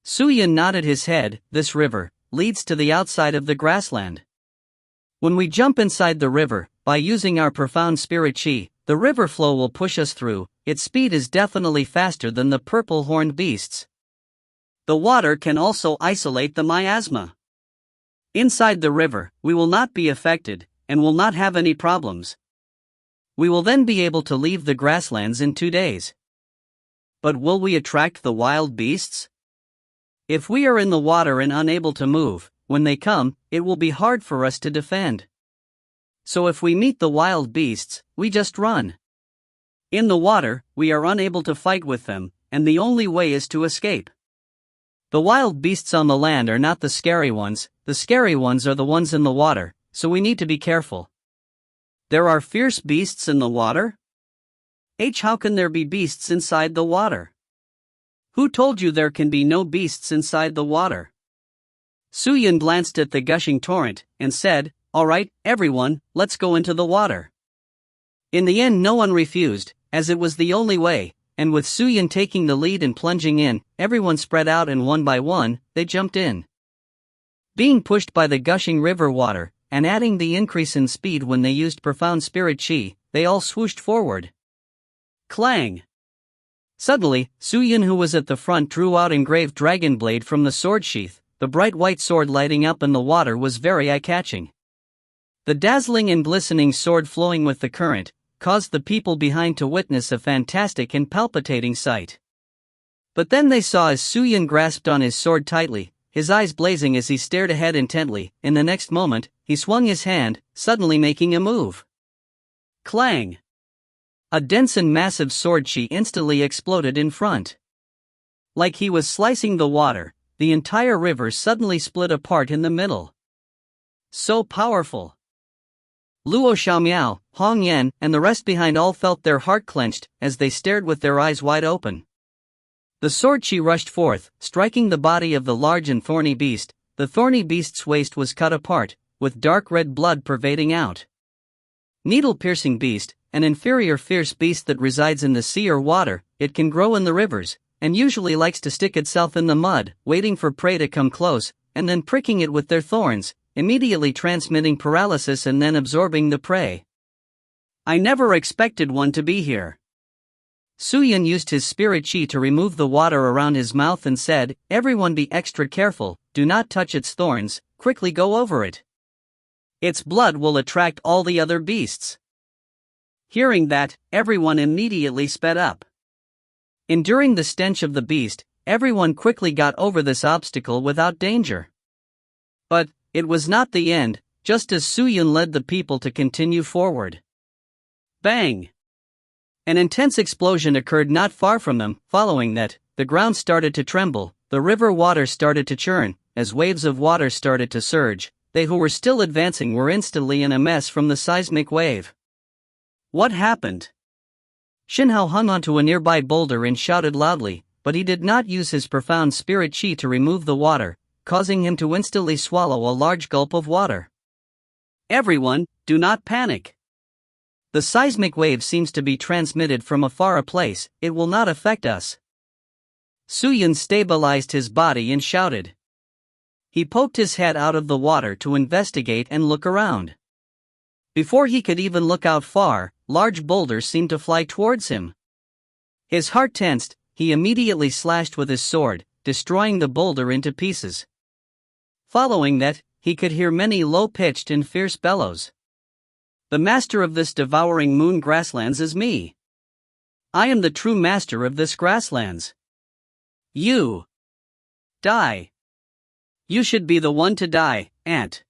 Suyin nodded his head. "This river leads to the outside of the grassland. When we jump inside the river, by using our profound spirit chi, the river flow will push us through. Its speed is definitely faster than the purple-horned beasts. The water can also isolate the miasma. Inside the river, we will not be affected, and will not have any problems. We will then be able to leave the grasslands in 2 days. But will we attract the wild beasts? If we are in the water and unable to move, when they come, it will be hard for us to defend. So if we meet the wild beasts, we just run. In the water, we are unable to fight with them, and the only way is to escape. The wild beasts on the land are not the scary ones, the scary ones are the ones in the water, so we need to be careful." "There are fierce beasts in the water?" "How can there be beasts inside the water? Who told you there can be no beasts inside the water?" Suyin glanced at the gushing torrent, and said, "Alright, everyone, let's go into the water." In the end no one refused, as it was the only way, and with Suyin taking the lead and plunging in, everyone spread out and one by one, they jumped in. Being pushed by the gushing river water, and adding the increase in speed when they used profound spirit chi, they all swooshed forward. Clang! Suddenly, Suyin, who was at the front, drew out engraved dragon blade from the sword sheath. The bright white sword lighting up in the water was very eye-catching. The dazzling and glistening sword flowing with the current caused the people behind to witness a fantastic and palpitating sight. But then they saw as Suyin grasped on his sword tightly, his eyes blazing as he stared ahead intently. In the next moment, he swung his hand, suddenly making a move. Clang! A dense and massive sword chi instantly exploded in front. Like he was slicing the water, the entire river suddenly split apart in the middle. So powerful! Luo Xiaomiao, Hong Yan, and the rest behind all felt their heart clenched as they stared with their eyes wide open. The sword chi rushed forth, striking the body of the large and thorny beast. The thorny beast's waist was cut apart, with dark red blood pervading out. Needle-piercing beast, an inferior fierce beast that resides in the sea or water. It can grow in the rivers, and usually likes to stick itself in the mud, waiting for prey to come close, and then pricking it with their thorns, immediately transmitting paralysis and then absorbing the prey. I never expected one to be here. Suyin used his spirit chi to remove the water around his mouth and said, "Everyone be extra careful, do not touch its thorns, quickly go over it. Its blood will attract all the other beasts." Hearing that, everyone immediately sped up. Enduring the stench of the beast, everyone quickly got over this obstacle without danger. But it was not the end, just as Suyin led the people to continue forward. Bang! An intense explosion occurred not far from them. Following that, the ground started to tremble, the river water started to churn, as waves of water started to surge. They who were still advancing were instantly in a mess from the seismic wave. What happened? Xinhao hung onto a nearby boulder and shouted loudly, but he did not use his profound spirit chi to remove the water, causing him to instantly swallow a large gulp of water. Everyone, do not panic. The seismic wave seems to be transmitted from a far place, it will not affect us. Suyin stabilized his body and shouted. He poked his head out of the water to investigate and look around. Before he could even look out far, large boulders seemed to fly towards him. His heart tensed, he immediately slashed with his sword, destroying the boulder into pieces. Following that, he could hear many low-pitched and fierce bellows. The master of this devouring moon grasslands is me. I am the true master of this grasslands. You. Die. You should be the one to die, Ant.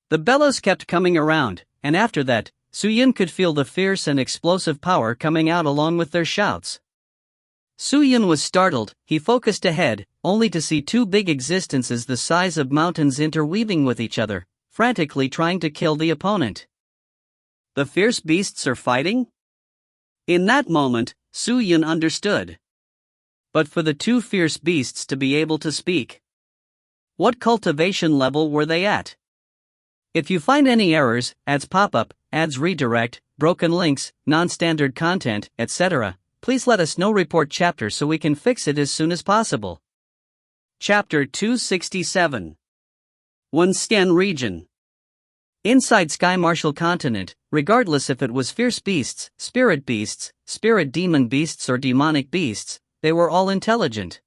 The bellows kept coming around, and after that, Su Yun could feel the fierce and explosive power coming out along with their shouts. Su Yun was startled. He focused ahead, only to see two big existences the size of mountains interweaving with each other, frantically trying to kill the opponent. The fierce beasts are fighting? In that moment, Su Yun understood. But for the two fierce beasts to be able to speak, what cultivation level were they at? If you find any errors, ads pop up, ads redirect, broken links, non-standard content, etc., please let us know. Report chapter so we can fix it as soon as possible. Chapter 267. One Scan Region. Inside Sky Marshal Continent, regardless if it was fierce beasts, spirit demon beasts or demonic beasts, they were all intelligent.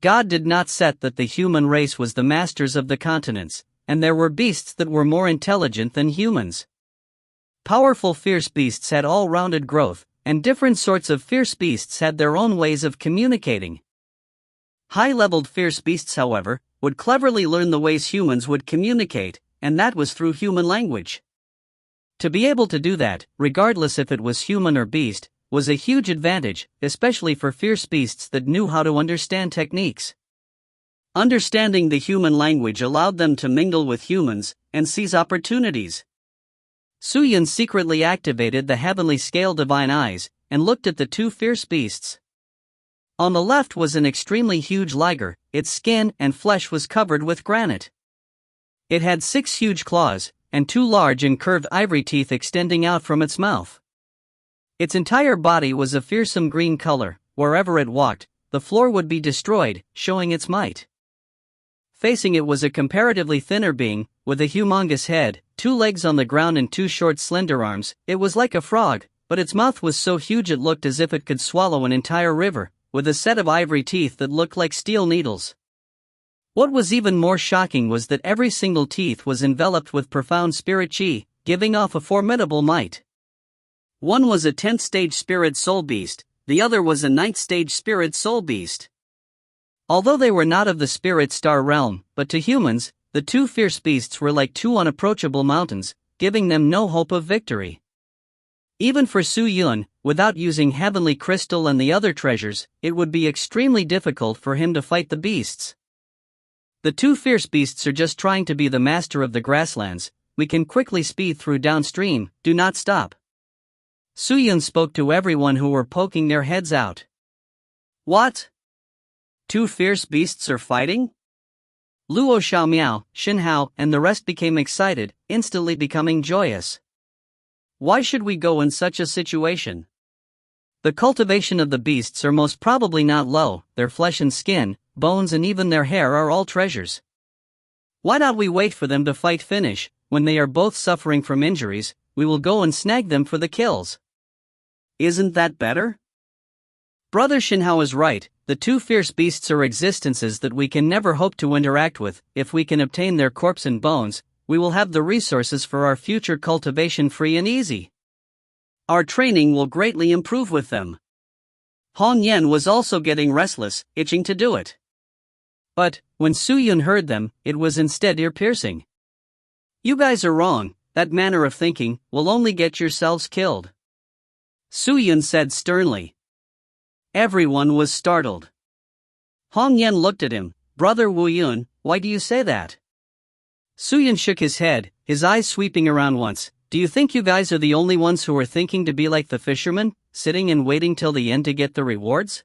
God did not set that the human race was the masters of the continents, and there were beasts that were more intelligent than humans. Powerful fierce beasts had all-rounded growth, and different sorts of fierce beasts had their own ways of communicating. High-leveled fierce beasts, however, would cleverly learn the ways humans would communicate, and that was through human language. To be able to do that, regardless if it was human or beast, was a huge advantage, especially for fierce beasts that knew how to understand techniques. Understanding the human language allowed them to mingle with humans and seize opportunities. Su Yun secretly activated the heavenly scale divine eyes and looked at the two fierce beasts. On the left was an extremely huge liger. Its skin and flesh was covered with granite. It had 6 huge claws and 2 large and curved ivory teeth extending out from its mouth. Its entire body was a fearsome green color. Wherever it walked, the floor would be destroyed, showing its might. Facing it was a comparatively thinner being, with a humongous head, 2 legs on the ground and 2 short slender arms. It was like a frog, but its mouth was so huge it looked as if it could swallow an entire river, with a set of ivory teeth that looked like steel needles. What was even more shocking was that every single teeth was enveloped with profound spirit chi, giving off a formidable might. One was a 10th stage spirit soul beast, the other was a 9th stage spirit soul beast. Although they were not of the spirit star realm, but to humans, the two fierce beasts were like 2 unapproachable mountains, giving them no hope of victory. Even for Su Yun, without using heavenly crystal and the other treasures, it would be extremely difficult for him to fight the beasts. The two fierce beasts are just trying to be the master of the grasslands. We can quickly speed through downstream, do not stop. Su Yun spoke to everyone who were poking their heads out. What? 2 fierce beasts are fighting? Luo Xiaomiao, Xin Hao, and the rest became excited, instantly becoming joyous. Why should we go in such a situation? The cultivation of the beasts are most probably not low. Their flesh and skin, bones and even their hair are all treasures. Why not we wait for them to fight finish? When they are both suffering from injuries, we will go and snag them for the kills. Isn't that better? Brother Xinhao is right. The 2 fierce beasts are existences that we can never hope to interact with. If we can obtain their corpse and bones, we will have the resources for our future cultivation free and easy. Our training will greatly improve with them. Hong Yan was also getting restless, itching to do it. But, when Su Yun heard them, it was instead ear-piercing. You guys are wrong. That manner of thinking will only get yourselves killed. Su Yun said sternly. Everyone was startled. Hong Yan looked at him. Brother Wu Yun, why do you say that? Su Yun shook his head, his eyes sweeping around once. Do you think you guys are the only ones who are thinking to be like the fishermen, sitting and waiting till the end to get the rewards?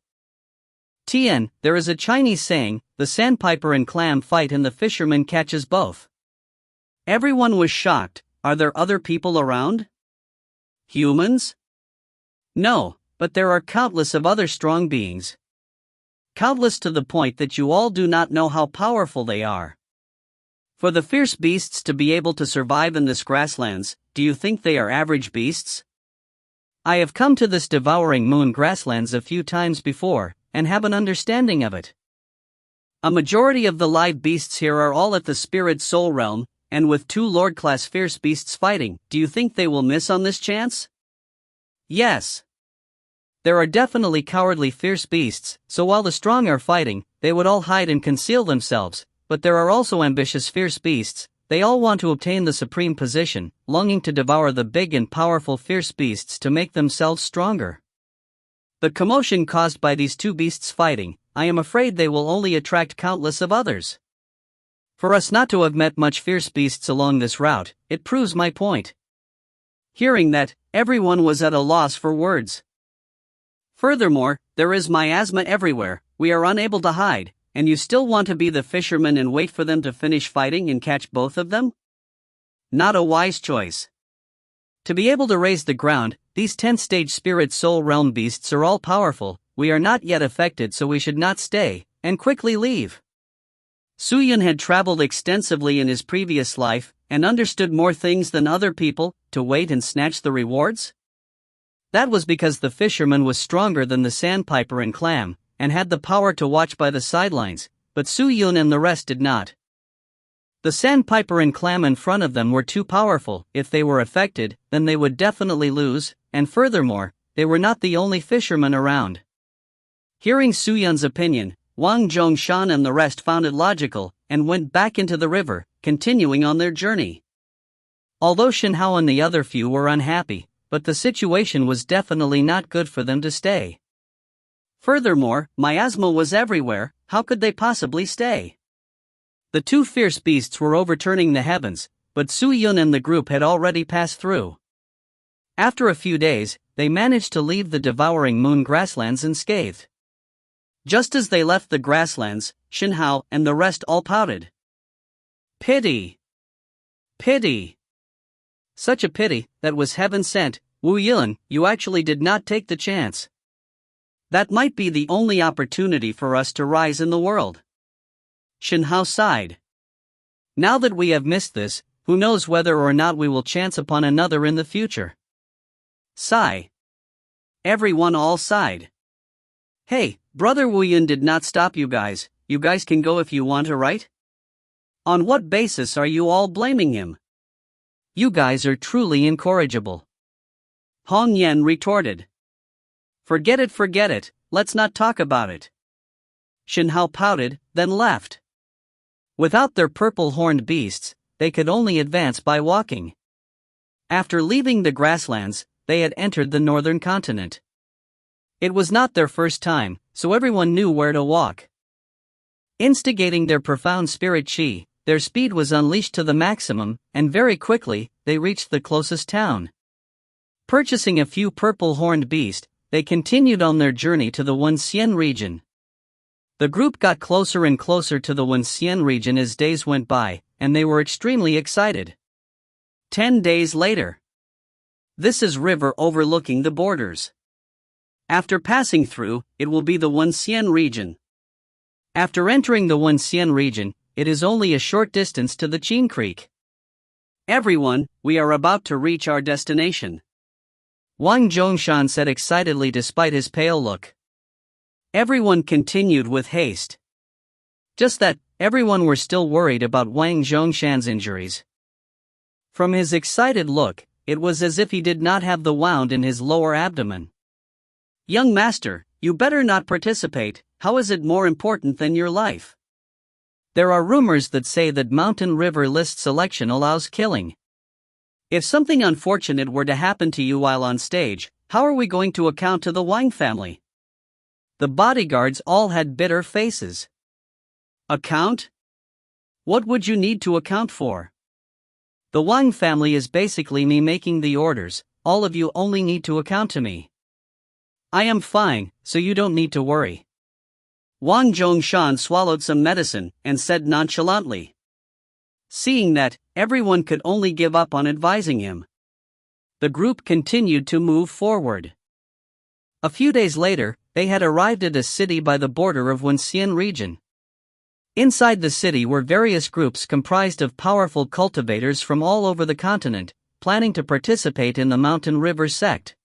Tian, there is a Chinese saying, the sandpiper and clam fight and the fisherman catches both. Everyone was shocked. Are there other people around? Humans? No, but there are countless of other strong beings. Countless to the point that you all do not know how powerful they are. For the fierce beasts to be able to survive in this grasslands, do you think they are average beasts? I have come to this devouring moon grasslands a few times before, and have an understanding of it. A majority of the live beasts here are all at the spirit soul realm, and with 2 lord-class fierce beasts fighting, do you think they will miss on this chance? Yes. There are definitely cowardly fierce beasts, so while the strong are fighting, they would all hide and conceal themselves, but there are also ambitious fierce beasts. They all want to obtain the supreme position, longing to devour the big and powerful fierce beasts to make themselves stronger. The commotion caused by these 2 beasts fighting, I am afraid they will only attract countless of others. For us not to have met much fierce beasts along this route, it proves my point. Hearing that, everyone was at a loss for words. Furthermore, there is miasma everywhere, we are unable to hide. And you still want to be the fisherman and wait for them to finish fighting and catch both of them? Not a wise choice. To be able to raise the ground, these 10th-stage spirit soul realm beasts are all powerful. We are not yet affected, so we should not stay, and quickly leave. Suyun had traveled extensively in his previous life, and understood more things than other people, to wait and snatch the rewards? That was because the fisherman was stronger than the sandpiper and clam, and had the power to watch by the sidelines, but Suyun and the rest did not. The sandpiper and clam in front of them were too powerful. If they were affected, then they would definitely lose, and furthermore, they were not the only fishermen around. Hearing Suyun's opinion, Wang Zhongshan and the rest found it logical, and went back into the river, continuing on their journey. Although Shinhao and the other few were unhappy, but the situation was definitely not good for them to stay. Furthermore, miasma was everywhere, how could they possibly stay? The 2 fierce beasts were overturning the heavens, but Suyun and the group had already passed through. After a few days, they managed to leave the devouring moon grasslands unscathed. Just as they left the grasslands, Shinhao and the rest all pouted. Pity! Pity! Such a pity, that was heaven sent. Wu Yun, you actually did not take the chance. That might be the only opportunity for us to rise in the world. Shinhao sighed. Now that we have missed this, who knows whether or not we will chance upon another in the future. Sigh. Everyone all sighed. Hey, Brother Wu Yun did not stop you guys can go if you want to, right? On what basis are you all blaming him? You guys are truly incorrigible. Hong Yan retorted. Forget it, let's not talk about it. Shinhao pouted, then left. Without their purple-horned beasts, they could only advance by walking. After leaving the grasslands, they had entered the northern continent. It was not their first time, so everyone knew where to walk. Instigating their profound spirit chi, their speed was unleashed to the maximum, and very quickly, they reached the closest town. Purchasing a few purple-horned beasts, they continued on their journey to the Wenxian region. The group got closer and closer to the Wenxian region as days went by, and they were extremely excited. 10 days later. This is river overlooking the borders. After passing through, it will be the Wenxian region. After entering the Wenxian region, it is only a short distance to the Qin Creek. Everyone, we are about to reach our destination. Wang Zhongshan said excitedly despite his pale look. Everyone continued with haste. Just that, everyone were still worried about Wang Zhongshan's injuries. From his excited look, it was as if he did not have the wound in his lower abdomen. Young master, you better not participate, how is it more important than your life? There are rumors that say that Mountain River list selection allows killing. If something unfortunate were to happen to you while on stage, how are we going to account to the Wang family? The bodyguards all had bitter faces. Account? What would you need to account for? The Wang family is basically me making the orders, all of you only need to account to me. I am fine, so you don't need to worry. Wang Zhongshan swallowed some medicine and said nonchalantly. Seeing that, everyone could only give up on advising him. The group continued to move forward. A few days later, they had arrived at a city by the border of Wenxian region. Inside the city were various groups comprised of powerful cultivators from all over the continent, planning to participate in the Mountain River sect.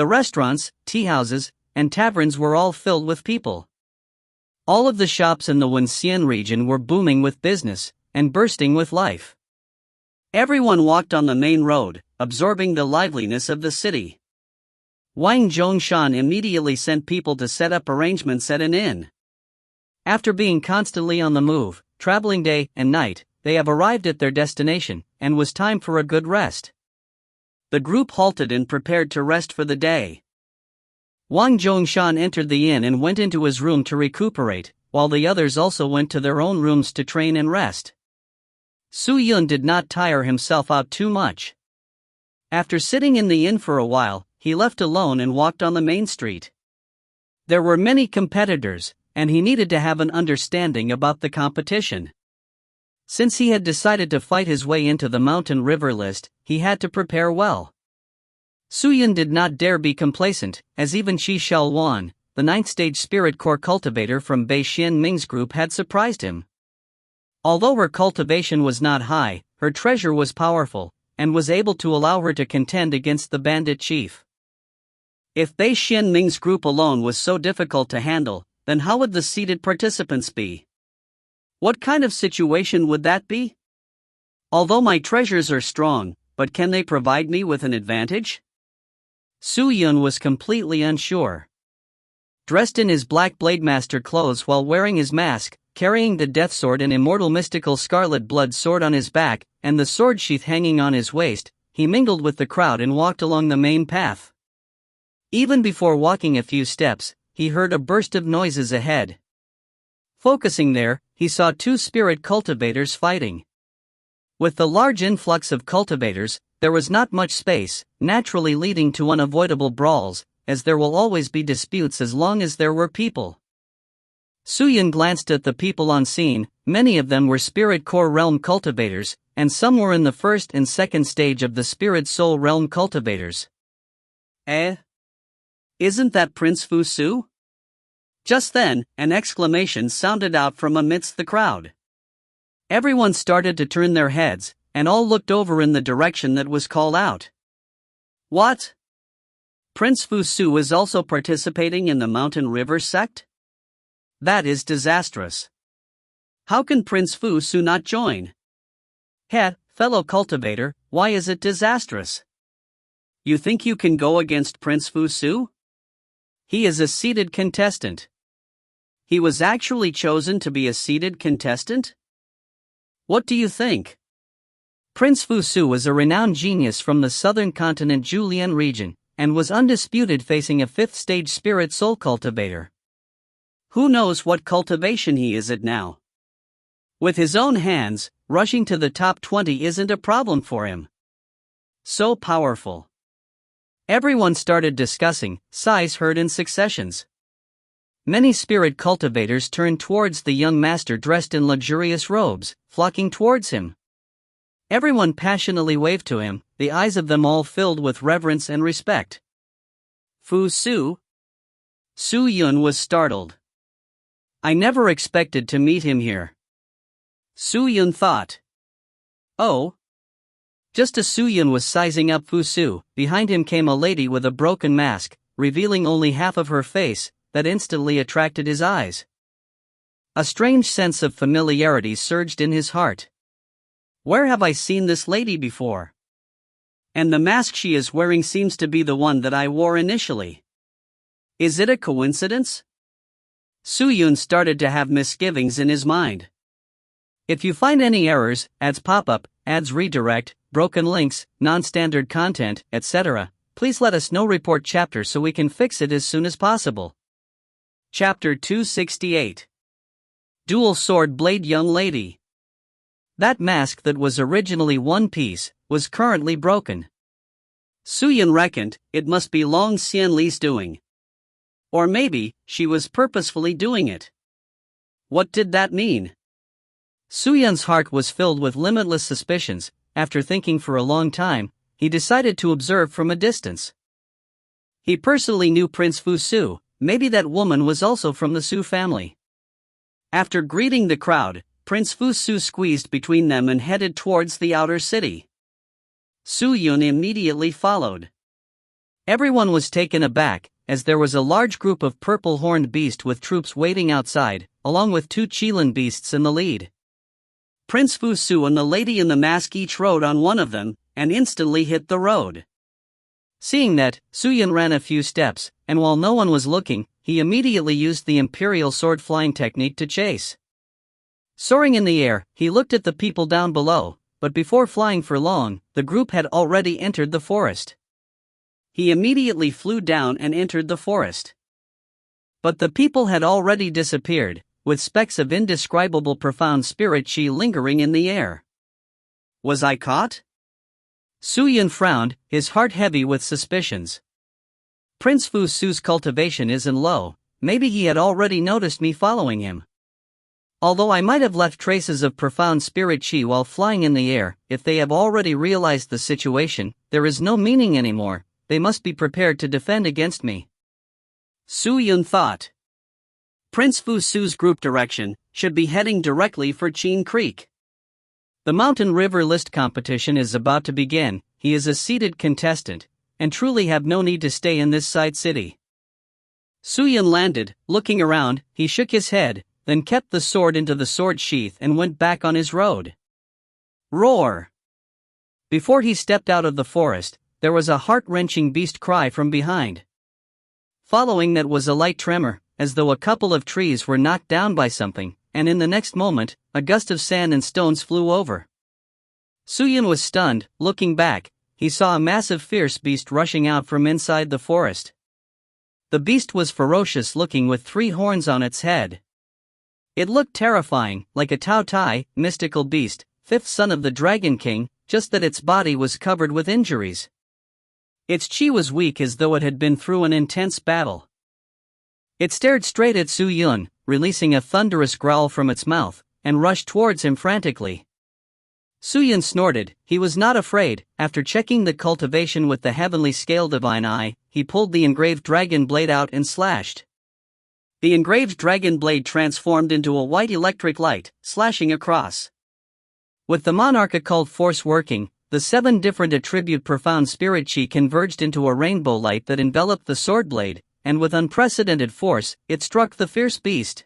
The restaurants, tea houses, and taverns were all filled with people. All of the shops in the Wenxian region were booming with business and bursting with life. Everyone walked on the main road, absorbing the liveliness of the city. Wang Zhongshan immediately sent people to set up arrangements at an inn. After being constantly on the move, traveling day and night, they have arrived at their destination, and was time for a good rest. The group halted and prepared to rest for the day. Wang Zhongshan entered the inn and went into his room to recuperate, while the others also went to their own rooms to train and rest. Su Yun did not tire himself out too much. After sitting in the inn for a while, he left alone and walked on the main street. There were many competitors, and he needed to have an understanding about the competition. Since he had decided to fight his way into the mountain river list, he had to prepare well. Su Yun did not dare be complacent, as even Qi Xiaowan, the 9th stage spirit core cultivator from Bei Xian Ming's group, had surprised him. Although her cultivation was not high, her treasure was powerful, and was able to allow her to contend against the bandit chief. If Bei Xian Ming's group alone was so difficult to handle, then how would the seated participants be? What kind of situation would that be? Although my treasures are strong, but can they provide me with an advantage? Su Yun was completely unsure. Dressed in his black Blademaster clothes while wearing his mask, carrying the death sword and immortal mystical scarlet blood sword on his back, and the sword sheath hanging on his waist, he mingled with the crowd and walked along the main path. Even before walking a few steps, he heard a burst of noises ahead. Focusing there, he saw 2 spirit cultivators fighting. With the large influx of cultivators, there was not much space, naturally leading to unavoidable brawls, as there will always be disputes as long as there were people. Su Yun glanced at the people on scene. Many of them were spirit core realm cultivators, and some were in the 1st and 2nd stage of the spirit soul realm cultivators. Isn't that Prince Fu Su? Just then, an exclamation sounded out from amidst the crowd. Everyone started to turn their heads, and all looked over in the direction that was called out. What? Prince Fu Su is also participating in the Mountain River sect? That is disastrous. How can Prince Fu Su not join? Fellow cultivator, why is it disastrous? You think you can go against Prince Fu Su? He is a seeded contestant. He was actually chosen to be a seeded contestant? What do you think? Prince Fu Su was a renowned genius from the southern continent Julian region, and was undisputed, facing a 5th stage spirit soul cultivator. Who knows what cultivation he is at now? With his own hands, rushing to the top 20 isn't a problem for him. So powerful. Everyone started discussing, sighs heard in successions. Many spirit cultivators turned towards the young master dressed in luxurious robes, flocking towards him. Everyone passionately waved to him, the eyes of them all filled with reverence and respect. Fu Su? Su Yun was startled. I never expected to meet him here. Su Yun thought. Oh. Just as Su Yun was sizing up Fu Su, behind him came a lady with a broken mask, revealing only half of her face, that instantly attracted his eyes. A strange sense of familiarity surged in his heart. Where have I seen this lady before? And the mask she is wearing seems to be the one that I wore initially. Is it a coincidence? Su Yun started to have misgivings in his mind. If you find any errors, ads pop-up, ads redirect, broken links, non-standard content, etc., please let us know. Report chapter so we can fix it as soon as possible. Chapter 268. Dual Sword Blade Young Lady. That mask that was originally one piece, was currently broken. Su Yun reckoned, it must be Long Xian Li's doing. Or maybe, she was purposefully doing it. What did that mean? Su Yun's heart was filled with limitless suspicions. After thinking for a long time, he decided to observe from a distance. He personally knew Prince Fu Su, maybe that woman was also from the Su family. After greeting the crowd, Prince Fu Su squeezed between them and headed towards the outer city. Su Yun immediately followed. Everyone was taken aback, as there was a large group of purple-horned beasts with troops waiting outside, along with 2 Qilin beasts in the lead. Prince Fu Su and the lady in the mask each rode on one of them, and instantly hit the road. Seeing that, Su Yun ran a few steps, and while no one was looking, he immediately used the imperial sword flying technique to chase. Soaring in the air, he looked at the people down below, but before flying for long, the group had already entered the forest. He immediately flew down and entered the forest. But the people had already disappeared, with specks of indescribable profound spirit chi lingering in the air. Was I caught? Su Yun frowned, his heart heavy with suspicions. Prince Fu Su's cultivation isn't low, maybe he had already noticed me following him. Although I might have left traces of profound spirit chi while flying in the air, if they have already realized the situation, there is no meaning anymore, they must be prepared to defend against me. Su Yun thought. Prince Fu Su's group direction should be heading directly for Qin Creek. The Mountain River List competition is about to begin, he is a seated contestant, and truly have no need to stay in this side city. Su Yun landed, looking around, he shook his head, then kept the sword into the sword sheath and went back on his road. Roar! Before he stepped out of the forest, there was a heart-wrenching beast cry from behind. Following that was a light tremor, as though a couple of trees were knocked down by something, and in the next moment, a gust of sand and stones flew over. Su Yun was stunned. Looking back, he saw a massive fierce beast rushing out from inside the forest. The beast was ferocious looking with 3 horns on its head. It looked terrifying, like a Tao Tai, mystical beast, 5th son of the Dragon King, just that its body was covered with injuries. Its chi was weak as though it had been through an intense battle. It stared straight at Su Yun, releasing a thunderous growl from its mouth, and rushed towards him frantically. Su Yun snorted. He was not afraid. After checking the cultivation with the heavenly scale divine eye, he pulled the engraved dragon blade out and slashed. The engraved dragon blade transformed into a white electric light, slashing across. With the monarch occult force working, the 7 different attribute profound spirit chi converged into a rainbow light that enveloped the sword blade, and with unprecedented force, it struck the fierce beast.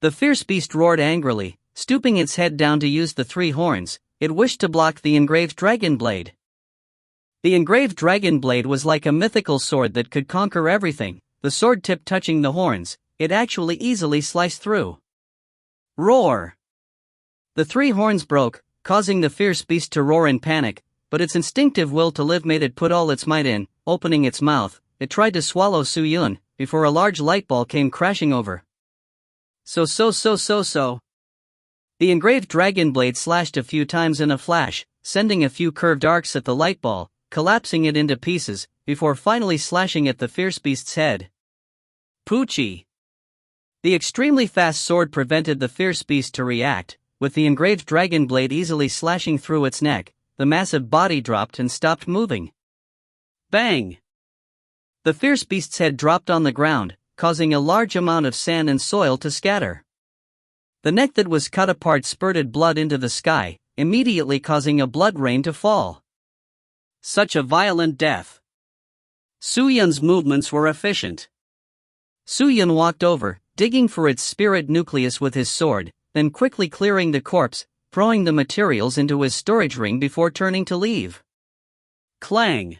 The fierce beast roared angrily, stooping its head down to use the 3 horns. It wished to block the engraved dragon blade. The engraved dragon blade was like a mythical sword that could conquer everything. The sword tip touching the horns, it actually easily sliced through. Roar! The 3 horns broke, causing the fierce beast to roar in panic, but its instinctive will to live made it put all its might in. Opening its mouth, it tried to swallow Su Yun, before a large light ball came crashing over. So. The engraved dragon blade slashed a few times in a flash, sending a few curved arcs at the light ball, collapsing it into pieces, before finally slashing at the fierce beast's head. Poochie! The extremely fast sword prevented the fierce beast to react. With the engraved dragon blade easily slashing through its neck, the massive body dropped and stopped moving. Bang! The fierce beast's head dropped on the ground, causing a large amount of sand and soil to scatter. The neck that was cut apart spurted blood into the sky, immediately causing a blood rain to fall. Such a violent death. Su Yun's movements were efficient. Su Yun walked over, digging for its spirit nucleus with his sword, then quickly clearing the corpse, throwing the materials into his storage ring before turning to leave. Clang!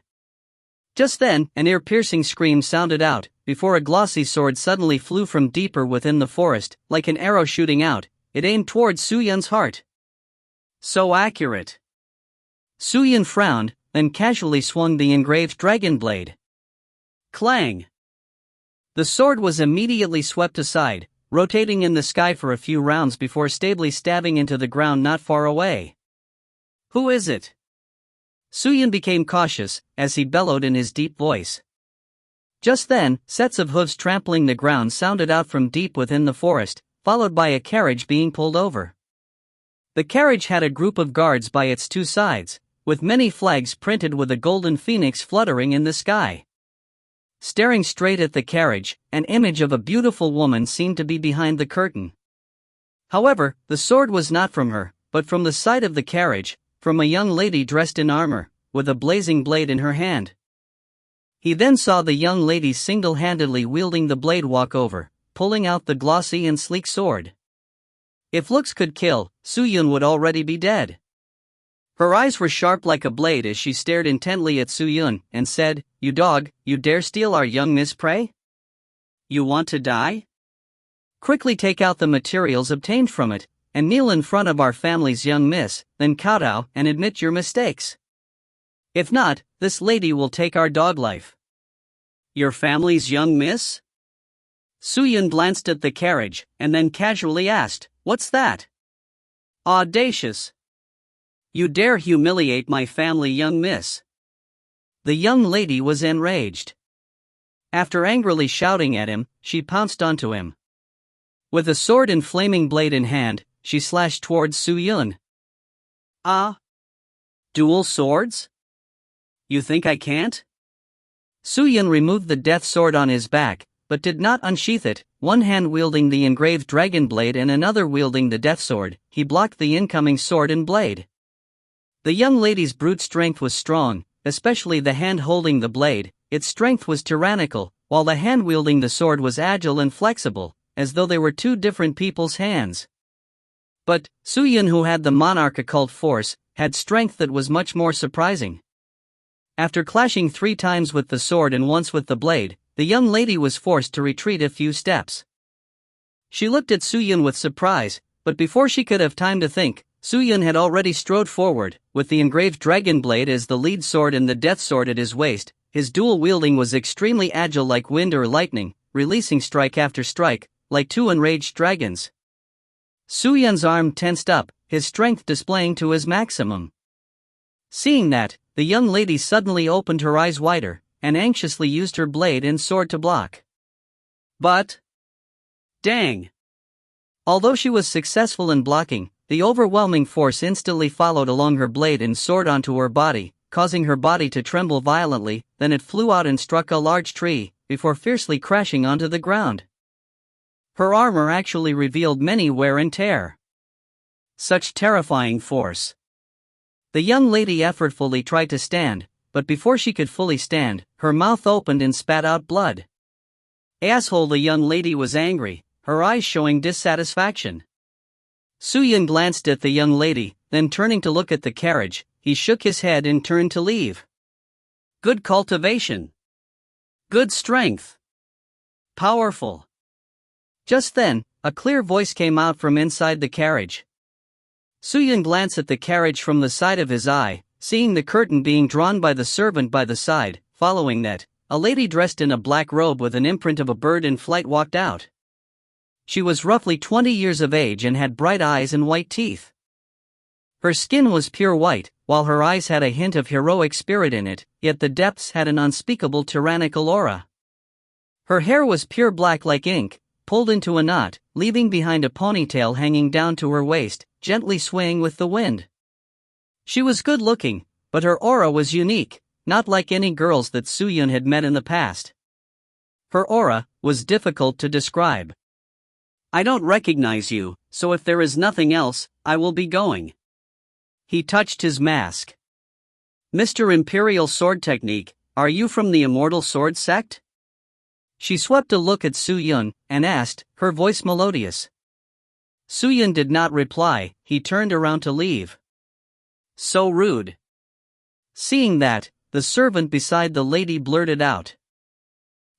Just then, an ear-piercing scream sounded out, before a glossy sword suddenly flew from deeper within the forest. Like an arrow shooting out, it aimed towards Su Yun's heart. So accurate. Su Yun frowned, then casually swung the engraved dragon blade. Clang! The sword was immediately swept aside, rotating in the sky for a few rounds before stably stabbing into the ground not far away. Who is it? Su Yun became cautious, as he bellowed in his deep voice. Just then, sets of hooves trampling the ground sounded out from deep within the forest, followed by a carriage being pulled over. The carriage had a group of guards by its 2 sides, with many flags printed with a golden phoenix fluttering in the sky. Staring straight at the carriage, an image of a beautiful woman seemed to be behind the curtain. However, the sword was not from her, but from the side of the carriage, from a young lady dressed in armor, with a blazing blade in her hand. He then saw the young lady single-handedly wielding the blade walk over, pulling out the glossy and sleek sword. If looks could kill, Soo-Yun would already be dead. Her eyes were sharp like a blade as she stared intently at Soo-Yun and said, "You dog, you dare steal our young miss prey? You want to die? Quickly take out the materials obtained from it, and kneel in front of our family's young miss, then kowtow and admit your mistakes. If not, this lady will take our dog life." "Your family's young miss?" Soo-Yun glanced at the carriage, and then casually asked, "What's that?" "Audacious! You dare humiliate my family young miss." The young lady was enraged. After angrily shouting at him, she pounced onto him. With a sword and flaming blade in hand, she slashed towards Soo-Yun. "Ah? Dual swords? You think I can't?" Soo-Yun removed the death sword on his back, but did not unsheath it, one hand wielding the engraved dragon blade and another wielding the death sword. He blocked the incoming sword and blade. The young lady's brute strength was strong, especially the hand holding the blade. Its strength was tyrannical, while the hand wielding the sword was agile and flexible, as though they were two different people's hands. But Soo-Yun, who had the monarch occult force, had strength that was much more surprising. After clashing 3 times with the sword and once with the blade, the young lady was forced to retreat a few steps. She looked at Soo-Yun with surprise, but before she could have time to think, Soo-Yun had already strode forward, with the engraved dragon blade as the lead sword and the death sword at his waist. His dual wielding was extremely agile like wind or lightning, releasing strike after strike, like 2 enraged dragons. Soo-Yun's arm tensed up, his strength displaying to his maximum. Seeing that, the young lady suddenly opened her eyes wider, and anxiously used her blade and sword to block. But... dang! Although she was successful in blocking, the overwhelming force instantly followed along her blade and sword onto her body, causing her body to tremble violently. Then it flew out and struck a large tree, before fiercely crashing onto the ground. Her armor actually revealed many wear and tear. Such terrifying force. The young lady effortfully tried to stand, but before she could fully stand, her mouth opened and spat out blood. "Asshole!" The young lady was angry, her eyes showing dissatisfaction. Soo-Yun glanced at the young lady, then turning to look at the carriage, he shook his head and turned to leave. Good cultivation. Good strength. Powerful. Just then, a clear voice came out from inside the carriage. Soo-Yun glanced at the carriage from the side of his eye, seeing the curtain being drawn by the servant by the side. Following that, a lady dressed in a black robe with an imprint of a bird in flight walked out. She was roughly 20 years of age and had bright eyes and white teeth. Her skin was pure white, while her eyes had a hint of heroic spirit in it, yet the depths had an unspeakable tyrannical aura. Her hair was pure black like ink, pulled into a knot, leaving behind a ponytail hanging down to her waist, gently swaying with the wind. She was good-looking, but her aura was unique, not like any girls that Soo-Yun had met in the past. Her aura was difficult to describe. "I don't recognize you, so if there is nothing else, I will be going." He touched his mask. "Mr. Imperial Sword Technique, are you from the Immortal Sword Sect?" She swept a look at Soo-Yun and asked, her voice melodious. Soo-Yun did not reply. He turned around to leave. So rude. Seeing that, the servant beside the lady blurted out.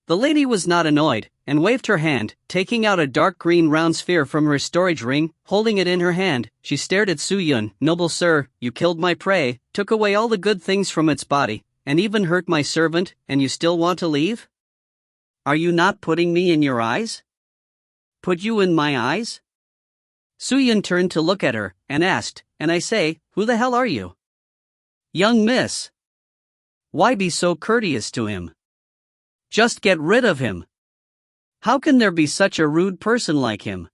The lady was not annoyed, and waved her hand, taking out a dark green round sphere from her storage ring. Holding it in her hand, she stared at Soo-Yun. "Noble sir, you killed my prey, took away all the good things from its body, and even hurt my servant, and you still want to leave? Are you not putting me in your eyes? Put you in my eyes?" Soo-Yun turned to look at her, and asked, "And I say, who the hell are you?" "Young miss." Why be so courteous to him? Just get rid of him. How can there be such a rude person like him?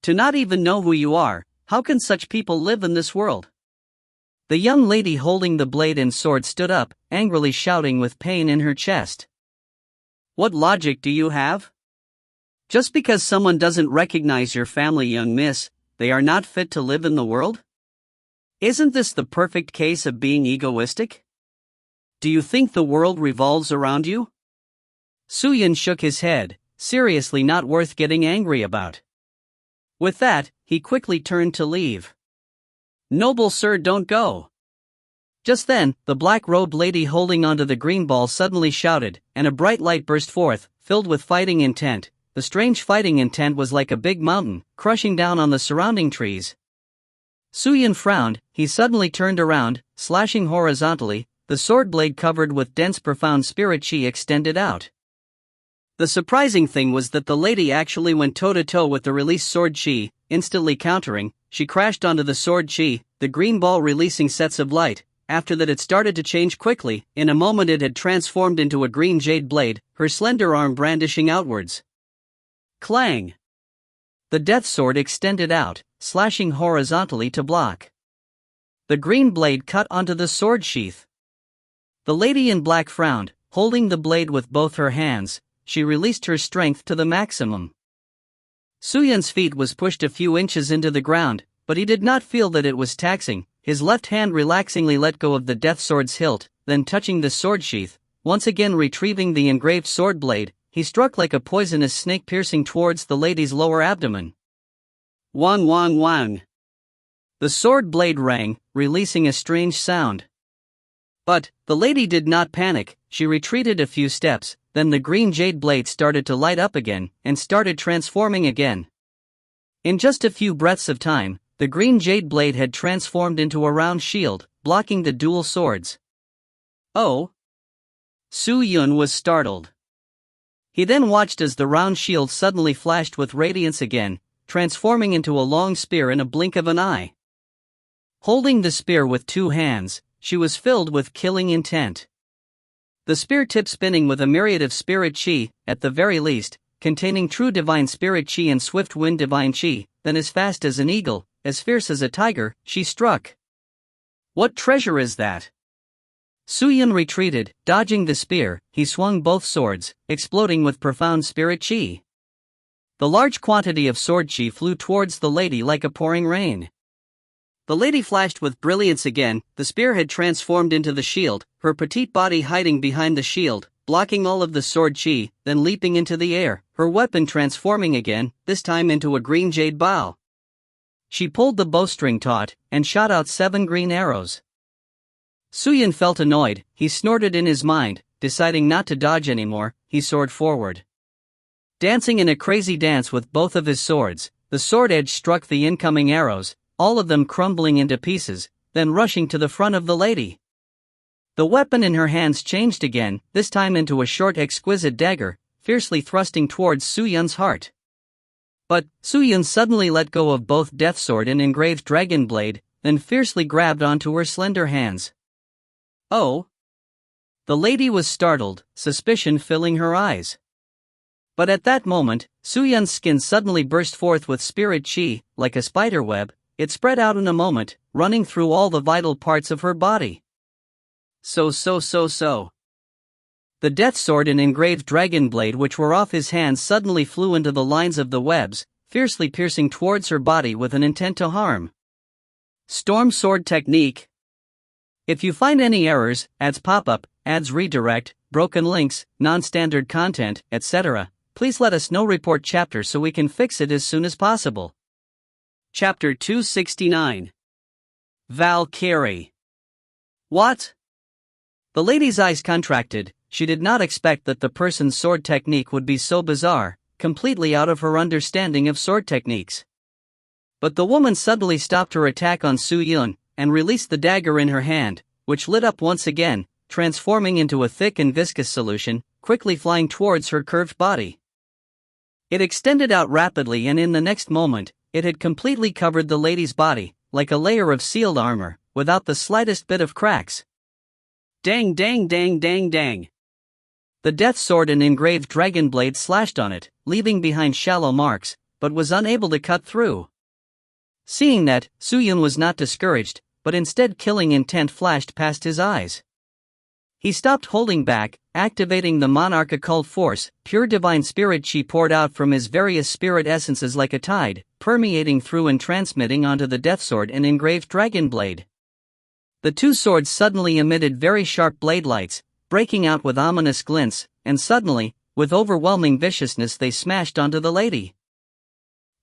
To not even know who you are, how can such people live in this world? The young lady holding the blade and sword stood up, angrily shouting with pain in her chest. What logic do you have? Just because someone doesn't recognize your family, young miss, they are not fit to live in the world? Isn't this the perfect case of being egoistic? Do you think the world revolves around you? Su-Yun shook his head, seriously not worth getting angry about. With that, he quickly turned to leave. Noble sir, don't go. Just then, the black-robed lady holding onto the green ball suddenly shouted, and a bright light burst forth, filled with fighting intent. The strange fighting intent was like a big mountain, crushing down on the surrounding trees. Su-Yun frowned. He suddenly turned around, slashing horizontally, the sword blade covered with dense profound spirit chi extended out. The surprising thing was that the lady actually went toe-to-toe with the released sword chi, instantly countering. She crashed onto the sword chi, the green ball releasing sets of light. After that it started to change quickly. In a moment it had transformed into a green jade blade, her slender arm brandishing outwards. Clang! The death sword extended out, slashing horizontally to block. The green blade cut onto the sword sheath. The lady in black frowned, holding the blade with both her hands. She released her strength to the maximum. Su-Yun's feet was pushed a few inches into the ground, but he did not feel that it was taxing. His left hand relaxingly let go of the death sword's hilt, then touching the sword sheath, once again retrieving the engraved sword blade, he struck like a poisonous snake piercing towards the lady's lower abdomen. Wang wang wang. The sword blade rang, releasing a strange sound. But the lady did not panic. She retreated a few steps, then the green jade blade started to light up again, and started transforming again. In just a few breaths of time, the green jade blade had transformed into a round shield, blocking the dual swords. Oh! Su-Yun was startled. He then watched as the round shield suddenly flashed with radiance again, transforming into a long spear in a blink of an eye. Holding the spear with two hands, she was filled with killing intent. The spear tip spinning with a myriad of spirit chi, at the very least, containing true divine spirit chi and swift wind divine chi, then as fast as an eagle, as fierce as a tiger, she struck. What treasure is that? Su-Yun retreated, dodging the spear. He swung both swords, exploding with profound spirit chi. The large quantity of sword chi flew towards the lady like a pouring rain. The lady flashed with brilliance again. The spear had transformed into the shield, her petite body hiding behind the shield, blocking all of the sword chi, then leaping into the air, her weapon transforming again, this time into a green jade bow. She pulled the bowstring taut, and shot out 7 green arrows. Su-Yun felt annoyed. He snorted in his mind, deciding not to dodge anymore. He soared forward. Dancing in a crazy dance with both of his swords, the sword edge struck the incoming arrows, all of them crumbling into pieces, then rushing to the front of the lady. The weapon in her hands changed again, this time into a short exquisite dagger, fiercely thrusting towards Su-Yun's heart. But Su-Yun suddenly let go of both death sword and engraved dragon blade, then fiercely grabbed onto her slender hands. Oh! The lady was startled, suspicion filling her eyes. But at that moment, Su-Yun's skin suddenly burst forth with spirit chi, like a spider web. It spread out in a moment, running through all the vital parts of her body. So. The death sword and engraved dragon blade which were off his hands suddenly flew into the lines of the webs, fiercely piercing towards her body with an intent to harm. Storm sword technique. If you find any errors, ads pop-up, ads redirect, broken links, non-standard content, etc., please let us know. Report chapter so we can fix it as soon as possible. Chapter 269. Valkyrie. What? The lady's eyes contracted. She did not expect that the person's sword technique would be so bizarre, completely out of her understanding of sword techniques. But the woman suddenly stopped her attack on Su-Yun, and released the dagger in her hand, which lit up once again, transforming into a thick and viscous solution, quickly flying towards her curved body. It extended out rapidly, and in the next moment, it had completely covered the lady's body, like a layer of sealed armor, without the slightest bit of cracks. Dang dang dang dang dang. The death sword and engraved dragon blade slashed on it, leaving behind shallow marks, but was unable to cut through. Seeing that, Su-Yun was not discouraged, but instead killing intent flashed past his eyes. He stopped holding back, activating the monarch occult force. Pure divine spirit chi poured out from his various spirit essences like a tide, permeating through and transmitting onto the death sword and engraved dragon blade. The two swords suddenly emitted very sharp blade lights, breaking out with ominous glints, and suddenly, with overwhelming viciousness, they smashed onto the lady.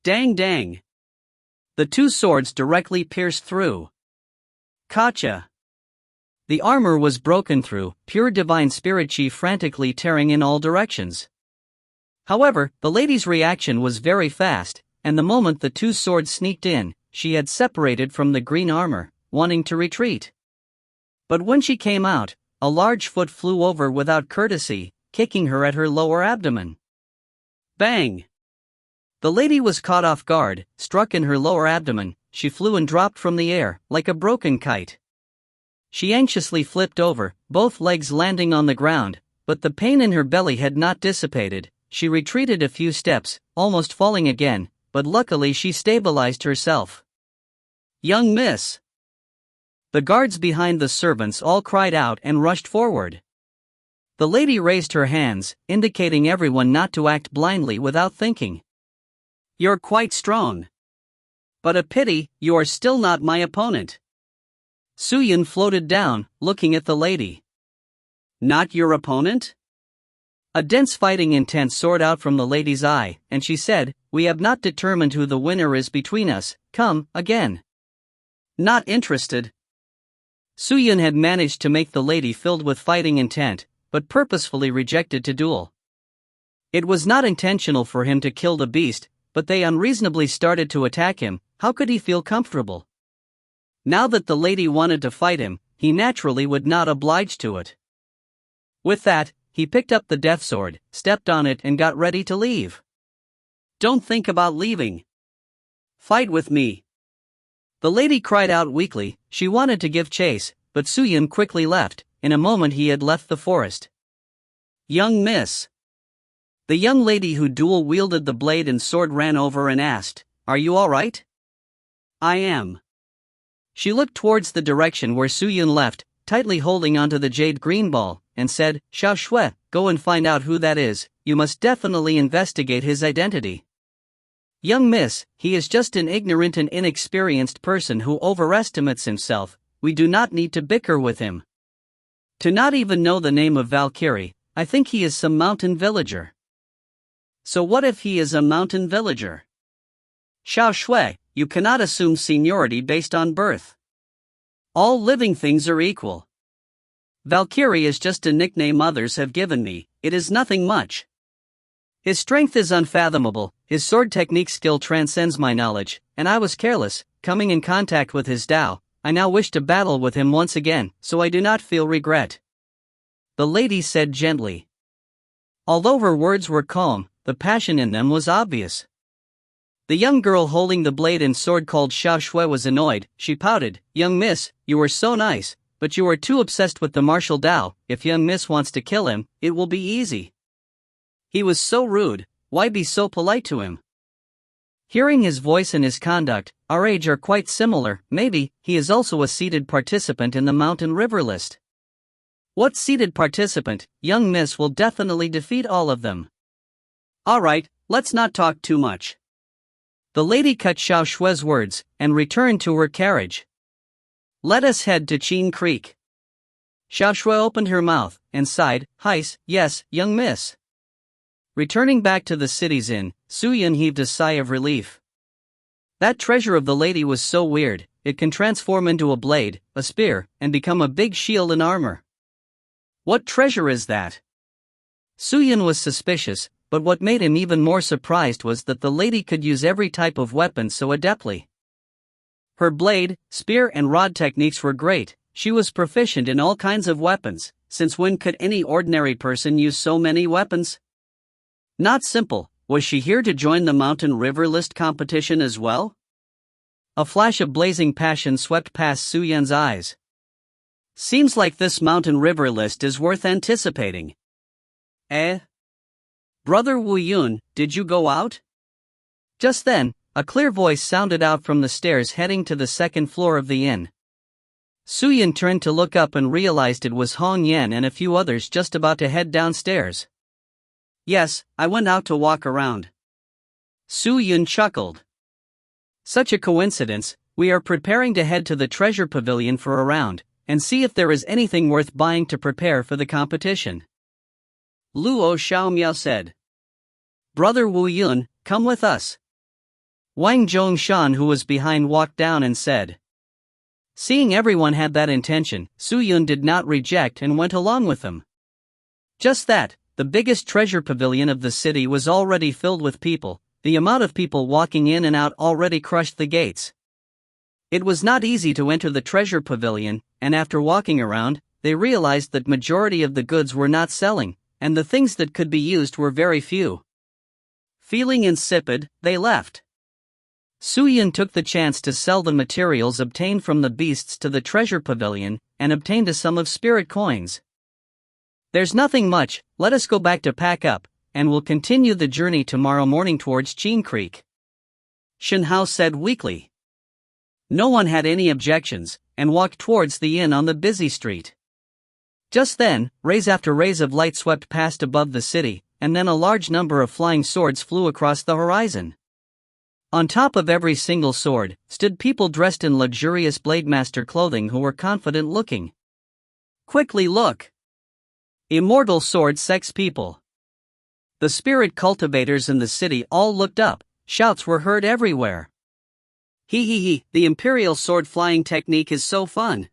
Dang dang! The two swords directly pierced through. Gotcha! The armor was broken through, pure divine spirit chi frantically tearing in all directions. However, the lady's reaction was very fast, and the moment the two swords sneaked in, she had separated from the green armor, wanting to retreat. But when she came out, a large foot flew over without courtesy, kicking her at her lower abdomen. Bang! The lady was caught off guard, struck in her lower abdomen. She flew and dropped from the air, like a broken kite. She anxiously flipped over, both legs landing on the ground, but the pain in her belly had not dissipated. She retreated a few steps, almost falling again, but luckily she stabilized herself. Young miss! The guards behind the servants all cried out and rushed forward. The lady raised her hands, indicating everyone not to act blindly without thinking. You're quite strong. But a pity, you are still not my opponent. Suyun floated down, looking at the lady. Not your opponent? A dense fighting intent soared out from the lady's eye, and she said, "We have not determined who the winner is between us, come, again." Not interested. Suyun had managed to make the lady filled with fighting intent, but purposefully rejected to duel. It was not intentional for him to kill the beast, but they unreasonably started to attack him. How could he feel comfortable? Now that the lady wanted to fight him, he naturally would not oblige to it. With that, he picked up the death sword, stepped on it and got ready to leave. Don't think about leaving. Fight with me. The lady cried out weakly. She wanted to give chase, but Suyun quickly left. In a moment he had left the forest. Young miss. The young lady who dual-wielded the blade and sword ran over and asked, "Are you all right?" "I am." She looked towards the direction where Suyun left, tightly holding onto the jade green ball, and said, "Xiao Shui, go and find out who that is. You must definitely investigate his identity. Young miss, he is just an ignorant and inexperienced person who overestimates himself. We do not need to bicker with him. To not even know the name of Valkyrie, I think he is some mountain villager." So what if he is a mountain villager? Xiao Shui, you cannot assume seniority based on birth. All living things are equal. Valkyrie is just a nickname others have given me, it is nothing much. His strength is unfathomable, his sword technique skill transcends my knowledge, and I was careless, coming in contact with his Tao. I now wish to battle with him once again, so I do not feel regret. The lady said gently. Although her words were calm, the passion in them was obvious. The young girl holding the blade and sword called Xiao Shui was annoyed. She pouted, "Young miss, you are so nice, but you are too obsessed with the martial Tao. If young miss wants to kill him, it will be easy. He was so rude, why be so polite to him?" Hearing his voice and his conduct, our age are quite similar. Maybe he is also a seated participant in the mountain river list. What seated participant? Young miss will definitely defeat all of them. Alright, let's not talk too much. The lady cut Xiao Shui's words, and returned to her carriage. Let us head to Qin Creek. Xiao Shui opened her mouth, and sighed, "Heis, yes, young miss." Returning back to the city's inn, Suyun heaved a sigh of relief. That treasure of the lady was so weird, it can transform into a blade, a spear, and become a big shield and armor. What treasure is that? Suyun was suspicious, but what made him even more surprised was that the lady could use every type of weapon so adeptly. Her blade, spear and rod techniques were great. She was proficient in all kinds of weapons. Since when could any ordinary person use so many weapons? Not simple. Was she here to join the mountain river list competition as well? A flash of blazing passion swept past Suyun's eyes. Seems like this mountain river list is worth anticipating. Brother Wu Yun, did you go out? Just then, a clear voice sounded out from the stairs heading to the second floor of the inn. Suyun turned to look up and realized it was Hong Yan and a few others just about to head downstairs. Yes, I went out to walk around. Suyun chuckled. Such a coincidence, we are preparing to head to the treasure pavilion for a round. and see if there is anything worth buying to prepare for the competition. Luo Xiaomiao said. Brother Wu Yun, come with us. Wang Zhongshan, who was behind, walked down and said. Seeing everyone had that intention, Su Yun did not reject and went along with them. Just that, the biggest treasure pavilion of the city was already filled with people. The amount of people walking in and out already crushed the gates. It was not easy to enter the treasure pavilion, and after walking around, they realized that majority of the goods were not selling, and the things that could be used were very few. Feeling insipid, they left. Su Yun took the chance to sell the materials obtained from the beasts to the treasure pavilion, and obtained a sum of spirit coins. There's nothing much, let us go back to pack up, and we'll continue the journey tomorrow morning towards Qin Creek. Shen Hao said weakly. No one had any objections, and walked towards the inn on the busy street. Just then, rays after rays of light swept past above the city, and then a large number of flying swords flew across the horizon. On top of every single sword, stood people dressed in luxurious Blademaster clothing who were confident looking. Quickly look! Immortal sword sex people. The spirit cultivators in the city all looked up, shouts were heard everywhere. He, the imperial sword flying technique is so fun.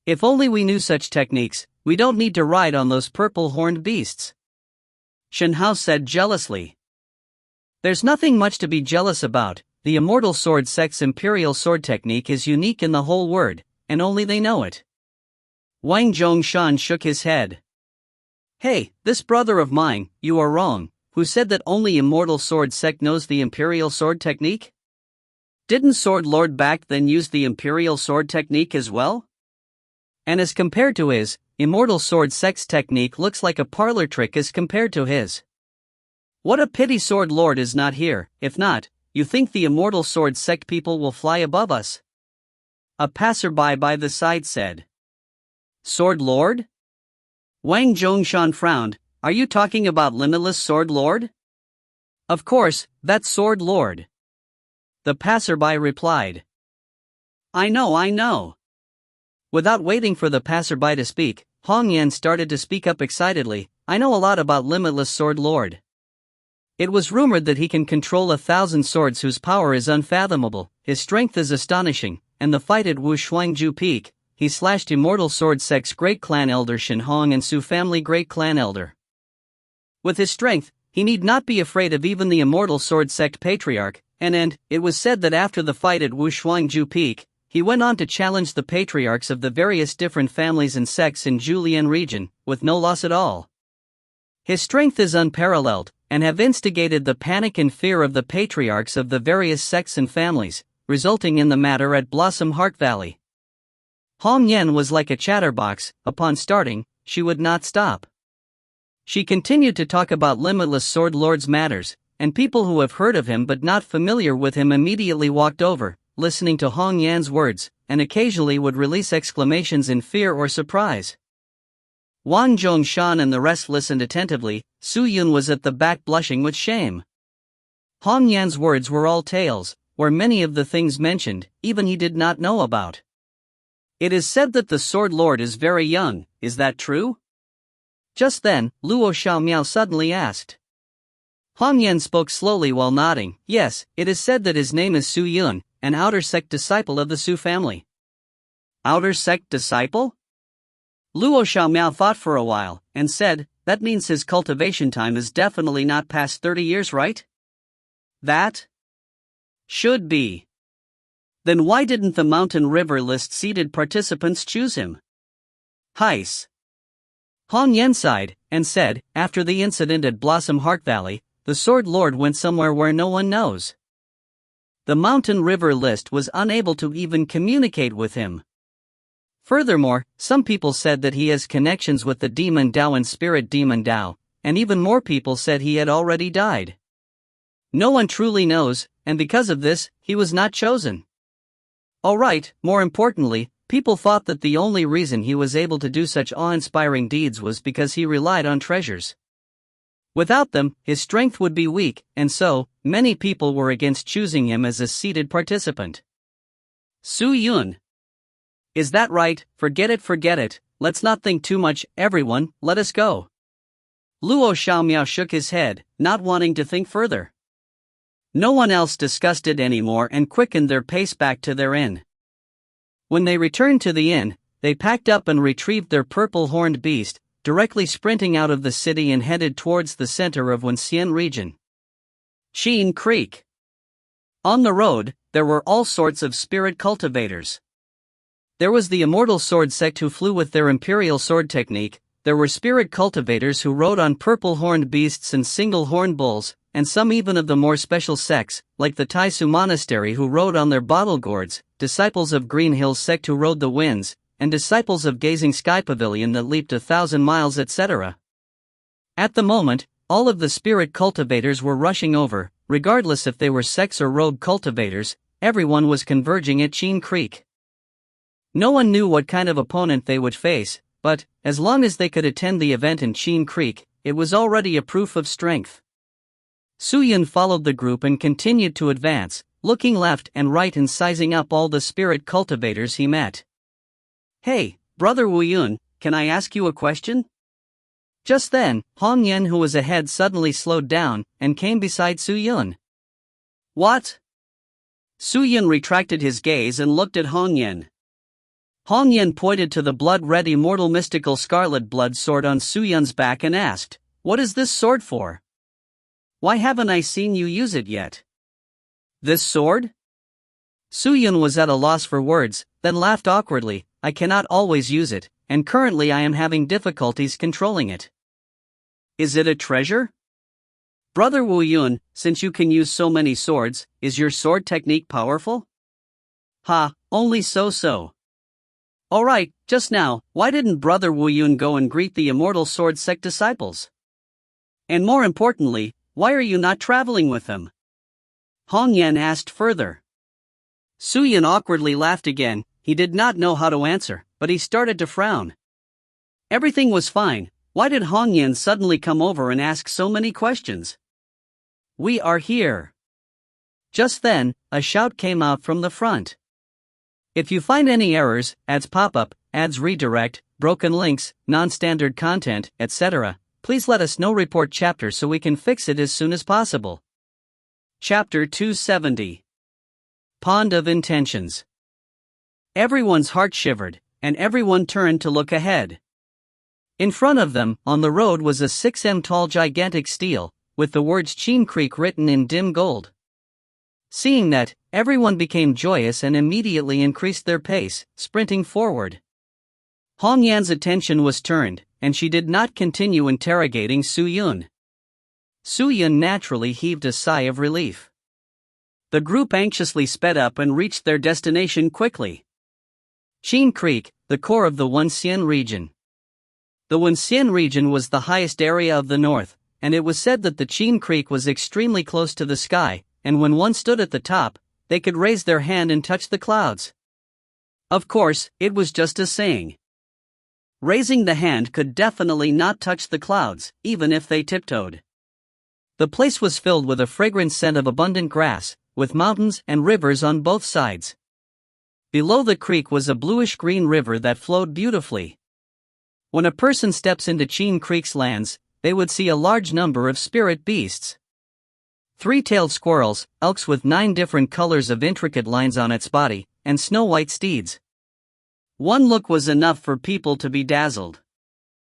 If only we knew such techniques, we don't need to ride on those purple horned beasts. Shen Hao said jealously. There's nothing much to be jealous about, the immortal sword sex imperial sword technique is unique in the whole world, and only they know it. Wang Zhongshan shook his head. Hey, this brother of mine, you are wrong, who said that only immortal sword sect knows the imperial sword technique? Didn't Sword Lord back then use the imperial sword technique as well? And as compared to his, immortal sword sex technique looks like a parlor trick as compared to his. What a pity Sword Lord is not here, if not, you think the immortal sword sect people will fly above us? A passerby by the side said. Sword Lord? Wang Zhongshan frowned, are you talking about Limitless Sword Lord? Of course, that's Sword Lord. The passerby replied. I know. Without waiting for the passerby to speak, Hong Yan started to speak up excitedly, I know a lot about Limitless Sword Lord. It was rumored that he can control 1,000 swords whose power is unfathomable, his strength is astonishing, and the fight at Wu Shuangju Peak, he slashed Immortal Sword Sect's great clan elder Shen Hong and Su family great clan elder. With his strength, he need not be afraid of even the Immortal Sword Sect Patriarch, and it was said that after the fight at Wu Shuangju Peak, he went on to challenge the patriarchs of the various different families and sects in Julian region, with no loss at all. His strength is unparalleled, and have instigated the panic and fear of the patriarchs of the various sects and families, resulting in the matter at Blossom Heart Valley. Hong Yan was like a chatterbox, upon starting, she would not stop. She continued to talk about Limitless Sword Lord's matters, and people who have heard of him but not familiar with him immediately walked over, listening to Hong Yan's words, and occasionally would release exclamations in fear or surprise. Wang Zhongshan and the rest listened attentively. Su Yun was at the back blushing with shame. Hong Yan's words were all tales, where many of the things mentioned, even he did not know about. It is said that the Sword Lord is very young, is that true? Just then, Luo Xiaomiao suddenly asked. Hong Yan spoke slowly while nodding, yes, it is said that his name is Su Yun, an outer sect disciple of the Su family. Outer sect disciple? Luo Xiaomiao thought for a while, and said, that means his cultivation time is definitely not past 30 years, right? That should be. Then why didn't the Mountain River list seeded participants choose him? Heis. Hong Yan sighed, and said, after the incident at Blossom Heart Valley, the Sword Lord went somewhere where no one knows. The Mountain River list was unable to even communicate with him. Furthermore, some people said that he has connections with the Demon Dao and Spirit Demon Dao, and even more people said he had already died. No one truly knows, and because of this, he was not chosen. Alright, more importantly, people thought that the only reason he was able to do such awe-inspiring deeds was because he relied on treasures. Without them, his strength would be weak, and so, many people were against choosing him as a seated participant. Su Yun. Is that right? Forget it, let's not think too much, everyone, let us go. Luo Xiaomiao shook his head, not wanting to think further. No one else discussed it anymore and quickened their pace back to their inn. When they returned to the inn, they packed up and retrieved their purple-horned beast, directly sprinting out of the city and headed towards the center of Wenxian region. Qin Creek. On the road, there were all sorts of spirit cultivators. There was the immortal sword sect who flew with their imperial sword technique, there were spirit cultivators who rode on purple-horned beasts and single-horned bulls, and some even of the more special sects, like the Taisu Monastery who rode on their bottle gourds, disciples of Green Hills sect who rode the winds, and disciples of Gazing Sky Pavilion that leaped 1,000 miles, etc. At the moment, all of the spirit cultivators were rushing over, regardless if they were sects or rogue cultivators, everyone was converging at Qin Creek. No one knew what kind of opponent they would face, but, as long as they could attend the event in Qin Creek, it was already a proof of strength. Su Yun followed the group and continued to advance, looking left and right and sizing up all the spirit cultivators he met. Hey, Brother Wu Yun, can I ask you a question? Just then, Hong Yen, who was ahead, suddenly slowed down and came beside Su Yun. What? Su Yun retracted his gaze and looked at Hong Yen. Hong Yen pointed to the blood-red immortal mystical scarlet blood sword on Su Yun's back and asked, "What is this sword for? Why haven't I seen you use it yet?" This sword? Su Yun was at a loss for words, then laughed awkwardly. I cannot always use it, and currently I am having difficulties controlling it. Is it a treasure? Brother Wu Yun, since you can use so many swords, is your sword technique powerful? Ha, only so-so. Alright, just now, why didn't Brother Wu Yun go and greet the immortal sword sect disciples? And more importantly, why are you not traveling with them? Hong Yen asked further. Su Yun awkwardly laughed again. He did not know how to answer, but he started to frown. Everything was fine. Why did Hong Yen suddenly come over and ask so many questions? We are here. Just then, a shout came out from the front. If you find any errors, ads pop-up, ads redirect, broken links, non-standard content, etc., please let us know. Report chapter so we can fix it as soon as possible. Chapter 270. Pond of Intentions. Everyone's heart shivered, and everyone turned to look ahead. In front of them, on the road, was a 6 m tall gigantic stele, with the words Qin Creek written in dim gold. Seeing that, everyone became joyous and immediately increased their pace, sprinting forward. Hong Yan's attention was turned, and she did not continue interrogating Su Yun. Su Yun naturally heaved a sigh of relief. The group anxiously sped up and reached their destination quickly. Qin Creek, the core of the Wenxian region. The Wenxian region was the highest area of the north, and it was said that the Qin Creek was extremely close to the sky, and when one stood at the top, they could raise their hand and touch the clouds. Of course, it was just a saying. Raising the hand could definitely not touch the clouds, even if they tiptoed. The place was filled with a fragrant scent of abundant grass, with mountains and rivers on both sides. Below the creek was a bluish-green river that flowed beautifully. When a person steps into Qin Creek's lands, they would see a large number of spirit beasts. 3-tailed squirrels, elks with 9 different colors of intricate lines on its body, and snow-white steeds. One look was enough for people to be dazzled.